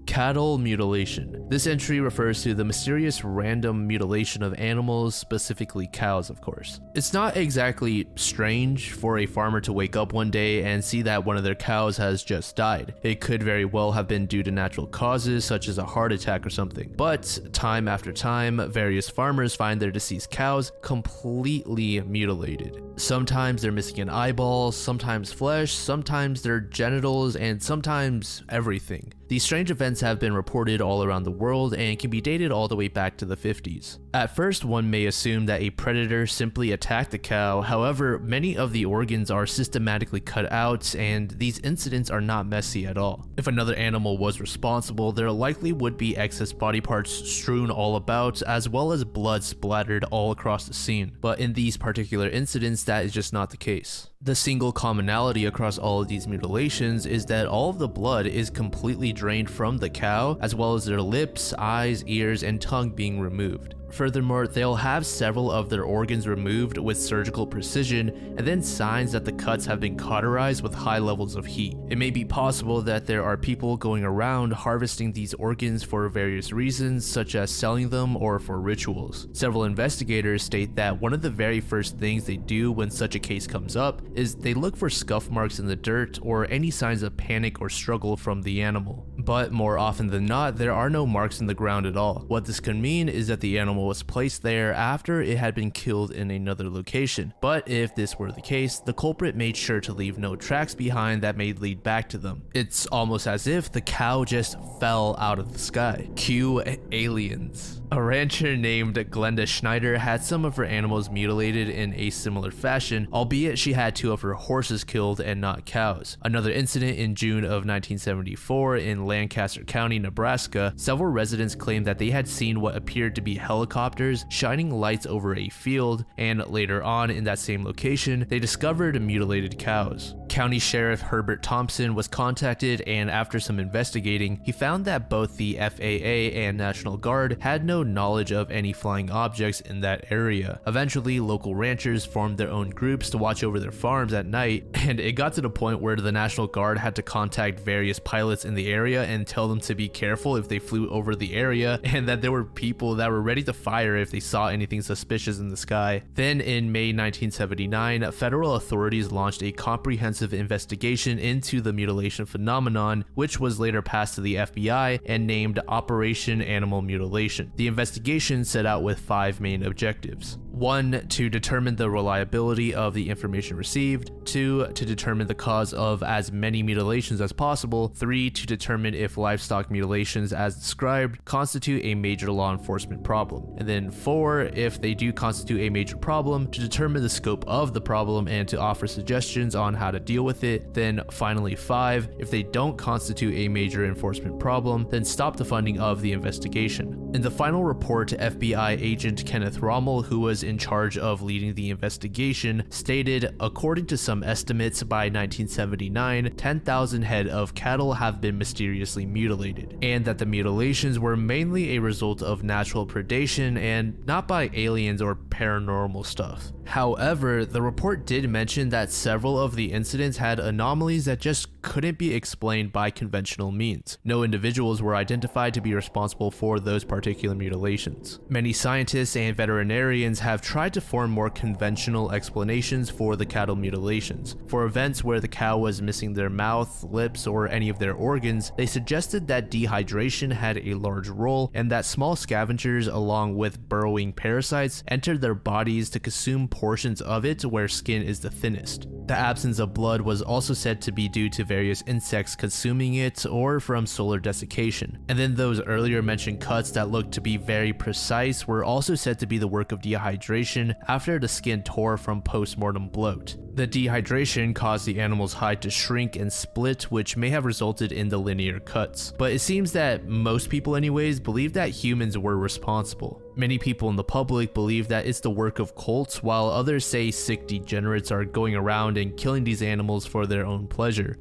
Cattle mutilation. This entry refers to the mysterious random mutilation of animals, specifically cows, of course. It's not exactly strange for a farmer to wake up one day and see that one of their cows has just died. It could very well have been due to natural causes such as a heart attack or something. But time after time, various farmers find their deceased cows completely mutilated. Sometimes they're missing an eyeball, sometimes flesh, sometimes their genitals, and sometimes everything. These strange events have been reported all around the world and can be dated all the way back to the 50s. At first, one may assume that a predator simply attacked the cow. However, many of the organs are systematically cut out, and these incidents are not messy at all. If another animal was responsible, there likely would be excess body parts strewn all about, as well as blood splattered all across the scene. But in these particular incidents, that is just not the case. The single commonality across all of these mutilations is that all of the blood is completely drained from the cow, as well as their lips, eyes, ears, and tongue being removed. Furthermore, they'll have several of their organs removed with surgical precision, and then signs that the cuts have been cauterized with high levels of heat. It may be possible that there are people going around harvesting these organs for various reasons, such as selling them or for rituals. Several investigators state that one of the very first things they do when such a case comes up is they look for scuff marks in the dirt or any signs of panic or struggle from the animal. But more often than not, there are no marks in the ground at all. What this could mean is that the animal animal was placed there after it had been killed in another location. But if this were the case, the culprit made sure to leave no tracks behind that may lead back to them. It's almost as if the cow just fell out of the sky. Cue aliens. A rancher named Glenda Schneider had some of her animals mutilated in a similar fashion, albeit she had 2 of her horses killed and not cows. Another incident in June of 1974 in Lancaster County, Nebraska, several residents claimed that they had seen what appeared to be helicopters shining lights over a field, and later on in that same location, they discovered mutilated cows. County Sheriff Herbert Thompson was contacted, and after some investigating, he found that both the FAA and National Guard had no knowledge of any flying objects in that area. Eventually, local ranchers formed their own groups to watch over their farms at night, and it got to the point where the National Guard had to contact various pilots in the area and tell them to be careful if they flew over the area, and that there were people that were ready to fire if they saw anything suspicious in the sky. Then in May 1979, federal authorities launched a comprehensive investigation into the mutilation phenomenon, which was later passed to the FBI and named Operation Animal Mutilation. The investigation set out with 5 main objectives. 1. To determine the reliability of the information received. 2. To determine the cause of as many mutilations as possible. 3. To determine if livestock mutilations as described constitute a major law enforcement problem. And then 4. If they do constitute a major problem, to determine the scope of the problem and to offer suggestions on how to deal with it. Then finally 5. If they don't constitute a major enforcement problem, then stop the funding of the investigation. In the final report, FBI agent Kenneth Rommel, who was in charge of leading the investigation, stated, according to some estimates, by 1979, 10,000 head of cattle have been mysteriously mutilated, and that the mutilations were mainly a result of natural predation and not by aliens or paranormal stuff. However, the report did mention that several of the incidents had anomalies that just couldn't be explained by conventional means. No individuals were identified to be responsible for those particular mutilations. Many scientists and veterinarians have tried to form more conventional explanations for the cattle mutilations. For events where the cow was missing their mouth, lips, or any of their organs, they suggested that dehydration had a large role and that small scavengers along with burrowing parasites entered their bodies to consume portions of it where skin is the thinnest. The absence of blood was also said to be due to various insects consuming it or from solar desiccation. And then those earlier mentioned cuts that looked to be very precise were also said to be the work of dehydration after the skin tore from post-mortem bloat. The dehydration caused the animal's hide to shrink and split, which may have resulted in the linear cuts. But it seems that most people anyways believe that humans were responsible. Many people in the public believe that it's the work of cults, while others say sick degenerates are going around and killing these animals for their own pleasure.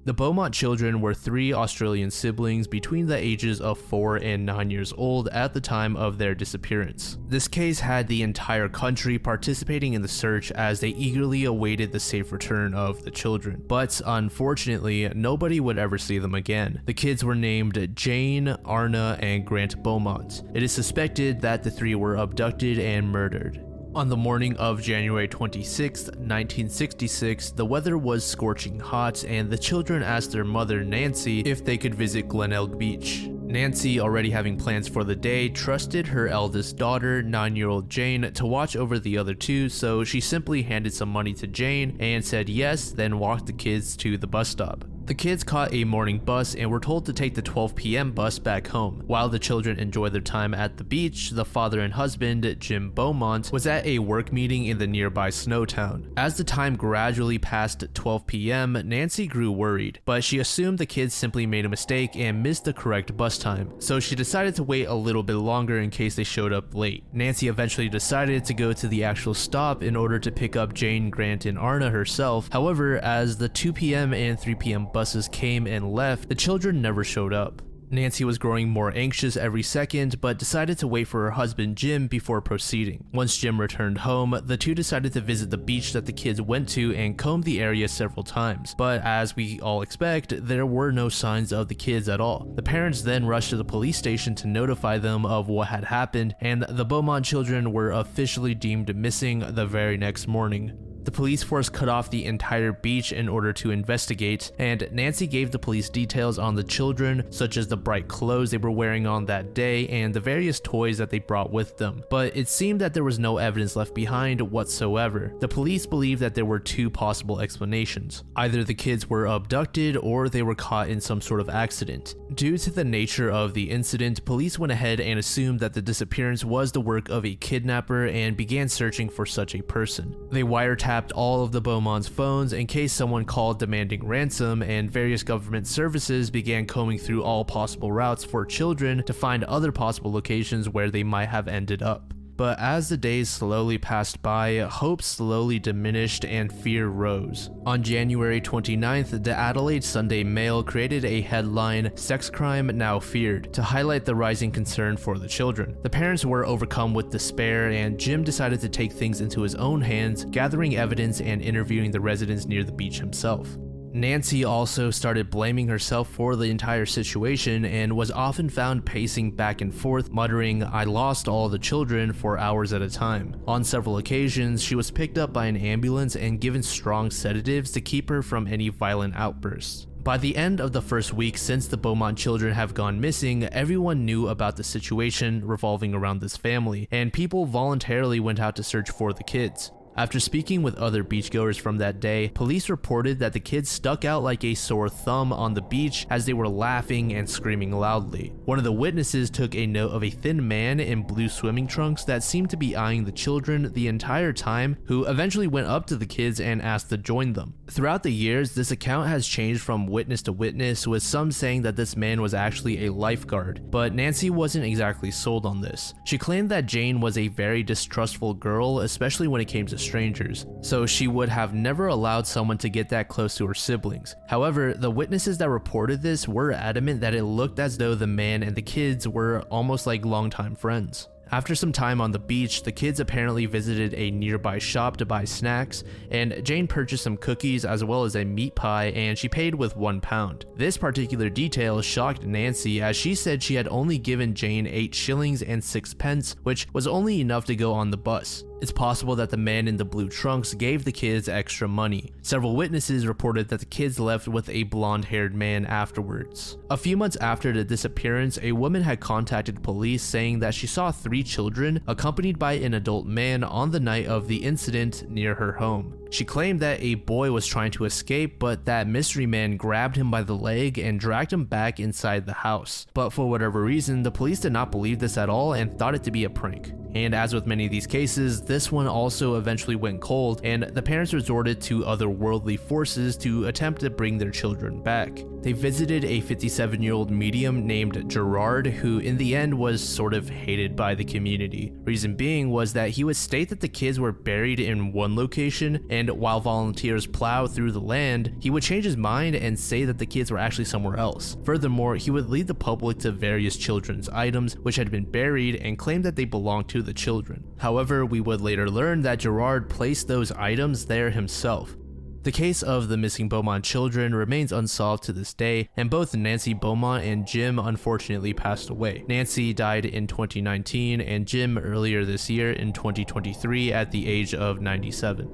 The Beaumont children were 3 Australian siblings between the ages of 4 and 9 years old at the time of their disappearance. This case had the entire country participating in the search as they eagerly awaited the safe return of the children. But unfortunately, nobody would ever see them again. The kids were named Jane, Arna, and Grant Beaumont. It is suspected that the 3 were abducted and murdered. On the morning of January 26, 1966, the weather was scorching hot and the children asked their mother Nancy if they could visit Glenelg Beach. Nancy, already having plans for the day, trusted her eldest daughter, 9-year-old Jane, to watch over the other 2, so she simply handed some money to Jane and said yes, then walked the kids to the bus stop. The kids caught a morning bus and were told to take the 12 p.m. bus back home. While the children enjoyed their time at the beach, the father and husband, Jim Beaumont, was at a work meeting in the nearby Snowtown. As the time gradually passed 12 p.m., Nancy grew worried, but she assumed the kids simply made a mistake and missed the correct bus time, so she decided to wait a little bit longer in case they showed up late. Nancy eventually decided to go to the actual stop in order to pick up Jane, Grant, and Arna herself. However, as the 2 p.m. and 3 p.m. buses came and left, the children never showed up. Nancy was growing more anxious every second, but decided to wait for her husband Jim before proceeding. Once Jim returned home, the 2 decided to visit the beach that the kids went to and combed the area several times. But as we all expect, there were no signs of the kids at all. The parents then rushed to the police station to notify them of what had happened, and the Beaumont children were officially deemed missing the very next morning. The police force cut off the entire beach in order to investigate, and Nancy gave the police details on the children, such as the bright clothes they were wearing on that day and the various toys that they brought with them. But it seemed that there was no evidence left behind whatsoever. The police believed that there were two possible explanations. Either the kids were abducted or they were caught in some sort of accident. Due to the nature of the incident, police went ahead and assumed that the disappearance was the work of a kidnapper and began searching for such a person. They wiretapped all of the Beaumont's phones in case someone called demanding ransom, and various government services began combing through all possible routes for children to find other possible locations where they might have ended up. But as the days slowly passed by, hope slowly diminished and fear rose. On January 29th, the Adelaide Sunday Mail created a headline, "Sex Crime Now Feared," to highlight the rising concern for the children. The parents were overcome with despair, and Jim decided to take things into his own hands, gathering evidence and interviewing the residents near the beach himself. Nancy also started blaming herself for the entire situation and was often found pacing back and forth, muttering, "I lost all the children," for hours at a time. On several occasions, she was picked up by an ambulance and given strong sedatives to keep her from any violent outbursts. By the end of the first week since the Beaumont children have gone missing, everyone knew about the situation revolving around this family, and people voluntarily went out to search for the kids. After speaking with other beachgoers from that day, police reported that the kids stuck out like a sore thumb on the beach as they were laughing and screaming loudly. One of the witnesses took a note of a thin man in blue swimming trunks that seemed to be eyeing the children the entire time, who eventually went up to the kids and asked to join them. Throughout the years, this account has changed from witness to witness, with some saying that this man was actually a lifeguard, but Nancy wasn't exactly sold on this. She claimed that Jane was a very distrustful girl, especially when it came to strangers, so she would have never allowed someone to get that close to her siblings. However, the witnesses that reported this were adamant that it looked as though the man and the kids were almost like longtime friends. After some time on the beach, the kids apparently visited a nearby shop to buy snacks, and Jane purchased some cookies as well as a meat pie, and she paid with £1. This particular detail shocked Nancy, as she said she had only given Jane 8 shillings and 6 pence, which was only enough to go on the bus. It's possible that the man in the blue trunks gave the kids extra money. Several witnesses reported that the kids left with a blonde-haired man afterwards. A few months after the disappearance, a woman had contacted police saying that she saw 3 children accompanied by an adult man on the night of the incident near her home. She claimed that a boy was trying to escape, but that mystery man grabbed him by the leg and dragged him back inside the house. But for whatever reason, the police did not believe this at all and thought it to be a prank. And as with many of these cases, this one also eventually went cold, and the parents resorted to otherworldly forces to attempt to bring their children back. They visited a 57-year-old medium named Gerard, who in the end was sort of hated by the community. Reason being was that he would state that the kids were buried in one location, and while volunteers plowed through the land, he would change his mind and say that the kids were actually somewhere else. Furthermore, he would lead the public to various children's items which had been buried and claimed that they belonged to the children. However, we would later learn that Gerard placed those items there himself. The case of the missing Beaumont children remains unsolved to this day, and both Nancy Beaumont and Jim unfortunately passed away. Nancy died in 2019 and Jim earlier this year in 2023 at the age of 97.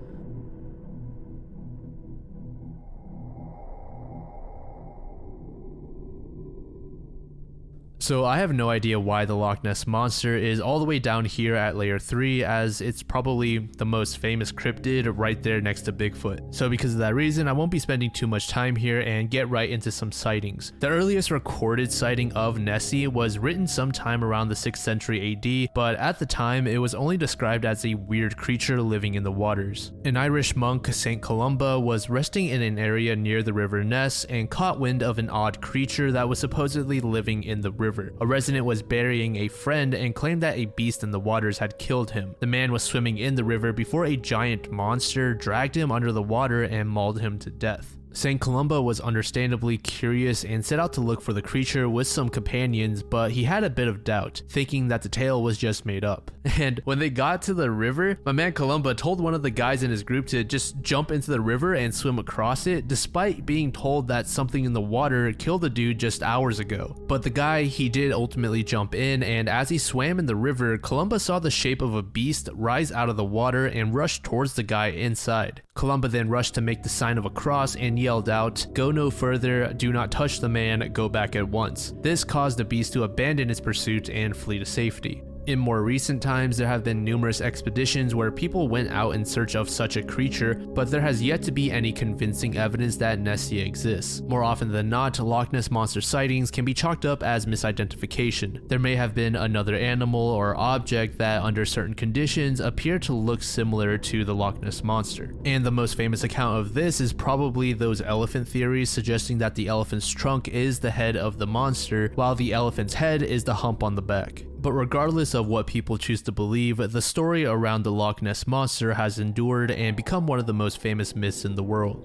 So I have no idea why the Loch Ness Monster is all the way down here at layer 3, as it's probably the most famous cryptid right there next to Bigfoot. So because of that reason, I won't be spending too much time here and get right into some sightings. The earliest recorded sighting of Nessie was written sometime around the 6th century AD, but at the time it was only described as a weird creature living in the waters. An Irish monk, St. Columba, was resting in an area near the river Ness and caught wind of an odd creature that was supposedly living in the river. A resident was burying a friend and claimed that a beast in the waters had killed him. The man was swimming in the river before a giant monster dragged him under the water and mauled him to death. St. Columba was understandably curious and set out to look for the creature with some companions, but he had a bit of doubt, thinking that the tale was just made up. And when they got to the river, my man Columba told one of the guys in his group to just jump into the river and swim across it, despite being told that something in the water killed the dude just hours ago. But the guy, he did ultimately jump in, and as he swam in the river, Columba saw the shape of a beast rise out of the water and rush towards the guy inside. Columba then rushed to make the sign of a cross and yelled out, "Go no further, do not touch the man, go back at once." This caused the beast to abandon its pursuit and flee to safety. In more recent times, there have been numerous expeditions where people went out in search of such a creature, but there has yet to be any convincing evidence that Nessia exists. More often than not, Loch Ness Monster sightings can be chalked up as misidentification. There may have been another animal or object that, under certain conditions, appear to look similar to the Loch Ness Monster. And the most famous account of this is probably those elephant theories suggesting that the elephant's trunk is the head of the monster, while the elephant's head is the hump on the back. But regardless of what people choose to believe, the story around the Loch Ness Monster has endured and become one of the most famous myths in the world.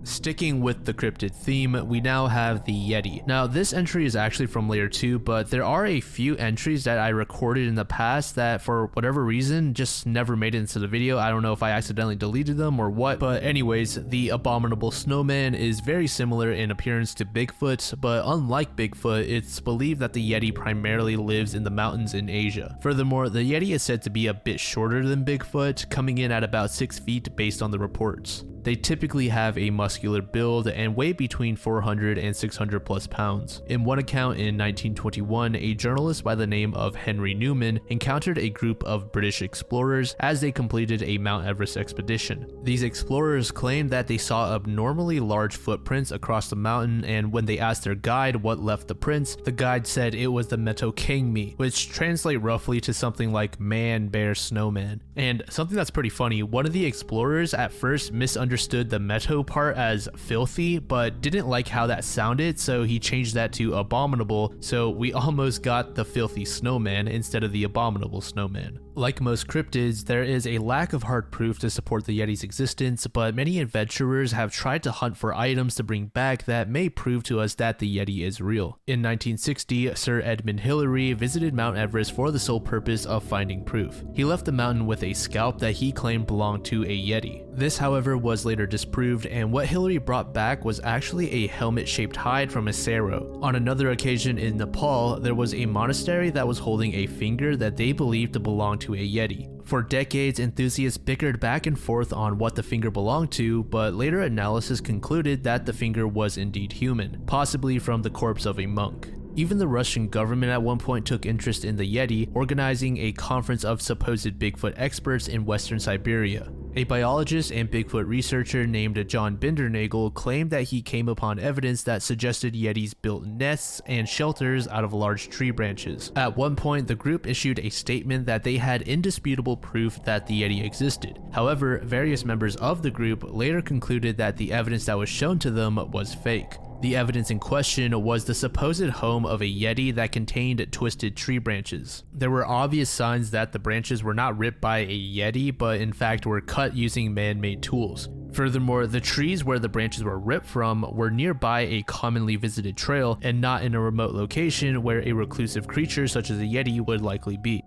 Sticking with the cryptid theme, we now have the Yeti. Now, this entry is actually from layer 2, but there are a few entries that I recorded in the past that, for whatever reason, just never made it into the video. I don't know if I accidentally deleted them or what, but anyways, the abominable snowman is very similar in appearance to Bigfoot, but unlike Bigfoot, it's believed that the Yeti primarily lives in the mountains in Asia. Furthermore, the Yeti is said to be a bit shorter than Bigfoot, coming in at about 6 feet based on the reports. They typically have a muscular build and weigh between 400 and 600 plus pounds. In one account in 1921, a journalist by the name of Henry Newman encountered a group of British explorers as they completed a Mount Everest expedition. These explorers claimed that they saw abnormally large footprints across the mountain, and when they asked their guide what left the prints, the guide said it was the Metokengmi, which translate roughly to something like man, bear, snowman. And something that's pretty funny, one of the explorers at first misunderstood the meto part as filthy, but didn't like how that sounded, so he changed that to abominable, so we almost got the filthy snowman instead of the abominable snowman. Like most cryptids, there is a lack of hard proof to support the Yeti's existence, but many adventurers have tried to hunt for items to bring back that may prove to us that the Yeti is real. In 1960, Sir Edmund Hillary visited Mount Everest for the sole purpose of finding proof. He left the mountain with a scalp that he claimed belonged to a Yeti. This, however, was later disproved, and what Hillary brought back was actually a helmet-shaped hide from a sarrow. On another occasion in Nepal, there was a monastery that was holding a finger that they believed to belong to a Yeti. For decades, enthusiasts bickered back and forth on what the finger belonged to, but later analysis concluded that the finger was indeed human, possibly from the corpse of a monk. Even the Russian government at one point took interest in the Yeti, organizing a conference of supposed Bigfoot experts in western Siberia. A biologist and Bigfoot researcher named John Bindernagel claimed that he came upon evidence that suggested Yetis built nests and shelters out of large tree branches. At one point, the group issued a statement that they had indisputable proof that the Yeti existed. However, various members of the group later concluded that the evidence that was shown to them was fake. The evidence in question was the supposed home of a Yeti that contained twisted tree branches. There were obvious signs that the branches were not ripped by a Yeti, but in fact were cut using man-made tools. Furthermore, the trees where the branches were ripped from were nearby a commonly visited trail and not in a remote location where a reclusive creature such as a Yeti would likely be.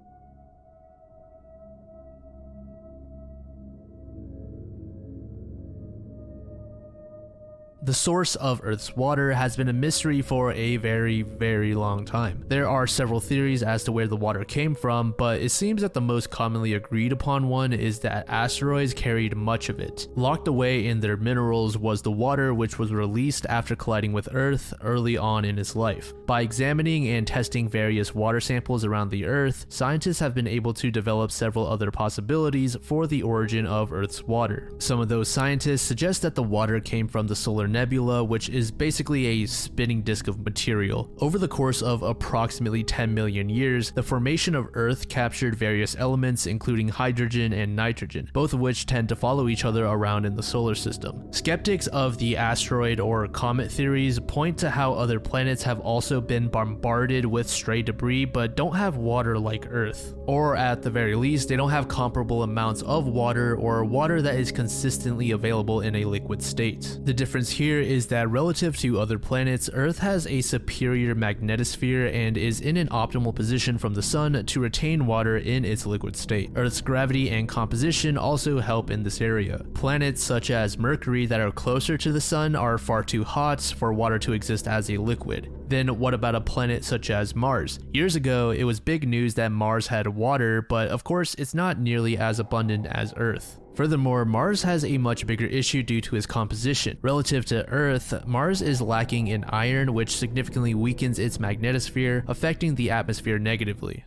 The source of Earth's water has been a mystery for a very long time. There are several theories as to where the water came from, but it seems that the most commonly agreed upon one is that asteroids carried much of it. Locked away in their minerals was the water which was released after colliding with Earth early on in its life. By examining and testing various water samples around the Earth, scientists have been able to develop several other possibilities for the origin of Earth's water. Some of those scientists suggest that the water came from the solar nebula, which is basically a spinning disk of material. Over the course of approximately 10 million years, the formation of Earth captured various elements including hydrogen and nitrogen, both of which tend to follow each other around in the solar system. Skeptics of the asteroid or comet theories point to how other planets have also been bombarded with stray debris but don't have water like Earth. Or at the very least, they don't have comparable amounts of water or water that is consistently available in a liquid state. The difference here is that relative to other planets, Earth has a superior magnetosphere and is in an optimal position from the sun to retain water in its liquid state. Earth's gravity and composition also help in this area. Planets such as Mercury that are closer to the sun are far too hot for water to exist as a liquid. Then what about a planet such as Mars? Years ago, it was big news that Mars had water, but of course it's not nearly as abundant as Earth. Furthermore, Mars has a much bigger issue due to its composition. Relative to Earth, Mars is lacking in iron, which significantly weakens its magnetosphere, affecting the atmosphere negatively.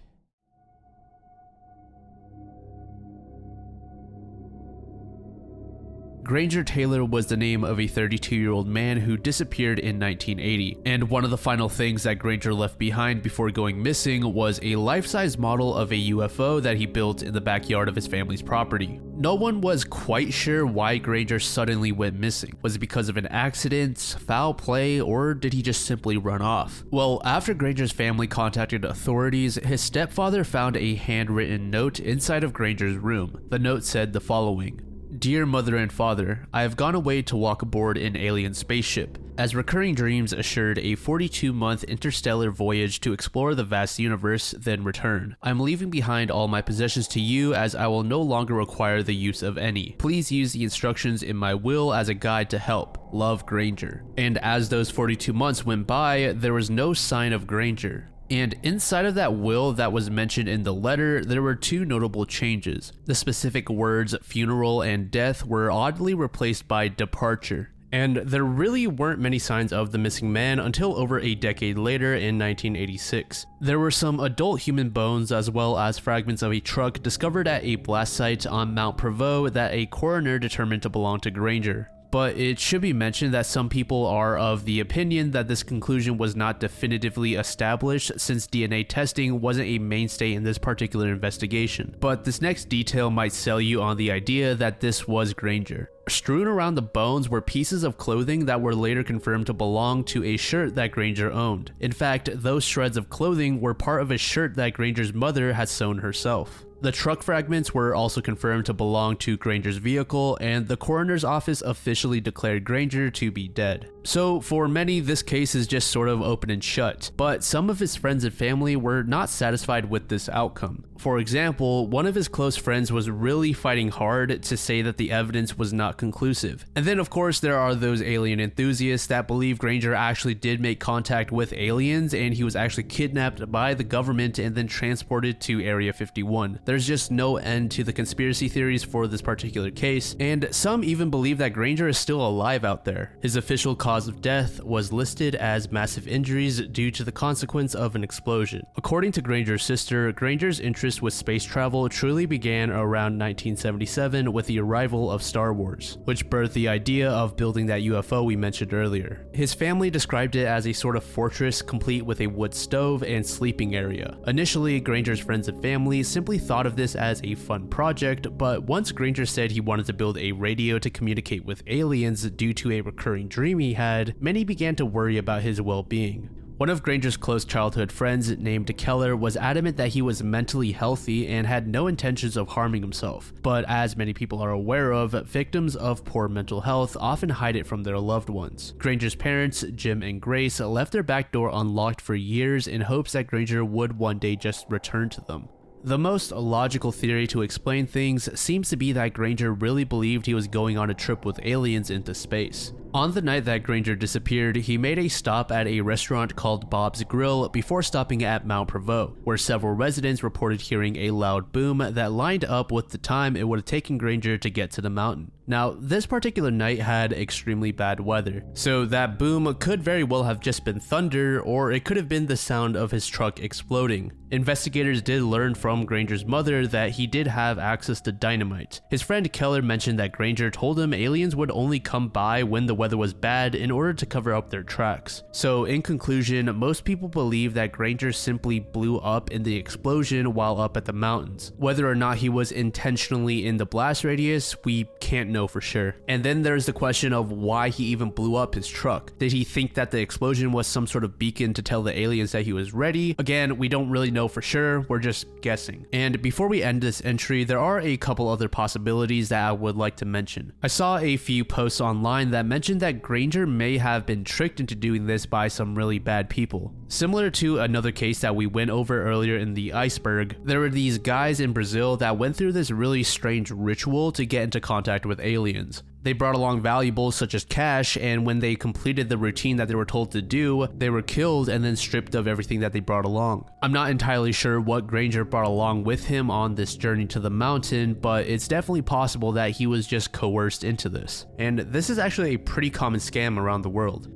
Granger Taylor was the name of a 32-year-old man who disappeared in 1980, and one of the final things that Granger left behind before going missing was a life-size model of a UFO that he built in the backyard of his family's property. No one was quite sure why Granger suddenly went missing. Was it because of an accident, foul play, or did he just simply run off? Well, after Granger's family contacted authorities, his stepfather found a handwritten note inside of Granger's room. The note said the following: "Dear mother and father, I have gone away to walk aboard an alien spaceship. As recurring dreams assured a 42-month interstellar voyage to explore the vast universe, then return. I am leaving behind all my possessions to you as I will no longer require the use of any. Please use the instructions in my will as a guide to help. Love, Granger." And as those 42 months went by, there was no sign of Granger. And inside of that will that was mentioned in the letter, there were two notable changes. The specific words funeral and death were oddly replaced by departure. And there really weren't many signs of the missing man until over a decade later in 1986. There were some adult human bones as well as fragments of a truck discovered at a blast site on Mount Prevost that a coroner determined to belong to Granger. But it should be mentioned that some people are of the opinion that this conclusion was not definitively established since DNA testing wasn't a mainstay in this particular investigation. But this next detail might sell you on the idea that this was Granger. Strewn around the bones were pieces of clothing that were later confirmed to belong to a shirt that Granger owned. In fact, those shreds of clothing were part of a shirt that Granger's mother had sewn herself. The truck fragments were also confirmed to belong to Granger's vehicle, and the coroner's office officially declared Granger to be dead. So for many, this case is just sort of open and shut, but some of his friends and family were not satisfied with this outcome. For example, one of his close friends was really fighting hard to say that the evidence was not conclusive. And then of course there are those alien enthusiasts that believe Granger actually did make contact with aliens and he was actually kidnapped by the government and then transported to Area 51. There's just no end to the conspiracy theories for this particular case, and some even believe that Granger is still alive out there. His official cause of death was listed as massive injuries due to the consequence of an explosion. According to Granger's sister, Granger's interest with space travel truly began around 1977 with the arrival of Star Wars, which birthed the idea of building that UFO we mentioned earlier. His family described it as a sort of fortress complete with a wood stove and sleeping area. Initially, Granger's friends and family simply thought of this as a fun project, but once Granger said he wanted to build a radio to communicate with aliens due to a recurring dream he had, many began to worry about his well-being. One of Granger's close childhood friends, named Keller, was adamant that he was mentally healthy and had no intentions of harming himself. But as many people are aware of, victims of poor mental health often hide it from their loved ones. Granger's parents, Jim and Grace, left their back door unlocked for years in hopes that Granger would one day just return to them. The most logical theory to explain things seems to be that Granger really believed he was going on a trip with aliens into space. On the night that Granger disappeared, he made a stop at a restaurant called Bob's Grill before stopping at Mount Prevost, where several residents reported hearing a loud boom that lined up with the time it would have taken Granger to get to the mountain. Now, this particular night had extremely bad weather, so that boom could very well have just been thunder, or it could have been the sound of his truck exploding. Investigators did learn from Granger's mother that he did have access to dynamite. His friend Keller mentioned that Granger told him aliens would only come by when the weather weather was bad in order to cover up their tracks. So in conclusion, most people believe that Granger simply blew up in the explosion while up at the mountains. Whether or not he was intentionally in the blast radius, we can't know for sure. And then there's the question of why he even blew up his truck. Did he think that the explosion was some sort of beacon to tell the aliens that he was ready? Again, we don't really know for sure, we're just guessing. And before we end this entry, there are a couple other possibilities that I would like to mention. I saw a few posts online that mentioned that Granger may have been tricked into doing this by some really bad people. Similar to another case that we went over earlier in the Iceberg, there were these guys in Brazil that went through this really strange ritual to get into contact with aliens. They brought along valuables such as cash, and when they completed the routine that they were told to do, they were killed and then stripped of everything that they brought along. I'm not entirely sure what Granger brought along with him on this journey to the mountain, but it's definitely possible that he was just coerced into this. And this is actually a pretty common scam around the world.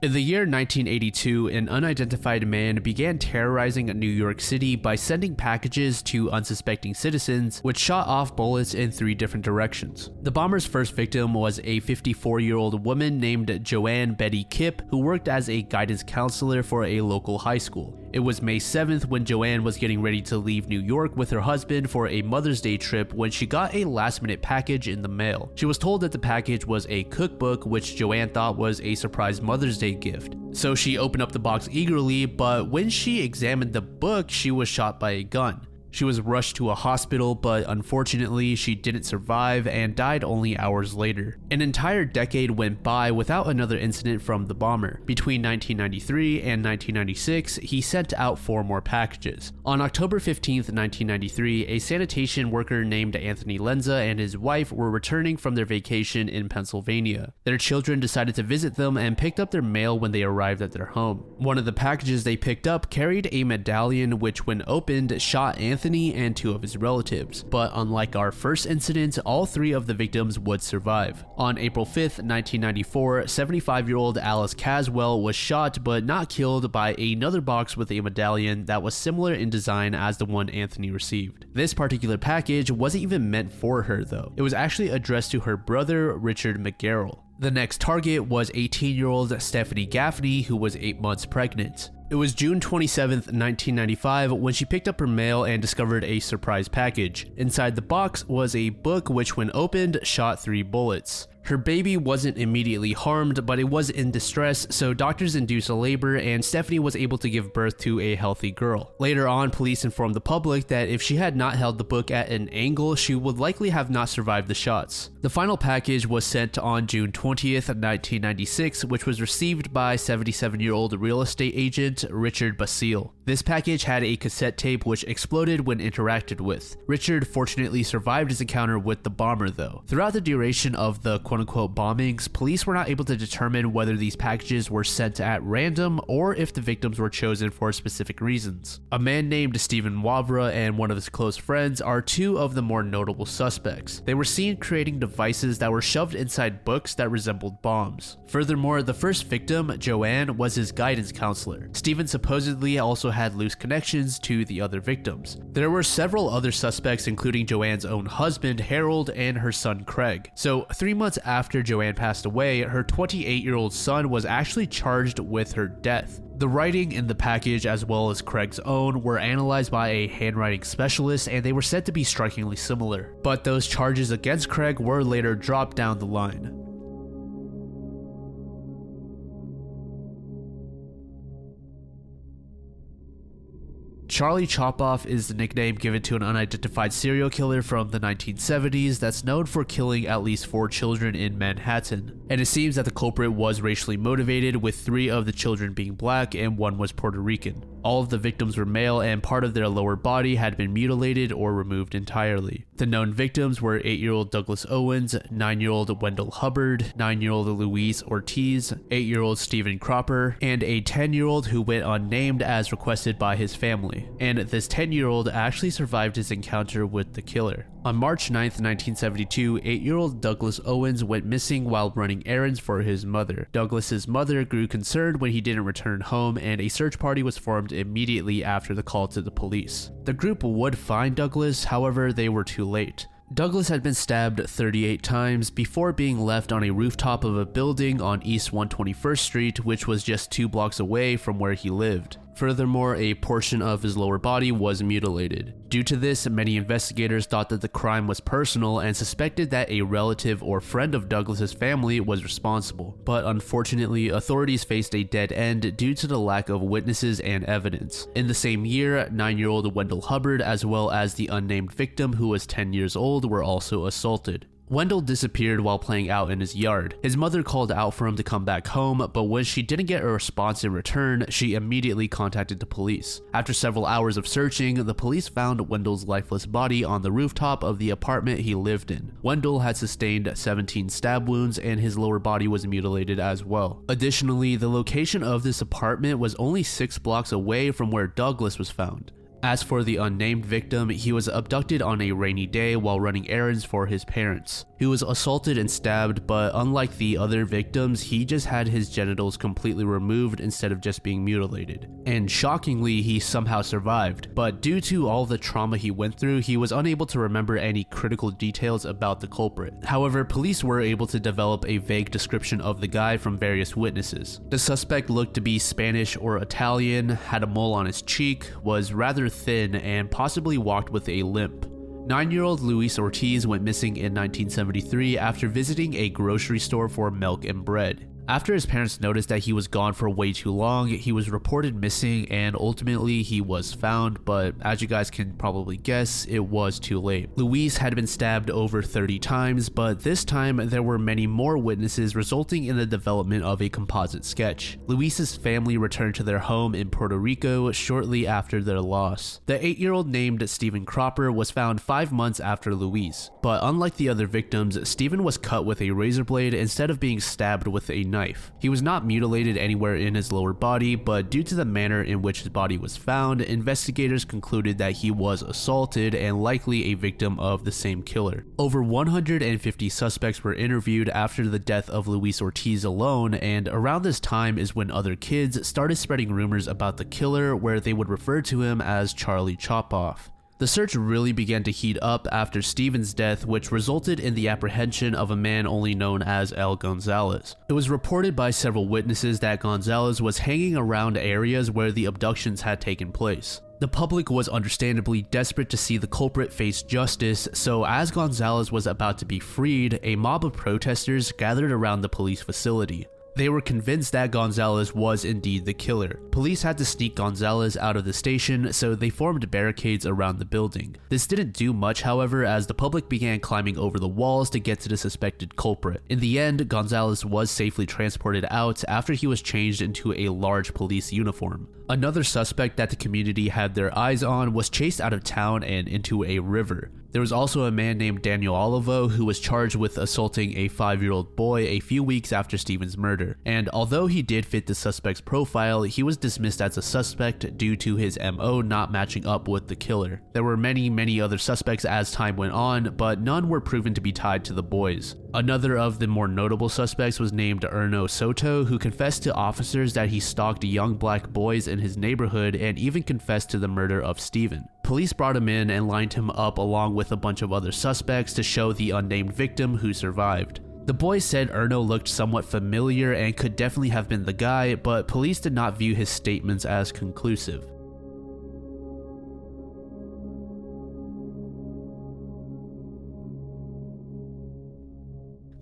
In the year 1982, an unidentified man began terrorizing New York City by sending packages to unsuspecting citizens, which shot off bullets in 3 different directions. The bomber's first victim was a 54-year-old woman named Joanne Betty Kipp, who worked as a guidance counselor for a local high school. It was May 7th when Joanne was getting ready to leave New York with her husband for a Mother's Day trip when she got a last-minute package in the mail. She was told that the package was a cookbook, which Joanne thought was a surprise Mother's Day gift. So she opened up the box eagerly, but when she examined the book, she was shot by a gun. She was rushed to a hospital, but unfortunately, she didn't survive and died only hours later. An entire decade went by without another incident from the bomber. Between 1993 and 1996, he sent out 4 more packages. On October 15th, 1993, a sanitation worker named Anthony Lenza and his wife were returning from their vacation in Pennsylvania. Their children decided to visit them and picked up their mail when they arrived at their home. One of the packages they picked up carried a medallion which, when opened, shot Anthony and 2 of his relatives, but unlike our first incident, all 3 of the victims would survive. On April 5th, 1994, 75-year-old Alice Caswell was shot but not killed by another box with a medallion that was similar in design as the one Anthony received. This particular package wasn't even meant for her though. It was actually addressed to her brother, Richard McGarrell. The next target was 18-year-old Stephanie Gaffney, who was 8 months pregnant. It was June 27th, 1995 when she picked up her mail and discovered a surprise package. Inside the box was a book which, when opened, shot 3 bullets. Her baby wasn't immediately harmed, but it was in distress, so doctors induced a labor and Stephanie was able to give birth to a healthy girl. Later on, police informed the public that if she had not held the book at an angle, she would likely have not survived the shots. The final package was sent on June 20th, 1996, which was received by 77-year-old real estate agent Richard Basile. This package had a cassette tape which exploded when interacted with. Richard fortunately survived his encounter with the bomber though. Throughout the duration of the quote-unquote bombings, police were not able to determine whether these packages were sent at random or if the victims were chosen for specific reasons. A man named Stephen Wavra and one of his close friends are 2 of the more notable suspects. They were seen creating devices that were shoved inside books that resembled bombs. Furthermore, the first victim, Joanne, was his guidance counselor. Stephen supposedly also had loose connections to the other victims. There were several other suspects, including Joanne's own husband, Harold, and her son, Craig. So 3 months after Joanne passed away, her 28-year-old son was actually charged with her death. The writing in the package, as well as Craig's own, were analyzed by a handwriting specialist and they were said to be strikingly similar. But those charges against Craig were later dropped down the line. Charlie Chopoff is the nickname given to an unidentified serial killer from the 1970s that's known for killing at least 4 children in Manhattan. And it seems that the culprit was racially motivated, with 3 of the children being black and 1 was Puerto Rican. All of the victims were male and part of their lower body had been mutilated or removed entirely. The known victims were 8-year-old Douglas Owens, 9-year-old Wendell Hubbard, 9-year-old Luis Ortiz, 8-year-old Stephen Cropper, and a 10-year-old who went unnamed as requested by his family. And this 10-year-old actually survived his encounter with the killer. On March 9th, 1972, 8-year-old Douglas Owens went missing while running errands for his mother. Douglas's mother grew concerned when he didn't return home, and a search party was formed informed immediately after the call to the police. The group would find Douglas, however, they were too late. Douglas had been stabbed 38 times before being left on a rooftop of a building on East 121st Street, which was just 2 blocks away from where he lived. Furthermore, a portion of his lower body was mutilated. Due to this, many investigators thought that the crime was personal and suspected that a relative or friend of Douglas's family was responsible. But unfortunately, authorities faced a dead end due to the lack of witnesses and evidence. In the same year, 9-year-old Wendell Hubbard as well as the unnamed victim, who was 10 years old, were also assaulted. Wendell disappeared while playing out in his yard. His mother called out for him to come back home, but when she didn't get a response in return, she immediately contacted the police. After several hours of searching, the police found Wendell's lifeless body on the rooftop of the apartment he lived in. Wendell had sustained 17 stab wounds and his lower body was mutilated as well. Additionally, the location of this apartment was only 6 blocks away from where Douglas was found. As for the unnamed victim, he was abducted on a rainy day while running errands for his parents. He was assaulted and stabbed, but unlike the other victims, he just had his genitals completely removed instead of just being mutilated. And shockingly, he somehow survived, but due to all the trauma he went through, he was unable to remember any critical details about the culprit. However, police were able to develop a vague description of the guy from various witnesses. The suspect looked to be Spanish or Italian, had a mole on his cheek, was rather thin, and possibly walked with a limp. 9-year-old Luis Ortiz went missing in 1973 after visiting a grocery store for milk and bread. After his parents noticed that he was gone for way too long, he was reported missing and ultimately he was found, but as you guys can probably guess, it was too late. Luis had been stabbed over 30 times, but this time there were many more witnesses, resulting in the development of a composite sketch. Luis's family returned to their home in Puerto Rico shortly after their loss. The 8-year-old named Stephen Cropper was found 5 months after Luis, but unlike the other victims, Stephen was cut with a razor blade instead of being stabbed with a knife. He was not mutilated anywhere in his lower body, but due to the manner in which his body was found, investigators concluded that he was assaulted and likely a victim of the same killer. Over 150 suspects were interviewed after the death of Luis Ortiz alone, and around this time is when other kids started spreading rumors about the killer, where they would refer to him as Charlie Chopoff. The search really began to heat up after Stephen's death, which resulted in the apprehension of a man only known as El Gonzalez. It was reported by several witnesses that Gonzalez was hanging around areas where the abductions had taken place. The public was understandably desperate to see the culprit face justice, so as Gonzalez was about to be freed, a mob of protesters gathered around the police facility. They were convinced that Gonzalez was indeed the killer. Police had to sneak Gonzalez out of the station, so they formed barricades around the building. This didn't do much, however, as the public began climbing over the walls to get to the suspected culprit. In the end, Gonzalez was safely transported out after he was changed into a large police uniform. Another suspect that the community had their eyes on was chased out of town and into a river. There was also a man named Daniel Olivo who was charged with assaulting a 5-year-old boy a few weeks after Stephen's murder, and although he did fit the suspect's profile, he was dismissed as a suspect due to his MO not matching up with the killer. There were many other suspects as time went on, but none were proven to be tied to the boys. Another of the more notable suspects was named Erno Soto, who confessed to officers that he stalked young black boys in his neighborhood and even confessed to the murder of Stephen. Police brought him in and lined him up along with a bunch of other suspects to show the unnamed victim who survived. The boys said Erno looked somewhat familiar and could definitely have been the guy, but police did not view his statements as conclusive.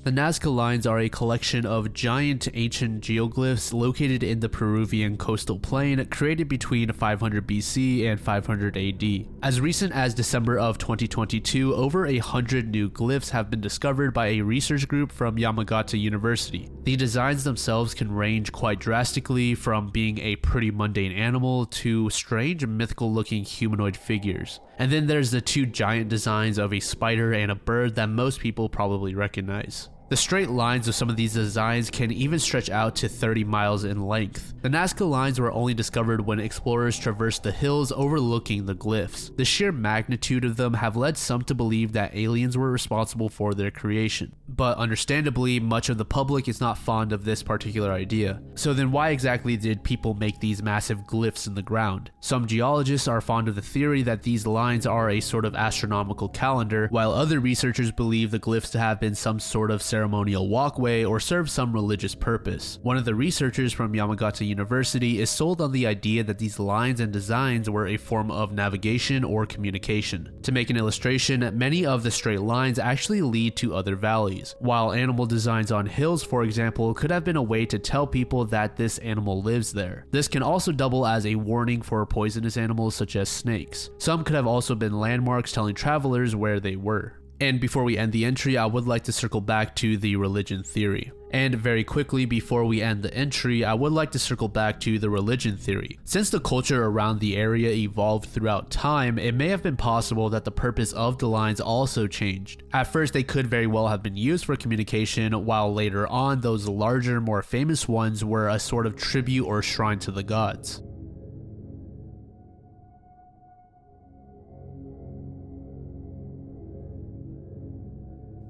The Nazca lines are a collection of giant ancient geoglyphs located in the Peruvian coastal plain, created between 500 BC and 500 AD. As recent as December of 2022, over 100 new glyphs have been discovered by a research group from Yamagata University. The designs themselves can range quite drastically, from being a pretty mundane animal to strange mythical looking humanoid figures. And then there's the two giant designs of a spider and a bird that most people probably recognize. The straight lines of some of these designs can even stretch out to 30 miles in length. The Nazca lines were only discovered when explorers traversed the hills overlooking the glyphs. The sheer magnitude of them have led some to believe that aliens were responsible for their creation. But understandably, much of the public is not fond of this particular idea. So then why exactly did people make these massive glyphs in the ground? Some geologists are fond of the theory that these lines are a sort of astronomical calendar, while other researchers believe the glyphs to have been some sort of ceremonial walkway or serve some religious purpose. One of the researchers from Yamagata University is sold on the idea that these lines and designs were a form of navigation or communication. To make an illustration, many of the straight lines actually lead to other valleys, while animal designs on hills, for example, could have been a way to tell people that this animal lives there. This can also double as a warning for poisonous animals such as snakes. Some could have also been landmarks telling travelers where they were. And before we end the entry, I would like to circle back to the religion theory. And very quickly before we end the entry, I would like to circle back to the religion theory. Since the culture around the area evolved throughout time, it may have been possible that the purpose of the lines also changed. At first, they could very well have been used for communication, while later on, those larger, more famous ones were a sort of tribute or shrine to the gods.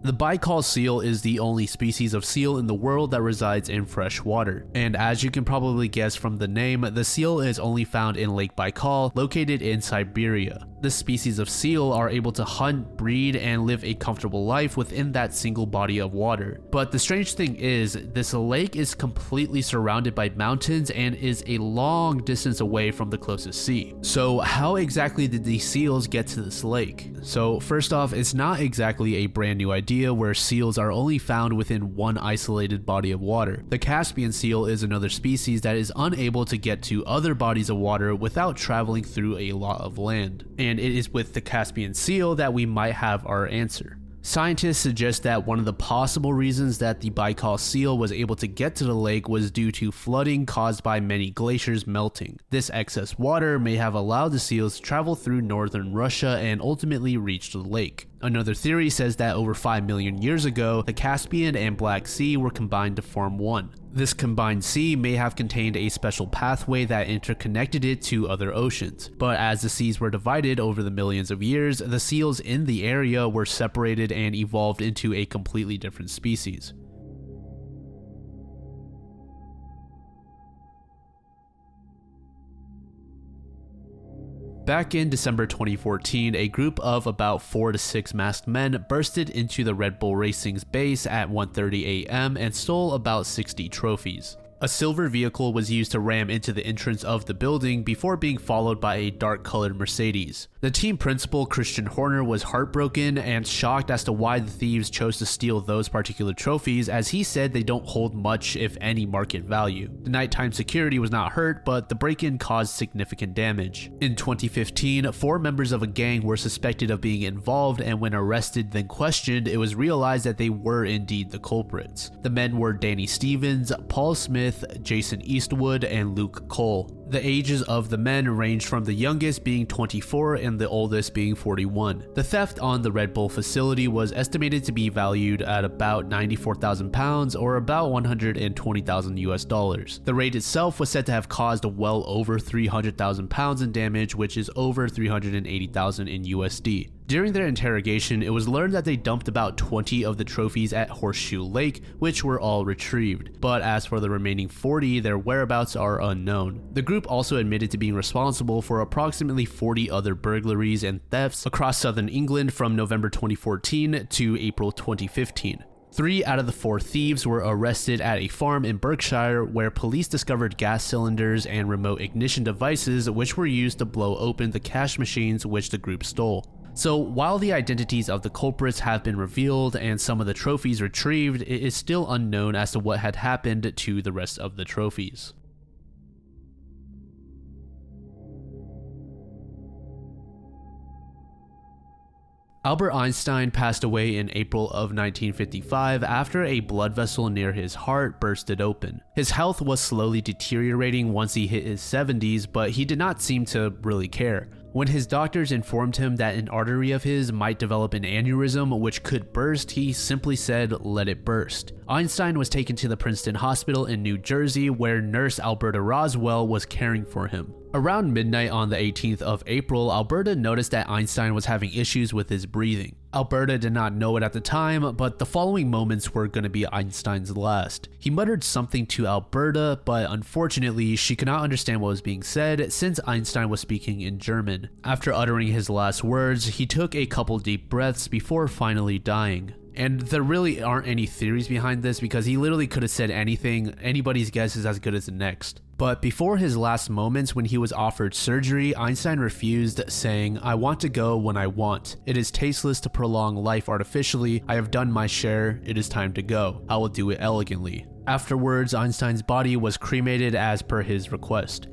The Baikal seal is the only species of seal in the world that resides in fresh water. And as you can probably guess from the name, the seal is only found in Lake Baikal, located in Siberia. This species of seal are able to hunt, breed, and live a comfortable life within that single body of water. But the strange thing is, this lake is completely surrounded by mountains and is a long distance away from the closest sea. So how exactly did these seals get to this lake? So first off, it's not exactly a brand new idea where seals are only found within one isolated body of water. The Caspian seal is another species that is unable to get to other bodies of water without traveling through a lot of land. And it is with the Caspian seal that we might have our answer. Scientists suggest that one of the possible reasons that the Baikal seal was able to get to the lake was due to flooding caused by many glaciers melting. This excess water may have allowed the seals to travel through northern Russia and ultimately reach the lake. Another theory says that over 5 million years ago, the Caspian and Black Sea were combined to form one. This combined sea may have contained a special pathway that interconnected it to other oceans, but as the seas were divided over the millions of years, the seals in the area were separated and evolved into a completely different species. Back in December 2014, a group of about 4 to 6 masked men bursted into the Red Bull Racing's base at 1:30 a.m. and stole about 60 trophies. A silver vehicle was used to ram into the entrance of the building before being followed by a dark-colored Mercedes. The team principal, Christian Horner, was heartbroken and shocked as to why the thieves chose to steal those particular trophies, as he said they don't hold much, if any, market value. The nighttime security was not hurt, but the break-in caused significant damage. In 2015, 4 members of a gang were suspected of being involved, and when arrested then questioned, it was realized that they were indeed the culprits. The men were Danny Stevens, Paul Smith, Jason Eastwood, and Luke Cole. The ages of the men ranged from the youngest being 24 and the oldest being 41. The theft on the Red Bull facility was estimated to be valued at about 94,000 pounds or about 120,000 US dollars. The raid itself was said to have caused well over 300,000 pounds in damage, which is over 380,000 in USD. During their interrogation, it was learned that they dumped about 20 of the trophies at Horseshoe Lake, which were all retrieved. But as for the remaining 40, their whereabouts are unknown. The group also admitted to being responsible for approximately 40 other burglaries and thefts across southern England from November 2014 to April 2015. 3 out of the 4 thieves were arrested at a farm in Berkshire, where police discovered gas cylinders and remote ignition devices which were used to blow open the cash machines which the group stole. So while the identities of the culprits have been revealed and some of the trophies retrieved, it is still unknown as to what had happened to the rest of the trophies. Albert Einstein passed away in April of 1955 after a blood vessel near his heart bursted open. His health was slowly deteriorating once he hit his 70s, but he did not seem to really care. When his doctors informed him that an artery of his might develop an aneurysm which could burst, he simply said, "Let it burst." Einstein was taken to the Princeton Hospital in New Jersey, where nurse Alberta Roswell was caring for him. Around midnight on the 18th of April, Alberta noticed that Einstein was having issues with his breathing. Alberta did not know it at the time, but the following moments were going to be Einstein's last. He muttered something to Alberta, but unfortunately, she could not understand what was being said since Einstein was speaking in German. After uttering his last words, he took a couple deep breaths before finally dying. And there really aren't any theories behind this because he literally could have said anything. Anybody's guess is as good as the next. But before his last moments, when he was offered surgery, Einstein refused, saying, "I want to go when I want. It is tasteless to prolong life artificially. I have done my share. It is time to go. I will do it elegantly." Afterwards, Einstein's body was cremated as per his request.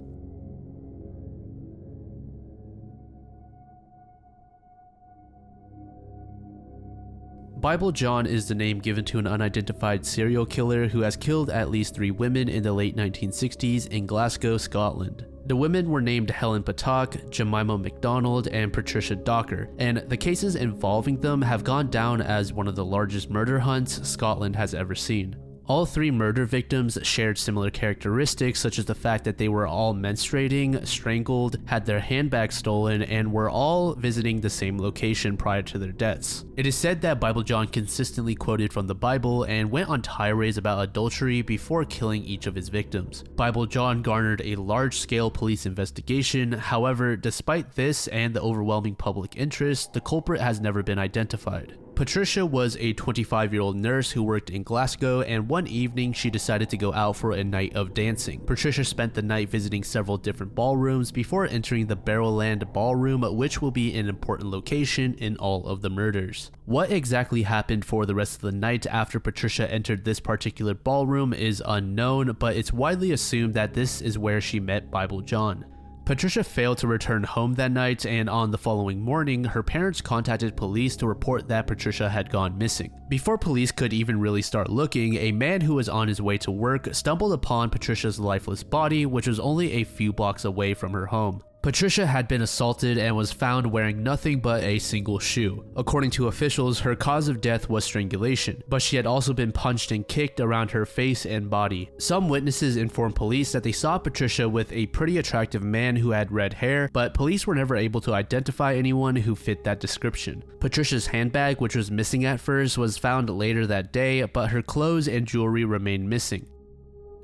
Bible John is the name given to an unidentified serial killer who has killed at least 3 women in the late 1960s in Glasgow, Scotland. The women were named Helen Patak, Jemima MacDonald, and Patricia Docker, and the cases involving them have gone down as one of the largest murder hunts Scotland has ever seen. All 3 murder victims shared similar characteristics, such as the fact that they were all menstruating, strangled, had their handbags stolen, and were all visiting the same location prior to their deaths. It is said that Bible John consistently quoted from the Bible and went on tirades about adultery before killing each of his victims. Bible John garnered a large-scale police investigation. However, despite this and the overwhelming public interest, the culprit has never been identified. Patricia was a 25-year-old nurse who worked in Glasgow, and one evening she decided to go out for a night of dancing. Patricia spent the night visiting several different ballrooms before entering the Barrowland Ballroom, which will be an important location in all of the murders. What exactly happened for the rest of the night after Patricia entered this particular ballroom is unknown, but it's widely assumed that this is where she met Bible John. Patricia failed to return home that night, and on the following morning, her parents contacted police to report that Patricia had gone missing. Before police could even really start looking, a man who was on his way to work stumbled upon Patricia's lifeless body, which was only a few blocks away from her home. Patricia had been assaulted and was found wearing nothing but a single shoe. According to officials, her cause of death was strangulation, but she had also been punched and kicked around her face and body. Some witnesses informed police that they saw Patricia with a pretty attractive man who had red hair, but police were never able to identify anyone who fit that description. Patricia's handbag, which was missing at first, was found later that day, but her clothes and jewelry remained missing.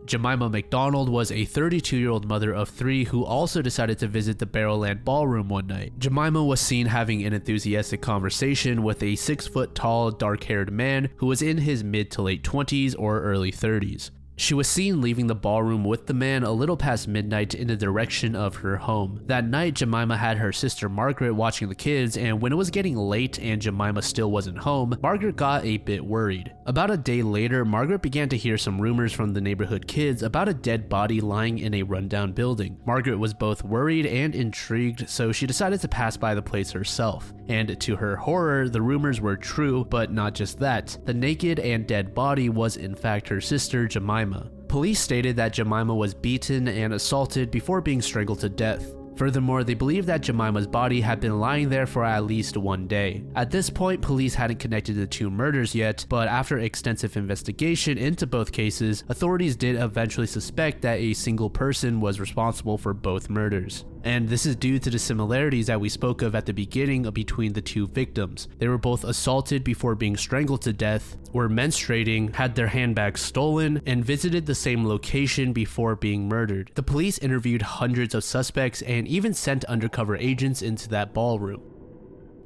Jemima MacDonald was a 32-year-old mother of 3 who also decided to visit the Barrowland Ballroom one night. Jemima was seen having an enthusiastic conversation with a 6-foot-tall, dark-haired man who was in his mid to late 20s or early 30s. She was seen leaving the ballroom with the man a little past midnight in the direction of her home. That night, Jemima had her sister Margaret watching the kids, and when it was getting late and Jemima still wasn't home, Margaret got a bit worried. About a day later, Margaret began to hear some rumors from the neighborhood kids about a dead body lying in a rundown building. Margaret was both worried and intrigued, so she decided to pass by the place herself. And to her horror, the rumors were true, but not just that. The naked and dead body was in fact her sister Jemima. Police stated that Jemima was beaten and assaulted before being strangled to death. Furthermore, they believe that Jemima's body had been lying there for at least 1 day. At this point, police hadn't connected the 2 murders yet, but after extensive investigation into both cases, authorities did eventually suspect that a single person was responsible for both murders. And this is due to the similarities that we spoke of at the beginning between the 2 victims. They were both assaulted before being strangled to death, were menstruating, had their handbags stolen, and visited the same location before being murdered. The police interviewed hundreds of suspects and even sent undercover agents into that ballroom.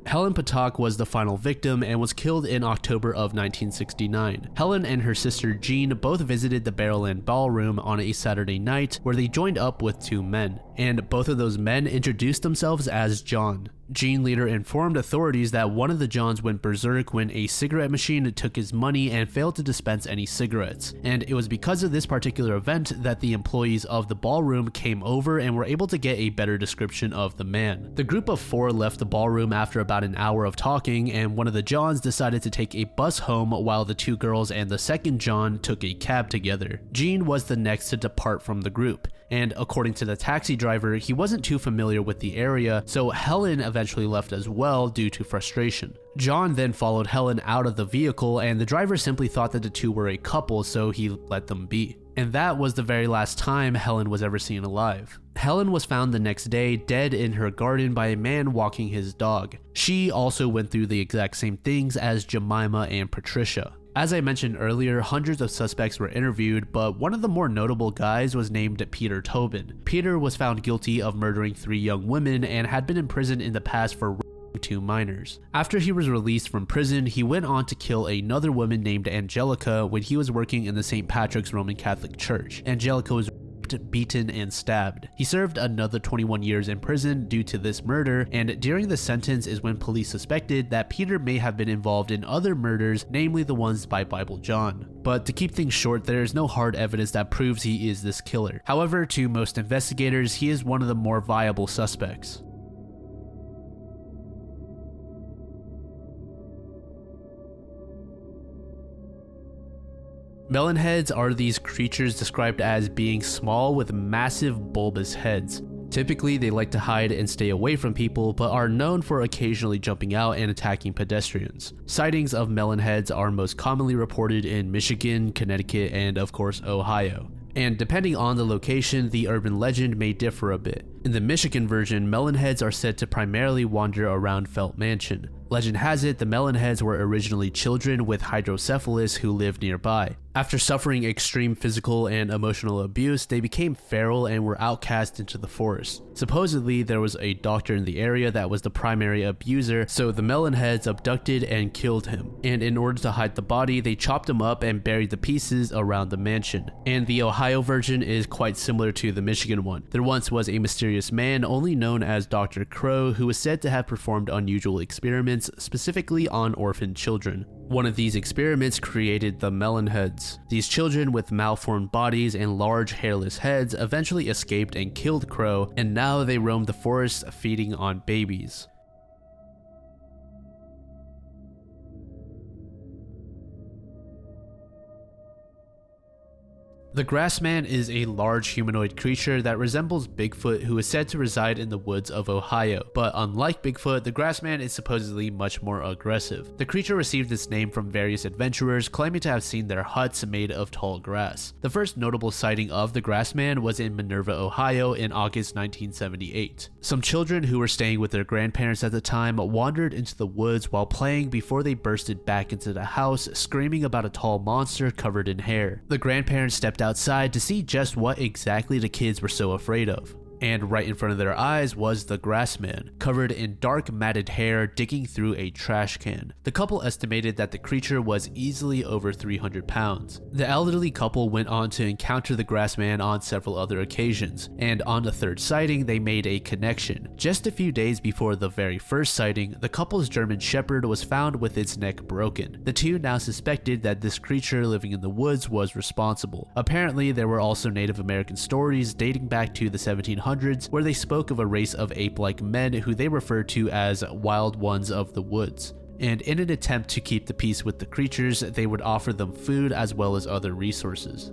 Helen Patak was the final victim and was killed in October of 1969. Helen and her sister Jean both visited the Barrowland Ballroom on a Saturday night where they joined up with 2 men, and both of those men introduced themselves as John. Jean later informed authorities that one of the Johns went berserk when a cigarette machine took his money and failed to dispense any cigarettes, and it was because of this particular event that the employees of the ballroom came over and were able to get a better description of the man. The group of 4 left the ballroom after about an hour of talking, and one of the Johns decided to take a bus home while the 2 girls and the second John took a cab together. Jean was the next to depart from the group, and according to the taxi driver, he wasn't too familiar with the area, so Helen eventually left as well due to frustration. John then followed Helen out of the vehicle, and the driver simply thought that the two were a couple, so he let them be. And that was the very last time Helen was ever seen alive. Helen was found the next day dead in her garden by a man walking his dog. She also went through the exact same things as Jemima and Patricia. As I mentioned earlier, hundreds of suspects were interviewed, but one of the more notable guys was named Peter Tobin. Peter was found guilty of murdering 3 young women and had been in prison in the past for 2 minors. After he was released from prison, he went on to kill another woman named Angelica when he was working in the St. Patrick's Roman Catholic Church. Angelica was beaten and stabbed. He served another 21 years in prison due to this murder, and during the sentence is when police suspected that Peter may have been involved in other murders, namely the ones by Bible John. But to keep things short, there is no hard evidence that proves he is this killer. However, to most investigators, he is one of the more viable suspects. Melonheads are these creatures described as being small with massive bulbous heads. Typically, they like to hide and stay away from people, but are known for occasionally jumping out and attacking pedestrians. Sightings of melonheads are most commonly reported in Michigan, Connecticut, and of course Ohio. And depending on the location, the urban legend may differ a bit. In the Michigan version, melonheads are said to primarily wander around Felt Mansion. Legend has it the melonheads were originally children with hydrocephalus who lived nearby. After suffering extreme physical and emotional abuse, they became feral and were outcast into the forest. Supposedly, there was a doctor in the area that was the primary abuser, so the melonheads abducted and killed him. And in order to hide the body, they chopped him up and buried the pieces around the mansion. And the Ohio version is quite similar to the Michigan one. There once was a mysterious man, only known as Dr. Crow, who was said to have performed unusual experiments, specifically on orphan children. One of these experiments created the melonheads. These children with malformed bodies and large hairless heads eventually escaped and killed Crow, and now they roam the forest feeding on babies. The Grassman is a large humanoid creature that resembles Bigfoot, who is said to reside in the woods of Ohio, but unlike Bigfoot, the Grassman is supposedly much more aggressive. The creature received its name from various adventurers claiming to have seen their huts made of tall grass. The first notable sighting of the Grassman was in Minerva, Ohio in August 1978. Some children who were staying with their grandparents at the time wandered into the woods while playing before they bursted back into the house, screaming about a tall monster covered in hair. The grandparents stepped outside to see just what exactly the kids were so afraid of. And right in front of their eyes was the Grassman, covered in dark matted hair digging through a trash can. The couple estimated that the creature was easily over 300 pounds. The elderly couple went on to encounter the Grassman on several other occasions, and on the third sighting they made a connection. Just a few days before the very first sighting, the couple's German Shepherd was found with its neck broken. The two now suspected that this creature living in the woods was responsible. Apparently, there were also Native American stories dating back to the 1700s where they spoke of a race of ape-like men who they referred to as wild ones of the woods. And in an attempt to keep the peace with the creatures, they would offer them food as well as other resources.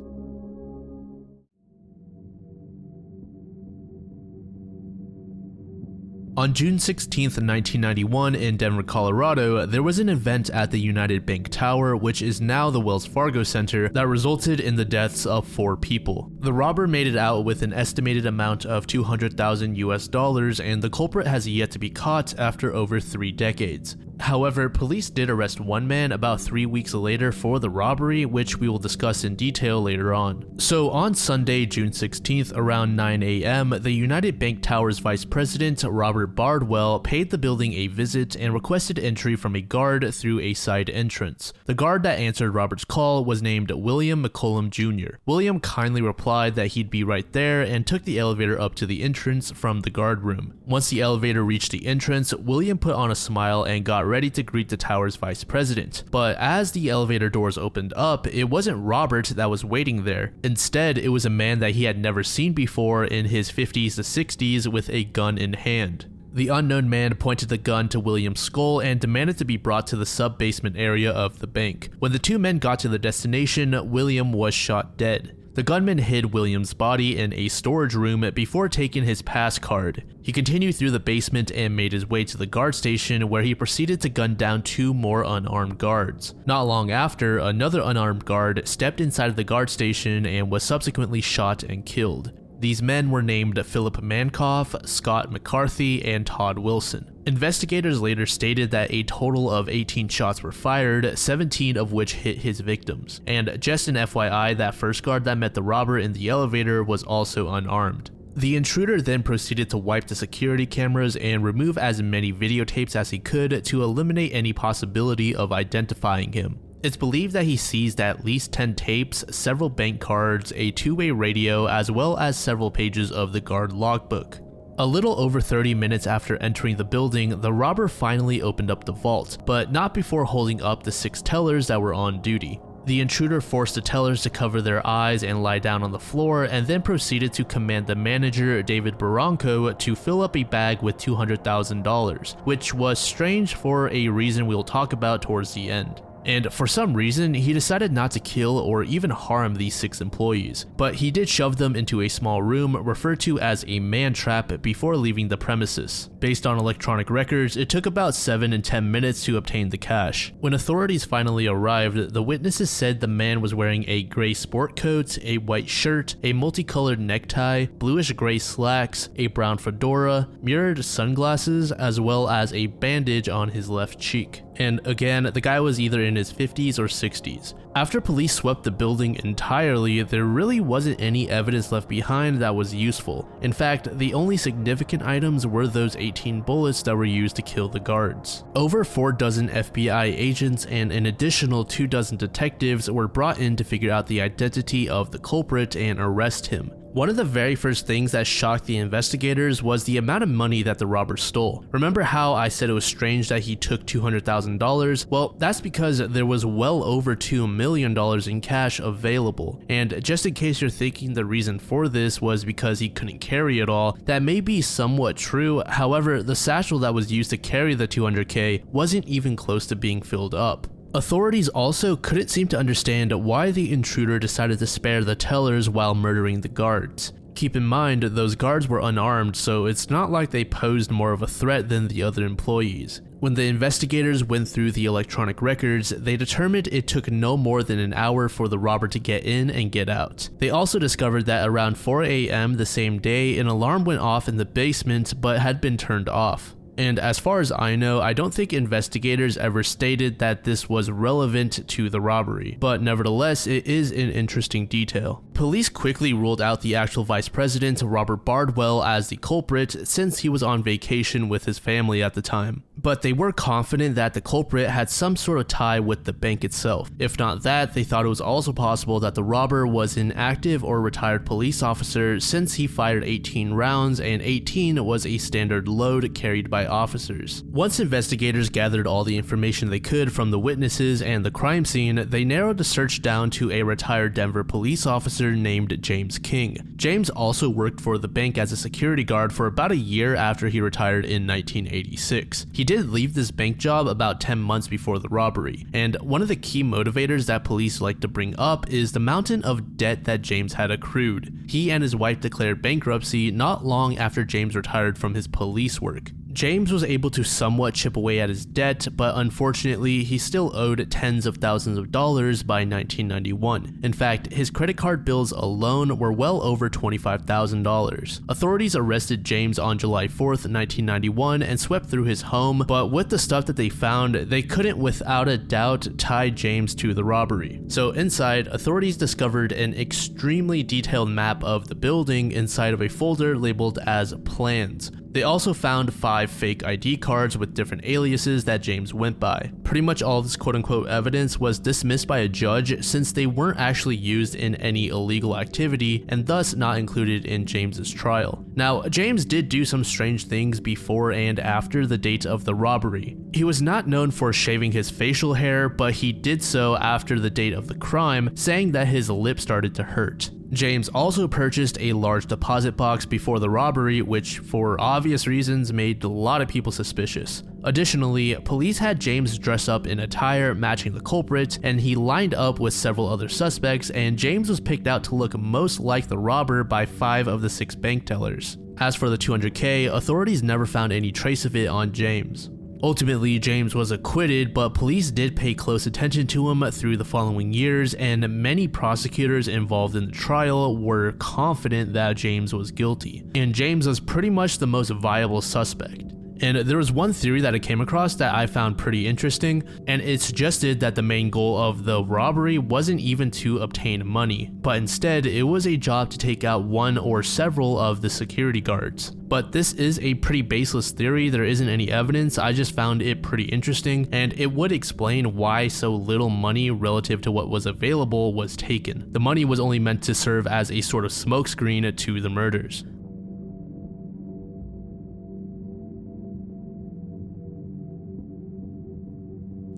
On June 16, 1991 in Denver, Colorado, there was an event at the United Bank Tower, which is now the Wells Fargo Center, that resulted in the deaths of 4 people. The robber made it out with an estimated amount of $200,000 US, and the culprit has yet to be caught after over 3 decades. However, police did arrest one man about 3 weeks later for the robbery, which we will discuss in detail later on. So on Sunday, June 16th, around 9 a.m., the United Bank Tower's vice president, Robert Bardwell, paid the building a visit and requested entry from a guard through a side entrance. The guard that answered Robert's call was named William McCollum Jr. William kindly replied that he'd be right there and took the elevator up to the entrance from the guard room. Once the elevator reached the entrance, William put on a smile and got ready to greet the tower's vice president. But as the elevator doors opened up, it wasn't Robert that was waiting there. Instead, it was a man that he had never seen before in his 50s to 60s with a gun in hand. The unknown man pointed the gun to William's skull and demanded to be brought to the sub-basement area of the bank. When the two men got to the destination, William was shot dead. The gunman hid Williams' body in a storage room before taking his pass card. He continued through the basement and made his way to the guard station, where he proceeded to gun down 2 more unarmed guards. Not long after, another unarmed guard stepped inside of the guard station and was subsequently shot and killed. These men were named Philip Mankoff, Scott McCarthy, and Todd Wilson. Investigators later stated that a total of 18 shots were fired, 17 of which hit his victims. And just an FYI, that first guard that met the robber in the elevator was also unarmed. The intruder then proceeded to wipe the security cameras and remove as many videotapes as he could to eliminate any possibility of identifying him. It's believed that he seized at least 10 tapes, several bank cards, a 2-way radio, as well as several pages of the guard logbook. A little over 30 minutes after entering the building, the robber finally opened up the vault, but not before holding up the 6 tellers that were on duty. The intruder forced the tellers to cover their eyes and lie down on the floor, and then proceeded to command the manager, David Barranco, to fill up a bag with $200,000, which was strange for a reason we'll talk about towards the end. And for some reason, he decided not to kill or even harm these 6 employees, but he did shove them into a small room referred to as a man trap before leaving the premises. Based on electronic records, it took about 7 and 10 minutes to obtain the cash. When authorities finally arrived, the witnesses said the man was wearing a gray sport coat, a white shirt, a multicolored necktie, bluish gray slacks, a brown fedora, mirrored sunglasses, as well as a bandage on his left cheek. And again, the guy was either in his 50s or 60s. After police swept the building entirely, there really wasn't any evidence left behind that was useful. In fact, the only significant items were those 18 bullets that were used to kill the guards. Over 4 dozen FBI agents and an additional 2 dozen detectives were brought in to figure out the identity of the culprit and arrest him. One of the very first things that shocked the investigators was the amount of money that the robber stole. Remember how I said it was strange that he took $200,000? Well, that's because there was well over $2 million in cash available. And just in case you're thinking the reason for this was because he couldn't carry it all, that may be somewhat true. However, the satchel that was used to carry the $200K wasn't even close to being filled up. Authorities also couldn't seem to understand why the intruder decided to spare the tellers while murdering the guards. Keep in mind, those guards were unarmed, so it's not like they posed more of a threat than the other employees. When the investigators went through the electronic records, they determined it took no more than an hour for the robber to get in and get out. They also discovered that around 4 a.m. the same day, an alarm went off in the basement but had been turned off. And as far as I know, I don't think investigators ever stated that this was relevant to the robbery, but nevertheless, it is an interesting detail. Police quickly ruled out the actual vice president, Robert Bardwell, as the culprit since he was on vacation with his family at the time. But they were confident that the culprit had some sort of tie with the bank itself. If not that, they thought it was also possible that the robber was an active or retired police officer since he fired 18 rounds and 18 was a standard load carried by officers. Once investigators gathered all the information they could from the witnesses and the crime scene, they narrowed the search down to a retired Denver police officer named James King. James also worked for the bank as a security guard for about a year after he retired in 1986. He did leave this bank job about 10 months before the robbery, and one of the key motivators that police like to bring up is the mountain of debt that James had accrued. He and his wife declared bankruptcy not long after James retired from his police work. James was able to somewhat chip away at his debt, but unfortunately, he still owed tens of thousands of dollars by 1991. In fact, his credit card bills alone were well over $25,000. Authorities arrested James on July 4th, 1991 and swept through his home, but with the stuff that they found, they couldn't without a doubt tie James to the robbery. So inside, authorities discovered an extremely detailed map of the building inside of a folder labeled as plans. They also found 5 fake ID cards with different aliases that James went by. Pretty much all this quote-unquote evidence was dismissed by a judge since they weren't actually used in any illegal activity and thus not included in James's trial. Now, James did do some strange things before and after the date of the robbery. He was not known for shaving his facial hair, but he did so after the date of the crime, saying that his lip started to hurt. James also purchased a large deposit box before the robbery, which for obvious reasons made a lot of people suspicious. Additionally, police had James dress up in attire matching the culprit, and he lined up with several other suspects, and James was picked out to look most like the robber by 5 of the 6 bank tellers. As for the $200K, authorities never found any trace of it on James. Ultimately, James was acquitted, but police did pay close attention to him through the following years, and many prosecutors involved in the trial were confident that James was guilty. And James was pretty much the most viable suspect. And there was one theory that I came across that I found pretty interesting, and it suggested that the main goal of the robbery wasn't even to obtain money, but instead it was a job to take out one or several of the security guards. But this is a pretty baseless theory, there isn't any evidence, I just found it pretty interesting, and it would explain why so little money relative to what was available was taken. The money was only meant to serve as a sort of smokescreen to the murders.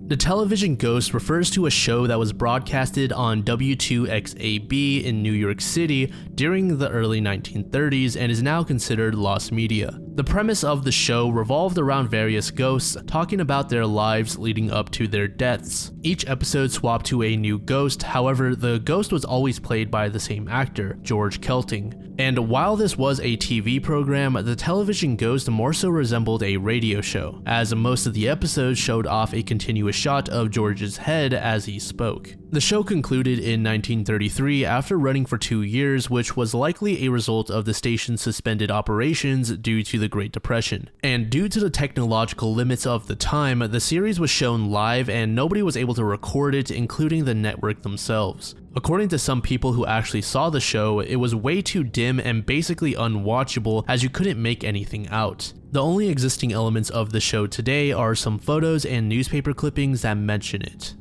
The television Ghost refers to a show that was broadcasted on W2XAB in New York City during the early 1930s and is now considered lost media. The premise of the show revolved around various ghosts talking about their lives leading up to their deaths. Each episode swapped to a new ghost, however, the ghost was always played by the same actor, George Kelting. And while this was a TV program, the television Ghost more so resembled a radio show, as most of the episodes showed off a continuous shot of George's head as he spoke. The show concluded in 1933 after running for 2 years, which was likely a result of the station's suspended operations due to the Great Depression. And due to the technological limits of the time, the series was shown live and nobody was able to record it, including the network themselves. According to some people who actually saw the show, it was way too dim and basically unwatchable as you couldn't make anything out. The only existing elements of the show today are some photos and newspaper clippings that mention it.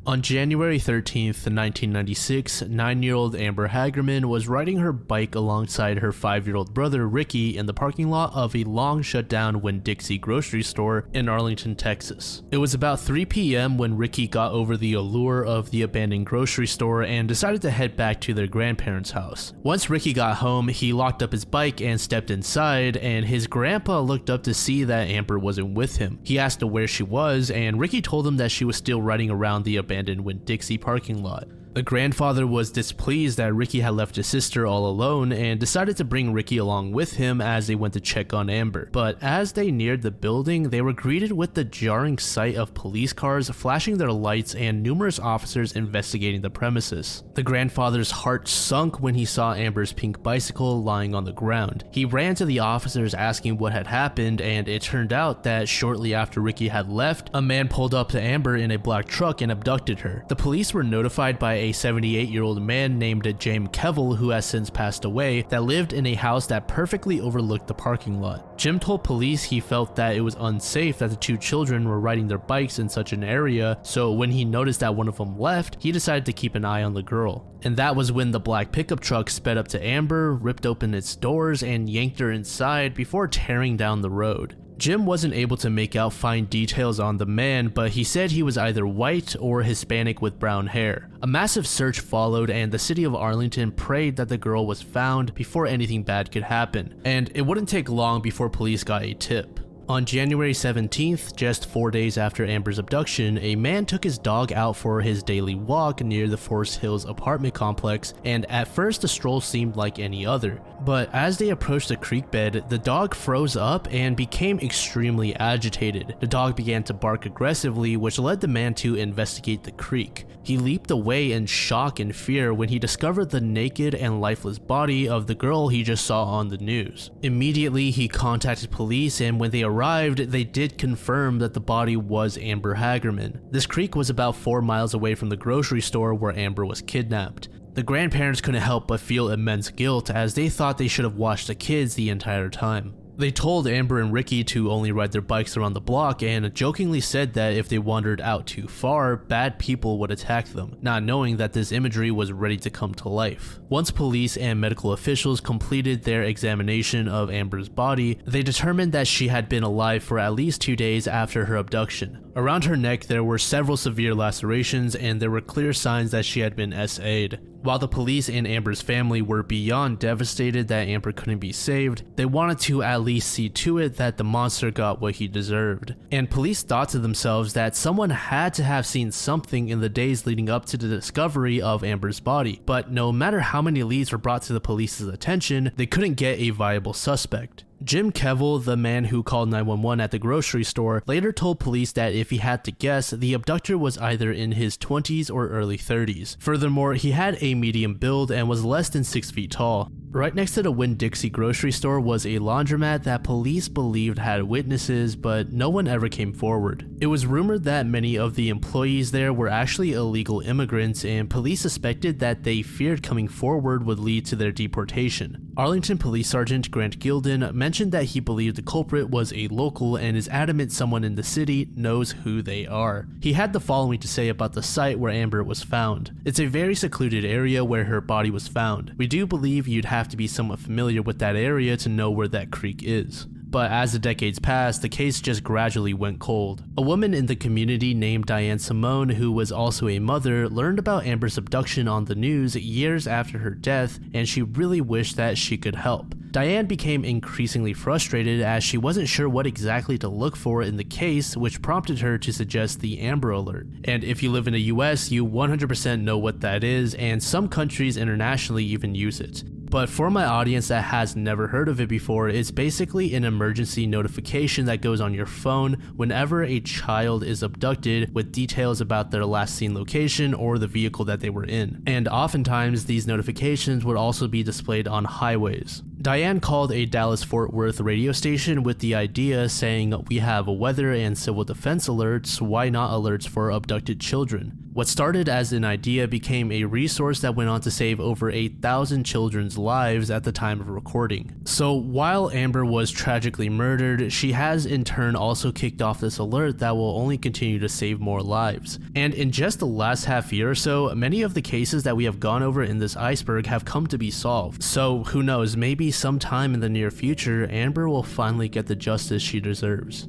On January 13th, 1996, 9-year-old Amber Hagerman was riding her bike alongside her 5-year-old brother Ricky in the parking lot of a long shutdown Winn-Dixie grocery store in Arlington, Texas. It was about 3 p.m. when Ricky got over the allure of the abandoned grocery store and decided to head back to their grandparents' house. Once Ricky got home, he locked up his bike and stepped inside, and his grandpa looked up to see that Amber wasn't with him. He asked her where she was, and Ricky told him that she was still riding around the abandoned Winn-Dixie parking lot. The grandfather was displeased that Ricky had left his sister all alone and decided to bring Ricky along with him as they went to check on Amber. But as they neared the building, they were greeted with the jarring sight of police cars flashing their lights and numerous officers investigating the premises. The grandfather's heart sunk when he saw Amber's pink bicycle lying on the ground. He ran to the officers asking what had happened, and it turned out that shortly after Ricky had left, a man pulled up to Amber in a black truck and abducted her. The police were notified by a 78-year-old man named James Kevel, who has since passed away, that lived in a house that perfectly overlooked the parking lot. Jim told police he felt that it was unsafe that the 2 children were riding their bikes in such an area, so when he noticed that one of them left, he decided to keep an eye on the girl. And that was when the black pickup truck sped up to Amber, ripped open its doors, and yanked her inside before tearing down the road. Jim wasn't able to make out fine details on the man, but he said he was either white or Hispanic with brown hair. A massive search followed, and the city of Arlington prayed that the girl was found before anything bad could happen, and it wouldn't take long before police got a tip. On January 17th, just 4 days after Amber's abduction, a man took his dog out for his daily walk near the Forest Hills apartment complex, and at first the stroll seemed like any other. But as they approached the creek bed, the dog froze up and became extremely agitated. The dog began to bark aggressively, which led the man to investigate the creek. He leaped away in shock and fear when he discovered the naked and lifeless body of the girl he just saw on the news. Immediately, he contacted police, and when they arrived, they did confirm that the body was Amber Hagerman. This creek was about 4 miles away from the grocery store where Amber was kidnapped. The grandparents couldn't help but feel immense guilt as they thought they should have watched the kids the entire time. They told Amber and Ricky to only ride their bikes around the block and jokingly said that if they wandered out too far, bad people would attack them, not knowing that this imagery was ready to come to life. Once police and medical officials completed their examination of Amber's body, they determined that she had been alive for at least 2 days after her abduction. Around her neck there were several severe lacerations and there were clear signs that she had been SA'd. While the police and Amber's family were beyond devastated that Amber couldn't be saved, they wanted to at least see to it that the monster got what he deserved. And police thought to themselves that someone had to have seen something in the days leading up to the discovery of Amber's body, but no matter how many leads were brought to the police's attention, they couldn't get a viable suspect. Jim Kevill, the man who called 911 at the grocery store, later told police that if he had to guess, the abductor was either in his 20s or early 30s. Furthermore, he had a medium build and was less than 6 feet tall. Right next to the Winn-Dixie grocery store was a laundromat that police believed had witnesses, but no one ever came forward. It was rumored that many of the employees there were actually illegal immigrants, and police suspected that they feared coming forward would lead to their deportation. Arlington Police Sergeant Grant Gilden mentioned that he believed the culprit was a local and is adamant someone in the city knows who they are. He had the following to say about the site where Amber was found. It's a very secluded area where her body was found. We do believe you'd have to be somewhat familiar with that area to know where that creek is. But as the decades passed, the case just gradually went cold. A woman in the community named Diane Simone, who was also a mother, learned about Amber's abduction on the news years after her death, and she really wished that she could help. Diane became increasingly frustrated as she wasn't sure what exactly to look for in the case, which prompted her to suggest the Amber Alert. And if you live in the US, you 100% know what that is, and some countries internationally even use it. But for my audience that has never heard of it before, it's basically an emergency notification that goes on your phone whenever a child is abducted with details about their last seen location or the vehicle that they were in. And oftentimes these notifications would also be displayed on highways. Diane called a Dallas-Fort Worth radio station with the idea saying, "We have weather and civil defense alerts, why not alerts for abducted children?" What started as an idea became a resource that went on to save over 8,000 children's lives at the time of recording. So while Amber was tragically murdered, she has in turn also kicked off this alert that will only continue to save more lives. And in just the last half year or so, many of the cases that we have gone over in this iceberg have come to be solved. So who knows, maybe sometime in the near future, Amber will finally get the justice she deserves.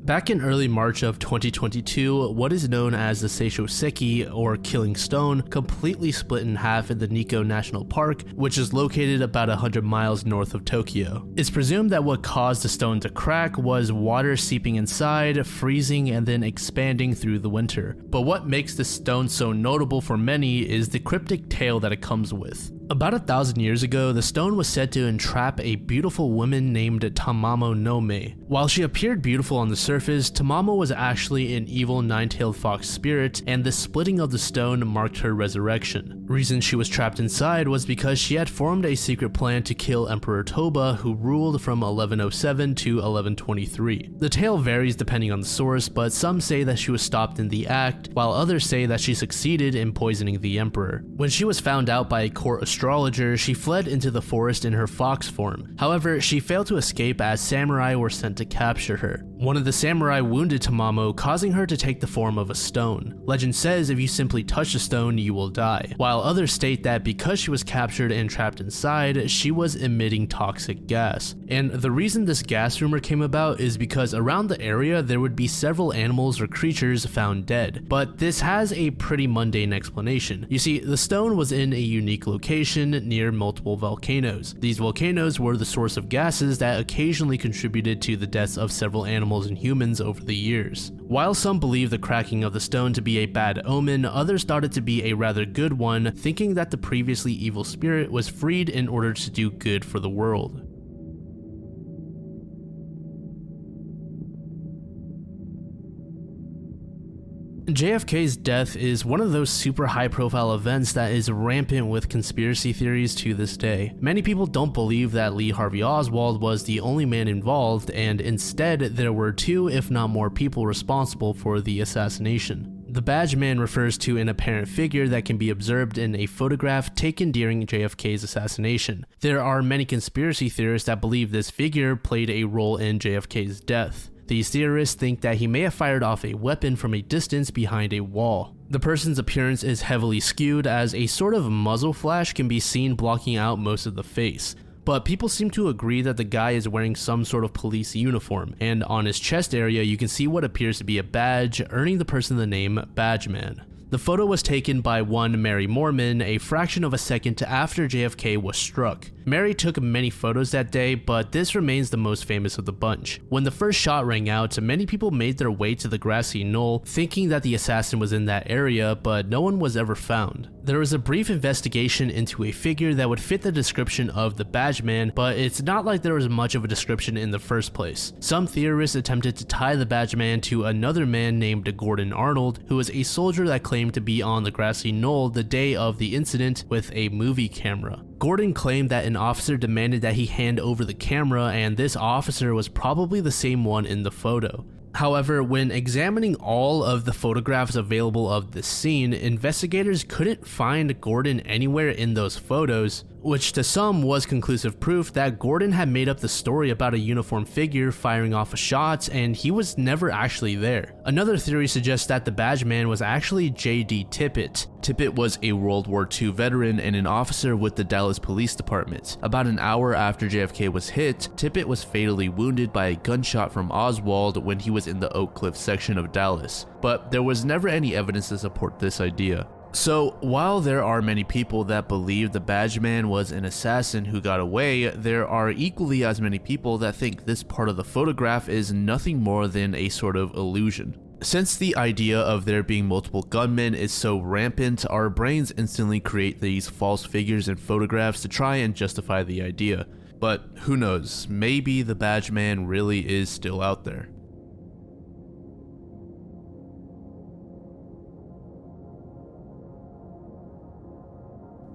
Back in early March of 2022, what is known as the Seishoseki, or Killing Stone, completely split in half in the Nikko National Park, which is located about 100 miles north of Tokyo. It's presumed that what caused the stone to crack was water seeping inside, freezing, and then expanding through the winter. But what makes this stone so notable for many is the cryptic tale that it comes with. About 1,000 years ago, the stone was said to entrap a beautiful woman named Tamamo no Me. While she appeared beautiful on the surface, Tamamo was actually an evil nine-tailed fox spirit, and the splitting of the stone marked her resurrection. Reason she was trapped inside was because she had formed a secret plan to kill Emperor Toba, who ruled from 1107 to 1123. The tale varies depending on the source, but some say that she was stopped in the act, while others say that she succeeded in poisoning the emperor. When she was found out by a court astrologer, she fled into the forest in her fox form. However, she failed to escape as samurai were sent to capture her. One of the samurai wounded Tamamo, causing her to take the form of a stone. Legend says if you simply touch the stone, you will die, while others state that because she was captured and trapped inside, she was emitting toxic gas. And the reason this gas rumor came about is because around the area there would be several animals or creatures found dead. But this has a pretty mundane explanation. You see, the stone was in a unique location near multiple volcanoes. These volcanoes were the source of gases that occasionally contributed to the deaths of several animals and humans over the years. While some believe the cracking of the stone to be a bad omen, others thought it to be a rather good one, thinking that the previously evil spirit was freed in order to do good for the world. JFK's death is one of those super high-profile events that is rampant with conspiracy theories to this day. Many people don't believe that Lee Harvey Oswald was the only man involved, and instead there were two, if not more, people responsible for the assassination. The badge man refers to an apparent figure that can be observed in a photograph taken during JFK's assassination. There are many conspiracy theorists that believe this figure played a role in JFK's death. These theorists think that he may have fired off a weapon from a distance behind a wall. The person's appearance is heavily skewed as a sort of muzzle flash can be seen blocking out most of the face. But people seem to agree that the guy is wearing some sort of police uniform, and on his chest area you can see what appears to be a badge, earning the person the name Badgeman. The photo was taken by one Mary Mormon a fraction of a second after JFK was struck. Mary took many photos that day, but this remains the most famous of the bunch. When the first shot rang out, many people made their way to the grassy knoll thinking that the assassin was in that area, but no one was ever found. There was a brief investigation into a figure that would fit the description of the badge man, but it's not like there was much of a description in the first place. Some theorists attempted to tie the badge man to another man named Gordon Arnold, who was a soldier that claimed to be on the grassy knoll the day of the incident with a movie camera. Gordon claimed that an officer demanded that he hand over the camera, and this officer was probably the same one in the photo. However, when examining all of the photographs available of this scene, investigators couldn't find Gordon anywhere in those photos, which to some was conclusive proof that Gordon had made up the story about a uniformed figure firing off a shot, and he was never actually there. Another theory suggests that the badge man was actually J.D. Tippit. Tippit was a World War II veteran and an officer with the Dallas Police Department. About an hour after JFK was hit, Tippit was fatally wounded by a gunshot from Oswald when he was in the Oak Cliff section of Dallas, but there was never any evidence to support this idea. So, while there are many people that believe the badge man was an assassin who got away, there are equally as many people that think this part of the photograph is nothing more than a sort of illusion. Since the idea of there being multiple gunmen is so rampant, our brains instantly create these false figures in photographs to try and justify the idea. But who knows, maybe the badge man really is still out there.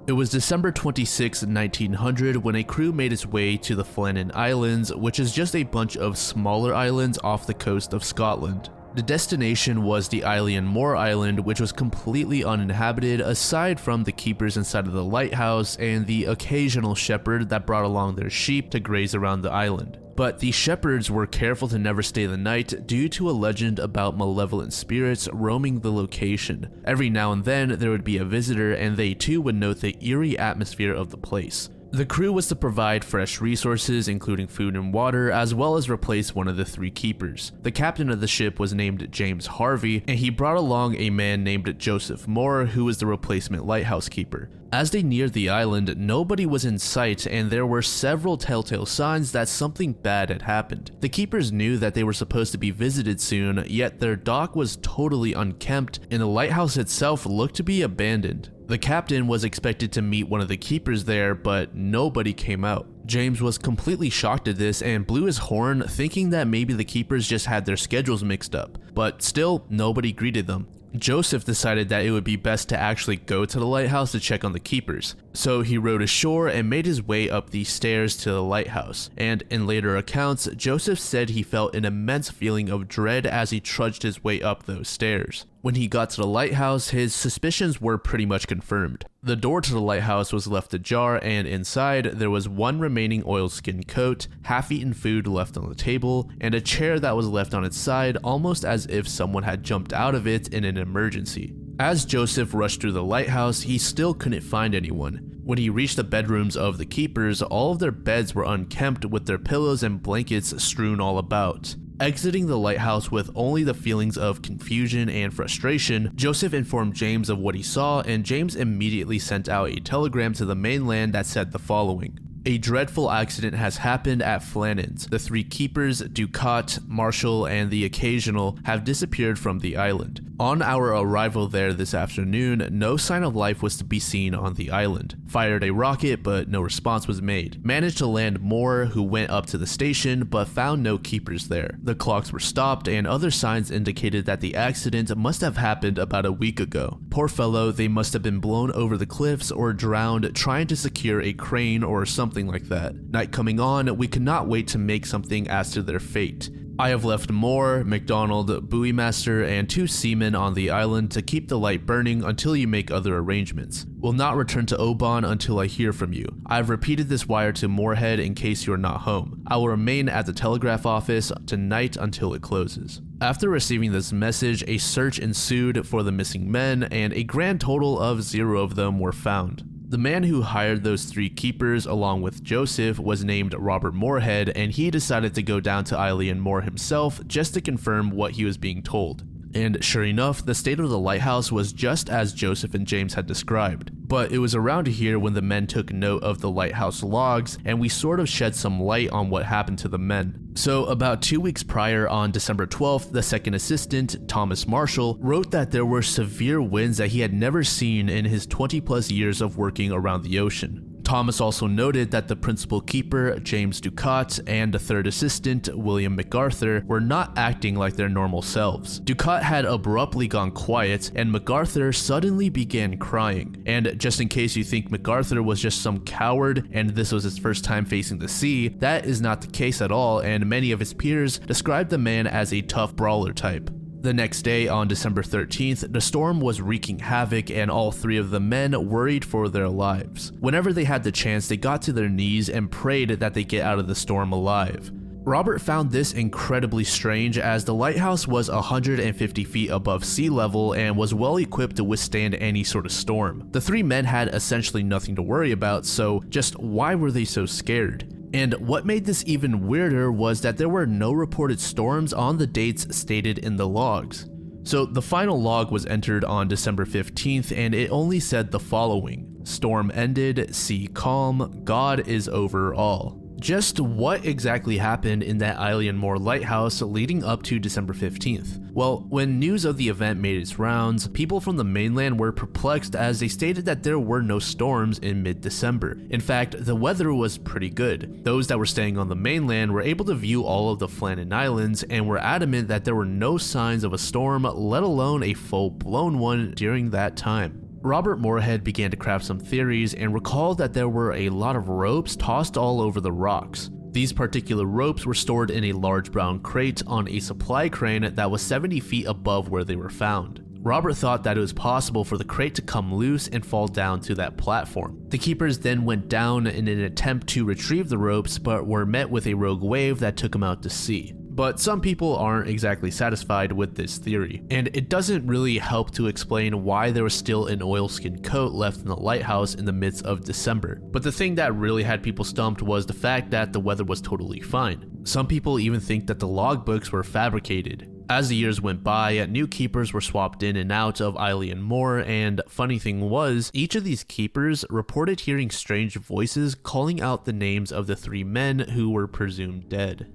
It was December 26, 1900 when a crew made its way to the Flannan Islands, which is just a bunch of smaller islands off the coast of Scotland. The destination was the island Moor Island, which was completely uninhabited aside from the keepers inside of the lighthouse and the occasional shepherd that brought along their sheep to graze around the island. But the shepherds were careful to never stay the night due to a legend about malevolent spirits roaming the location. Every now and then there would be a visitor and they too would note the eerie atmosphere of the place. The crew was to provide fresh resources, including food and water, as well as replace one of the three keepers. The captain of the ship was named James Harvey, and he brought along a man named Joseph Moore, who was the replacement lighthouse keeper. As they neared the island, nobody was in sight, and there were several telltale signs that something bad had happened. The keepers knew that they were supposed to be visited soon, yet their dock was totally unkempt, and the lighthouse itself looked to be abandoned. The captain was expected to meet one of the keepers there, but nobody came out. James was completely shocked at this and blew his horn, thinking that maybe the keepers just had their schedules mixed up, but still nobody greeted them. Joseph decided that it would be best to actually go to the lighthouse to check on the keepers. So he rowed ashore and made his way up the stairs to the lighthouse. And in later accounts, Joseph said he felt an immense feeling of dread as he trudged his way up those stairs. When he got to the lighthouse, his suspicions were pretty much confirmed. The door to the lighthouse was left ajar, and inside there was one remaining oilskin coat, half-eaten food left on the table, and a chair that was left on its side almost as if someone had jumped out of it in an emergency. As Joseph rushed through the lighthouse, he still couldn't find anyone. When he reached the bedrooms of the keepers, all of their beds were unkempt with their pillows and blankets strewn all about. Exiting the lighthouse with only the feelings of confusion and frustration, Joseph informed James of what he saw, and James immediately sent out a telegram to the mainland that said the following. A dreadful accident has happened at Flannan's. The three keepers, Ducat, Marshall, and the Occasional, have disappeared from the island. On our arrival there this afternoon, no sign of life was to be seen on the island. Fired a rocket, but no response was made. Managed to land Moore, who went up to the station, but found no keepers there. The clocks were stopped, and other signs indicated that the accident must have happened about a week ago. Poor fellow, they must have been blown over the cliffs or drowned trying to secure a crane or something like that. Night coming on, we could not wait to make something as to their fate. I have left Moore, McDonald, buoymaster, and 2 seamen on the island to keep the light burning until you make other arrangements. Will not return to Oban until I hear from you. I have repeated this wire to Moorhead in case you are not home. I will remain at the telegraph office tonight until it closes. After receiving this message, a search ensued for the missing men, and a grand total of 0 of them were found. The man who hired those 3 keepers along with Joseph was named Robert Moorhead, and he decided to go down to Eilean Moor himself just to confirm what he was being told. And sure enough, the state of the lighthouse was just as Joseph and James had described. But it was around here when the men took note of the lighthouse logs, and we sort of shed some light on what happened to the men. So about 2 weeks prior, on December 12th, the second assistant, Thomas Marshall, wrote that there were severe winds that he had never seen in his 20 plus years of working around the ocean. Thomas also noted that the principal keeper, James Ducat, and the third assistant, William MacArthur, were not acting like their normal selves. Ducat had abruptly gone quiet, and MacArthur suddenly began crying. And just in case you think MacArthur was just some coward and this was his first time facing the sea, that is not the case at all, and many of his peers described the man as a tough brawler type. The next day, on December 13th, the storm was wreaking havoc and all 3 of the men worried for their lives. Whenever they had the chance, they got to their knees and prayed that they get out of the storm alive. Robert found this incredibly strange as the lighthouse was 150 feet above sea level and was well equipped to withstand any sort of storm. The 3 men had essentially nothing to worry about, so just why were they so scared? And what made this even weirder was that there were no reported storms on the dates stated in the logs. So the final log was entered on December 15th, and it only said the following: storm ended, sea calm, God is over all. Just what exactly happened in that Eilean Moor lighthouse leading up to December 15th? Well, when news of the event made its rounds, people from the mainland were perplexed as they stated that there were no storms in mid-December. In fact, the weather was pretty good. Those that were staying on the mainland were able to view all of the Flannan Islands and were adamant that there were no signs of a storm, let alone a full-blown one during that time. Robert Moorhead began to craft some theories and recalled that there were a lot of ropes tossed all over the rocks. These particular ropes were stored in a large brown crate on a supply crane that was 70 feet above where they were found. Robert thought that it was possible for the crate to come loose and fall down to that platform. The keepers then went down in an attempt to retrieve the ropes, but were met with a rogue wave that took them out to sea. But some people aren't exactly satisfied with this theory, and it doesn't really help to explain why there was still an oilskin coat left in the lighthouse in the midst of December. But the thing that really had people stumped was the fact that the weather was totally fine. Some people even think that the logbooks were fabricated. As the years went by, new keepers were swapped in and out of Eilean Moor, and funny thing was, each of these keepers reported hearing strange voices calling out the names of the 3 men who were presumed dead.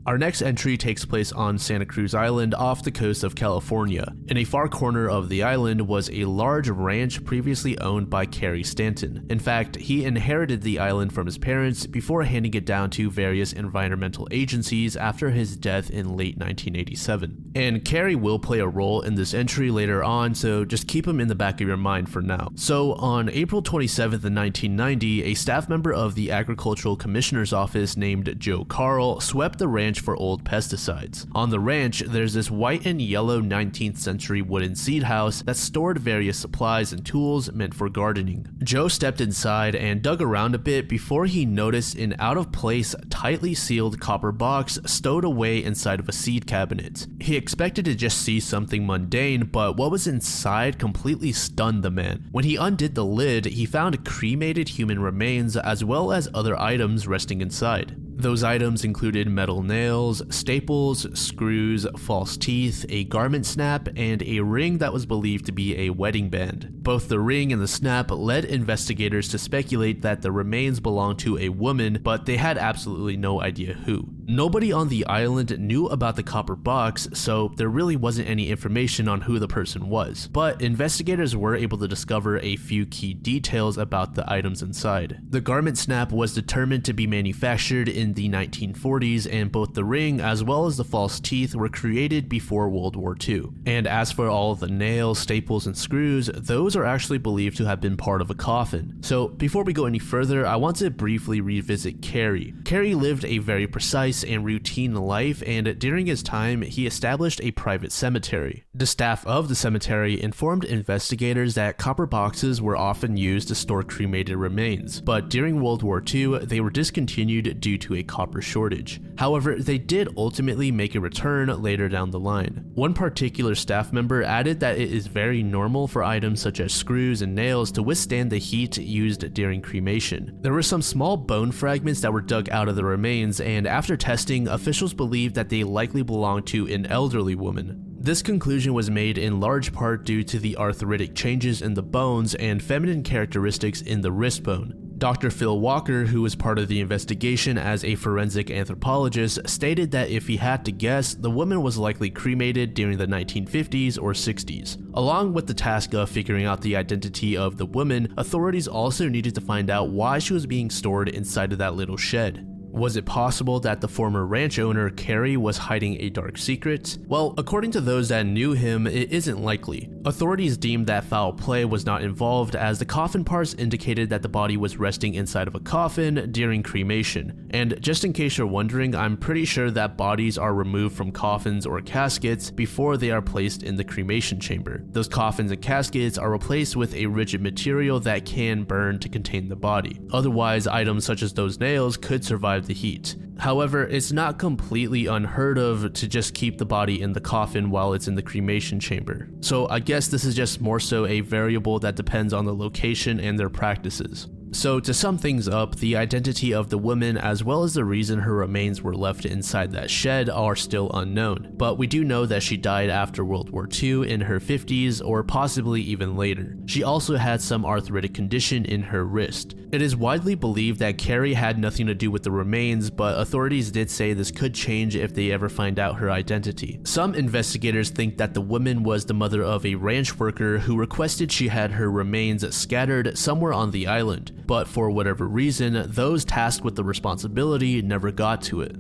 Our next entry takes place on Santa Cruz Island off the coast of California. In a far corner of the island was a large ranch previously owned by Cary Stanton. In fact, he inherited the island from his parents before handing it down to various environmental agencies after his death in late 1987. And Cary will play a role in this entry later on, so just keep him in the back of your mind for now. So on April 27th in 1990, a staff member of the Agricultural Commissioner's Office named Joe Carl swept the ranch for old pesticides. On the ranch, there's this white and yellow 19th century wooden seed house that stored various supplies and tools meant for gardening. Joe stepped inside and dug around a bit before he noticed an out-of-place, tightly sealed copper box stowed away inside of a seed cabinet. He expected to just see something mundane, but what was inside completely stunned the man. When he undid the lid, he found cremated human remains as well as other items resting inside. Those items included metal nails, staples, screws, false teeth, a garment snap, and a ring that was believed to be a wedding band. Both the ring and the snap led investigators to speculate that the remains belonged to a woman, but they had absolutely no idea who. Nobody on the island knew about the copper box, so there really wasn't any information on who the person was, but investigators were able to discover a few key details about the items inside. The garment snap was determined to be manufactured in the 1940s, and both the ring as well as the false teeth were created before World War II. And as for all of the nails, staples, and screws, those are actually believed to have been part of a coffin. So before we go any further, I want to briefly revisit Carey. Carey lived a very precise and routine life, and during his time, he established a private cemetery. The staff of the cemetery informed investigators that copper boxes were often used to store cremated remains, but during World War II, they were discontinued due to a copper shortage. However, they did ultimately make a return later down the line. One particular staff member added that it is very normal for items such as screws and nails to withstand the heat used during cremation. There were some small bone fragments that were dug out of the remains, and after testing, officials believed that they likely belonged to an elderly woman. This conclusion was made in large part due to the arthritic changes in the bones and feminine characteristics in the wrist bone. Dr. Phil Walker, who was part of the investigation as a forensic anthropologist, stated that if he had to guess, the woman was likely cremated during the 1950s or 60s. Along with the task of figuring out the identity of the woman, authorities also needed to find out why she was being stored inside of that little shed. Was it possible that the former ranch owner, Carey, was hiding a dark secret? Well, according to those that knew him, it isn't likely. Authorities deemed that foul play was not involved, as the coffin parts indicated that the body was resting inside of a coffin during cremation. And just in case you're wondering, I'm pretty sure that bodies are removed from coffins or caskets before they are placed in the cremation chamber. Those coffins and caskets are replaced with a rigid material that can burn to contain the body. Otherwise, items such as those nails could survive the heat. However, it's not completely unheard of to just keep the body in the coffin while it's in the cremation chamber. So I guess this is just more so a variable that depends on the location and their practices. So to sum things up, the identity of the woman as well as the reason her remains were left inside that shed are still unknown, but we do know that she died after World War II in her 50s or possibly even later. She also had some arthritic condition in her wrist. It is widely believed that Carey had nothing to do with the remains, but authorities did say this could change if they ever find out her identity. Some investigators think that the woman was the mother of a ranch worker who requested she had her remains scattered somewhere on the island, but for whatever reason, those tasked with the responsibility never got to it.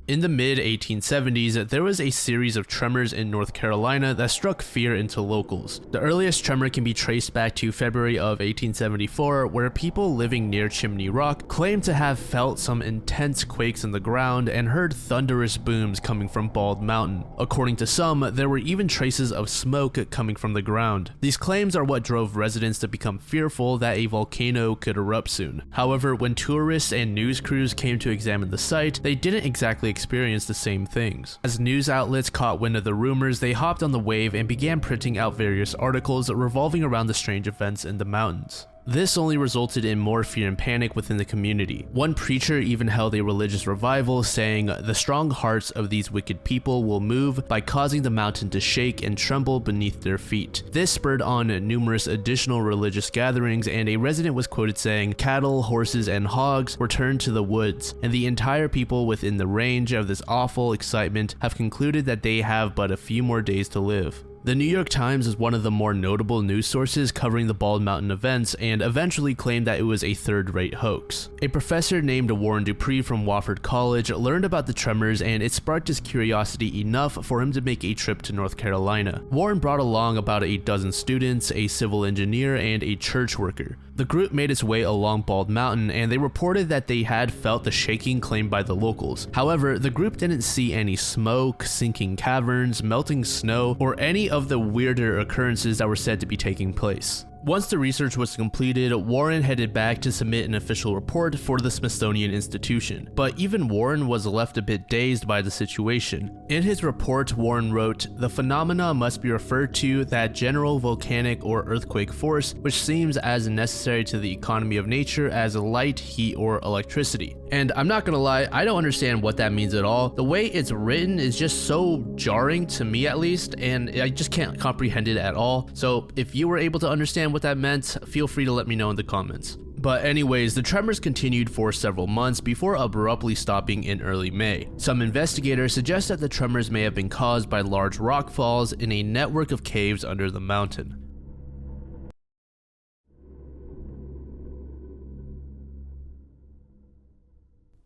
In the mid-1870s, there was a series of tremors in North Carolina that struck fear into locals. The earliest tremor can be traced back to February of 1874, where people living near Chimney Rock claimed to have felt some intense quakes in the ground and heard thunderous booms coming from Bald Mountain. According to some, there were even traces of smoke coming from the ground. These claims are what drove residents to become fearful that a volcano could erupt soon. However, when tourists and news crews came to examine the site, they didn't exactly experience the same things. As news outlets caught wind of the rumors, they hopped on the wave and began printing out various articles revolving around the strange events in the mountains. This only resulted in more fear and panic within the community. One preacher even held a religious revival, saying, "The strong hearts of these wicked people will move by causing the mountain to shake and tremble beneath their feet." This spurred on numerous additional religious gatherings, and a resident was quoted saying, "Cattle, horses, and hogs were turned to the woods, and the entire people within the range of this awful excitement have concluded that they have but a few more days to live." The New York Times is one of the more notable news sources covering the Bald Mountain events and eventually claimed that it was a third-rate hoax. A professor named Warren Dupree from Wofford College learned about the tremors, and it sparked his curiosity enough for him to make a trip to North Carolina. Warren brought along about a dozen students, a civil engineer, and a church worker. The group made its way along Bald Mountain, and they reported that they had felt the shaking claimed by the locals. However, the group didn't see any smoke, sinking caverns, melting snow, or any of the weirder occurrences that were said to be taking place. Once the research was completed, Warren headed back to submit an official report for the Smithsonian Institution. But even Warren was left a bit dazed by the situation. In his report, Warren wrote, "The phenomena must be referred to that general volcanic or earthquake force which seems as necessary to the economy of nature as light, heat, or electricity." And I'm not gonna lie, I don't understand what that means at all. The way it's written is just so jarring to me, at least, and I just can't comprehend it at all. So if you were able to understand understand what that meant, feel free to let me know in the comments. But anyways, the tremors continued for several months before abruptly stopping in early May. Some investigators suggest that the tremors may have been caused by large rock falls in a network of caves under the mountain.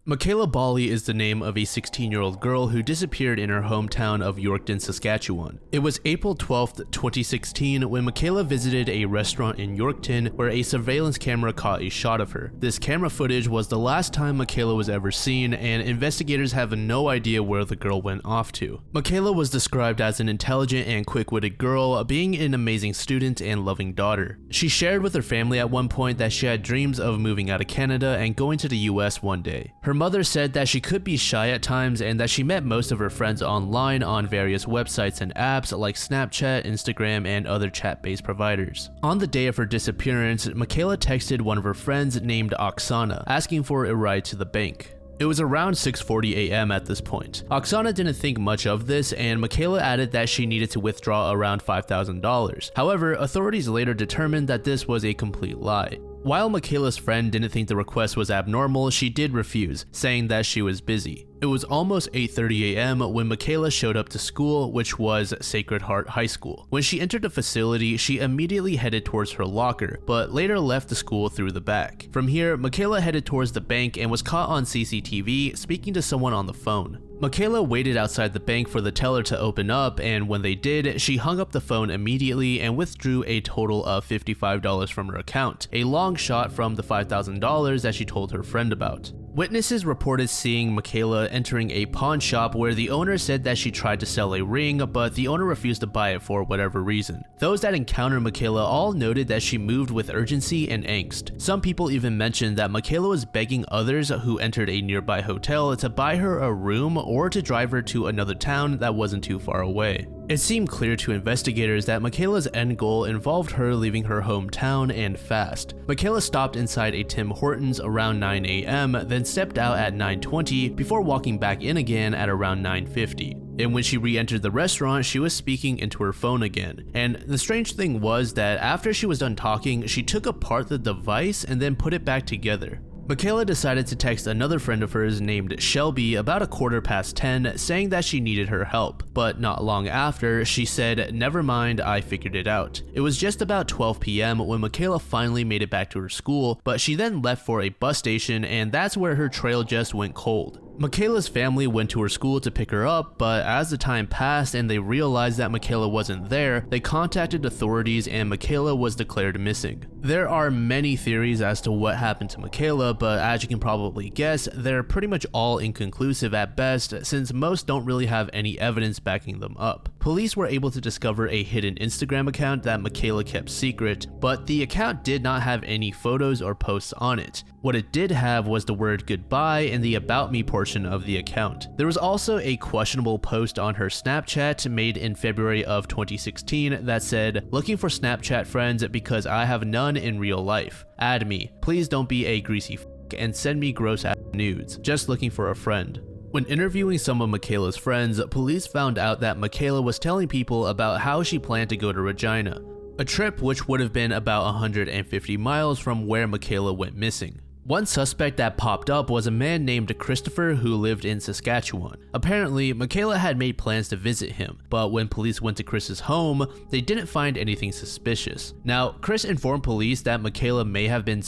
Michaela Bali is the name of a 16-year-old girl who disappeared in her hometown of Yorkton, Saskatchewan. It was April 12th, 2016 when Michaela visited a restaurant in Yorkton where a surveillance camera caught a shot of her. This camera footage was the last time Michaela was ever seen, and investigators have no idea where the girl went off to. Michaela was described as an intelligent and quick-witted girl, being an amazing student and loving daughter. She shared with her family at one point that she had dreams of moving out of Canada and going to the US one day. Her mother said that she could be shy at times and that she met most of her friends online on various websites and apps like Snapchat, Instagram, and other chat-based providers. On the day of her disappearance, Michaela texted one of her friends named Oksana, asking for a ride to the bank. It was around 6:40 a.m. at this point. Oksana didn't think much of this, and Michaela added that she needed to withdraw around $5,000. However, authorities later determined that this was a complete lie. While Michaela's friend didn't think the request was abnormal, she did refuse, saying that she was busy. It was almost 8:30 a.m. when Michaela showed up to school, which was Sacred Heart High School. When she entered the facility, she immediately headed towards her locker, but later left the school through the back. From here, Michaela headed towards the bank and was caught on CCTV speaking to someone on the phone. Michaela waited outside the bank for the teller to open up, and when they did, she hung up the phone immediately and withdrew a total of $55 from her account, a long shot from the $5,000 that she told her friend about. Witnesses reported seeing Michaela entering a pawn shop where the owner said that she tried to sell a ring, but the owner refused to buy it for whatever reason. Those that encountered Michaela all noted that she moved with urgency and angst. Some people even mentioned that Michaela was begging others who entered a nearby hotel to buy her a room or to drive her to another town that wasn't too far away. It seemed clear to investigators that Michaela's end goal involved her leaving her hometown and fast. Michaela stopped inside a Tim Hortons around 9 a.m., then stepped out at 9:20 before walking back in again at around 9:50. And when she re-entered the restaurant, she was speaking into her phone again. And the strange thing was that after she was done talking, she took apart the device and then put it back together. Michaela decided to text another friend of hers named Shelby about 10:15 saying that she needed her help, but not long after, she said, "Never mind, I figured it out." It was just about 12 p.m. when Michaela finally made it back to her school, but she then left for a bus station, and that's where her trail just went cold. Michaela's family went to her school to pick her up, but as the time passed and they realized that Michaela wasn't there, they contacted authorities and Michaela was declared missing. There are many theories as to what happened to Michaela, but as you can probably guess, they're pretty much all inconclusive at best, since most don't really have any evidence backing them up. Police were able to discover a hidden Instagram account that Michaela kept secret, but the account did not have any photos or posts on it. What it did have was the word goodbye in the about me portion of the account. There was also a questionable post on her Snapchat made in February of 2016 that said, "Looking for Snapchat friends because I have none in real life. Add me. Please don't be a greasy f*** and send me gross ass nudes. Just looking for a friend." When interviewing some of Michaela's friends, police found out that Michaela was telling people about how she planned to go to Regina, a trip which would have been about 150 miles from where Michaela went missing. One suspect that popped up was a man named Christopher who lived in Saskatchewan. Apparently, Michaela had made plans to visit him, but when police went to Chris's home, they didn't find anything suspicious. Now, Chris informed police that Michaela may have been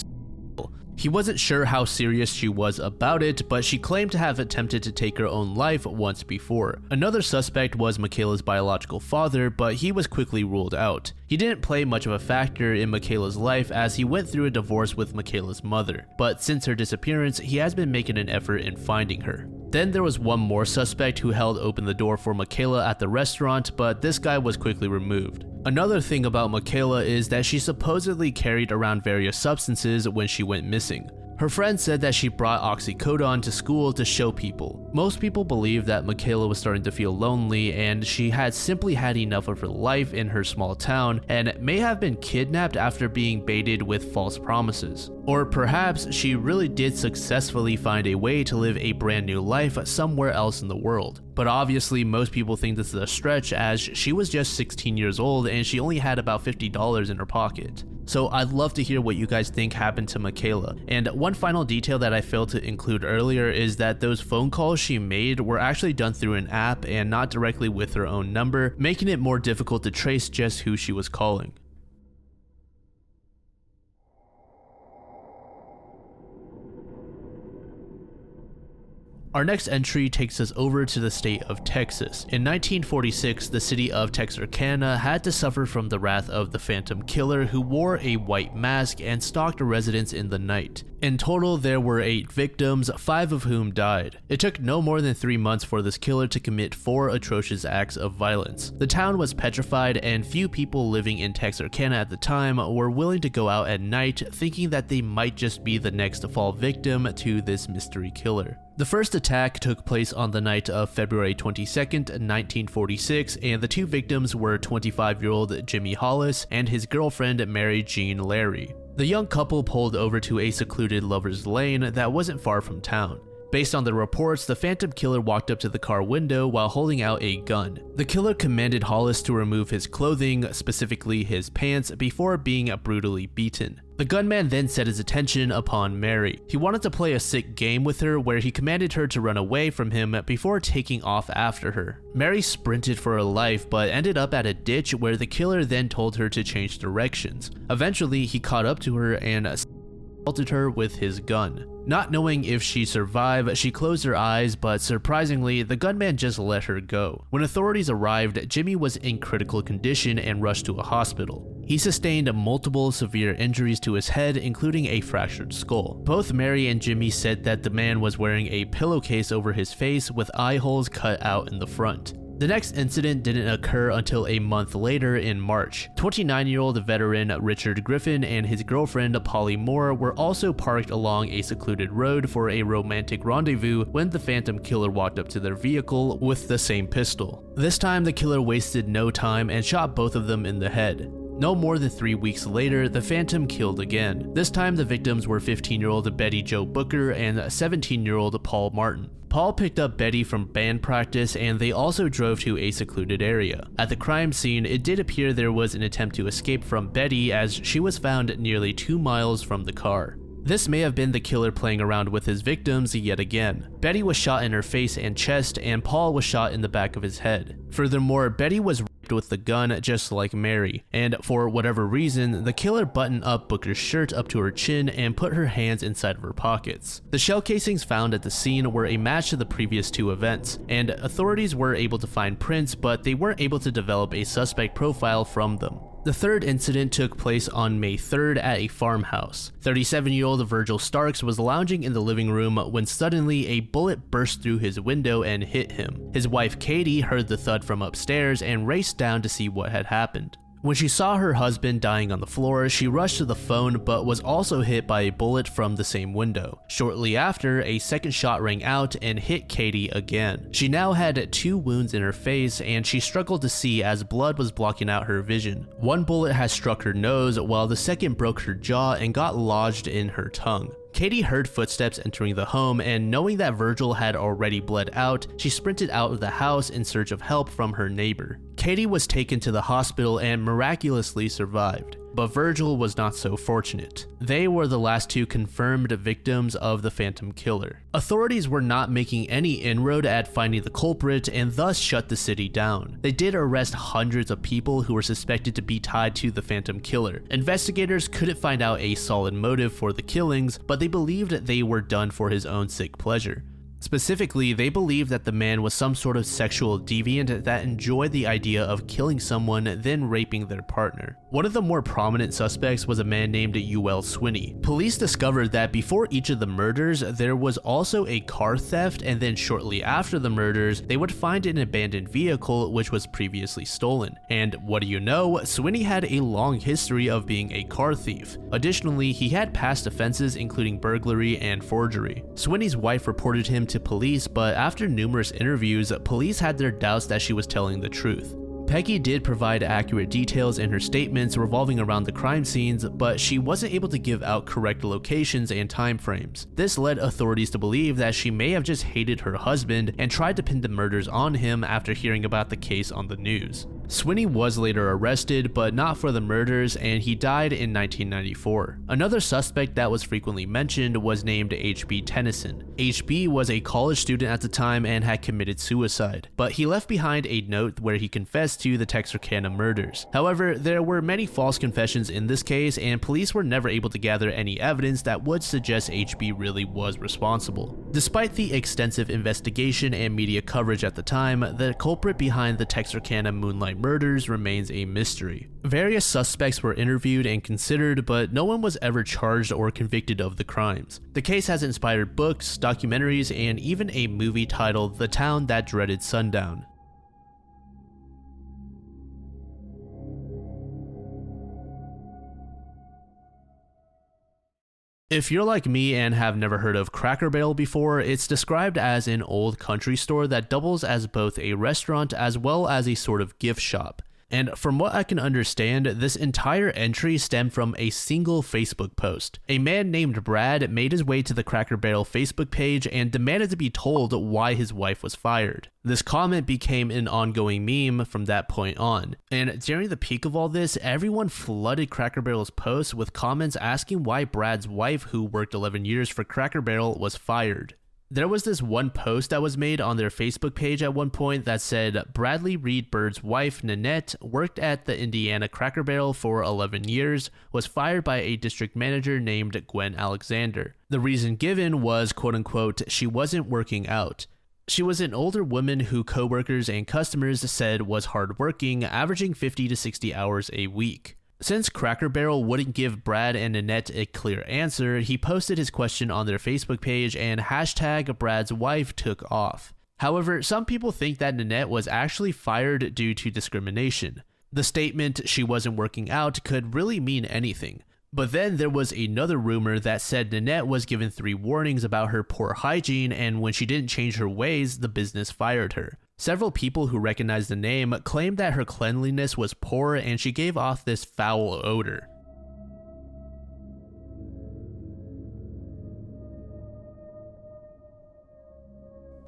He wasn't sure how serious she was about it, but she claimed to have attempted to take her own life once before. Another suspect was Michaela's biological father, but he was quickly ruled out. He didn't play much of a factor in Michaela's life as he went through a divorce with Michaela's mother, but since her disappearance, he has been making an effort in finding her. Then there was one more suspect who held open the door for Michaela at the restaurant, but this guy was quickly removed. Another thing about Michaela is that she supposedly carried around various substances when she went missing. Her friend said that she brought oxycodone to school to show people. Most people believe that Michaela was starting to feel lonely and she had simply had enough of her life in her small town and may have been kidnapped after being baited with false promises. Or perhaps she really did successfully find a way to live a brand new life somewhere else in the world. But obviously most people think this is a stretch as she was just 16 years old and she only had about $50 in her pocket. So I'd love to hear what you guys think happened to Michaela. And one final detail that I failed to include earlier is that those phone calls she made were actually done through an app and not directly with her own number, making it more difficult to trace just who she was calling. Our next entry takes us over to the state of Texas. In 1946, the city of Texarkana had to suffer from the wrath of the Phantom Killer, who wore a white mask and stalked residents in the night. In total, there were 8 victims, 5 of whom died. It took no more than 3 months for this killer to commit 4 atrocious acts of violence. The town was petrified, and few people living in Texarkana at the time were willing to go out at night, thinking that they might just be the next to fall victim to this mystery killer. The first attack took place on the night of February 22nd, 1946, and the 2 victims were 25-year-old Jimmy Hollis and his girlfriend Mary Jean Larry. The young couple pulled over to a secluded lover's lane that wasn't far from town. Based on the reports, the Phantom Killer walked up to the car window while holding out a gun. The killer commanded Hollis to remove his clothing, specifically his pants, before being brutally beaten. The gunman then set his attention upon Mary. He wanted to play a sick game with her where he commanded her to run away from him before taking off after her. Mary sprinted for her life but ended up at a ditch where the killer then told her to change directions. Eventually, he caught up to her and assaulted her with his gun. Not knowing if she survived, she closed her eyes, but surprisingly, the gunman just let her go. When authorities arrived, Jimmy was in critical condition and rushed to a hospital. He sustained multiple severe injuries to his head, including a fractured skull. Both Mary and Jimmy said that the man was wearing a pillowcase over his face with eye holes cut out in the front. The next incident didn't occur until a month later in March. 29-year-old veteran Richard Griffin and his girlfriend Polly Moore were also parked along a secluded road for a romantic rendezvous when the Phantom Killer walked up to their vehicle with the same pistol. This time the killer wasted no time and shot both of them in the head. No more than 3 weeks later, the Phantom killed again. This time the victims were 15-year-old Betty Jo Booker and 17-year-old Paul Martin. Paul picked up Betty from band practice and they also drove to a secluded area. At the crime scene, it did appear there was an attempt to escape from Betty as she was found nearly 2 miles from the car. This may have been the killer playing around with his victims yet again. Betty was shot in her face and chest, and Paul was shot in the back of his head. Furthermore, Betty was raped with the gun just like Mary, and for whatever reason, the killer buttoned up Booker's shirt up to her chin and put her hands inside of her pockets. The shell casings found at the scene were a match to the previous 2 events, and authorities were able to find prints, but they weren't able to develop a suspect profile from them. The third incident took place on May 3rd at a farmhouse. 37-year-old Virgil Starks was lounging in the living room when suddenly a bullet burst through his window and hit him. His wife Katie heard the thud from upstairs and raced down to see what had happened. When she saw her husband dying on the floor, she rushed to the phone but was also hit by a bullet from the same window. Shortly after, a second shot rang out and hit Katie again. She now had 2 wounds in her face and she struggled to see as blood was blocking out her vision. One bullet had struck her nose while the second broke her jaw and got lodged in her tongue. Katie heard footsteps entering the home, and knowing that Virgil had already bled out, she sprinted out of the house in search of help from her neighbor. Katie was taken to the hospital and miraculously survived, but Virgil was not so fortunate. They were the last 2 confirmed victims of the Phantom Killer. Authorities were not making any inroad at finding the culprit and thus shut the city down. They did arrest hundreds of people who were suspected to be tied to the Phantom Killer. Investigators couldn't find out a solid motive for the killings, but they believed they were done for his own sick pleasure. Specifically, they believed that the man was some sort of sexual deviant that enjoyed the idea of killing someone then raping their partner. One of the more prominent suspects was a man named UL Swinney. Police discovered that before each of the murders, there was also a car theft, and then shortly after the murders, they would find an abandoned vehicle which was previously stolen. And what do you know, Swinney had a long history of being a car thief. Additionally, he had past offenses including burglary and forgery. Swinney's wife reported him to police, but after numerous interviews, police had their doubts that she was telling the truth. Peggy did provide accurate details in her statements revolving around the crime scenes, but she wasn't able to give out correct locations and time frames. This led authorities to believe that she may have just hated her husband and tried to pin the murders on him after hearing about the case on the news. Swinney was later arrested, but not for the murders, and he died in 1994. Another suspect that was frequently mentioned was named H.B. Tennyson. H.B. was a college student at the time and had committed suicide, but he left behind a note where he confessed to the Texarkana murders. However, there were many false confessions in this case, and police were never able to gather any evidence that would suggest H.B. really was responsible. Despite the extensive investigation and media coverage at the time, the culprit behind the Texarkana Moonlight murders remains a mystery. Various suspects were interviewed and considered, but no one was ever charged or convicted of the crimes. The case has inspired books, documentaries, and even a movie titled The Town That Dreaded Sundown. If you're like me and have never heard of Cracker Barrel before, it's described as an old country store that doubles as both a restaurant as well as a sort of gift shop. And from what I can understand, this entire entry stemmed from a single Facebook post. A man named Brad made his way to the Cracker Barrel Facebook page and demanded to be told why his wife was fired. This comment became an ongoing meme from that point on. And during the peak of all this, everyone flooded Cracker Barrel's posts with comments asking why Brad's wife, who worked 11 years for Cracker Barrel, was fired. There was this one post that was made on their Facebook page at one point that said, Bradley Reed Bird's wife, Nanette, worked at the Indiana Cracker Barrel for 11 years, was fired by a district manager named Gwen Alexander. The reason given was, quote unquote, she wasn't working out. She was an older woman who coworkers and customers said was hardworking, averaging 50 to 60 hours a week. Since Cracker Barrel wouldn't give Brad and Nanette a clear answer, he posted his question on their Facebook page and hashtag Brad's wife took off. However, some people think that Nanette was actually fired due to discrimination. The statement, she wasn't working out, could really mean anything. But then there was another rumor that said Nanette was given 3 warnings about her poor hygiene, and when she didn't change her ways, the business fired her. Several people who recognized the name claimed that her cleanliness was poor and she gave off this foul odor.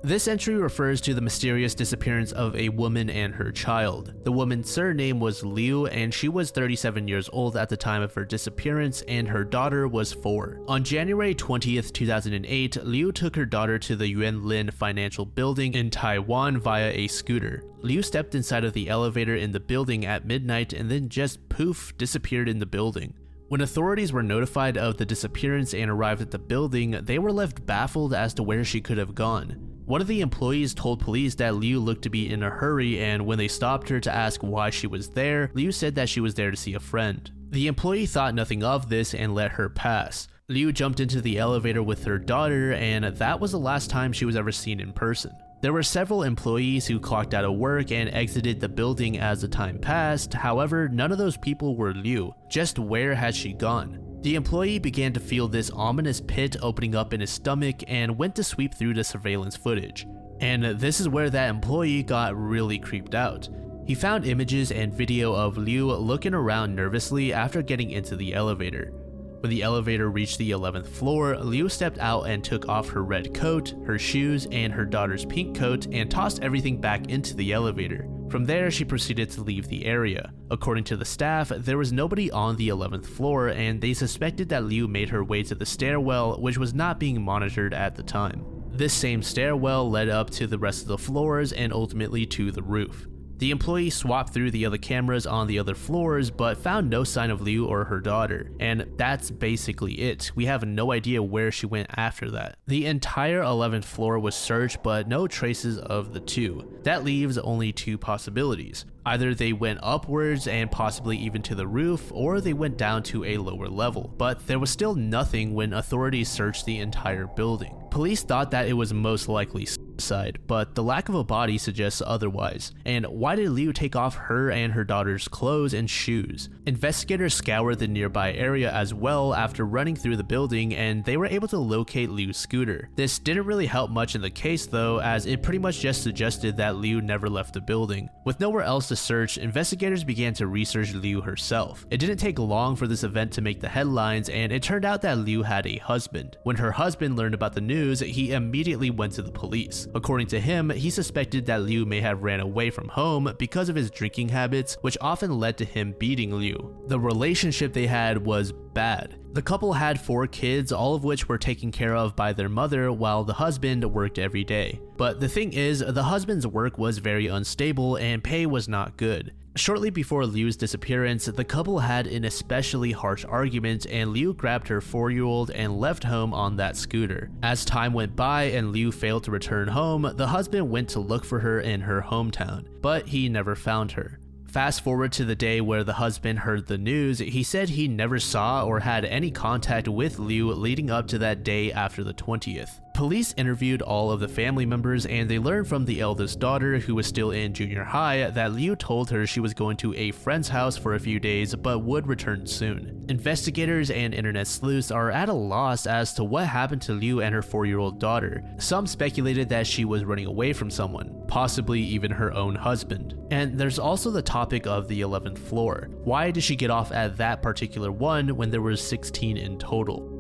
This entry refers to the mysterious disappearance of a woman and her child. The woman's surname was Liu, and she was 37 years old at the time of her disappearance, and her daughter was 4. On January 20th, 2008, Liu took her daughter to the Lynn Financial Building in Taiwan via a scooter. Liu stepped inside of the elevator in the building at midnight and then just poof, disappeared in the building. When authorities were notified of the disappearance and arrived at the building, they were left baffled as to where she could have gone. One of the employees told police that Liu looked to be in a hurry, and when they stopped her to ask why she was there, Liu said that she was there to see a friend. The employee thought nothing of this and let her pass. Liu jumped into the elevator with her daughter, and that was the last time she was ever seen in person. There were several employees who clocked out of work and exited the building as the time passed. However, none of those people were Liu. Just where had she gone? The employee began to feel this ominous pit opening up in his stomach and went to sweep through the surveillance footage. And this is where that employee got really creeped out. He found images and video of Liu looking around nervously after getting into the elevator. When the elevator reached the 11th floor, Liu stepped out and took off her red coat, her shoes, and her daughter's pink coat and tossed everything back into the elevator. From there, she proceeded to leave the area. According to the staff, there was nobody on the 11th floor, and they suspected that Liu made her way to the stairwell, which was not being monitored at the time. This same stairwell led up to the rest of the floors and ultimately to the roof. The employee swapped through the other cameras on the other floors, but found no sign of Liu or her daughter, and that's basically it. We have no idea where she went after that. The entire 11th floor was searched, but no traces of the two. That leaves only 2 possibilities. Either they went upwards and possibly even to the roof, or they went down to a lower level. But there was still nothing when authorities searched the entire building. Police thought that it was most likely suicide, but the lack of a body suggests otherwise. And why did Liu take off her and her daughter's clothes and shoes? Investigators scoured the nearby area as well after running through the building, and they were able to locate Liu's scooter. This didn't really help much in the case though, as it pretty much just suggested that Liu never left the building. With nowhere else to search, investigators began to research Liu herself. It didn't take long for this event to make the headlines, and it turned out that Liu had a husband. When her husband learned about the news, he immediately went to the police. According to him, he suspected that Liu may have ran away from home because of his drinking habits, which often led to him beating Liu. The relationship they had was bad. The couple had 4 kids, all of which were taken care of by their mother while the husband worked every day. But the thing is, the husband's work was very unstable and pay was not good. Shortly before Liu's disappearance, the couple had an especially harsh argument and Liu grabbed her 4-year-old and left home on that scooter. As time went by and Liu failed to return home, the husband went to look for her in her hometown, but he never found her. Fast forward to the day where the husband heard the news, he said he never saw or had any contact with Liu leading up to that day after the 20th. Police interviewed all of the family members and they learned from the eldest daughter, who was still in junior high, that Liu told her she was going to a friend's house for a few days but would return soon. Investigators and internet sleuths are at a loss as to what happened to Liu and her 4-year-old daughter. Some speculated that she was running away from someone, possibly even her own husband. And there's also the topic of the 11th floor. Why did she get off at that particular one when there were 16 in total?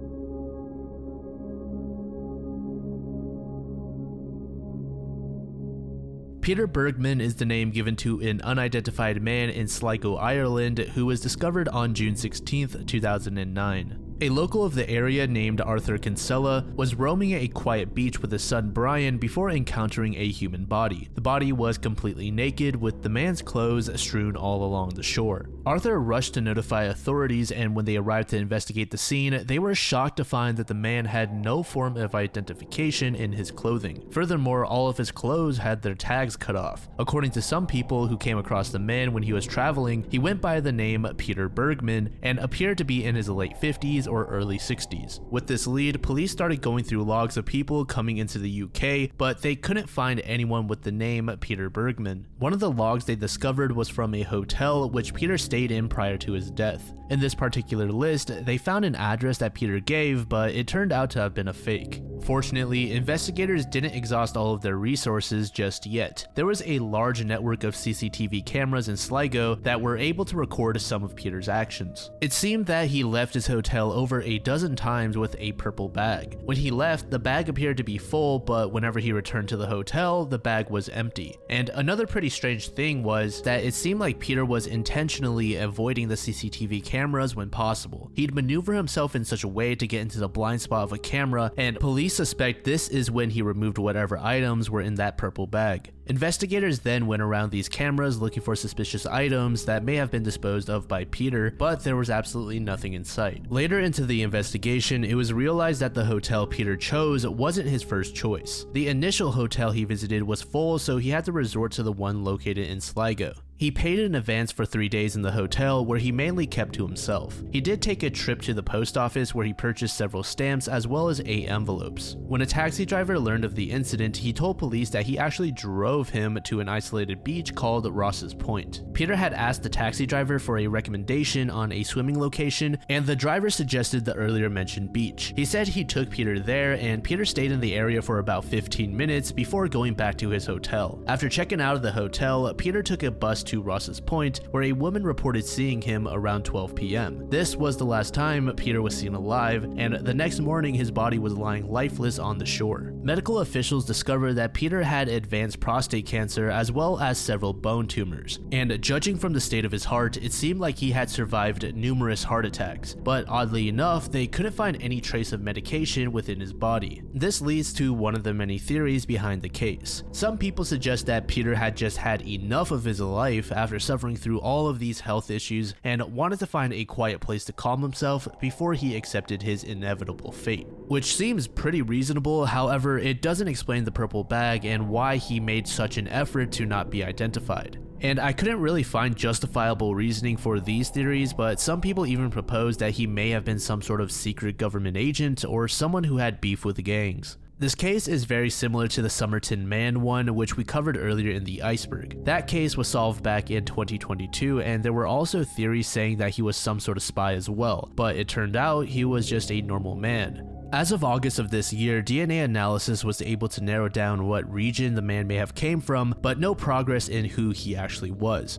Peter Bergman is the name given to an unidentified man in Sligo, Ireland, who was discovered on June 16, 2009. A local of the area named Arthur Kinsella was roaming a quiet beach with his son Brian before encountering a human body. The body was completely naked with the man's clothes strewn all along the shore. Arthur rushed to notify authorities, and when they arrived to investigate the scene, they were shocked to find that the man had no form of identification in his clothing. Furthermore, all of his clothes had their tags cut off. According to some people who came across the man when he was traveling, he went by the name Peter Bergman and appeared to be in his late 50s or early 60s. With this lead, police started going through logs of people coming into the UK, but they couldn't find anyone with the name Peter Bergman. One of the logs they discovered was from a hotel which Peter stayed in prior to his death. In this particular list, they found an address that Peter gave, but it turned out to have been a fake. Fortunately, investigators didn't exhaust all of their resources just yet. There was a large network of CCTV cameras in Sligo that were able to record some of Peter's actions. It seemed that he left his hotel over a dozen times with a purple bag. When he left, the bag appeared to be full, but whenever he returned to the hotel, the bag was empty. And another pretty strange thing was that it seemed like Peter was intentionally avoiding the CCTV cameras when possible. He'd maneuver himself in such a way to get into the blind spot of a camera, and police suspect this is when he removed whatever items were in that purple bag. Investigators then went around these cameras looking for suspicious items that may have been disposed of by Peter, but there was absolutely nothing in sight. Later into the investigation, it was realized that the hotel Peter chose wasn't his first choice. The initial hotel he visited was full, so he had to resort to the one located in Sligo. He paid in advance for 3 days in the hotel, where he mainly kept to himself. He did take a trip to the post office where he purchased several stamps as well as 8 envelopes. When a taxi driver learned of the incident, he told police that he actually drove him to an isolated beach called Ross's Point. Peter had asked the taxi driver for a recommendation on a swimming location, and the driver suggested the earlier mentioned beach. He said he took Peter there, and Peter stayed in the area for about 15 minutes before going back to his hotel. After checking out of the hotel, Peter took a bus to Ross's Point, where a woman reported seeing him around 12 p.m. This was the last time Peter was seen alive, and the next morning his body was lying lifeless on the shore. Medical officials discovered that Peter had advanced prostate cancer as well as several bone tumors, and judging from the state of his heart, it seemed like he had survived numerous heart attacks, but oddly enough, they couldn't find any trace of medication within his body. This leads to one of the many theories behind the case. Some people suggest that Peter had just had enough of his life after suffering through all of these health issues and wanted to find a quiet place to calm himself before he accepted his inevitable fate. Which seems pretty reasonable, however, it doesn't explain the purple bag and why he made such an effort to not be identified. And I couldn't really find justifiable reasoning for these theories, but some people even proposed that he may have been some sort of secret government agent or someone who had beef with the gangs. This case is very similar to the Somerton Man one, which we covered earlier in the Iceberg. That case was solved back in 2022, and there were also theories saying that he was some sort of spy as well, but it turned out he was just a normal man. As of August of this year, DNA analysis was able to narrow down what region the man may have came from, but no progress in who he actually was.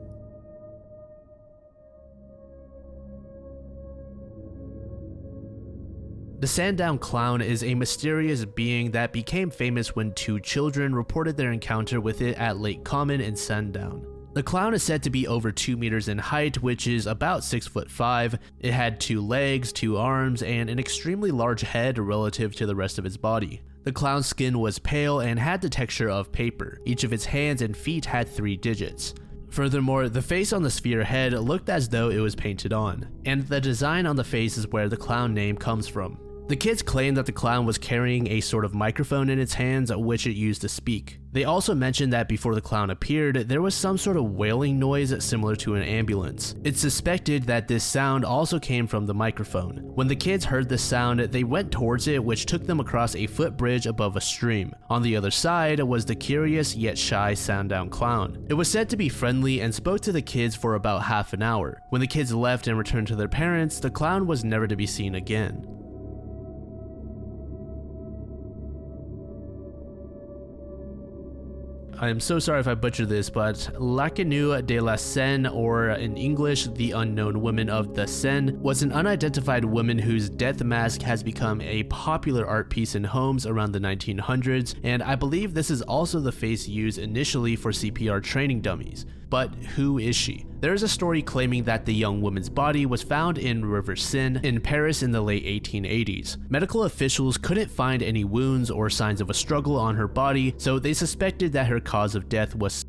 The Sandown Clown is a mysterious being that became famous when two children reported their encounter with it at Lake Common in Sandown. The clown is said to be over 2 meters in height, which is about 6'5". It had 2 legs, 2 arms, and an extremely large head relative to the rest of its body. The clown's skin was pale and had the texture of paper. Each of its hands and feet had 3 digits. Furthermore, the face on the sphere head looked as though it was painted on, and the design on the face is where the clown name comes from. The kids claimed that the clown was carrying a sort of microphone in its hands, which it used to speak. They also mentioned that before the clown appeared, there was some sort of wailing noise similar to an ambulance. It's suspected that this sound also came from the microphone. When the kids heard this sound, they went towards it, which took them across a footbridge above a stream. On the other side was the curious yet shy Sandown Clown. It was said to be friendly and spoke to the kids for about half an hour. When the kids left and returned to their parents, the clown was never to be seen again. I am so sorry if I butcher this, but La Canoe de la Seine, or in English, the Unknown Woman of the Seine, was an unidentified woman whose death mask has become a popular art piece in homes around the 1900s, and I believe this is also the face used initially for CPR training dummies. But who is she? There is a story claiming that the young woman's body was found in River Seine in Paris in the late 1880s. Medical officials couldn't find any wounds or signs of a struggle on her body, so they suspected that her cause of death was.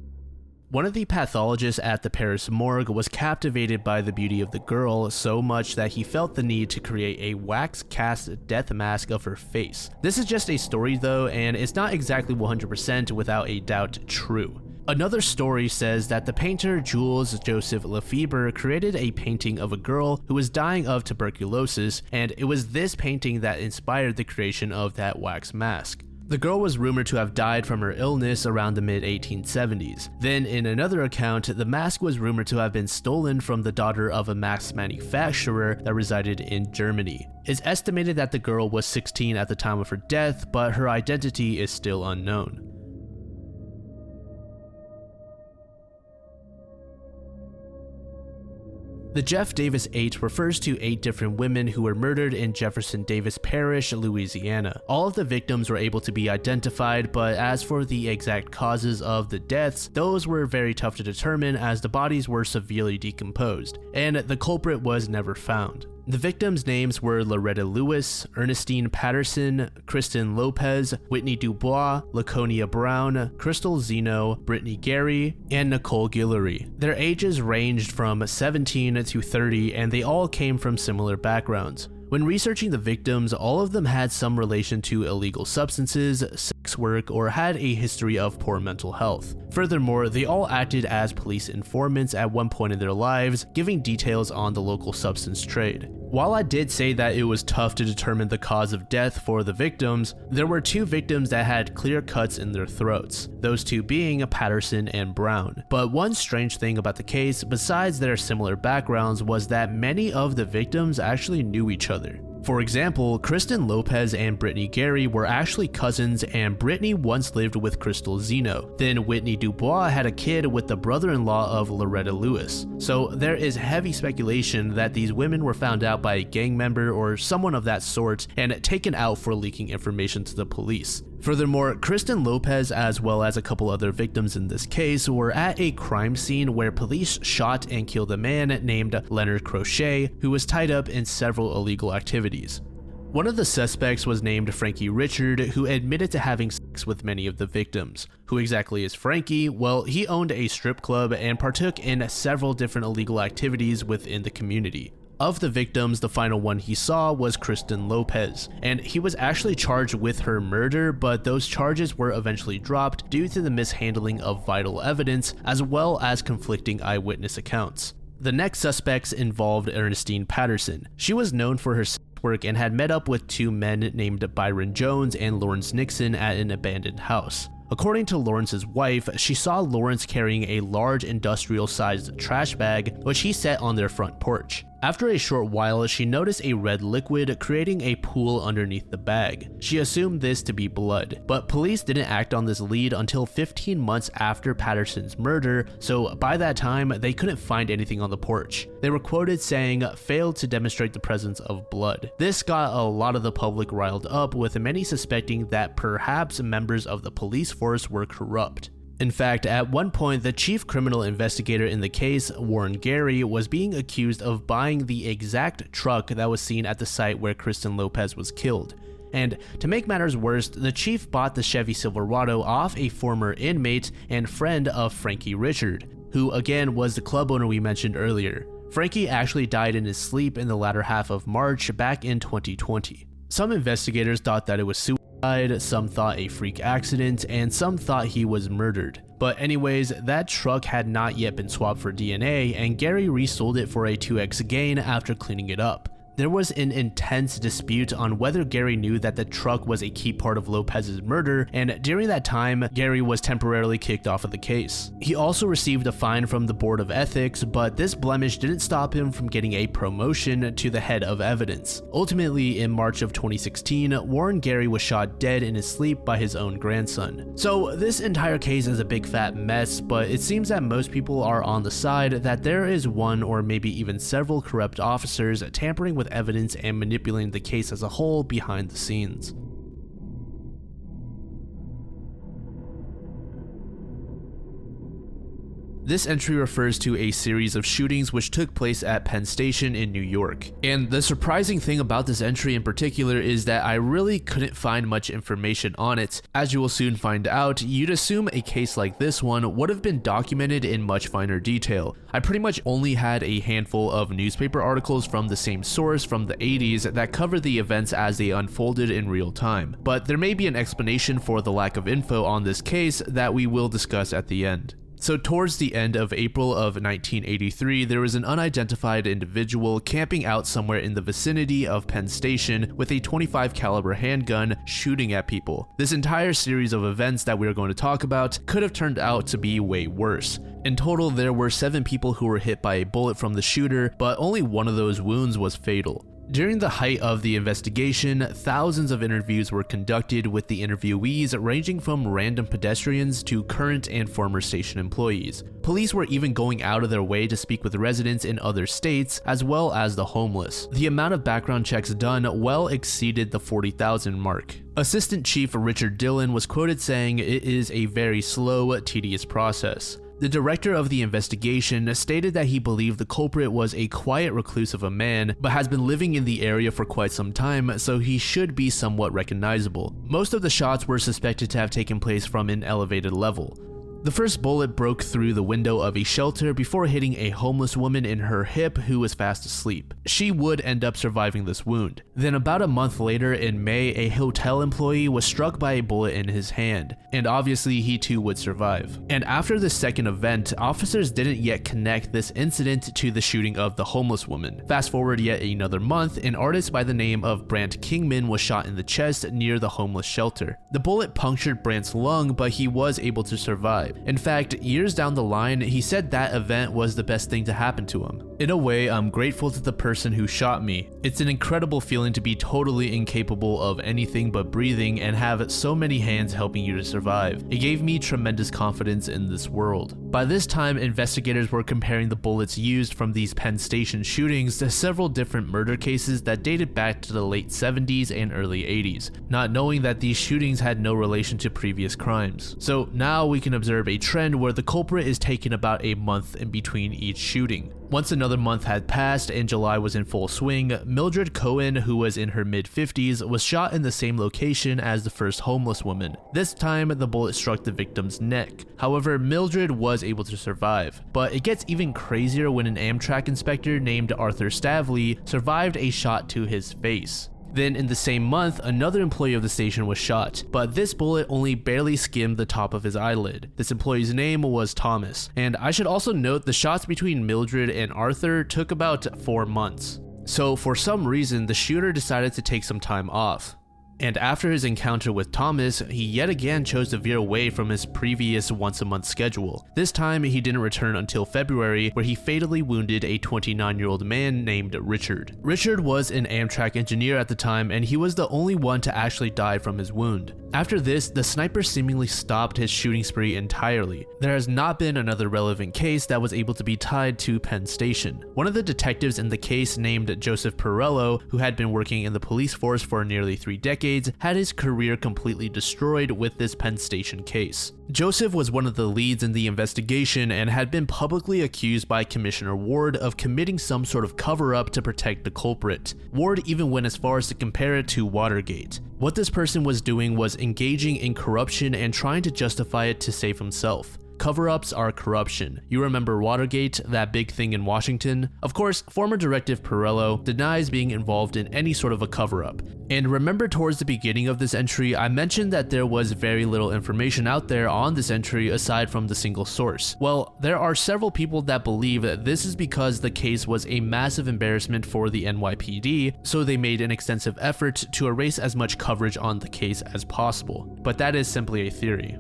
One of the pathologists at the Paris morgue was captivated by the beauty of the girl so much that he felt the need to create a wax cast death mask of her face. This is just a story though, and it's not exactly 100% without a doubt true. Another story says that the painter Jules Joseph Lefebvre created a painting of a girl who was dying of tuberculosis, and it was this painting that inspired the creation of that wax mask. The girl was rumored to have died from her illness around the mid-1870s. Then, in another account, the mask was rumored to have been stolen from the daughter of a mask manufacturer that resided in Germany. It's estimated that the girl was 16 at the time of her death, but her identity is still unknown. The Jeff Davis 8 refers to 8 different women who were murdered in Jefferson Davis Parish, Louisiana. All of the victims were able to be identified, but as for the exact causes of the deaths, those were very tough to determine as the bodies were severely decomposed, and the culprit was never found. The victims' names were Loretta Lewis, Ernestine Patterson, Kristen Lopez, Whitney Dubois, Laconia Brown, Crystal Zeno, Brittany Gary, and Nicole Guillory. Their ages ranged from 17 to 30, and they all came from similar backgrounds. When researching the victims, all of them had some relation to illegal substances, sex work, or had a history of poor mental health. Furthermore, they all acted as police informants at one point in their lives, giving details on the local substance trade. While I did say that it was tough to determine the cause of death for the victims, there were 2 victims that had clear cuts in their throats, those 2 being Patterson and Brown. But one strange thing about the case, besides their similar backgrounds, was that many of the victims actually knew each other. For example, Kristen Lopez and Brittany Gary were actually cousins, and Brittany once lived with Crystal Zeno. Then Whitney Dubois had a kid with the brother-in-law of Loretta Lewis. So there is heavy speculation that these women were found out by a gang member or someone of that sort and taken out for leaking information to the police. Furthermore, Kristen Lopez, as well as a couple other victims in this case, were at a crime scene where police shot and killed a man named Leonard Crochet, who was tied up in several illegal activities. One of the suspects was named Frankie Richard, who admitted to having sex with many of the victims. Who exactly is Frankie? Well, he owned a strip club and partook in several different illegal activities within the community. Of the victims, the final one he saw was Kristen Lopez, and he was actually charged with her murder, but those charges were eventually dropped due to the mishandling of vital evidence as well as conflicting eyewitness accounts. The next suspects involved Ernestine Patterson. She was known for her sex work and had met up with 2 men named Byron Jones and Lawrence Nixon at an abandoned house. According to Lawrence's wife, she saw Lawrence carrying a large industrial-sized trash bag, which he set on their front porch. After a short while, she noticed a red liquid creating a pool underneath the bag. She assumed this to be blood, but police didn't act on this lead until 15 months after Patterson's murder, so by that time, they couldn't find anything on the porch. They were quoted saying, "failed to demonstrate the presence of blood." This got a lot of the public riled up, with many suspecting that perhaps members of the police force were corrupt. In fact, at one point, the chief criminal investigator in the case, Warren Gary, was being accused of buying the exact truck that was seen at the site where Kristen Lopez was killed. And to make matters worse, the chief bought the Chevy Silverado off a former inmate and friend of Frankie Richard, who again was the club owner we mentioned earlier. Frankie actually died in his sleep in the latter half of March back in 2020. Some investigators thought that it was suicide, some thought a freak accident, and some thought he was murdered. But anyways, that truck had not yet been swapped for DNA, and Gary resold it for a 2x gain after cleaning it up. There was an intense dispute on whether Gary knew that the truck was a key part of Lopez's murder, and during that time, Gary was temporarily kicked off of the case. He also received a fine from the Board of Ethics, but this blemish didn't stop him from getting a promotion to the head of evidence. Ultimately, in March of 2016, Warren Gary was shot dead in his sleep by his own grandson. So this entire case is a big fat mess, but it seems that most people are on the side that there is one or maybe even several corrupt officers tampering with evidence and manipulating the case as a whole behind the scenes. This entry refers to a series of shootings which took place at Penn Station in New York. And the surprising thing about this entry in particular is that I really couldn't find much information on it. As you will soon find out, you'd assume a case like this one would have been documented in much finer detail. I pretty much only had a handful of newspaper articles from the same source from the 80s that covered the events as they unfolded in real time. But there may be an explanation for the lack of info on this case that we will discuss at the end. So towards the end of April of 1983, there was an unidentified individual camping out somewhere in the vicinity of Penn Station with a .25 caliber handgun shooting at people. This entire series of events that we are going to talk about could have turned out to be way worse. In total, there were 7 people who were hit by a bullet from the shooter, but only one of those wounds was fatal. During the height of the investigation, thousands of interviews were conducted with the interviewees ranging from random pedestrians to current and former station employees. Police were even going out of their way to speak with residents in other states as well as the homeless. The amount of background checks done well exceeded the 40,000 mark. Assistant Chief Richard Dillon was quoted saying, "It is a very slow, tedious process." The director of the investigation stated that he believed the culprit was a quiet recluse of a man, but has been living in the area for quite some time, so he should be somewhat recognizable. Most of the shots were suspected to have taken place from an elevated level. The first bullet broke through the window of a shelter before hitting a homeless woman in her hip who was fast asleep. She would end up surviving this wound. Then about a month later in May, a hotel employee was struck by a bullet in his hand, and obviously he too would survive. And after the second event, officers didn't yet connect this incident to the shooting of the homeless woman. Fast forward yet another month, an artist by the name of Brant Kingman was shot in the chest near the homeless shelter. The bullet punctured Brant's lung, but he was able to survive. In fact, years down the line, he said that event was the best thing to happen to him. "In a way, I'm grateful to the person who shot me. It's an incredible feeling to be totally incapable of anything but breathing and have so many hands helping you to survive. It gave me tremendous confidence in this world." By this time, investigators were comparing the bullets used from these Penn Station shootings to several different murder cases that dated back to the late 70s and early 80s, not knowing that these shootings had no relation to previous crimes. So now we can observe a trend where the culprit is taking about a month in between each shooting. Once another month had passed and July was in full swing, Mildred Cohen, who was in her mid-50s, was shot in the same location as the first homeless woman. This time, the bullet struck the victim's neck. However, Mildred was able to survive. But it gets even crazier when an Amtrak inspector named Arthur Stavley survived a shot to his face. Then in the same month, another employee of the station was shot, but this bullet only barely skimmed the top of his eyelid. This employee's name was Thomas, and I should also note the shots between Mildred and Arthur took about 4 months. So for some reason, the shooter decided to take some time off. And after his encounter with Thomas, he yet again chose to veer away from his previous once-a-month schedule. This time, he didn't return until February, where he fatally wounded a 29-year-old man named Richard. Richard was an Amtrak engineer at the time, and he was the only one to actually die from his wound. After this, the sniper seemingly stopped his shooting spree entirely. There has not been another relevant case that was able to be tied to Penn Station. One of the detectives in the case, named Joseph Perello, who had been working in the police force for nearly 3 decades, had his career completely destroyed with this Penn Station case. Joseph was one of the leads in the investigation and had been publicly accused by Commissioner Ward of committing some sort of cover-up to protect the culprit. Ward even went as far as to compare it to Watergate. What this person was doing was engaging in corruption and trying to justify it to save himself. Cover-ups are corruption. You remember Watergate, that big thing in Washington? Of course, former Directive Perello denies being involved in any sort of a cover-up. And remember towards the beginning of this entry, I mentioned that there was very little information out there on this entry aside from the single source. Well, there are several people that believe that this is because the case was a massive embarrassment for the NYPD, so they made an extensive effort to erase as much coverage on the case as possible. But that is simply a theory.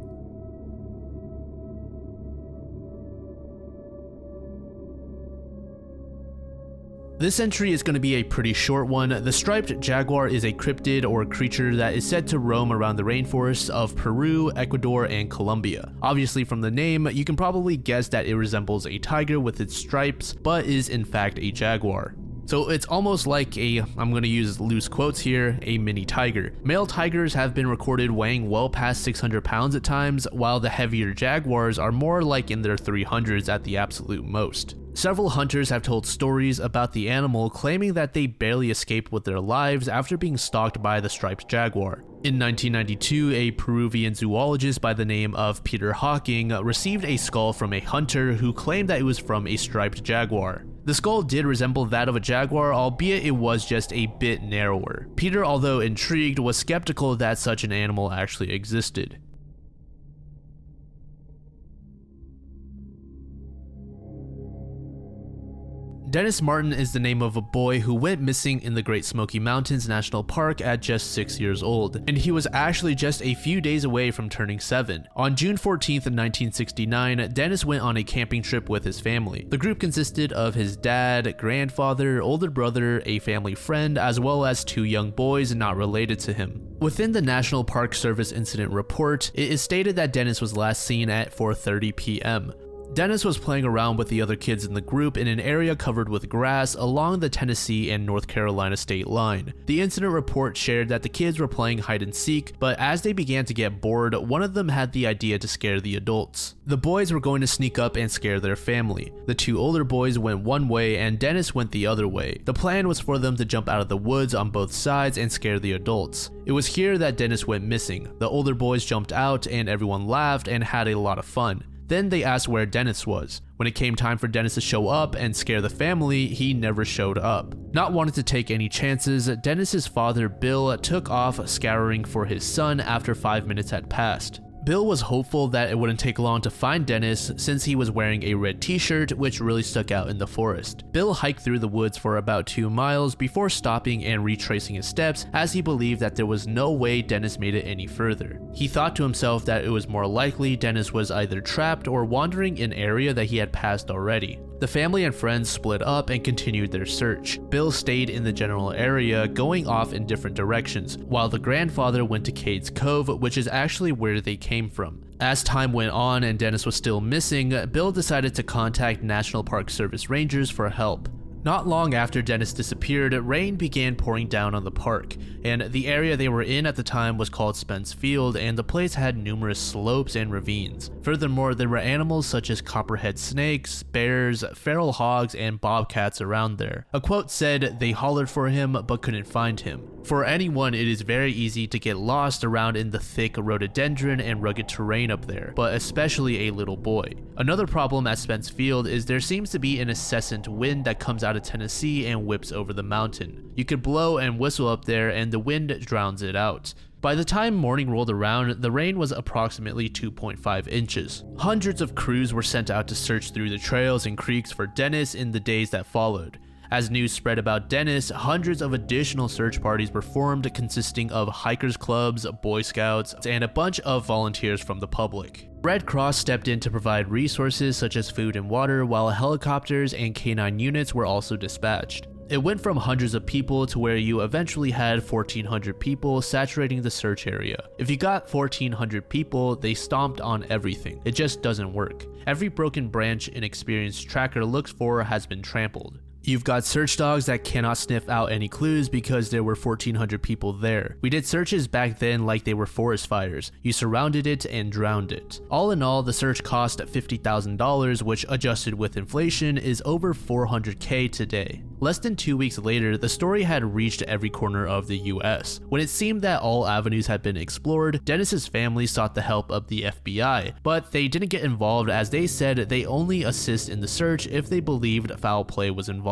This entry is going to be a pretty short one. The striped jaguar is a cryptid or creature that is said to roam around the rainforests of Peru, Ecuador, and Colombia. Obviously from the name, you can probably guess that it resembles a tiger with its stripes, but is in fact a jaguar. So it's almost like I'm going to use loose quotes here, a mini tiger. Male tigers have been recorded weighing well past 600 pounds at times, while the heavier jaguars are more like in their 300s at the absolute most. Several hunters have told stories about the animal, claiming that they barely escaped with their lives after being stalked by the striped jaguar. In 1992, a Peruvian zoologist by the name of Peter Hawking received a skull from a hunter who claimed that it was from a striped jaguar. The skull did resemble that of a jaguar, albeit it was just a bit narrower. Peter, although intrigued, was skeptical that such an animal actually existed. Dennis Martin is the name of a boy who went missing in the Great Smoky Mountains National Park at just 6 years old, and he was actually just a few days away from turning 7. On June 14th, 1969, Dennis went on a camping trip with his family. The group consisted of his dad, grandfather, older brother, a family friend, as well as 2 young boys not related to him. Within the National Park Service incident report, it is stated that Dennis was last seen at 4:30 p.m. Dennis was playing around with the other kids in the group in an area covered with grass along the Tennessee and North Carolina state line. The incident report shared that the kids were playing hide and seek, but as they began to get bored, one of them had the idea to scare the adults. The boys were going to sneak up and scare their family. The 2 older boys went one way and Dennis went the other way. The plan was for them to jump out of the woods on both sides and scare the adults. It was here that Dennis went missing. The older boys jumped out and everyone laughed and had a lot of fun. Then they asked where Dennis was. When it came time for Dennis to show up and scare the family, he never showed up. Not wanting to take any chances, Dennis's father Bill took off scouring for his son after 5 minutes had passed. Bill was hopeful that it wouldn't take long to find Dennis since he was wearing a red t-shirt, which really stuck out in the forest. Bill hiked through the woods for about 2 miles before stopping and retracing his steps as he believed that there was no way Dennis made it any further. He thought to himself that it was more likely Dennis was either trapped or wandering an area that he had passed already. The family and friends split up and continued their search. Bill stayed in the general area, going off in different directions, while the grandfather went to Cades Cove, which is actually where they came from. As time went on and Dennis was still missing, Bill decided to contact National Park Service rangers for help. Not long after Dennis disappeared, rain began pouring down on the park, and the area they were in at the time was called Spence Field, and the place had numerous slopes and ravines. Furthermore, there were animals such as copperhead snakes, bears, feral hogs, and bobcats around there. A quote said, "They hollered for him but couldn't find him." For anyone, it is very easy to get lost around in the thick rhododendron and rugged terrain up there, but especially a little boy. Another problem at Spence Field is there seems to be an incessant wind that comes out of Tennessee and whips over the mountain. You could blow and whistle up there and the wind drowns it out. By the time morning rolled around, the rain was approximately 2.5 inches. Hundreds of crews were sent out to search through the trails and creeks for Dennis in the days that followed. As news spread about Dennis, hundreds of additional search parties were formed consisting of hikers clubs, Boy Scouts, and a bunch of volunteers from the public. Red Cross stepped in to provide resources such as food and water, while helicopters and canine units were also dispatched. It went from hundreds of people to where you eventually had 1,400 people saturating the search area. If you got 1,400 people, they stomped on everything. It just doesn't work. Every broken branch an experienced tracker looks for has been trampled. You've got search dogs that cannot sniff out any clues because there were 1,400 people there. We did searches back then like they were forest fires. You surrounded it and drowned it. All in all, the search cost $50,000, which adjusted with inflation is over $400K today. Less than 2 weeks later, the story had reached every corner of the US. When it seemed that all avenues had been explored, Dennis's family sought the help of the FBI, but they didn't get involved as they said they only assist in the search if they believed foul play was involved.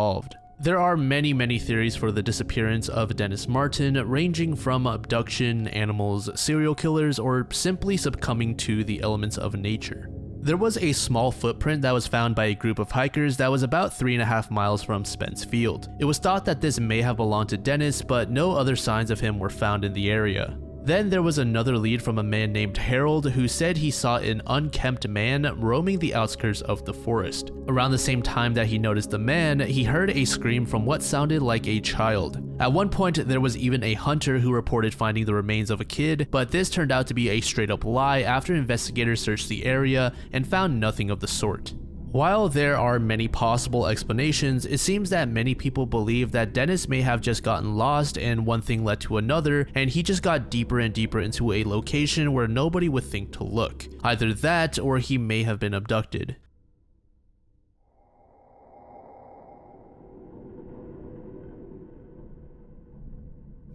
There are many theories for the disappearance of Dennis Martin, ranging from abduction, animals, serial killers, or simply succumbing to the elements of nature. There was a small footprint that was found by a group of hikers that was about 3.5 miles from Spence Field. It was thought that this may have belonged to Dennis, but no other signs of him were found in the area. Then there was another lead from a man named Harold who said he saw an unkempt man roaming the outskirts of the forest. Around the same time that he noticed the man, he heard a scream from what sounded like a child. At one point, there was even a hunter who reported finding the remains of a kid, but this turned out to be a straight up lie after investigators searched the area and found nothing of the sort. While there are many possible explanations, it seems that many people believe that Dennis may have just gotten lost and one thing led to another, and he just got deeper and deeper into a location where nobody would think to look. Either that, or he may have been abducted.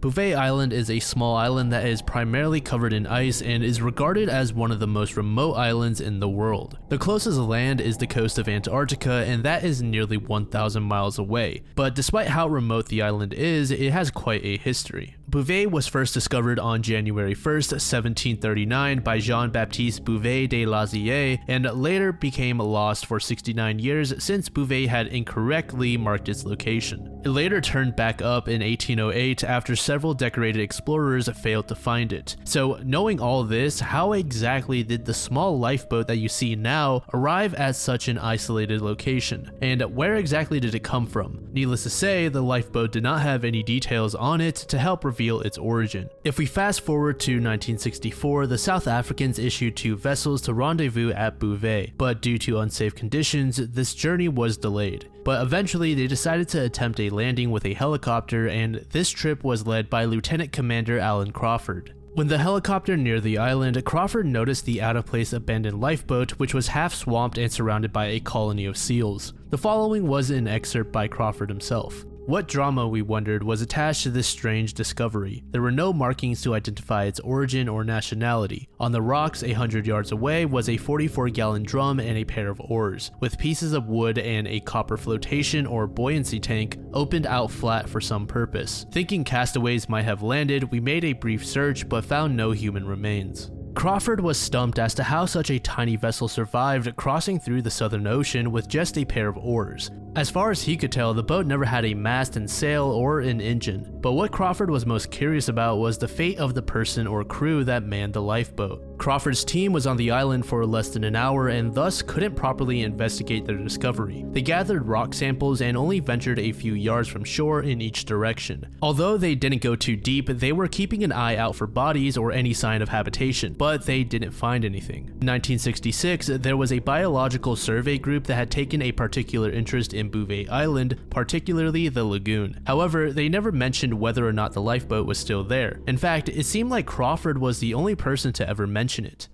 Bouvet Island is a small island that is primarily covered in ice and is regarded as one of the most remote islands in the world. The closest land is the coast of Antarctica, and that is nearly 1,000 miles away. But despite how remote the island is, it has quite a history. Bouvet was first discovered on January 1st, 1739 by Jean-Baptiste Bouvet de Lazier, and later became lost for 69 years since Bouvet had incorrectly marked its location. It later turned back up in 1808 after several decorated explorers failed to find it. So knowing all this, how exactly did the small lifeboat that you see now arrive at such an isolated location? And where exactly did it come from? Needless to say, the lifeboat did not have any details on it to help reveal its origin. If we fast forward to 1964, the South Africans issued 2 vessels to rendezvous at Bouvet, but due to unsafe conditions, this journey was delayed. But eventually they decided to attempt a landing with a helicopter, and this trip was led by Lieutenant Commander Alan Crawford. When the helicopter neared the island, Crawford noticed the out-of-place abandoned lifeboat, which was half swamped and surrounded by a colony of seals. The following was an excerpt by Crawford himself. What drama, we wondered, was attached to this strange discovery? There were no markings to identify its origin or nationality. On the rocks 100 yards away was a 44-gallon drum and a pair of oars, with pieces of wood and a copper flotation or buoyancy tank opened out flat for some purpose. Thinking castaways might have landed, we made a brief search but found no human remains. Crawford was stumped as to how such a tiny vessel survived crossing through the Southern Ocean with just a pair of oars. As far as he could tell, the boat never had a mast and sail or an engine, but what Crawford was most curious about was the fate of the person or crew that manned the lifeboat. Crawford's team was on the island for less than an hour and thus couldn't properly investigate their discovery. They gathered rock samples and only ventured a few yards from shore in each direction. Although they didn't go too deep, they were keeping an eye out for bodies or any sign of habitation, but they didn't find anything. In 1966, there was a biological survey group that had taken a particular interest in Bouvet Island, particularly the lagoon. However, they never mentioned whether or not the lifeboat was still there. In fact, it seemed like Crawford was the only person to ever mention it.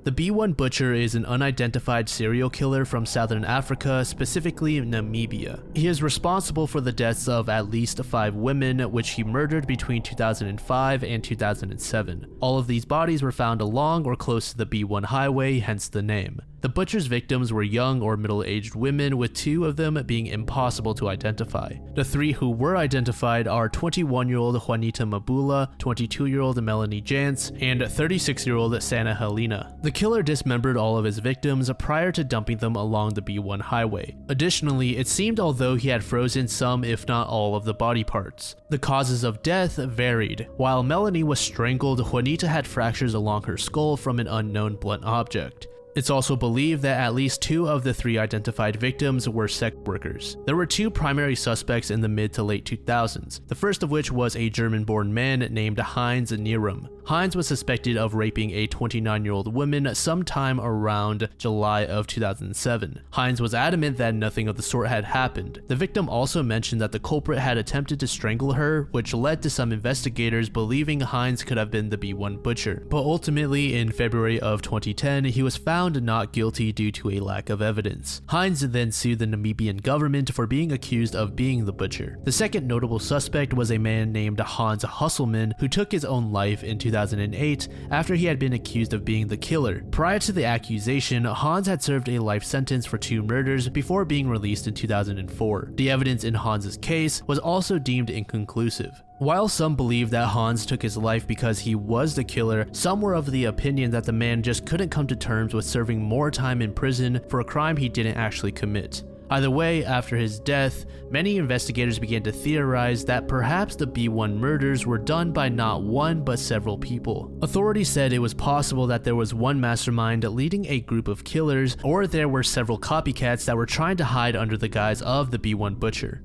The B1 Butcher is an unidentified serial killer from southern Africa, specifically Namibia. He is responsible for the deaths of at least 5 women, which he murdered between 2005 and 2007. All of these bodies were found along or close to the B1 highway, hence the name. The butcher's victims were young or middle-aged women, with 2 of them being impossible to identify. The 3 who were identified are 21-year-old Juanita Mabula, 22-year-old Melanie Jantz, and 36-year-old Santa Helena. The killer dismembered all of his victims prior to dumping them along the B1 highway. Additionally, it seemed although he had frozen some if not all of the body parts. The causes of death varied. While Melanie was strangled, Juanita had fractures along her skull from an unknown blunt object. It's also believed that at least 2 of the 3 identified victims were sex workers. There were 2 primary suspects in the mid to late 2000s, the first of which was a German-born man named Heinz Nierum. Heinz was suspected of raping a 29-year-old woman sometime around July of 2007. Heinz was adamant that nothing of the sort had happened. The victim also mentioned that the culprit had attempted to strangle her, which led to some investigators believing Heinz could have been the B1 butcher. But ultimately, in February of 2010, he was found not guilty due to a lack of evidence. Heinz then sued the Namibian government for being accused of being the butcher. The second notable suspect was a man named Hans Husselman, who took his own life in 2008 after he had been accused of being the killer. Prior to the accusation, Hans had served a life sentence for 2 murders before being released in 2004. The evidence in Hans's case was also deemed inconclusive. While some believe that Hans took his life because he was the killer, some were of the opinion that the man just couldn't come to terms with serving more time in prison for a crime he didn't actually commit. Either way, after his death, many investigators began to theorize that perhaps the B1 murders were done by not one but several people. Authorities said it was possible that there was one mastermind leading a group of killers, or there were several copycats that were trying to hide under the guise of the B1 butcher.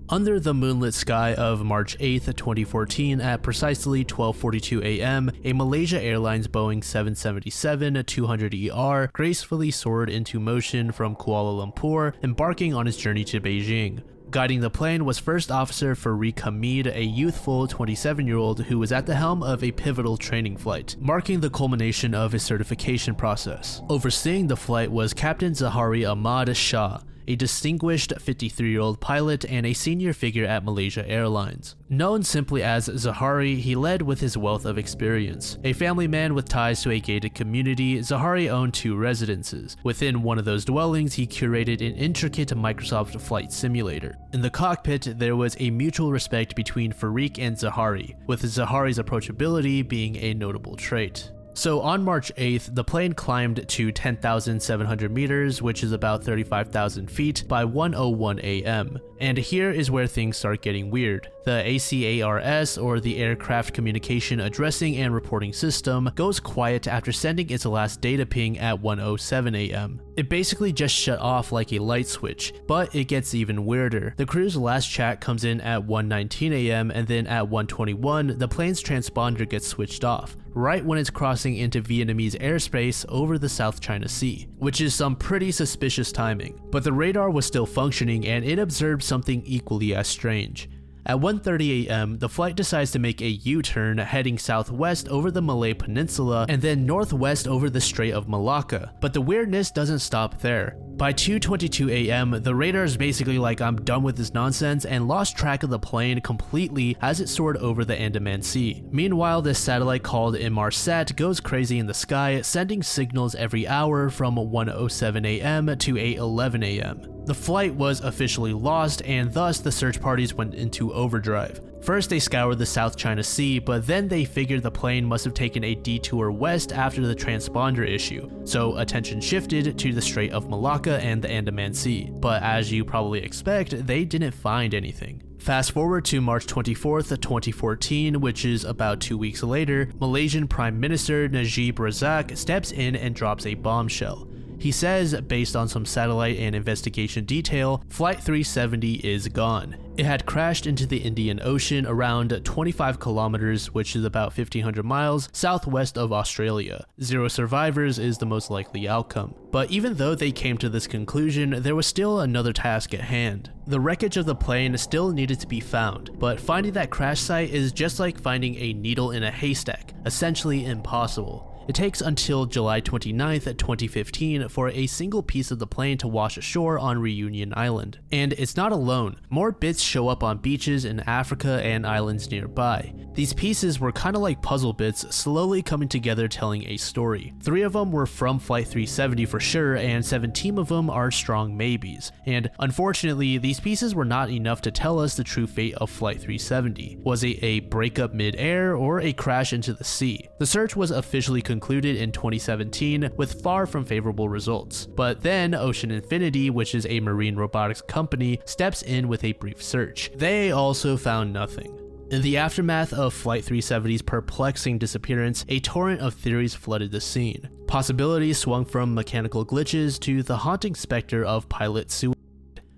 Under the moonlit sky of March 8, 2014 at precisely 12:42 a.m., a Malaysia Airlines Boeing 777-200ER gracefully soared into motion from Kuala Lumpur, embarking on its journey to Beijing. Guiding the plane was First Officer Farik Hamid, a youthful 27-year-old who was at the helm of a pivotal training flight, marking the culmination of his certification process. Overseeing the flight was Captain Zahari Ahmad Shah, a distinguished 53-year-old pilot and a senior figure at Malaysia Airlines. Known simply as Zahari, he led with his wealth of experience. A family man with ties to a gated community, Zahari owned 2 residences. Within one of those dwellings, he curated an intricate Microsoft flight simulator. In the cockpit, there was a mutual respect between Farik and Zahari, with Zahari's approachability being a notable trait. So on March 8th, the plane climbed to 10,700 meters, which is about 35,000 feet, by 1:01 a.m. And here is where things start getting weird. The ACARS, or the Aircraft Communication Addressing and Reporting System, goes quiet after sending its last data ping at 1:07 a.m. It basically just shut off like a light switch, but it gets even weirder. The crew's last chat comes in at 1:19 a.m. and then at 1:21, the plane's transponder gets switched off, right when it's crossing into Vietnamese airspace over the South China Sea, which is some pretty suspicious timing. But the radar was still functioning and it observed something equally as strange. At 1:30 a.m., the flight decides to make a U-turn, heading southwest over the Malay Peninsula and then northwest over the Strait of Malacca. But the weirdness doesn't stop there. By 2:22 a.m., the radar is basically like, I'm done with this nonsense, and lost track of the plane completely as it soared over the Andaman Sea. Meanwhile, this satellite called Inmarsat goes crazy in the sky, sending signals every hour from 1:07 a.m. to 8:11 a.m. The flight was officially lost, and thus the search parties went into overdrive. First, they scoured the South China Sea, but then they figured the plane must have taken a detour west after the transponder issue, so attention shifted to the Strait of Malacca and the Andaman Sea. But as you probably expect, they didn't find anything. Fast forward to March 24th, 2014, which is about 2 weeks later, Malaysian Prime Minister Najib Razak steps in and drops a bombshell. He says, based on some satellite and investigation detail, Flight 370 is gone. It had crashed into the Indian Ocean around 25 kilometers, which is about 1,500 miles, southwest of Australia. 0 survivors is the most likely outcome. But even though they came to this conclusion, there was still another task at hand. The wreckage of the plane still needed to be found, but finding that crash site is just like finding a needle in a haystack, essentially impossible. It takes until July 29th, 2015 for a single piece of the plane to wash ashore on Reunion Island. And it's not alone. More bits show up on beaches in Africa and islands nearby. These pieces were kind of like puzzle bits slowly coming together telling a story. 3 of them were from Flight 370 for sure, and 17 of them are strong maybes. And unfortunately, these pieces were not enough to tell us the true fate of Flight 370. Was it a breakup mid-air or a crash into the sea? The search was officially concluded in 2017 with far from favorable results. But then Ocean Infinity, which is a marine robotics company, steps in with a brief search. They also found nothing. In the aftermath of Flight 370's perplexing disappearance, a torrent of theories flooded the scene. Possibilities swung from mechanical glitches to the haunting specter of pilot suicide.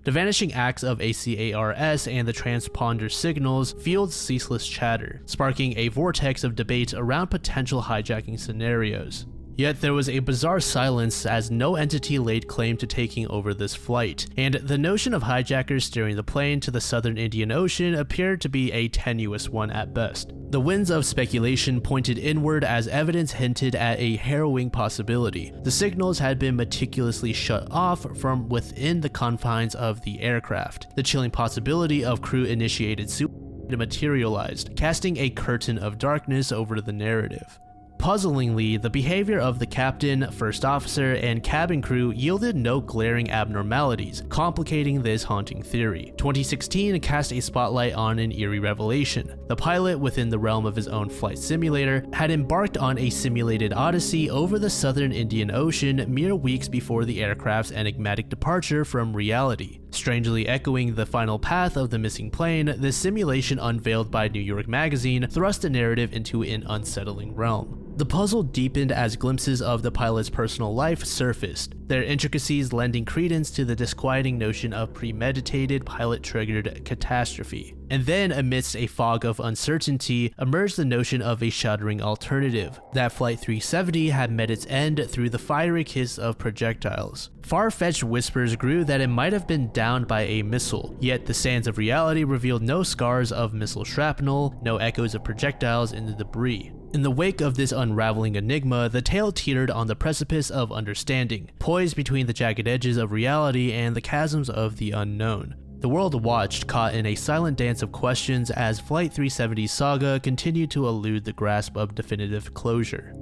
The vanishing acts of ACARS and the transponder signals fueled ceaseless chatter, sparking a vortex of debate around potential hijacking scenarios. Yet there was a bizarre silence as no entity laid claim to taking over this flight, and the notion of hijackers steering the plane to the southern Indian Ocean appeared to be a tenuous one at best. The winds of speculation pointed inward as evidence hinted at a harrowing possibility. The signals had been meticulously shut off from within the confines of the aircraft. The chilling possibility of crew-initiated suicide materialized, casting a curtain of darkness over the narrative. Puzzlingly, the behavior of the captain, first officer, and cabin crew yielded no glaring abnormalities, complicating this haunting theory. 2016 cast a spotlight on an eerie revelation. The pilot, within the realm of his own flight simulator, had embarked on a simulated odyssey over the southern Indian Ocean mere weeks before the aircraft's enigmatic departure from reality. Strangely echoing the final path of the missing plane, the simulation unveiled by New York Magazine thrust the narrative into an unsettling realm. The puzzle deepened as glimpses of the pilot's personal life surfaced, their intricacies lending credence to the disquieting notion of premeditated pilot-triggered catastrophe. And then, amidst a fog of uncertainty, emerged the notion of a shuddering alternative, that Flight 370 had met its end through the fiery kiss of projectiles. Far-fetched whispers grew that it might have been downed by a missile, yet the sands of reality revealed no scars of missile shrapnel, no echoes of projectiles in the debris. In the wake of this unraveling enigma, the tale teetered on the precipice of understanding, poised between the jagged edges of reality and the chasms of the unknown. The world watched, caught in a silent dance of questions as Flight 370's saga continued to elude the grasp of definitive closure.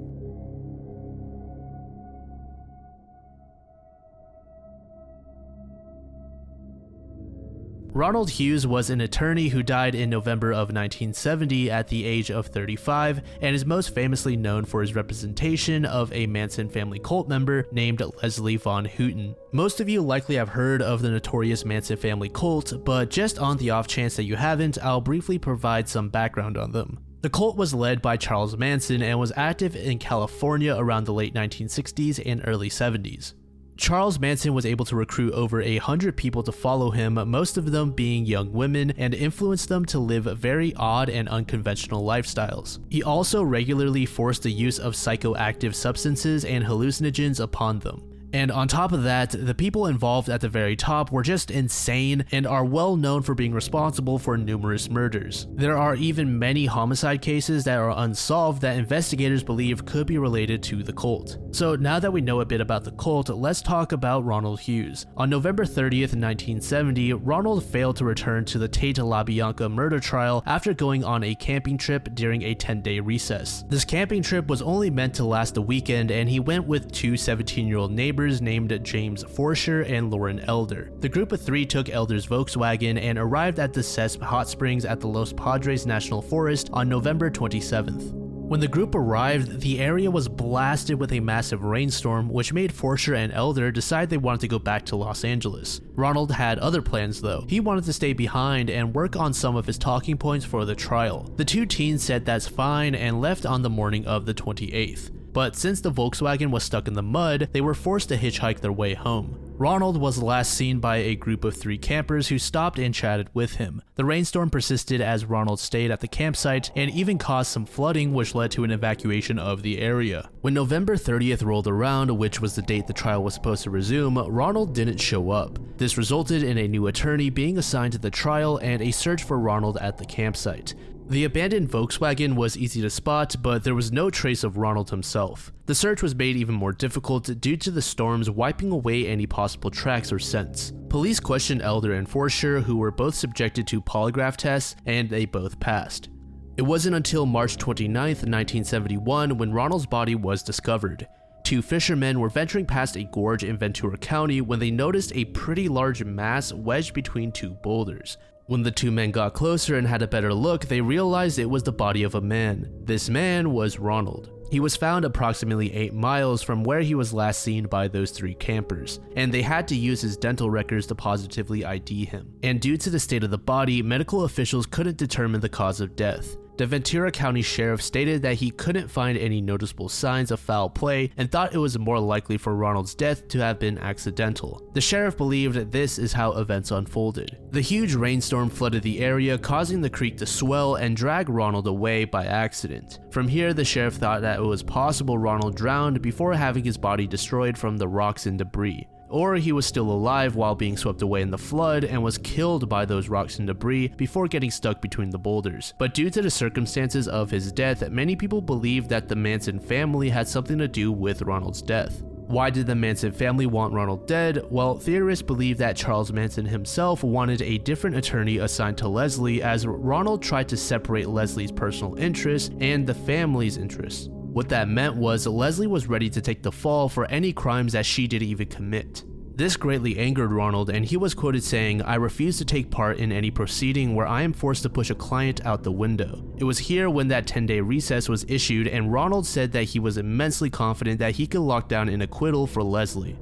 Ronald Hughes was an attorney who died in November of 1970 at the age of 35 and is most famously known for his representation of a Manson family cult member named Leslie Von Houten. Most of you likely have heard of the notorious Manson family cult, but just on the off chance that you haven't, I'll briefly provide some background on them. The cult was led by Charles Manson and was active in California around the late 1960s and early 70s. Charles Manson was able to recruit over 100 people to follow him, most of them being young women, and influenced them to live very odd and unconventional lifestyles. He also regularly forced the use of psychoactive substances and hallucinogens upon them. And on top of that, the people involved at the very top were just insane and are well known for being responsible for numerous murders. There are even many homicide cases that are unsolved that investigators believe could be related to the cult. So now that we know a bit about the cult, let's talk about Ronald Hughes. On November 30th, 1970, Ronald failed to return to the Tate LaBianca murder trial after going on a camping trip during a 10-day recess. This camping trip was only meant to last a weekend, and he went with 2 17-year-old neighbors named James Forsher and Lauren Elder. The group of 3 took Elder's Volkswagen and arrived at the Cesp Hot Springs at the Los Padres National Forest on November 27th. When the group arrived, the area was blasted with a massive rainstorm, which made Forsher and Elder decide they wanted to go back to Los Angeles. Ronald had other plans though. He wanted to stay behind and work on some of his talking points for the trial. The 2 teens said that's fine and left on the morning of the 28th. But since the Volkswagen was stuck in the mud, they were forced to hitchhike their way home. Ronald was last seen by a group of 3 campers who stopped and chatted with him. The rainstorm persisted as Ronald stayed at the campsite and even caused some flooding, which led to an evacuation of the area. When November 30th rolled around, which was the date the trial was supposed to resume, Ronald didn't show up. This resulted in a new attorney being assigned to the trial and a search for Ronald at the campsite. The abandoned Volkswagen was easy to spot, but there was no trace of Ronald himself. The search was made even more difficult due to the storms wiping away any possible tracks or scents. Police questioned Elder and Forsher, who were both subjected to polygraph tests, and they both passed. It wasn't until March 29, 1971 when Ronald's body was discovered. Two fishermen were venturing past a gorge in Ventura County when they noticed a pretty large mass wedged between two boulders. When the two men got closer and had a better look, they realized it was the body of a man. This man was Ronald. He was found approximately 8 miles from where he was last seen by those 3 campers, and they had to use his dental records to positively ID him. And due to the state of the body, medical officials couldn't determine the cause of death. The Ventura County Sheriff stated that he couldn't find any noticeable signs of foul play and thought it was more likely for Ronald's death to have been accidental. The sheriff believed that this is how events unfolded. The huge rainstorm flooded the area, causing the creek to swell and drag Ronald away by accident. From here, the sheriff thought that it was possible Ronald drowned before having his body destroyed from the rocks and debris. Or he was still alive while being swept away in the flood and was killed by those rocks and debris before getting stuck between the boulders. But due to the circumstances of his death, many people believe that the Manson family had something to do with Ronald's death. Why did the Manson family want Ronald dead? Well, theorists believe that Charles Manson himself wanted a different attorney assigned to Leslie, as Ronald tried to separate Leslie's personal interests and the family's interests. What that meant was Leslie was ready to take the fall for any crimes that she didn't even commit. This greatly angered Ronald, and he was quoted saying, "I refuse to take part in any proceeding where I am forced to push a client out the window." It was here when that 10-day recess was issued, and Ronald said that he was immensely confident that he could lock down an acquittal for Leslie.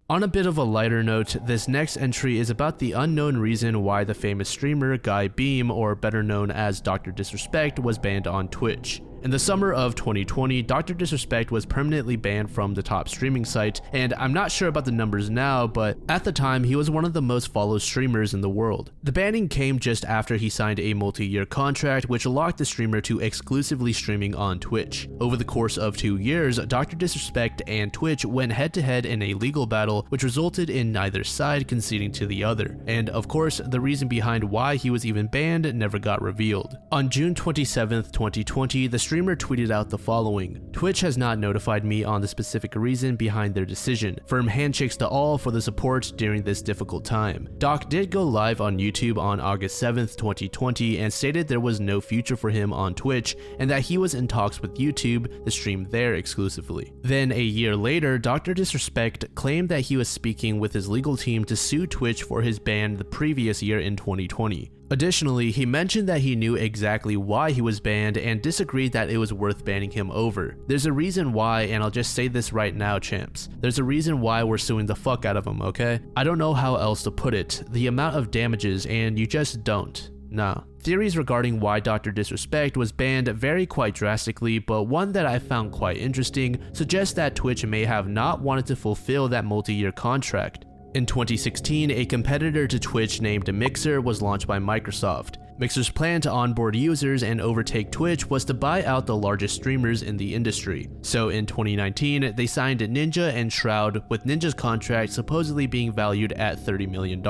On a bit of a lighter note, this next entry is about the unknown reason why the famous streamer Guy Beam, or better known as Dr. Disrespect, was banned on Twitch. In the summer of 2020, Dr. Disrespect was permanently banned from the top streaming site, and I'm not sure about the numbers now, but at the time he was one of the most followed streamers in the world. The banning came just after he signed a multi-year contract which locked the streamer to exclusively streaming on Twitch. Over the course of 2 years, Dr. Disrespect and Twitch went head-to-head in a legal battle which resulted in neither side conceding to the other, and of course the reason behind why he was even banned never got revealed. On June 27th, 2020, the streamer tweeted out the following: "Twitch has not notified me on the specific reason behind their decision. Firm handshakes to all for the support during this difficult time." Doc did go live on YouTube on August 7th, 2020 and stated there was no future for him on Twitch and that he was in talks with YouTube to stream there exclusively. Then a year later, Dr. Disrespect claimed that he was speaking with his legal team to sue Twitch for his ban the previous year in 2020. Additionally, he mentioned that he knew exactly why he was banned and disagreed that it was worth banning him over. There's a reason why, and I'll just say this right now, champs. There's a reason why we're suing the fuck out of him, okay? I don't know how else to put it. The amount of damages, and you just don't. Nah. Theories regarding why Dr. Disrespect was banned vary quite drastically, but one that I found quite interesting suggests that Twitch may have not wanted to fulfill that multi-year contract. In 2016, a competitor to Twitch named Mixer was launched by Microsoft. Mixer's plan to onboard users and overtake Twitch was to buy out the largest streamers in the industry. So in 2019, they signed Ninja and Shroud, with Ninja's contract supposedly being valued at $30 million.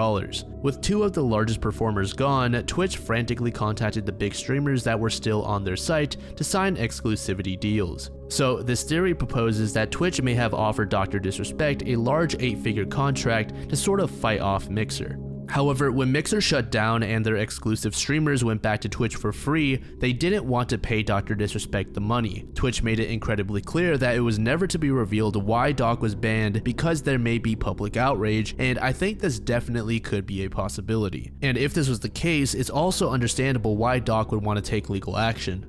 With 2 of the largest performers gone, Twitch frantically contacted the big streamers that were still on their site to sign exclusivity deals. So this theory proposes that Twitch may have offered Dr. Disrespect a large 8-figure contract to sort of fight off Mixer. However, when Mixer shut down and their exclusive streamers went back to Twitch for free, they didn't want to pay Dr. Disrespect the money. Twitch made it incredibly clear that it was never to be revealed why Doc was banned because there may be public outrage, and I think this definitely could be a possibility. And if this was the case, it's also understandable why Doc would want to take legal action.